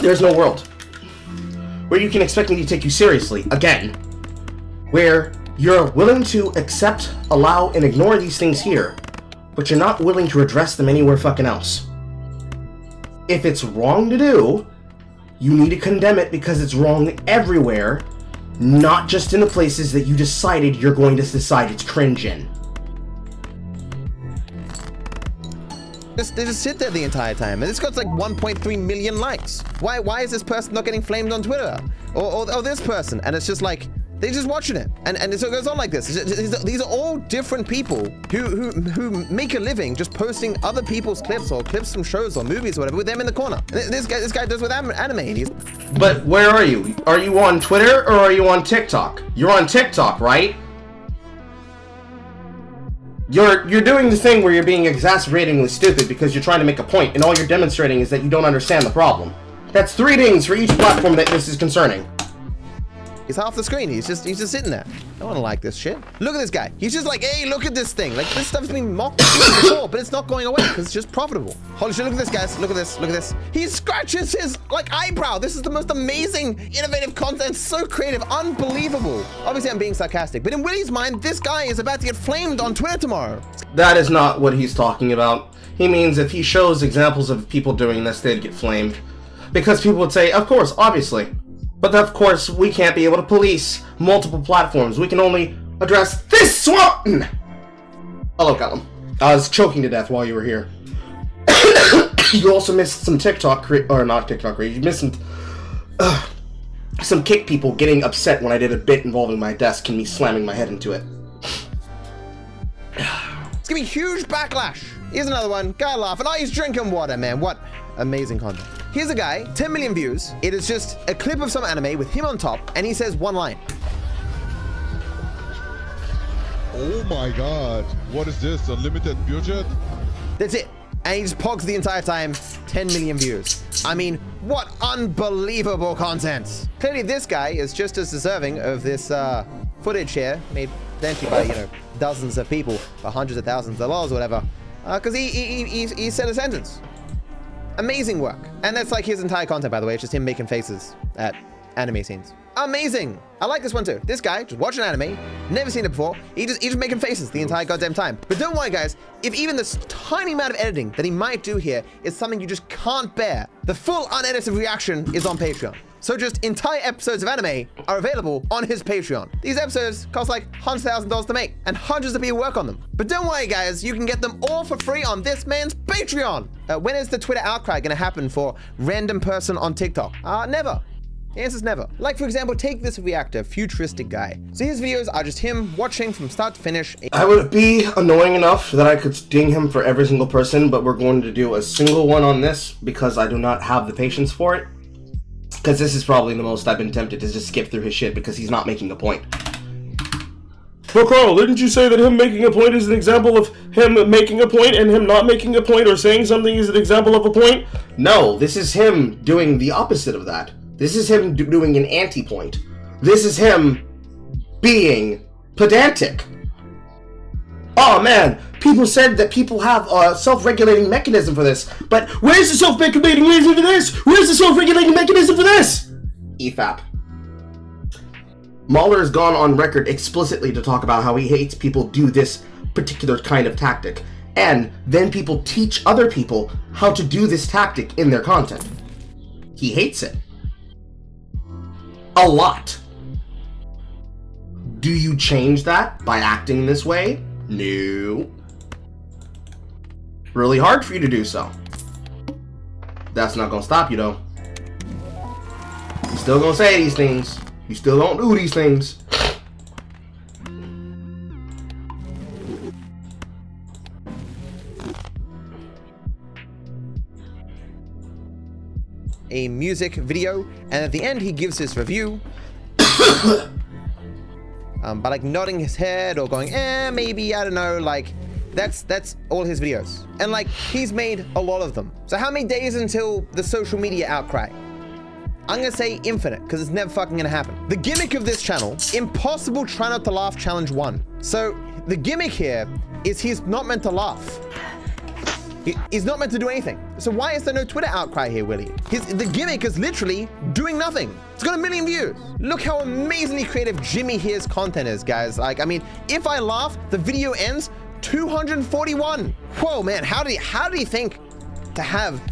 There's no world where you can expect me to take you seriously again, where you're willing to accept, allow, and ignore these things here, but you're not willing to address them anywhere fucking else. If it's wrong to do, you need to condemn it because it's wrong everywhere, not just in the places that you decided you're going to decide it's cringe in. They just sit there the entire time, and it's got like 1.3 million likes. Why is this person not getting flamed on Twitter? Or this person? And it's just like, they're just watching it. And so it goes on like this. These are all different people who make a living just posting other people's clips or clips from shows or movies or whatever with them in the corner. This guy does with anime. But where are you? Are you on Twitter or are you on TikTok? You're on TikTok, right? You're doing the thing where you're being exacerbatingly stupid because you're trying to make a point, and all you're demonstrating is that you don't understand the problem. That's 3 dings for each platform that this is concerning. He's half the screen. He's just sitting there. I don't want to like this shit. Look at this guy. He's just like, hey, look at this thing. Like, this stuff's been mocked before, but it's not going away because it's just profitable. Holy shit, look at this, guys. Look at this. Look at this. He scratches his, like, eyebrow. This is the most amazing, innovative content. So creative. Unbelievable. Obviously, I'm being sarcastic, but in Willie's mind, this guy is about to get flamed on Twitter tomorrow. That is not what he's talking about. He means if he shows examples of people doing this, they'd get flamed. Because people would say, of course, obviously. But of course, we can't be able to police multiple platforms. We can only address this one! Hello, Callum. I was choking to death while you were here. You also missed some TikTok, or not TikTok, you missed some kick people getting upset when I did a bit involving my desk and me slamming my head into it. It's gonna be huge backlash. Here's another one. Guy laughing. Oh, he's drinking water, man. What amazing content. Here's a guy, 10 million views. It is just a clip of some anime with him on top, and he says one line. Oh my god. What is this? Unlimited budget? That's it. And he just pogs the entire time. 10 million views. I mean, what unbelievable content. Clearly, this guy is just as deserving of this footage here, made potentially by, you know, dozens of people for hundreds of thousands of dollars or whatever. Because he said a sentence. Amazing work. And that's like his entire content, by the way. It's just him making faces at anime scenes. Amazing. I like this one too. This guy just watching anime, never seen it before. He's just making faces the entire goddamn time. But don't worry, guys. If even this tiny amount of editing that he might do here is something you just can't bear, the full unedited reaction is on Patreon. So just entire episodes of anime are available on his Patreon. These episodes cost like $100,000 to make, and hundreds of people work on them. But don't worry guys, you can get them all for free on this man's Patreon. When is the Twitter outcry gonna happen for random person on TikTok? Never. The answer's never. Like for example, take this reactor, futuristic guy. So his videos are just him watching from start to finish. I would be annoying enough that I could ding him for every single person, but we're going to do a single one on this because I do not have the patience for it. Because this is probably the most I've been tempted to just skip through his shit because he's not making a point. Well, Carl, didn't you say that him making a point is an example of him making a point and him not making a point or saying something is an example of a point? No, this is him doing the opposite of that. This is him doing an anti-point. This is him being pedantic. Oh man, people said that people have a self-regulating mechanism for this, but where's the self-regulating mechanism for this? Where's the self-regulating mechanism for this? EFAP. Mahler has gone on record explicitly to talk about how he hates people do this particular kind of tactic, and then people teach other people how to do this tactic in their content. He hates it. A lot. Do you change that by acting this way? No. Really hard for you to do so. That's not gonna stop you though. You still gonna say these things. You still don't do these things. A music video, and at the end he gives his review by like nodding his head or going maybe, I don't know, like that's all his videos, and like he's made a lot of them. So how many days until the social media outcry? I'm gonna say infinite, because it's never fucking gonna happen. The gimmick of this channel, impossible try not to laugh challenge 1. So the gimmick here is he's not meant to laugh. He's not meant to do anything. So why is there no Twitter outcry here, Willie? The gimmick is literally doing nothing. It's got 1 million views. Look how amazingly creative Jimmy here's content is, guys. Like, I mean, if I laugh, the video ends 241. Whoa, man, how did he think to have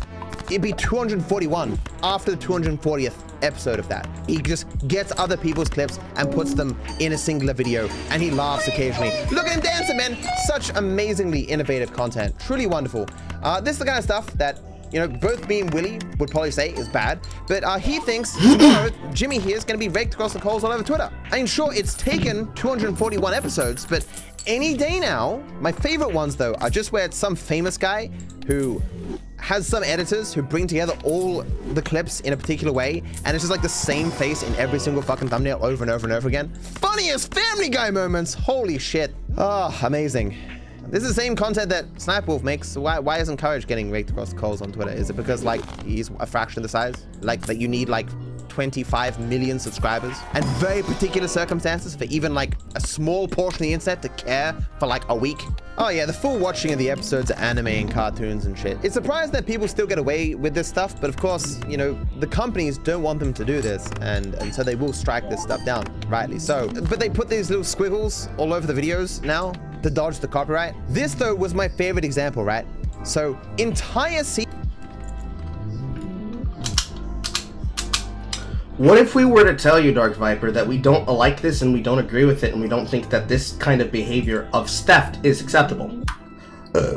it be 241 after the 240th episode of that? He just gets other people's clips and puts them in a singular video, and he laughs occasionally. Look at him dancing, man. Such amazingly innovative content. Truly wonderful. This is the kind of stuff that, you know, both me and Willie would probably say is bad, but he thinks tomorrow Jimmy here is going to be raked across the coals all over Twitter. I mean, sure, it's taken 241 episodes, but any day now. My favorite ones, though, are just where it's some famous guy who has some editors who bring together all the clips in a particular way, and it's just like the same face in every single fucking thumbnail over and over and over again. Funniest Family Guy moments. Holy shit. Oh, amazing. This is the same content that Sniper Wolf makes. So why isn't Courage getting raked across the coals on Twitter? Is it because like he's a fraction of the size? Like that you need like 25 million subscribers and very particular circumstances for even like a small portion of the internet to care for like a week? Oh yeah, the full watching of the episodes of anime and cartoons and shit. It's surprising that people still get away with this stuff, but of course, you know, the companies don't want them to do this, and so they will strike this stuff down, rightly so. But they put these little squiggles all over the videos now to dodge the copyright. This though was my favorite example, right? So entire What if we were to tell you, Dark Viper, that we don't like this and we don't agree with it and we don't think that this kind of behavior of theft is acceptable?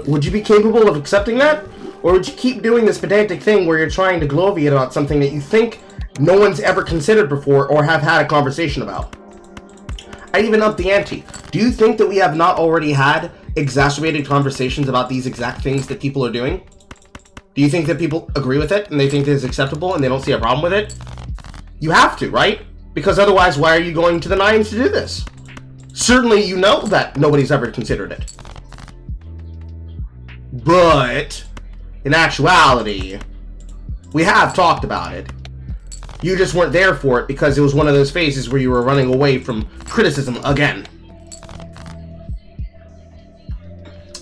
Would you be capable of accepting that? Or would you keep doing this pedantic thing where you're trying to gloviate about something that you think no one's ever considered before or have had a conversation about? I'd even up the ante. Do you think that we have not already had exacerbated conversations about these exact things that people are doing? Do you think that people agree with it and they think it is acceptable and they don't see a problem with it? You have to, right? Because otherwise, why are you going to the nines to do this? Certainly you know that nobody's ever considered it. But, in actuality, we have talked about it. You just weren't there for it because it was one of those phases where you were running away from criticism again.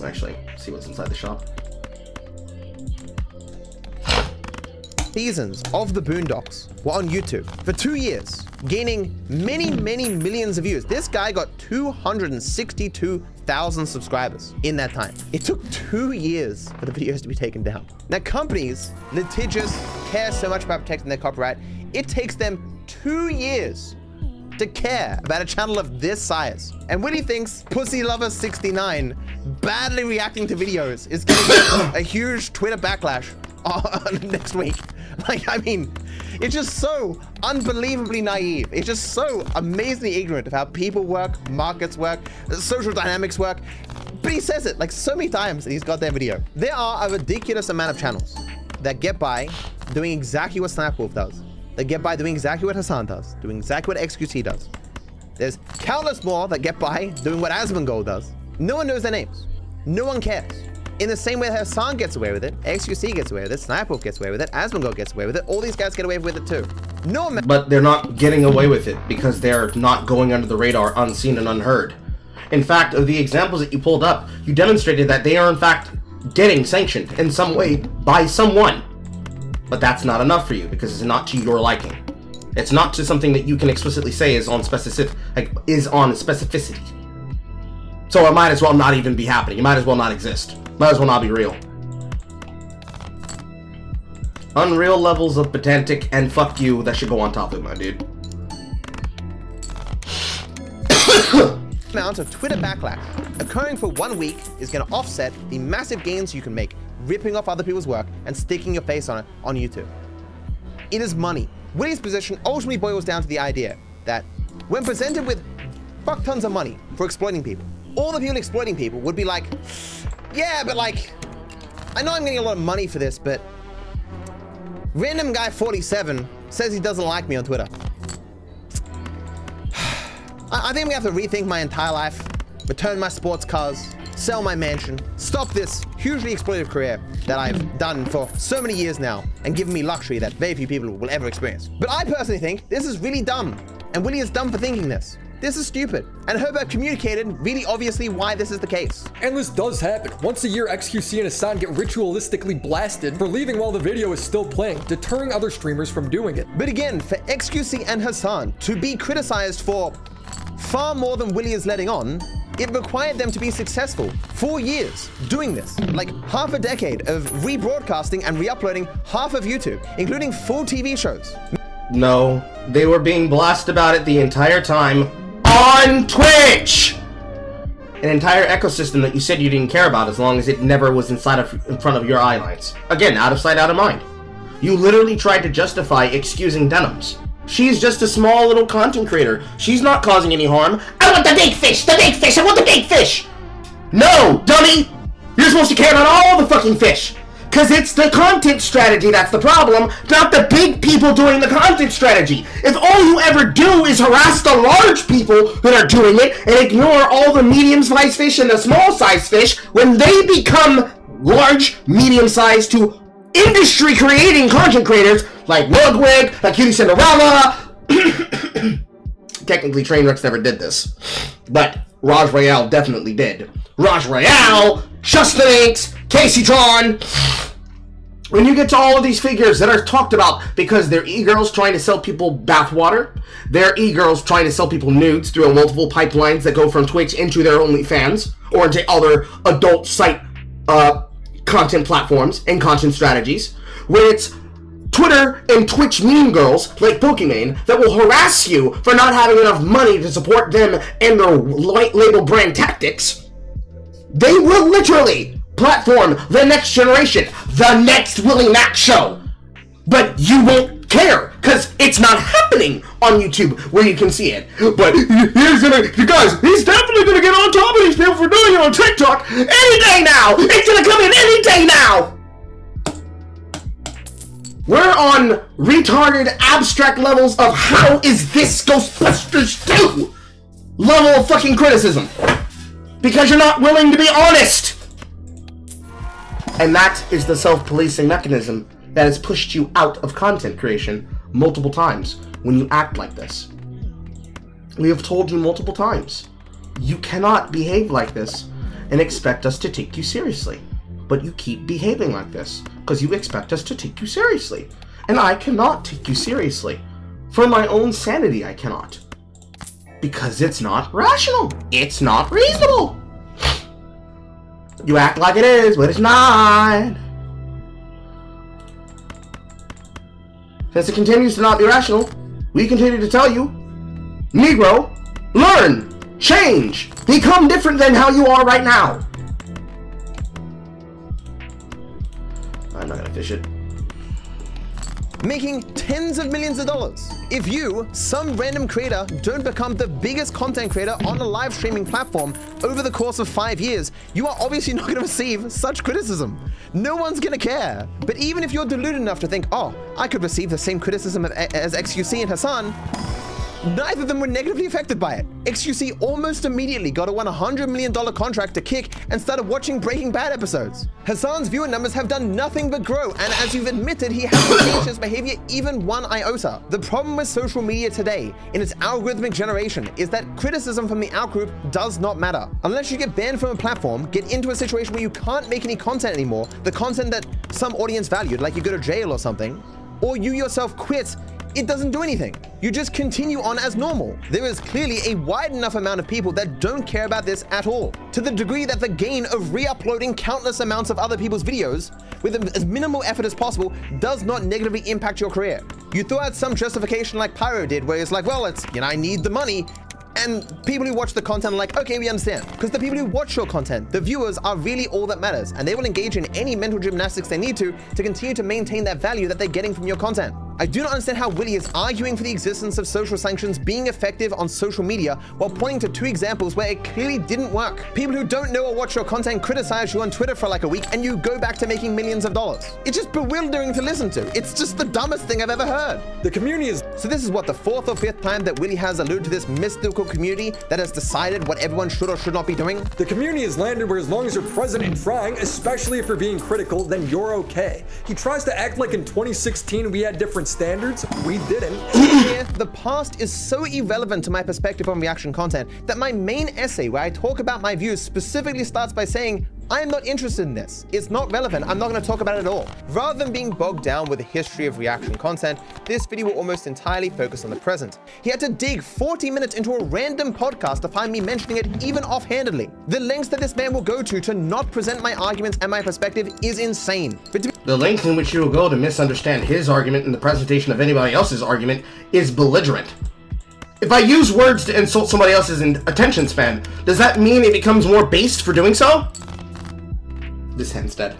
Actually, see what's inside the shop. Seasons of the Boondocks were on YouTube for 2 years, gaining many millions of views. This guy got 262,000 subscribers in that time. It took 2 years for the videos to be taken down. Now, companies, litigious, care so much about protecting their copyright, It takes them 2 years to care about a channel of this size. And Willie thinks Pussy Lover 69 badly reacting to videos is getting a huge Twitter backlash next week. Like, I mean, it's just so unbelievably naive. It's just so amazingly ignorant of how people work, markets work, social dynamics work. But he says it like so many times in his goddamn video. There are a ridiculous amount of channels that get by doing exactly what Snapwolf does. They get by doing exactly what Hassan does, doing exactly what XQC does. There's countless more that get by doing what Asmongold does. No one knows their names. No one cares. In the same way that Hassan gets away with it, XQC gets away with it, Snapwolf gets away with it, Asmongold gets away with it, all these guys get away with it too. No one. But they're not getting away with it because they're not going under the radar, unseen and unheard. In fact, of the examples that you pulled up, you demonstrated that they are in fact getting sanctioned in some way by someone. But that's not enough for you because it's not to your liking. It's not to something that you can explicitly say is on specificity. So it might as well not even be happening. It might as well not exist. Might as well not be real. Unreal levels of pedantic and fuck you that should go on top of it, my dude. Amount of Twitter backlash occurring for 1 week is going to offset the massive gains you can make ripping off other people's work and sticking your face on it on YouTube. It is money. Willie's position ultimately boils down to the idea that when presented with fuck tons of money for exploiting people, all the people exploiting people would be like, yeah, but like, I know I'm getting a lot of money for this, but random guy 47 says he doesn't like me on Twitter. I think I'm gonna have to rethink my entire life, return my sports cars, sell my mansion, stop this hugely exploitative career that I've done for so many years now and given me luxury that very few people will ever experience. But I personally think this is really dumb, and Willie is dumb for thinking this. This is stupid, and Herbert communicated really obviously why this is the case. And this does happen. Once a year, XQC and Hassan get ritualistically blasted for leaving while the video is still playing, deterring other streamers from doing it. But again, for XQC and Hassan to be criticized for far more than Willie is letting on, it required them to be successful 4 years doing this, like half a decade of rebroadcasting and re-uploading half of YouTube, including full TV shows. No, they were being blasted about it the entire time on Twitch! An entire ecosystem that you said you didn't care about as long as it never was in front of your eye lines. Again, out of sight, out of mind. You literally tried to justify excusing Denims. She's just a small little content creator. She's not causing any harm. I want the big fish! The big fish! I want the big fish! No, dummy! You're supposed to care about all the fucking fish! Cause it's the content strategy that's the problem, not the big people doing the content strategy. If all you ever do is harass the large people that are doing it and ignore all the medium-sized fish and the small-sized fish, when they become large, medium-sized to industry-creating content creators like Ludwig, like Cutie Cinderella. Technically, Trainwrecks never did this, but Raj Royale definitely did. Raj Royale, Justin Inks, Casey Tron. When you get to all of these figures that are talked about because they're e-girls trying to sell people bathwater, they're e-girls trying to sell people nudes through multiple pipelines that go from Twitch into their OnlyFans or into other adult site content platforms and content strategies, when it's Twitter and Twitch meme girls like Pokimane that will harass you for not having enough money to support them and their white label brand tactics, they will literally platform the next generation, the next Willie Mack show. But you won't care, because it's not happening on YouTube where you can see it. But he's definitely gonna get on top of these people for doing it on TikTok any day now! It's gonna come in any day now! We're on retarded abstract levels of how is this Ghostbusters 2 level of fucking criticism. Because you're not willing to be honest. And that is the self-policing mechanism that has pushed you out of content creation multiple times when you act like this. We have told you multiple times, you cannot behave like this and expect us to take you seriously. But you keep behaving like this because you expect us to take you seriously. And I cannot take you seriously. For my own sanity, I cannot. Because it's not rational. It's not reasonable. You act like it is, but it's not. Since it continues to not be rational, we continue to tell you, Negro, learn, change, become different than how you are right now. I'm not gonna fish it. Making tens of millions of dollars. If you, some random creator, don't become the biggest content creator on a live streaming platform over the course of 5 years, you are obviously not going to receive such criticism. No one's going to care. But even if you're deluded enough to think, oh, I could receive the same criticism as XQC and Hassan, neither of them were negatively affected by it. XQC almost immediately got a $100 million contract to Kick and started watching Breaking Bad episodes. Hassan's viewer numbers have done nothing but grow, and as you've admitted, he hasn't changed his behavior even one iota. The problem with social media today, in its algorithmic generation, is that criticism from the outgroup does not matter. Unless you get banned from a platform, get into a situation where you can't make any content anymore, the content that some audience valued, like you go to jail or something, or you yourself quit, it doesn't do anything. You just continue on as normal. There is clearly a wide enough amount of people that don't care about this at all, to the degree that the gain of re-uploading countless amounts of other people's videos with as minimal effort as possible does not negatively impact your career. You throw out some justification like Pyro did, where it's like, well, it's, I need the money. And people who watch the content are like, okay, we understand. Because the people who watch your content, the viewers, are really all that matters. And they will engage in any mental gymnastics they need to continue to maintain that value that they're getting from your content. I do not understand how Willie is arguing for the existence of social sanctions being effective on social media while pointing to 2 examples where it clearly didn't work. People who don't know or watch your content criticize you on Twitter for like a week and you go back to making millions of dollars. It's just bewildering to listen to. It's just the dumbest thing I've ever heard. The community is... So this is what, the 4th or 5th time that Willie has alluded to this mystical community that has decided what everyone should or should not be doing? The community has landed where as long as you're present and trying, especially if you're being critical, then you're okay. He tries to act like in 2016 we had different standards. We didn't. The past is so irrelevant to my perspective on reaction content that my main essay where I talk about my views specifically starts by saying, I am not interested in this. It's not relevant. I'm not going to talk about it at all. Rather than being bogged down with the history of reaction content, this video will almost entirely focus on the present. He had to dig 40 minutes into a random podcast to find me mentioning it even offhandedly. The lengths that this man will go to not present my arguments and my perspective is insane. But the length in which you will go to misunderstand his argument in the presentation of anybody else's argument is belligerent. If I use words to insult somebody else's attention span, does that mean it becomes more based for doing so? This hand's dead.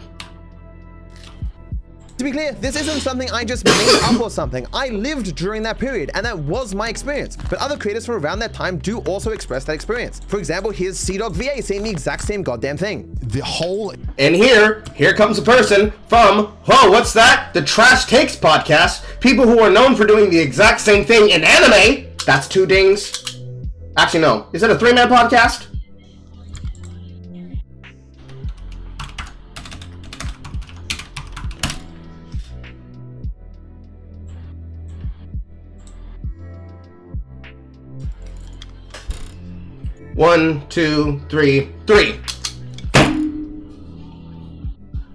To be clear, this isn't something I just made up or something. I lived during that period, and that was my experience. But other creators from around that time do also express that experience. For example, here's CDogVA saying the exact same goddamn thing. The whole... And here comes a person from, whoa, what's that? The Trash Takes podcast. People who are known for doing the exact same thing in anime. That's 2 dings. Actually, no. Is it a 3-man podcast? One, two, three.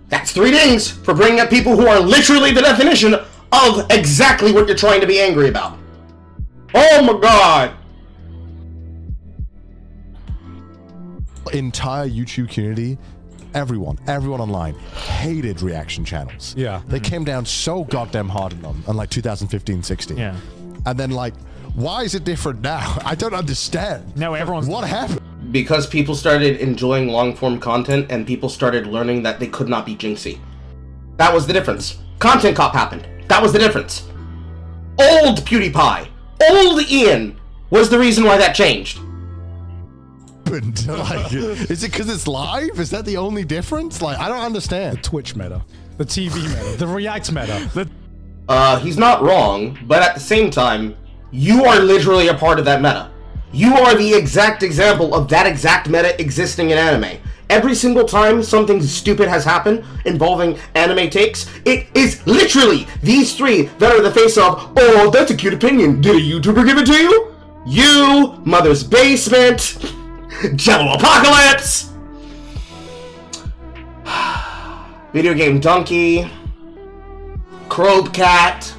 That's 3 dings for bringing up people who are literally the definition of exactly what you're trying to be angry about. Oh my god! Entire YouTube community, everyone online hated reaction channels. Yeah. They came down so goddamn hard on them in like 2015-16. Yeah. And then like, why is it different now? I don't understand. No, everyone's... What happened? Because people started enjoying long-form content and people started learning that they could not be jinxy. That was the difference. Content Cop happened. That was the difference. Old PewDiePie, old Ian was the reason why that changed. Like, is it because it's live? Is that the only difference? Like, I don't understand. The Twitch meta, the TV meta, the React meta. He's not wrong, but at the same time, you are literally a part of that meta. You are the exact example of that exact meta existing in anime. Every single time something stupid has happened involving anime takes, it is literally these 3 that are the face of, oh, that's a cute opinion. Did a YouTuber give it to you? You, Mother's Basement, Jello Apocalypse, Video Game Donkey, Crobe Cat.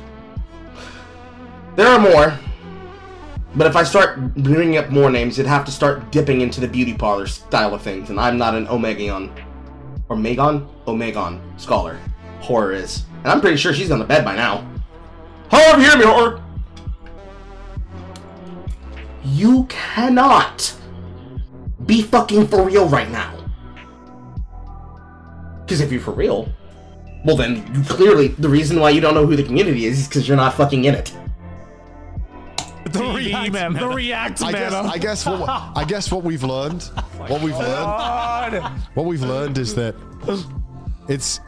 There are more. But if I start bringing up more names, it'd have to start dipping into the beauty parlor style of things, and I'm not an Omegon scholar. Horror is. And I'm pretty sure she's on the bed by now. However, hear me, or you cannot be fucking for real right now. Because if you're for real, well then, you clearly, the reason why you don't know who the community is because you're not fucking in it. The react I guess what we've learned, what we've learned is that it's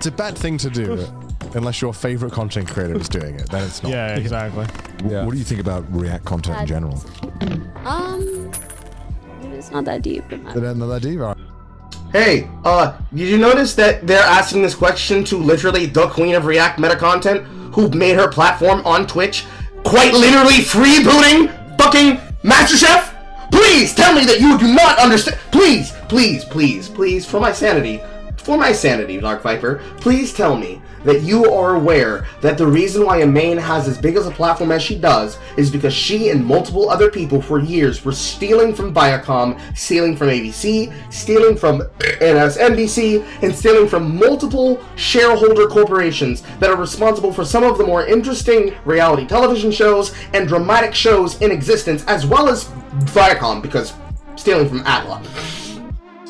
a bad thing to do unless your favorite content creator is doing it. Then it's not. Yeah, exactly. What do you think about React content in general? It's not that deep. Not that deep. Right. Hey, did you notice that they're asking this question to literally the queen of React meta content, who made her platform on Twitch, quite literally freebooting fucking MasterChef? Please tell me that you do not understand. Please, please, please, please, for my sanity, Dark Viper, please tell me that you are aware that the reason why Amain has as big as a platform as she does is because she and multiple other people for years were stealing from Viacom, stealing from ABC, stealing from NBC, and stealing from multiple shareholder corporations that are responsible for some of the more interesting reality television shows and dramatic shows in existence, as well as Viacom, because stealing from Atla.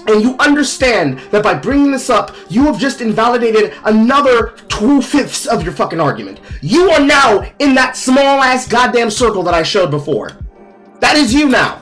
And you understand that by bringing this up, you have just invalidated another 2/5 of your fucking argument. You are now in that small-ass goddamn circle that I showed before. That is you now.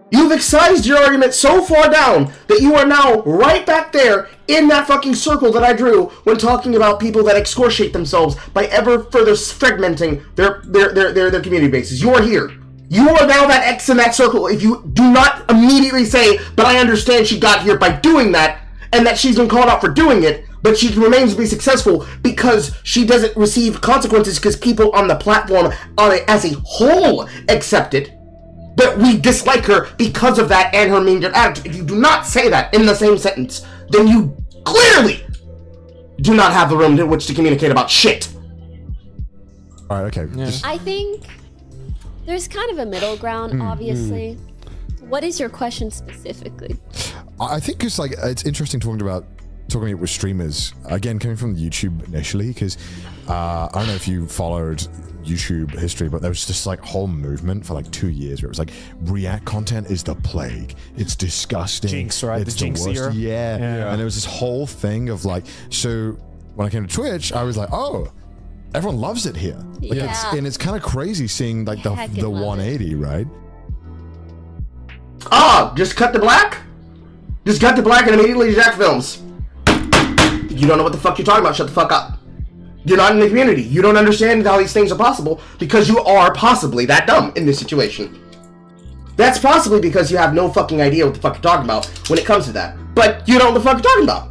You've excised your argument so far down that you are now right back there in that fucking circle that I drew when talking about people that excoriate themselves by ever further fragmenting their community bases. You are here. You are now that X in that circle if you do not immediately say, but I understand she got here by doing that, and that she's been called out for doing it, but she remains to be successful because she doesn't receive consequences because people on the platform as a whole accept it, but we dislike her because of that and her mean attitude. If you do not say that in the same sentence, then you clearly do not have the room in which to communicate about shit. Alright, okay. Yeah. I think there's kind of a middle ground, obviously. What is your question specifically? I think it's interesting talking about it with streamers. Again, coming from YouTube initially, because I don't know if you followed YouTube history, but there was this whole movement for 2 years where it was React content is the plague. It's disgusting. Jinx, right? It's the Jinx era. Yeah. And there was this whole thing of so when I came to Twitch, I was like, oh, everyone loves it here. It's kind of crazy seeing the 180, right? Just cut to black? Just cut to black and immediately Jack films. You don't know what the fuck you're talking about, shut the fuck up. You're not in the community. You don't understand how these things are possible because you are possibly that dumb in this situation. That's possibly because you have no fucking idea what the fuck you're talking about when it comes to that. But you don't know what the fuck you're talking about.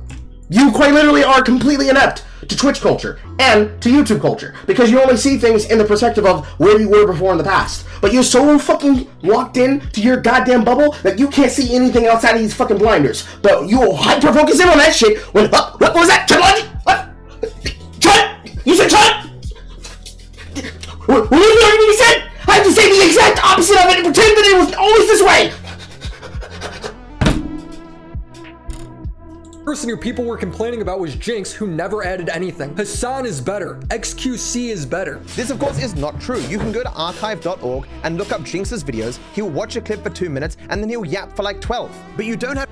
You quite literally are completely inept to Twitch culture and to YouTube culture because you only see things in the perspective of where you were before in the past. But you're so fucking locked in to your goddamn bubble that you can't see anything outside of these fucking blinders. But you will hyper focus in on that shit when what was that? What? You said shut? What was the you said? I have to say the exact opposite of it and pretend that it was always this way. Person who people were complaining about was Jinx, who never added anything. Hassan is better. XQC is better. This, of course, is not true. You can go to archive.org and look up Jinx's videos. He'll watch a clip for 2 minutes and then he'll yap for 12. But you don't have...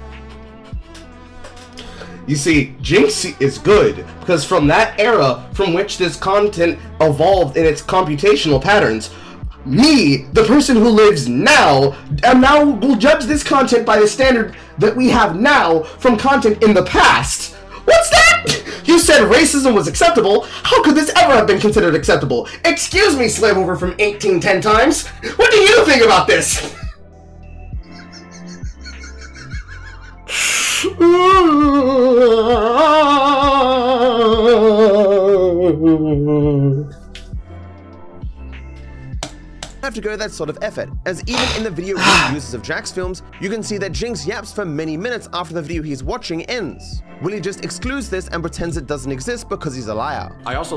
You see, Jinx is good because from that era from which this content evolved in its computational patterns, me, the person who lives now, and now will judge this content by the standard that we have now from content in the past. What's that? You said racism was acceptable. How could this ever have been considered acceptable? Excuse me, Slaveover from 1810 times. What do you think about this? Have to go that sort of effort, as even in the video uses of Jack's films, you can see that Jinx yaps for many minutes after the video he's watching ends. Willie just excludes this and pretends it doesn't exist because he's a liar.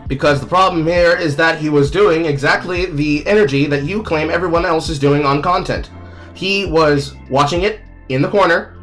Because the problem here is that he was doing exactly the energy that you claim everyone else is doing on content. He was watching it in the corner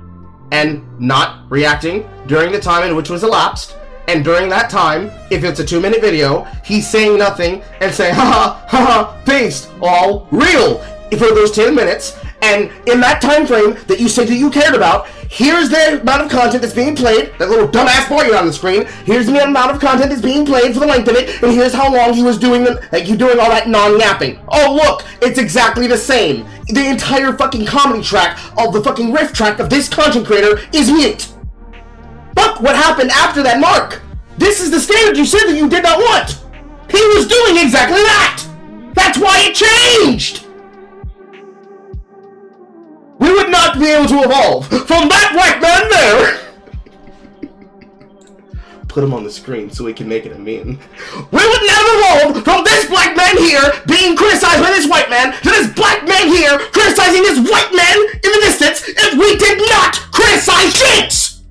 and not reacting during the time in which was elapsed, And during that time, if it's a 2-minute video, he's saying nothing and saying, haha, paste, all real, for those 10 minutes. And in that time frame that you said that you cared about, here's the amount of content that's being played, that little dumbass boy on the screen, here's the amount of content that's being played for the length of it, and here's how long he was doing all that non-yapping. Oh look, it's exactly the same. The entire fucking comedy track of the fucking riff track of this content creator is mute. Look what happened after that mark. This is the standard you said that you did not want. He was doing exactly that. That's why it changed. We would not be able to evolve from that black man there. Put him on the screen so we can make it a meme. We would never evolve from this black man here being criticized by this white man to this black man here criticizing this white man in the distance if we did not criticize Jinx.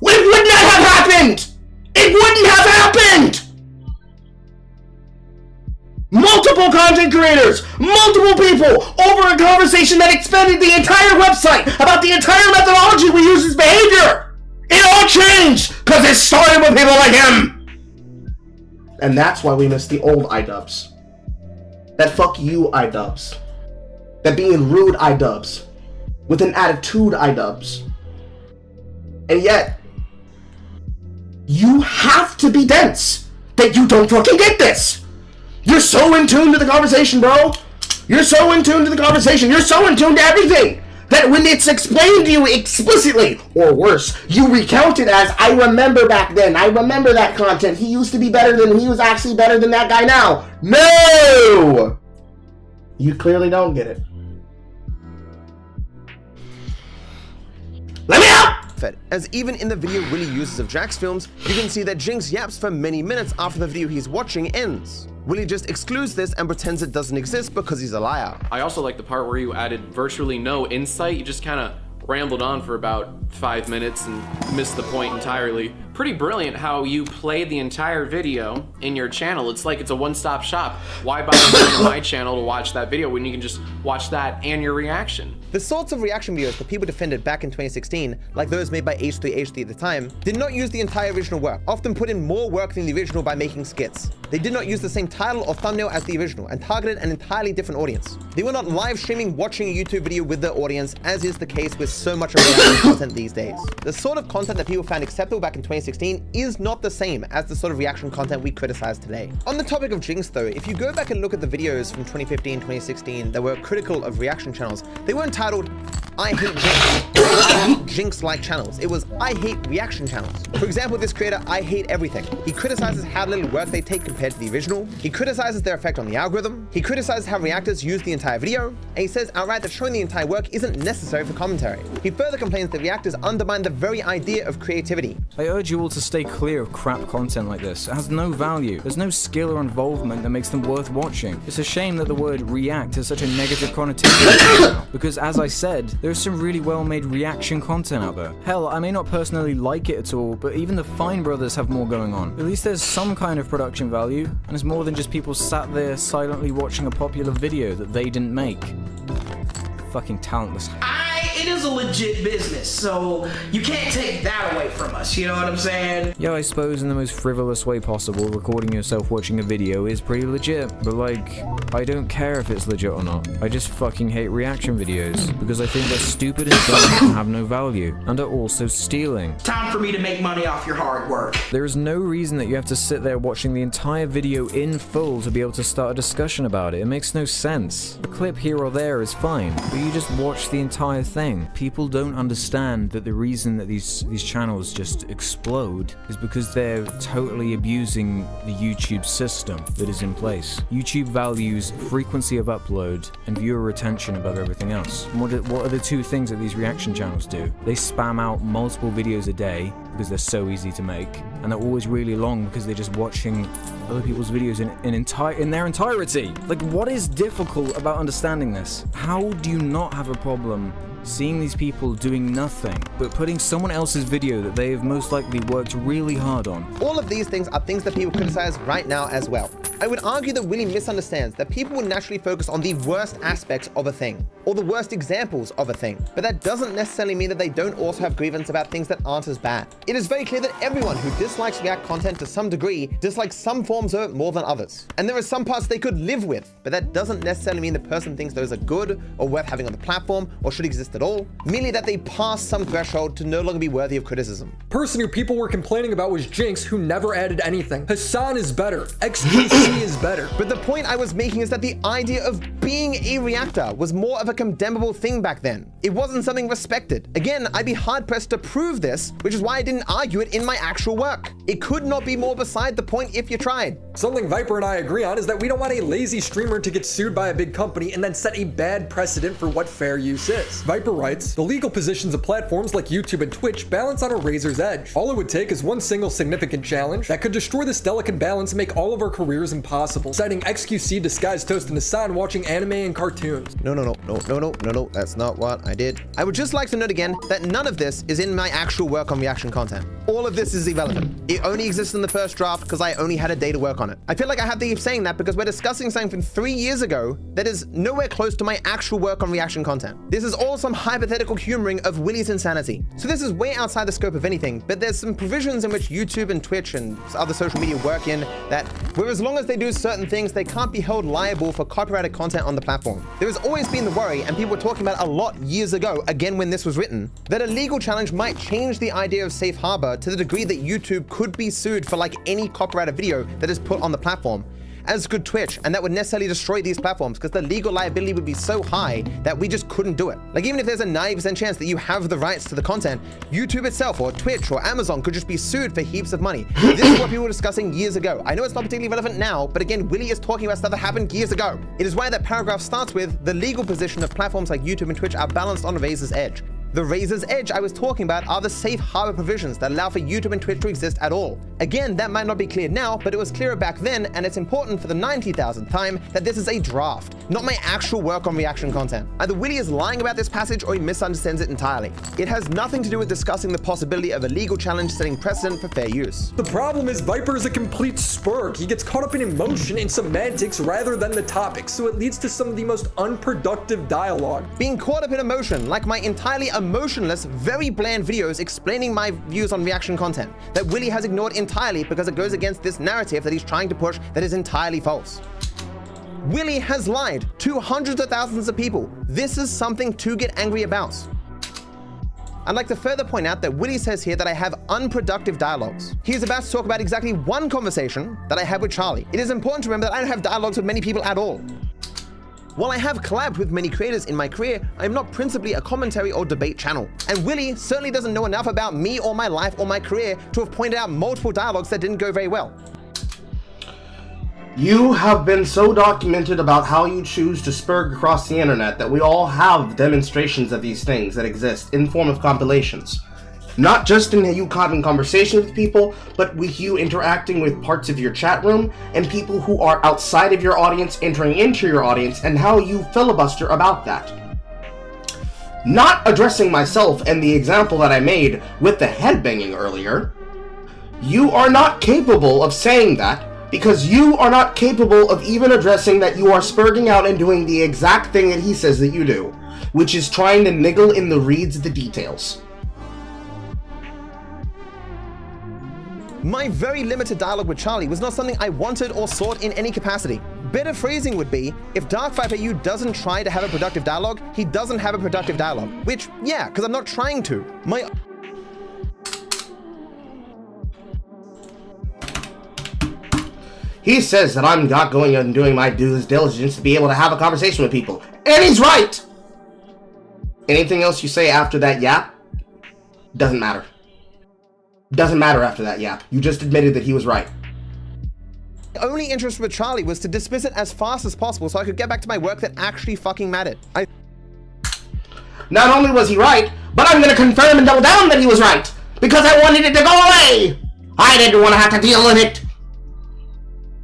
It would not have happened! It wouldn't have happened! Multiple content creators, multiple people, over a conversation that expanded the entire website about the entire methodology we use as behavior! It all changed! Because it started with people like him! And that's why we miss the old iDubbbz. That fuck you iDubbbz. That being rude iDubbbz. With an attitude iDubbbz. And yet, you have to be dense that you don't fucking get this. You're so in tune to the conversation, bro. You're so in tune to the conversation. You're so in tune to everything that when it's explained to you explicitly, or worse, you recount it as, I remember back then. I remember that content. He used to be better than, he was actually better than that guy now. No! You clearly don't get it. Let me out! As even in the video Willie uses of Jack's films, you can see that Jinx yaps for many minutes after the video he's watching ends. Willie just excludes this and pretends it doesn't exist because he's a liar. I also like the part where you added virtually no insight. You just kind of rambled on for about 5 minutes and missed the point entirely. Pretty brilliant how you played the entire video in your channel. It's like it's a one-stop shop. Why bother going to my channel to watch that video when you can just watch that and your reaction? The sorts of reaction videos that people defended back in 2016, like those made by H3H3 at the time, did not use the entire original work, often put in more work than the original by making skits. They did not use the same title or thumbnail as the original and targeted an entirely different audience. They were not live streaming watching a YouTube video with their audience, as is the case with so much of reaction content these days. The sort of content that people found acceptable back in 2016 is not the same as the sort of reaction content we criticize today. On the topic of Jinx though, if you go back and look at the videos from 2015, 2016 that were critical of reaction channels, they weren't titled, I hate Jinx, or I hate Jinx-like channels. It was, I hate reaction channels. For example, this creator, I hate everything. He criticizes how little work they take compared to the original. He criticizes their effect on the algorithm. He criticizes how reactors use the entire video. And he says outright that showing the entire work isn't necessary for commentary. He further complains that reactors undermine the very idea of creativity. I urge you all to stay clear of crap content like this. It has no value. There's no skill or involvement that makes them worth watching. It's a shame that the word react has such a negative connotation because, as I said, there's some really well-made reaction content out there. Hell, I may not personally like it at all, but even the Fine Brothers have more going on. At least there's some kind of production value, and it's more than just people sat there silently watching a popular video that they didn't make. Fucking talentless. It is a legit business, so you can't take that away from us, you know what I'm saying? Yeah, I suppose in the most frivolous way possible, recording yourself watching a video is pretty legit, but like, I don't care if it's legit or not. I just fucking hate reaction videos, because I think they're stupid and dumb and have no value, and are also stealing. Time for me to make money off your hard work. There is no reason that you have to sit there watching the entire video in full to be able to start a discussion about it. It makes no sense. A clip here or there is fine, but you just watch the entire thing. People don't understand that the reason that these channels just explode is because they're totally abusing the YouTube system that is in place. YouTube values frequency of upload and viewer retention above everything else. And what are the two things that these reaction channels do? They spam out multiple videos a day because they're so easy to make, and they're always really long because they're just watching other people's videos in their entirety. Like, what is difficult about understanding this? How do you not have a problem seeing these people doing nothing but putting someone else's video that they have most likely worked really hard on? All of these things are things that people criticize right now as well. I would argue that Willie misunderstands that people would naturally focus on the worst aspects of a thing, or the worst examples of a thing, but that doesn't necessarily mean that they don't also have grievance about things that aren't as bad. It is very clear that everyone who dislikes React content to some degree dislikes some forms of it more than others. And there are some parts they could live with, but that doesn't necessarily mean the person thinks those are good or worth having on the platform or should exist at all, merely that they pass some threshold to no longer be worthy of criticism. Person who people were complaining about was Jinx, who never added anything. Hassan is better. XQC is better. But the point I was making is that the idea of being a reactor was more of a condemnable thing back then. It wasn't something respected. Again, I'd be hard-pressed to prove this, which is why I didn't argue it in my actual work. It could not be more beside the point if you tried. Something Viper and I agree on is that we don't want a lazy streamer to get sued by a big company and then set a bad precedent for what fair use is. Viper writes, the legal positions of platforms like YouTube and Twitch balance on a razor's edge. All it would take is one single significant challenge that could destroy this delicate balance and make all of our careers impossible. Citing XQC disguised Toast and Hassan watching anime and cartoons. No, that's not what I did. I would just like to note again that none of this is in my actual work on reaction content. All of this is irrelevant. It only exists in the first draft because I only had a day to work on it. I feel like I have to keep saying that because we're discussing something from 3 years ago that is nowhere close to my actual work on reaction content. This is all some hypothetical humoring of Willie's insanity. So this is way outside the scope of anything, but there's some provisions in which YouTube and Twitch and other social media work in that, where as long as they do certain things, they can't be held liable for copyrighted content on the platform. There has always been the worry, and people were talking about a lot years ago, again when this was written, that a legal challenge might change the idea of safe harbor to the degree that YouTube could be sued for like any copyrighted video that is put on the platform, as could Twitch, and that would necessarily destroy these platforms because the legal liability would be so high that we just couldn't do it. Like even if there's a 90% chance that you have the rights to the content, YouTube itself or Twitch or Amazon could just be sued for heaps of money. This is what people were discussing years ago. I know it's not particularly relevant now, but again, Willie is talking about stuff that happened years ago. It is why that paragraph starts with, the legal position of platforms like YouTube and Twitch are balanced on a razor's edge. The razor's edge I was talking about are the safe harbor provisions that allow for YouTube and Twitch to exist at all. Again, that might not be clear now, but it was clearer back then, and it's important for the 90,000th time that this is a draft, not my actual work on reaction content. Either Willie is lying about this passage or he misunderstands it entirely. It has nothing to do with discussing the possibility of a legal challenge setting precedent for fair use. The problem is Viper is a complete spurg. He gets caught up in emotion and semantics rather than the topic, so it leads to some of the most unproductive dialogue. Being caught up in emotion, like my entirely emotionless, very bland videos explaining my views on reaction content that Willie has ignored entirely because it goes against this narrative that he's trying to push that is entirely false. Willie has lied to hundreds of thousands of people. This is something to get angry about. I'd like to further point out that Willie says here that I have unproductive dialogues. He is about to talk about exactly one conversation that I had with Charlie. It is important to remember that I don't have dialogues with many people at all. While I have collabed with many creators in my career, I am not principally a commentary or debate channel. And Willie certainly doesn't know enough about me or my life or my career to have pointed out multiple dialogues that didn't go very well. You have been so documented about how you choose to spurg across the internet that we all have demonstrations of these things that exist in form of compilations. Not just in you having conversations with people, but with you interacting with parts of your chat room and people who are outside of your audience entering into your audience and how you filibuster about that. Not addressing myself and the example that I made with the headbanging earlier, you are not capable of saying that because you are not capable of even addressing that you are spurging out and doing the exact thing that he says that you do, which is trying to niggle in the reeds of the details. My very limited dialogue with Charlie was not something I wanted or sought in any capacity. Better phrasing would be, if DarkViperAU doesn't try to have a productive dialogue, he doesn't have a productive dialogue. Which, yeah, because I'm not trying to. He says that I'm not going and doing my due diligence to be able to have a conversation with people. And he's right! Anything else you say after that yap, doesn't matter. Doesn't matter after that yap. You just admitted that he was right. My only interest with Charlie was to dismiss it as fast as possible so I could get back to my work that actually fucking mattered. Not only was he right, but I'm gonna confirm and double down that he was right! Because I wanted it to go away! I didn't want to have to deal with it!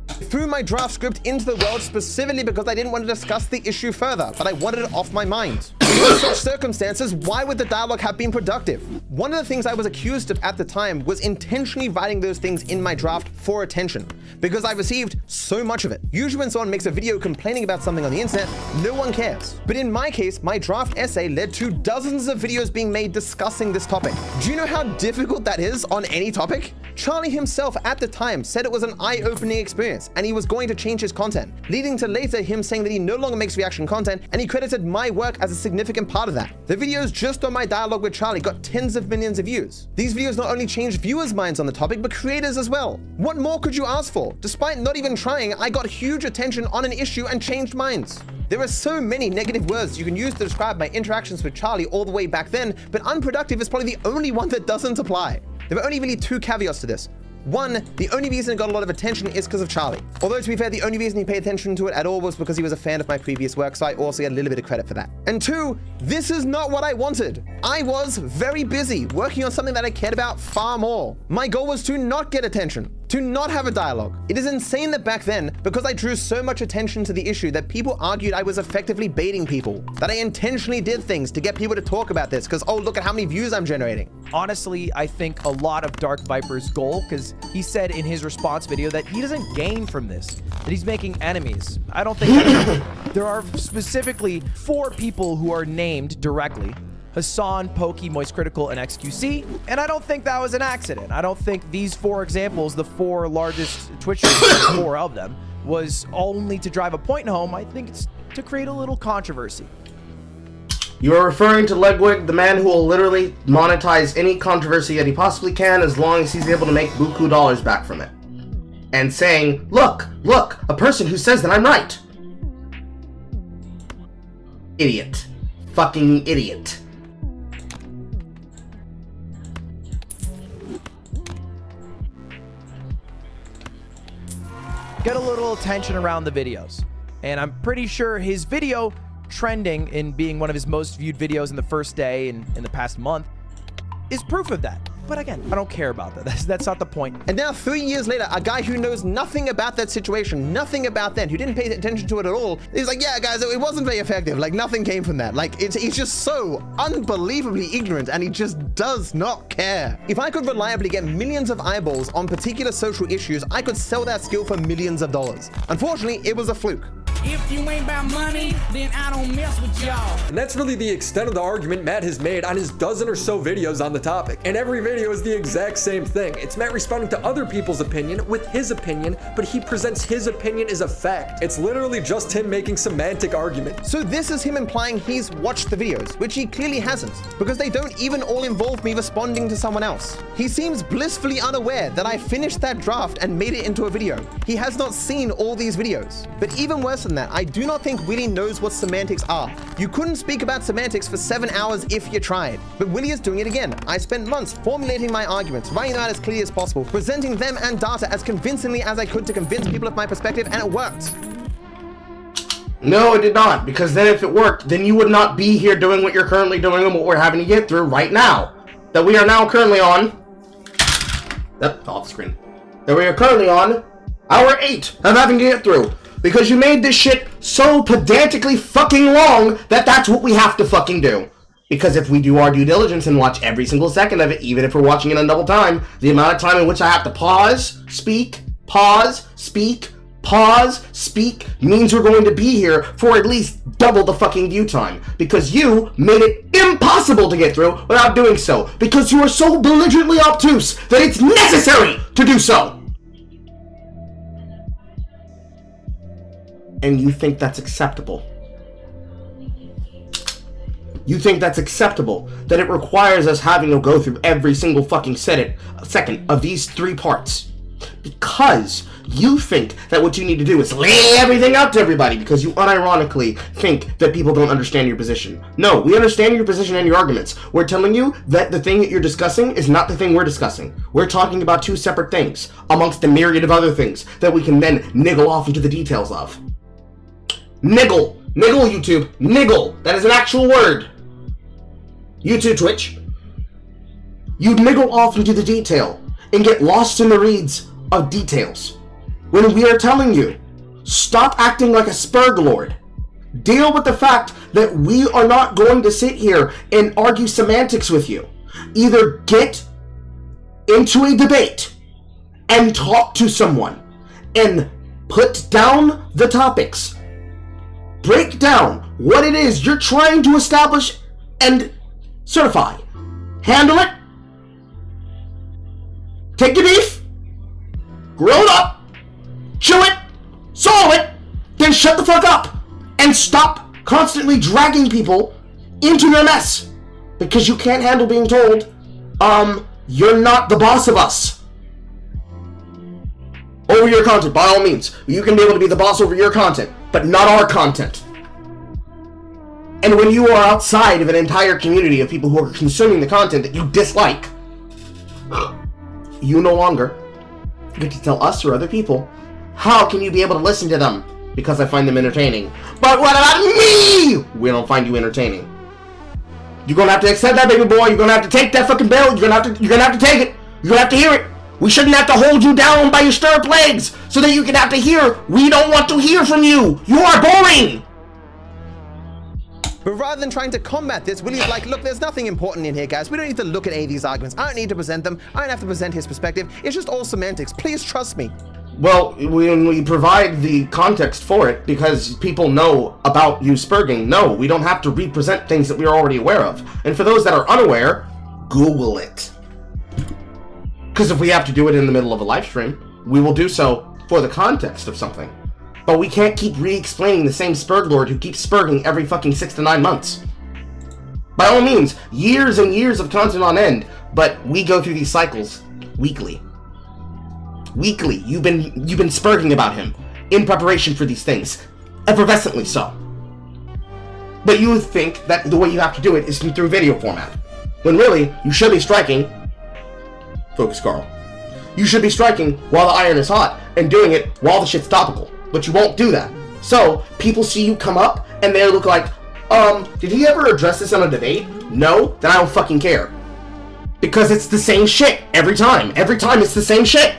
I threw my draft script into the world specifically because I didn't want to discuss the issue further, but I wanted it off my mind. In such circumstances, why would the dialogue have been productive? One of the things I was accused of at the time was intentionally writing those things in my draft for attention, because I received so much of it. Usually when someone makes a video complaining about something on the internet, no one cares. But in my case, my draft essay led to dozens of videos being made discussing this topic. Do you know how difficult that is on any topic? Charlie himself at the time said it was an eye-opening experience and he was going to change his content, leading to later him saying that he no longer makes reaction content, and he credited my work as a significant part of that. The videos just on my dialogue with Charlie got tens of millions of views. These videos not only changed viewers' minds on the topic, but creators as well. What more could you ask for? Despite not even trying, I got huge attention on an issue and changed minds. There are so many negative words you can use to describe my interactions with Charlie all the way back then, but unproductive is probably the only one that doesn't apply. There are only really two caveats to this. One, the only reason it got a lot of attention is because of Charlie. Although, to be fair, the only reason he paid attention to it at all was because he was a fan of my previous work, so I also get a little bit of credit for that. And two, this is not what I wanted. I was very busy working on something that I cared about far more. My goal was to not get attention, to not have a dialogue. It is insane that back then, because I drew so much attention to the issue, that people argued I was effectively baiting people, that I intentionally did things to get people to talk about this because, oh, look at how many views I'm generating. Honestly, I think a lot of Dark Viper's goal, because he said in his response video that he doesn't gain from this, that he's making enemies. I don't think there are specifically 4 people who are named directly: Hassan, Pokey, Moist Critical, and XQC. And I don't think that was an accident. I don't think these 4 examples, the 4 largest Twitch streamers, 4 of them, was only to drive a point home. I think it's to create a little controversy. You are referring to Legwig, the man who will literally monetize any controversy that he possibly can as long as he's able to make buku dollars back from it. And saying, look, a person who says that I'm right. Idiot. Fucking idiot. Get a little attention around the videos. And I'm pretty sure his video trending in being one of his most viewed videos in the first day in the past month is proof of that. But again, I don't care about that. That's not the point. And now 3 years later, a guy who knows nothing about that situation, nothing about then, who didn't pay attention to it at all, he's like, yeah, guys, it wasn't very effective. Like, nothing came from that. Like, he's just so unbelievably ignorant, and he just does not care. If I could reliably get millions of eyeballs on particular social issues, I could sell that skill for millions of dollars. Unfortunately, it was a fluke. If you ain't about money, then I don't mess with y'all. And that's really the extent of the argument Matt has made on his dozen or so videos on the topic. And every video is the exact same thing. It's Matt responding to other people's opinion with his opinion, but he presents his opinion as a fact. It's literally just him making semantic argument. So this is him implying he's watched the videos, which he clearly hasn't, because they don't even all involve me responding to someone else. He seems blissfully unaware that I finished that draft and made it into a video. He has not seen all these videos. But even worse than that, I do not think Willie knows what semantics are. You couldn't speak about semantics for 7 hours if you tried. But Willie is doing it again. I spent months formulating my arguments, writing them out as clearly as possible, presenting them and data as convincingly as I could to convince people of my perspective, and it worked. No, it did not, because then if it worked, then you would not be here doing what you're currently doing and what we're having to get through right now. That we are now currently on... That's off screen. That we are currently on hour 8 of having to get through. Because you made this shit so pedantically fucking long that that's what we have to fucking do. Because if we do our due diligence and watch every single second of it, even if we're watching it on double time, the amount of time in which I have to pause, speak, means we're going to be here for at least double the fucking view time. Because you made it impossible to get through without doing so. Because you are so belligerently obtuse that it's necessary to do so. And you think that's acceptable. You think that's acceptable, that it requires us having to go through every single fucking second of these 3 parts. Because you think that what you need to do is lay everything out to everybody because you unironically think that people don't understand your position. No, we understand your position and your arguments. We're telling you that the thing that you're discussing is not the thing we're discussing. We're talking about 2 separate things, amongst the myriad of other things that we can then niggle off into the details of. Niggle, YouTube, niggle. That is an actual word. YouTube, Twitch. You niggle off into the detail and get lost in the reeds of details. When we are telling you, stop acting like a spurg lord Deal with the fact that we are not going to sit here and argue semantics with you. Either get into a debate and talk to someone and put down the topics. Break down what it is you're trying to establish and certify. Handle it. Take your beef, grill it up, chew it, swallow it, then shut the fuck up and stop constantly dragging people into your mess because you can't handle being told, you're not the boss of us. Over your content, by all means. You can be able to be the boss over your content, but not our content. And when you are outside of an entire community of people who are consuming the content that you dislike, you no longer get to tell us or other people, how can you be able to listen to them? Because I find them entertaining. But what about me? We don't find you entertaining. You're gonna have to accept that, baby boy. You're gonna have to take that fucking bill. You're gonna have to take it. You're gonna have to hear it. We shouldn't have to hold you down by your stirrup legs so that you can have to hear. We don't want to hear from you. You are boring. But rather than trying to combat this, Willie's like, look, there's nothing important in here, guys. We don't need to look at any of these arguments. I don't need to present them. I don't have to present his perspective. It's just all semantics. Please trust me. Well, when we provide the context for it, because people know about you spurging, no, we don't have to represent things that we are already aware of. And for those that are unaware, Google it. Because if we have to do it in the middle of a live stream, we will do so for the context of something. But we can't keep re-explaining the same Spurg Lord who keeps spurging every fucking 6 to 9 months. By all means, years and years of content on end, but we go through these cycles weekly. Weekly, you've been spurging about him in preparation for these things, effervescently so. But you think that the way you have to do it is through video format, when really you should be striking. Focus, Carl. You should be striking while the iron is hot and doing it while the shit's topical, but you won't do that. So people see you come up and they look like, did he ever address this on a debate? No? Then I don't fucking care. Because it's the same shit every time. Every time it's the same shit.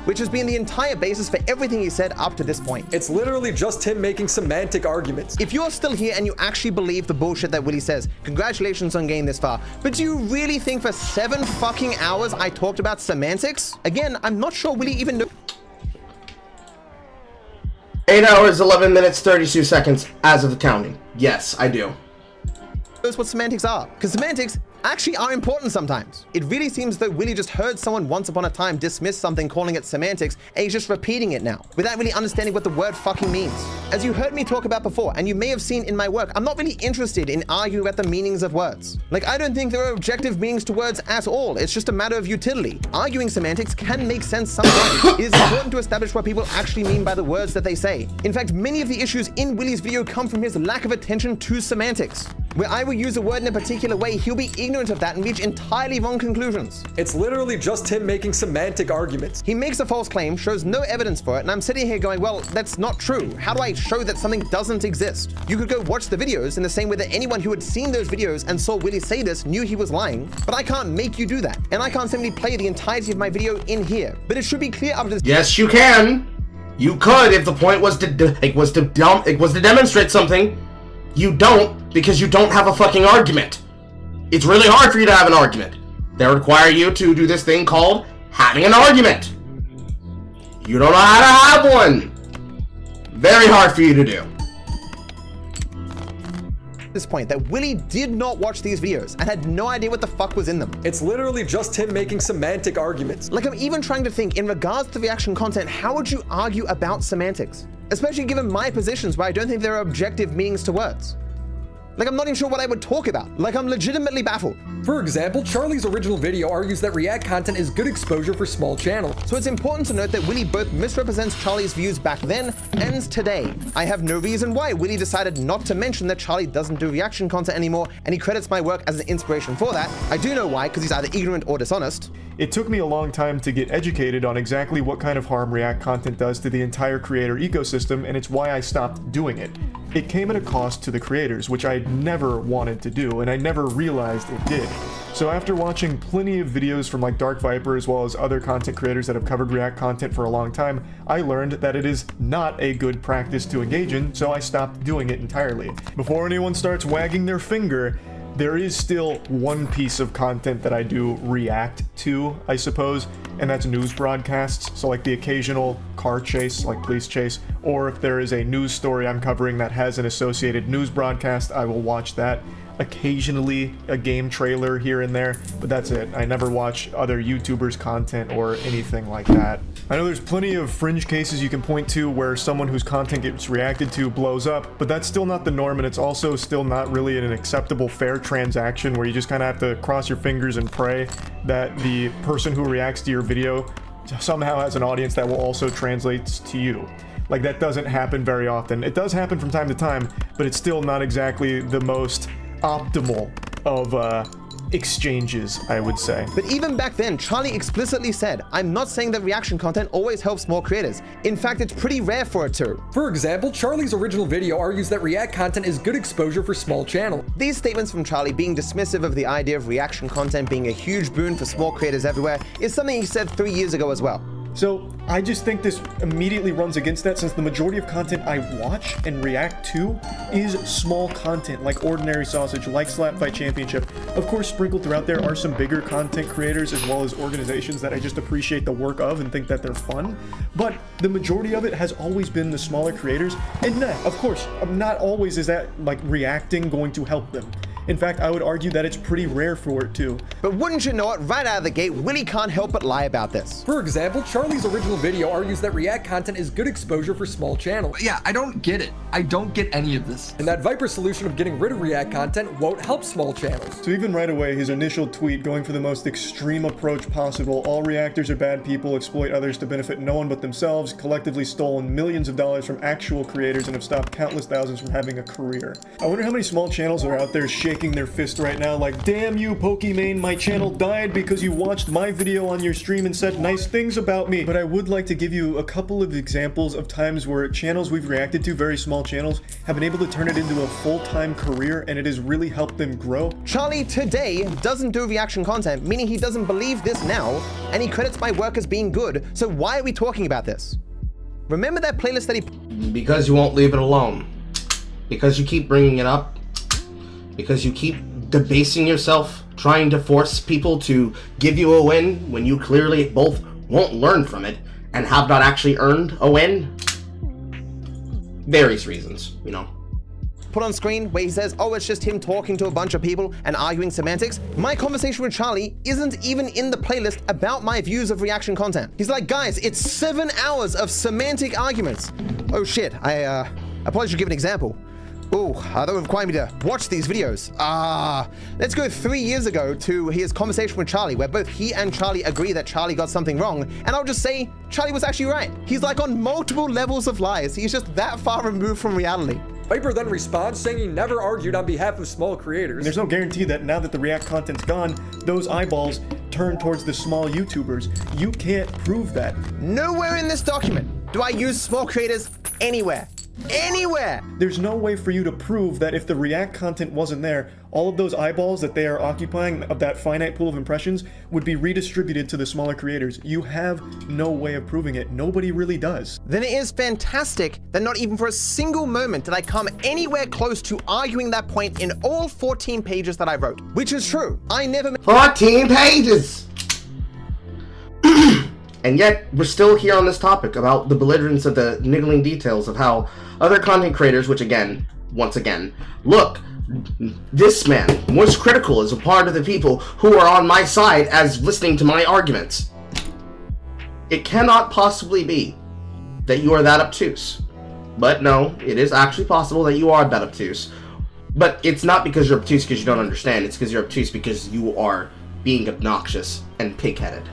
Which has been the entire basis for everything he said up to this point. It's literally just him making semantic arguments. If you're still here and you actually believe the bullshit that Willie says, congratulations on getting this far. But do you really think for 7 fucking hours I talked about semantics? Again, I'm not sure Willie even knew. 8 hours, 11 minutes, 32 seconds as of the counting. Yes, I do. Knows what semantics are, because semantics actually are important sometimes. It really seems that Willie just heard someone once upon a time dismiss something calling it semantics, and he's just repeating it now, without really understanding what the word fucking means. As you heard me talk about before, and you may have seen in my work, I'm not really interested in arguing about the meanings of words. Like, I don't think there are objective meanings to words at all. It's just a matter of utility. Arguing semantics can make sense sometimes. It is important to establish what people actually mean by the words that they say. In fact, many of the issues in Willie's video come from his lack of attention to semantics. Where I will use a word in a particular way, he'll be ignorant of that and reach entirely wrong conclusions. It's literally just him making semantic arguments. He makes a false claim, shows no evidence for it, and I'm sitting here going, well, that's not true. How do I show that something doesn't exist? You could go watch the videos in the same way that anyone who had seen those videos and saw Willie say this knew he was lying, but I can't make you do that. And I can't simply play the entirety of my video in here. But it should be clear up to this. Yes, you can. You could if the point was to demonstrate something. You don't, because you don't have a fucking argument. It's really hard for you to have an argument. They require you to do this thing called having an argument. You don't know how to have one. Very hard for you to do. This point that Willie did not watch these videos and had no idea what the fuck was in them. It's literally just him making semantic arguments. Like, I'm even trying to think, in regards to reaction content, how would you argue about semantics? Especially given my positions where I don't think there are objective meanings to words. Like, I'm not even sure what I would talk about. Like, I'm legitimately baffled. For example, Charlie's original video argues that React content is good exposure for small channels. So it's important to note that Willie both misrepresents Charlie's views back then and today. I have no reason why Willie decided not to mention that Charlie doesn't do reaction content anymore, and he credits my work as an inspiration for that. I do know why, because he's either ignorant or dishonest. It took me a long time to get educated on exactly what kind of harm React content does to the entire creator ecosystem, and it's why I stopped doing it. it came at a cost to the creators, which I never wanted to do, and I never realized it did. So after watching plenty of videos from like Dark Viper as well as other content creators that have covered React content for a long time, I learned that it is not a good practice to engage in, so I stopped doing it entirely. Before anyone starts wagging their finger, there is still one piece of content that I do react to, I suppose, and that's news broadcasts. So like the occasional car chase, like police chase, or if there is a news story I'm covering that has an associated news broadcast, I will watch that. Occasionally a game trailer here and there, but that's it. I never watch other YouTubers' content or anything like that. I know there's plenty of fringe cases you can point to where someone whose content gets reacted to blows up, but that's still not the norm, and it's also still not really an acceptable fair transaction where you just kind of have to cross your fingers and pray that the person who reacts to your video somehow has an audience that will also translate to you. Like, that doesn't happen very often. It does happen from time to time, but it's still not exactly the most optimal of exchanges, I would say. But even back then, Charlie explicitly said, I'm not saying that reaction content always helps small creators. In fact, it's pretty rare for it to. For example, Charlie's original video argues that React content is good exposure for small channels. These statements from Charlie being dismissive of the idea of reaction content being a huge boon for small creators everywhere is something he said 3 years ago as well. So I just think this immediately runs against that, since the majority of content I watch and react to is small content, like Ordinary Sausage, like Slap Fight Championship. Of course, sprinkled throughout there are some bigger content creators as well as organizations that I just appreciate the work of and think that they're fun. But the majority of it has always been the smaller creators. And of course, not always is that like reacting going to help them. In fact, I would argue that it's pretty rare for it too. But wouldn't you know it, right out of the gate, Willie can't help but lie about this. For example, Charlie's original video argues that React content is good exposure for small channels. Yeah, I don't get it. I don't get any of this. And that Viper's solution of getting rid of React content won't help small channels. So even right away, his initial tweet going for the most extreme approach possible, all reactors are bad people, exploit others to benefit no one but themselves, collectively stolen millions of dollars from actual creators and have stopped countless thousands from having a career. I wonder how many small channels are out there shaking their fist right now like, damn you, Pokimane, my channel died because you watched my video on your stream and said nice things about me. But I would like to give you a couple of examples of times where channels we've reacted to, very small channels, have been able to turn it into a full-time career, and it has really helped them grow. Charlie today doesn't do reaction content, meaning he doesn't believe this now, and he credits my work as being good, so why are we talking about this? Remember that playlist that he... Because you won't leave it alone. Because you keep bringing it up. Because you keep debasing yourself, trying to force people to give you a win when you clearly both won't learn from it and have not actually earned a win. Various reasons, you know. Put on screen where he says, oh, it's just him talking to a bunch of people and arguing semantics. My conversation with Charlie isn't even in the playlist about my views of reaction content. He's like, guys, it's 7 hours of semantic arguments. Oh shit, I apologize to give an example. Ooh, that would require me to watch these videos. Let's go 3 years ago to his conversation with Charlie, where both he and Charlie agree that Charlie got something wrong, and I'll just say, Charlie was actually right. He's like on multiple levels of lies. He's just that far removed from reality. Viper then responds saying he never argued on behalf of small creators. And there's no guarantee that now that the React content's gone, those eyeballs turn towards the small YouTubers. You can't prove that. Nowhere in this document do I use small creators anywhere. Anywhere! There's no way for you to prove that if the React content wasn't there, all of those eyeballs that they are occupying of that finite pool of impressions would be redistributed to the smaller creators. You have no way of proving it. Nobody really does. Then it is fantastic that not even for a single moment did I come anywhere close to arguing that point in all 14 pages that I wrote. Which is true. I never... 14 pages! And yet, we're still here on this topic about the belligerence of the niggling details of how other content creators, which again, once again, look, this man, most critical, is a part of the people who are on my side as listening to my arguments. It cannot possibly be that you are that obtuse. But no, it is actually possible that you are that obtuse. But it's not because you're obtuse because you don't understand, it's because you're obtuse because you are being obnoxious and pig-headed.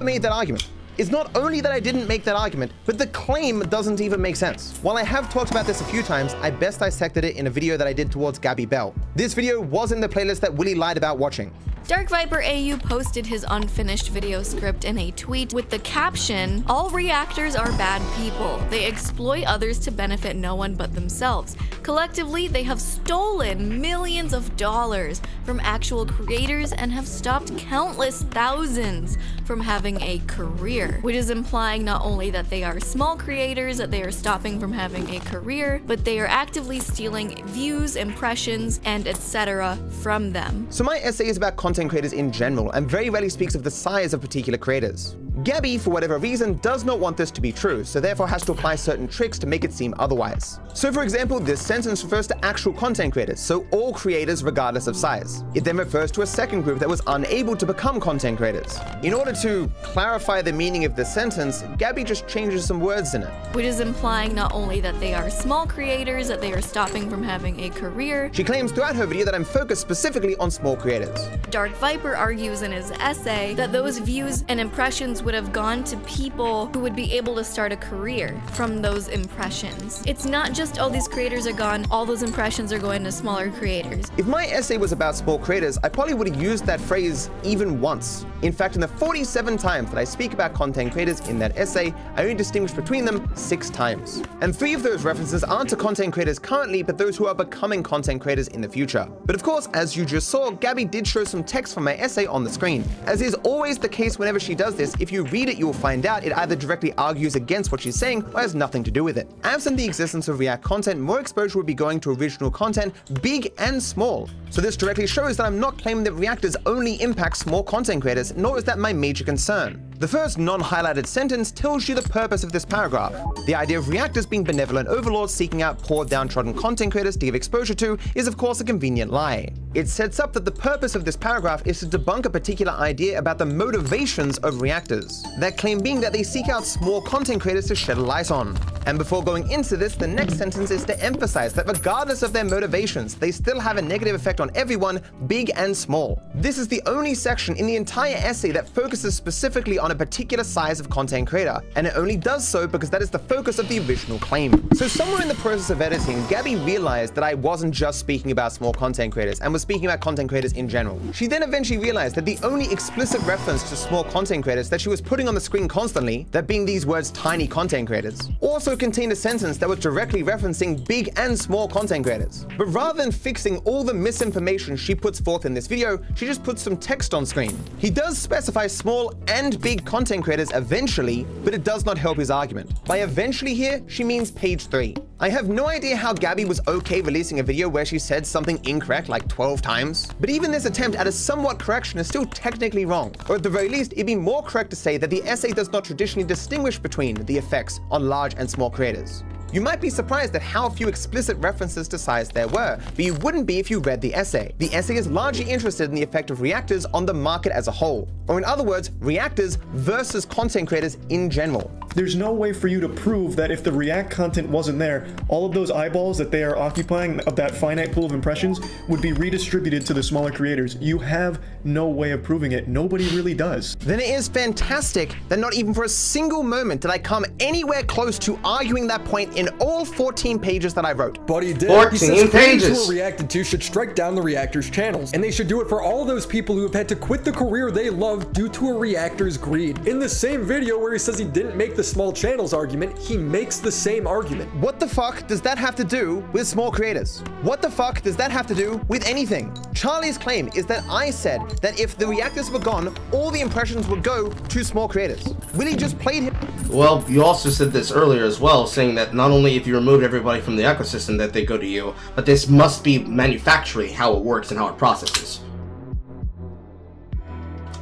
Made that argument. It's not only that I didn't make that argument, but the claim doesn't even make sense. While I have talked about this a few times, I best dissected it in a video that I did towards Gabby Bell. This video was in the playlist that Willie lied about watching. DarkViperAU posted his unfinished video script in a tweet with the caption, "All reactors are bad people. They exploit others to benefit no one but themselves. Collectively, they have stolen millions of dollars from actual creators and have stopped countless thousands from having a career," which is implying not only that they are small creators, that they are stopping from having a career, but they are actively stealing views, impressions, and etc. from them. So my essay is about content creators in general and very rarely speaks of the size of particular creators. Gabby, for whatever reason, does not want this to be true, so therefore has to apply certain tricks to make it seem otherwise. So for example, this sentence refers to actual content creators, so all creators regardless of size. It then refers to a second group that was unable to become content creators. In order to clarify the meaning of this sentence, Gabby just changes some words in it. Which is implying not only that they are small creators, that they are stopping from having a career. She claims throughout her video that I'm focused specifically on small creators. Dark Viper argues in his essay that those views and impressions would have gone to people who would be able to start a career from those impressions. It's not just all these creators are gone, all those impressions are going to smaller creators. If my essay was about small creators, I probably would have used that phrase even once. In fact, in the 47 times that I speak about content creators in that essay, I only distinguish between them 6 times. And 3 of those references aren't to content creators currently, but those who are becoming content creators in the future. But of course, as you just saw, Gabby did show some text from my essay on the screen. As is always the case whenever she does this, if you read it, you will find out it either directly argues against what she's saying or has nothing to do with it. Absent the existence of React content, more exposure would be going to original content, big and small. So this directly shows that I'm not claiming that reactors only impact small content creators, nor is that my major concern. The first non-highlighted sentence tells you the purpose of this paragraph. The idea of reactors being benevolent overlords seeking out poor downtrodden content creators to give exposure to is of course a convenient lie. It sets up that the purpose of this paragraph is to debunk a particular idea about the motivations of reactors. That claim being that they seek out small content creators to shed a light on. And before going into this, the next sentence is to emphasize that regardless of their motivations, they still have a negative effect on everyone, big and small. This is the only section in the entire essay that focuses specifically on a particular size of content creator, and it only does so because that is the focus of the original claim. So somewhere in the process of editing, Gabby realized that I wasn't just speaking about small content creators and was speaking about content creators in general. She then eventually realized that the only explicit reference to small content creators that she was putting on the screen constantly, that being these words tiny content creators, also contained a sentence that was directly referencing big and small content creators. But rather than fixing all the misinformation she puts forth in this video, she just puts some text on screen. He does specify small and big content creators eventually, but it does not help his argument. By eventually here, she means page 3. I have no idea how Gabby was okay releasing a video where she said something incorrect like 12 times, but even this attempt at a somewhat correction is still technically wrong, or at the very least, it'd be more correct to say that the essay does not traditionally distinguish between the effects on large and small creators. You might be surprised at how few explicit references to size there were, but you wouldn't be if you read the essay. The essay is largely interested in the effect of reactors on the market as a whole, or in other words, reactors versus content creators in general. There's no way for you to prove that if the React content wasn't there, all of those eyeballs that they are occupying of that finite pool of impressions would be redistributed to the smaller creators. You have no way of proving it. Nobody really does. Then it is fantastic that not even for a single moment did I come anywhere close to arguing that point in all 14 pages that I wrote. But he did. 14 he says pages. Creators who are reacted to should strike down the reactors' channels, and they should do it for all those people who have had to quit the career they love due to a reactor's greed. In the same video where he says he didn't make the small channels argument, he makes the same argument. What the fuck does that have to do with small creators? What the fuck does that have to do with anything? Charlie's claim is that I said that if the reactors were gone, all the impressions would go to small creators. Willie just played him. Well, you also said this earlier as well, saying that not only if you remove everybody from the ecosystem that they go to you, but this must be manufacturing how it works and how it processes.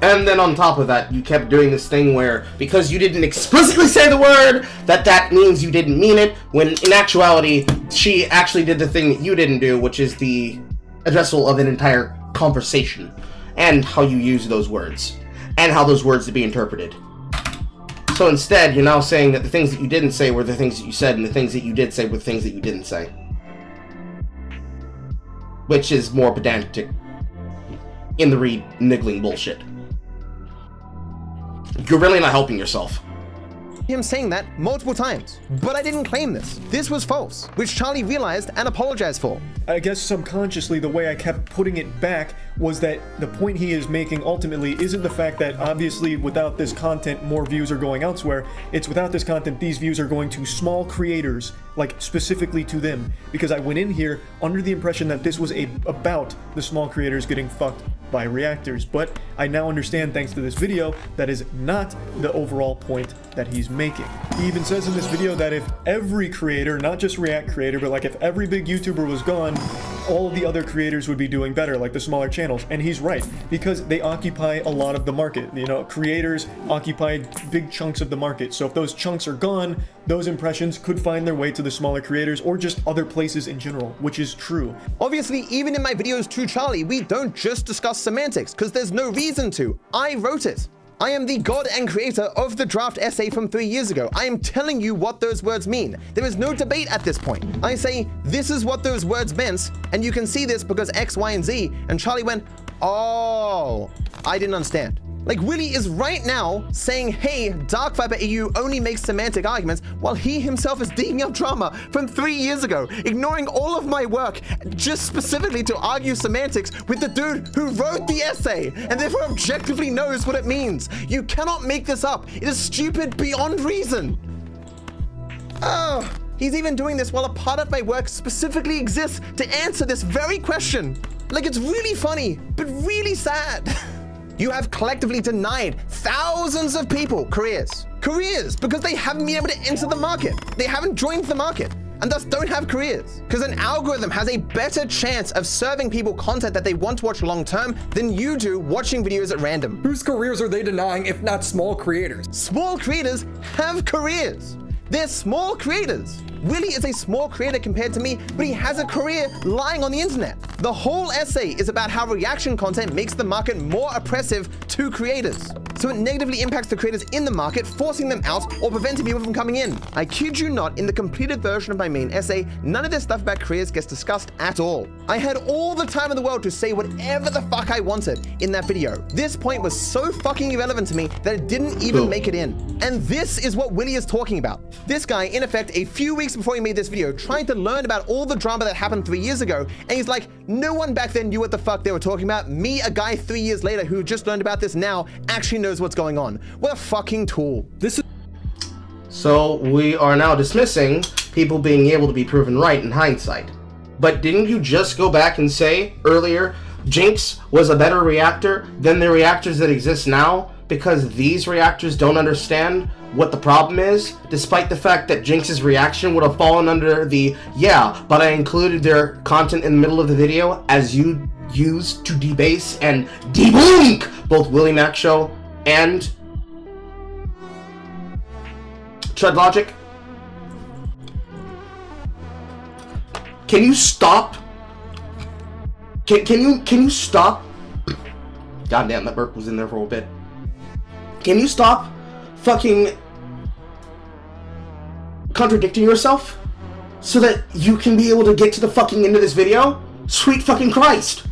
And then on top of that, you kept doing this thing where, because you didn't explicitly say the word, that means you didn't mean it, when in actuality, she actually did the thing that you didn't do, which is the addressal of an entire conversation, and how you use those words, and how those words to be interpreted. So instead, you're now saying that the things that you didn't say were the things that you said, and the things that you did say were the things that you didn't say. Which is more pedantic in the niggling bullshit. You're really not helping yourself. him saying that multiple times. But I didn't claim this. This was false, which Charlie realized and apologized for. I guess subconsciously the way I kept putting it back was that the point he is making ultimately isn't the fact that obviously without this content more views are going elsewhere. It's without this content these views are going to small creators, like specifically to them, because I went in here under the impression that this was about the small creators getting fucked by reactors, but I now understand thanks to this video that is not the overall point that he's making. He even says in this video that if every creator, not just React creator, but like if every big YouTuber was gone, all of the other creators would be doing better, like the smaller channels. And he's right, because they occupy a lot of the market. You know, creators occupy big chunks of the market. So if those chunks are gone, those impressions could find their way to the smaller creators or just other places in general, which is true. Obviously, even in my videos to Charlie, we don't just discuss semantics, because there's no reason to. I wrote it. I am the god and creator of the draft essay from 3 years ago. I am telling you what those words mean. There is no debate at this point. I say, this is what those words meant, and you can see this because X, Y, and Z, and Charlie went, oh, I didn't understand. Like, Willie is right now saying, hey, DarkViperAU only makes semantic arguments, while he himself is digging up drama from 3 years ago, ignoring all of my work just specifically to argue semantics with the dude who wrote the essay, and therefore objectively knows what it means. You cannot make this up. It is stupid beyond reason. Oh, he's even doing this while a part of my work specifically exists to answer this very question. Like, it's really funny, but really sad. You have collectively denied thousands of people careers. Careers, because they haven't been able to enter the market. They haven't joined the market, and thus don't have careers. Because an algorithm has a better chance of serving people content that they want to watch long term than you do watching videos at random. Whose careers are they denying if not small creators? Small creators have careers. They're small creators. Willie is a small creator compared to me, but he has a career lying on the internet. The whole essay is about how reaction content makes the market more oppressive to creators. So it negatively impacts the creators in the market, forcing them out or preventing people from coming in. I kid you not, in the completed version of my main essay, none of this stuff about careers gets discussed at all. I had all the time in the world to say whatever the fuck I wanted in that video. This point was so fucking irrelevant to me that it didn't even make it in. And this is what Willie is talking about. This guy, in effect, a few weeks before he made this video, trying to learn about all the drama that happened 3 years ago, and he's like, no one back then knew what the fuck they were talking about. Me, a guy 3 years later who just learned about this now, actually knows what's going on. What a fucking tool. So we are now dismissing people being able to be proven right in hindsight. But didn't you just go back and say earlier, Jinx was a better reactor than the reactors that exist now because these reactors don't understand what the problem is, despite the fact that Jinx's reaction would have fallen under the, yeah, but I included their content in the middle of the video as you used to debase and debunk both Willie Mac Show and Chud Logic? Can you stop? Can you stop? Goddamn, that burp was in there for a bit. Can you stop fucking contradicting yourself so that you can be able to get to the fucking end of this video? Sweet fucking Christ.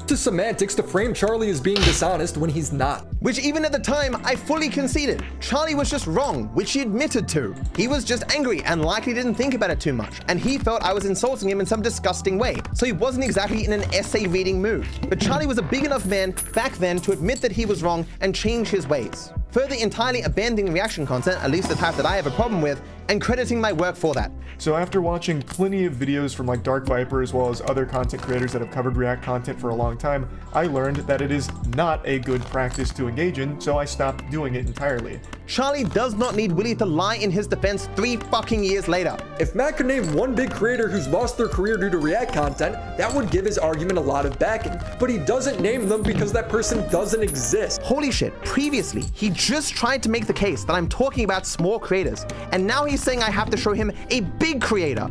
To semantics to frame Charlie as being dishonest when he's not. Which even at the time, I fully conceded. Charlie was just wrong, which he admitted to. He was just angry and likely didn't think about it too much, and he felt I was insulting him in some disgusting way, so he wasn't exactly in an essay reading mood. But Charlie was a big enough man back then to admit that he was wrong and change his ways. Further entirely abandoning reaction content, at least the type that I have a problem with, and crediting my work for that. So after watching plenty of videos from like Dark Viper as well as other content creators that have covered React content for a long time, I learned that it is not a good practice to engage in, so I stopped doing it entirely. Charlie does not need Willie to lie in his defense 3 fucking years later. If Matt could name one big creator who's lost their career due to React content, that would give his argument a lot of backing. But he doesn't name them because that person doesn't exist. Holy shit, previously, he just tried to make the case that I'm talking about small creators, and now he's saying I have to show him a big creator.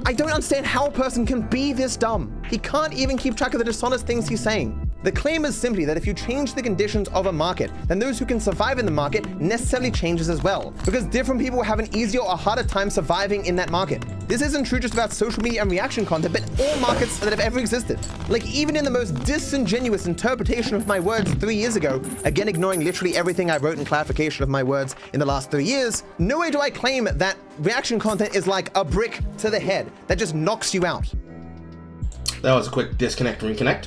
I don't understand how a person can be this dumb. He can't even keep track of the dishonest things he's saying. The claim is simply that if you change the conditions of a market, then those who can survive in the market necessarily changes as well, because different people have an easier or harder time surviving in that market. This isn't true just about social media and reaction content, but all markets that have ever existed. Like, even in the most disingenuous interpretation of my words 3 years ago, again ignoring literally everything I wrote in clarification of my words in the last 3 years, no way do I claim that reaction content is like a brick to the head that just knocks you out. That was a quick disconnect and reconnect.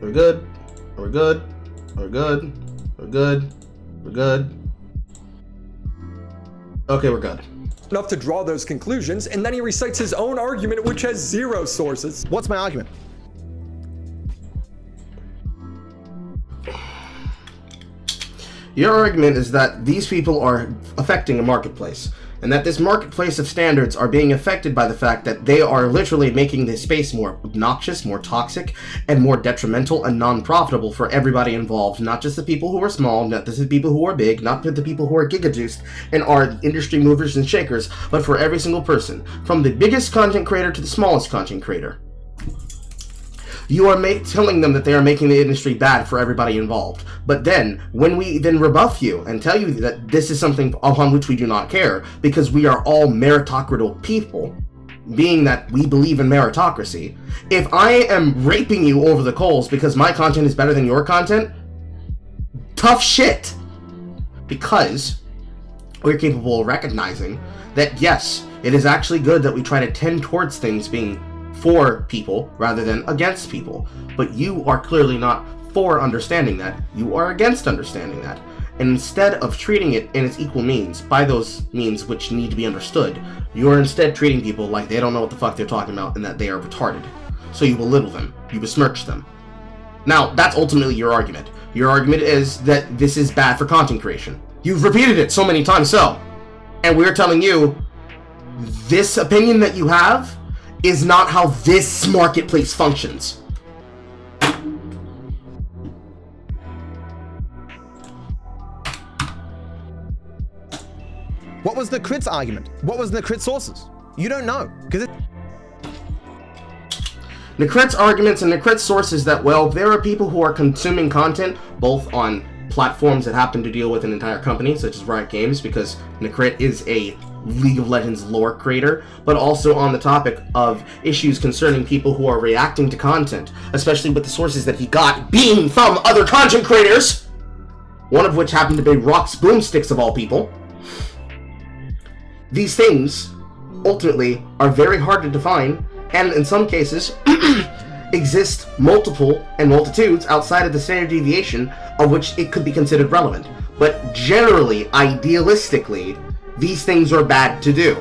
We're good. We're good. We're good. We're good. We're good. Okay, we're good. Enough to draw those conclusions, and then he recites his own argument, which has 0 sources. What's my argument? Your argument is that these people are affecting a marketplace, and that this marketplace of standards are being affected by the fact that they are literally making this space more obnoxious, more toxic, and more detrimental and non-profitable for everybody involved, not just the people who are small, not just the people who are big, not the people who are giga-juiced and are industry movers and shakers, but for every single person, from the biggest content creator to the smallest content creator. You are telling them that they are making the industry bad for everybody involved. But then, when we then rebuff you and tell you that this is something upon which we do not care, because we are all meritocratic people, being that we believe in meritocracy, if I am raping you over the coals because my content is better than your content, tough shit. Because we're capable of recognizing that yes, it is actually good that we try to tend towards things being for people rather than against people, but you are clearly not for understanding that, you are against understanding that, and instead of treating it in its equal means, by those means which need to be understood, you are instead treating people like they don't know what the fuck they're talking about and that they are retarded. So you belittle them, you besmirch them. Now, that's ultimately your argument. Your argument is that this is bad for content creation. You've repeated it so many times so, and we're telling you, this opinion that you have is not how this marketplace functions. What was the Crit's argument? What was the Crit sources? You don't know, because it... Necrit's arguments and Necrit's sources that, well, there are people who are consuming content both on platforms that happen to deal with an entire company, such as Riot Games, because Necrit is a League of Legends lore creator, but also on the topic of issues concerning people who are reacting to content, especially with the sources that he got being from other content creators, one of which happened to be Rock's Boomsticks of all people. These things, ultimately, are very hard to define, and in some cases, exist multiple and multitudes outside of the standard deviation of which it could be considered relevant. But generally, idealistically, these things are bad to do.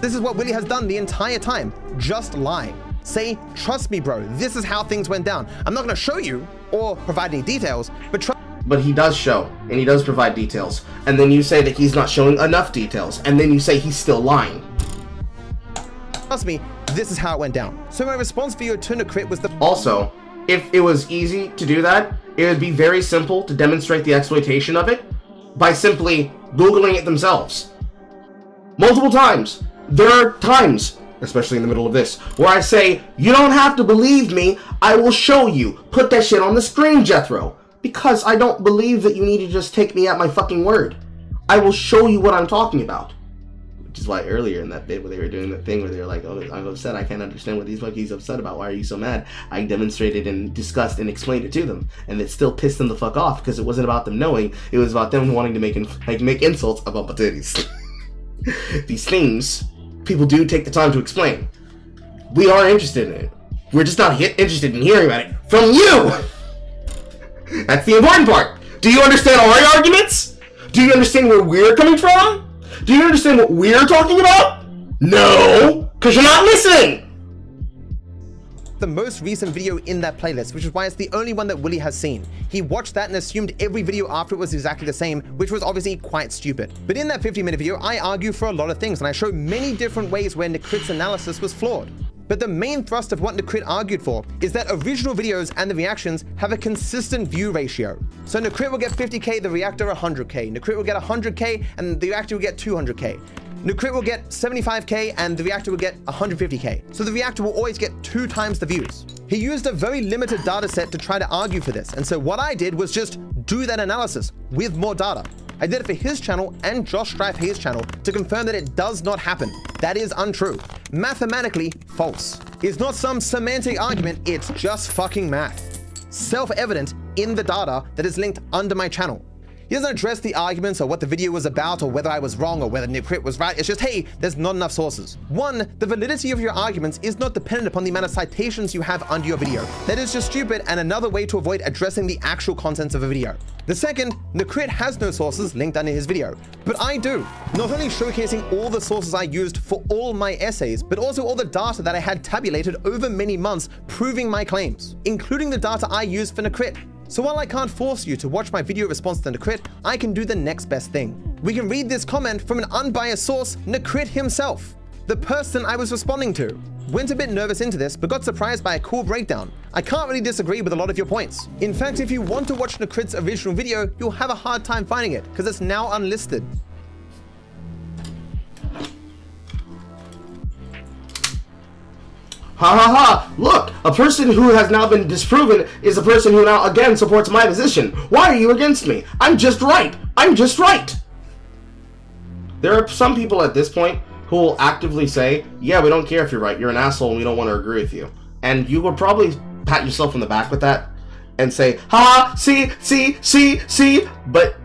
This is what Willie has done the entire time. Just lie. Say, trust me, bro, this is how things went down. I'm not going to show you or provide any details, but trust. But he does show, and he does provide details. And then you say that he's not showing enough details, and then you say he's still lying. Trust me, this is how it went down. So my response video to Necrit was the... Also, if it was easy to do that, it would be very simple to demonstrate the exploitation of it by simply Googling it themselves. Multiple times. There are times, especially in the middle of this, where I say, you don't have to believe me, I will show you. Put that shit on the screen, Jethro. Because I don't believe that you need to just take me at my fucking word. I will show you what I'm talking about. Which is why earlier in that bit where they were doing that thing where they were like, oh, I'm upset, I can't understand what these monkeys are upset about, why are you so mad? I demonstrated and discussed and explained it to them, and it still pissed them the fuck off because it wasn't about them knowing, it was about them wanting to make insults about my titties. These things, people do take the time to explain. We are interested in it. We're just not interested in hearing about it from you! That's the important part. Do you understand our arguments? Do you understand where we're coming from? Do you understand what we're talking about? No, because you're not listening. The most recent video in that playlist, which is why it's the only one that Willie has seen. He watched that and assumed every video after it was exactly the same, which was obviously quite stupid. But in that 50-minute video, I argue for a lot of things, and I show many different ways where Necrit's analysis was flawed. But the main thrust of what Nakrit argued for is that original videos and the reactions have a consistent view ratio. So Nakrit will get 50k, the reactor 100k. Nakrit will get 100k, and the reactor will get 200k. Nakrit will get 75k, and the reactor will get 150k. So the reactor will always get 2 times the views. He used a very limited data set to try to argue for this, and so what I did was just do that analysis with more data. I did it for his channel and Josh Strife Hayes' channel to confirm that it does not happen. That is untrue. Mathematically false. It's not some semantic argument, it's just fucking math. Self-evident in the data that is linked under my channel. He doesn't address the arguments or what the video was about or whether I was wrong or whether Nakrit was right. It's just, hey, there's not enough sources. 1, the validity of your arguments is not dependent upon the amount of citations you have under your video. That is just stupid and another way to avoid addressing the actual contents of a video. The second, Nakrit has no sources linked under his video, but I do. Not only showcasing all the sources I used for all my essays, but also all the data that I had tabulated over many months proving my claims, including the data I used for Nakrit. So while I can't force you to watch my video response to Nakrit, I can do the next best thing. We can read this comment from an unbiased source, Nakrit himself, the person I was responding to. Went a bit nervous into this, but got surprised by a cool breakdown. I can't really disagree with a lot of your points. In fact, if you want to watch Nakrit's original video, you'll have a hard time finding it, because it's now unlisted. Ha ha ha! Look! A person who has now been disproven is a person who now again supports my position. Why are you against me? I'm just right! I'm just right! There are some people at this point who will actively say, yeah, we don't care if you're right, you're an asshole and we don't want to agree with you. And you would probably pat yourself on the back with that and say, ha! See! But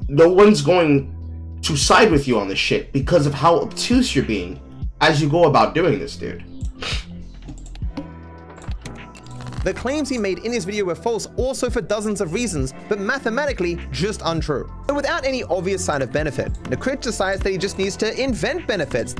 no one's going to side with you on this shit because of how obtuse you're being as you go about doing this, dude. The claims he made in his video were false also for dozens of reasons, but mathematically just untrue. But without any obvious sign of benefit, Nakrit decides that he just needs to invent benefits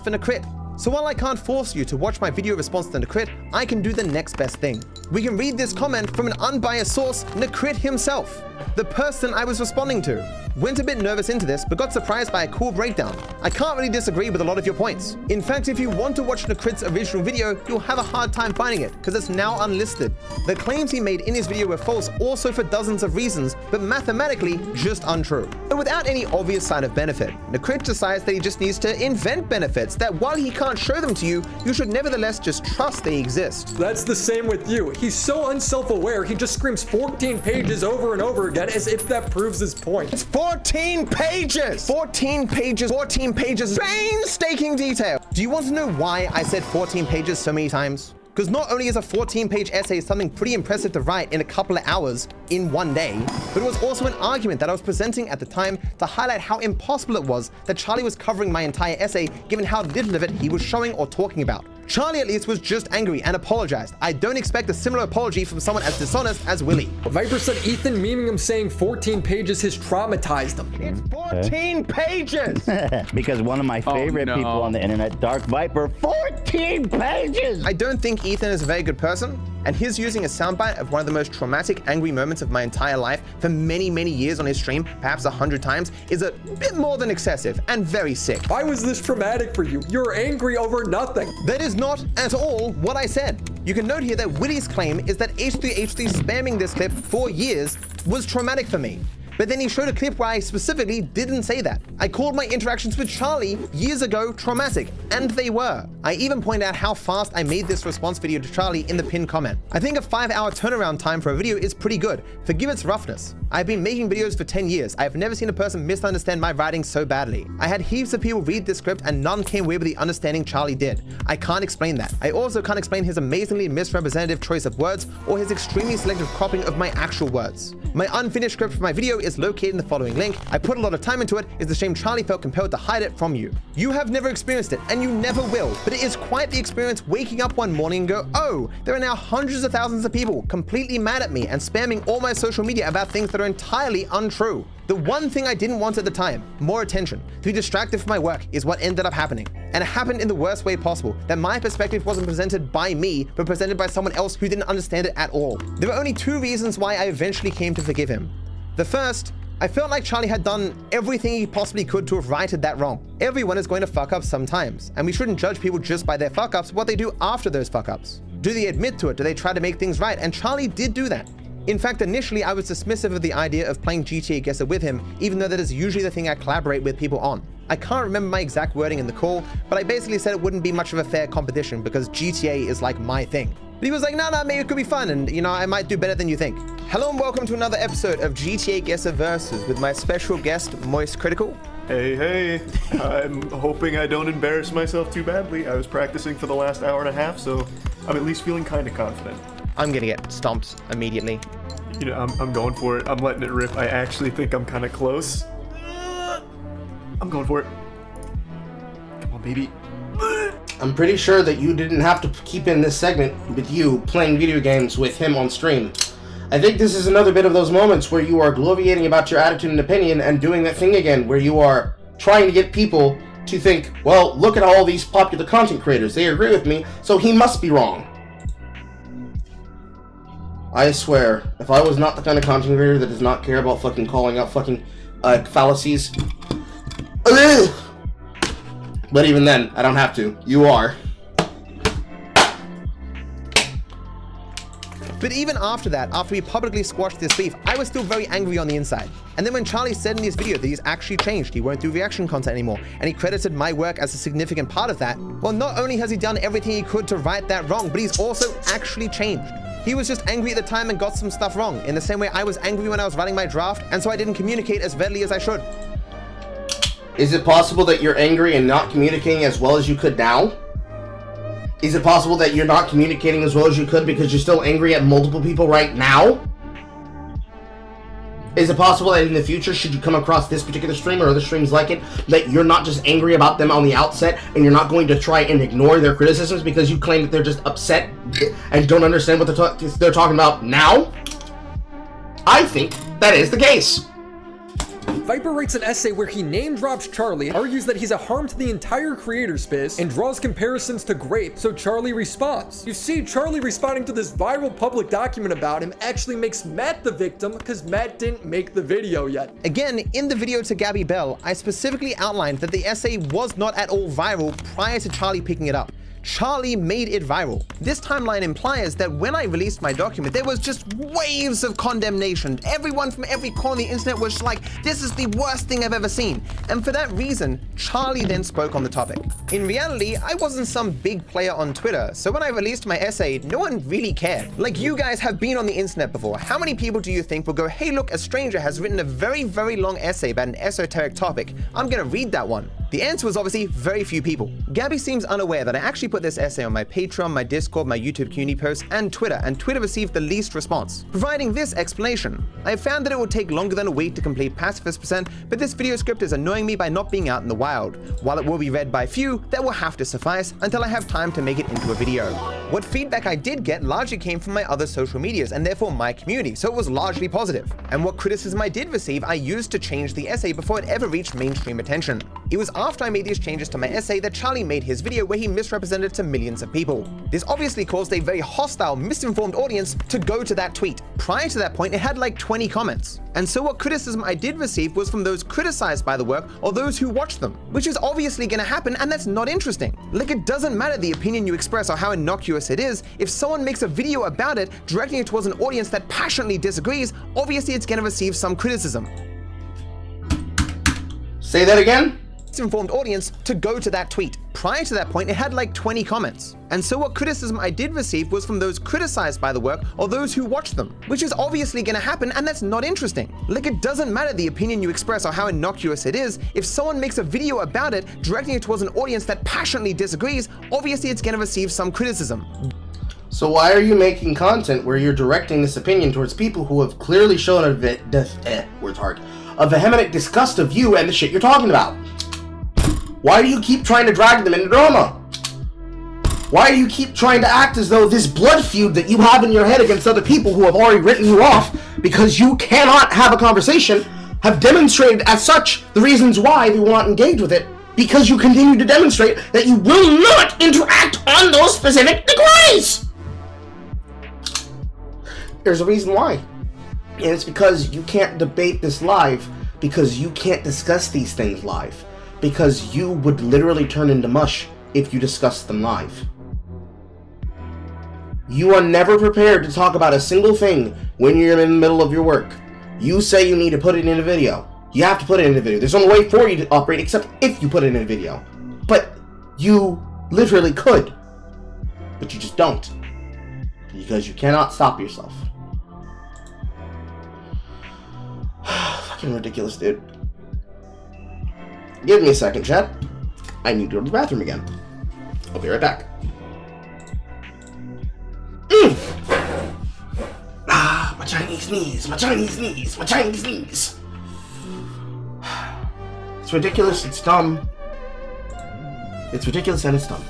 for Nakrit. So while I can't force you to watch my video response to Nakrit, I can do the next best thing. We can read this comment from an unbiased source, Nakrit himself, the person I was responding to. Went a bit nervous into this, but got surprised by a cool breakdown. I can't really disagree with a lot of your points. In fact, if you want to watch Nakrit's original video, you'll have a hard time finding it, because it's now unlisted. The claims he made in his video were false also for dozens of reasons, but mathematically just untrue. But without any obvious sign of benefit, Nakrit decides that he just needs to invent benefits that while he can't show them to you, you should nevertheless just trust they exist. That's the same with you. He's so unself-aware, he just screams 14 pages over and over again as if that proves his point. It's 14 pages! 14 pages, 14 pages, painstaking detail. Do you want to know why I said 14 pages so many times? Because not only is a 14-page essay something pretty impressive to write in a couple of hours in one day, but it was also an argument that I was presenting at the time to highlight how impossible it was that Charlie was covering my entire essay given how little of it he was showing or talking about. Charlie at least was just angry and apologized. I don't expect a similar apology from someone as dishonest as Willie. Viper said Ethan memeing him saying 14 pages has traumatized him. It's 14 pages! Because one of my favorite people on the internet, Dark Viper, 14 pages! I don't think Ethan is a very good person, and his using a soundbite of one of the most traumatic, angry moments of my entire life for many, many years on his stream, perhaps 100 times, is a bit more than excessive and very sick. Why was this traumatic for you? You're angry over nothing. That is not at all what I said. You can note here that Willie's claim is that H3H3 spamming this clip for years was traumatic for me. But then he showed a clip where I specifically didn't say that. I called my interactions with Charlie years ago traumatic, and they were. I even pointed out how fast I made this response video to Charlie in the pinned comment. I think a 5-hour turnaround time for a video is pretty good. Forgive its roughness. I've been making videos for 10 years. I have never seen a person misunderstand my writing so badly. I had heaps of people read this script and none came away with the understanding Charlie did. I can't explain that. I also can't explain his amazingly misrepresentative choice of words or his extremely selective cropping of my actual words. My unfinished script for my video is located in the following link. I put a lot of time into it. It's a shame Charlie felt compelled to hide it from you. You have never experienced it, and you never will, but it is quite the experience waking up one morning and go, oh, there are now hundreds of thousands of people completely mad at me and spamming all my social media about things that are entirely untrue. The one thing I didn't want at the time, more attention, to be distracted from my work, is what ended up happening. And it happened in the worst way possible, that my perspective wasn't presented by me, but presented by someone else who didn't understand it at all. There were only 2 reasons why I eventually came to forgive him. The first I felt like Charlie had done everything he possibly could to have righted that wrong. Everyone is going to fuck up sometimes, and we shouldn't judge people just by their fuck ups, what they do after those fuck ups. Do they admit to it? Do they try to make things right? And Charlie did do that. In fact, initially I was dismissive of the idea of playing GTA Guesser with him, even though that is usually the thing I collaborate with people on. I can't remember my exact wording in the call, but I basically said it wouldn't be much of a fair competition because GTA is like my thing. But he was like, nah, maybe it could be fun, and you know, I might do better than you think. Hello and welcome to another episode of GTA Guesser Versus with my special guest, Moist Critical. Hey, I'm hoping I don't embarrass myself too badly. I was practicing for the last hour and a half, so I'm at least feeling kind of confident. I'm gonna get stomped immediately. You know, I'm going for it. I'm letting it rip. I actually think I'm kind of close. I'm going for it. Come on, baby. I'm pretty sure that you didn't have to keep in this segment with you playing video games with him on stream. I think this is another bit of those moments where you are bloviating about your attitude and opinion and doing that thing again where you are trying to get people to think, well, look at all these popular content creators. They agree with me, so he must be wrong. I swear, if I was not the kind of content creator that does not care about fucking calling out fucking fallacies. But even then, I don't have to. You are. But even after that, after we publicly squashed this beef, I was still very angry on the inside. And then when Charlie said in his video that he's actually changed, he won't do reaction content anymore, and he credited my work as a significant part of that, well, not only has he done everything he could to right that wrong, but he's also actually changed. He was just angry at the time and got some stuff wrong, in the same way I was angry when I was writing my draft, and so I didn't communicate as readily as I should. Is it possible that you're angry and not communicating as well as you could now? Is it possible that you're not communicating as well as you could because you're still angry at multiple people right now? Is it possible that in the future, should you come across this particular stream or other streams like it, that you're not just angry about them on the outset and you're not going to try and ignore their criticisms because you claim that they're just upset and don't understand what they're talking about now? I think that is the case. Viper writes an essay where he name drops Charlie, argues that he's a harm to the entire creator space, and draws comparisons to Grape, so Charlie responds. You see, Charlie responding to this viral public document about him actually makes Matt the victim because Matt didn't make the video yet. Again, in the video to Gabby Bell, I specifically outlined that the essay was not at all viral prior to Charlie picking it up. Charlie made it viral. This timeline implies that when I released my document, there was just waves of condemnation. Everyone from every corner of the internet was like, this is the worst thing I've ever seen. And for that reason, Charlie then spoke on the topic. In reality, I wasn't some big player on Twitter, so when I released my essay, no one really cared. Like, you guys have been on the internet before. How many people do you think will go, hey look, a stranger has written a very, very long essay about an esoteric topic. I'm gonna read that one. The answer was obviously very few people. Gabby seems unaware that I actually put this essay on my Patreon, my Discord, my YouTube community posts, and Twitter received the least response. Providing this explanation, I have found that it will take longer than a week to complete Pacifist %, but this video script is annoying me by not being out in the wild. While it will be read by few, that will have to suffice until I have time to make it into a video. What feedback I did get largely came from my other social medias and therefore my community, so it was largely positive. And what criticism I did receive, I used to change the essay before it ever reached mainstream attention. It was after I made these changes to my essay that Charlie made his video where he misrepresented to millions of people. This obviously caused a very hostile, misinformed audience to go to that tweet. Prior to that point, it had like 20 comments. And so what criticism I did receive was from those criticized by the work or those who watched them, which is obviously gonna happen, and that's not interesting. Like, it doesn't matter the opinion you express or how innocuous it is. If someone makes a video about it, directing it towards an audience that passionately disagrees, obviously it's gonna receive some criticism. Say that again? Informed audience to go to that tweet. Prior to that point, it had like 20 comments. And so what criticism I did receive was from those criticized by the work or those who watched them, which is obviously gonna happen, and that's not interesting. Like, it doesn't matter the opinion you express or how innocuous it is. If someone makes a video about it, directing it towards an audience that passionately disagrees, obviously it's gonna receive some criticism. So why are you making content where you're directing this opinion towards people who have clearly shown a vehement disgust of you and the shit you're talking about? Why do you keep trying to drag them into drama? Why do you keep trying to act as though this blood feud that you have in your head against other people who have already written you off because you cannot have a conversation have demonstrated as such the reasons why they will not engage with it, because you continue to demonstrate that you will not interact on those specific degrees? There's a reason why. And it's because you can't debate this live, because you can't discuss these things live, because you would literally turn into mush if you discuss them live. You are never prepared to talk about a single thing when you're in the middle of your work. You say you need to put it in a video. You have to put it in a video. There's no way for you to operate except if you put it in a video. But you literally could. But you just don't. Because you cannot stop yourself. Fucking ridiculous, dude. Give me a second, chat. I need to go to the bathroom again. I'll be right back. My Chinese knees, my Chinese knees, my Chinese knees. It's ridiculous, it's dumb. It's ridiculous and it's dumb.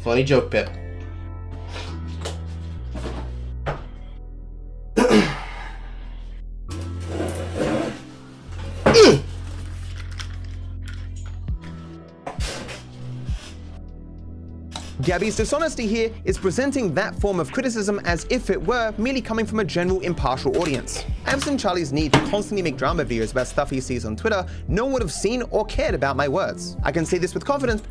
Funny joke, Pip. Gabby's dishonesty here is presenting that form of criticism as if it were merely coming from a general impartial audience. Absent Charlie's need to constantly make drama videos about stuff he sees on Twitter, no one would have seen or cared about my words. I can say this with confidence.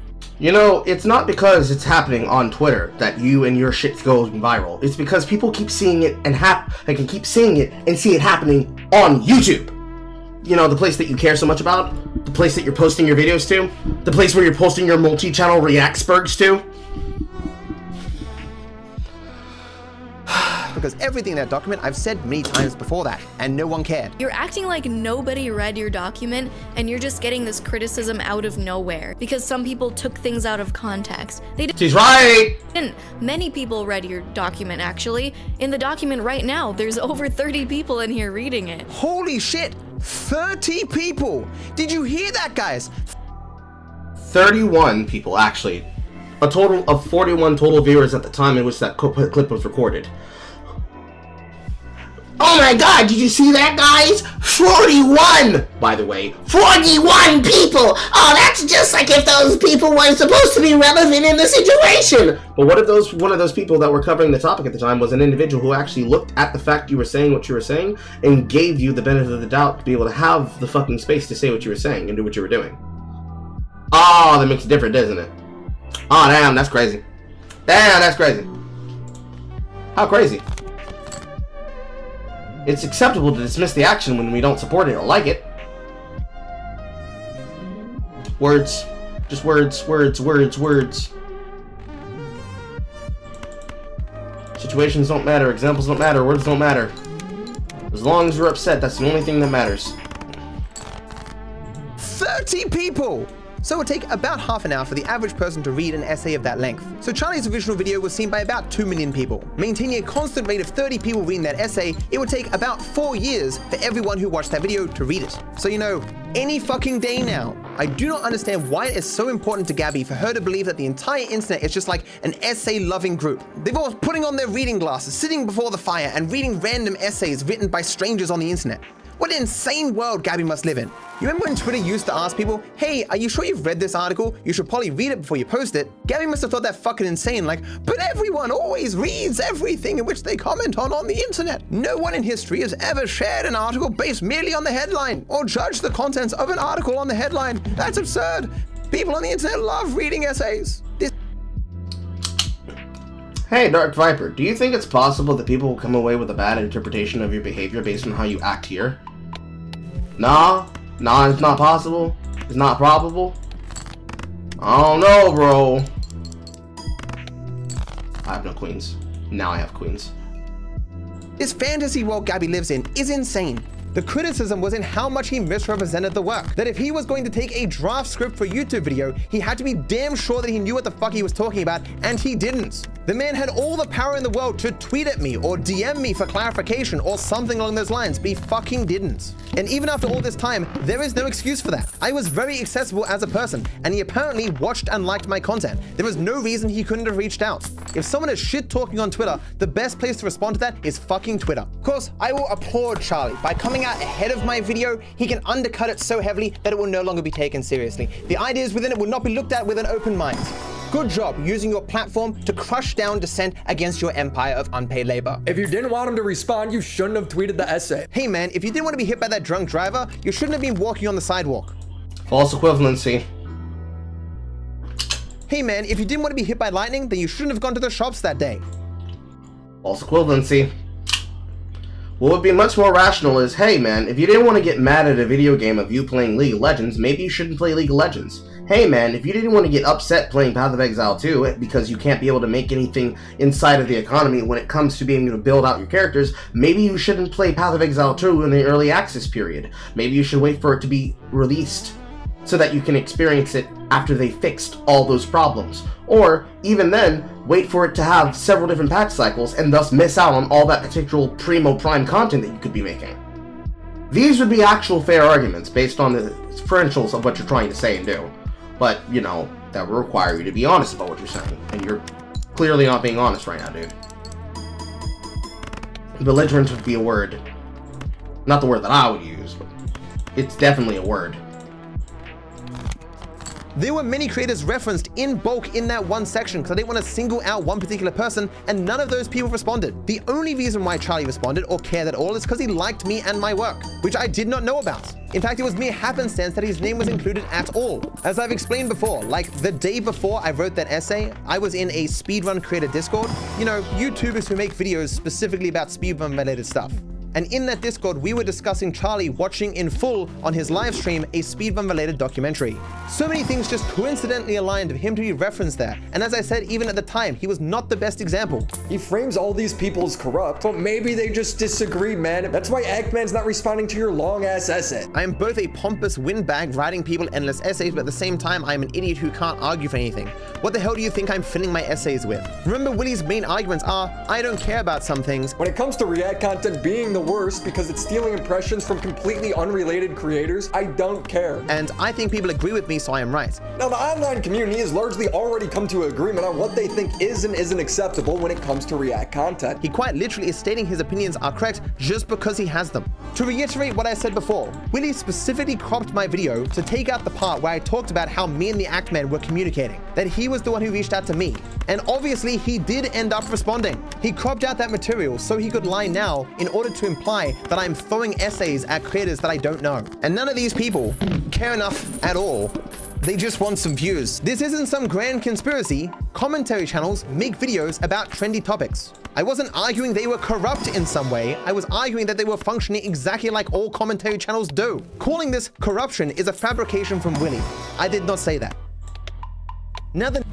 You know, it's not because it's happening on Twitter that you and your shit goes viral. It's because people keep seeing it and can keep seeing it and see it happening on YouTube. You know, the place that you care so much about, the place that you're posting your videos to, the place where you're posting your multi-channel reactsbergs to. Because everything in that document I've said many times before that, and no one cared. You're acting like nobody read your document, and you're just getting this criticism out of nowhere because some people took things out of context. She's right! Many people read your document, actually. In the document right now, there's over 30 people in here reading it. Holy shit! 30 people! Did you hear that, guys? 31 people, actually. A total of 41 total viewers at the time in which that clip was recorded. Oh my god, did you see that, guys? 41! By the way, 41 people! Oh, that's just like if those people weren't supposed to be relevant in the situation! But what if one of those people that were covering the topic at the time was an individual who actually looked at the fact you were saying what you were saying and gave you the benefit of the doubt to be able to have the fucking space to say what you were saying and do what you were doing? Oh, that makes it different, doesn't it? Oh, damn, that's crazy. Damn, that's crazy. How crazy? It's acceptable to dismiss the action when we don't support it or like it. Words. Just words, words, words, words. Situations don't matter, examples don't matter, words don't matter. As long as you're upset, that's the only thing that matters. 30 people! So it would take about half an hour for the average person to read an essay of that length. So Charlie's original video was seen by about 2 million people. Maintaining a constant rate of 30 people reading that essay, it would take about 4 years for everyone who watched that video to read it. So you know, any fucking day now. I do not understand why it is so important to Gabby for her to believe that the entire internet is just like an essay-loving group. They've all putting on their reading glasses, sitting before the fire, and reading random essays written by strangers on the internet. What an insane world Gabby must live in. You remember when Twitter used to ask people, hey, are you sure you've read this article? You should probably read it before you post it. Gabby must have thought that fucking insane, like, but everyone always reads everything in which they comment on the internet. No one in history has ever shared an article based merely on the headline, or judged the contents of an article on the headline. That's absurd. People on the internet love reading essays. Hey, Dark Viper, do you think it's possible that people will come away with a bad interpretation of your behavior based on how you act here? Nah, it's not possible. It's not probable. I don't know, bro. I have no queens. Now I have queens. This fantasy world Gabby lives in is insane. The criticism was in how much he misrepresented the work. That if he was going to take a draft script for a YouTube video, he had to be damn sure that he knew what the fuck he was talking about, and he didn't. The man had all the power in the world to tweet at me or DM me for clarification or something along those lines, but he fucking didn't. And even after all this time, there is no excuse for that. I was very accessible as a person, and he apparently watched and liked my content. There was no reason he couldn't have reached out. If someone is shit talking on Twitter, the best place to respond to that is fucking Twitter. Of course, I will applaud Charlie. By coming out ahead of my video, he can undercut it so heavily that it will no longer be taken seriously. The ideas within it will not be looked at with an open mind. Good job using your platform to crush down dissent against your empire of unpaid labor. If you didn't want him to respond, you shouldn't have tweeted the essay. Hey man, if you didn't want to be hit by that drunk driver, you shouldn't have been walking on the sidewalk. False equivalency. Hey man, if you didn't want to be hit by lightning, then you shouldn't have gone to the shops that day. False equivalency. What would be much more rational is, hey man, if you didn't want to get mad at a video game of you playing League of Legends, maybe you shouldn't play League of Legends. Hey man, if you didn't want to get upset playing Path of Exile 2 because you can't be able to make anything inside of the economy when it comes to being able to build out your characters, maybe you shouldn't play Path of Exile 2 in the early access period. Maybe you should wait for it to be released so that you can experience it after they fixed all those problems. Or, even then, wait for it to have several different patch cycles and thus miss out on all that particular primo prime content that you could be making. These would be actual fair arguments based on the differentials of what you're trying to say and do. But, you know, that will require you to be honest about what you're saying. And you're clearly not being honest right now, dude. Belligerent would be a word. Not the word that I would use, but it's definitely a word. There were many creators referenced in bulk in that one section because I didn't want to single out one particular person, and none of those people responded. The only reason why Charlie responded or cared at all is because he liked me and my work, which I did not know about. In fact, it was mere happenstance that his name was included at all. As I've explained before, like the day before I wrote that essay, I was in a speedrun creator Discord. You know, YouTubers who make videos specifically about speedrun related stuff. And in that Discord, we were discussing Charlie watching in full on his live stream a speedrun related documentary. So many things just coincidentally aligned for him to be referenced there. And as I said, even at the time, he was not the best example. He frames all these people as corrupt, but maybe they just disagree, man. That's why Eggman's not responding to your long-ass essay. I am both a pompous windbag writing people endless essays, but at the same time, I am an idiot who can't argue for anything. What the hell do you think I'm filling my essays with? Remember, Willie's main arguments are, I don't care about some things. When it comes to React content being the worst because it's stealing impressions from completely unrelated creators, I don't care. And I think people agree with me, so I am right. Now, the online community has largely already come to agreement on what they think is and isn't acceptable when it comes to React content. He quite literally is stating his opinions are correct just because he has them. To reiterate what I said before, Willie specifically cropped my video to take out the part where I talked about how me and the Actman were communicating, that he was the one who reached out to me. And obviously, he did end up responding. He cropped out that material so he could lie now in order to imply that I'm throwing essays at creators that I don't know. And none of these people care enough at all. They just want some views. This isn't some grand conspiracy. Commentary channels make videos about trendy topics. I wasn't arguing they were corrupt in some way. I was arguing that they were functioning exactly like all commentary channels do. Calling this corruption is a fabrication from Willy. I did not say that. Now the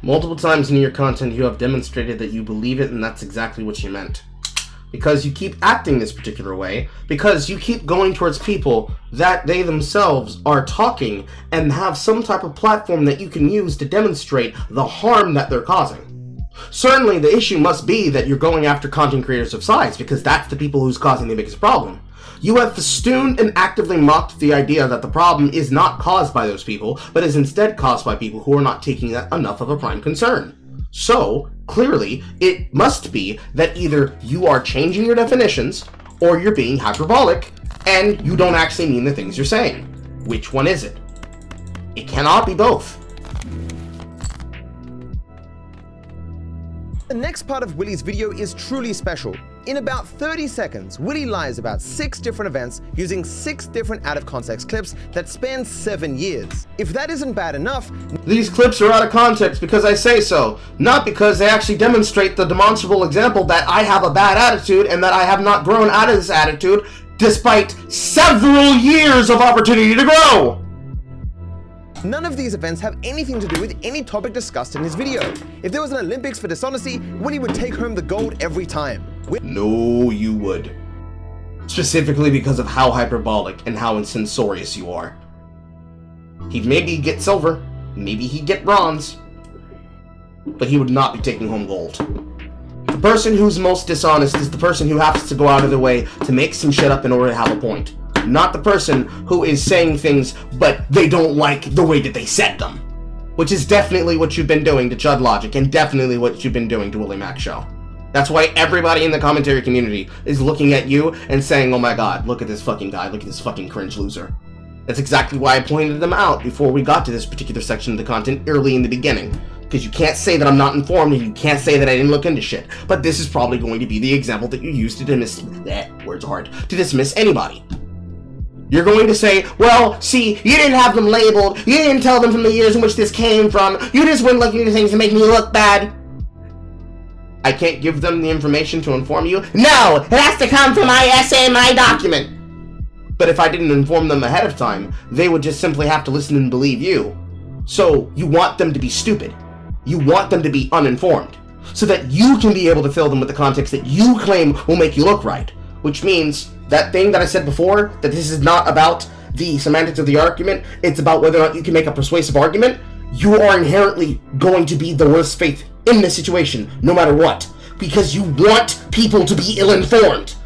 Multiple times in your content, you have demonstrated that you believe it, and that's exactly what you meant. Because you keep acting this particular way, because you keep going towards people that they themselves are talking and have some type of platform that you can use to demonstrate the harm that they're causing. Certainly, the issue must be that you're going after content creators of size, because that's the people who's causing the biggest problem. You have festooned and actively mocked the idea that the problem is not caused by those people, but is instead caused by people who are not taking that enough of a prime concern. So, clearly, it must be that either you are changing your definitions, or you're being hyperbolic, and you don't actually mean the things you're saying. Which one is it? It cannot be both. The next part of Willy's video is truly special. In about 30 seconds, Willy lies about 6 different events using 6 different out-of-context clips that span 7 years. If that isn't bad enough... These clips are out of context because I say so, not because they actually demonstrate the demonstrable example that I have a bad attitude and that I have not grown out of this attitude despite several years of opportunity to grow! None of these events have anything to do with any topic discussed in his video. If there was an Olympics for dishonesty, Willy would take home the gold every time. No, you would. Specifically because of how hyperbolic and how incensorious you are. He'd maybe get silver, maybe he'd get bronze, but he would not be taking home gold. The person who's most dishonest is the person who has to go out of their way to make some shit up in order to have a point. Not the person who is saying things, but they don't like the way that they said them. Which is definitely what you've been doing to Chud Logic, and definitely what you've been doing to Willie Mac Show. That's why everybody in the commentary community is looking at you and saying, oh my god, look at this fucking guy, look at this fucking cringe loser. That's exactly why I pointed them out before we got to this particular section of the content early in the beginning. Because you can't say that I'm not informed, and you can't say that I didn't look into shit. But this is probably going to be the example that you use to dismiss... words are hard. To dismiss anybody. You're going to say, well, see, you didn't have them labeled, you didn't tell them from the years in which this came from, you just went looking into things to make me look bad. I can't give them the information to inform you? No! It has to come from my essay and my document! But if I didn't inform them ahead of time, they would just simply have to listen and believe you. So, you want them to be stupid. You want them to be uninformed. So that you can be able to fill them with the context that you claim will make you look right. Which means... that thing that I said before, that this is not about the semantics of the argument, it's about whether or not you can make a persuasive argument, you are inherently going to be the worst faith in this situation, no matter what. Because you want people to be ill-informed.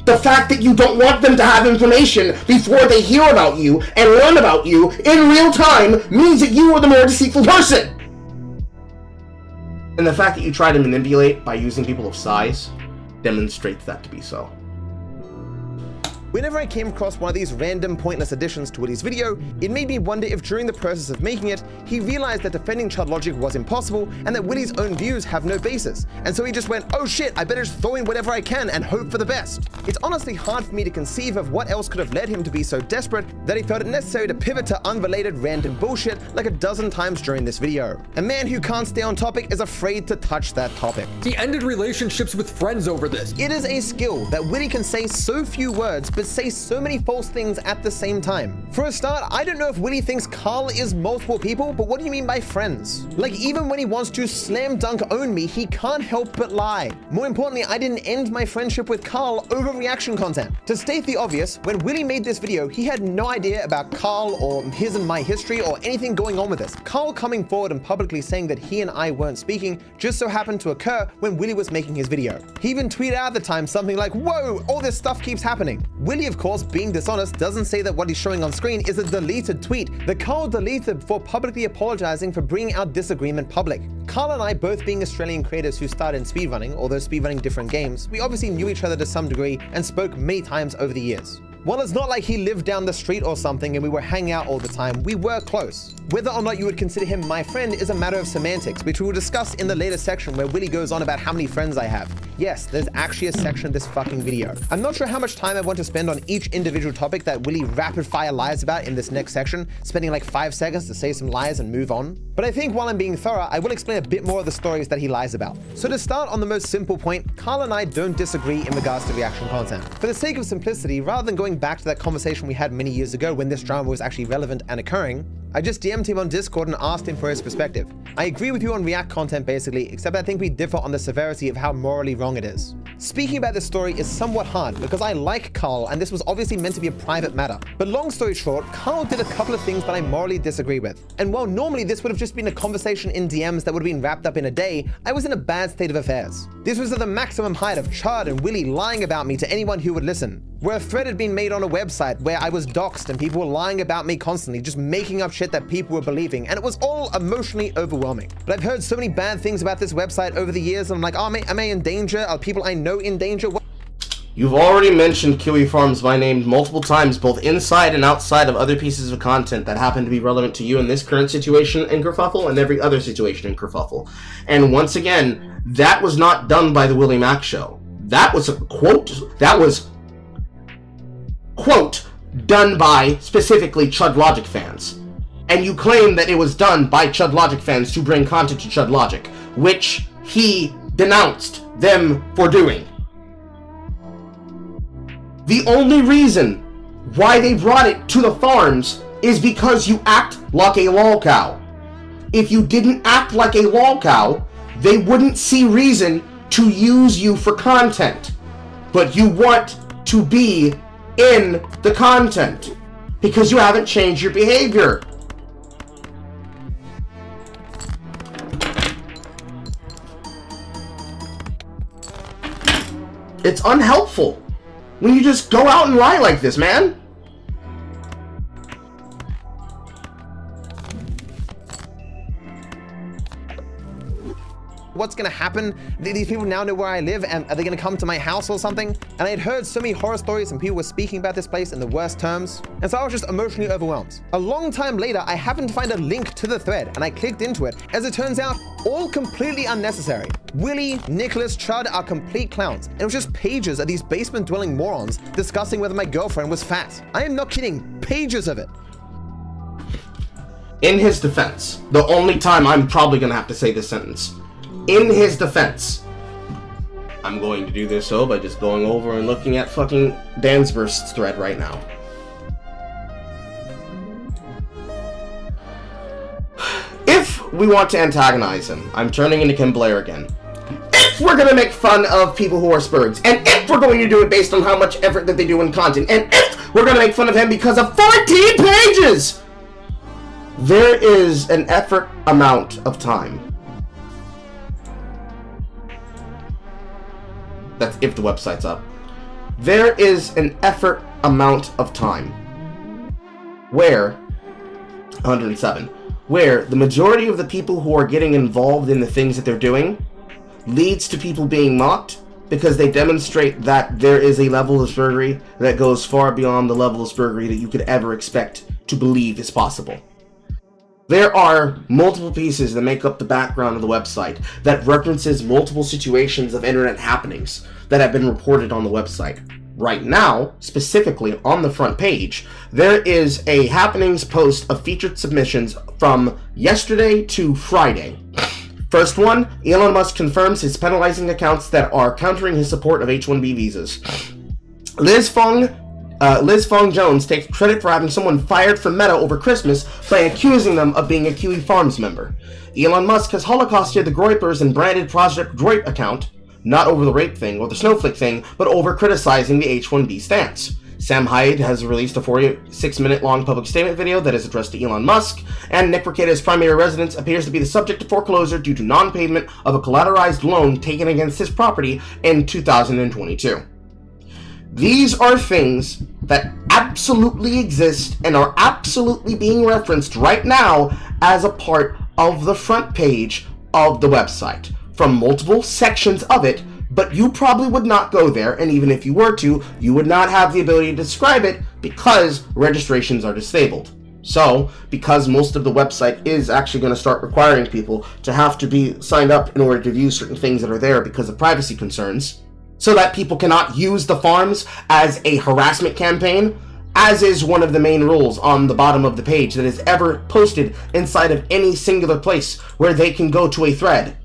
The fact that you don't want them to have information before they hear about you and learn about you in real time means that you are the more deceitful person. And the fact that you try to manipulate by using people of size demonstrates that to be so. Whenever I came across one of these random pointless additions to Willy's video, it made me wonder if during the process of making it, he realized that defending Chud Logic was impossible and that Willy's own views have no basis. And so he just went, oh shit, I better just throw in whatever I can and hope for the best. It's honestly hard for me to conceive of what else could have led him to be so desperate that he felt it necessary to pivot to unrelated random bullshit like a dozen times during this video. A man who can't stay on topic is afraid to touch that topic. He ended relationships with friends over this. It is a skill that Willy can say so few words but say so many false things at the same time. For a start, I don't know if Willy thinks Carl is multiple people, but what do you mean by friends? Like, even when he wants to slam dunk own me, he can't help but lie. More importantly, I didn't end my friendship with Carl over reaction content. To state the obvious, when Willy made this video, he had no idea about Carl or his and my history or anything going on with this. Carl coming forward and publicly saying that he and I weren't speaking just so happened to occur when Willy was making his video. He even tweeted out at the time something like, whoa, all this stuff keeps happening. Willy, of course, being dishonest, doesn't say that what he's showing on screen is a deleted tweet that Carl deleted before publicly apologizing for bringing our disagreement public. Carl and I, both being Australian creators who started in speedrunning, although speedrunning different games, we obviously knew each other to some degree and spoke many times over the years. While it's not like he lived down the street or something and we were hanging out all the time, we were close. Whether or not you would consider him my friend is a matter of semantics, which we will discuss in the later section where Willy goes on about how many friends I have. Yes, there's actually a section of this fucking video. I'm not sure how much time I want to spend on each individual topic that Willie rapid fire lies about in this next section, spending like 5 seconds to say some lies and move on. But I think while I'm being thorough, I will explain a bit more of the stories that he lies about. So to start on the most simple point, Carl and I don't disagree in regards to reaction content. For the sake of simplicity, rather than going back to that conversation we had many years ago when this drama was actually relevant and occurring, I just DM'd him on Discord and asked him for his perspective. I agree with you on React content basically, except I think we differ on the severity of how morally wrong it is. Speaking about this story is somewhat hard because I like Carl and this was obviously meant to be a private matter. But long story short, Carl did a couple of things that I morally disagree with. And while normally this would have just been a conversation in DMs that would have been wrapped up in a day, I was in a bad state of affairs. This was at the maximum height of Chud and Willie lying about me to anyone who would listen. Where a thread had been made on a website where I was doxxed and people were lying about me constantly, just making up shit that people were believing, and it was all emotionally overwhelming. But I've heard so many bad things about this website over the years, and I'm like, oh, am I in danger? Are people I know in danger? What? You've already mentioned Kiwi Farms by name multiple times, both inside and outside of other pieces of content that happen to be relevant to you in this current situation in Kerfuffle and every other situation in Kerfuffle. And once again, that was not done by the Willie Mack Show. That was a quote, quote, done by specifically Chud Logic fans. And you claim that it was done by Chud Logic fans to bring content to Chud Logic, which he denounced them for doing. The only reason why they brought it to the farms is because you act like a lolcow. If you didn't act like a lolcow, they wouldn't see reason to use you for content. But you want to be in the content because you haven't changed your behavior. It's unhelpful when you just go out and lie like this, man. What's gonna happen? These people now know where I live, and are they gonna come to my house or something? And I had heard so many horror stories and people were speaking about this place in the worst terms. And so I was just emotionally overwhelmed. A long time later, I happened to find a link to the thread and I clicked into it. As it turns out, all completely unnecessary. Willie, Nicholas, Chud are complete clowns. And it was just pages of these basement-dwelling morons discussing whether my girlfriend was fat. I am not kidding, pages of it. In his defense, the only time I'm probably gonna have to say this sentence. In his defense, I'm going to do this by just going over and looking at fucking Dansburst's thread right now. If we want to antagonize him, I'm turning into Kim Blair again. If we're gonna make fun of people who are Spurgs, and if we're going to do it based on how much effort that they do in content, and if we're gonna make fun of him because of 14 pages, there is an effort amount of time. That's if the website's up. There is an effort amount of time where 107, where the majority of the people who are getting involved in the things that they're doing leads to people being mocked because they demonstrate that there is a level of spurgery that goes far beyond the level of spurgery that you could ever expect to believe is possible. There are multiple pieces that make up the background of the website that references multiple situations of internet happenings that have been reported on the website. Right now, specifically on the front page, there is a happenings post of featured submissions from yesterday to Friday. First one, Elon Musk confirms his penalizing accounts that are countering his support of H-1B visas. Liz Fong Jones takes credit for having someone fired from Meta over Christmas by accusing them of being a Kiwi Farms member. Elon Musk has holocausted the Groypers and branded Project Groyp account, not over the rape thing or the snowflake thing, but over criticizing the H-1B stance. Sam Hyde has released a 46-minute long public statement video that is addressed to Elon Musk, and Nick Rekida's primary residence appears to be the subject of foreclosure due to non-payment of a collateralized loan taken against his property in 2022. These are things that absolutely exist and are absolutely being referenced right now as a part of the front page of the website from multiple sections of it, but you probably would not go there, and even if you were to, you would not have the ability to describe it because registrations are disabled. So, because most of the website is actually going to start requiring people to have to be signed up in order to view certain things that are there because of privacy concerns, so that people cannot use the farms as a harassment campaign, as is one of the main rules on the bottom of the page that is ever posted inside of any singular place where they can go to a thread.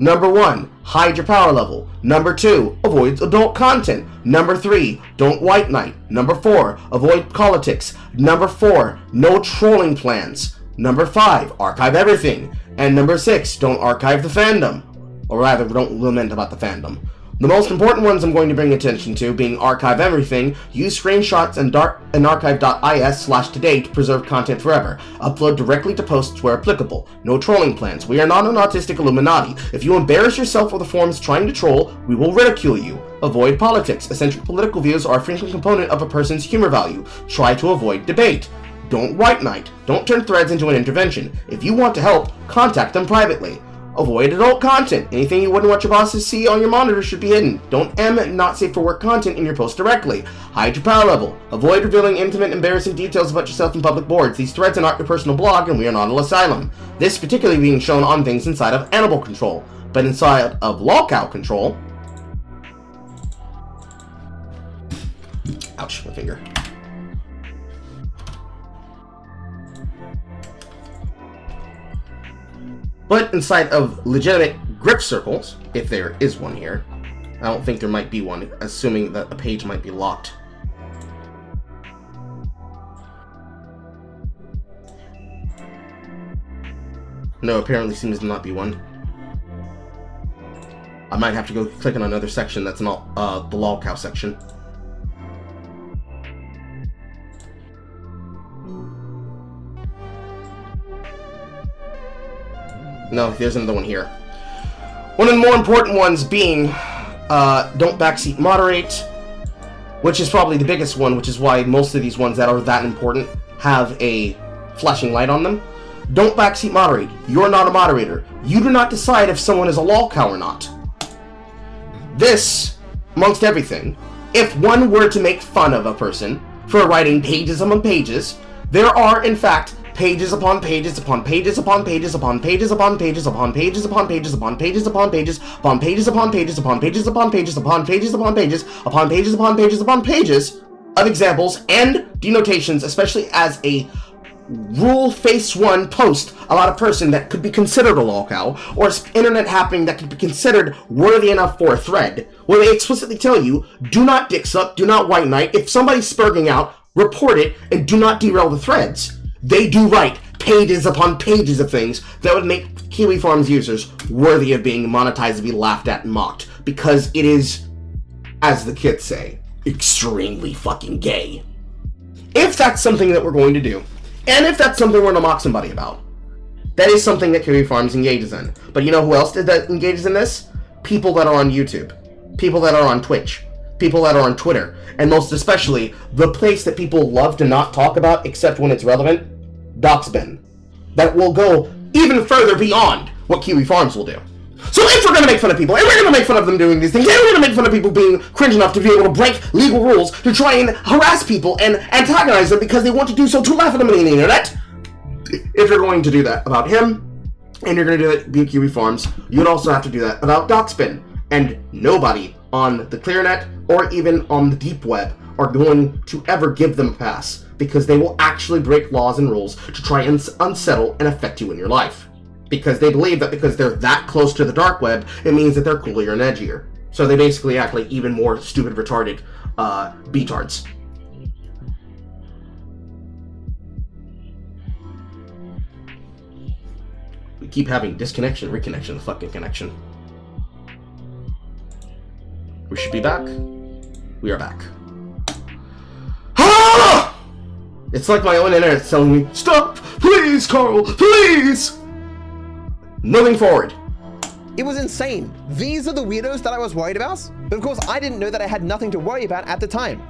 Number 1, hide your power level. Number 2, avoid adult content. Number 3, don't white knight. Number 4, avoid politics. Number 4, no trolling plans. Number 5, archive everything. And number 6, don't archive the fandom. Or rather, don't lament about the fandom. The most important ones I'm going to bring attention to being archive everything, use screenshots and archive.is/today to preserve content forever, upload directly to posts where applicable, no trolling plans. We are not an autistic Illuminati. If you embarrass yourself or the forums trying to troll, we will ridicule you. Avoid politics. Eccentric political views are a frequent component of a person's humor value. Try to avoid debate. Don't white knight. Don't turn threads into an intervention. If you want to help, contact them privately. Avoid adult content. Anything you wouldn't want your bosses to see on your monitor should be hidden. Don't not safe for work content in your post directly. Hide your power level. Avoid revealing intimate, embarrassing details about yourself in public boards. These threads are not your personal blog, and we are not an asylum. This particularly being shown on things inside of Animal Control, but inside of Lolcow Control. Ouch, my finger. But inside of legitimate grip circles, if there is one here, I don't think there might be one, assuming that a page might be locked. No, apparently seems to not be one. I might have to go click on another section that's not the Lolcow section. No, there's another one here. One of the more important ones being don't backseat moderate, which is probably the biggest one, which is why most of these ones that are that important have a flashing light on them. Don't backseat moderate. You're not a moderator. You do not decide if someone is a Lolcow or not. This, amongst everything, if one were to make fun of a person for writing pages upon pages, there are, in fact, pages upon pages upon pages upon pages upon pages upon pages upon pages upon pages upon pages upon pages upon pages upon pages upon pages upon pages upon pages upon pages upon pages upon pages upon pages of examples and denotations, especially as a rule face one post about a person that could be considered a Lolcow or internet happening that could be considered worthy enough for a thread, where they explicitly tell you, do not dick suck, do not white knight. If somebody's spurging out, report it and do not derail the threads. They do write pages upon pages of things that would make Kiwi Farms users worthy of being monetized and be laughed at and mocked, because it is, as the kids say, extremely fucking gay. If that's something that we're going to do, and if that's something we're going to mock somebody about, that is something that Kiwi Farms engages in. But you know who else that engages in this? People that are on YouTube, people that are on Twitch, people that are on Twitter, and most especially, the place that people love to not talk about except when it's relevant, Doxbin. That will go even further beyond what Kiwi Farms will do. So if we're going to make fun of people, and we're going to make fun of them doing these things, and we're going to make fun of people being cringe enough to be able to break legal rules to try and harass people and antagonize them because they want to do so to laugh at them on the internet, if you're going to do that about him, and you're going to do it via Kiwi Farms, you would also have to do that about Doxbin. And nobody on the ClearNet or even on the deep web are going to ever give them a pass, because they will actually break laws and rules to try and unsettle and affect you in your life. Because they believe that because they're that close to the dark web, it means that they're cooler and edgier. So they basically act like even more stupid, retarded betards. We keep having disconnection, reconnection, fucking connection. We should be back. We are back. Ah! It's like my own internet telling me, stop! Please, Carl! Please! Moving forward. It was insane. These are the weirdos that I was worried about. But of course, I didn't know that I had nothing to worry about at the time.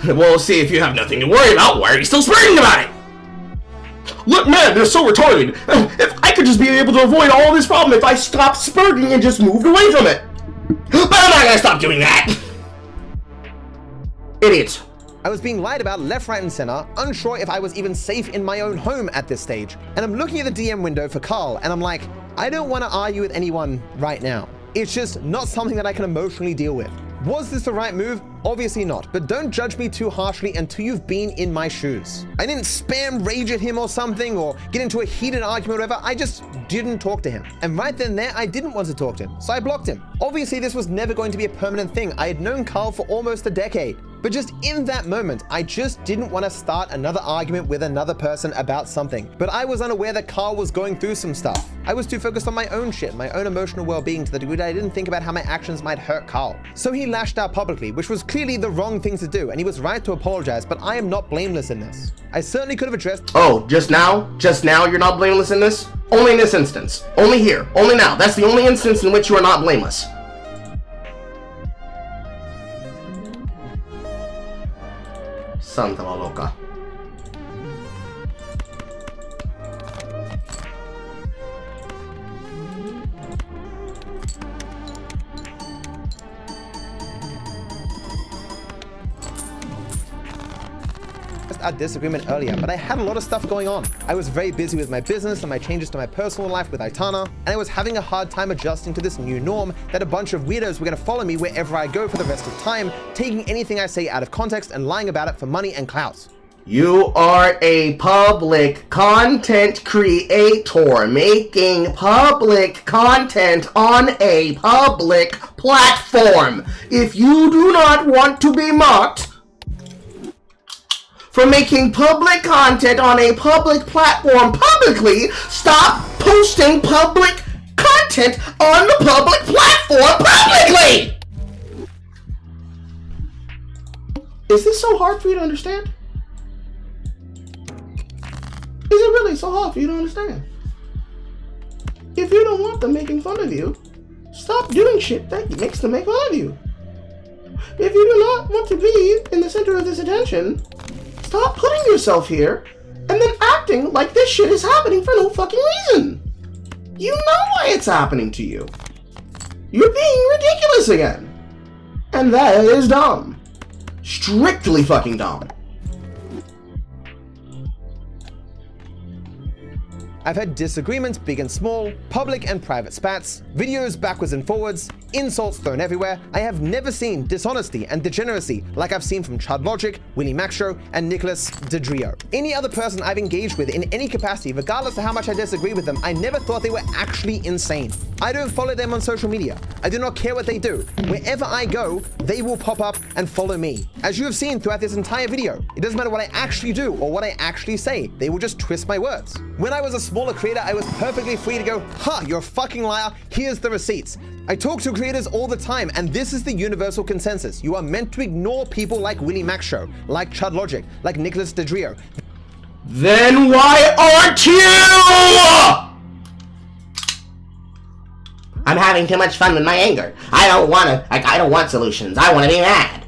Well, see, if you have nothing to worry about, why are you still spreading about it? Look, man, they're so retarded. If I could just be able to avoid all this problem if I stopped spurting and just moved away from it. But I'm not gonna stop doing that. Idiots. I was being lied about left, right, and center, unsure if I was even safe in my own home at this stage. And I'm looking at the DM window for Carl, and I'm like, I don't want to argue with anyone right now. It's just not something that I can emotionally deal with. Was this the right move? Obviously not, but don't judge me too harshly until you've been in my shoes. I didn't spam rage at him or something, or get into a heated argument or whatever. I just didn't talk to him. And right then and there, I didn't want to talk to him, so I blocked him. Obviously, this was never going to be a permanent thing. I had known Carl for almost a decade. But just in that moment, I just didn't want to start another argument with another person about something. But I was unaware that Carl was going through some stuff. I was too focused on my own shit, my own emotional well-being, to the degree that I didn't think about how my actions might hurt Carl. So he lashed out publicly, which was clearly the wrong thing to do, and he was right to apologize, but I am not blameless in this. I certainly could have addressed— Oh, just now you're not blameless in this? Only in this instance. Only here. Only now. That's the only instance in which you are not blameless. Santa la loca. our disagreement earlier, but I had a lot of stuff going on. I was very busy with my business and my changes to my personal life with Aitana, and I was having a hard time adjusting to this new norm that a bunch of weirdos were going to follow me wherever I go for the rest of time, taking anything I say out of context and lying about it for money and clout. You are a public content creator making public content on a public platform. If you do not want to be mocked for making public content on a public platform publicly, stop posting public content on the public platform publicly! Is this so hard for you to understand? Is it really so hard for you to understand? If you don't want them making fun of you, stop doing shit that makes them make fun of you. If you do not want to be in the center of this attention, stop putting yourself here and then acting like this shit is happening for no fucking reason. You know why it's happening to you. You're being ridiculous again. And that is dumb. Strictly fucking dumb. I've had disagreements, big and small, public and private spats, videos backwards and forwards, insults thrown everywhere. I have never seen dishonesty and degeneracy like I've seen from Chud Logic, Willie Maxshow, and Nicholas DeDrio. Any other person I've engaged with in any capacity, regardless of how much I disagree with them, I never thought they were actually insane. I don't follow them on social media. I do not care what they do. Wherever I go, they will pop up and follow me. As you have seen throughout this entire video, it doesn't matter what I actually do or what I actually say, they will just twist my words. When I was a smaller creator, I was perfectly free to go, "Ha, you're a fucking liar, here's the receipts." I talk to creators all the time, and this is the universal consensus. You are meant to ignore people like Willie Maxshow, like Chud Logic, like Nicholas DeDrio. Then why aren't you? I'm having too much fun with my anger. I don't want solutions. I want to be mad.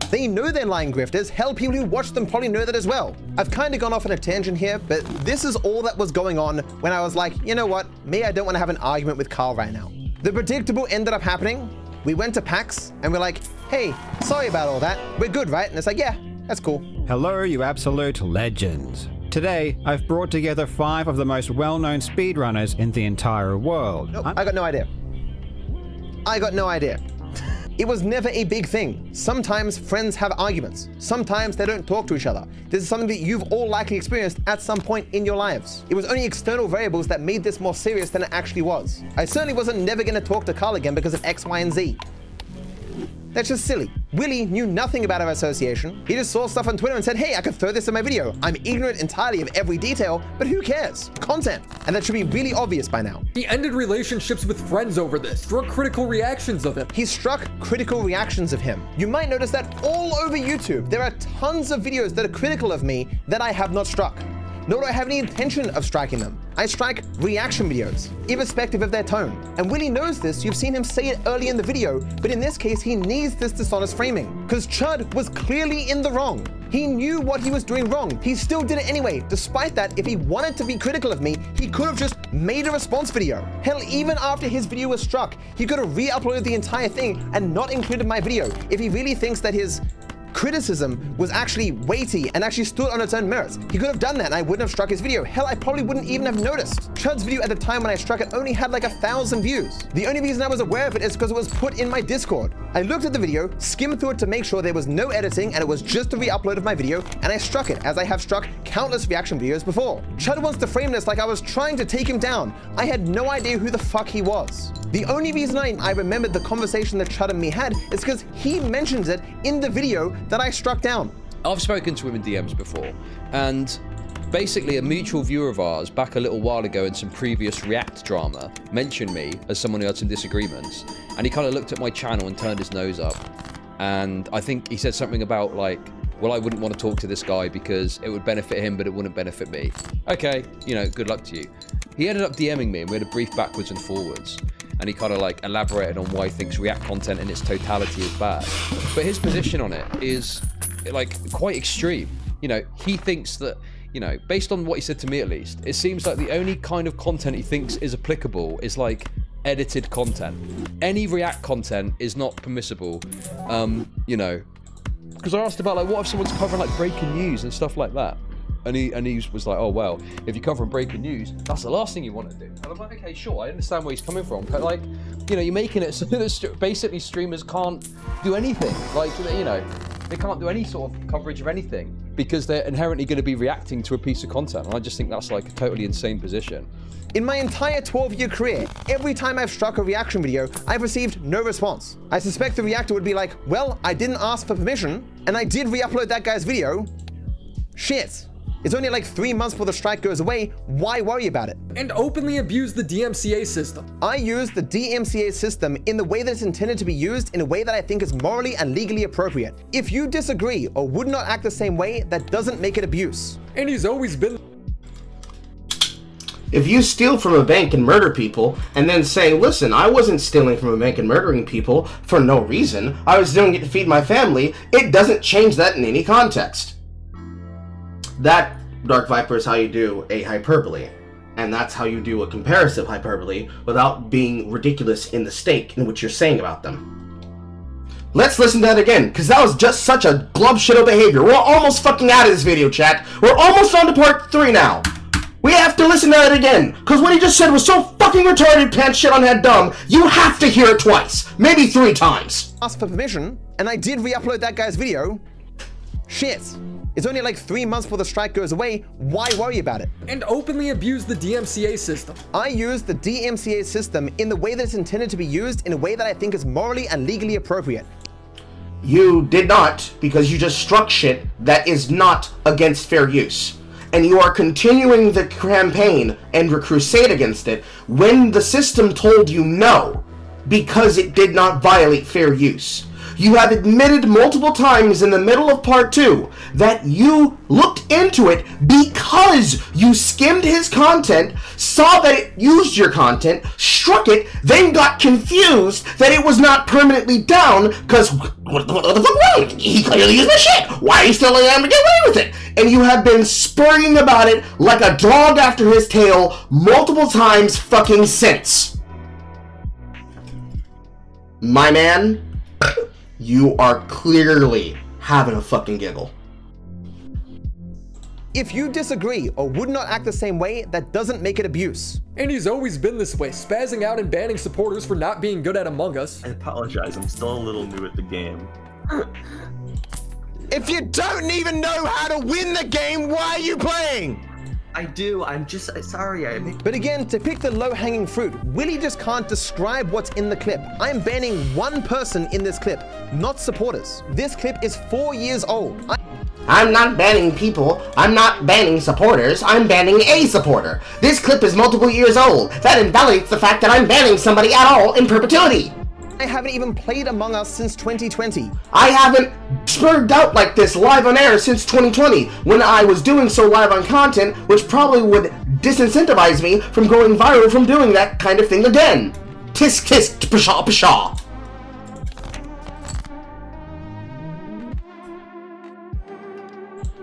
They know they're lying grifters. Hell, people who watch them probably know that as well. I've kind of gone off on a tangent here, but this is all that was going on when I was like, you know what? Maybe I don't want to have an argument with Carl right now. The predictable ended up happening. We went to PAX and we're like, hey, sorry about all that. We're good, right? And it's like, yeah, that's cool. Hello, you absolute legends. Today, I've brought together 5 of the most well-known speedrunners in the entire world. Nope, I got no idea. I got no idea. It was never a big thing. Sometimes friends have arguments. Sometimes they don't talk to each other. This is something that you've all likely experienced at some point in your lives. It was only external variables that made this more serious than it actually was. I certainly wasn't never going to talk to Carl again because of X, Y, and Z. That's just silly. Willie knew nothing about our association. He just saw stuff on Twitter and said, hey, I could throw this in my video. I'm ignorant entirely of every detail, but who cares? Content. And that should be really obvious by now. He ended relationships with friends over this, struck critical reactions of him. He struck critical reactions of him. You might notice that all over YouTube, there are tons of videos that are critical of me that I have not struck. nor do I have any intention of striking them. I strike reaction videos, irrespective of their tone. And Willie knows this, you've seen him say it early in the video, but in this case, he needs this dishonest framing, because Chud was clearly in the wrong. He knew what he was doing wrong. He still did it anyway. Despite that, if he wanted to be critical of me, he could have just made a response video. Hell, even after his video was struck, he could have re-uploaded the entire thing and not included my video if he really thinks that his criticism was actually weighty and actually stood on its own merits. He could have done that and I wouldn't have struck his video. Hell, I probably wouldn't even have noticed. Chud's video at the time when I struck it only had like 1,000 views. The only reason I was aware of it is because it was put in my Discord. I looked at the video, skimmed through it to make sure there was no editing and it was just a re-upload of my video, and I struck it, as I have struck countless reaction videos before. Chud wants to frame this like I was trying to take him down. I had no idea who the fuck he was. The only reason I remembered the conversation that Chud and me had is because he mentions it in the video that I struck down. I've spoken to him in DMs before, and basically a mutual viewer of ours back a little while ago in some previous React drama mentioned me as someone who had some disagreements, and he kind of looked at my channel and turned his nose up, and I think he said something about like, well, I wouldn't want to talk to this guy because it would benefit him but it wouldn't benefit me. Okay, you know, good luck to you. He ended up DMing me and we had a brief backwards and forwards, and he kind of like elaborated on why he thinks React content in its totality is bad. But his position on it is like quite extreme. You know, he thinks that, you know, based on what he said to me at least, it seems like the only kind of content he thinks is applicable is like edited content. Any React content is not permissible, you know, because I asked about like, what if someone's covering like breaking news and stuff like that? And he was like, oh, well, if you're covering breaking news, that's the last thing you want to do. And I'm like, okay, sure, I understand where he's coming from. But like, you know, you're making it so that basically streamers can't do anything. Like, you know, they can't do any sort of coverage of anything because they're inherently going to be reacting to a piece of content. And I just think that's like a totally insane position. In my entire 12-year career, every time I've struck a reaction video, I've received no response. I suspect the reactor would be like, well, I didn't ask for permission, and I did re-upload that guy's video. Shit. It's only like 3 months before the strike goes away. Why worry about it? And openly abuse the DMCA system. I use the DMCA system in the way that it's intended to be used, in a way that I think is morally and legally appropriate. If you disagree or would not act the same way, that doesn't make it abuse. And he's always been... If you steal from a bank and murder people, and then say, listen, I wasn't stealing from a bank and murdering people for no reason, I was doing it to feed my family, it doesn't change that in any context. That, Dark Viper, is how you do a hyperbole. And that's how you do a comparative hyperbole without being ridiculous in the stake in which you're saying about them. Let's listen to that again, because that was just such a glub shitto behavior. We're almost fucking out of this video, chat. We're almost on to part 3 now. We have to listen to that again, because what he just said was so fucking retarded, pants shit on head dumb, you have to hear it twice, maybe 3 times. Asked for permission, and I did re-upload that guy's video. Shit. It's only like 3 months before the strike goes away. Why worry about it? And openly abuse the DMCA system. I use the DMCA system in the way that it's intended to be used, in a way that I think is morally and legally appropriate. You did not, because you just struck shit that is not against fair use. And you are continuing the campaign and your crusade against it when the system told you no, because it did not violate fair use. You have admitted multiple times in the middle of part 2 that you looked into it because you skimmed his content, saw that it used your content, struck it, then got confused that it was not permanently down because what the fuck wrong? He clearly used my shit. Why are you still allowed to get away with it? And you have been spurring about it like a dog after his tail multiple times fucking since. My man, you are clearly having a fucking giggle. If you disagree or would not act the same way, that doesn't make it abuse. And he's always been this way, spazzing out and banning supporters for not being good at Among Us. I apologize, I'm still a little new at the game. If you don't even know how to win the game, why are you playing? I do, I'm just sorry. But again, to pick the low-hanging fruit, Willie just can't describe what's in the clip. I am banning one person in this clip, not supporters. This clip is 4 years old. I'm not banning people, I'm not banning supporters, I'm banning a supporter. This clip is multiple years old. That invalidates the fact that I'm banning somebody at all in perpetuity. I haven't even played Among Us since 2020. I haven't spurred out like this live on air since 2020, when I was doing so live on content, which probably would disincentivize me from going viral from doing that kind of thing again. Tisk tisk pshaw pshaw.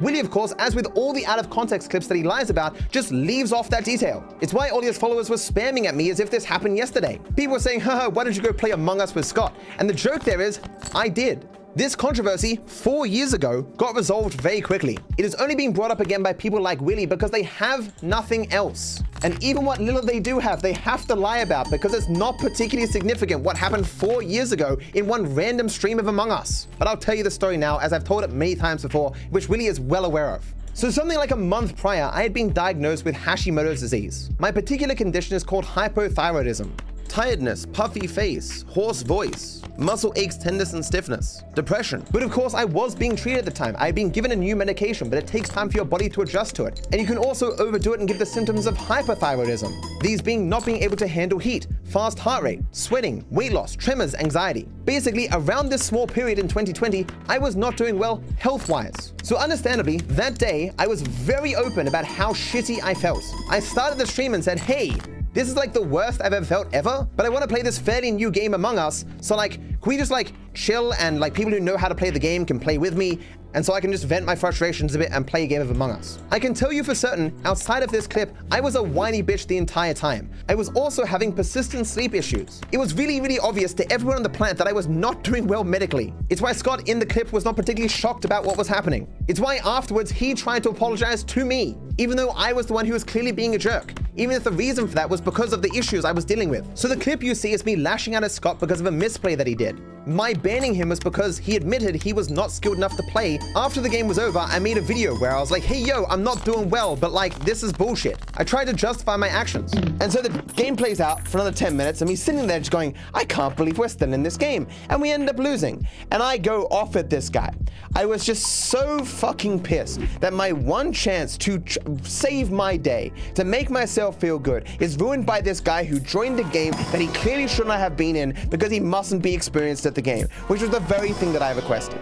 Willie, of course, as with all the out-of-context clips that he lies about, just leaves off that detail. It's why all his followers were spamming at me as if this happened yesterday. People were saying, haha, why don't you go play Among Us with Scott? And the joke there is, I did. This controversy, 4 years ago, got resolved very quickly. It is only being brought up again by people like Willie because they have nothing else. And even what little they do have, they have to lie about because it's not particularly significant what happened 4 years ago in one random stream of Among Us. But I'll tell you the story now, as I've told it many times before, which Willie is well aware of. So something like a month prior, I had been diagnosed with Hashimoto's disease. My particular condition is called hypothyroidism. Tiredness, puffy face, hoarse voice, muscle aches, tenderness and stiffness, depression. But of course, I was being treated at the time. I had been given a new medication, but it takes time for your body to adjust to it. And you can also overdo it and give the symptoms of hyperthyroidism. These being not being able to handle heat, fast heart rate, sweating, weight loss, tremors, anxiety. Basically, around this small period in 2020, I was not doing well health-wise. So understandably, that day, I was very open about how shitty I felt. I started the stream and said, hey, this is like the worst I've ever felt ever, but I want to play this fairly new game Among Us, so like, can we just like chill and like people who know how to play the game can play with me, and so I can just vent my frustrations a bit and play a game of Among Us. I can tell you for certain, outside of this clip, I was a whiny bitch the entire time. I was also having persistent sleep issues. It was really, really obvious to everyone on the planet that I was not doing well medically. It's why Scott in the clip was not particularly shocked about what was happening. It's why afterwards he tried to apologize to me, even though I was the one who was clearly being a jerk. Even if the reason for that was because of the issues I was dealing with. So the clip you see is me lashing out at Scott because of a misplay that he did. My banning him was because he admitted he was not skilled enough to play. After the game was over, I made a video where I was like, hey yo, I'm not doing well, but like, this is bullshit. I tried to justify my actions. And so the game plays out for another 10 minutes and me sitting there just going, I can't believe we're still in this game. And we end up losing. And I go off at this guy. I was just so fucking pissed that my one chance to save my day, to make myself feel good, is ruined by this guy who joined a game that he clearly should not have been in because he mustn't be experienced at the game, which was the very thing that I requested.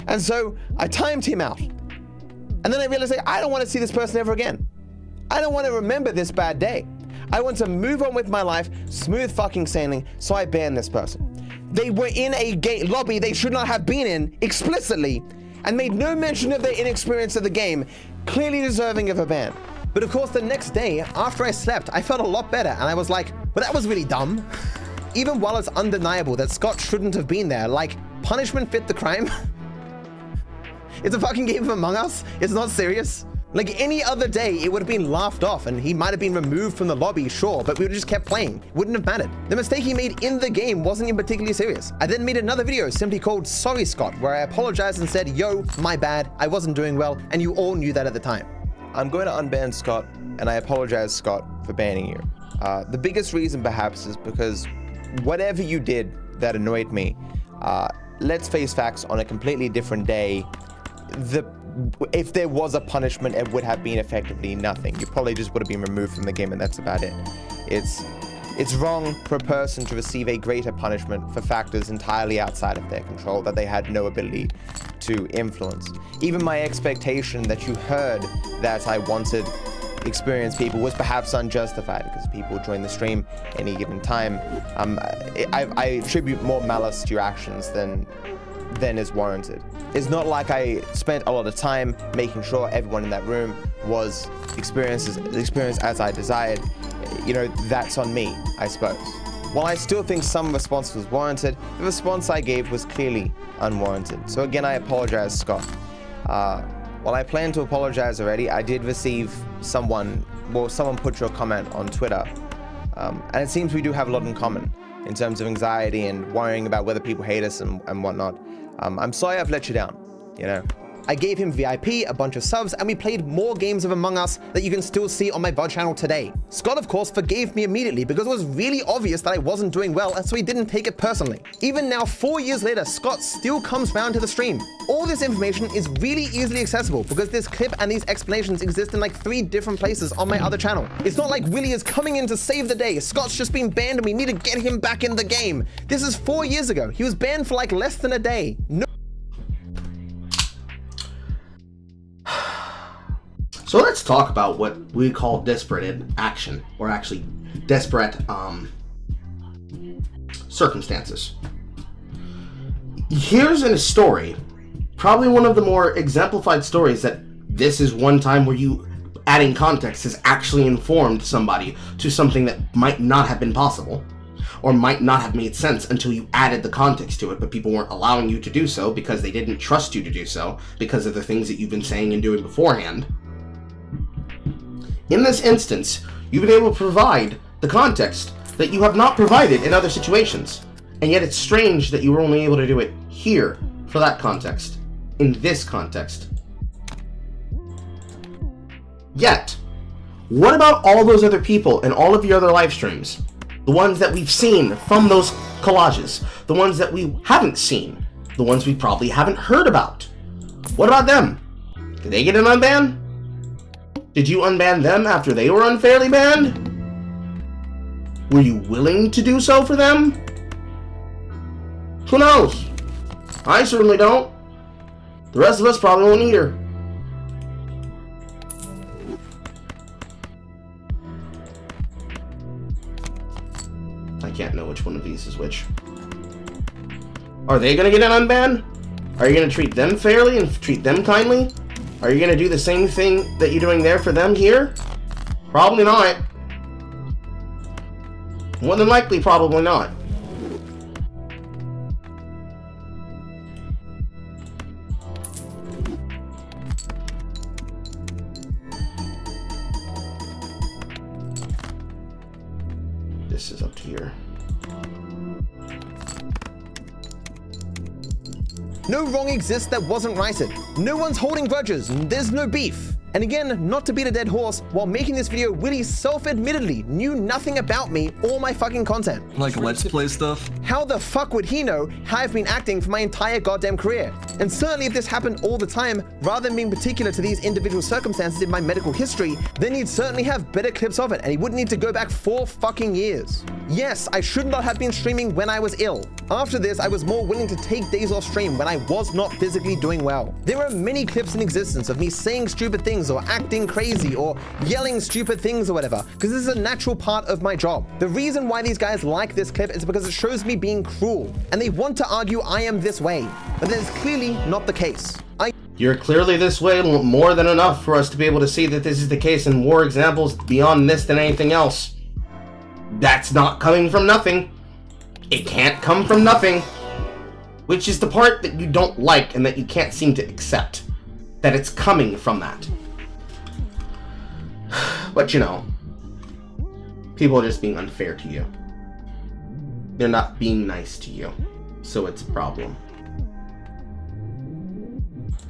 And so I timed him out. And then I realized like, I don't want to see this person ever again. I don't want to remember this bad day. I want to move on with my life, smooth fucking sailing, so I banned this person. They were in a lobby they should not have been in explicitly and made no mention of their inexperience of the game, clearly deserving of a ban. But of course, the next day, after I slept, I felt a lot better and I was like, well, that was really dumb. Even while it's undeniable that Scott shouldn't have been there, like, punishment fit the crime? It's a fucking game of Among Us. It's not serious. Like any other day, it would have been laughed off and he might have been removed from the lobby, sure, but we would have just kept playing. Wouldn't have mattered. The mistake he made in the game wasn't even particularly serious. I then made another video simply called Sorry Scott, where I apologized and said, yo, my bad, I wasn't doing well, and you all knew that at the time. I'm going to unban Scott, and I apologize, Scott, for banning you. The biggest reason perhaps is because whatever you did that annoyed me, let's face facts, on a completely different day, if there was a punishment, it would have been effectively nothing. You probably just would have been removed from the game and that's about it. It's wrong for a person to receive a greater punishment for factors entirely outside of their control that they had no ability to influence. Even my expectation that you heard that I wanted experienced people was perhaps unjustified because people join the stream any given time. I attribute more malice to your actions than is warranted. It's not like I spent a lot of time making sure everyone in that room was experienced as I desired. You know, that's on me, I suppose. While I still think some response was warranted, the response I gave was clearly unwarranted. So again, I apologize, Scott. While I plan to apologize already, I did receive someone put your comment on Twitter. And it seems we do have a lot in common in terms of anxiety and worrying about whether people hate us and whatnot. I'm sorry I've let you down, you know. I gave him VIP, a bunch of subs, and we played more games of Among Us that you can still see on my VOD channel today. Scott, of course, forgave me immediately because it was really obvious that I wasn't doing well, and so he didn't take it personally. Even now, 4 years later, Scott still comes round to the stream. All this information is really easily accessible because this clip and these explanations exist in like 3 different places on my other channel. It's not like Willie is coming in to save the day. Scott's just been banned and we need to get him back in the game. This is 4 years ago. He was banned for like less than a day. No. So let's talk about what we call desperate action, or actually desperate circumstances. Here's in a story, probably one of the more exemplified stories that this is one time where you adding context has actually informed somebody to something that might not have been possible, or might not have made sense until you added the context to it, but people weren't allowing you to do so because they didn't trust you to do so because of the things that you've been saying and doing beforehand. In this instance, you've been able to provide the context that you have not provided in other situations, and yet it's strange that you were only able to do it here for that context, in this context. Yet, what about all those other people and all of your other live streams? The ones that we've seen from those collages, the ones that we haven't seen, the ones we probably haven't heard about. What about them? Did they get an unban? Did you unban them after they were unfairly banned? Were you willing to do so for them? Who knows? I certainly don't. The rest of us probably won't either. I can't know which one of these is which. Are they gonna get an unban? Are you gonna treat them fairly and treat them kindly? Are you gonna do the same thing that you're doing there for them here? Probably not. More than likely, probably not. This is up to here. No wrong exists that wasn't righted. No one's holding grudges. There's no beef. And again, not to beat a dead horse, while making this video, Willie self-admittedly knew nothing about me or my fucking content. Like Let's Play stuff? How the fuck would he know how I've been acting for my entire goddamn career? And certainly if this happened all the time, rather than being particular to these individual circumstances in my medical history, then he'd certainly have better clips of it and he wouldn't need to go back 4 fucking years. Yes, I should not have been streaming when I was ill. After this, I was more willing to take days off stream when I was not physically doing well. There are many clips in existence of me saying stupid things or acting crazy or yelling stupid things or whatever, because this is a natural part of my job. The reason why these guys like this clip is because it shows me being cruel, and they want to argue I am this way, but that is clearly not the case. You're clearly this way more than enough for us to be able to see that this is the case, and more examples beyond this than anything else. That's not coming from nothing. It can't come from nothing. Which is the part that you don't like and that you can't seem to accept. That it's coming from that. But you know, people are just being unfair to you. They're not being nice to you. So it's a problem.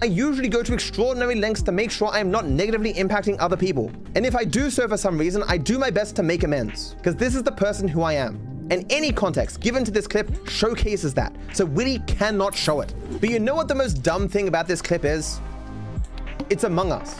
I usually go to extraordinary lengths to make sure I am not negatively impacting other people. And if I do so for some reason, I do my best to make amends. Because this is the person who I am. And any context given to this clip showcases that. So Willie cannot show it. But you know what the most dumb thing about this clip is? It's Among Us.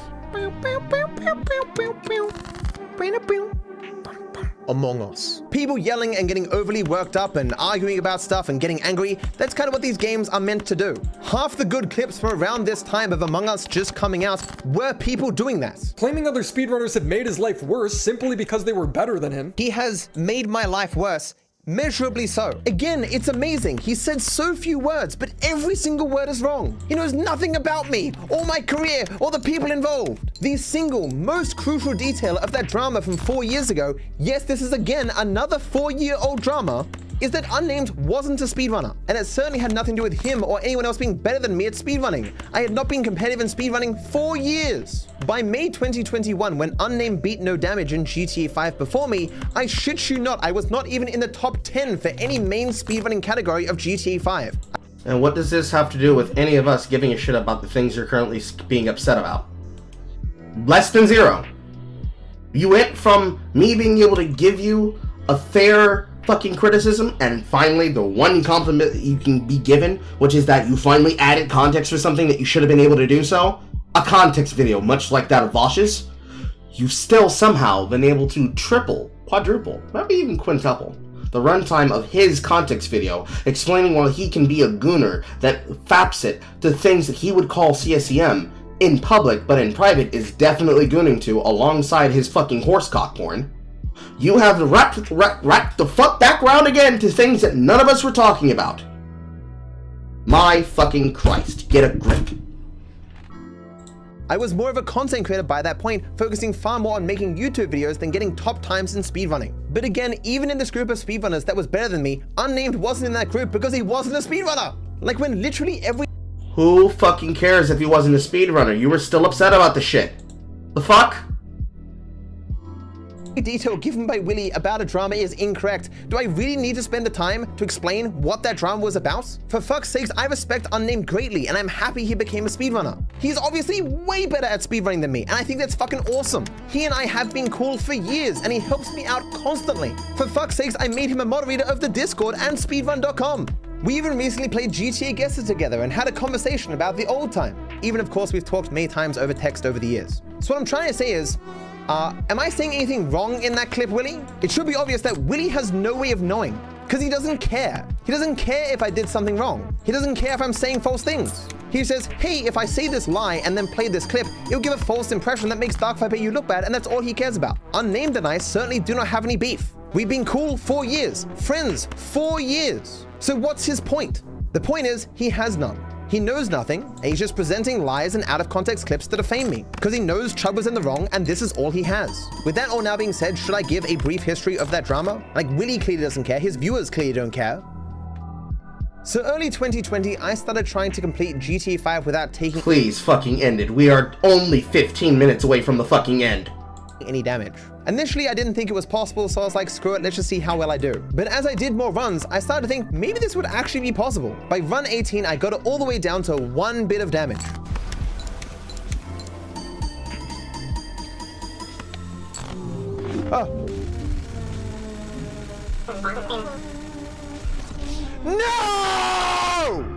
Among Us. People yelling and getting overly worked up and arguing about stuff and getting angry, that's kind of what these games are meant to do. Half the good clips from around this time of Among Us just coming out were people doing that. Claiming other speedrunners have made his life worse simply because they were better than him. He has made my life worse. Measurably so. Again, it's amazing. He said so few words, but every single word is wrong. He knows nothing about me, or my career, or the people involved. The single most crucial detail of that drama from 4 years ago, yes, this is again another 4-year-old drama, is that Unnamed wasn't a speedrunner, and it certainly had nothing to do with him or anyone else being better than me at speedrunning. I had not been competitive in speedrunning 4 years. By May 2021, when Unnamed beat No Damage in GTA 5 before me, I shit you not, I was not even in the top 10 for any main speedrunning category of GTA 5. And what does this have to do with any of us giving a shit about the things you're currently being upset about? Less than zero. You went from me being able to give you a fair fucking criticism, and finally the one compliment that you can be given, which is that you finally added context for something that you should have been able to do so, a context video much like that of Vosh's, you've still somehow been able to triple, quadruple, maybe even quintuple the runtime of his context video, explaining why he can be a gooner that faps it to things that he would call CSEM in public, but in private is definitely gooning to alongside his fucking horsecock porn. You have wrapped the fuck back round again to things that none of us were talking about. My fucking Christ, get a grip. I was more of a content creator by that point, focusing far more on making YouTube videos than getting top times in speedrunning. But again, even in this group of speedrunners that was better than me, Unnamed wasn't in that group because he wasn't a speedrunner. Like when literally every— Who fucking cares if he wasn't a speedrunner? You were still upset about the shit. The fuck? detail given by Willy about a drama is incorrect. Do I really need to spend the time to explain what that drama was about? For fuck's sakes, I respect Unnamed greatly, and I'm happy he became a speedrunner. He's obviously way better at speedrunning than me, and I think that's fucking awesome. He and I have been cool for years, and he helps me out constantly. For fuck's sakes, I made him a moderator of the Discord and speedrun.com. We even recently played GTA Guesses together and had a conversation about the old time. Even, of course, we've talked many times over text over the years. So what I'm trying to say is, am I saying anything wrong in that clip, Willy? It should be obvious that Willy has no way of knowing, because he doesn't care. He doesn't care if I did something wrong. He doesn't care if I'm saying false things. He says, hey, if I say this lie and then play this clip, it'll give a false impression that makes DarkViperAU look bad, and that's all he cares about. Unnamed and I certainly do not have any beef. We've been cool 4 years, friends 4 years. So what's his point? The point is, he has none. He knows nothing, and he's just presenting lies and out-of-context clips to defame me, because he knows Chubb was in the wrong, and this is all he has. With that all now being said, should I give a brief history of that drama? Like, Willy clearly doesn't care, his viewers clearly don't care. So early 2020, I started trying to complete GTA 5 without taking— Please fucking end it. We are only 15 minutes away from the fucking end. Any damage. Initially, I didn't think it was possible, so I was like, screw it, let's just see how well I do. But as I did more runs, I started to think maybe this would actually be possible. By run 18, I got it all the way down to 1 bit of damage. Oh. No!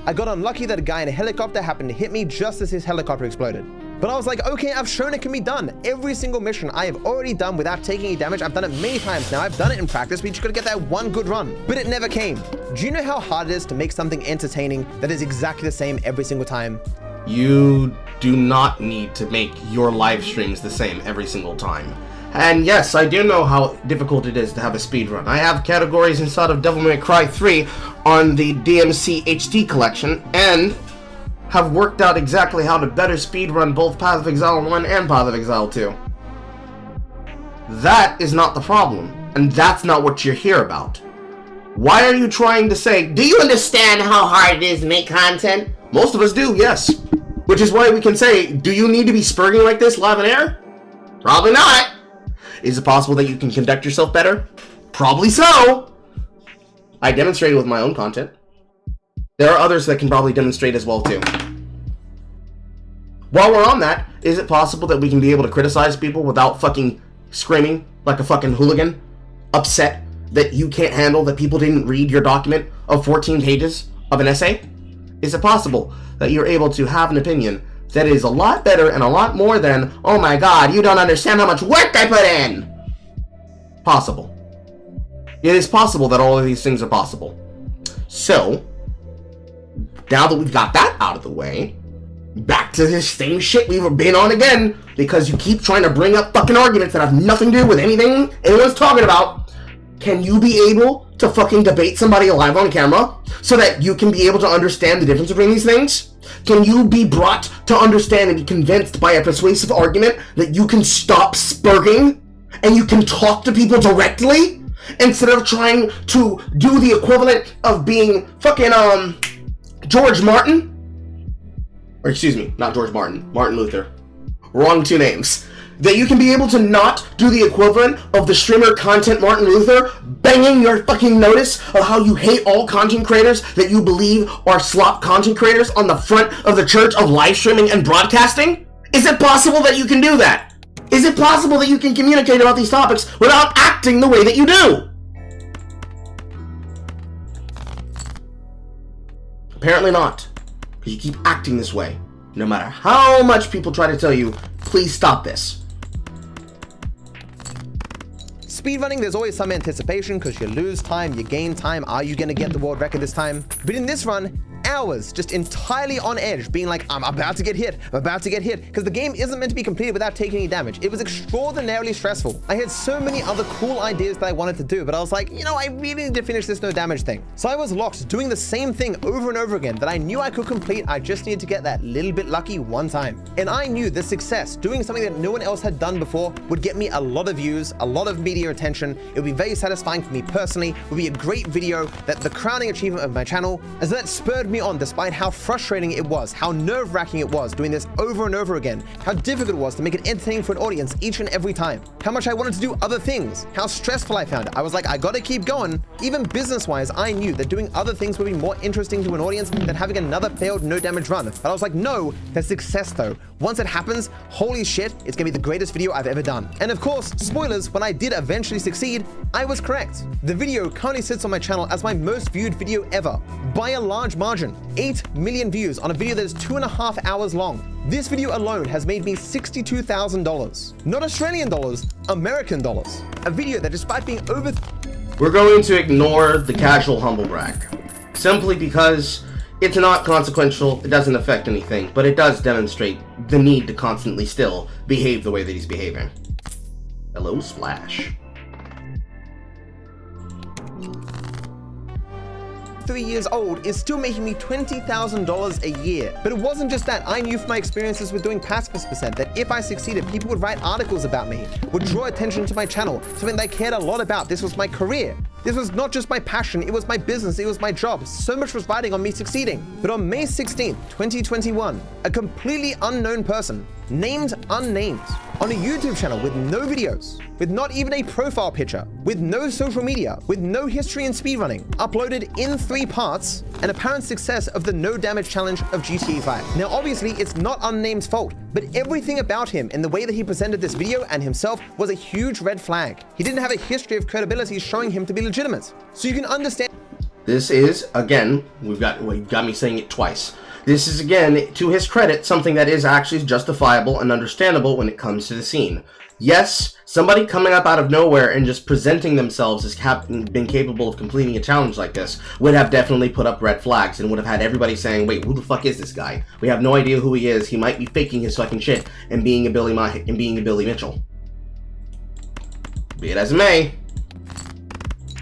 I got unlucky that a guy in a helicopter happened to hit me just as his helicopter exploded. But I was like, okay, I've shown it can be done. Every single mission I have already done without taking any damage. I've done it many times now. I've done it in practice. We just gotta get that one good run. But it never came. Do you know how hard it is to make something entertaining that is exactly the same every single time? You do not need to make your live streams the same every single time. And yes, I do know how difficult it is to have a speedrun. I have categories inside of Devil May Cry 3 on the DMC HD collection, and have worked out exactly how to better speedrun both Path of Exile 1 and Path of Exile 2. That is not the problem, and that's not what you're here about. Why are you trying to say, do you understand how hard it is to make content? Most of us do, yes. Which is why we can say, do you need to be spurging like this live in air? Probably not. Is it possible that you can conduct yourself better? Probably so. I demonstrated with my own content. There are others that can probably demonstrate as well too. While we're on that, is it possible that we can be able to criticize people without fucking screaming like a fucking hooligan, upset that you can't handle that people didn't read your document of 14 pages of an essay? Is it possible that you're able to have an opinion that is a lot better and a lot more than, oh my god, you don't understand how much work I put in? Possible. It is possible that all of these things are possible. So, now that we've got that out of the way, back to this same shit we've been on again, because you keep trying to bring up fucking arguments that have nothing to do with anything anyone's talking about. Can you be able to fucking debate somebody live on camera so that you can be able to understand the difference between these things? Can you be brought to understand and be convinced by a persuasive argument that you can stop spurging and you can talk to people directly instead of trying to do the equivalent of being fucking George Martin? Or excuse me, not George Martin, Martin Luther. Wrong two names. that you can be able to not do the equivalent of the streamer content Martin Luther banging your fucking notice of how you hate all content creators that you believe are slop content creators on the front of the church of live streaming and broadcasting? Is it possible that you can do that? Is it possible that you can communicate about these topics without acting the way that you do? Apparently not, because you keep acting this way. No matter how much people try to tell you, please stop this. Speedrunning, there's always some anticipation because you lose time, you gain time. Are you going to get the world record this time? But in this run, hours just entirely on edge, being like, I'm about to get hit, because the game isn't meant to be completed without taking any damage. It was extraordinarily stressful. I had so many other cool ideas that I wanted to do, but I was like, you know, I really need to finish this no damage thing. So I was locked doing the same thing over and over again that I knew I could complete. I just needed to get that little bit lucky one time. And I knew the success, doing something that no one else had done before, would get me a lot of views, a lot of media attention. It would be very satisfying for me personally. It would be a great video, that the crowning achievement of my channel, as that spurred me on despite how frustrating it was, how nerve-wracking it was doing this over and over again, how difficult it was to make it entertaining for an audience each and every time, how much I wanted to do other things, how stressful I found it. I was like, I gotta keep going. Even business-wise, I knew that doing other things would be more interesting to an audience than having another failed no damage run. But I was like, no, that's success though. Once it happens, holy shit, it's gonna be the greatest video I've ever done. And of course, spoilers, when I did eventually succeed, I was correct. The video currently sits on my channel as my most viewed video ever, by a large margin. 8 million views on a video that is 2.5 hours long. This video alone has made me $62,000. Not Australian dollars, American dollars. A video that, despite being over... We're going to ignore the casual humble brag, simply because it's not consequential, it doesn't affect anything, but it does demonstrate the need to constantly still behave the way that he's behaving. Hello, Splash. 3 years old is still making me $20,000 a year. But it wasn't just that. I knew from my experiences with doing Pacifist Percent that if I succeeded, people would write articles about me, would draw attention to my channel, something they cared a lot about. This was my career. This was not just my passion, it was my business, it was my job. So much was riding on me succeeding. But on May 16th, 2021, a completely unknown person, named unnamed, on a YouTube channel with no videos, with not even a profile picture, with no social media, with no history in speedrunning, uploaded in 3 parts, an apparent success of the no damage challenge of GTA 5. Now obviously it's not Unnamed's fault, but everything about him and the way that he presented this video and himself was a huge red flag. He didn't have a history of credibility showing him to be legitimate. So you can understand. This is, again, you got me saying it twice. This is, again, to his credit, something that is actually justifiable and understandable when it comes to the scene. Yes, somebody coming up out of nowhere and just presenting themselves as being capable of completing a challenge like this would have definitely put up red flags and would have had everybody saying, wait, who the fuck is this guy? We have no idea who he is. He might be faking his fucking shit and being a Billy Mitchell. Be it as it may.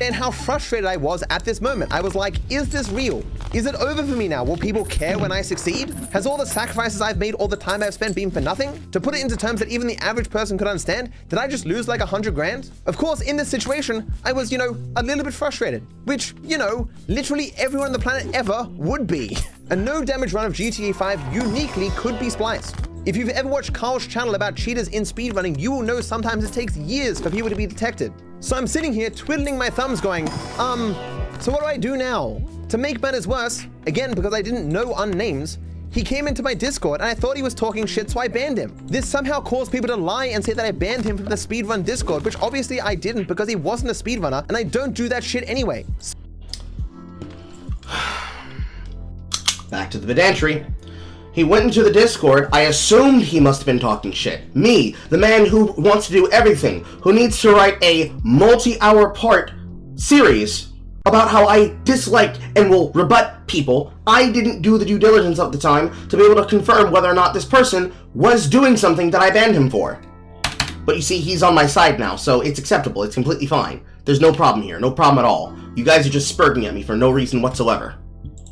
And how frustrated I was at this moment. I was like, is this real? Is it over for me now? Will people care when I succeed? Has all the sacrifices I've made, all the time I've spent been for nothing? To put it into terms that even the average person could understand, did I just lose like 100 grand? Of course, in this situation, I was, a little bit frustrated, which, literally everyone on the planet ever would be. A no damage run of GTA 5 uniquely could be spliced. If you've ever watched Carl's channel about cheaters in speedrunning, you will know sometimes it takes years for people to be detected. So I'm sitting here twiddling my thumbs going, so what do I do now? To make matters worse, again, because I didn't know Unnamed, he came into my Discord and I thought he was talking shit, so I banned him. This somehow caused people to lie and say that I banned him from the Speedrun Discord, which obviously I didn't because he wasn't a speedrunner and I don't do that shit anyway. Back to the pedantry. He went into the Discord. I assumed he must have been talking shit. Me, the man who wants to do everything, who needs to write a multi-hour part series about how I dislike and will rebut people. I didn't do the due diligence at the time to be able to confirm whether or not this person was doing something that I banned him for. But you see, he's on my side now, so it's acceptable. It's completely fine. There's no problem here. No problem at all. You guys are just spurting at me for no reason whatsoever.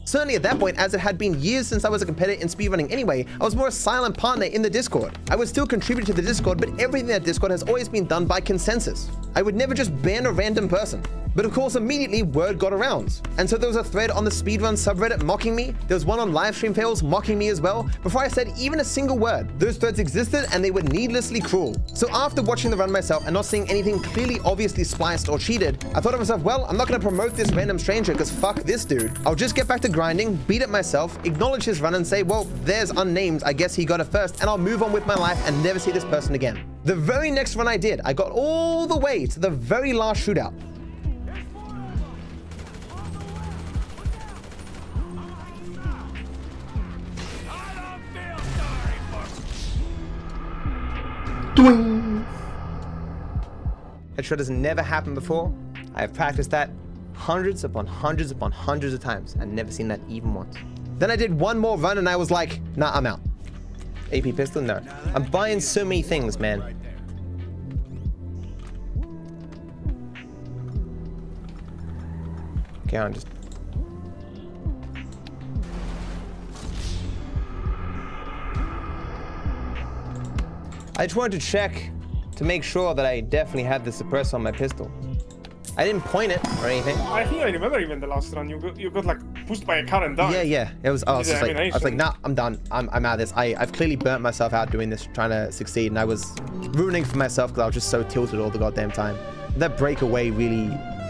Certainly at that point, as it had been years since I was a competitor in speedrunning anyway, I was more a silent partner in the Discord. I would still contribute to the Discord, but everything in that Discord has always been done by consensus. I would never just ban a random person. But of course, immediately word got around. And so there was a thread on the speedrun subreddit mocking me. There was one on livestream fails mocking me as well. Before I said even a single word, those threads existed and they were needlessly cruel. So after watching the run myself and not seeing anything clearly obviously spliced or cheated, I thought to myself, well, I'm not going to promote this random stranger because fuck this dude. I'll just get back to grinding, beat it myself, acknowledge his run and say, well, there's unnamed, I guess he got it first, and I'll move on with my life and never see this person again. The very next run I did, I got all the way to the very last shootout. Headshot has never happened before. I have practiced that hundreds upon hundreds upon hundreds of times and never seen that even once. Then I did one more run and I was like, nah, I'm out. AP pistol? No. I'm buying so many things, man. Okay, I'm just... I just wanted to check to make sure that I definitely had the suppressor on my pistol. I didn't point it or anything. I think I remember even the last run. You got like pushed by a car and died. Yeah. It was. I was like, nah, I'm done. I'm out of this. I've clearly burnt myself out doing this, trying to succeed, and I was ruining for myself because I was just so tilted all the goddamn time. That breakaway really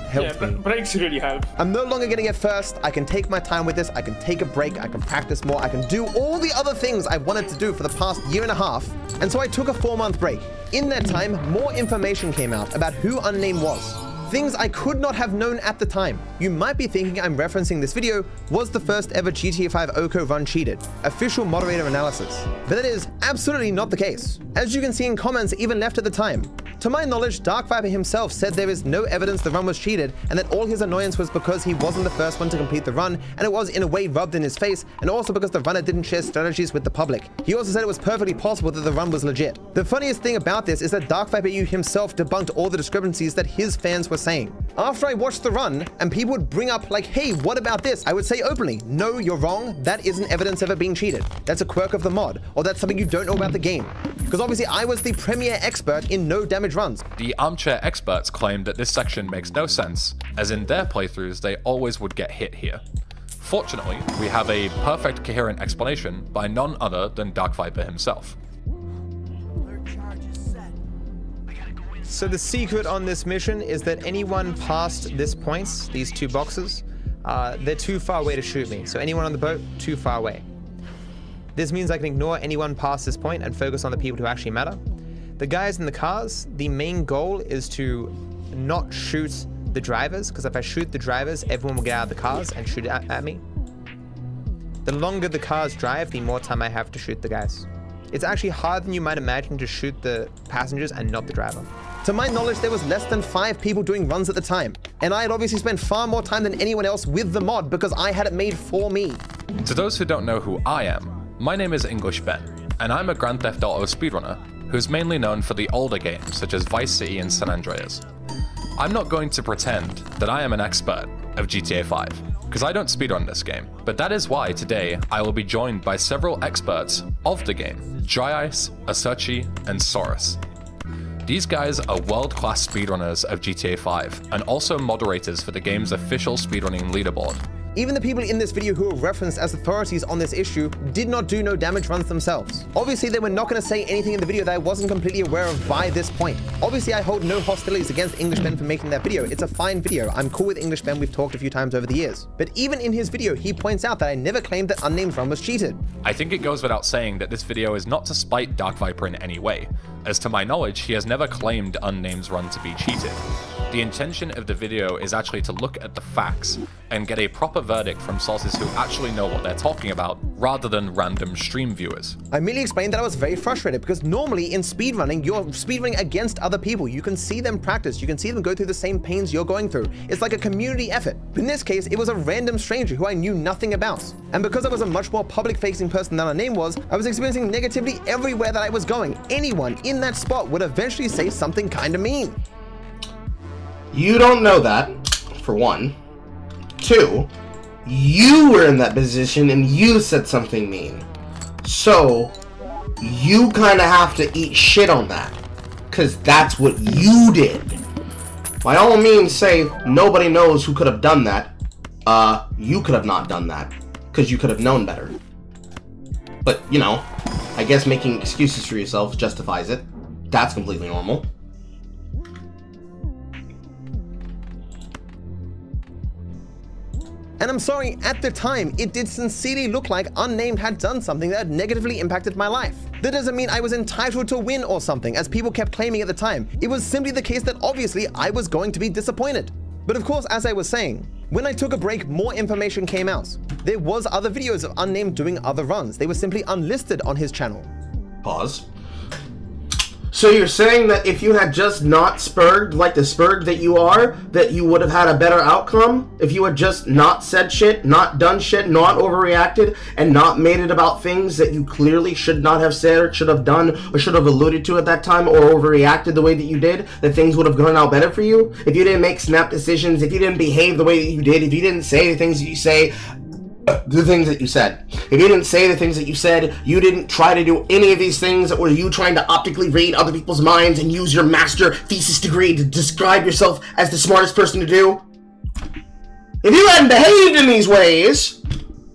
helped me. Breaks really help. I'm no longer getting it first. I can take my time with this. I can take a break. I can practice more. I can do all the other things I wanted to do for the past year and a half. And so I took a 4-month break. In that time, more information came out about who Unnamed was. Things I could not have known at the time. You might be thinking I'm referencing this video, was the first ever GTA 5 Oko run cheated? Official moderator analysis. But that is absolutely not the case. As you can see in comments even left at the time. To my knowledge, DarkViper himself said there is no evidence the run was cheated and that all his annoyance was because he wasn't the first one to complete the run and it was in a way rubbed in his face and also because the runner didn't share strategies with the public. He also said it was perfectly possible that the run was legit. The funniest thing about this is that DarkViperAU himself debunked all the discrepancies that his fans were saying. After I watched the run and people would bring up like, hey, what about this? I would say openly, no, you're wrong. That isn't evidence of it being cheated. That's a quirk of the mod, or that's something you don't know about the game. Because obviously I was the premier expert in no damage runs. The armchair experts claimed that this section makes no sense, as in their playthroughs they always would get hit here. Fortunately, we have a perfect coherent explanation by none other than DarkViper himself. So the secret on this mission is that anyone past this point, these two boxes, they're too far away to shoot me. So anyone on the boat, too far away. This means I can ignore anyone past this point and focus on the people who actually matter. The guys in the cars, the main goal is to not shoot the drivers, because if I shoot the drivers, everyone will get out of the cars and shoot at me. The longer the cars drive, the more time I have to shoot the guys. It's actually harder than you might imagine to shoot the passengers and not the driver. To my knowledge, there was less than 5 people doing runs at the time, and I had obviously spent far more time than anyone else with the mod because I had it made for me. To those who don't know who I am, my name is English Ben, and I'm a Grand Theft Auto speedrunner who's mainly known for the older games such as Vice City and San Andreas. I'm not going to pretend that I am an expert of GTA 5, because I don't speedrun this game, but that is why today I will be joined by several experts of the game, Dry Ice, Asurchi, and Saurus. These guys are world-class speedrunners of GTA 5, and also moderators for the game's official speedrunning leaderboard. Even the people in this video who are referenced as authorities on this issue did not do no damage runs themselves. Obviously, they were not going to say anything in the video that I wasn't completely aware of by this point. Obviously, I hold no hostilities against English Ben for making that video. It's a fine video. I'm cool with English Ben. We've talked a few times over the years. But even in his video, he points out that I never claimed that Unnamed run was cheated. I think it goes without saying that this video is not to spite DarkViper in any way, as to my knowledge, he has never claimed Unnamed's run to be cheated. The intention of the video is actually to look at the facts and get a proper verdict from sources who actually know what they're talking about, rather than random stream viewers. I merely explained that I was very frustrated because normally in speedrunning, you're speedrunning against other people. You can see them practice, you can see them go through the same pains you're going through. It's like a community effort. But in this case, it was a random stranger who I knew nothing about. And because I was a much more public-facing person than Unnamed was, I was experiencing negativity everywhere that I was going. Anyone in that spot would eventually say something kind of mean. You don't know that, for one. 2, you were in that position and you said something mean. So, you kind of have to eat shit on that. Because that's what you did. by all means say nobody knows who could have done that. You could have not done that, because you could have known better. But, you know, I guess making excuses for yourself justifies it. That's completely normal. And I'm sorry, at the time, it did sincerely look like Unnamed had done something that had negatively impacted my life. That doesn't mean I was entitled to win or something, as people kept claiming at the time. It was simply the case that obviously I was going to be disappointed. But of course, as I was saying, when I took a break, more information came out. There was other videos of Unnamed doing other runs. They were simply unlisted on his channel. Pause. So you're saying that if you had just not spurged like the spurg that you are, that you would have had a better outcome? If you had just not said shit, not done shit, not overreacted, and not made it about things that you clearly should not have said, or should have done, or should have alluded to at that time, or overreacted the way that you did, that things would have gone out better for you? If you didn't make snap decisions, if you didn't behave the way that you did, if you didn't say the things that you say, the things that you said. If you didn't say the things that you said, you didn't try to do any of these things, or you trying to optically read other people's minds and use your master thesis degree to describe yourself as the smartest person to do. If you hadn't behaved in these ways,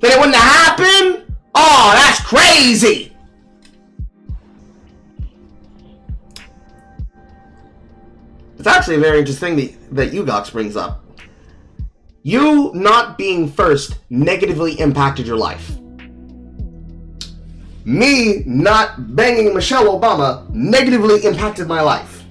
then it wouldn't have happened? Oh, that's crazy! It's actually a very interesting thing that Ugox brings up. You not being first negatively impacted your life. Me not banging Michelle Obama negatively impacted my life.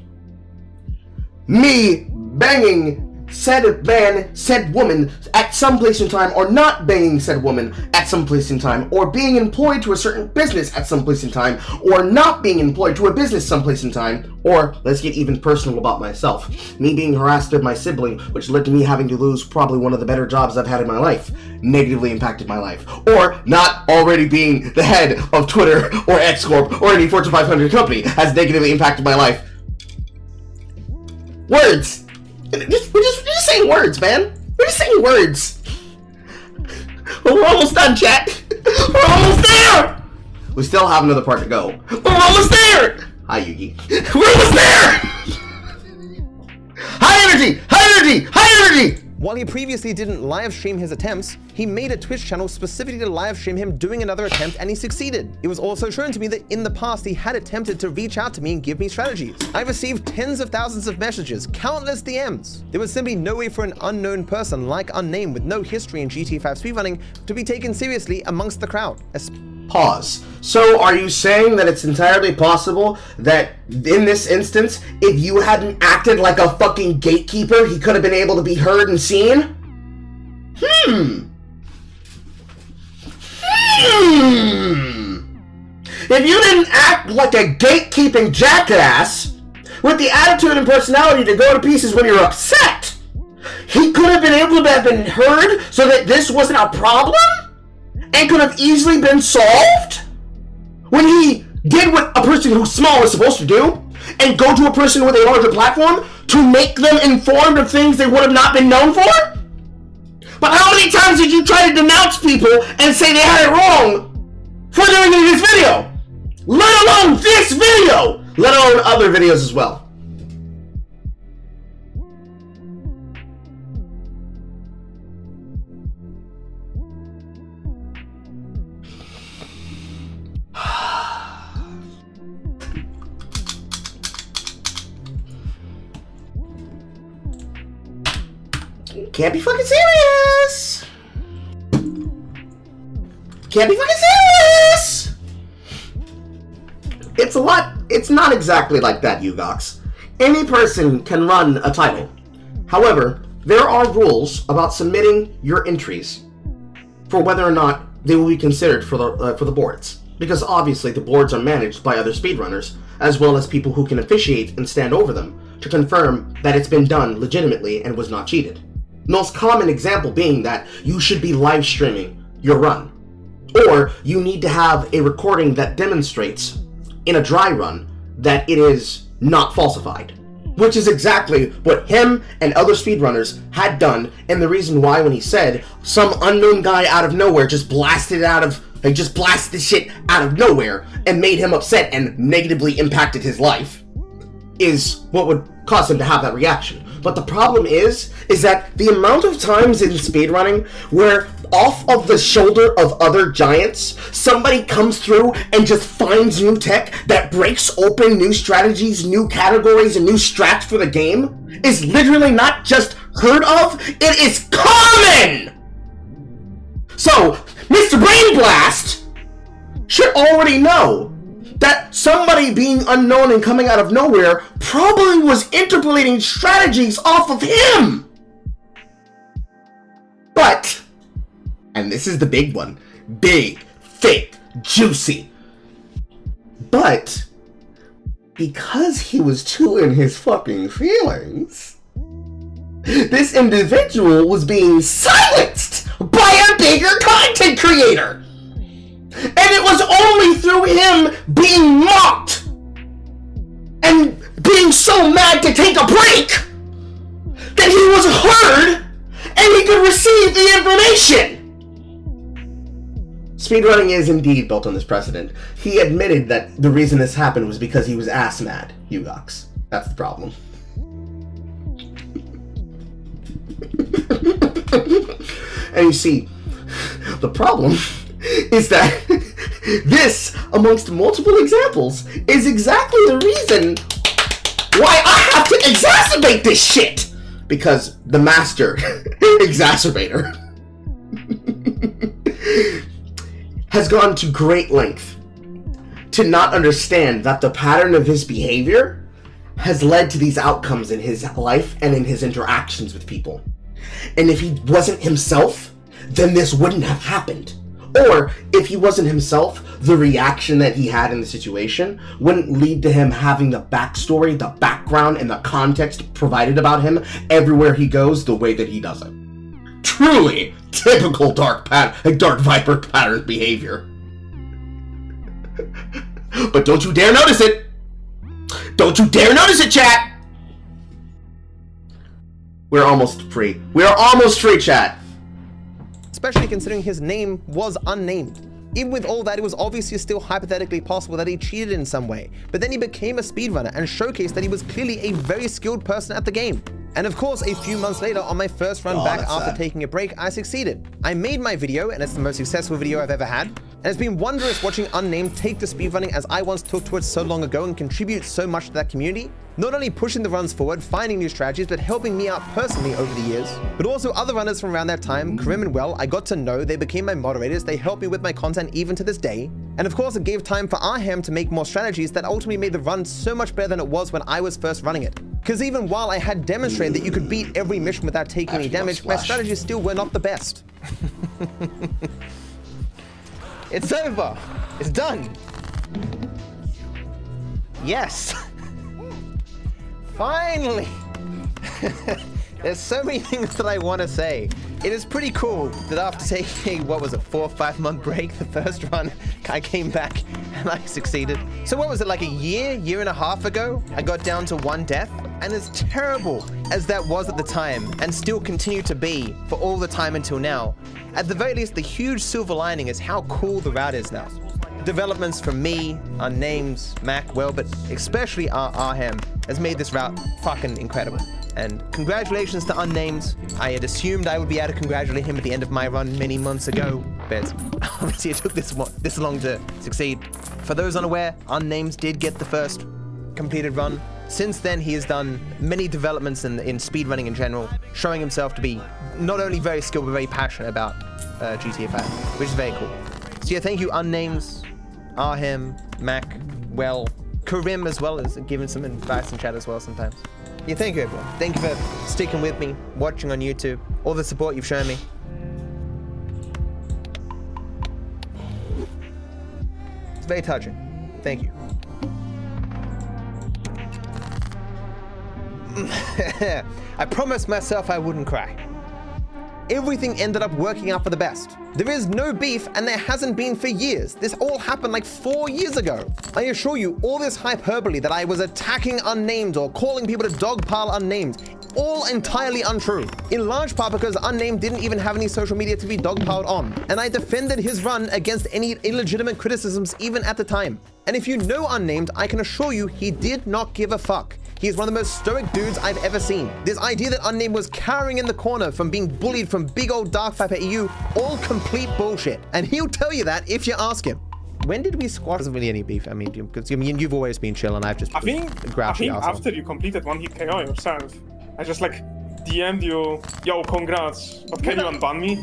Me banging said man, said woman at some place in time, or not banging said woman at some place in time, or being employed to a certain business at some place in time, or not being employed to a business someplace in time, or let's get even personal about myself. Me being harassed by my sibling, which led to me having to lose probably one of the better jobs I've had in my life, negatively impacted my life. Or not already being the head of Twitter or X Corp or any Fortune 500 company has negatively impacted my life. Words. We're just saying words, man. We're just saying words. We're almost done, chat. We're almost there. We still have another part to go. But we're almost there. Hi, Yugi. We're almost there. High energy. High energy. High energy. While he previously didn't live stream his attempts, he made a Twitch channel specifically to live stream him doing another attempt, and he succeeded. It was also shown to me that in the past he had attempted to reach out to me and give me strategies. I received tens of thousands of messages, countless DMs. There was simply no way for an unknown person like Unnamed with no history in GTA 5 speedrunning to be taken seriously amongst the crowd. Pause. So are you saying that it's entirely possible that in this instance, if you hadn't acted like a fucking gatekeeper, he could have been able to be heard and seen? If you didn't act like a gatekeeping jackass with the attitude and personality to go to pieces when you're upset, he could have been able to have been heard so that this wasn't a problem? And could have easily been solved when he did what a person who's small is supposed to do and go to a person with a larger platform to make them informed of things they would have not been known for? But how many times did you try to denounce people and say they had it wrong for doing this video? Let alone this video! Let alone other videos as well. Can't be fucking serious! Can't be fucking serious! It's a lot. It's not exactly like that, Ugox. Any person can run a title. However, there are rules about submitting your entries for whether or not they will be considered for the boards. Because obviously the boards are managed by other speedrunners, as well as people who can officiate and stand over them to confirm that it's been done legitimately and was not cheated. Most common example being that you should be live streaming your run, or you need to have a recording that demonstrates in a dry run that it is not falsified, which is exactly what him and other speedrunners had done, and the reason why when he said some unknown guy out of nowhere just blasted shit out of nowhere and made him upset and negatively impacted his life is what would cause him to have that reaction. But the problem is that the amount of times in speedrunning where off of the shoulder of other giants, somebody comes through and just finds new tech that breaks open new strategies, new categories, and new strats for the game is literally not just heard of, it is common! So, Mr. Brain Blast should already know that somebody being unknown and coming out of nowhere probably was interpolating strategies off of him! But, and this is the big one, big, thick, juicy, but because he was too in his fucking feelings, this individual was being silenced by a bigger content creator! And it was only through him being mocked and being so mad to take a break that he was heard and he could receive the information. Speedrunning is indeed built on this precedent. He admitted that the reason this happened was because he was ass mad, Hugox. That's the problem. And you see, the problem is that this, amongst multiple examples, is exactly the reason why I have to exacerbate this shit! Because the master exacerbator has gone to great length to not understand that the pattern of his behavior has led to these outcomes in his life and in his interactions with people. And if he wasn't himself, then this wouldn't have happened. Or, if he wasn't himself, the reaction that he had in the situation wouldn't lead to him having the backstory, the background, and the context provided about him everywhere he goes the way that he does it. Truly typical Dark Viper pattern behavior. But don't you dare notice it! Don't you dare notice it, chat! We're almost free. We are almost free, chat! Especially considering his name was unnamed. Even with all that, it was obviously still hypothetically possible that he cheated in some way, but then he became a speedrunner and showcased that he was clearly a very skilled person at the game. And of course, a few months later, on my first run back after taking a break, I succeeded. I made my video, and it's the most successful video I've ever had, and it's been wondrous watching Unnamed take to speedrunning as I once took to it so long ago and contribute so much to that community. Not only pushing the runs forward, finding new strategies, but helping me out personally over the years. But also other runners from around that time, Karim and Well, I got to know, they became my moderators, they helped me with my content even to this day. And of course it gave time for Arham to make more strategies that ultimately made the run so much better than it was when I was first running it. Because even while I had demonstrated that you could beat every mission without taking any damage, my strategies still were not the best. It's over! It's done! Yes! Finally! There's so many things that I want to say. It is pretty cool that after taking, what was it, 4 or 5 month break, the first run, I came back and I succeeded. So what was it, like a year and a half ago? I got down to 1 death, and as terrible as that was at the time, and still continue to be for all the time until now, at the very least, the huge silver lining is how cool the route is now. Developments from me, Unnamed, Mac, well, but especially Arham has made this route fucking incredible. And congratulations to Unnamed. I had assumed I would be able to congratulate him at the end of my run many months ago, but obviously it took this long to succeed. For those unaware, Unnamed did get the first completed run. Since then, he has done many developments in speedrunning in general, showing himself to be not only very skilled, but very passionate about GTA 5, which is very cool. So yeah, thank you, Unnamed, Arham, Mac, Well, Karim as well, as giving some advice in chat as well sometimes. Yeah, thank you everyone. Thank you for sticking with me, watching on YouTube, all the support you've shown me. It's very touching. Thank you. I promised myself I wouldn't cry. Everything ended up working out for the best. There is no beef, and there hasn't been for years. This all happened like 4 years ago. I assure you, all this hyperbole that I was attacking Unnamed or calling people to dogpile Unnamed, all entirely untrue. In large part because Unnamed didn't even have any social media to be dogpiled on, and I defended his run against any illegitimate criticisms even at the time. And if you know Unnamed, I can assure you he did not give a fuck. He's one of the most stoic dudes I've ever seen. This idea that Unnamed was cowering in the corner from being bullied from big old DarkViperAU, all complete bullshit. And he'll tell you that if you ask him. When did we squash? Wasn't really any beef. I mean, because you've always been chill, and I've just I think after you completed one hit KO yourself, I just like DM'd you, yo, congrats, but can you unban me?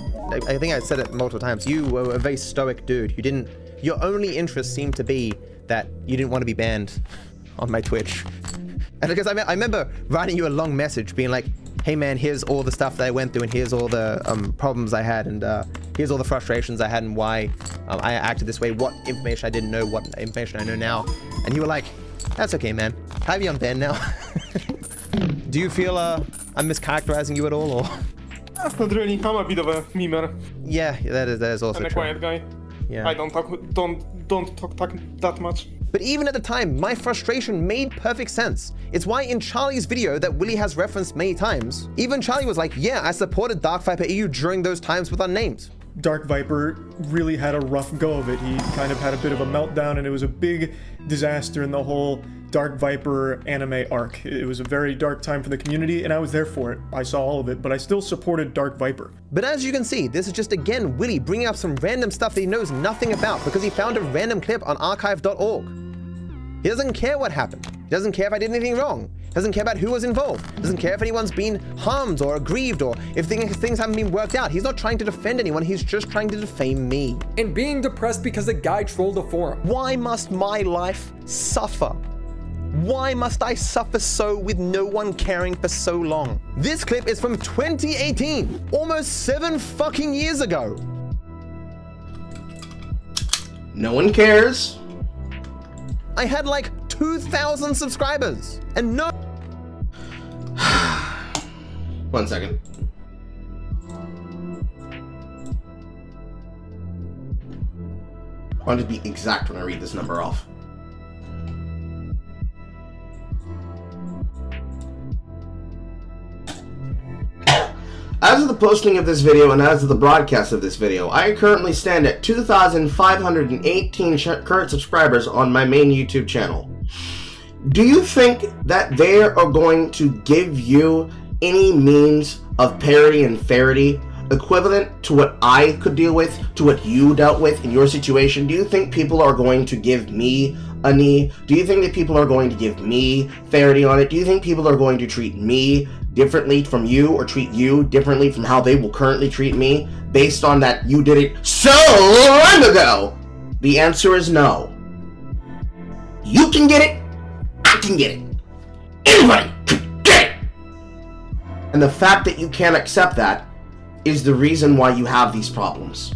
I think I said it multiple times. You were a very stoic dude. Your only interest seemed to be that you didn't want to be banned on my Twitch. And because I remember writing you a long message being like, hey man, here's all the stuff that I went through, and here's all the problems I had, and here's all the frustrations I had, and why I acted this way, what information I didn't know, what information I know now. And you were like, that's okay, man. Have you unbanned now? Do you feel I'm mischaracterizing you at all, or? Not really. I'm a bit of a memer. Yeah, that is also I'm a true. quiet guy. Yeah. I don't talk that much. But even at the time, my frustration made perfect sense. It's why in Charlie's video that Willie has referenced many times, even Charlie was like, yeah, I supported DarkViperAU during those times with unnamed. Dark Viper really had a rough go of it. He kind of had a bit of a meltdown, and it was a big disaster in the whole Dark Viper anime arc. It was a very dark time for the community, and I was there for it. I saw all of it, but I still supported Dark Viper. But as you can see, this is just again Willie bringing up some random stuff that he knows nothing about because he found a random clip on archive.org. He doesn't care what happened. He doesn't care if I did anything wrong. He doesn't care about who was involved. He doesn't care if anyone's been harmed or aggrieved or if things haven't been worked out. He's not trying to defend anyone. He's just trying to defame me. And being depressed because a guy trolled a forum. Why must my life suffer? Why must I suffer so with no one caring for so long? This clip is from 2018, almost 7 fucking years ago. No one cares. I had like 2,000 subscribers and no. 1 second. I want to be exact when I read this number off. As of the posting of this video and as of the broadcast of this video, I currently stand at 2,518 current subscribers on my main YouTube channel. Do you think that they are going to give you any means of parity and fairity equivalent to what I could deal with, to what you dealt with in your situation? Do you think people are going to give me a knee? Do you think that people are going to give me fairity on it? Do you think people are going to treat me differently from you or treat you differently from how they will currently treat me based on that you did it so long ago? The answer is no. You can get it. I can get it. Anybody can get it. And the fact that you can't accept that is the reason why you have these problems.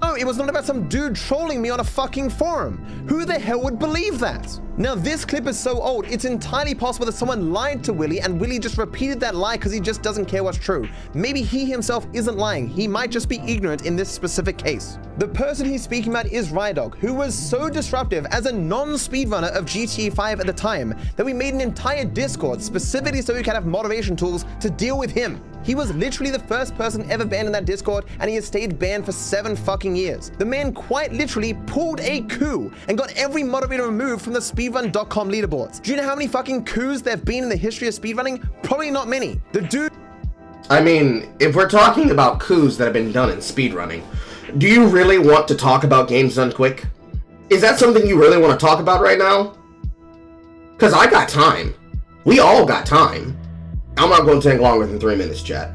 Oh, it was not about some dude trolling me on a fucking forum. Who the hell would believe that? Now, this clip is so old, it's entirely possible that someone lied to Willie and Willie just repeated that lie because he just doesn't care what's true. Maybe he himself isn't lying. He might just be ignorant in this specific case. The person he's speaking about is Rydog, who was so disruptive as a non-speedrunner of GTA 5 at the time that we made an entire Discord specifically so we could have moderation tools to deal with him. He was literally the first person ever banned in that Discord, and he has stayed banned for 7 fucking years. The man quite literally pulled a coup and got every moderator removed from the speedrun.com leaderboards. Do you know how many fucking coups there have been in the history of speedrunning? Probably not many. The dude... I mean, if we're talking about coups that have been done in speedrunning, do you really want to talk about games done quick? Is that something you really want to talk about right now? Because I got time. We all got time. I'm not going to take longer than 3 minutes, chat.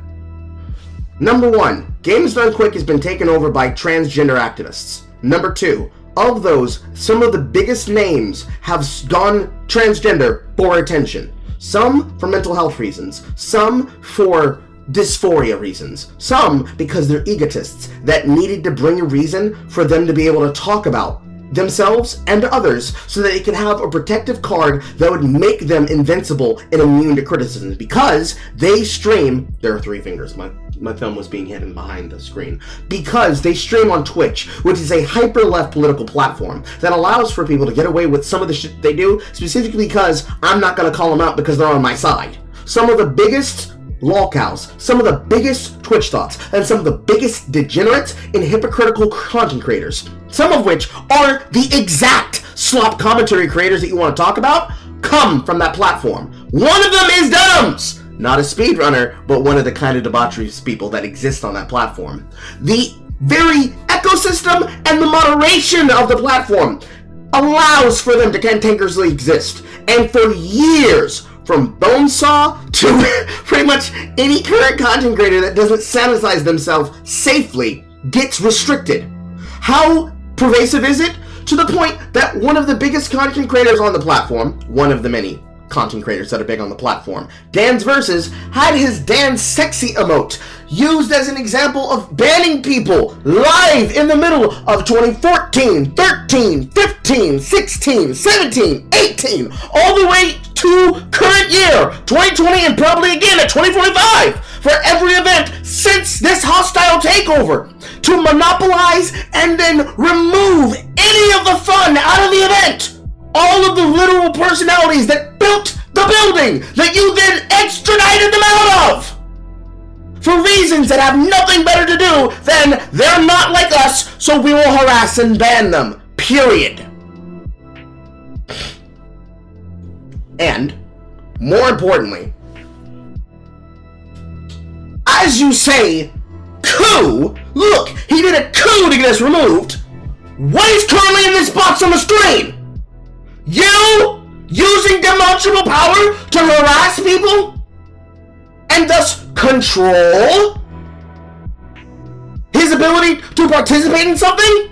Number 1, games done quick has been taken over by transgender activists. Number 2, of those, some of the biggest names have gone transgender for attention. Some for mental health reasons, some for dysphoria reasons, some because they're egotists that needed to bring a reason for them to be able to talk about themselves and others so that they could have a protective card that would make them invincible and immune to criticism because they stream. There are 3 fingers. My thumb was being hidden behind the screen. Because they stream on Twitch, which is a hyper-left political platform that allows for people to get away with some of the shit they do, specifically because I'm not going to call them out because they're on my side. Some of the biggest lolcows, some of the biggest Twitch thoughts, and some of the biggest degenerates and hypocritical content creators, some of which are the exact slop commentary creators that you want to talk about come from that platform. One of them is Denims! Not a speedrunner, but one of the kind of debauchery people that exist on that platform. The very ecosystem and the moderation of the platform allows for them to cantankerously exist. And for years, from Bonesaw to pretty much any current content creator that doesn't sanitize themselves safely gets restricted. How pervasive is it? To the point that one of the biggest content creators on the platform, one of the many content creators that are big on the platform, Dan's Versus, had his Dan Sexy emote used as an example of banning people live in the middle of 2014, 13, 15, 16, 17, 18, all the way to current year, 2020, and probably again at 2045, for every event since this hostile takeover, to monopolize and then remove any of the fun out of the event. All of the literal personalities that built the building that you then extradited them out of, for reasons that have nothing better to do than they're not like us, so we will harass and ban them. Period. And, more importantly, as you say, coup, look, he did a coup to get us removed. What is currently in this box on the screen? You using demonstrable power to harass people and thus control his ability to participate in something?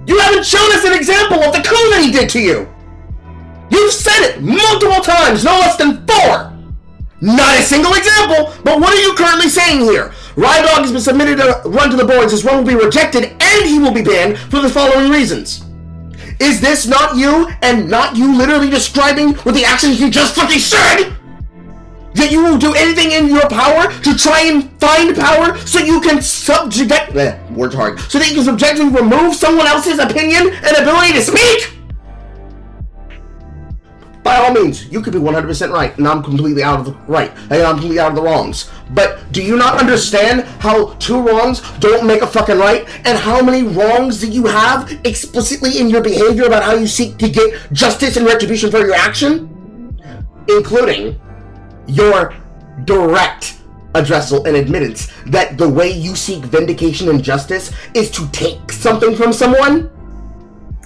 You haven't shown us an example of the coup that he did to you. You've said it multiple times, no less than 4. Not a single example, but what are you currently saying here? Rydog has been submitted to run to the boards. His run will be rejected and he will be banned for the following reasons. Is this not you, and not you literally describing with the actions you just fucking said? That you will do anything in your power to try and find power so you can so that you can subjectively remove someone else's opinion and ability to speak? By all means, you could be 100% right, and I'm completely out of the right, and I'm completely out of the wrongs. But do you not understand how 2 wrongs don't make a fucking right, and how many wrongs that you have explicitly in your behavior about how you seek to get justice and retribution for your action? Including your direct addressal and admittance that the way you seek vindication and justice is to take something from someone?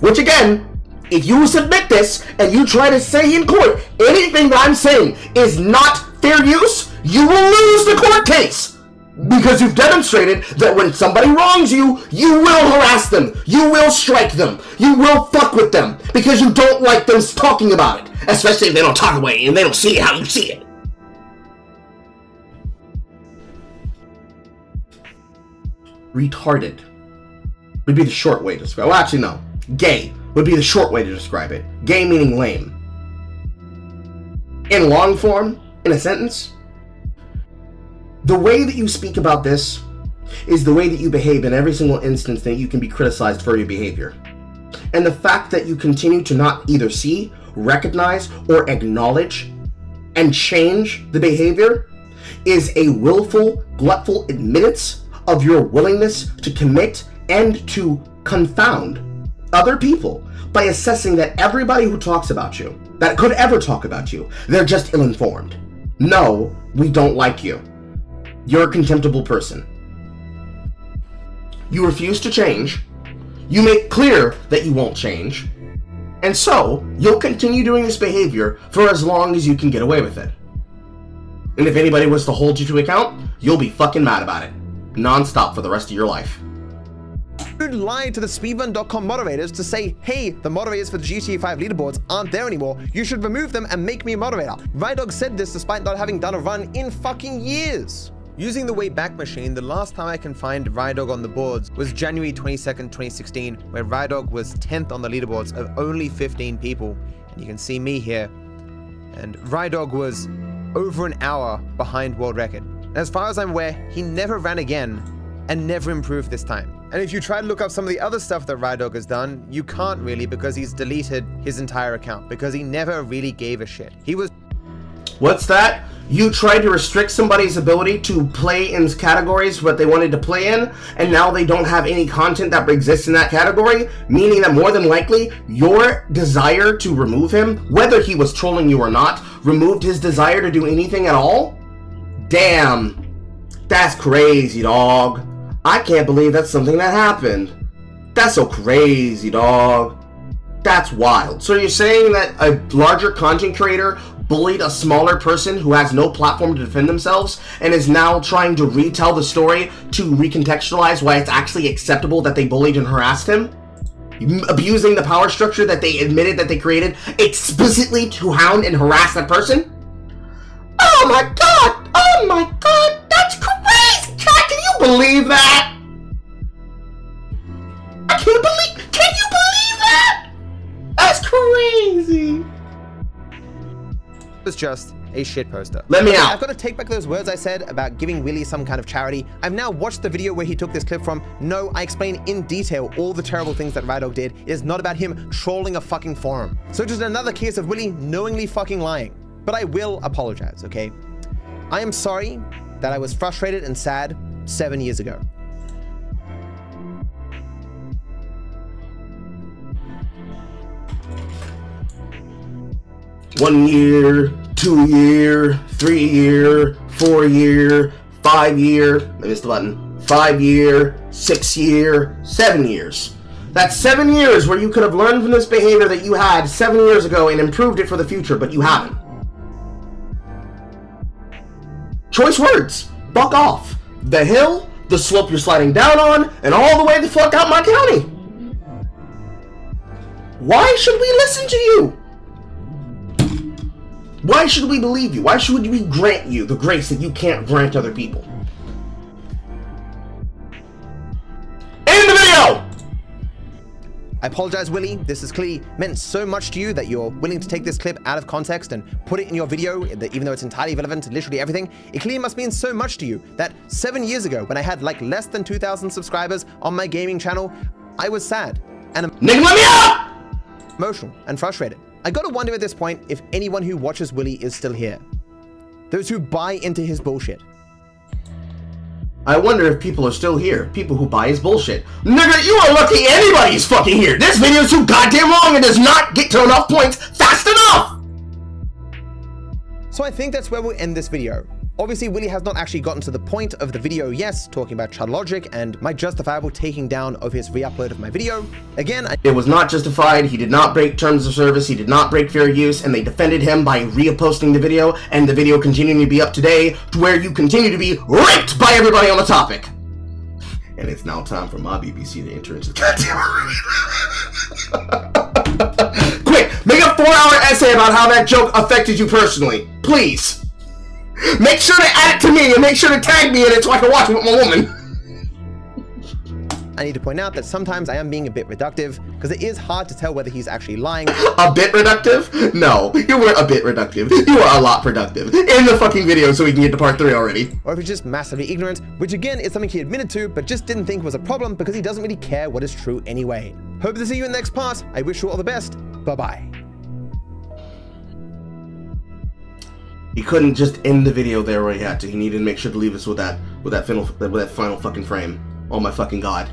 Which again, if you submit this and you try to say in court anything that I'm saying is not fair use, you will lose the court case. Because you've demonstrated that when somebody wrongs you, you will harass them, you will strike them, you will fuck with them, because you don't like them talking about it. Especially if they don't talk about it and they don't see it how you see it. Retarded would be the short way to describe it. Well, actually, no. Gay would be the short way to describe it. Gay meaning lame. In long form, in a sentence, the way that you speak about this is the way that you behave in every single instance that you can be criticized for your behavior. And the fact that you continue to not either see, recognize, or acknowledge and change the behavior is a willful, glutful admittance of your willingness to commit and to confound other people by assessing that everybody who talks about you, that could ever talk about you, they're just ill-informed. No, we don't like you. You're a contemptible person. You refuse to change. You make clear that you won't change. And so, you'll continue doing this behavior for as long as you can get away with it. And if anybody was to hold you to account, you'll be fucking mad about it. Non-stop for the rest of your life. You lied to the speedrun.com moderators to say, hey, the moderators for the GTA 5 leaderboards aren't there anymore. You should remove them and make me a moderator. Rydog said this despite not having done a run in fucking years. Using the Wayback Machine, the last time I can find Rydog on the boards was January 22nd, 2016, where Rydog was 10th on the leaderboards of only 15 people. And you can see me here. And Rydog was over an hour behind world record. And as far as I'm aware, he never ran again and never improved this time. And if you try to look up some of the other stuff that Rydog has done, you can't really, because he's deleted his entire account, because he never really gave a shit. He was... What's that? You tried to restrict somebody's ability to play in categories what they wanted to play in, and now they don't have any content that exists in that category, meaning that more than likely, your desire to remove him, whether he was trolling you or not, removed his desire to do anything at all? Damn. That's crazy, dog. I can't believe that's something that happened. That's so crazy, dog. That's wild. So you're saying that a larger content creator bullied a smaller person who has no platform to defend themselves and is now trying to retell the story to recontextualize why it's actually acceptable that they bullied and harassed him? Abusing the power structure that they admitted that they created explicitly to hound and harass that person? Oh my god! Oh my god! That's crazy! Can you believe that? I can't believe... Can you believe that? That's crazy! Was just a shit poster. Let me out. I've got to take back those words I said about giving Willy some kind of charity. I've now watched the video where he took this clip from. No, I explain in detail all the terrible things that Rydog did. It is not about him trolling a fucking forum. So just another case of Willy knowingly fucking lying. But I will apologize, okay? I am sorry that I was frustrated and sad 7 years ago. One year, 2 year, 3 year, 4 year, 5 year, I missed the button, 5 year, 6 year, 7 years. That's 7 years where you could have learned from this behavior that you had 7 years ago and improved it for the future, but you haven't. Choice words. Fuck off. The hill, the slope you're sliding down on, and all the way the fuck out my county. Why should we listen to you? Why should we believe you? Why should we grant you the grace that you can't grant other people? End the video! I apologize, Willy. This has clearly meant so much to you that you're willing to take this clip out of context and put it in your video, that even though it's entirely relevant to literally everything, it clearly must mean so much to you that 7 years ago, when I had like less than 2,000 subscribers on my gaming channel, I was sad and emotional and frustrated. I gotta wonder at this point if anyone who watches Willy is still here. Those who buy into his bullshit. I wonder if people are still here. People who buy his bullshit. Nigga, you are lucky anybody's fucking here. This video is too goddamn long and does not get to enough points fast enough! So I think that's where we'll end this video. Obviously, Willy has not actually gotten to the point of the video, yes, talking about child logic and my justifiable taking down of his re-upload of my video. Again, it was not justified, he did not break terms of service, he did not break fair use, and they defended him by re-posting the video, and the video continuing to be up today, to where you continue to be raped by everybody on the topic. And it's now time for my BBC to enter into the goddamn Quick, make a 4-hour essay about how that joke affected you personally, please. Make sure to add it to me and make sure to tag me in it so I can watch it with my woman. I need to point out that sometimes I am being a bit reductive because it is hard to tell whether he's actually lying. A bit reductive? No, you weren't a bit reductive. You were a lot productive. In the fucking video so we can get to part 3 already. Or if he's just massively ignorant, which again is something he admitted to but just didn't think was a problem because he doesn't really care what is true anyway. Hope to see you in the next part. I wish you all the best. Bye-bye. He couldn't just end the video there where he had to. He needed to make sure to leave us with that final fucking frame. Oh my fucking god.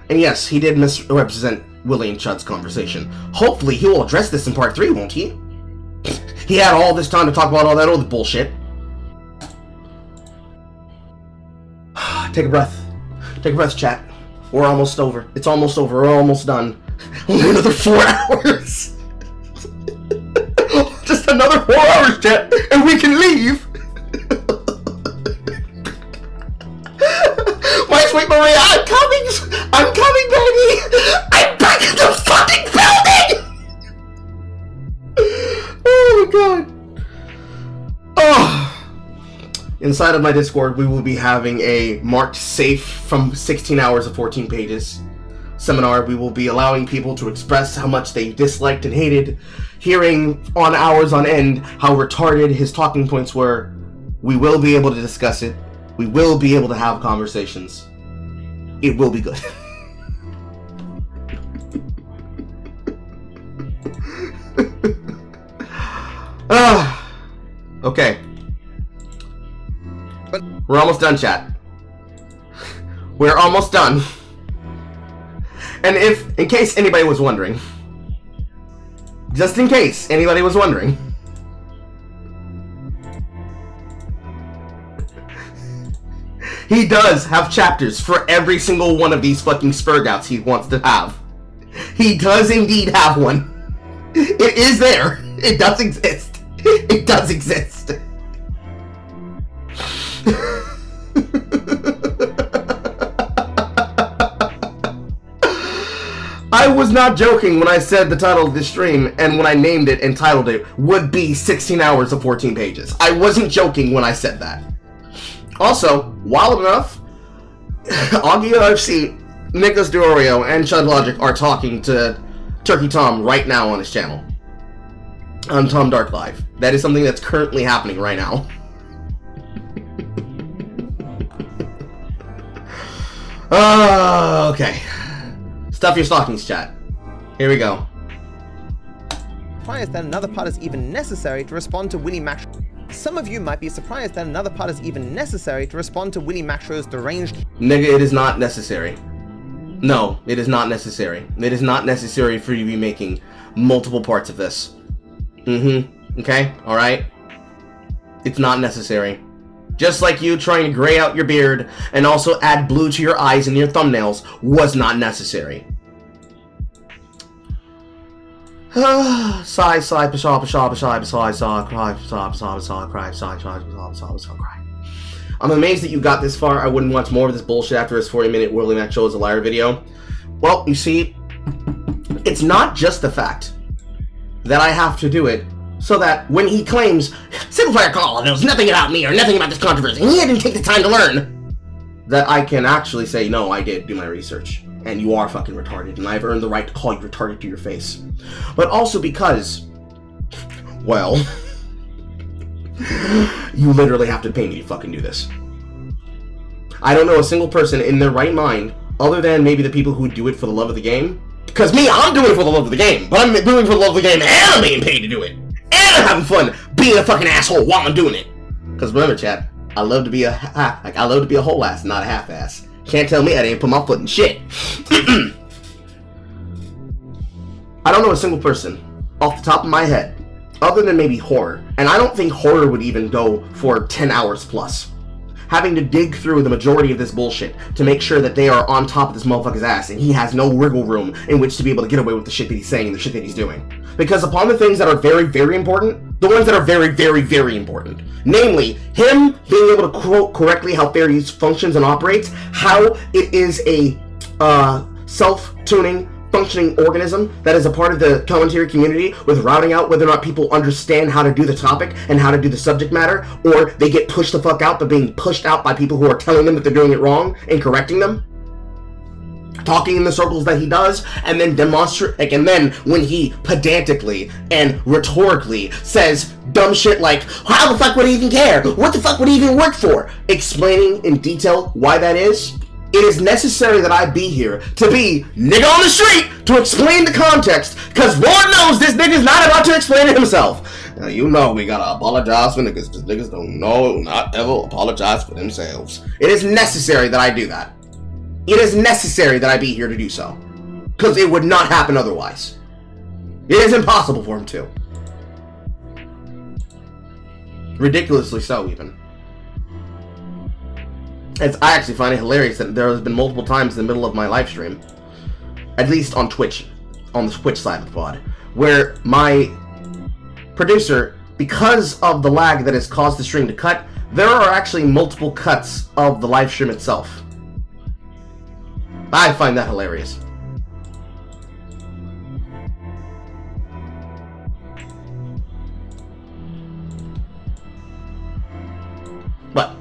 And yes, he did misrepresent Willy and Chud's conversation. Hopefully he will address this in part 3, won't he? He had all this time to talk about all that other bullshit. Take a breath. Take a breath, chat. We're almost over. It's almost over. We're almost done. Only another 4 hours. Just another 4 hours, chat, and we can leave. My sweet Maria, I'm coming! I'm coming, baby! I'm back in the fucking building! Oh my god. Oh. Inside of my Discord, we will be having a marked safe from 16 hours of 14 pages seminar. We will be allowing people to express how much they disliked and hated, hearing on hours on end how retarded his talking points were. We will be able to discuss it. We will be able to have conversations. It will be good. Okay. We're almost done, chat. We're almost done. And in case anybody was wondering, just in case anybody was wondering, he does have chapters for every single one of these fucking spurgouts he wants to have. He does indeed have one. It is there. It does exist. It does exist. I was not joking when I said the title of this stream, and when I named it and titled it, would be 16 hours of 14 pages. I wasn't joking when I said that. Also, wild enough, Augie RFC, Nicholas Duorio, and Chud Logic are talking to Turkey Tom right now on his channel. On Tom Dark Live. That is something that's currently happening right now. Okay. Stuff your stockings, chat. Here we go. Surprised that another part is even necessary to respond to Willie Mac. Some of you might be surprised that another part is even necessary to respond to Willie Macro's deranged. Nigga, it is not necessary. No, it is not necessary. It is not necessary for you to be making multiple parts of this. Okay? Alright? It's not necessary. Just like you trying to gray out your beard and also add blue to your eyes and your thumbnails was not necessary. Sigh, sigh, pshaw, pshaw, pshaw, pshaw, pshaw, cry, pshaw, pshaw, pshaw, cry, pshaw, pshaw, pshaw, pshaw, pshaw, cry. I'm amazed that you got this far. I wouldn't watch more of this bullshit after his 40-minute Willie Mac Show is a liar video. Well, you see, it's not just the fact that I have to do it so that when he claims, single player call, there was nothing about me or nothing about this controversy, and he didn't take the time to learn, that I can actually say, no, I did do my research, and you are fucking retarded, and I've earned the right to call you retarded to your face. But also because, well, you literally have to pay me to fucking do this. I don't know a single person in their right mind, other than maybe the people who do it for the love of the game. Because me, I'm doing it for the love of the game, but I'm doing it for the love of the game, and I'm being paid to do it. And I'm having fun being a fucking asshole while I'm doing it. Because remember, chat, I love to be a whole ass, not a half ass. Can't tell me I didn't put my foot in shit. I don't know a single person off the top of my head, other than maybe horror, and I don't think horror would even go for 10 hours plus, having to dig through the majority of this bullshit to make sure that they are on top of this motherfucker's ass and he has no wiggle room in which to be able to get away with the shit that he's saying and the shit that he's doing. Because upon the things that are very, very important, the ones that are very, very, very important, namely, him being able to quote correctly how fair use functions and operates, how it is a self-tuning, functioning organism that is a part of the commentary community, with routing out whether or not people understand how to do the topic and how to do the subject matter, or they get pushed the fuck out but being pushed out by people who are telling them that they're doing it wrong and correcting them. Talking in the circles that he does, and then and then when he pedantically and rhetorically says dumb shit like, how the fuck would he even care? What the fuck would he even work for? Explaining in detail why that is. It is necessary that I be here to be nigga on the street to explain the context, because Lord knows this nigga's not about to explain it himself. Now, you know we gotta apologize for niggas, because niggas don't know, not ever apologize for themselves. It is necessary that I do that. It is necessary that I be here to do so, because it would not happen otherwise. It is impossible for him to. Ridiculously so, even. I actually find it hilarious that there has been multiple times in the middle of my live stream, at least on Twitch, on the Twitch side of the pod, where my producer, because of the lag that has caused the stream to cut, there are actually multiple cuts of the live stream itself. I find that hilarious. But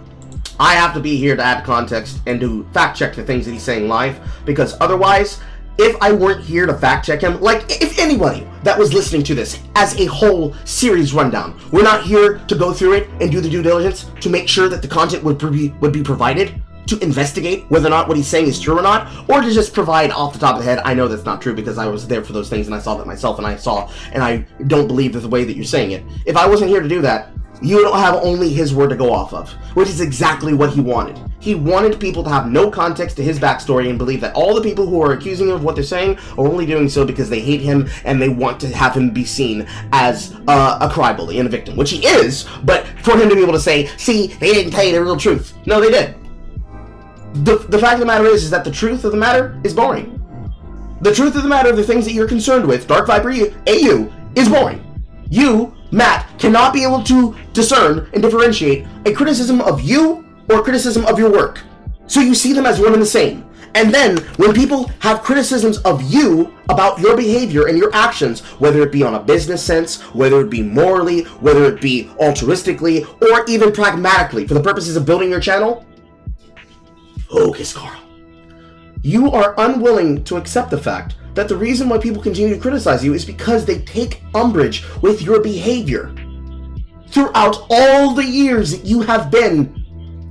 I have to be here to add context and to fact check the things that he's saying live, because otherwise, if I weren't here to fact check him, like if anybody that was listening to this as a whole series rundown, we're not here to go through it and do the due diligence to make sure that the content would be provided, to investigate whether or not what he's saying is true or not, or to just provide off the top of the head, I know that's not true because I was there for those things and I saw that myself, and I don't believe that the way that you're saying it. If I wasn't here to do that, You don't have only his word to go off of, which is exactly what he wanted. He wanted people to have no context to his backstory and believe that all the people who are accusing him of what they're saying are only doing so because they hate him and they want to have him be seen as a crybaby and a victim, which he is, but for him to be able to say, see, they didn't tell you the real truth. No, they did. The fact of the matter is that the truth of the matter is boring. The truth of the matter, the things that you're concerned with, DarkViperAU, is boring. You, Matt, cannot be able to discern and differentiate a criticism of you or criticism of your work. So you see them as one and the same. And then, when people have criticisms of you about your behavior and your actions, whether it be on a business sense, whether it be morally, whether it be altruistically, or even pragmatically, for the purposes of building your channel, focus, Carl. You are unwilling to accept the fact that the reason why people continue to criticize you is because they take umbrage with your behavior throughout all the years that you have been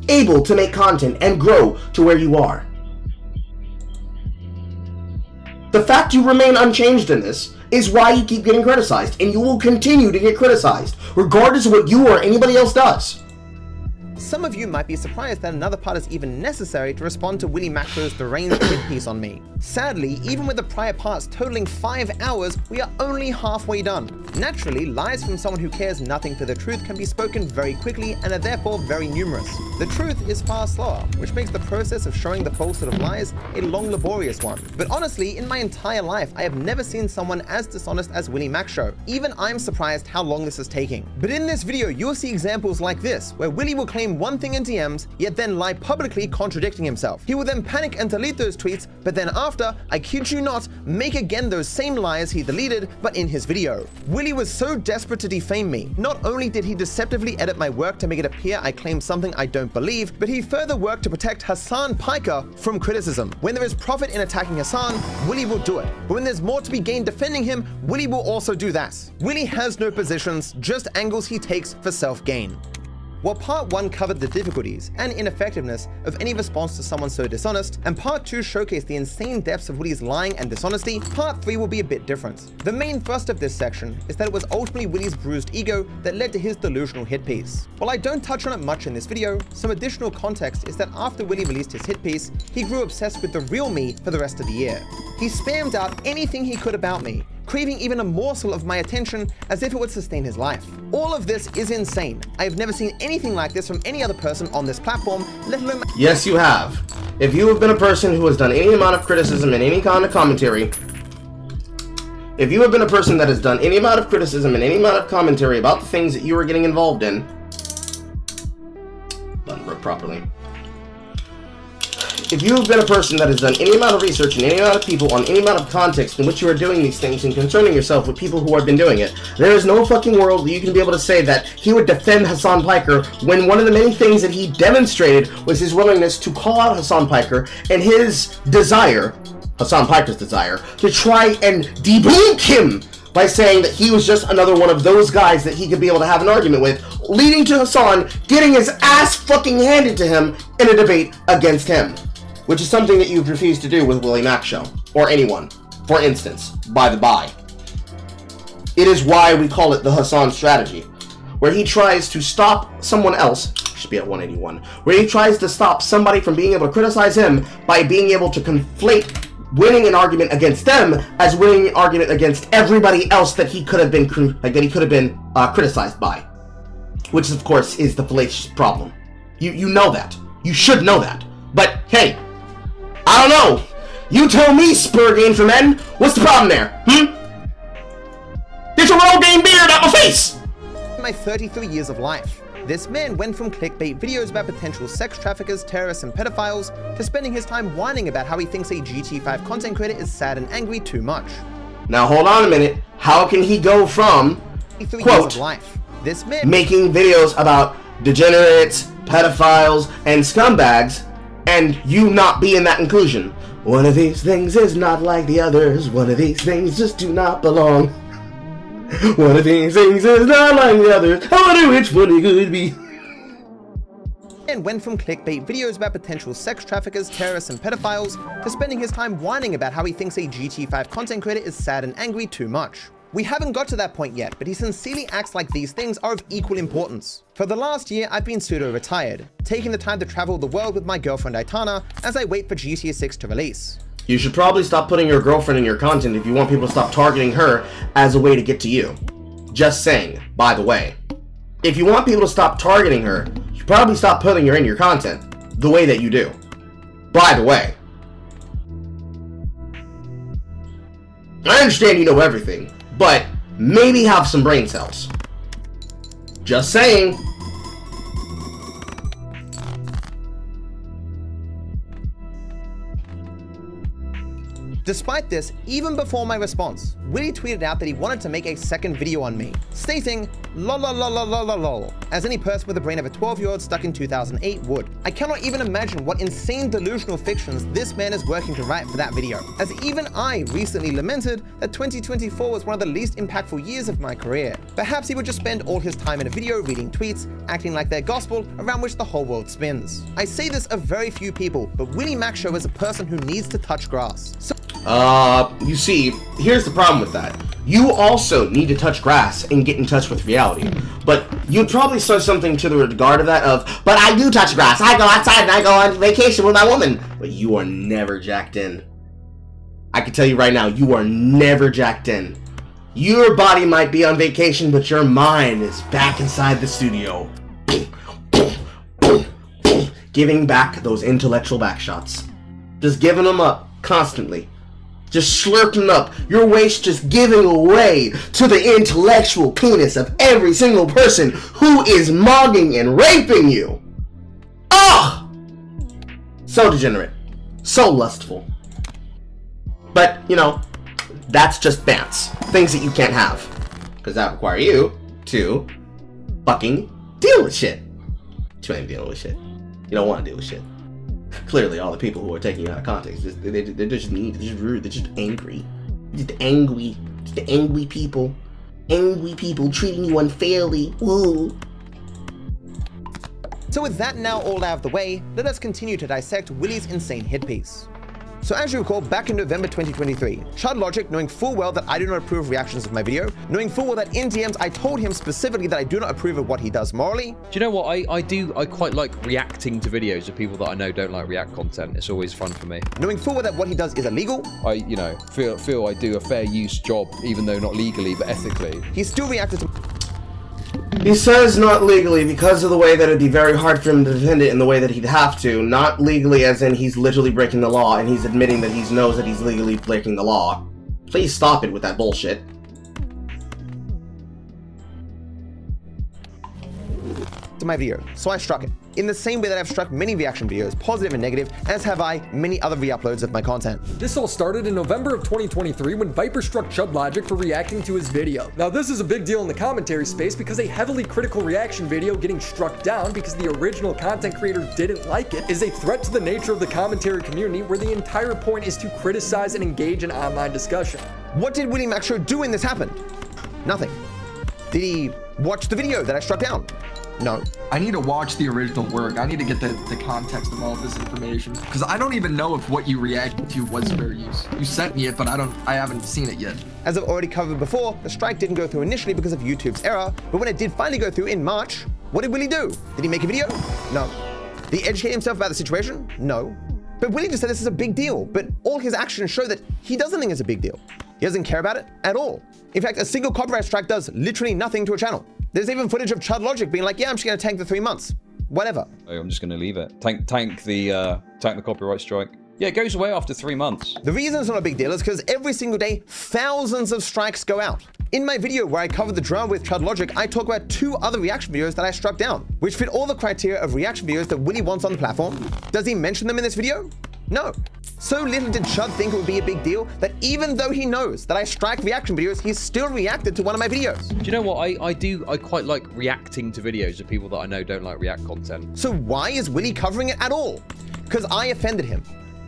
able to make content and grow to where you are. The fact you remain unchanged in this is why you keep getting criticized, and you will continue to get criticized, regardless of what you or anybody else does. Some of you might be surprised that another part is even necessary to respond to Willie Macro's deranged hit piece on me. Sadly, even with the prior parts totaling 5 hours, we are only halfway done. Naturally, lies from someone who cares nothing for the truth can be spoken very quickly and are therefore very numerous. The truth is far slower, which makes the process of showing the falsehood of lies a long, laborious one. But honestly, in my entire life, I have never seen someone as dishonest as Willie Macro. Even I'm surprised how long this is taking. But in this video, you'll see examples like this, where Willie will claim one thing in DMs, yet then lie publicly contradicting himself. He will then panic and delete those tweets, but then after, I kid you not, make again those same lies he deleted, but in his video. Willie was so desperate to defame me. Not only did he deceptively edit my work to make it appear I claim something I don't believe, but he further worked to protect Hassan Piker from criticism. When there is profit in attacking Hassan, Willie will do it. But when there's more to be gained defending him, Willie will also do that. Willie has no positions, just angles he takes for self-gain. While part 1 covered the difficulties and ineffectiveness of any response to someone so dishonest, and part 2 showcased the insane depths of Willie's lying and dishonesty, part 3 will be a bit different. The main thrust of this section is that it was ultimately Willie's bruised ego that led to his delusional hit piece. While I don't touch on it much in this video, some additional context is that after Willie released his hit piece, he grew obsessed with the real me for the rest of the year. He spammed out anything he could about me, craving even a morsel of my attention as if it would sustain his life. All of this is insane. I have never seen anything like this from any other person on this platform, let alone— Yes, you have. If you have been a person who has done any amount of criticism and any kind of commentary, if you have been a person that has done any amount of criticism and any amount of commentary about the things that you are getting involved in, button broke properly. If you have been a person that has done any amount of research and any amount of people on any amount of context in which you are doing these things and concerning yourself with people who have been doing it, there is no fucking world that you can be able to say that he would defend Hassan Piker when one of the many things that he demonstrated was his willingness to call out Hassan Piker and his desire, Hassan Piker's desire, to try and debunk him by saying that he was just another one of those guys that he could be able to have an argument with, leading to Hassan getting his ass fucking handed to him in a debate against him. Which is something that you've refused to do with Willie Macro, or anyone, for instance, by the by. It is why we call it the Hassan strategy, where he tries to stop someone else, should be at 181, where he tries to stop somebody from being able to criticize him by being able to conflate winning an argument against them as winning an argument against everybody else that he could have been criticized by, which of course is the fallacious problem. You know that. You should know that. But hey, I don't know. You tell me, Spur Game for Men. What's the problem there? Get your roll game beard out my face! My 33 years of life. This man went from clickbait videos about potential sex traffickers, terrorists, and pedophiles to spending his time whining about how he thinks a GT5 content creator is sad and angry too much. Now hold on a minute. How can he go from, quote, this man making videos about degenerates, pedophiles, and scumbags, and you not be in that inclusion? One of these things is not like the others. One of these things just do not belong. One of these things is not like the others. I wonder which one it could be. And went from clickbait videos about potential sex traffickers, terrorists, and pedophiles to spending his time whining about how he thinks a GT5 content creator is sad and angry too much. We haven't got to that point yet, but he sincerely acts like these things are of equal importance. For the last year, I've been pseudo-retired, taking the time to travel the world with my girlfriend Aitana as I wait for GTA 6 to release. You should probably stop putting your girlfriend in your content if you want people to stop targeting her as a way to get to you. Just saying, by the way. If you want people to stop targeting her, you should probably stop putting her in your content the way that you do. By the way. I understand you know everything, but maybe have some brain cells. Just saying. Despite this, even before my response, Willy tweeted out that he wanted to make a second video on me, stating, lol lol lol lol lol lol, as any person with the brain of a 12-year-old stuck in 2008 would. I cannot even imagine what insane delusional fictions this man is working to write for that video, as even I recently lamented that 2024 was one of the least impactful years of my career. Perhaps he would just spend all his time in a video reading tweets, acting like they're gospel around which the whole world spins. I say this of very few people, but Willy Maxshow is a person who needs to touch grass. You see, here's the problem with that. You also need to touch grass and get in touch with reality. But you'd probably say something to the regard of that of, but I do touch grass. I go outside and I go on vacation with my woman. But you are never jacked in. I can tell you right now, you are never jacked in. Your body might be on vacation, but your mind is back inside the studio. Giving back those intellectual backshots. Just giving them up constantly. Just slurping up your waist, just giving away to the intellectual penis of every single person who is mugging and raping you. Ah! So degenerate. So lustful. But, you know, that's just bants. Things that you can't have. Because that require you to fucking deal with shit. You ain't dealing with shit. You don't want to deal with shit. Clearly, all the people who are taking you out of context, they're just mean, they're just rude, they're just angry. Just angry people. Angry people treating you unfairly. Woo. So with that now all out of the way, let us continue to dissect Willy's insane hit piece. So as you recall, back in November 2023, Chud Logic, knowing full well that I do not approve of reactions of my video, knowing full well that in DMs I told him specifically that I do not approve of what he does morally. Do you know what? I quite like reacting to videos of people that I know don't like React content. It's always fun for me. Knowing full well that what he does is illegal. I, you know, feel I do a fair use job, even though not legally, but ethically. He still reacted to... He says not legally because of the way that it'd be very hard for him to defend it in the way that he'd have to. Not legally as in he's literally breaking the law and he's admitting that he knows that he's legally breaking the law. Please stop it with that bullshit. To my video, so I struck it. In the same way that I've struck many reaction videos, positive and negative, as have I many other re-uploads of my content. This all started in November of 2023 when Viper struck Chud Logic for reacting to his video. Now this is a big deal in the commentary space because a heavily critical reaction video getting struck down because the original content creator didn't like it is a threat to the nature of the commentary community where the entire point is to criticize and engage in online discussion. What did Willy Maxshow do when this happened? Nothing. Did he watch the video that I struck down? No. I need to watch the original work. I need to get the context of all this information because I don't even know if what you reacted to was fair use. You sent me it, but I haven't seen it yet. As I've already covered before, the strike didn't go through initially because of YouTube's error, but when it did finally go through in March, what did Willy do? Did he make a video? No. Did he educate himself about the situation? No. But Willy just said this is a big deal, but all his actions show that he doesn't think it's a big deal. He doesn't care about it at all. In fact, a single copyright strike does literally nothing to a channel. There's even footage of Chud Logic being like, yeah, I'm just gonna tank the 3 months. Whatever. I'm just gonna leave it. Tank the copyright strike. Yeah, it goes away after 3 months. The reason it's not a big deal is because every single day, thousands of strikes go out. In my video where I covered the drama with Chud Logic, I talk about 2 other reaction videos that I struck down, which fit all the criteria of reaction videos that Willy wants on the platform. Does he mention them in this video? No. So little did Chud think it would be a big deal that even though he knows that I strike reaction videos, he still reacted to one of my videos. Do you know what? I quite like reacting to videos of people that I know don't like React content. So why is Willy covering it at all? Because I offended him.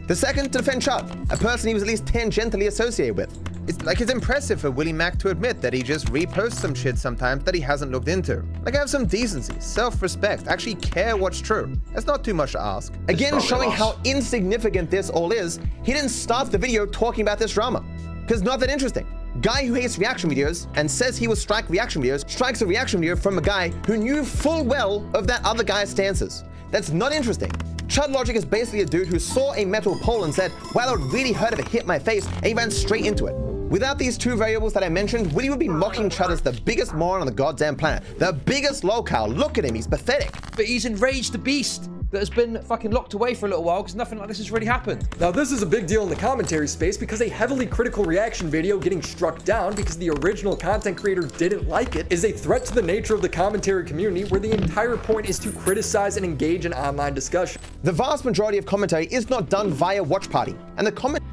The second, to defend Chud, a person he was at least tangentially associated with. It's impressive for Willy Mac to admit that he just reposts some shit sometimes that he hasn't looked into. Like, have some decency, self-respect, actually care what's true. That's not too much to ask. Again, showing how insignificant this all is, he didn't start the video talking about this drama. Because not that interesting. Guy who hates reaction videos and says he will strike reaction videos strikes a reaction video from a guy who knew full well of that other guy's stances. That's not interesting. Chud Logic is basically a dude who saw a metal pole and said, wow, that would really hurt if it hit my face, and he ran straight into it. Without these two variables that I mentioned, Willie would be mocking Chud as the biggest moron on the goddamn planet. The biggest lolcow. Look at him, he's pathetic. But he's enraged the beast that has been fucking locked away for a little while because nothing like this has really happened. Now this is a big deal in the commentary space because a heavily critical reaction video getting struck down because the original content creator didn't like it is a threat to the nature of the commentary community where the entire point is to criticize and engage in online discussion. The vast majority of commentary is not done via Watch Party, and the comment.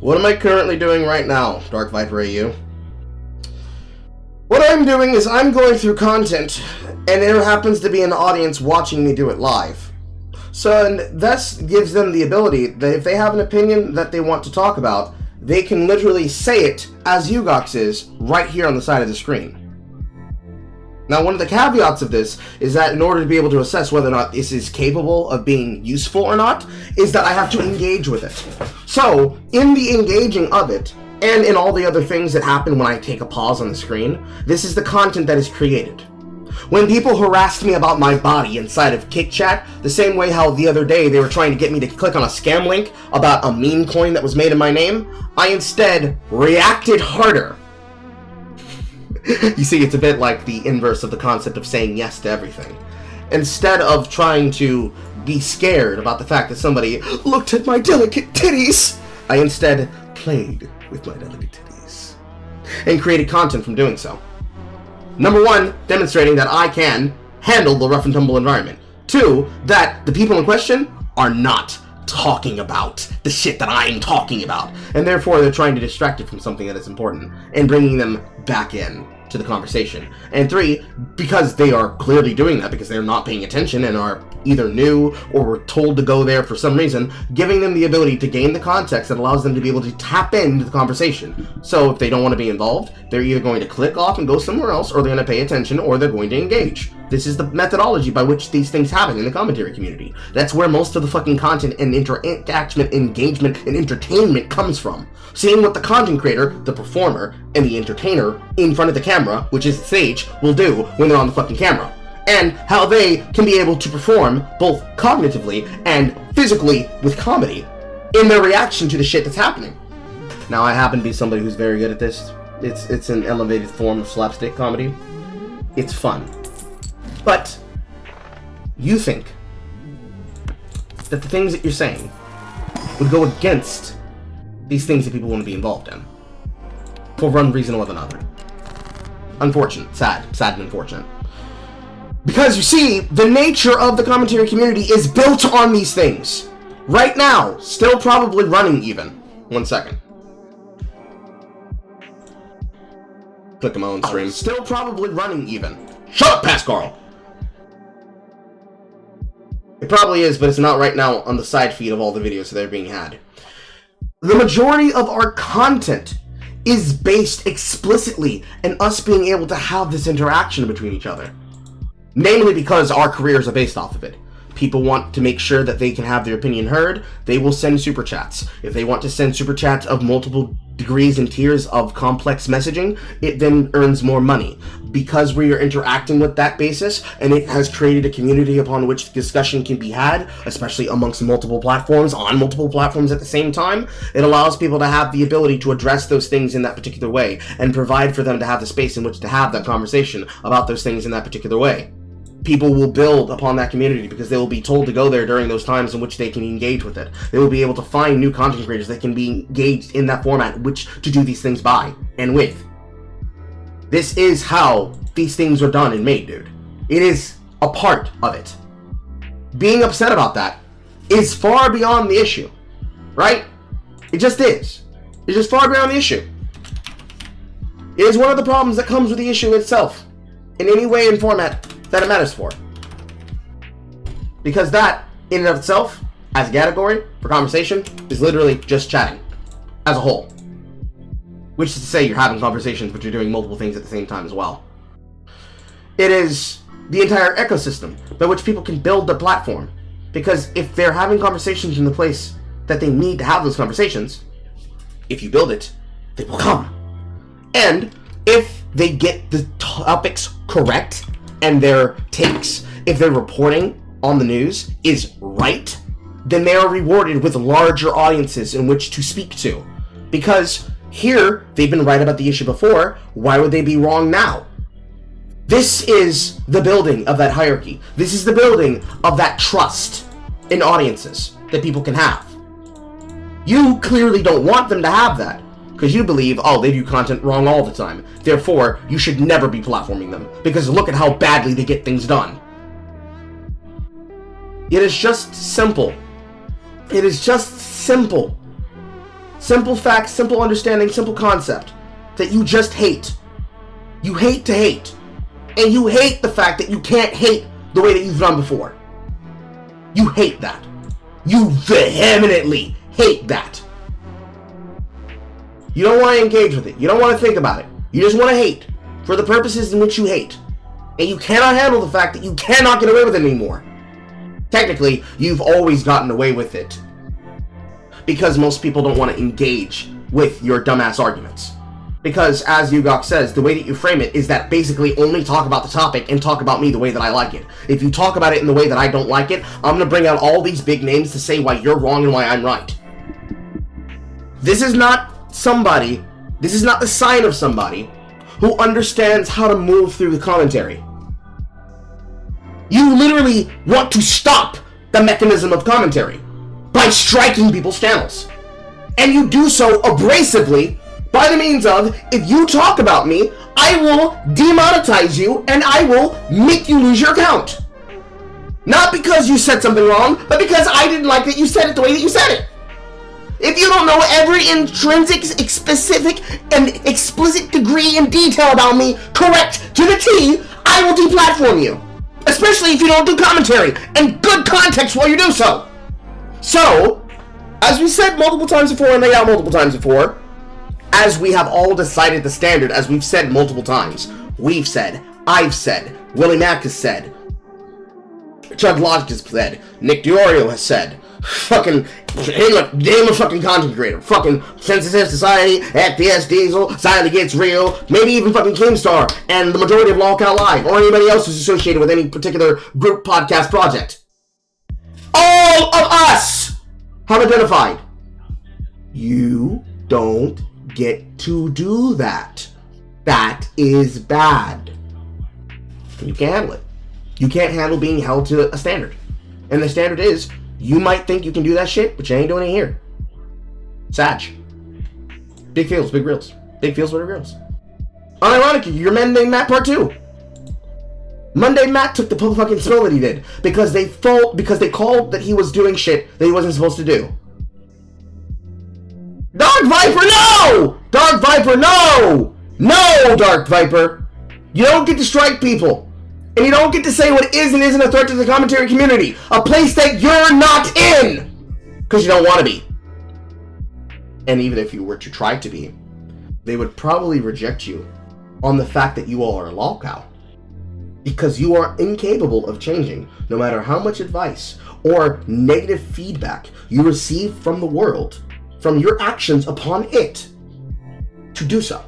What am I currently doing right now, DarkViperAU? What I'm doing is I'm going through content, and there happens to be an audience watching me do it live. So, and this gives them the ability that if they have an opinion that they want to talk about, they can literally say it as Ugox is right here on the side of the screen. Now, one of the caveats of this is that in order to be able to assess whether or not this is capable of being useful or not, is that I have to engage with it. So, in the engaging of it, and in all the other things that happen when I take a pause on the screen, this is the content that is created. When people harassed me about my body inside of KickChat, the same way how the other day they were trying to get me to click on a scam link about a meme coin that was made in my name, I instead reacted harder. You see, it's a bit like the inverse of the concept of saying yes to everything. Instead of trying to be scared about the fact that somebody looked at my delicate titties, I instead played with my delicate titties and created content from doing so. Number one, demonstrating that I can handle the rough and tumble environment. Two, that the people in question are not talking about the shit that I'm talking about, and therefore they're trying to distract it from something that is important and bringing them back in to the conversation. And three, because they are clearly doing that because they're not paying attention and are either new or were told to go there for some reason, giving them the ability to gain the context that allows them to be able to tap into the conversation. So if they don't want to be involved, they're either going to click off and go somewhere else, or they're going to pay attention, or they're going to engage. This is the methodology by which these things happen in the commentary community. That's where most of the fucking content and interaction, engagement, and entertainment comes from. Seeing what the content creator, the performer, and the entertainer in front of the camera, which is the stage, will do when they're on the fucking camera. And how they can be able to perform both cognitively and physically with comedy in their reaction to the shit that's happening. Now, I happen to be somebody who's very good at this. It's an elevated form of slapstick comedy. It's fun. But you think that the things that you're saying would go against these things that people want to be involved in for one reason or another. Unfortunate. Sad and unfortunate. Because you see, the nature of the commentary community is built on these things. Right now, still probably running even. 1 second. Click on my own stream. Still probably running even. Shut up, Pascal! It probably is, but it's not right now on the side feed of all the videos that are being had. The majority of our content is based explicitly in us being able to have this interaction between each other. Namely because our careers are based off of it. People want to make sure that they can have their opinion heard, they will send super chats. If they want to send super chats of multiple degrees and tiers of complex messaging, it then earns more money. Because we are interacting with that basis, and it has created a community upon which discussion can be had, especially amongst multiple platforms, on multiple platforms at the same time, it allows people to have the ability to address those things in that particular way, and provide for them to have the space in which to have that conversation about those things in that particular way. People will build upon that community because they will be told to go there during those times in which they can engage with it. They will be able to find new content creators that can be engaged in that format in which to do these things by and with. This is how these things are done and made, dude. It is a part of it. Being upset about that is far beyond the issue, right? It just is. It's just far beyond the issue. It is one of the problems that comes with the issue itself, in any way and format that it matters for. Because that, in and of itself, as a category for conversation, is literally just chatting, as a whole. Which is to say you're having conversations, but you're doing multiple things at the same time as well. It is the entire ecosystem by which people can build their platform. Because if they're having conversations in the place that they need to have those conversations, if you build it, they will come. And if they get the topics correct and their takes, if their reporting on the news is right, then they are rewarded with larger audiences in which to speak to. Because here, they've been right about the issue before, why would they be wrong now? This is the building of that hierarchy. This is the building of that trust in audiences that people can have. You clearly don't want them to have that, because you believe, oh, they do content wrong all the time. Therefore, you should never be platforming them, because look at how badly they get things done. It is just simple. It is just simple. Simple facts, simple understanding, simple concept that you just hate. You hate to hate. And you hate the fact that you can't hate the way that you've done before. You hate that. You vehemently hate that. You don't want to engage with it. You don't want to think about it. You just want to hate for the purposes in which you hate. And you cannot handle the fact that you cannot get away with it anymore. Technically, you've always gotten away with it. Because most people don't want to engage with your dumbass arguments. Because, as Ugok says, the way that you frame it is that basically only talk about the topic and talk about me the way that I like it. If you talk about it in the way that I don't like it, I'm going to bring out all these big names to say why you're wrong and why I'm right. This is not somebody, this is not the sign of somebody who understands how to move through the commentary. You literally want to stop the mechanism of commentary by striking people's channels. And you do so abrasively by the means of, if you talk about me, I will demonetize you and I will make you lose your account. Not because you said something wrong, but because I didn't like that you said it the way that you said it. If you don't know every intrinsic, specific, and explicit degree and detail about me correct to the T, I will deplatform you. Especially if you don't do commentary and good context while you do so. So, as we said multiple times before and laid out multiple times before, as we have all decided the standard, as we've said multiple times, we've said, I've said, Willie Mack has said, Chud Logic has said, Nick DiOrio has said, fucking, name a fucking content creator, fucking Sensitive Society, FPS Diesel, Silently Gets Real, maybe even fucking Keemstar, and the majority of Lolcow Live, or anybody else who's associated with any particular group podcast project. All of us have identified. You don't get to do that. That is bad. You can't handle it. You can't handle being held to a standard. And the standard is, you might think you can do that shit, but you ain't doing it here. Sag. Big feels, big reels. Big feels, big reels. Unironically, your Monday Matt part 2. Monday Matt took the fucking spill that he did because they called that he was doing shit that he wasn't supposed to do. Dark Viper, no! Dark Viper, no! No, Dark Viper! You don't get to strike people. And you don't get to say what is and isn't a threat to the commentary community. A place that you're not in! Because you don't want to be. And even if you were to try to be, they would probably reject you on the fact that you all are a lolcow. Because you are incapable of changing, no matter how much advice or negative feedback you receive from the world, from your actions upon it, to do so.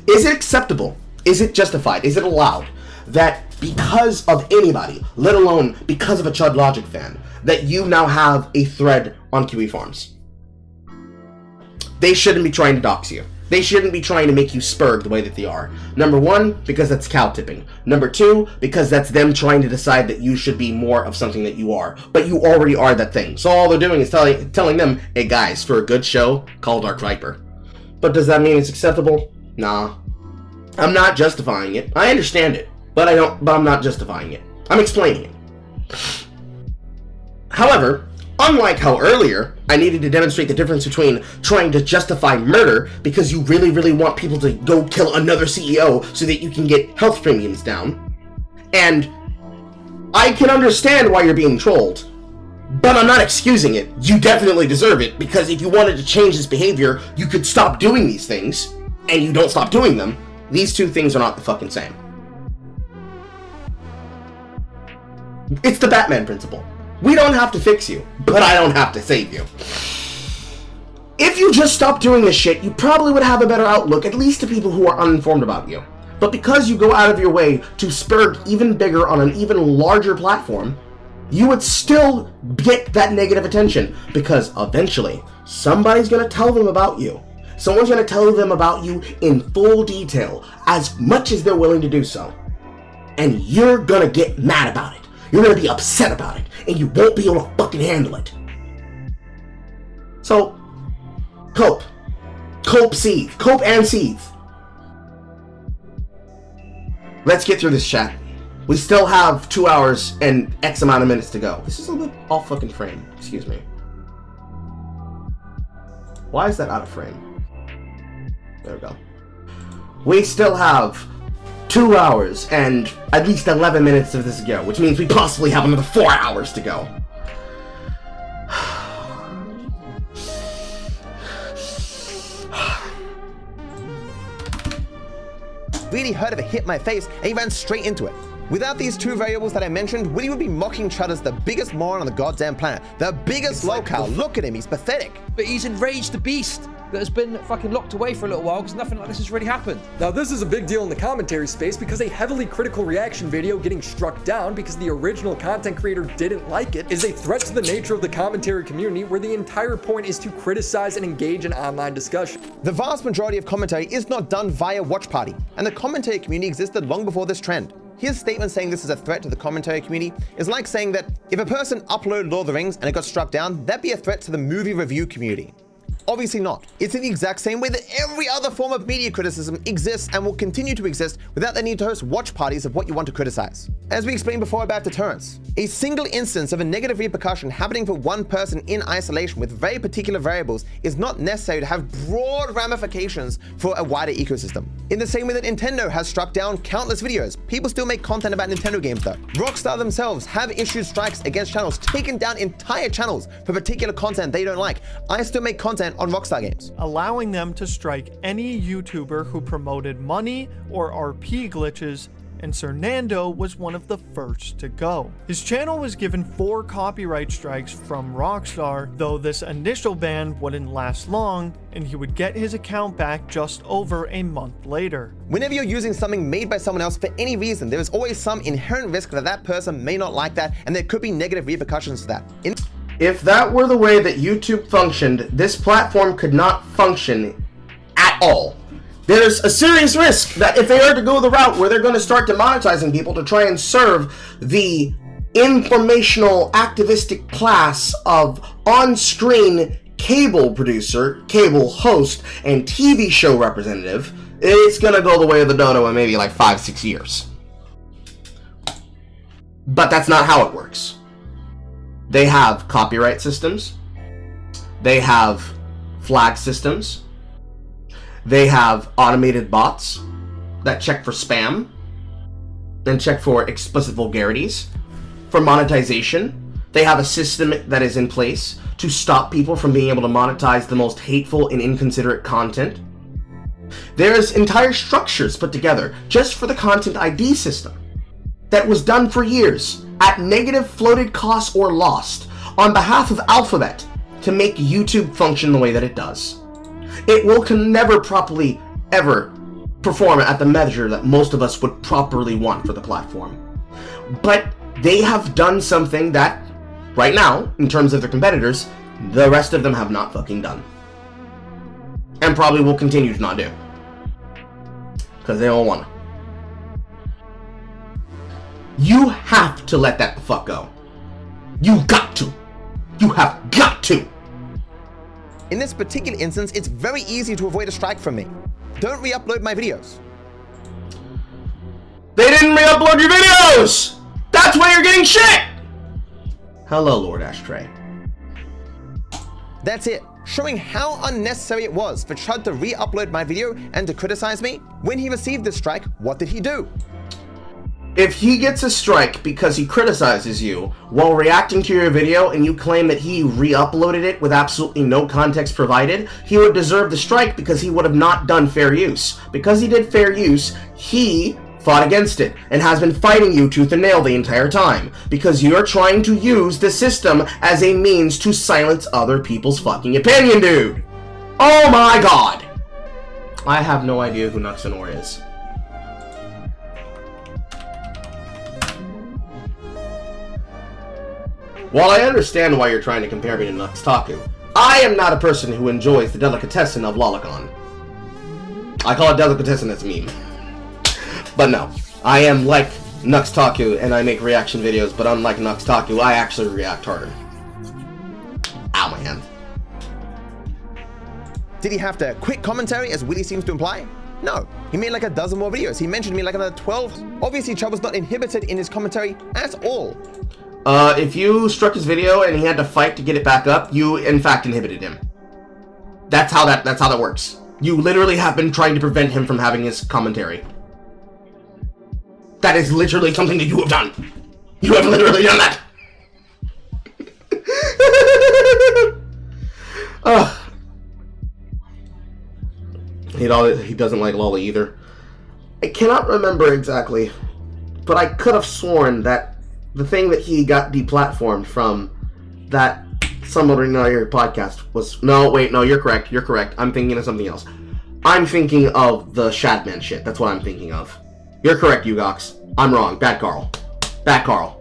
Is it acceptable? Is it justified? Is it allowed that because of anybody, let alone because of a Chud Logic fan, that you now have a thread on QE Farms? They shouldn't be trying to dox you. They shouldn't be trying to make you spurg the way that they are. Number one, because that's cow tipping. Number two, because that's them trying to decide that you should be more of something that you are. But you already are that thing. So all they're doing is telling them, hey guys, for a good show, call Dark Viper. But does that mean it's acceptable? Nah. I'm not justifying it. I understand it. But I'm not justifying it. I'm explaining it. However, unlike how earlier I needed to demonstrate the difference between trying to justify murder because you really, really want people to go kill another CEO so that you can get health premiums down, and I can understand why you're being trolled, but I'm not excusing it. You definitely deserve it, because if you wanted to change this behavior, you could stop doing these things, and you don't stop doing them. These two things are not the fucking same. It's the Batman principle. We don't have to fix you, but I don't have to save you. If you just stopped doing this shit, you probably would have a better outlook, at least to people who are uninformed about you. But because you go out of your way to spurg even bigger on an even larger platform, you would still get that negative attention, because eventually somebody's going to tell them about you. Someone's going to tell them about you in full detail, as much as they're willing to do so. And you're going to get mad about it. You're going to be upset about it, and you won't be able to fucking handle it. So, cope. Cope and seethe. Let's get through this, chat. We still have 2 hours and X amount of minutes to go. This is a little off fucking frame. Excuse me. Why is that out of frame? There we go. We still have 2 hours and at least 11 minutes of this to go, which means we possibly have another 4 hours to go. Really heard of it hit my face and he ran straight into it. Without these two variables that I mentioned, Woody would be mocking Chud as the biggest moron on the goddamn planet. The biggest lolcow. Look at him, he's pathetic. But he's enraged the beast that has been fucking locked away for a little while because nothing like this has really happened. Now this is a big deal in the commentary space because a heavily critical reaction video getting struck down because the original content creator didn't like it is a threat to the nature of the commentary community, where the entire point is to criticize and engage in online discussion. The vast majority of commentary is not done via watch party, and the commentary community existed long before this trend. His statement saying this is a threat to the commentary community is like saying that if a person uploaded Lord of the Rings and it got struck down, that'd be a threat to the movie review community. Obviously not. It's in the exact same way that every other form of media criticism exists and will continue to exist without the need to host watch parties of what you want to criticize. As we explained before about deterrence, a single instance of a negative repercussion happening for one person in isolation with very particular variables is not necessary to have broad ramifications for a wider ecosystem. In the same way that Nintendo has struck down countless videos, people still make content about Nintendo games though. Rockstar themselves have issued strikes against channels, taken down entire channels for particular content they don't like. I still make content on Rockstar games, allowing them to strike any YouTuber who promoted money or RP glitches, and Cernando was one of the first to go. His channel was given 4 copyright strikes from Rockstar, though this initial ban wouldn't last long, and he would get his account back just over a month later. Whenever you're using something made by someone else for any reason, there is always some inherent risk that that person may not like that, and there could be negative repercussions to that. If that were the way that YouTube functioned, this platform could not function at all. There's a serious risk that if they are to go the route where they're going to start demonetizing people to try and serve the informational activistic class of on-screen cable producer, cable host, and TV show representative, it's going to go the way of the dodo in maybe like 5-6 years. But that's not how it works. They have copyright systems, they have flag systems, they have automated bots that check for spam and check for explicit vulgarities. For monetization, they have a system that is in place to stop people from being able to monetize the most hateful and inconsiderate content. There's entire structures put together just for the content ID system that was done for years at negative floated costs or lost on behalf of Alphabet to make YouTube function the way that it does. It can never properly ever perform at the measure that most of us would properly want for the platform. But they have done something that, right now, in terms of their competitors, the rest of them have not fucking done. And probably will continue to not do. Because they don't want to. You have to let that the fuck go. You got to. You have got to. In this particular instance, it's very easy to avoid a strike from me. Don't re-upload my videos. They didn't re-upload your videos! That's why you're getting shit! Hello, Lord Ashtray. That's it. Showing how unnecessary it was for Chud to re-upload my video and to criticize me. When he received this strike, what did he do? If he gets a strike because he criticizes you while reacting to your video and you claim that he re-uploaded it with absolutely no context provided, he would deserve the strike because he would have not done fair use. Because he did fair use, he fought against it and has been fighting you tooth and nail the entire time because you're trying to use the system as a means to silence other people's fucking opinion, dude. Oh my god! I have no idea who Nuxanor is. While I understand why you're trying to compare me to Nuxtaku, I am not a person who enjoys the delicatessen of lolicon. I call it delicatessen as a meme. But no, I am like Nuxtaku and I make reaction videos, but unlike Nuxtaku, I actually react harder. Ow, my hand. Did he have to quit commentary, as Willie seems to imply? No, he made like a dozen more videos. He mentioned me like another 12. Obviously, Chud was not inhibited in his commentary at all. If you struck his video and he had to fight to get it back up, you in fact inhibited him. That's how that works. You literally have been trying to prevent him from having his commentary. That is literally something that you have done. You have literally done that. He doesn't like Lolly either. I cannot remember exactly, but I could have sworn that the thing that he got deplatformed from that Somebody Know Your podcast was... No, wait, no, you're correct. You're correct. I'm thinking of something else. I'm thinking of the Shadman shit. That's what I'm thinking of. You're correct, Ugox. I'm wrong. Bad Carl. Bad Carl.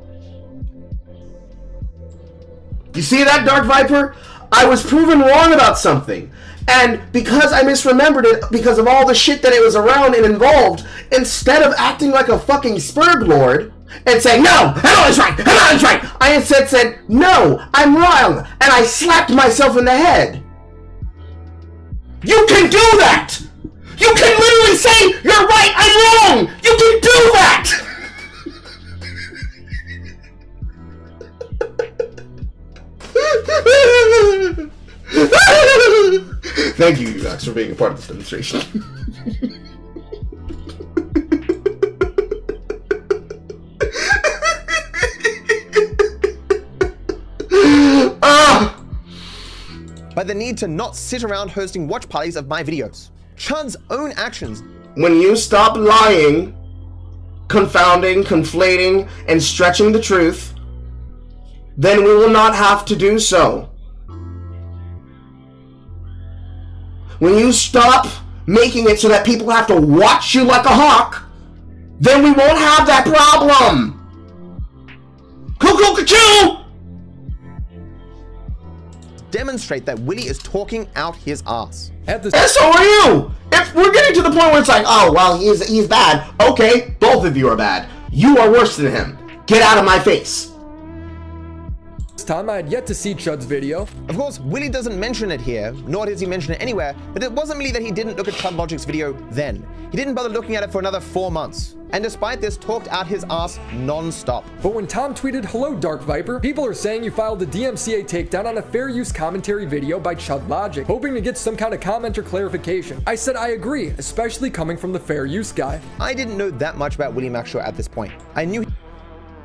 You see that, Dark Viper? I was proven wrong about something. And because I misremembered it, because of all the shit that it was around and involved, instead of acting like a fucking Spurg Lord and saying, no, Hannah is right, Hannah is right, I instead said, no, I'm wrong, and I slapped myself in the head. You can do that! You can literally say, you're right, I'm wrong! You can do that! Thank you, Ugox, for being a part of this demonstration. By the need to not sit around hosting watch parties of my videos. Chud's own actions. When you stop lying, confounding, conflating, and stretching the truth, then we will not have to do so. When you stop making it so that people have to watch you like a hawk, then we won't have that problem. Cuckoo-cuckoo! Demonstrate that Willie is talking out his ass. And so are you! If we're getting to the point where it's like, oh, well, he's bad. Okay, both of you are bad. You are worse than him. Get out of my face. This time I had yet to see Chud's video. Of course, Willie doesn't mention it here, nor does he mention it anywhere, but it wasn't really that he didn't look at Chud Logic's video then. He didn't bother looking at it for another 4 months. And despite this, talked out his ass non-stop. But when Tom tweeted, hello Dark Viper, people are saying you filed a DMCA takedown on a fair use commentary video by Chud Logic, hoping to get some kind of comment or clarification. I said I agree, especially coming from the fair use guy. I didn't know that much about Willie Maxshaw at this point. I knew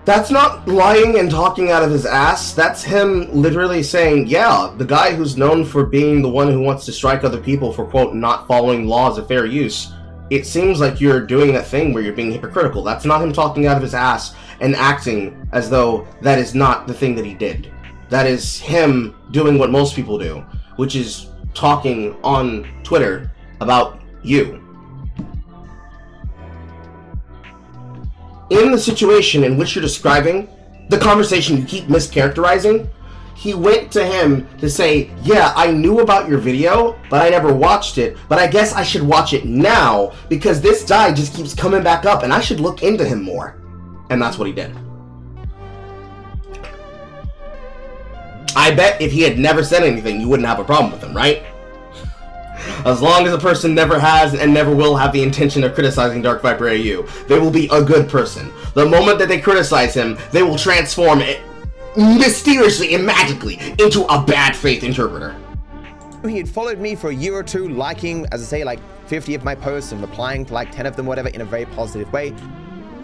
That's not lying and talking out of his ass. That's him literally saying, yeah, the guy who's known for being the one who wants to strike other people for, quote, not following laws of fair use. It seems like you're doing that thing where you're being hypocritical. That's not him talking out of his ass and acting as though that is not the thing that he did. That is him doing what most people do, which is talking on Twitter about you. In the situation in which you're describing, the conversation you keep mischaracterizing, he went to him to say, yeah, I knew about your video, but I never watched it, but I guess I should watch it now because this guy just keeps coming back up and I should look into him more. And that's what he did. I bet if he had never said anything, you wouldn't have a problem with him, right? As long as a person never has and never will have the intention of criticizing DarkViperAU, they will be a good person. The moment that they criticize him, they will transform it mysteriously and magically into a bad faith interpreter. He had followed me for a year or two, liking, as I say, like 50 of my posts and replying to like 10 of them, whatever, in a very positive way.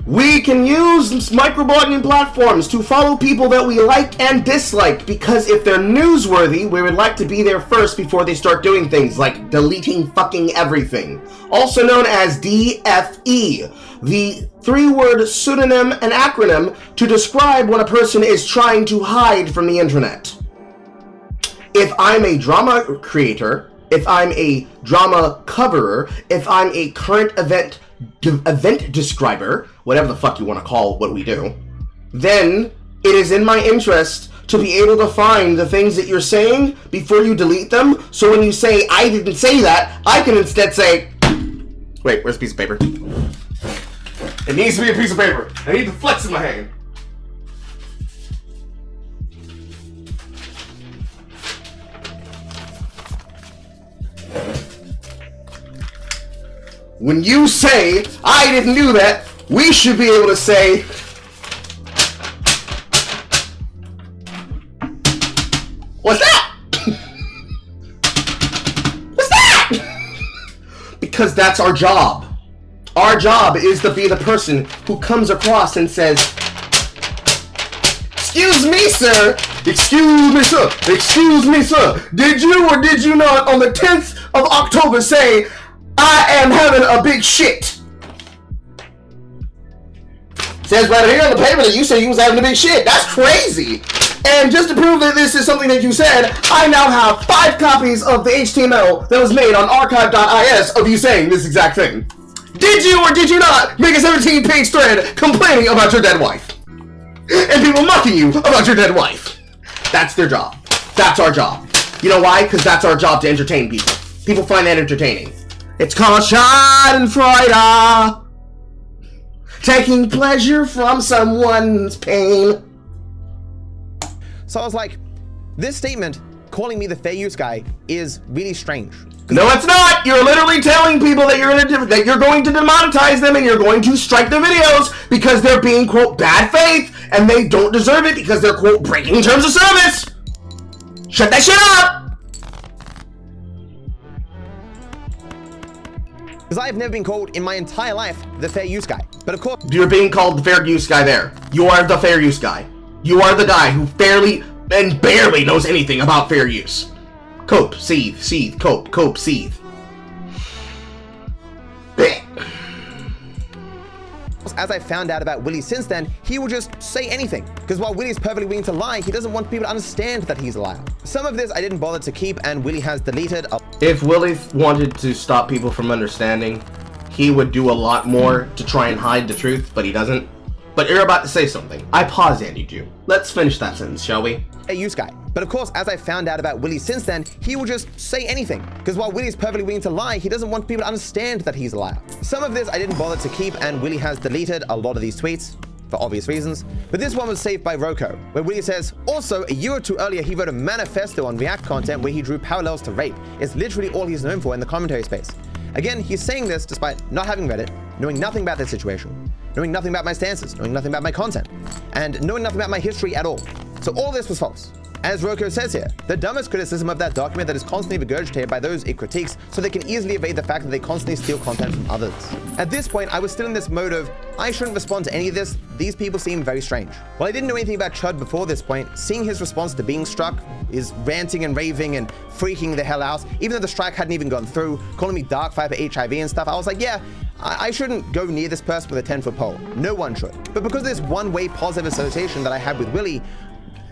We can use microblogging platforms to follow people that we like and dislike, because if they're newsworthy, we would like to be there first before they start doing things like deleting fucking everything. Also known as DFE, the 3-word pseudonym and acronym to describe what a person is trying to hide from the internet. If I'm a drama creator if I'm a drama coverer, if I'm a current event describer, whatever the fuck you want to call what we do, then it is in my interest to be able to find the things that you're saying before you delete them. So when you say, I didn't say that, I can instead say, wait, where's a piece of paper? It needs to be a piece of paper. I need the flex in my hand. When you say, I didn't do that, we should be able to say, what's that? What's that? Because that's our job. Our job is to be the person who comes across and says, excuse me, sir. Excuse me, sir. Excuse me, sir. Did you or did you not on the 10th of October say, I am having a big shit? Says right here on the paper that you said you was having a big shit. That's crazy. And just to prove that this is something that you said, I now have 5 copies of the HTML that was made on archive.is of you saying this exact thing. Did you or did you not make a 17-page thread complaining about your dead wife? And people mocking you about your dead wife. That's their job. That's our job. You know why? Because that's our job to entertain people. People find that entertaining. It's called Schadenfreude. Taking pleasure from someone's pain. So I was like, this statement, calling me the fair use guy, is really strange. No, it's not. You're literally telling people that that you're going to demonetize them and you're going to strike their videos because they're being, quote, bad faith, and they don't deserve it because they're, quote, breaking terms of service. Shut that shit up. Because I've never been called in my entire life the fair use guy. But of course, you're being called the fair use guy there. You are the fair use guy. You are the guy who fairly and barely knows anything about fair use. Cope, seethe, cope, seethe. As I found out about Willie since then, he will just say anything. Because while Willie's perfectly willing to lie, he doesn't want people to understand that he's a liar. Some of this I didn't bother to keep, and Willie has deleted. If Willie wanted to stop people from understanding, he would do a lot more to try and hide the truth, but he doesn't. But you're about to say something. I pause-ended you. Let's finish that sentence, shall we? A use guy. But of course, as I found out about Willie since then, he will just say anything. Because while Willie's perfectly willing to lie, he doesn't want people to understand that he's a liar. Some of this I didn't bother to keep, and Willie has deleted a lot of these tweets, for obvious reasons. But this one was saved by Roko, where Willie says, also, a year or two earlier, he wrote a manifesto on React content where he drew parallels to rape. It's literally all he's known for in the commentary space. Again, he's saying this despite not having read it, knowing nothing about the situation, knowing nothing about my stances, knowing nothing about my content, and knowing nothing about my history at all. So all this was false. As Roko says here, the dumbest criticism of that document that is constantly regurgitated by those it critiques so they can easily evade the fact that they constantly steal content from others. At this point, I was still in this mode of, I shouldn't respond to any of this, these people seem very strange. While I didn't know anything about Chud before this point, seeing his response to being struck, is ranting and raving and freaking the hell out, even though the strike hadn't even gone through, calling me DarkViperAU and stuff, I was like, yeah, I shouldn't go near this person with a 10-foot pole. No one should. But because of this one-way positive association that I had with Willie,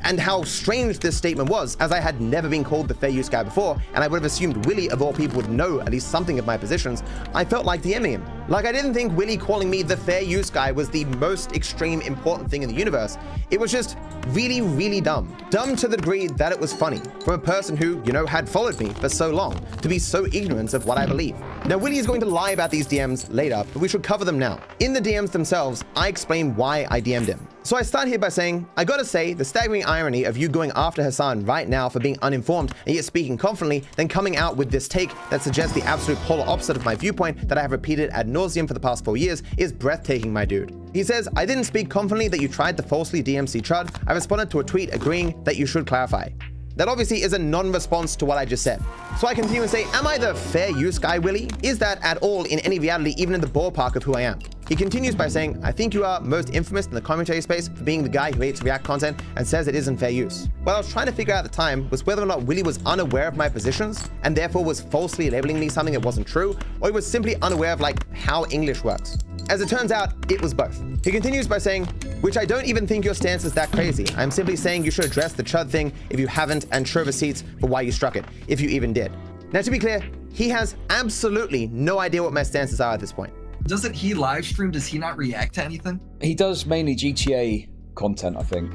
and how strange this statement was, as I had never been called the fair use guy before, and I would have assumed Willie, of all people, would know at least something of my positions, I felt like DMing him. Like, I didn't think Willie calling me the fair use guy was the most extreme important thing in the universe. It was just really, really dumb. Dumb to the degree that it was funny, from a person who, you know, had followed me for so long, to be so ignorant of what I believe. Now, Willie is going to lie about these DMs later, but we should cover them now. In the DMs themselves, I explain why I DM'd him. So I start here by saying, I gotta say, the staggering irony of you going after Hassan right now for being uninformed and yet speaking confidently, then coming out with this take that suggests the absolute polar opposite of my viewpoint that I have repeated ad nauseum for the past 4 years is breathtaking, my dude. He says, I didn't speak confidently that you tried to falsely DMC Chud. I responded to a tweet agreeing that you should clarify. That obviously is a non-response to what I just said. So I continue and say, am I the fair use guy, Willie? Is that at all in any reality, even in the ballpark of who I am? He continues by saying, I think you are most infamous in the commentary space for being the guy who hates React content and says it isn't fair use. What I was trying to figure out at the time was whether or not Willie was unaware of my positions and therefore was falsely labeling me something that wasn't true, or he was simply unaware of like how English works. As it turns out, it was both. He continues by saying, which I don't even think your stance is that crazy. I'm simply saying you should address the Chud thing if you haven't and show receipts for why you struck it, if you even did. Now, to be clear, he has absolutely no idea what my stances are at this point. Doesn't he live stream? Does he not react to anything? He does mainly GTA content, I think.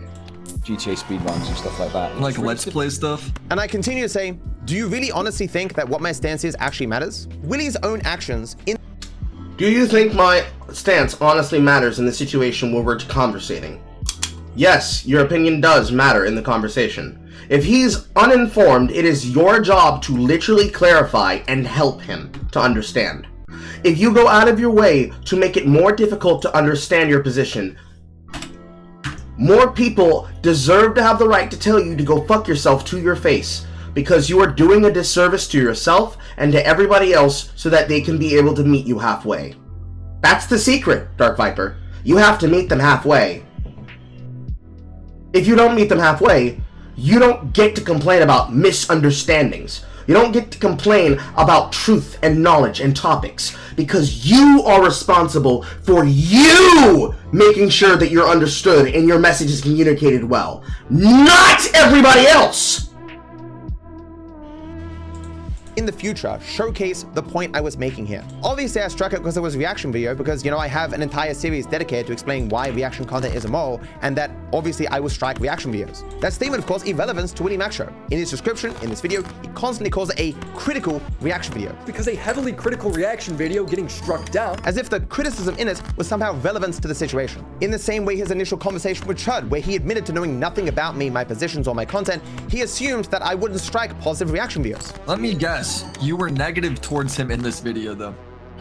GTA speedruns and stuff like that. Like Let's Play stuff. And I continue to say, do you really honestly think that what my stance is actually matters? Willy's own actions in... Do you think my stance honestly matters in the situation where we're conversating? Yes, your opinion does matter in the conversation. If he's uninformed, it is your job to literally clarify and help him to understand. If you go out of your way to make it more difficult to understand your position, more people deserve to have the right to tell you to go fuck yourself to your face, because you are doing a disservice to yourself and to everybody else so that they can be able to meet you halfway. That's the secret, Dark Viper. You have to meet them halfway. If you don't meet them halfway, you don't get to complain about misunderstandings. You don't get to complain about truth and knowledge and topics, because you are responsible for you making sure that you're understood and your message is communicated well, not everybody else. In the future, showcase the point I was making here. Obviously, I struck it because it was a reaction video, because, you know, I have an entire series dedicated to explaining why reaction content is immoral, and that obviously I will strike reaction videos. That statement, of course, irrelevant to Willy Mac Show. In his description, in this video, he constantly calls it a critical reaction video. Because a heavily critical reaction video getting struck down, as if the criticism in it was somehow relevant to the situation. In the same way his initial conversation with Chud, where he admitted to knowing nothing about me, my positions, or my content, he assumed that I wouldn't strike positive reaction videos. Let me guess. You were negative towards him in this video, though.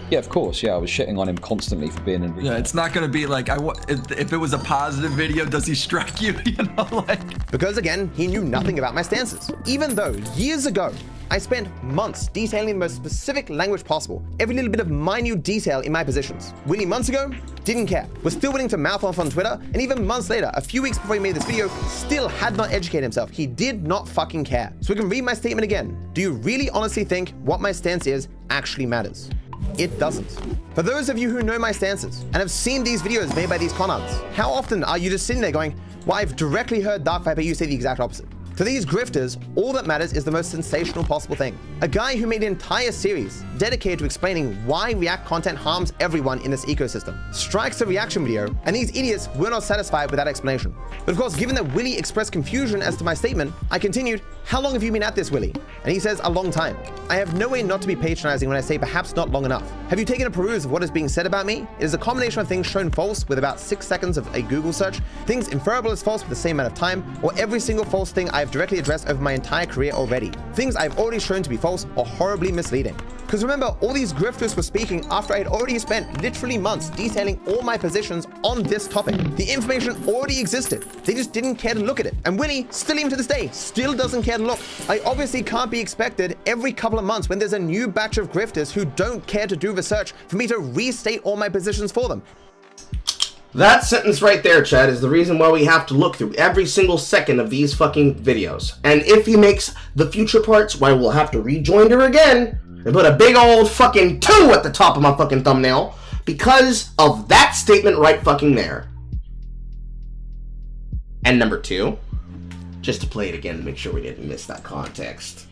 Yeah, of course. Yeah, I was shitting on him constantly for being in. Yeah, it's not gonna be like if it was a positive video, does he strike you? You know, like. Because again, he knew nothing about my stances. Even though years ago, I spent months detailing the most specific language possible, every little bit of minute detail in my positions. Willy months ago, didn't care. Was still willing to mouth off on Twitter, and even months later, a few weeks before he made this video, still had not educated himself. He did not fucking care. So we can read my statement again. Do you really honestly think what my stance is actually matters? It doesn't. For those of you who know my stances and have seen these videos made by these con-artists, how often are you just sitting there going, well, I've directly heard DarkViperAU say the exact opposite? To these grifters, all that matters is the most sensational possible thing. A guy who made an entire series dedicated to explaining why React content harms everyone in this ecosystem strikes a reaction video, and these idiots were not satisfied with that explanation. But of course, given that Willy expressed confusion as to my statement, I continued, how long have you been at this, Willy? And he says, a long time. I have no way not to be patronizing when I say perhaps not long enough. Have you taken a peruse of what is being said about me? It is a combination of things shown false with about 6 seconds of a Google search, things inferable as false with the same amount of time, or every single false thing I have directly addressed over my entire career already. Things I've already shown to be false or horribly misleading. Because remember, all these grifters were speaking after I had already spent literally months detailing all my positions on this topic. The information already existed. They just didn't care to look at it. And Willy, still even to this day, still doesn't care to look. I obviously can't be expected every couple of months when there's a new batch of grifters who don't care to do research for me to restate all my positions for them. That sentence right there, Chad, is the reason why we have to look through every single second of these fucking videos. And if he makes the future parts, why we'll have to rejoin her again and put a big old fucking 2 at the top of my fucking thumbnail because of that statement right fucking there. And number 2, just to play it again to make sure we didn't miss that context.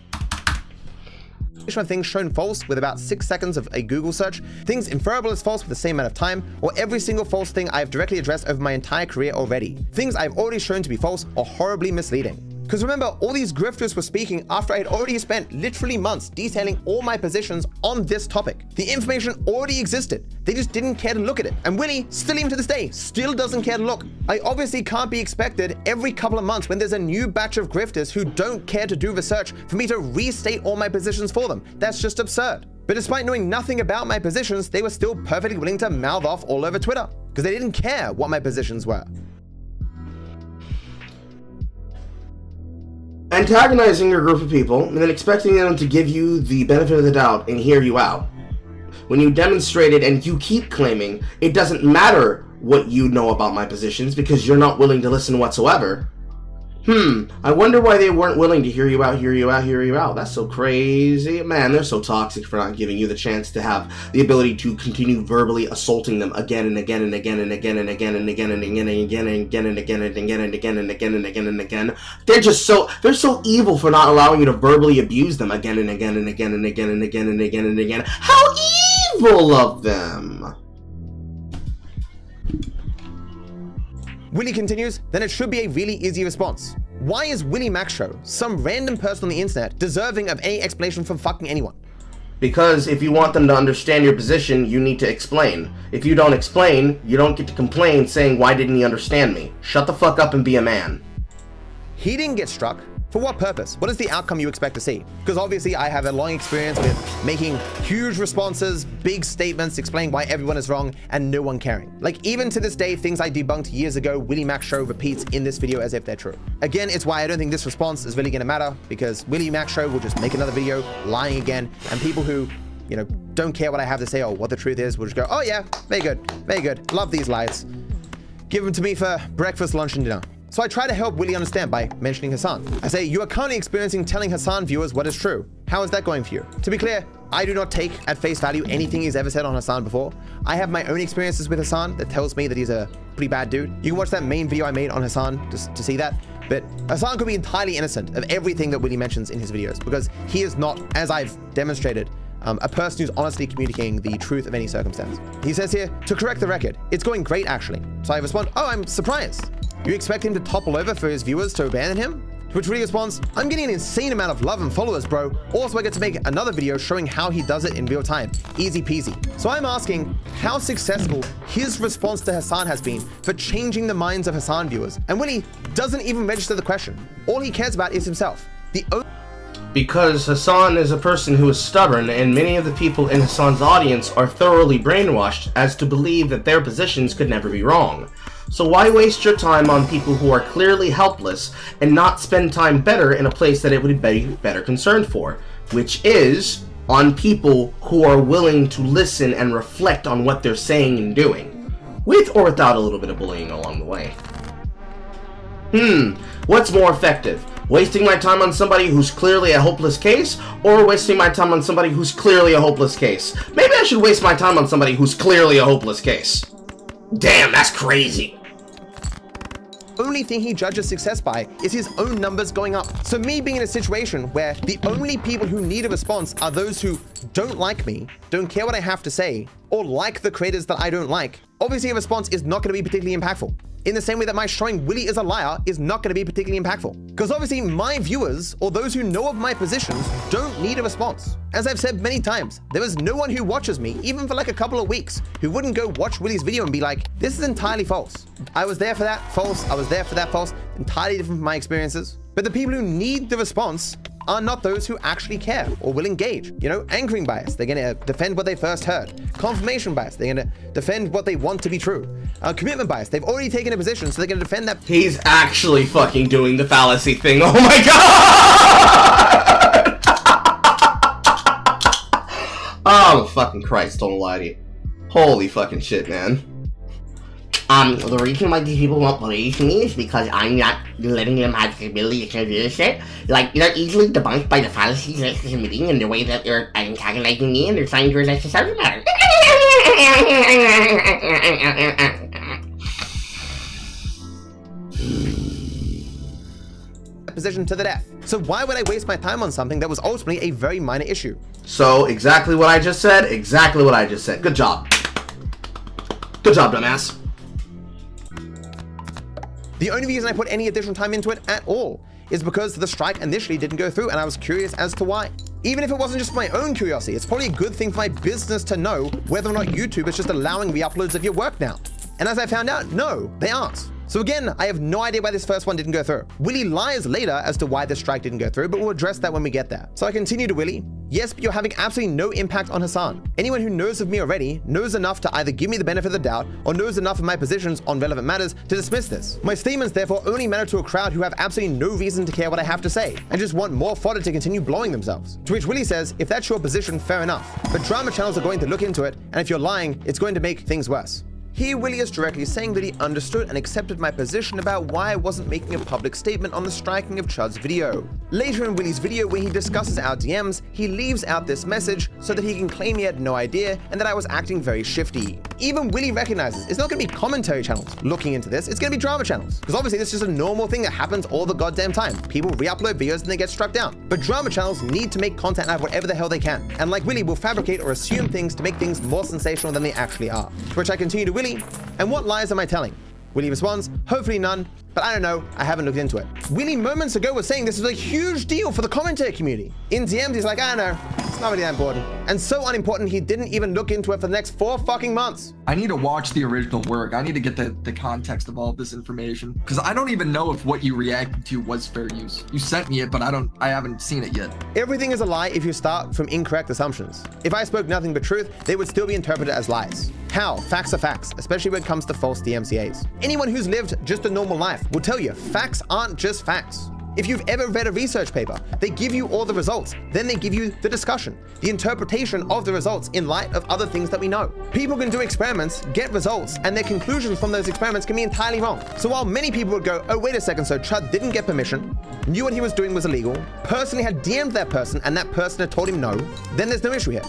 Things shown false with about 6 seconds of a Google search, things inferable as false with the same amount of time, or every single false thing I have directly addressed over my entire career already. Things I've already shown to be false or horribly misleading. Because remember, all these grifters were speaking after I had already spent literally months detailing all my positions on this topic. The information already existed. They just didn't care to look at it. And Willy, still even to this day, still doesn't care to look. I obviously can't be expected every couple of months when there's a new batch of grifters who don't care to do research for me to restate all my positions for them. That's just absurd. But despite knowing nothing about my positions, they were still perfectly willing to mouth off all over Twitter because they didn't care what my positions were. Antagonizing your group of people and then expecting them to give you the benefit of the doubt and hear you out. When you demonstrated and you keep claiming it doesn't matter what you know about my positions because you're not willing to listen whatsoever, I wonder why they weren't willing to hear you out. That's so crazy. Man, they're so toxic for not giving you the chance to have the ability to continue verbally assaulting them again and again and again and again and again and again and again and again and again and again and again and again and again and again and again. They're so evil for not allowing you to verbally abuse them again and again and again and again and again and again and again. How evil of them! Willie continues, then it should be a really easy response. Why is Willie Max Show, some random person on the internet, deserving of any explanation from fucking anyone? Because if you want them to understand your position, you need to explain. If you don't explain, you don't get to complain saying, why didn't he understand me? Shut the fuck up and be a man. He didn't get struck. For what purpose? What is the outcome you expect to see? Because obviously I have a long experience with making huge responses, big statements, explaining why everyone is wrong, and no one caring. Like, even to this day, things I debunked years ago, Willie Max Show repeats in this video as if they're true. Again, it's why I don't think this response is really gonna matter, because Willie Max Show will just make another video lying again, and people who, you know, don't care what I have to say or what the truth is will just go, oh yeah, very good, love these lies. Give them to me for breakfast, lunch, and dinner. So I try to help Willie understand by mentioning Hassan. I say, you are currently experiencing telling Hassan viewers what is true. How is that going for you? To be clear, I do not take at face value anything he's ever said on Hassan before. I have my own experiences with Hassan that tells me that he's a pretty bad dude. You can watch that main video I made on Hassan just to see that. But Hassan could be entirely innocent of everything that Willie mentions in his videos because he is not, as I've demonstrated, a person who's honestly communicating the truth of any circumstance. He says here, to correct the record, it's going great actually. So I respond, oh, I'm surprised. You expect him to topple over for his viewers to abandon him? To which Willie responds, I'm getting an insane amount of love and followers, bro. Also, I get to make another video showing how he does it in real time. Easy peasy. So I'm asking how successful his response to Hassan has been for changing the minds of Hassan viewers. And Willie doesn't even register the question. All he cares about is himself. Because Hassan is a person who is stubborn, and many of the people in Hassan's audience are thoroughly brainwashed as to believe that their positions could never be wrong. So why waste your time on people who are clearly helpless and not spend time better in a place that it would be better concerned for, which is on people who are willing to listen and reflect on what they're saying and doing, with or without a little bit of bullying along the way. What's more effective? Wasting my time on somebody who's clearly a hopeless case, or wasting my time on somebody who's clearly a hopeless case? Maybe I should waste my time on somebody who's clearly a hopeless case. Damn, that's crazy. Only thing he judges success by is his own numbers going up. So me being in a situation where the only people who need a response are those who don't like me, don't care what I have to say, or like the creators that I don't like, obviously a response is not going to be particularly impactful. In the same way that my showing Willie is a liar is not going to be particularly impactful. Because obviously my viewers, or those who know of my positions, don't need a response. As I've said many times, there is no one who watches me, even for like a couple of weeks, who wouldn't go watch Willie's video and be like, this is entirely false. I was there for that, false. I was there for that, false. Entirely different from my experiences. But the people who need the response are not those who actually care or will engage. You know, anchoring bias, they're gonna defend what they first heard. Confirmation bias, they're gonna defend what they want to be true. Commitment bias, they've already taken a position, so they're gonna defend that. He's actually fucking doing the fallacy thing. Oh my god! Oh fucking Christ, don't lie to you. Holy fucking shit, man. The reason why these people won't believe me is because I'm not letting them have the ability to do shit. Like, they're easily debunked by the fallacies they're committing and the way that they're antagonizing me and they're trying to erase the subject matter. Position to the death. So why would I waste my time on something that was ultimately a very minor issue? So, exactly what I just said, exactly what I just said. Good job. Good job, dumbass. The only reason I put any additional time into it at all is because the strike initially didn't go through and I was curious as to why. Even if it wasn't just my own curiosity, it's probably a good thing for my business to know whether or not YouTube is just allowing re-uploads of your work now. And as I found out, no, they aren't. So again, I have no idea why this first one didn't go through. Willie lies later as to why the strike didn't go through, but we'll address that when we get there. So I continue to Willie. Yes, but you're having absolutely no impact on Hassan. Anyone who knows of me already knows enough to either give me the benefit of the doubt or knows enough of my positions on relevant matters to dismiss this. My statements therefore only matter to a crowd who have absolutely no reason to care what I have to say and just want more fodder to continue blowing themselves. To which Willie says, if that's your position, fair enough. But drama channels are going to look into it, and if you're lying, it's going to make things worse. Here, Willie is directly saying that he understood and accepted my position about why I wasn't making a public statement on the striking of Chud's video. Later in Willie's video, where he discusses our DMs, he leaves out this message so that he can claim he had no idea and that I was acting very shifty. Even Willie recognizes it's not going to be commentary channels looking into this, it's going to be drama channels. Because obviously this is just a normal thing that happens all the goddamn time. People re-upload videos and they get struck down. But drama channels need to make content out of whatever the hell they can. And like Willie will fabricate or assume things to make things more sensational than they actually are. To which I continue to Willie, and what lies am I telling? Willie responds, hopefully none, but I don't know, I haven't looked into it. Willie moments ago was saying this was a huge deal for the commentator community. In DMs, he's like, I don't know, it's not really that important. And so unimportant, he didn't even look into it for the next 4 fucking months. I need to watch the original work. I need to get the context of all of this information. Because I don't even know if what you reacted to was fair use. You sent me it, but I haven't seen it yet. Everything is a lie if you start from incorrect assumptions. If I spoke nothing but truth, they would still be interpreted as lies. How? Facts are facts, especially when it comes to false DMCAs. Anyone who's lived just a normal life will tell you facts aren't just facts. If you've ever read a research paper, they give you all the results, then they give you the discussion, the interpretation of the results in light of other things that we know. People can do experiments, get results, and their conclusions from those experiments can be entirely wrong. So while many people would go, oh wait a second, so Chud didn't get permission, knew what he was doing was illegal, personally had DM'd that person and that person had told him no, then there's no issue here.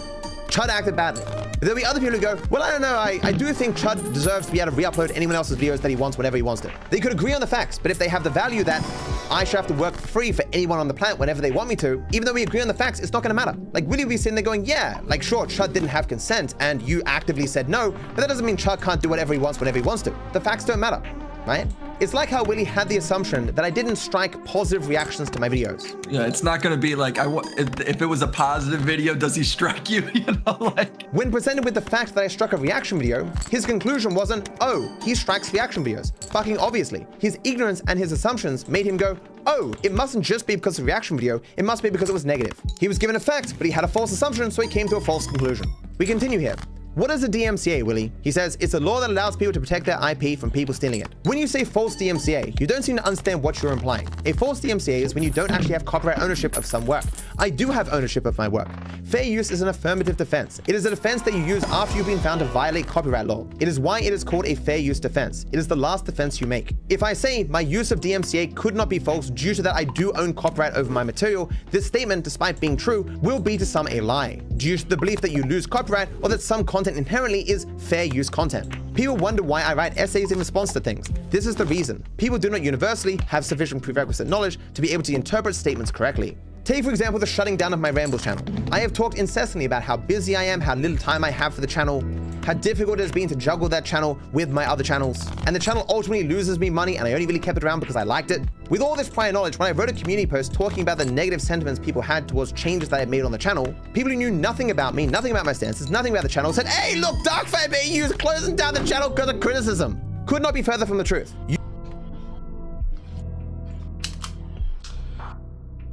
Chud acted badly. There'll be other people who go, well, I don't know, I do think Chud deserves to be able to re-upload anyone else's videos that he wants whenever he wants to. They could agree on the facts, but if they have the value that I should have to work free for anyone on the planet whenever they want me to, even though we agree on the facts, it's not gonna matter. Like, Willie will be sitting there going, yeah, like sure, Chud didn't have consent and you actively said no, but that doesn't mean Chud can't do whatever he wants whenever he wants to. The facts don't matter, right? It's like how Willie had the assumption that I didn't strike positive reactions to my videos. Yeah, it's not gonna be like, if it was a positive video, does he strike you? You know, like. When presented with the fact that I struck a reaction video, his conclusion wasn't, oh, he strikes reaction videos. Fucking obviously. His ignorance and his assumptions made him go, oh, it mustn't just be because of a reaction video, it must be because it was negative. He was given a fact, but he had a false assumption, so he came to a false conclusion. We continue here. What is a DMCA, Willie? He says, it's a law that allows people to protect their IP from people stealing it. When you say false DMCA, you don't seem to understand what you're implying. A false DMCA is when you don't actually have copyright ownership of some work. I do have ownership of my work. Fair use is an affirmative defense. It is a defense that you use after you've been found to violate copyright law. It is why it is called a fair use defense. It is the last defense you make. If I say my use of DMCA could not be false due to that I do own copyright over my material, this statement, despite being true, will be to some a lie, due to the belief that you lose copyright or that some content inherently is fair use content. People wonder why I write essays in response to things. This is the reason. People do not universally have sufficient prerequisite knowledge to be able to interpret statements correctly. Take, for example, the shutting down of my Rambles channel. I have talked incessantly about how busy I am, how little time I have for the channel, how difficult it has been to juggle that channel with my other channels, and the channel ultimately loses me money and I only really kept it around because I liked it. With all this prior knowledge, when I wrote a community post talking about the negative sentiments people had towards changes that I had made on the channel, people who knew nothing about me, nothing about my stances, nothing about the channel said, hey, look, DarkViperAU is closing down the channel because of criticism. Could not be further from the truth.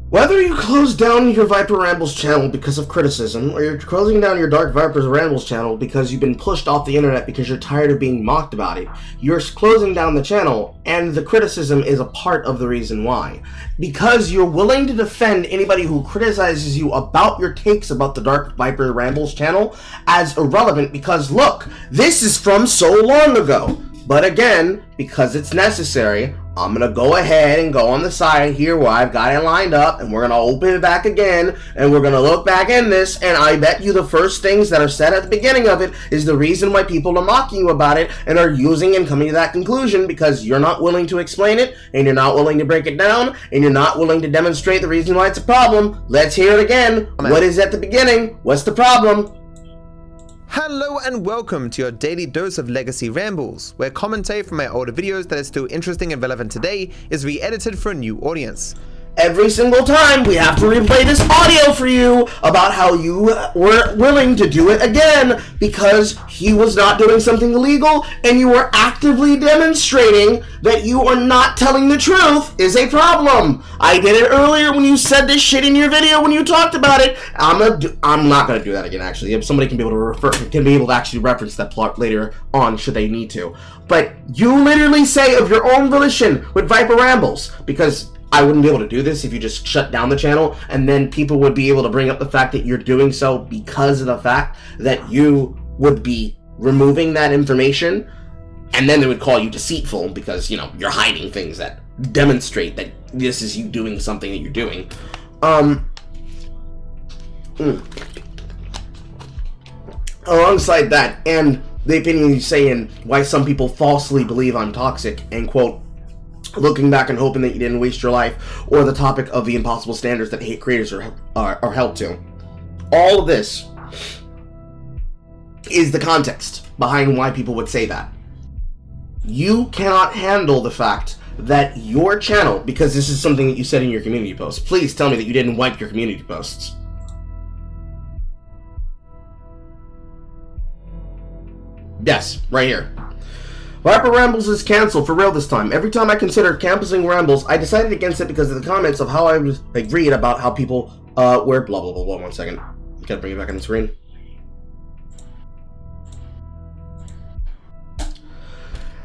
Whether you close down your Viper Rambles channel because of criticism, or you're closing down your Dark Viper's Rambles channel because you've been pushed off the internet because you're tired of being mocked about it, you're closing down the channel, and the criticism is a part of the reason why. Because you're willing to defend anybody who criticizes you about your takes about the Dark Viper Rambles channel as irrelevant because, look, this is from so long ago. But again, because it's necessary, I'm going to go ahead and go on the side here where I've got it lined up, and we're going to open it back again, and we're going to look back in this, and I bet you the first things that are said at the beginning of it is the reason why people are mocking you about it and are using and coming to that conclusion because you're not willing to explain it, and you're not willing to break it down, and you're not willing to demonstrate the reason why it's a problem. Let's hear it again. What is at the beginning? What's the problem? Hello and welcome to your daily dose of Legacy Rambles, where commentary from my older videos that is still interesting and relevant today is re-edited for a new audience. Every single time we have to replay this audio for you about how you were willing to do it again because he was not doing something illegal and you were actively demonstrating that you are not telling the truth is a problem. I did it earlier when you said this shit in your video when you talked about it. I'm not gonna do that again actually. If somebody can be able to actually reference that plot later on should they need to. But you literally say of your own volition with Viper Rambles, because I wouldn't be able to do this if you just shut down the channel, and then people would be able to bring up the fact that you're doing so because of the fact that you would be removing that information And then they would call you deceitful because, you know, you're hiding things that demonstrate that this is you doing something that you're doing. Alongside that, and the opinion he's saying why some people falsely believe I'm toxic, and quote, looking back and hoping that you didn't waste your life, or the topic of the impossible standards that hate creators are held to. All of this is the context behind why people would say that. You cannot handle the fact that your channel, because this is something that you said in your community post, please tell me that you didn't wipe your community posts. Yes, right here. Viper Rambles is cancelled for real this time. Every time I considered cancelling Rambles, I decided against it because of the comments of how I was read about how people were blah blah blah blah. 1 second. Gotta bring it back on the screen.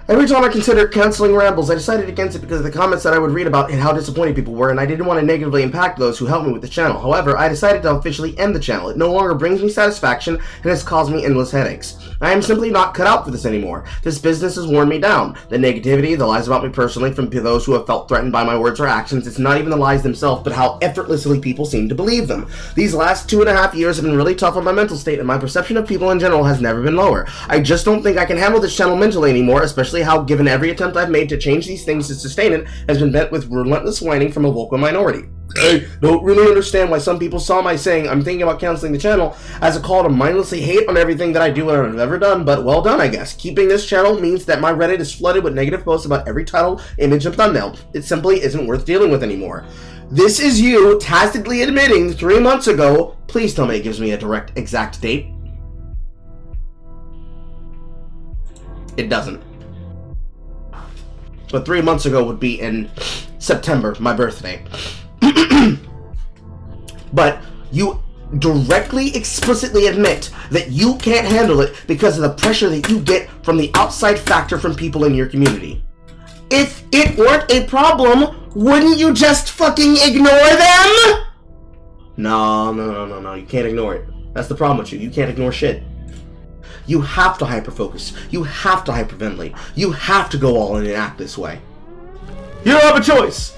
Every time I considered canceling Rambles, I decided against it because of the comments that I would read about and how disappointed people were, and I didn't want to negatively impact those who helped me with the channel. However, I decided to officially end the channel. It no longer brings me satisfaction and has caused me endless headaches. I am simply not cut out for this anymore. This business has worn me down. The negativity, the lies about me personally from those who have felt threatened by my words or actions, it's not even the lies themselves, but how effortlessly people seem to believe them. These last 2.5 years have been really tough on my mental state, and my perception of people in general has never been lower. I just don't think I can handle this channel mentally anymore, especially how, given every attempt I've made to change these things to sustain it, has been met with relentless whining from a vocal minority. I don't really understand why some people saw my saying I'm thinking about canceling the channel as a call to mindlessly hate on everything that I do and I've ever done, but well done, I guess. Keeping this channel means that my Reddit is flooded with negative posts about every title, image, and thumbnail. It simply isn't worth dealing with anymore. This is you tacitly admitting 3 months ago. Please tell me it gives me a direct, exact date. It doesn't. But 3 months ago would be in September, my birthday. But you directly, explicitly admit that you can't handle it because of the pressure that you get from the outside factor from people in your community. If it weren't a problem, wouldn't you just fucking ignore them? No, you can't ignore it. That's the problem with you. You can't ignore shit. You have to hyper-focus. You have to hyperventilate. You have to go all in and act this way. You don't have a choice.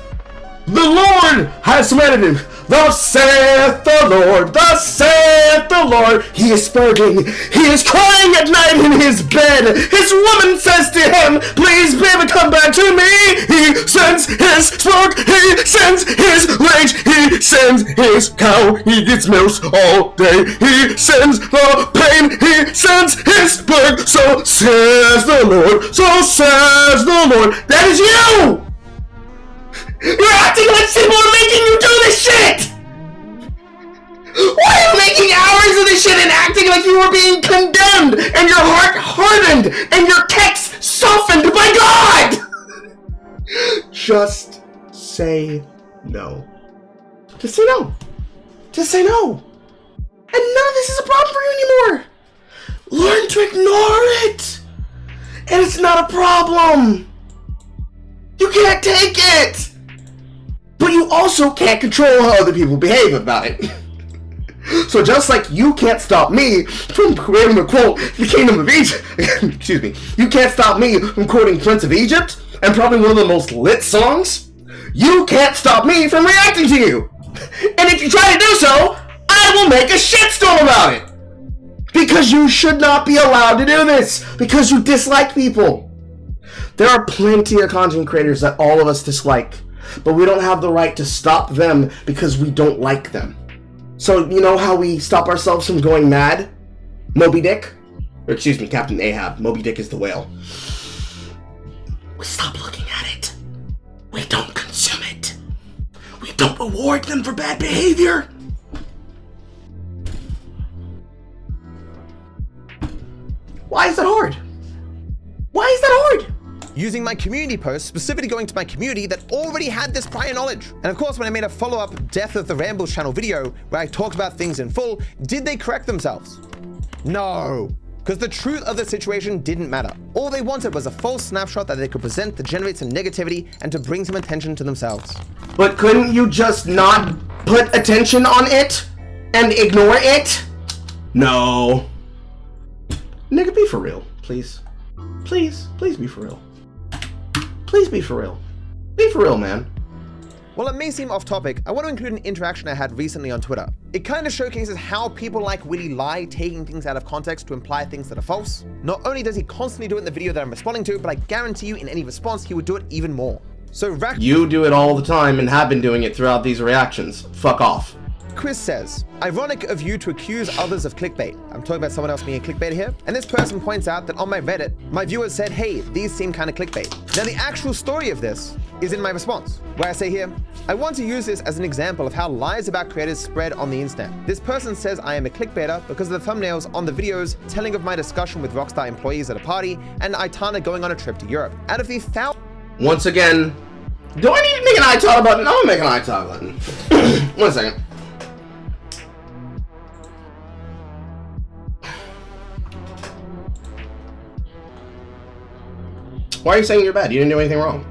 The Lord has commanded him. Thus saith the Lord. Thus saith the Lord. He is spurging. He is crying at night in his bed. His woman says to him, please, baby, come back to me. He sends his spark. He sends his rage. He sends his cow. He gets milk all day. He sends the pain. He sends his plague. So says the Lord. So says the Lord. That is you. You're acting like people are making you do this shit! Why are you making hours of this shit and acting like you were being condemned and your heart hardened and your text softened by God? Just say no. Just say no. Just say no. And none of this is a problem for you anymore. Learn to ignore it. And it's not a problem. You can't take it. But you also can't control how other people behave about it. So just like you can't stop me from creating a quote, the Kingdom of Egypt, excuse me, you can't stop me from quoting Prince of Egypt, and probably one of the most lit songs, you can't stop me from reacting to you. And if you try to do so, I will make a shitstorm about it. Because you should not be allowed to do this, because you dislike people. There are plenty of content creators that all of us dislike, but we don't have the right to stop them because we don't like them. So you know how we stop ourselves from going mad? Moby Dick? Or excuse me, Captain Ahab. Moby Dick is the whale. We stop looking at it. We don't consume it. We don't reward them for bad behavior. Why is that hard? Why is that hard? Using my community post, specifically going to my community that already had this prior knowledge. And of course, when I made a follow-up Death of the Rambles channel video where I talked about things in full, did they correct themselves? No, because the truth of the situation didn't matter. All they wanted was a false snapshot that they could present to generate some negativity and to bring some attention to themselves. But couldn't you just not put attention on it and ignore it? No. Nigga, be for real, please. Please be for real. Please be for real. Be for real, man. While it may seem off topic, I want to include an interaction I had recently on Twitter. It kind of showcases how people like Willy lie, taking things out of context to imply things that are false. Not only does he constantly do it in the video that I'm responding to, but I guarantee you in any response he would do it even more. So you do it all the time and have been doing it throughout these reactions. Fuck off. Chris says, ironic of you to accuse others of clickbait. I'm talking about someone else being a clickbait here. And this person points out that on my Reddit, my viewers said, hey, these seem kind of clickbait. Now the actual story of this is in my response, where I say here, I want to use this as an example of how lies about creators spread on the internet. This person says I am a clickbaiter because of the thumbnails on the videos telling of my discussion with Rockstar employees at a party and Aitana going on a trip to Europe. Out of the Once again, do I need to make an eye toggle button? I'm gonna make an eye toggle button. 1 second. Why are you saying you're bad? You didn't do anything wrong.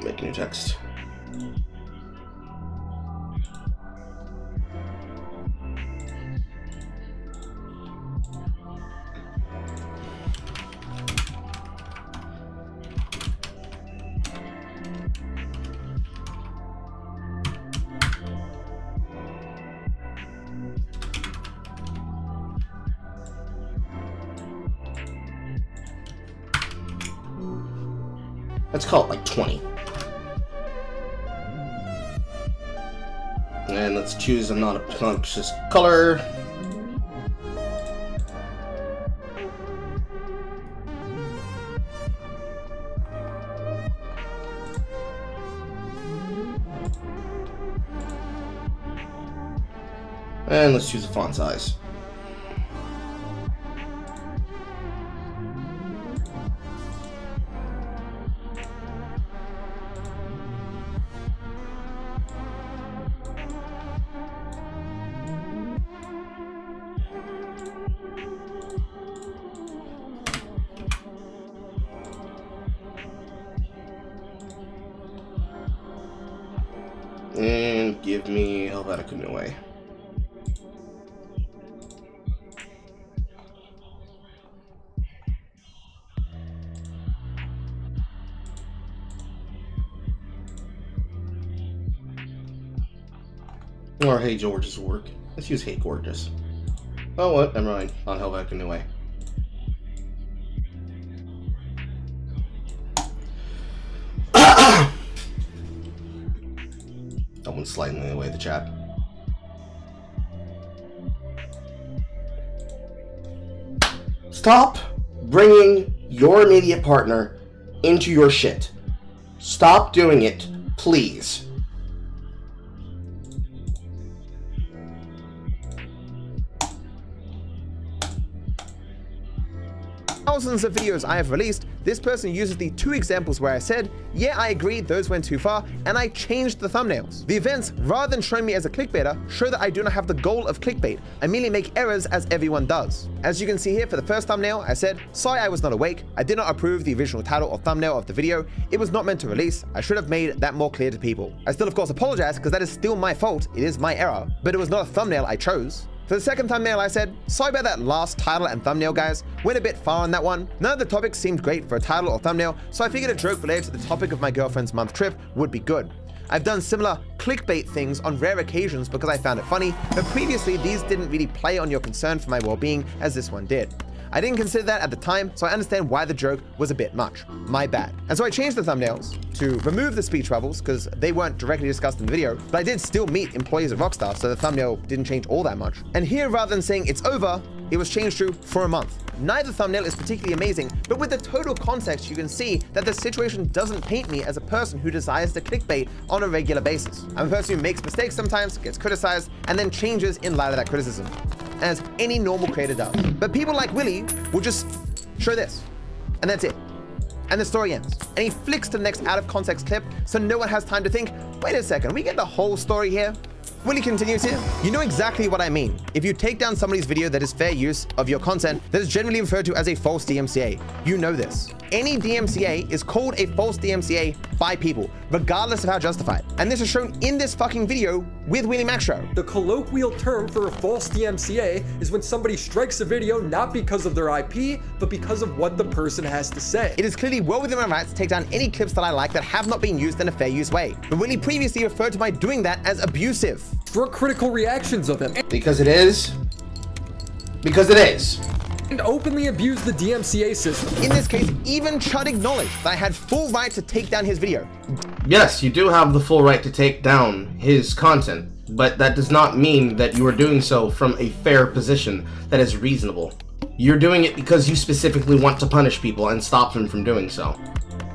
Make a new text. Let's call it like 20. And let's choose a non-obnoxious color. And let's choose a font size. And give me Helvetica New Way. Or Hey George's will work. Let's use Hey Gorgeous. Oh, what? Never mind. On Helvetica New Way. That one's slightly away the chat. Stop bringing your immediate partner into your shit. Stop doing it, please. Thousands of videos I have released, this person uses the 2 examples where I said, yeah, I agree, those went too far, and I changed the thumbnails. The events, rather than showing me as a clickbaiter, show that I do not have the goal of clickbait. I merely make errors as everyone does. As you can see here for the first thumbnail, I said, sorry I was not awake. I did not approve the original title or thumbnail of the video. It was not meant to release. I should have made that more clear to people. I still of course apologize because that is still my fault. It is my error, but it was not a thumbnail I chose. For the second thumbnail, I said, sorry about that last title and thumbnail, guys. Went a bit far on that one. None of the topics seemed great for a title or thumbnail, so I figured a joke related to the topic of my girlfriend's month trip would be good. I've done similar clickbait things on rare occasions because I found it funny, but previously these didn't really play on your concern for my well-being as this one did. I didn't consider that at the time, so I understand why the joke was a bit much. My bad. And so I changed the thumbnails to remove the speech bubbles because they weren't directly discussed in the video, but I did still meet employees of Rockstar, so the thumbnail didn't change all that much. And here, rather than saying it's over, it was changed to for a month. Neither thumbnail is particularly amazing, but with the total context, you can see that the situation doesn't paint me as a person who desires to clickbait on a regular basis. I'm a person who makes mistakes sometimes, gets criticized, and then changes in light of that criticism, as any normal creator does. But people like Willy will just show this, and that's it. And the story ends. And he flicks to the next out of context clip, so no one has time to think, wait a second, we get the whole story here? Willie continues here. You know exactly what I mean. If you take down somebody's video that is fair use of your content, that is generally referred to as a false DMCA. You know this. Any DMCA is called a false DMCA by people, regardless of how justified. And this is shown in this fucking video with Willie Mac Show. The colloquial term for a false DMCA is when somebody strikes a video not because of their IP, but because of what the person has to say. It is clearly well within my rights to take down any clips that I like that have not been used in a fair use way. But Willie previously referred to my doing that as abusive. For critical reactions of him. Because it is. Because it is. And openly abused the DMCA system. In this case, even Chud acknowledged that I had full right to take down his video. Yes, you do have the full right to take down his content, but that does not mean that you are doing so from a fair position that is reasonable. You're doing it because you specifically want to punish people and stop them from doing so.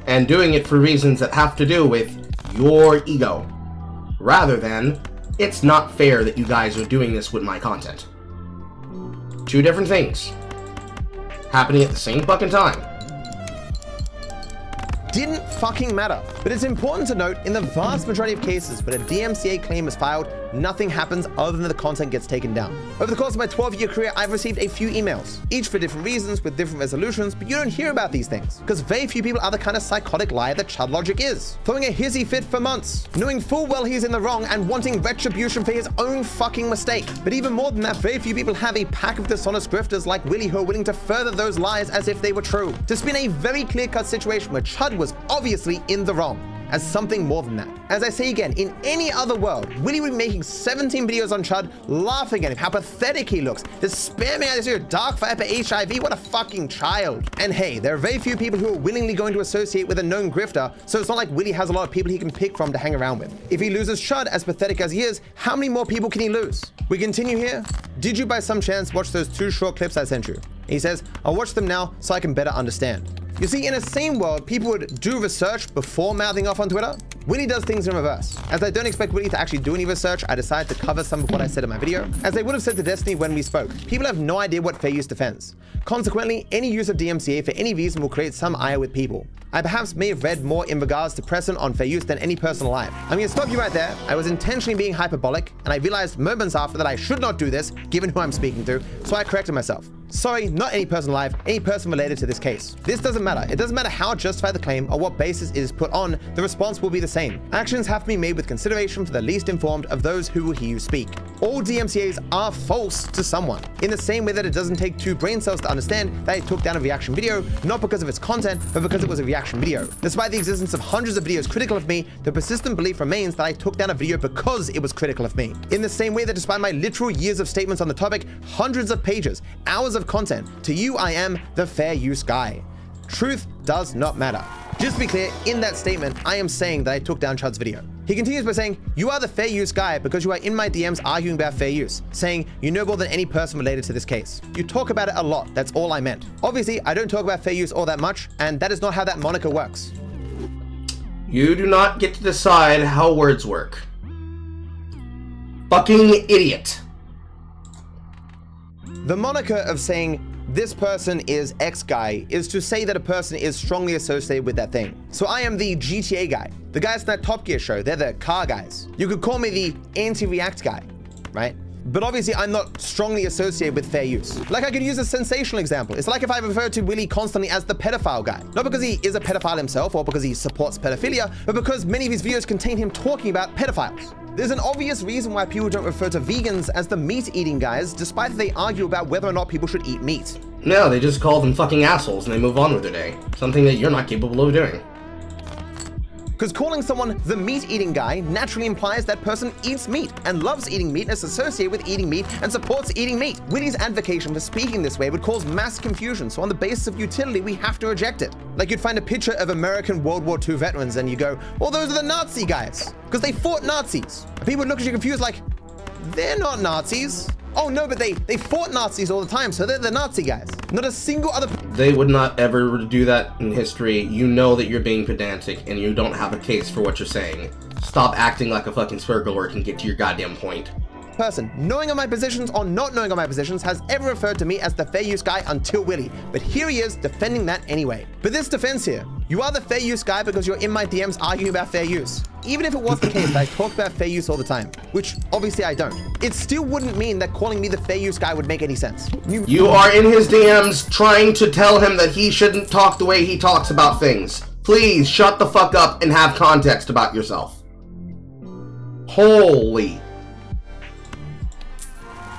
And doing it for reasons that have to do with your ego. Rather than, it's not fair that you guys are doing this with my content. Two different things. Happening at the same fucking time. Didn't fucking matter. But it's important to note, in the vast majority of cases where a DMCA claim is filed, nothing happens other than the content gets taken down. Over the course of my 12-year career, I've received a few emails, each for different reasons with different resolutions, but you don't hear about these things, because very few people are the kind of psychotic liar that Chud Logic is. Throwing a hissy fit for months, knowing full well he's in the wrong and wanting retribution for his own fucking mistake. But even more than that, very few people have a pack of dishonest grifters like Willie who are willing to further those lies as if they were true. To spin a very clear-cut situation where Chud was obviously in the wrong as something more than that. As I say again, in any other world, Willie would be making 17 videos on Chud, laughing at him, how pathetic he looks, just spamming out this here Dark Viper HIV, what a fucking child. And hey, there are very few people who are willingly going to associate with a known grifter, so it's not like Willie has a lot of people he can pick from to hang around with. If he loses Chud, as pathetic as he is, how many more people can he lose? We continue here. Did you by some chance watch those 2 short clips I sent you? He says, I'll watch them now so I can better understand. You see, in a sane world, people would do research before mouthing off on Twitter. Willie does things in reverse. As I don't expect Willie to actually do any research, I decided to cover some of what I said in my video. As I would have said to Destiny when we spoke, people have no idea what fair use defends. Consequently, any use of DMCA for any reason will create some ire with people. I perhaps may have read more in regards to precedent on fair use than any person alive. I'm going to stop you right there. I was intentionally being hyperbolic, and I realized moments after that I should not do this, given who I'm speaking to, so I corrected myself. Sorry, not any person alive, any person related to this case. This doesn't matter. It doesn't matter how justified the claim or what basis it is put on, the response will be the same. Actions have to be made with consideration for the least informed of those who will hear you speak. All DMCAs are false to someone, in the same way that it doesn't take 2 brain cells to understand that I took down a reaction video, not because of its content, but because it was a reaction video. Despite the existence of hundreds of videos critical of me, the persistent belief remains that I took down a video because it was critical of me. In the same way that despite my literal years of statements on the topic, hundreds of pages, hours of content, to you I am the fair use guy. Truth does not matter. Just to be clear, in that statement, I am saying that I took down Chud's video. He continues by saying, you are the fair use guy because you are in my DMs arguing about fair use, saying you know more than any person related to this case. You talk about it a lot, that's all I meant. Obviously, I don't talk about fair use all that much, and that is not how that moniker works. You do not get to decide how words work. Fucking idiot. The moniker of saying this person is X guy is to say that a person is strongly associated with that thing. So I am the GTA guy. The guys in that Top Gear show, they're the car guys. You could call me the anti-react guy, right? But obviously I'm not strongly associated with fair use. Like I could use a sensational example. It's like if I referred to Willie constantly as the pedophile guy. Not because he is a pedophile himself or because he supports pedophilia, but because many of his videos contain him talking about pedophiles. There's an obvious reason why people don't refer to vegans as the meat-eating guys, despite that they argue about whether or not people should eat meat. No, they just call them fucking assholes and they move on with their day. Something that you're not capable of doing. Because calling someone the meat-eating guy naturally implies that person eats meat and loves eating meat and is associated with eating meat and supports eating meat. Willie's advocation for speaking this way would cause mass confusion, so on the basis of utility, we have to reject it. Like you'd find a picture of American World War II veterans and you go, well, those are the Nazi guys, because they fought Nazis. And people would look at you confused like, they're not Nazis. Oh no, but they fought Nazis all the time, so they're the Nazi guys. Not a single other... They would not ever do that in history. You know that you're being pedantic and you don't have a case for what you're saying. Stop acting like a fucking Spurgler and get to your goddamn point. Person, knowing of my positions or not knowing of my positions, has ever referred to me as the fair use guy until Willie, but here he is defending that anyway. But this defense here, You are the fair use guy because you're in my DMs arguing about fair use. Even if it was the case that I talk about fair use all the time, which obviously I don't, it still wouldn't mean that calling me the fair use guy would make any sense. You are in his DMs trying to tell him that he shouldn't talk the way he talks about things. Please shut the fuck up and have context about yourself. Holy.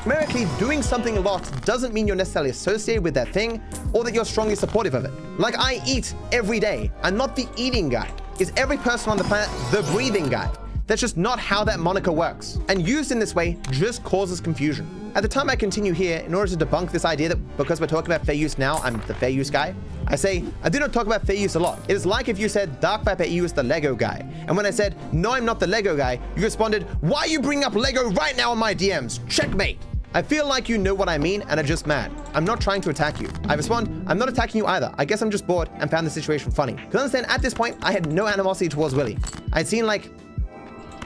Numerically, doing something a lot doesn't mean you're necessarily associated with that thing or that you're strongly supportive of it. Like, I eat every day. I'm not the eating guy. Is every person on the planet the breathing guy? That's just not how that moniker works. And used in this way just causes confusion. At the time I continue here, in order to debunk this idea that because we're talking about fair use now, I'm the fair use guy, I say, I do not talk about fair use a lot. It is like if you said DarkViperAU is the Lego guy. And when I said, no, I'm not the Lego guy, you responded, why are you bringing up Lego right now in my DMs? Checkmate. I feel like you know what I mean and are just mad. I'm not trying to attack you. I respond, I'm not attacking you either. I guess I'm just bored and found the situation funny. Because understand, at this point, I had no animosity towards Willy. I'd seen like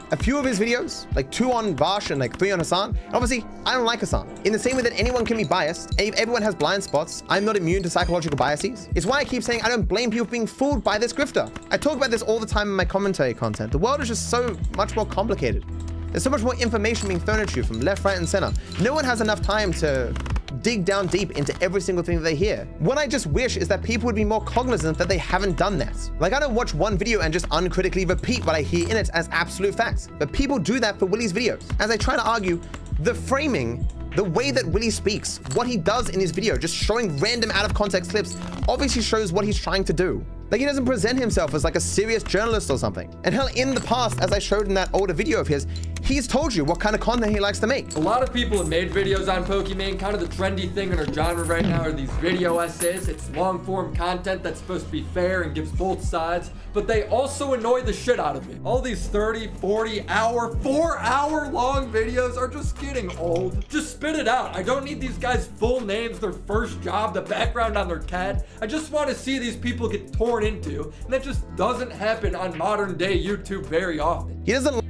a few of his videos, like 2 on Bash and like 3 on Hassan. And obviously, I don't like Hassan. In the same way that anyone can be biased, everyone has blind spots, I'm not immune to psychological biases. It's why I keep saying I don't blame people for being fooled by this grifter. I talk about this all the time in my commentary content. The world is just so much more complicated. There's so much more information being thrown at you from left, right, and center. No one has enough time to dig down deep into every single thing that they hear. What I just wish is that people would be more cognizant that they haven't done that. Like, I don't watch one video and just uncritically repeat what I hear in it as absolute facts. But people do that for Willy's videos. As I try to argue, the framing, the way that Willy speaks, what he does in his video, just showing random out of context clips, obviously shows what he's trying to do. Like, he doesn't present himself as like a serious journalist or something. And hell, in the past, as I showed in that older video of his, he's told you what kind of content he likes to make. A lot of people have made videos on Pokemon. Kind of the trendy thing in our genre right now are these video essays. It's long form content that's supposed to be fair and gives both sides, but they also annoy the shit out of me. All these 30, 40 hour, 4-hour long videos are just getting old. Just spit it out. I don't need these guys' full names, their first job, the background on their cat. I just want to see these people get torn into, and that just doesn't happen on modern day YouTube very often. He doesn't.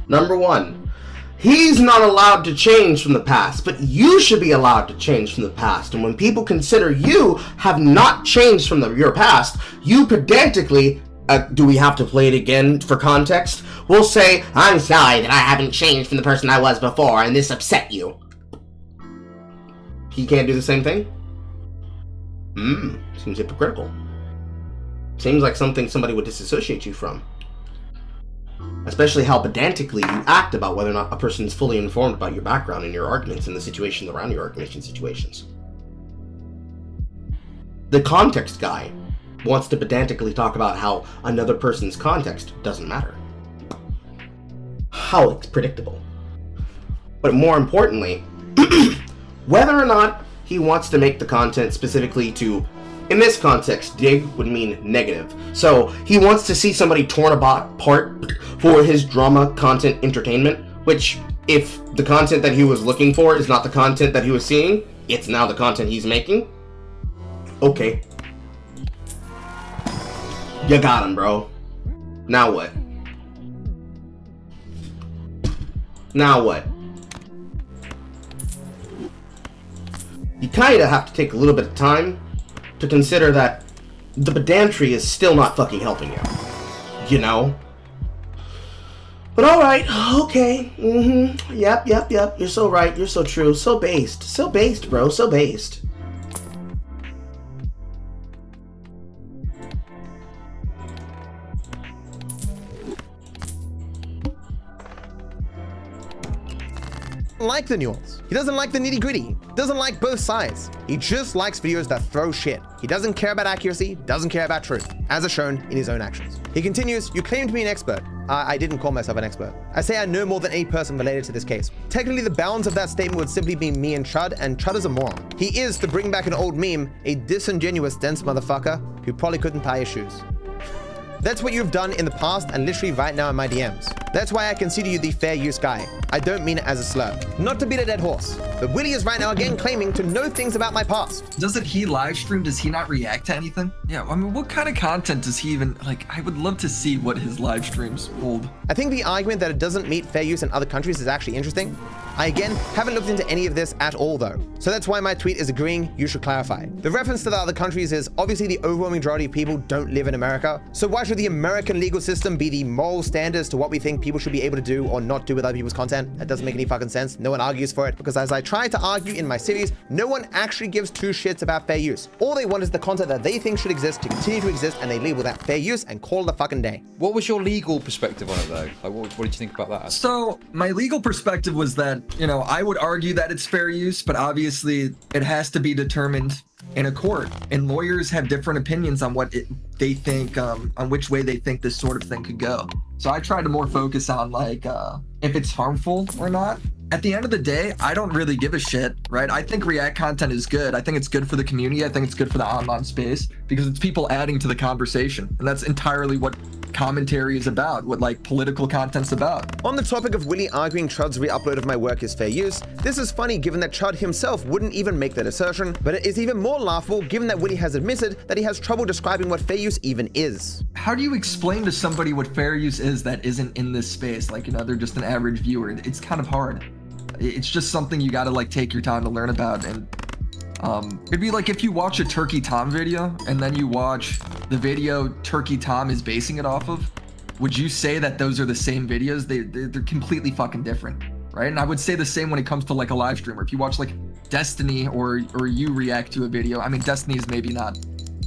Number 1, he's not allowed to change from the past, but you should be allowed to change from the past. And when people consider you have not changed from your past, you pedantically, do we have to play it again for context? We'll say, I'm sorry that I haven't changed from the person I was before, and this upset you. He can't do the same thing? Seems hypocritical. Seems like something somebody would disassociate you from. Especially how pedantically you act about whether or not a person is fully informed about your background and your arguments and the situations around your argumentation situations. The context guy wants to pedantically talk about how another person's context doesn't matter. How it's predictable. But more importantly, whether or not he wants to make the content specifically to, in this context, dig would mean negative. So he wants to see somebody torn apart for his drama content entertainment, which if the content that he was looking for is not the content that he was seeing, it's now the content he's making. Okay. You got him, bro. Now what? Now what? You kinda have to take a little bit of time to consider that the pedantry is still not fucking helping you. You know? But alright, okay. Yep. You're so right, you're so true. So based. So based, bro. So based. Like the nuance. He doesn't like the nitty gritty. Doesn't like both sides. He just likes videos that throw shit. He doesn't care about accuracy, doesn't care about truth, as is shown in his own actions. He continues, you claim to be an expert. I didn't call myself an expert. I say I know more than any person related to this case. Technically, the bounds of that statement would simply be me and Chud is a moron. He is, to bring back an old meme, a disingenuous, dense motherfucker who probably couldn't tie his shoes. That's what you've done in the past and literally right now in my DMs. That's why I consider you the fair use guy. I don't mean it as a slur. Not to beat a dead horse, but Willy is right now again claiming to know things about my past. Doesn't he live stream? Does he not react to anything? Yeah, I mean, what kind of content does he even, like, I would love to see what his live streams hold. I think the argument that it doesn't meet fair use in other countries is actually interesting. I again haven't looked into any of this at all though. So that's why my tweet is agreeing you should clarify. The reference to the other countries is obviously the overwhelming majority of people don't live in America. So why should the American legal system be the moral standards to what we think people should be able to do or not do with other people's content? That doesn't make any fucking sense. No one argues for it because as I try to argue in my series, no one actually gives two shits about fair use. All they want is the content that they think should exist to continue to exist, and they label that fair use and call it a fucking day. What was your legal perspective on it though? Like, what did you think about that? So my legal perspective was that, you know, I would argue that it's fair use, but obviously it has to be determined in a court, and lawyers have different opinions on what they think, on which way they think this sort of thing could go. So I try to more focus on like if it's harmful or not. At the end of the day, I don't really give a shit, right? I think React content is good. I think it's good for the community. I think it's good for the online space because it's people adding to the conversation. And that's entirely what commentary is about, what like political content's about. On the topic of Willie arguing Chud's re-upload of my work is fair use, this is funny given that Chud himself wouldn't even make that assertion, but it is even more laughable given that Willie has admitted that he has trouble describing what fair use even is. How do you explain to somebody what fair use is that isn't in this space? Like, you know, they're just an average viewer. It's kind of hard. It's just something you gotta like take your time to learn about. And it'd be like if you watch a Turkey Tom video and then you watch the video Turkey Tom is basing it off of, would you say that those are the same videos? They're completely fucking different, right? And I would say the same when it comes to like a live streamer. If you watch like Destiny or you react to a video, I mean, Destiny is maybe not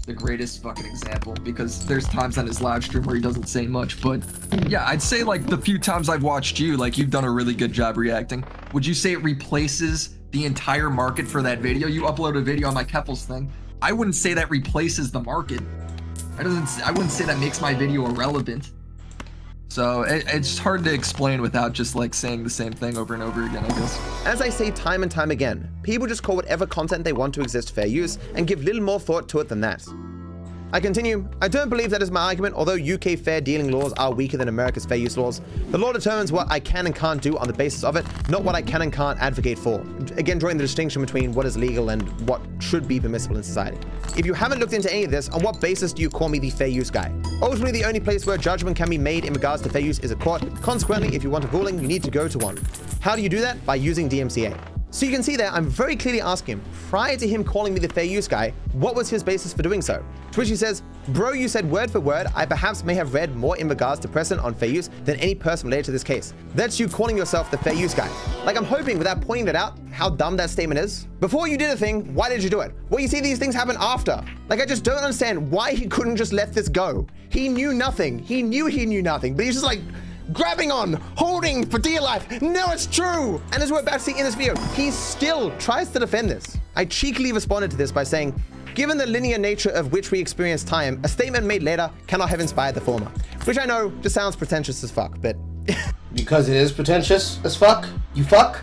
the greatest fucking example because there's times on his live stream where he doesn't say much, but yeah, I'd say like the few times I've watched you, like you've done a really good job reacting. Would you say it replaces the entire market for that video? You upload a video on my Keffels thing. I wouldn't say that replaces the market. I wouldn't say that makes my video irrelevant. So it's hard to explain without just like saying the same thing over and over again, I guess. As I say time and time again, people just call whatever content they want to exist fair use and give little more thought to it than that. I continue, I don't believe that is my argument, although UK fair dealing laws are weaker than America's fair use laws. The law determines what I can and can't do on the basis of it, not what I can and can't advocate for. Again, drawing the distinction between what is legal and what should be permissible in society. If you haven't looked into any of this, on what basis do you call me the fair use guy? Ultimately, the only place where judgment can be made in regards to fair use is a court. Consequently, if you want a ruling, you need to go to one. How do you do that? By using DMCA. So you can see there, I'm very clearly asking him, prior to him calling me the fair use guy, what was his basis for doing so? To which he says, bro, you said word for word, I perhaps may have read more in regards to precedent on fair use than any person related to this case. That's you calling yourself the fair use guy. Like, I'm hoping without pointing that out, how dumb that statement is. Before you did a thing, why did you do it? Well, you see these things happen after. Like, I just don't understand why he couldn't just let this go. He knew nothing. He knew nothing, but he's just like, grabbing on, holding for dear life. No, it's true. And as we're about to see in this video, he still tries to defend this. I cheekily responded to this by saying, given the linear nature of which we experience time, a statement made later cannot have inspired the former. Which I know just sounds pretentious as fuck, but... Because it is pretentious as fuck? You fuck?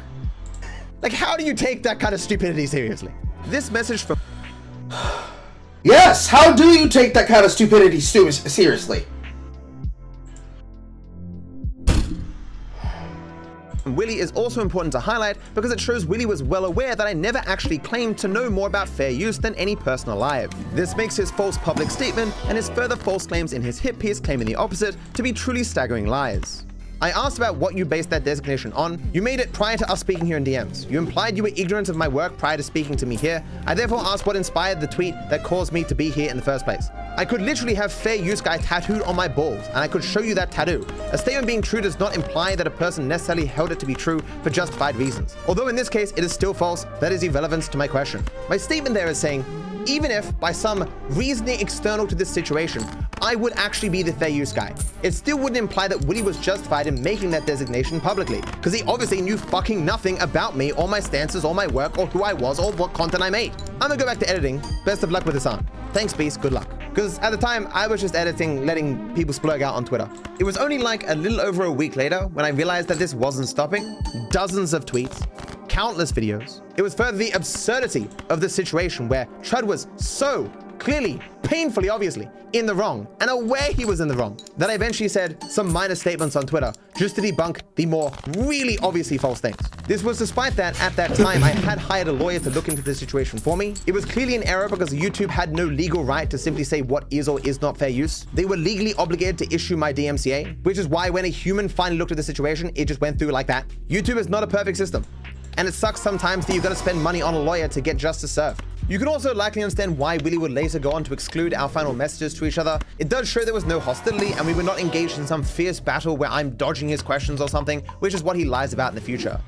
Like, how do you take that kind of stupidity seriously? This message from... Yes, how do you take that kind of stupidity seriously? Willie is also important to highlight because it shows Willie was well aware that I never actually claimed to know more about fair use than any person alive. This makes his false public statement and his further false claims in his hit piece claiming the opposite to be truly staggering lies. I asked about what you based that designation on. You made it prior to us speaking here in DMs. You implied you were ignorant of my work prior to speaking to me here. I therefore asked what inspired the tweet that caused me to be here in the first place. I could literally have fair use guy tattooed on my balls, and I could show you that tattoo. A statement being true does not imply that a person necessarily held it to be true for justified reasons. Although in this case it is still false, that is irrelevant to my question. My statement there is saying, even if, by some reasoning external to this situation, I would actually be the fair use guy, it still wouldn't imply that Willie was justified in making that designation publicly, because he obviously knew fucking nothing about me or my stances or my work or who I was or what content I made. I'm gonna go back to editing. Best of luck with this on. Thanks, Beast. Good luck. Because at the time, I was just editing, letting people splurge out on Twitter. It was only like a little over a week later when I realized that this wasn't stopping. Dozens of tweets, countless videos. It was further the absurdity of the situation where Chud was so clearly, painfully, obviously, in the wrong, and aware he was in the wrong. Then I eventually said some minor statements on Twitter just to debunk the more really obviously false things. This was despite that at that time I had hired a lawyer to look into the situation for me. It was clearly an error because YouTube had no legal right to simply say what is or is not fair use. They were legally obligated to issue my DMCA, which is why when a human finally looked at the situation, it just went through like that. YouTube is not a perfect system, and it sucks sometimes that you gotta spend money on a lawyer to get justice served. You can also likely understand why Willie would later go on to exclude our final messages to each other. It does show there was no hostility and we were not engaged in some fierce battle where I'm dodging his questions or something, which is what he lies about in the future.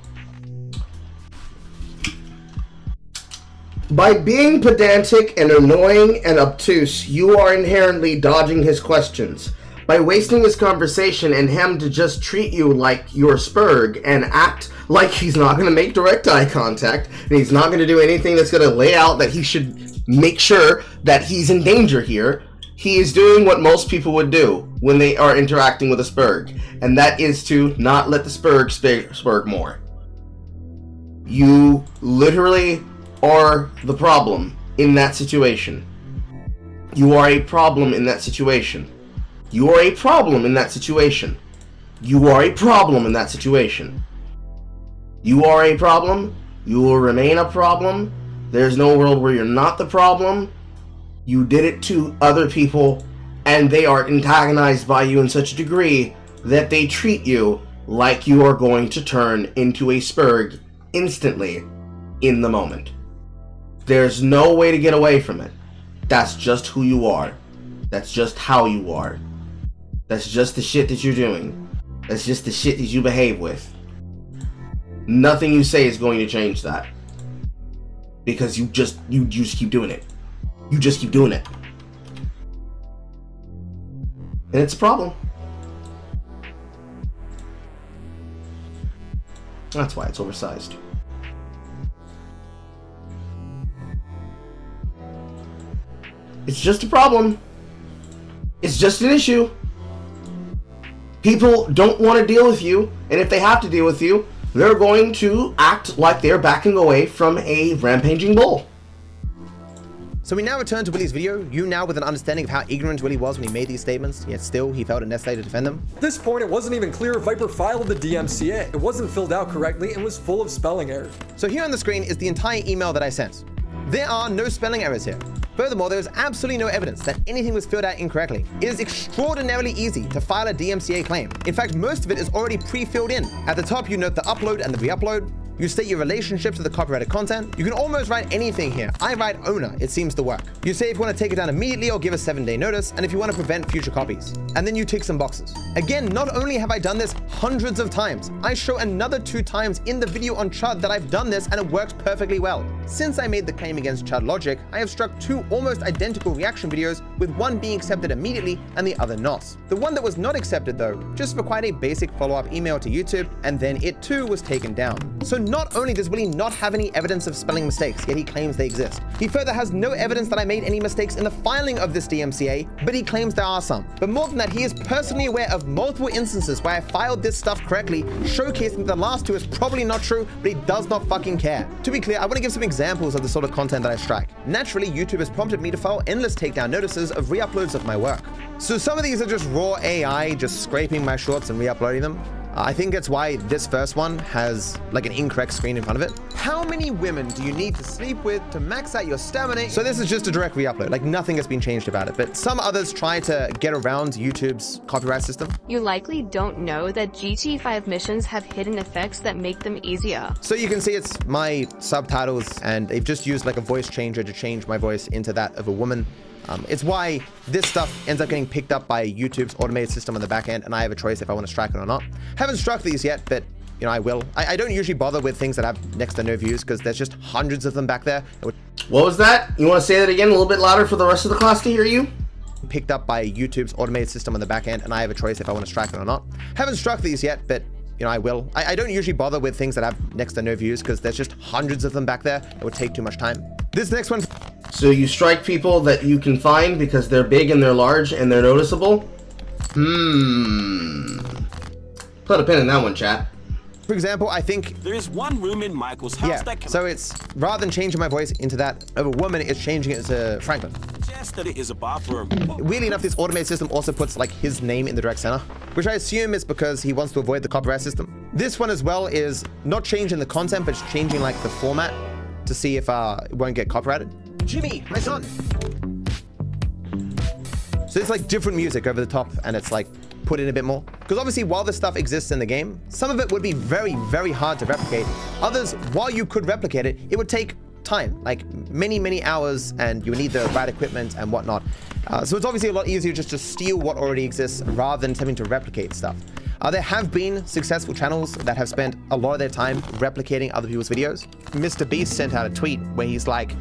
By being pedantic and annoying and obtuse, you are inherently dodging his questions. By wasting his conversation and him to just treat you like you're Spurg and act like he's not going to make direct eye contact and he's not going to do anything that's going to lay out that he should make sure that he's in danger here, he is doing what most people would do when they are interacting with a Spurg, and that is to not let the Spurg more. You literally are the problem in that situation. You are a problem in that situation. You are a problem in that situation. You are a problem in that situation. You are a problem. You will remain a problem. There's no world where you're not the problem. You did it to other people, and they are antagonized by you in such a degree that they treat you like you are going to turn into a Spurg instantly in the moment. There's no way to get away from it. That's just who you are. That's just how you are. That's just the shit that you're doing. That's just the shit that you behave with. Nothing you say is going to change that. Because you just keep doing it. You just keep doing it. And it's a problem. That's why it's oversized. It's just a problem. It's just an issue. People don't want to deal with you, and if they have to deal with you, they're going to act like they're backing away from a rampaging bull. So we now return to Willie's video, you now with an understanding of how ignorant Willie was when he made these statements, yet still he felt it necessary to defend them. At this point, it wasn't even clear if Viper filed the DMCA. It wasn't filled out correctly and was full of spelling errors. So here on the screen is the entire email that I sent. There are no spelling errors here. Furthermore, there is absolutely no evidence that anything was filled out incorrectly. It is extraordinarily easy to file a DMCA claim. In fact, most of it is already pre-filled in. At the top, you note the upload and the re-upload. You state your relationship to the copyrighted content. You can almost write anything here. I write owner, it seems to work. You say if you want to take it down immediately or give a 7-day notice, and if you want to prevent future copies. And then you tick some boxes. Again, not only have I done this hundreds of times, I show another 2 times in the video on Chud that I've done this and it works perfectly well. Since I made the claim against Chud Logic, I have struck 2 almost identical reaction videos, with one being accepted immediately and the other not. The one that was not accepted though, just required a basic follow-up email to YouTube, and then it too was taken down. So not only does Willie not have any evidence of spelling mistakes, yet he claims they exist. He further has no evidence that I made any mistakes in the filing of this DMCA, but he claims there are some. But more than that, he is personally aware of multiple instances where I filed this stuff correctly, showcasing that the last 2 is probably not true, but he does not fucking care. To be clear, I want to give some examples of the sort of content that I strike. Naturally, YouTube has prompted me to file endless takedown notices of re-uploads of my work. So some of these are just raw AI, just scraping my shorts and re-uploading them. I think that's why this first one has like an incorrect screen in front of it. How many women do you need to sleep with to max out your stamina? So this is just a direct re-upload, like nothing has been changed about it, but some others try to get around YouTube's copyright system. You likely don't know that GT5 missions have hidden effects that make them easier. So you can see it's my subtitles, and they've just used like a voice changer to change my voice into that of a woman. It's why this stuff ends up getting picked up by YouTube's automated system on the back end, and I have a choice if I want to strike it or not. Haven't struck these yet, but you know, I will. I don't usually bother with things that have next to no views because there's just hundreds of them back there. What was that? You want to say that again a little bit louder for the rest of the class to hear you? Picked up by YouTube's automated system on the back end, and I have a choice if I want to strike it or not. Haven't struck these yet, but you know, I will. I don't usually bother with things that have next to no views because there's just hundreds of them back there. It would take too much time. This next one. So you strike people that you can find because they're big and they're large and they're noticeable? Put a pin in that one, chat. For example, I think there is one room in Michael's house that can so it's rather than changing my voice into that of a woman, it's changing it to Franklin. suggest that it is a bathroom. Weirdly enough, this automated system also puts like his name in the direct center, which I assume is because he wants to avoid the copyright system. This one as well is not changing the content, but it's changing like the format to see if it won't get copyrighted. Jimmy, my son. So it's like different music over the top, and it's like put in a bit more. Because obviously, while this stuff exists in the game, some of it would be very, very hard to replicate. Others, while you could replicate it, it would take time, like many, many hours, and you would need the right equipment and whatnot. So it's obviously a lot easier just to steal what already exists rather than having to replicate stuff. There have been successful channels that have spent a lot of their time replicating other people's videos. Mr. Beast sent out a tweet where he's like,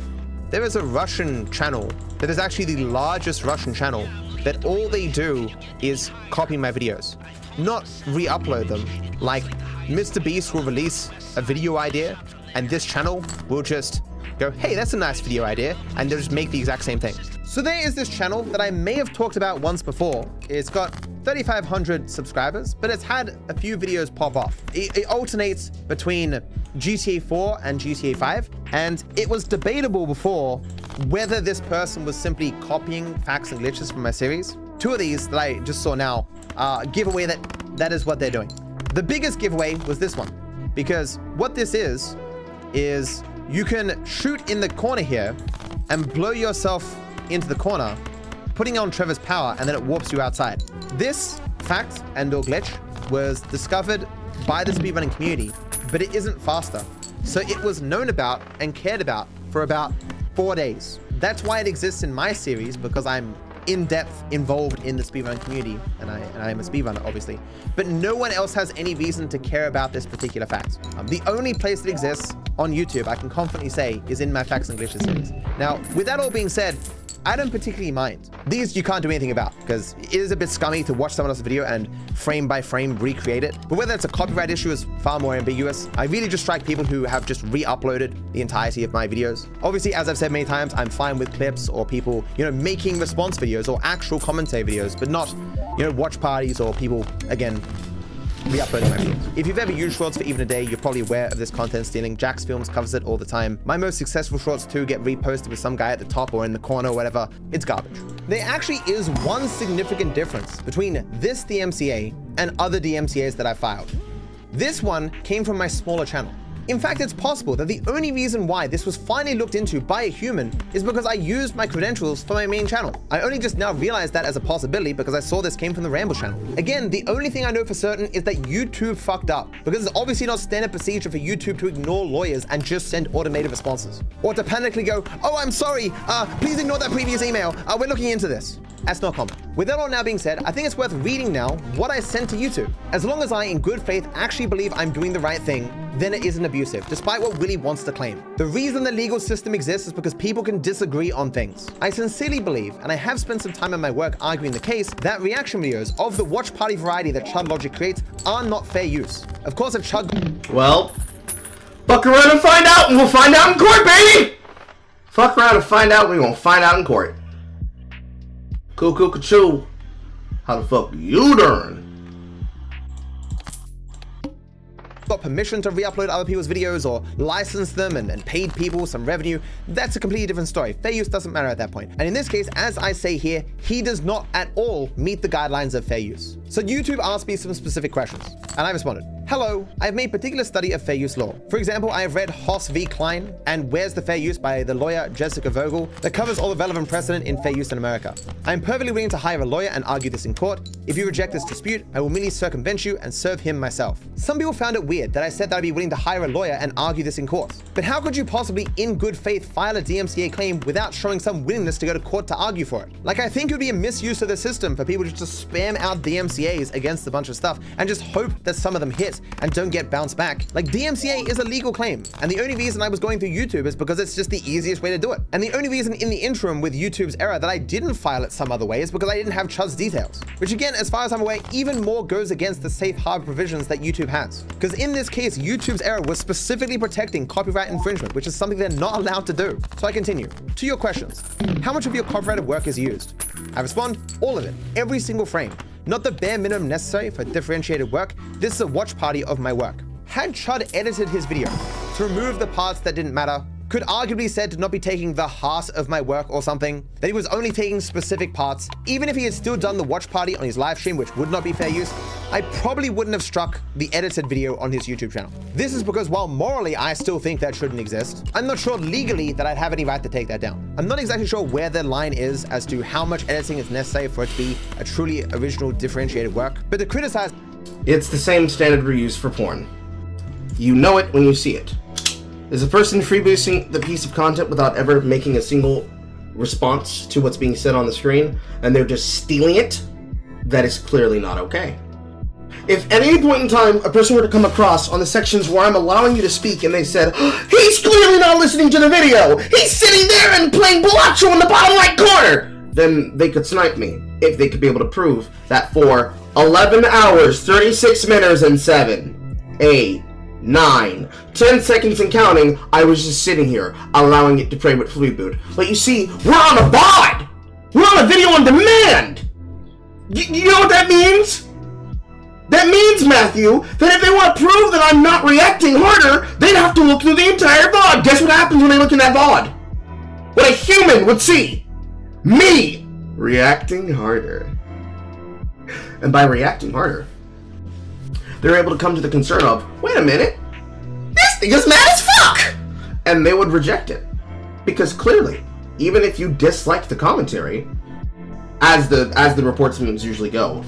there is a Russian channel that is actually the largest Russian channel that all they do is copy my videos, not re-upload them. Like Mr. Beast will release a video idea and this channel will just go, hey, that's a nice video idea, and they'll just make the exact same thing. So there is this channel that I may have talked about once before. It's got 3,500 subscribers, but it's had a few videos pop off. It alternates between GTA 4 and GTA 5, and it was debatable before whether this person was simply copying facts and glitches from my series. Two of these that I just saw now give away that is what they're doing. The biggest giveaway was this one, because what this is you can shoot in the corner here and blow yourself into the corner, putting on Trevor's power, and then it warps you outside. This fact and/or glitch was discovered by the speedrunning community, but it isn't faster. So it was known about and cared about for about 4 days. That's why it exists in my series, because I'm in-depth involved in the speedrunning community, and I am a speedrunner, obviously. But no one else has any reason to care about this particular fact. The only place that exists on YouTube, I can confidently say, is in my Facts and Glitches series. Now, with that all being said, I don't particularly mind. These you can't do anything about, because it is a bit scummy to watch someone else's video and frame by frame recreate it. But whether it's a copyright issue is far more ambiguous. I really just strike people who have just re-uploaded the entirety of my videos. Obviously, as I've said many times, I'm fine with clips or people, making response videos or actual commentary videos, but not, watch parties or people, again, re-uploading my videos. If you've ever used Shorts for even a day, you're probably aware of this content stealing. Jack's Films covers it all the time. My most successful Shorts too get reposted with some guy at the top or in the corner or whatever. It's garbage. There actually is one significant difference between this DMCA and other DMCAs that I filed. This one came from my smaller channel. In fact, it's possible that the only reason why this was finally looked into by a human is because I used my credentials for my main channel. I only just now realized that as a possibility because I saw this came from the Ramble channel. Again, the only thing I know for certain is that YouTube fucked up, because it's obviously not standard procedure for YouTube to ignore lawyers and just send automated responses. Or to panically go, oh, I'm sorry, please ignore that previous email, we're looking into this. That's not common. With that all now being said, I think it's worth reading now what I sent to YouTube. As long as I, in good faith, actually believe I'm doing the right thing, then it isn't abusive, despite what Willie wants to claim. The reason the legal system exists is because people can disagree on things. I sincerely believe, and I have spent some time in my work arguing the case, that reaction videos of the watch party variety that Chud Logic creates are not fair use. Of course, if Chud... Well, fuck around and find out, and we'll find out in court, baby! Fuck around and find out, we're gonna find out in court. Cool, cool, ka-choo. How the fuck you doing? Got permission to re-upload other people's videos or license them and paid people some revenue, that's a completely different story. Fair use doesn't matter at that point. And in this case, as I say here, he does not at all meet the guidelines of fair use. So YouTube asked me some specific questions, and I responded. Hello, I've made particular study of fair use law. For example, I have read Hoss v. Klein and Where's the Fair Use by the lawyer Jessica Vogel that covers all the relevant precedent in fair use in America. I am perfectly willing to hire a lawyer and argue this in court. If you reject this dispute, I will merely circumvent you and serve him myself. Some people found it weird that I said that I'd be willing to hire a lawyer and argue this in court. But how could you possibly, in good faith, file a DMCA claim without showing some willingness to go to court to argue for it? Like, I think it would be a misuse of the system for people just to spam out DMCAs against a bunch of stuff and just hope that some of them hit and don't get bounced back. Like, DMCA is a legal claim, and the only reason I was going through YouTube is because it's just the easiest way to do it. And the only reason in the interim with YouTube's error that I didn't file it some other way is because I didn't have Chud's details. Which again, as far as I'm aware, even more goes against the safe harbor provisions that YouTube has. Because in this case, YouTube's error was specifically protecting copyright infringement, which is something they're not allowed to do. So I continue. To your questions. How much of your copyrighted work is used? I respond, all of it, every single frame. Not the bare minimum necessary for differentiated work. This is a watch party of my work. Had Chud edited his video to remove the parts that didn't matter, could arguably said to not be taking the heart of my work or something, that he was only taking specific parts, even if he had still done the watch party on his live stream, which would not be fair use, I probably wouldn't have struck the edited video on his YouTube channel. This is because while morally I still think that shouldn't exist, I'm not sure legally that I'd have any right to take that down. I'm not exactly sure where the line is as to how much editing is necessary for it to be a truly original differentiated work, but to criticize... It's the same standard we use for porn. You know it when you see it. Is a person freeboosting the piece of content without ever making a single response to what's being said on the screen, and they're just stealing it? That is clearly not okay. If at any point in time a person were to come across on the sections where I'm allowing you to speak and they said, he's clearly not listening to the video, he's sitting there and playing Balacho in the bottom right corner, then they could snipe me if they could be able to prove that for 11 hours, 36 minutes and 7, 8, 9, 10 seconds and counting, I was just sitting here, allowing it to play with Fleetboot. But you see, we're on a VOD! We're on a video on demand! You know what that means? That means, Matthew, that if they want to prove that I'm not reacting harder, they'd have to look through the entire VOD. Guess what happens when they look in that VOD? What a human would see! Me reacting harder. And by reacting harder, they're able to come to the concern of, wait a minute, this thing is mad as fuck! And they would reject it. Because clearly, even if you dislike the commentary, as the reports usually go,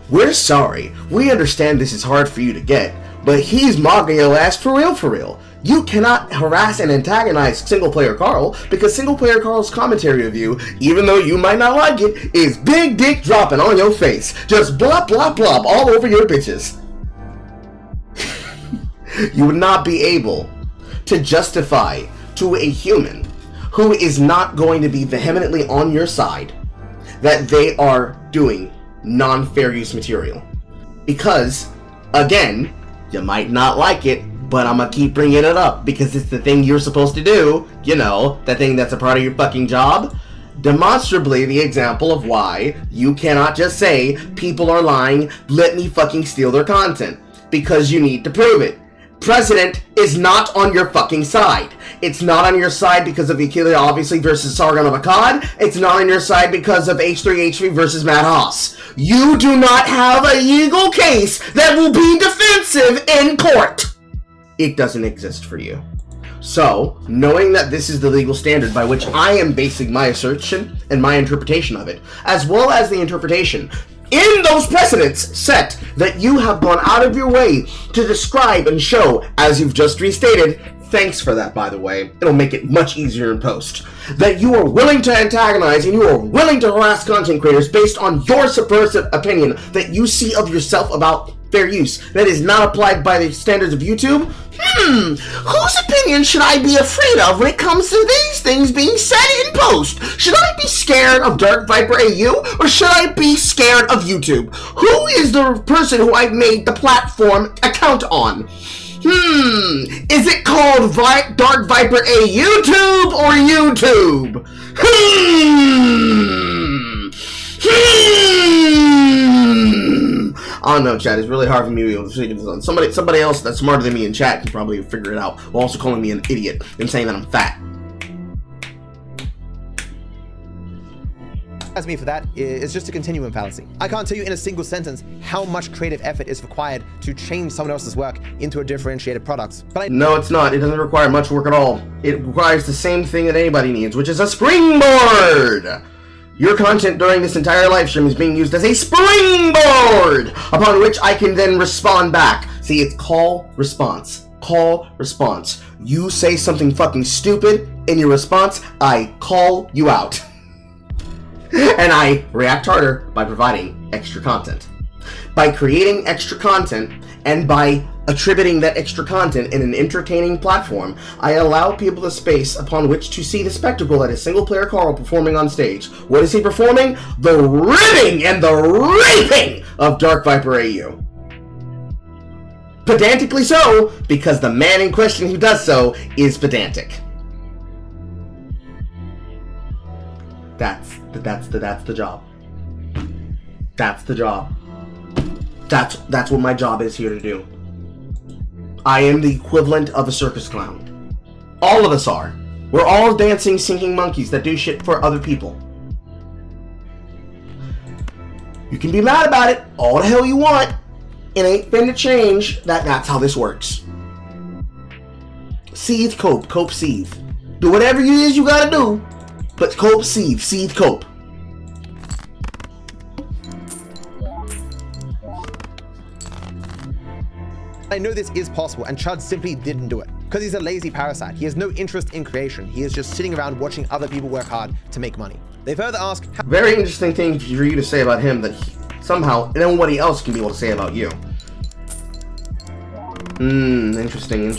we're sorry, we understand this is hard for you to get, but he's mogging your ass for real for real. You cannot harass and antagonize Single Player Carl, because Single Player Carl's commentary of you, even though you might not like it, is big dick dropping on your face. Just blop blop blop all over your bitches. You would not be able to justify to a human who is not going to be vehemently on your side that they are doing non-fair use material. Because, again, you might not like it, but I'm gonna keep bringing it up because it's the thing you're supposed to do, you know, the thing that's a part of your fucking job. Demonstrably the example of why you cannot just say people are lying, let me fucking steal their content, because you need to prove it. President is not on your fucking side. It's not on your side because of Akila, obviously, versus Sargon of Akkad. It's not on your side because of H3H3 versus Matt Haas. You do not have a legal case that will be defensive in court. It doesn't exist for you. So, knowing that this is the legal standard by which I am basing my assertion and my interpretation of it, as well as the interpretation in those precedents set that you have gone out of your way to describe and show, as you've just restated, thanks for that, by the way, it'll make it much easier in post, that you are willing to antagonize and you are willing to harass content creators based on your subversive opinion that you see of yourself about fair use that is not applied by the standards of YouTube. Whose opinion should I be afraid of when it comes to these things being said in post? Should I be scared of DarkViperAU or should I be scared of YouTube? Who is the person who I've made the platform account on? Is it called DarkViperAU YouTube or YouTube? I don't know, chat. It's really hard for me to be able to figure this out. Somebody else that's smarter than me in chat can probably figure it out, while also calling me an idiot and saying that I'm fat. Me for that is just a continuum fallacy. I can't tell you in a single sentence how much creative effort is required to change someone else's work into a differentiated product. But no, it's not. It doesn't require much work at all. It requires the same thing that anybody needs, which is a springboard. Your content during this entire live stream is being used as a springboard upon which I can then respond back. See, it's call, response. Call, response. You say something fucking stupid in your response, I call you out. And I react harder by providing extra content. By creating extra content and by attributing that extra content in an entertaining platform, I allow people the space upon which to see the spectacle that is Single Player Carl performing on stage. What is he performing? The ripping and the raping of DarkViperAU. Pedantically so, because the man in question who does so is pedantic. That's the job. That's the job. That's what my job is here to do. I am the equivalent of a circus clown. All of us are. We're all dancing, singing monkeys that do shit for other people. You can be mad about it all the hell you want. It ain't finna change. That's how this works. Seethe, cope. Cope, seethe. Do whatever it is you gotta do, but cope, seethe. Seethe, cope. I know this is possible, and Chud simply didn't do it. Because he's a lazy parasite. He has no interest in creation. He is just sitting around watching other people work hard to make money. They further ask... Very interesting thing for you to say about him that somehow nobody else can be able to say about you. Interesting.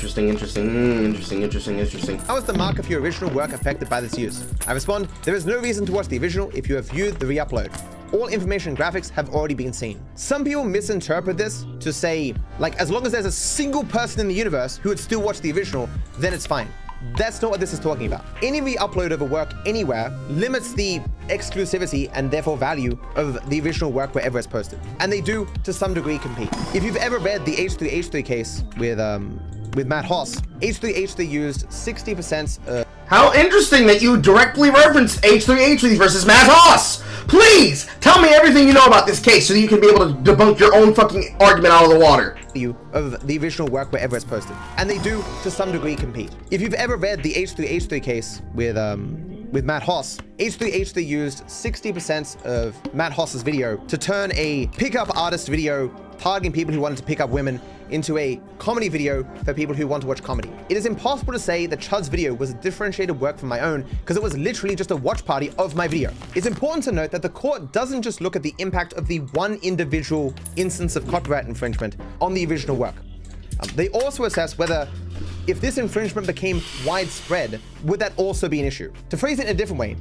How is the mark of your original work affected by this use? I respond, there is no reason to watch the original if you have viewed the re-upload. All information and graphics have already been seen. Some people misinterpret this to say, like, as long as there's a single person in the universe who would still watch the original, then it's fine. That's not what this is talking about. Any re-upload of a work anywhere limits the exclusivity and therefore value of the original work wherever it's posted. And they do, to some degree, compete. If you've ever read the H3H3 case with Matt Hoss, H3H3 used 60%... How interesting that you directly referenced H3H3 versus Matt Hoss! Please, tell me everything you know about this case so you can be able to debunk your own fucking argument out of the water. Of the original work wherever it's posted. And they do, to some degree, compete. If you've ever read the H3H3 case with Matt Hoss, H3H3 used 60% of Matt Hoss's video to turn a pickup artist video targeting people who wanted to pick up women into a comedy video for people who want to watch comedy. It is impossible to say that Chud's video was a differentiated work from my own because it was literally just a watch party of my video. It's important to note that the court doesn't just look at the impact of the one individual instance of copyright infringement on the original work. They also assess whether, if this infringement became widespread, would that also be an issue? To phrase it in a different way,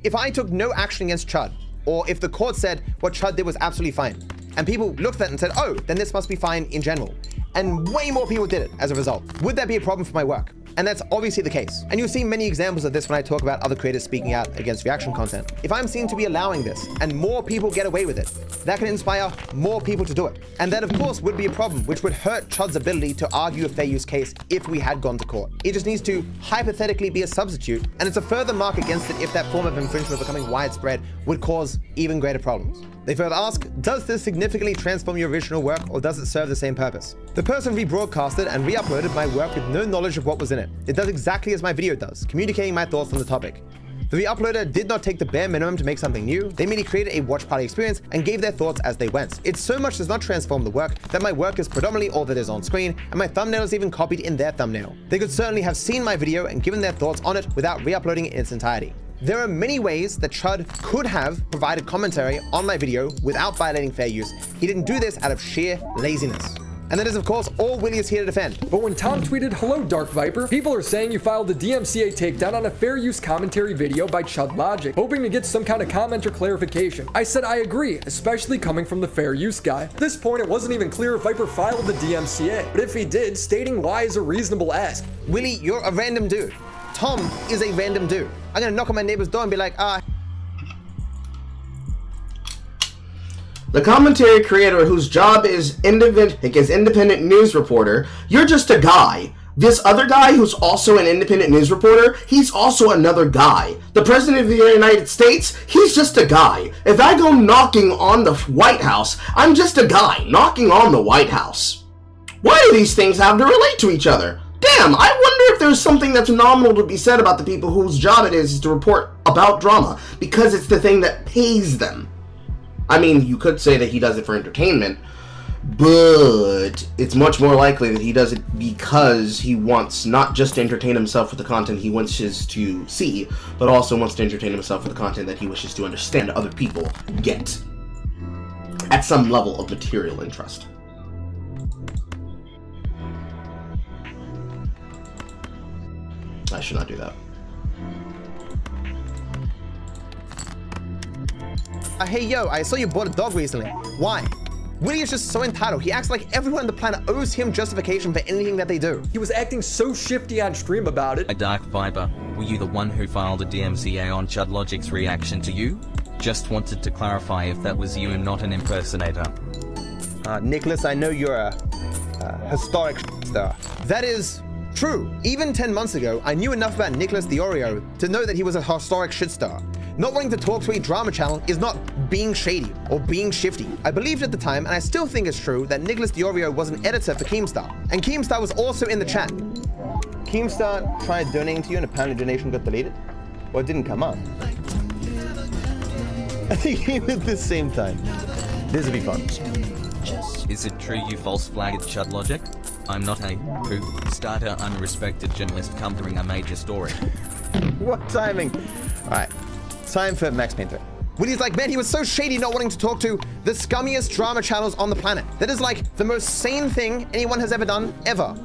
if I took no action against Chud, or if the court said what Chud did was absolutely fine, and people looked at that and said, oh, then this must be fine in general, and way more people did it as a result, would that be a problem for my work? And that's obviously the case. And you'll see many examples of this when I talk about other creators speaking out against reaction content. If I'm seen to be allowing this, and more people get away with it, that can inspire more people to do it. And that, of course, would be a problem, which would hurt Chud's ability to argue a fair use case if we had gone to court. It just needs to hypothetically be a substitute, and it's a further mark against it if that form of infringement becoming widespread would cause even greater problems. They further ask, does this significantly transform your original work, or does it serve the same purpose? The person rebroadcasted and re-uploaded my work with no knowledge of what was in it. It does exactly as my video does, communicating my thoughts on the topic. The re-uploader did not take the bare minimum to make something new. They merely created a watch party experience and gave their thoughts as they went. It so much does not transform the work that my work is predominantly all that is on screen, and my thumbnail is even copied in their thumbnail. They could certainly have seen my video and given their thoughts on it without re-uploading it in its entirety. There are many ways that Chud could have provided commentary on my video without violating fair use. He didn't do this out of sheer laziness. And that is, of course, all Willie is here to defend. But when Tom tweeted, hello, Dark Viper, people are saying you filed a DMCA takedown on a fair use commentary video by Chud Logic, hoping to get some kind of comment or clarification. I said I agree, especially coming from the fair use guy. At this point, it wasn't even clear if Viper filed the DMCA, but if he did, stating why is a reasonable ask. Willie, you're a random dude. Tom is a random dude. I'm gonna knock on my neighbor's door and be like, The commentary creator whose job is independent news reporter, you're just a guy. This other guy who's also an independent news reporter, he's also another guy. The President of the United States, he's just a guy. If I go knocking on the White House, I'm just a guy knocking on the White House. Why do these things have to relate to each other? Damn, I wonder if there's something that's nominal to be said about the people whose job it is to report about drama, because it's the thing that pays them. I mean, you could say that he does it for entertainment, but it's much more likely that he does it because he wants not just to entertain himself with the content he wishes to see, but also wants to entertain himself with the content that he wishes to understand other people get at some level of material interest. I should not do that. Hey yo, I saw you bought a dog recently. Why? Willie is just so entitled. He acts like everyone on the planet owes him justification for anything that they do. He was acting so shifty on stream about it. Dark Viper, were you the one who filed a DMCA on Chud Logic's reaction to you? Just wanted to clarify if that was you and not an impersonator. Nicholas, I know you're historic star. That is true. Even 10 months ago, I knew enough about Nicholas Diorio to know that he was a historic shitstar. Not wanting to talk to a drama channel is not being shady or being shifty. I believed at the time, and I still think it's true, that Nicholas Diorio was an editor for Keemstar. And Keemstar was also in the chat. Keemstar tried donating to you and apparently donation got deleted? Or it didn't come up. I think even at the same time. This will be fun. Is it true you false flagged Chud Logic? I'm not a starter unrespected journalist covering a major story. What timing? Alright, time for Max Painter. Willie's like, man, he was so shady not wanting to talk to the scummiest drama channels on the planet. That is like the most sane thing anyone has ever done, ever.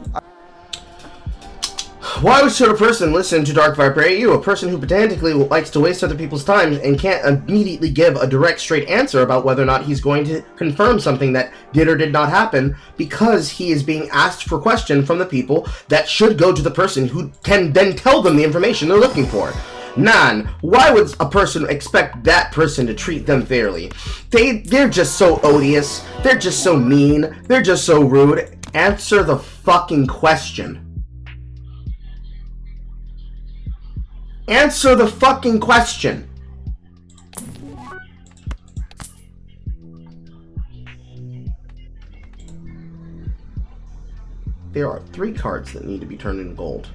Why would should a person listen to DarkViperAU, a person who pedantically likes to waste other people's time and can't immediately give a direct, straight answer about whether or not he's going to confirm something that did or did not happen, because he is being asked for question from the people that should go to the person who can then tell them the information they're looking for? Nan, why would a person expect that person to treat them fairly? They're just so odious, they're just so mean, they're just so rude. Answer the fucking question. Answer the fucking question. There are 3 cards that need to be turned into gold.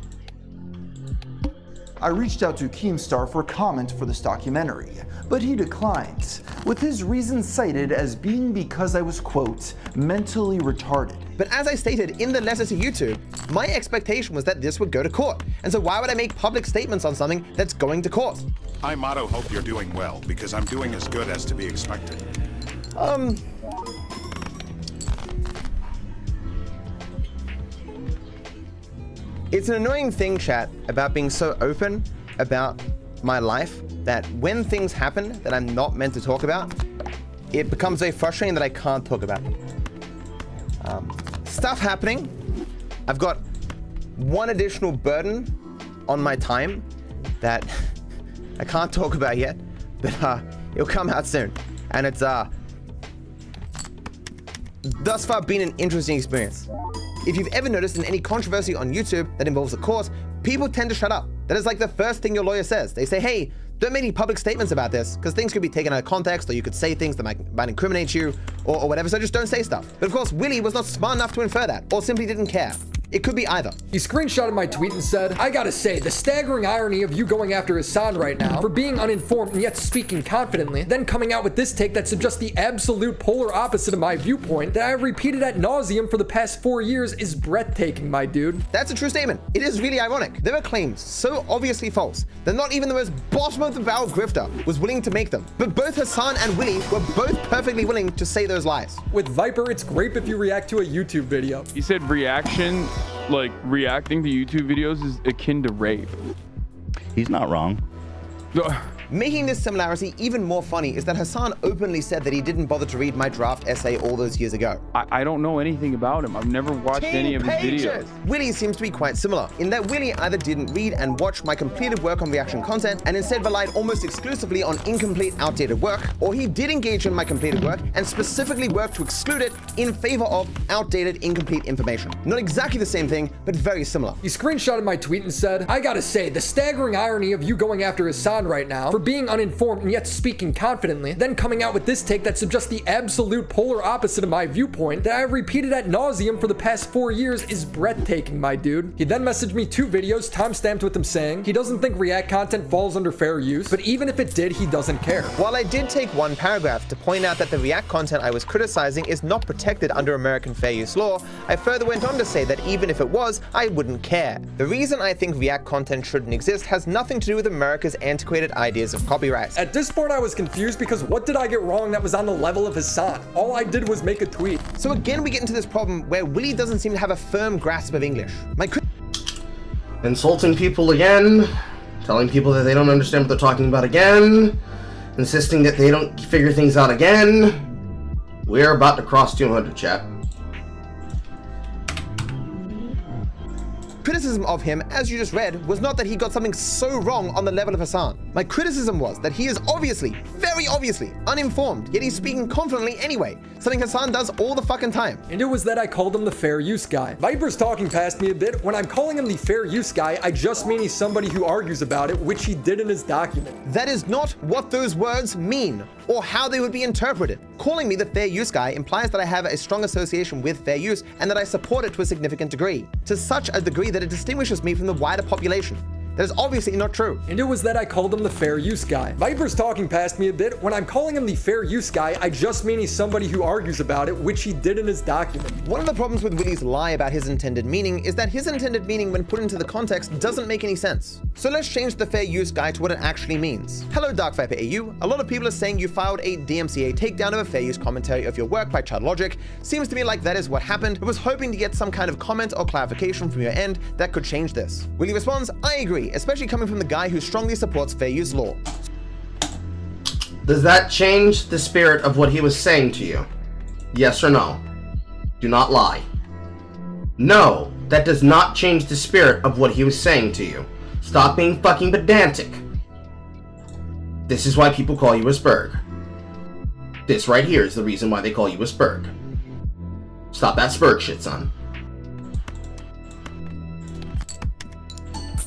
I reached out to Keemstar for comment for this documentary, but he declined, with his reasons cited as being because I was, quote, mentally retarded. But as I stated in the letter to YouTube, my expectation was that this would go to court. And so why would I make public statements on something that's going to court? I motto hope you're doing well, because I'm doing as good as to be expected. It's an annoying thing, chat, about being so open about my life that when things happen that I'm not meant to talk about, it becomes very frustrating that I can't talk about it. Stuff happening. I've got one additional burden on my time that I can't talk about yet, but it'll come out soon. And it's thus far been an interesting experience. If you've ever noticed in any controversy on YouTube that involves a court, people tend to shut up. That is like the first thing your lawyer says. They say, hey, don't make any public statements about this, because things could be taken out of context, or you could say things that might incriminate you, or whatever, so just don't say stuff. But of course, Willie was not smart enough to infer that, or simply didn't care. It could be either. He screenshotted my tweet and said, I gotta say, the staggering irony of you going after Hassan right now for being uninformed and yet speaking confidently, then coming out with this take that suggests the absolute polar opposite of my viewpoint that I've repeated ad nauseum for the past 4 years is breathtaking, my dude. That's a true statement. It is really ironic. There were claims so obviously false that not even the most bottom of the barrel grifter was willing to make them. But both Hassan and Willie were both perfectly willing to say those lies. With Viper, it's great if you react to a YouTube video. He said reaction, like reacting to YouTube videos is akin to rape. He's not wrong. Making this similarity even more funny is that Hassan openly said that he didn't bother to read my draft essay all those years ago. I don't know anything about him. I've never watched any of his videos. Willie seems to be quite similar, in that Willie either didn't read and watch my completed work on reaction content and instead relied almost exclusively on incomplete, outdated work, or he did engage in my completed work and specifically worked to exclude it in favor of outdated, incomplete information. Not exactly the same thing, but very similar. He screenshotted my tweet and said, I gotta say, the staggering irony of you going after Hassan right now for being uninformed and yet speaking confidently, then coming out with this take that suggests the absolute polar opposite of my viewpoint that I've repeated ad nauseum for the past 4 years is breathtaking, my dude. He then messaged me 2 videos timestamped with him saying he doesn't think React content falls under fair use, but even if it did, he doesn't care. While I did take one paragraph to point out that the React content I was criticizing is not protected under American fair use law, I further went on to say that even if it was, I wouldn't care. The reason I think React content shouldn't exist has nothing to do with America's antiquated ideas of copyright. At this point, I was confused because what did I get wrong that was on the level of Hassan? All I did was make a tweet. So again, we get into this problem where Willie doesn't seem to have a firm grasp of English. Insulting people again, telling people that they don't understand what they're talking about again, insisting that they don't figure things out again. We're about to cross 200, chat. Criticism of him, as you just read, was not that he got something so wrong on the level of Hassan. My criticism was that he is obviously, very obviously, uninformed, yet he's speaking confidently anyway, something Hassan does all the fucking time. And it was that I called him the fair use guy. Viper's talking past me a bit. When I'm calling him the fair use guy, I just mean he's somebody who argues about it, which he did in his document. That is not what those words mean, or how they would be interpreted. Calling me the fair use guy implies that I have a strong association with fair use and that I support it to a significant degree, to such a degree that it distinguishes me from the wider population. That is obviously not true. And it was that I called him the fair use guy. Viper's talking past me a bit. When I'm calling him the fair use guy, I just mean he's somebody who argues about it, which he did in his document. One of the problems with Willy's lie about his intended meaning is that his intended meaning when put into the context doesn't make any sense. So let's change the fair use guy to what it actually means. Hello DarkViperAU, a lot of people are saying you filed a DMCA takedown of a fair use commentary of your work by Chud Logic. Seems to me like that is what happened, but was hoping to get some kind of comment or clarification from your end that could change this. Willy responds, I agree, especially coming from the guy who strongly supports fair use law. Does that change the spirit of what he was saying to you? Yes or no? Do not lie. No, that does not change the spirit of what he was saying to you. Stop being fucking pedantic. This is why people call you a spurg. This right here is the reason why they call you a spurg. Stop that spurg shit, son.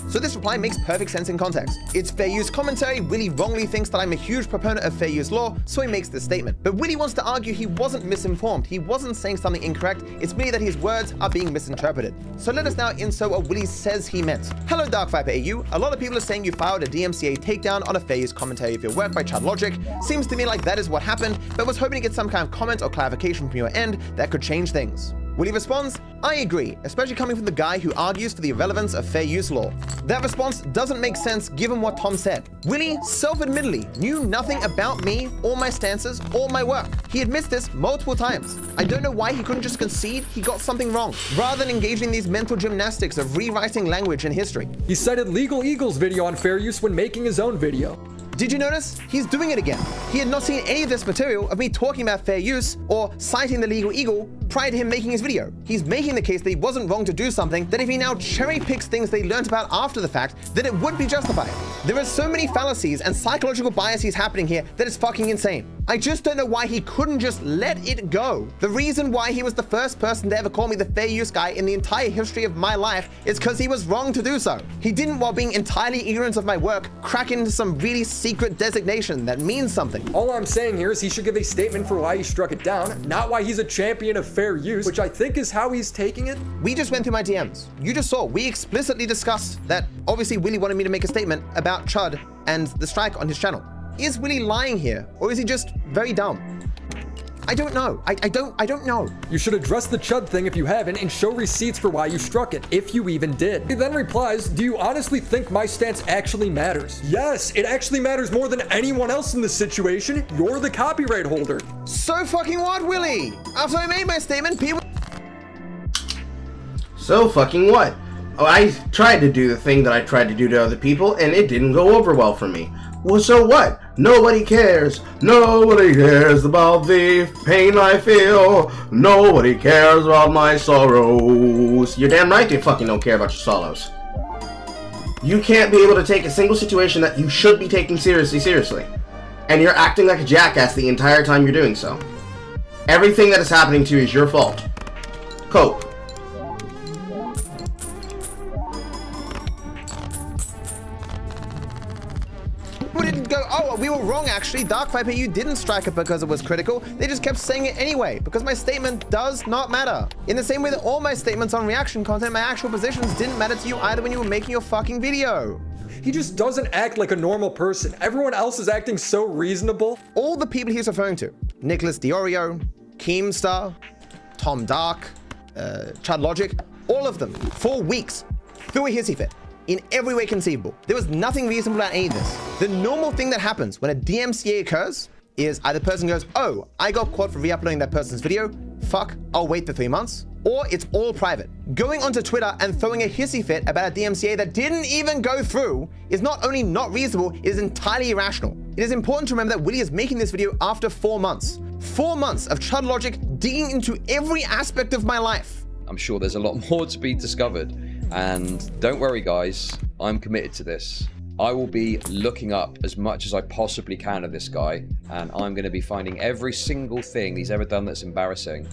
So this reply makes perfect sense in context. It's fair use commentary. Willy wrongly thinks that I'm a huge proponent of fair use law, so he makes this statement. But Willy wants to argue he wasn't misinformed. He wasn't saying something incorrect. It's merely that his words are being misinterpreted. So let us now insert what Willy says he meant. Hello DarkViperAU, a lot of people are saying you filed a DMCA takedown on a fair use commentary of your work by Chud Logic. Seems to me like that is what happened, but was hoping to get some kind of comment or clarification from your end that could change things. Willy responds, I agree, especially coming from the guy who argues for the irrelevance of fair use law. That response doesn't make sense given what Tom said. Willy, self-admittedly, knew nothing about me, or my stances, or my work. He admits this multiple times. I don't know why he couldn't just concede he got something wrong, rather than engaging in these mental gymnastics of rewriting language and history. He cited Legal Eagle's video on fair use when making his own video. Did you notice? He's doing it again. He had not seen any of this material of me talking about fair use or citing the Legal Eagle prior to him making his video. He's making the case that he wasn't wrong to do something, that if he now cherry picks things they learned about after the fact, then it would be justified. There are so many fallacies and psychological biases happening here that it's fucking insane. I just don't know why he couldn't just let it go. The reason why he was the first person to ever call me the fair use guy in the entire history of my life is because he was wrong to do so. He didn't, while being entirely ignorant of my work, crack into some really secret designation that means something. All I'm saying here is he should give a statement for why he struck it down, not why he's a champion of fair use, which I think is how he's taking it. We just went through my DMs. You just saw, we explicitly discussed that obviously Willy wanted me to make a statement about Chud and the strike on his channel. Is Willy lying here, or is he just very dumb? I don't know. I don't know. You should address the Chud thing if you haven't and show receipts for why you struck it, if you even did. He then replies, do you honestly think my stance actually matters? Yes, it actually matters more than anyone else in this situation. You're the copyright holder. So fucking what, Willy? After I made my statement, people... So fucking what? Oh, I tried to do the thing that I tried to do to other people, and it didn't go over well for me. Well, so what? Nobody cares. Nobody cares about the pain I feel. Nobody cares about my sorrows. You're damn right they fucking don't care about your sorrows. You can't be able to take a single situation that you should be taking seriously. And you're acting like a jackass the entire time you're doing so. Everything that is happening to you is your fault. Cope. Didn't go, oh, we were wrong actually. DarkViperAU didn't strike it because it was critical. They just kept saying it anyway, because my statement does not matter. In the same way that all my statements on reaction content, my actual positions didn't matter to you either when you were making your fucking video. He just doesn't act like a normal person. Everyone else is acting so reasonable. All the people he's referring to, Nicholas Diorio, Keemstar, Tom Dark, Chud Logic, all of them, for weeks, threw a hissy fit. In every way conceivable. There was nothing reasonable about any of this. The normal thing that happens when a DMCA occurs is either the person goes, oh, I got caught for re-uploading that person's video, fuck, I'll wait for 3 months, or it's all private. Going onto Twitter and throwing a hissy fit about a DMCA that didn't even go through is not only not reasonable, it is entirely irrational. It is important to remember that Willy is making this video after 4 months. 4 months of Chud Logic digging into every aspect of my life. I'm sure there's a lot more to be discovered. And don't worry, guys, I'm committed to this. I will be looking up as much as I possibly can of this guy, and I'm going to be finding every single thing he's ever done that's embarrassing,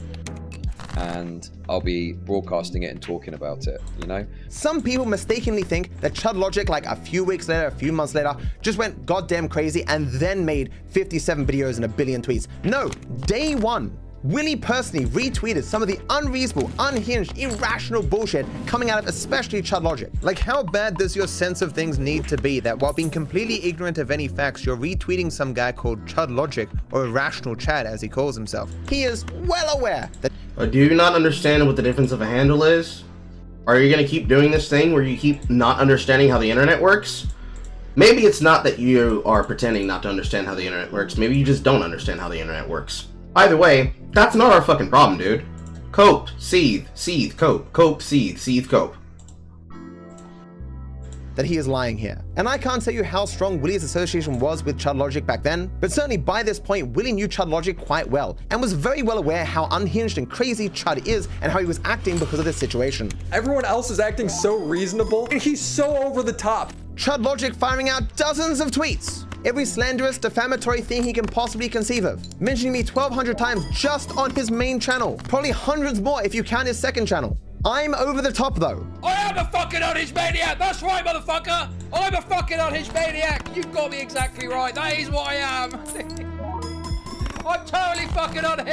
and I'll be broadcasting it and talking about it, you know? Some people mistakenly think that Chud Logic, like a few weeks later, a few months later, just went goddamn crazy and then made 57 videos and a billion tweets. No, day one, Willie personally retweeted some of the unreasonable, unhinged, irrational bullshit coming out of especially Chud Logic. Like, how bad does your sense of things need to be that while being completely ignorant of any facts, you're retweeting some guy called Chud Logic, or Irrational Chad as he calls himself? He is well aware that... Do you not understand what the difference of a handle is? Are you gonna keep doing this thing where you keep not understanding how the internet works? Maybe it's not that you are pretending not to understand how the internet works, maybe you just don't understand how the internet works. Either way, that's not our fucking problem, dude. Cope, seethe, cope, cope, seethe, cope. That he is lying here. And I can't tell you how strong Willie's association was with Chud Logic back then, but certainly by this point, Willie knew Chud Logic quite well, and was very well aware how unhinged and crazy Chud is, and how he was acting because of this situation. Everyone else is acting so reasonable, and he's so over the top. Chud Logic firing out dozens of tweets. Every slanderous, defamatory thing he can possibly conceive of. Mentioning me 1,200 times just on his main channel. Probably hundreds more if you count his second channel. I'm over the top though. I am a fucking unhinged maniac! That's right, motherfucker! I'm a fucking unhinged maniac! You've got me exactly right. That is what I am. I'm totally fucking unhinged!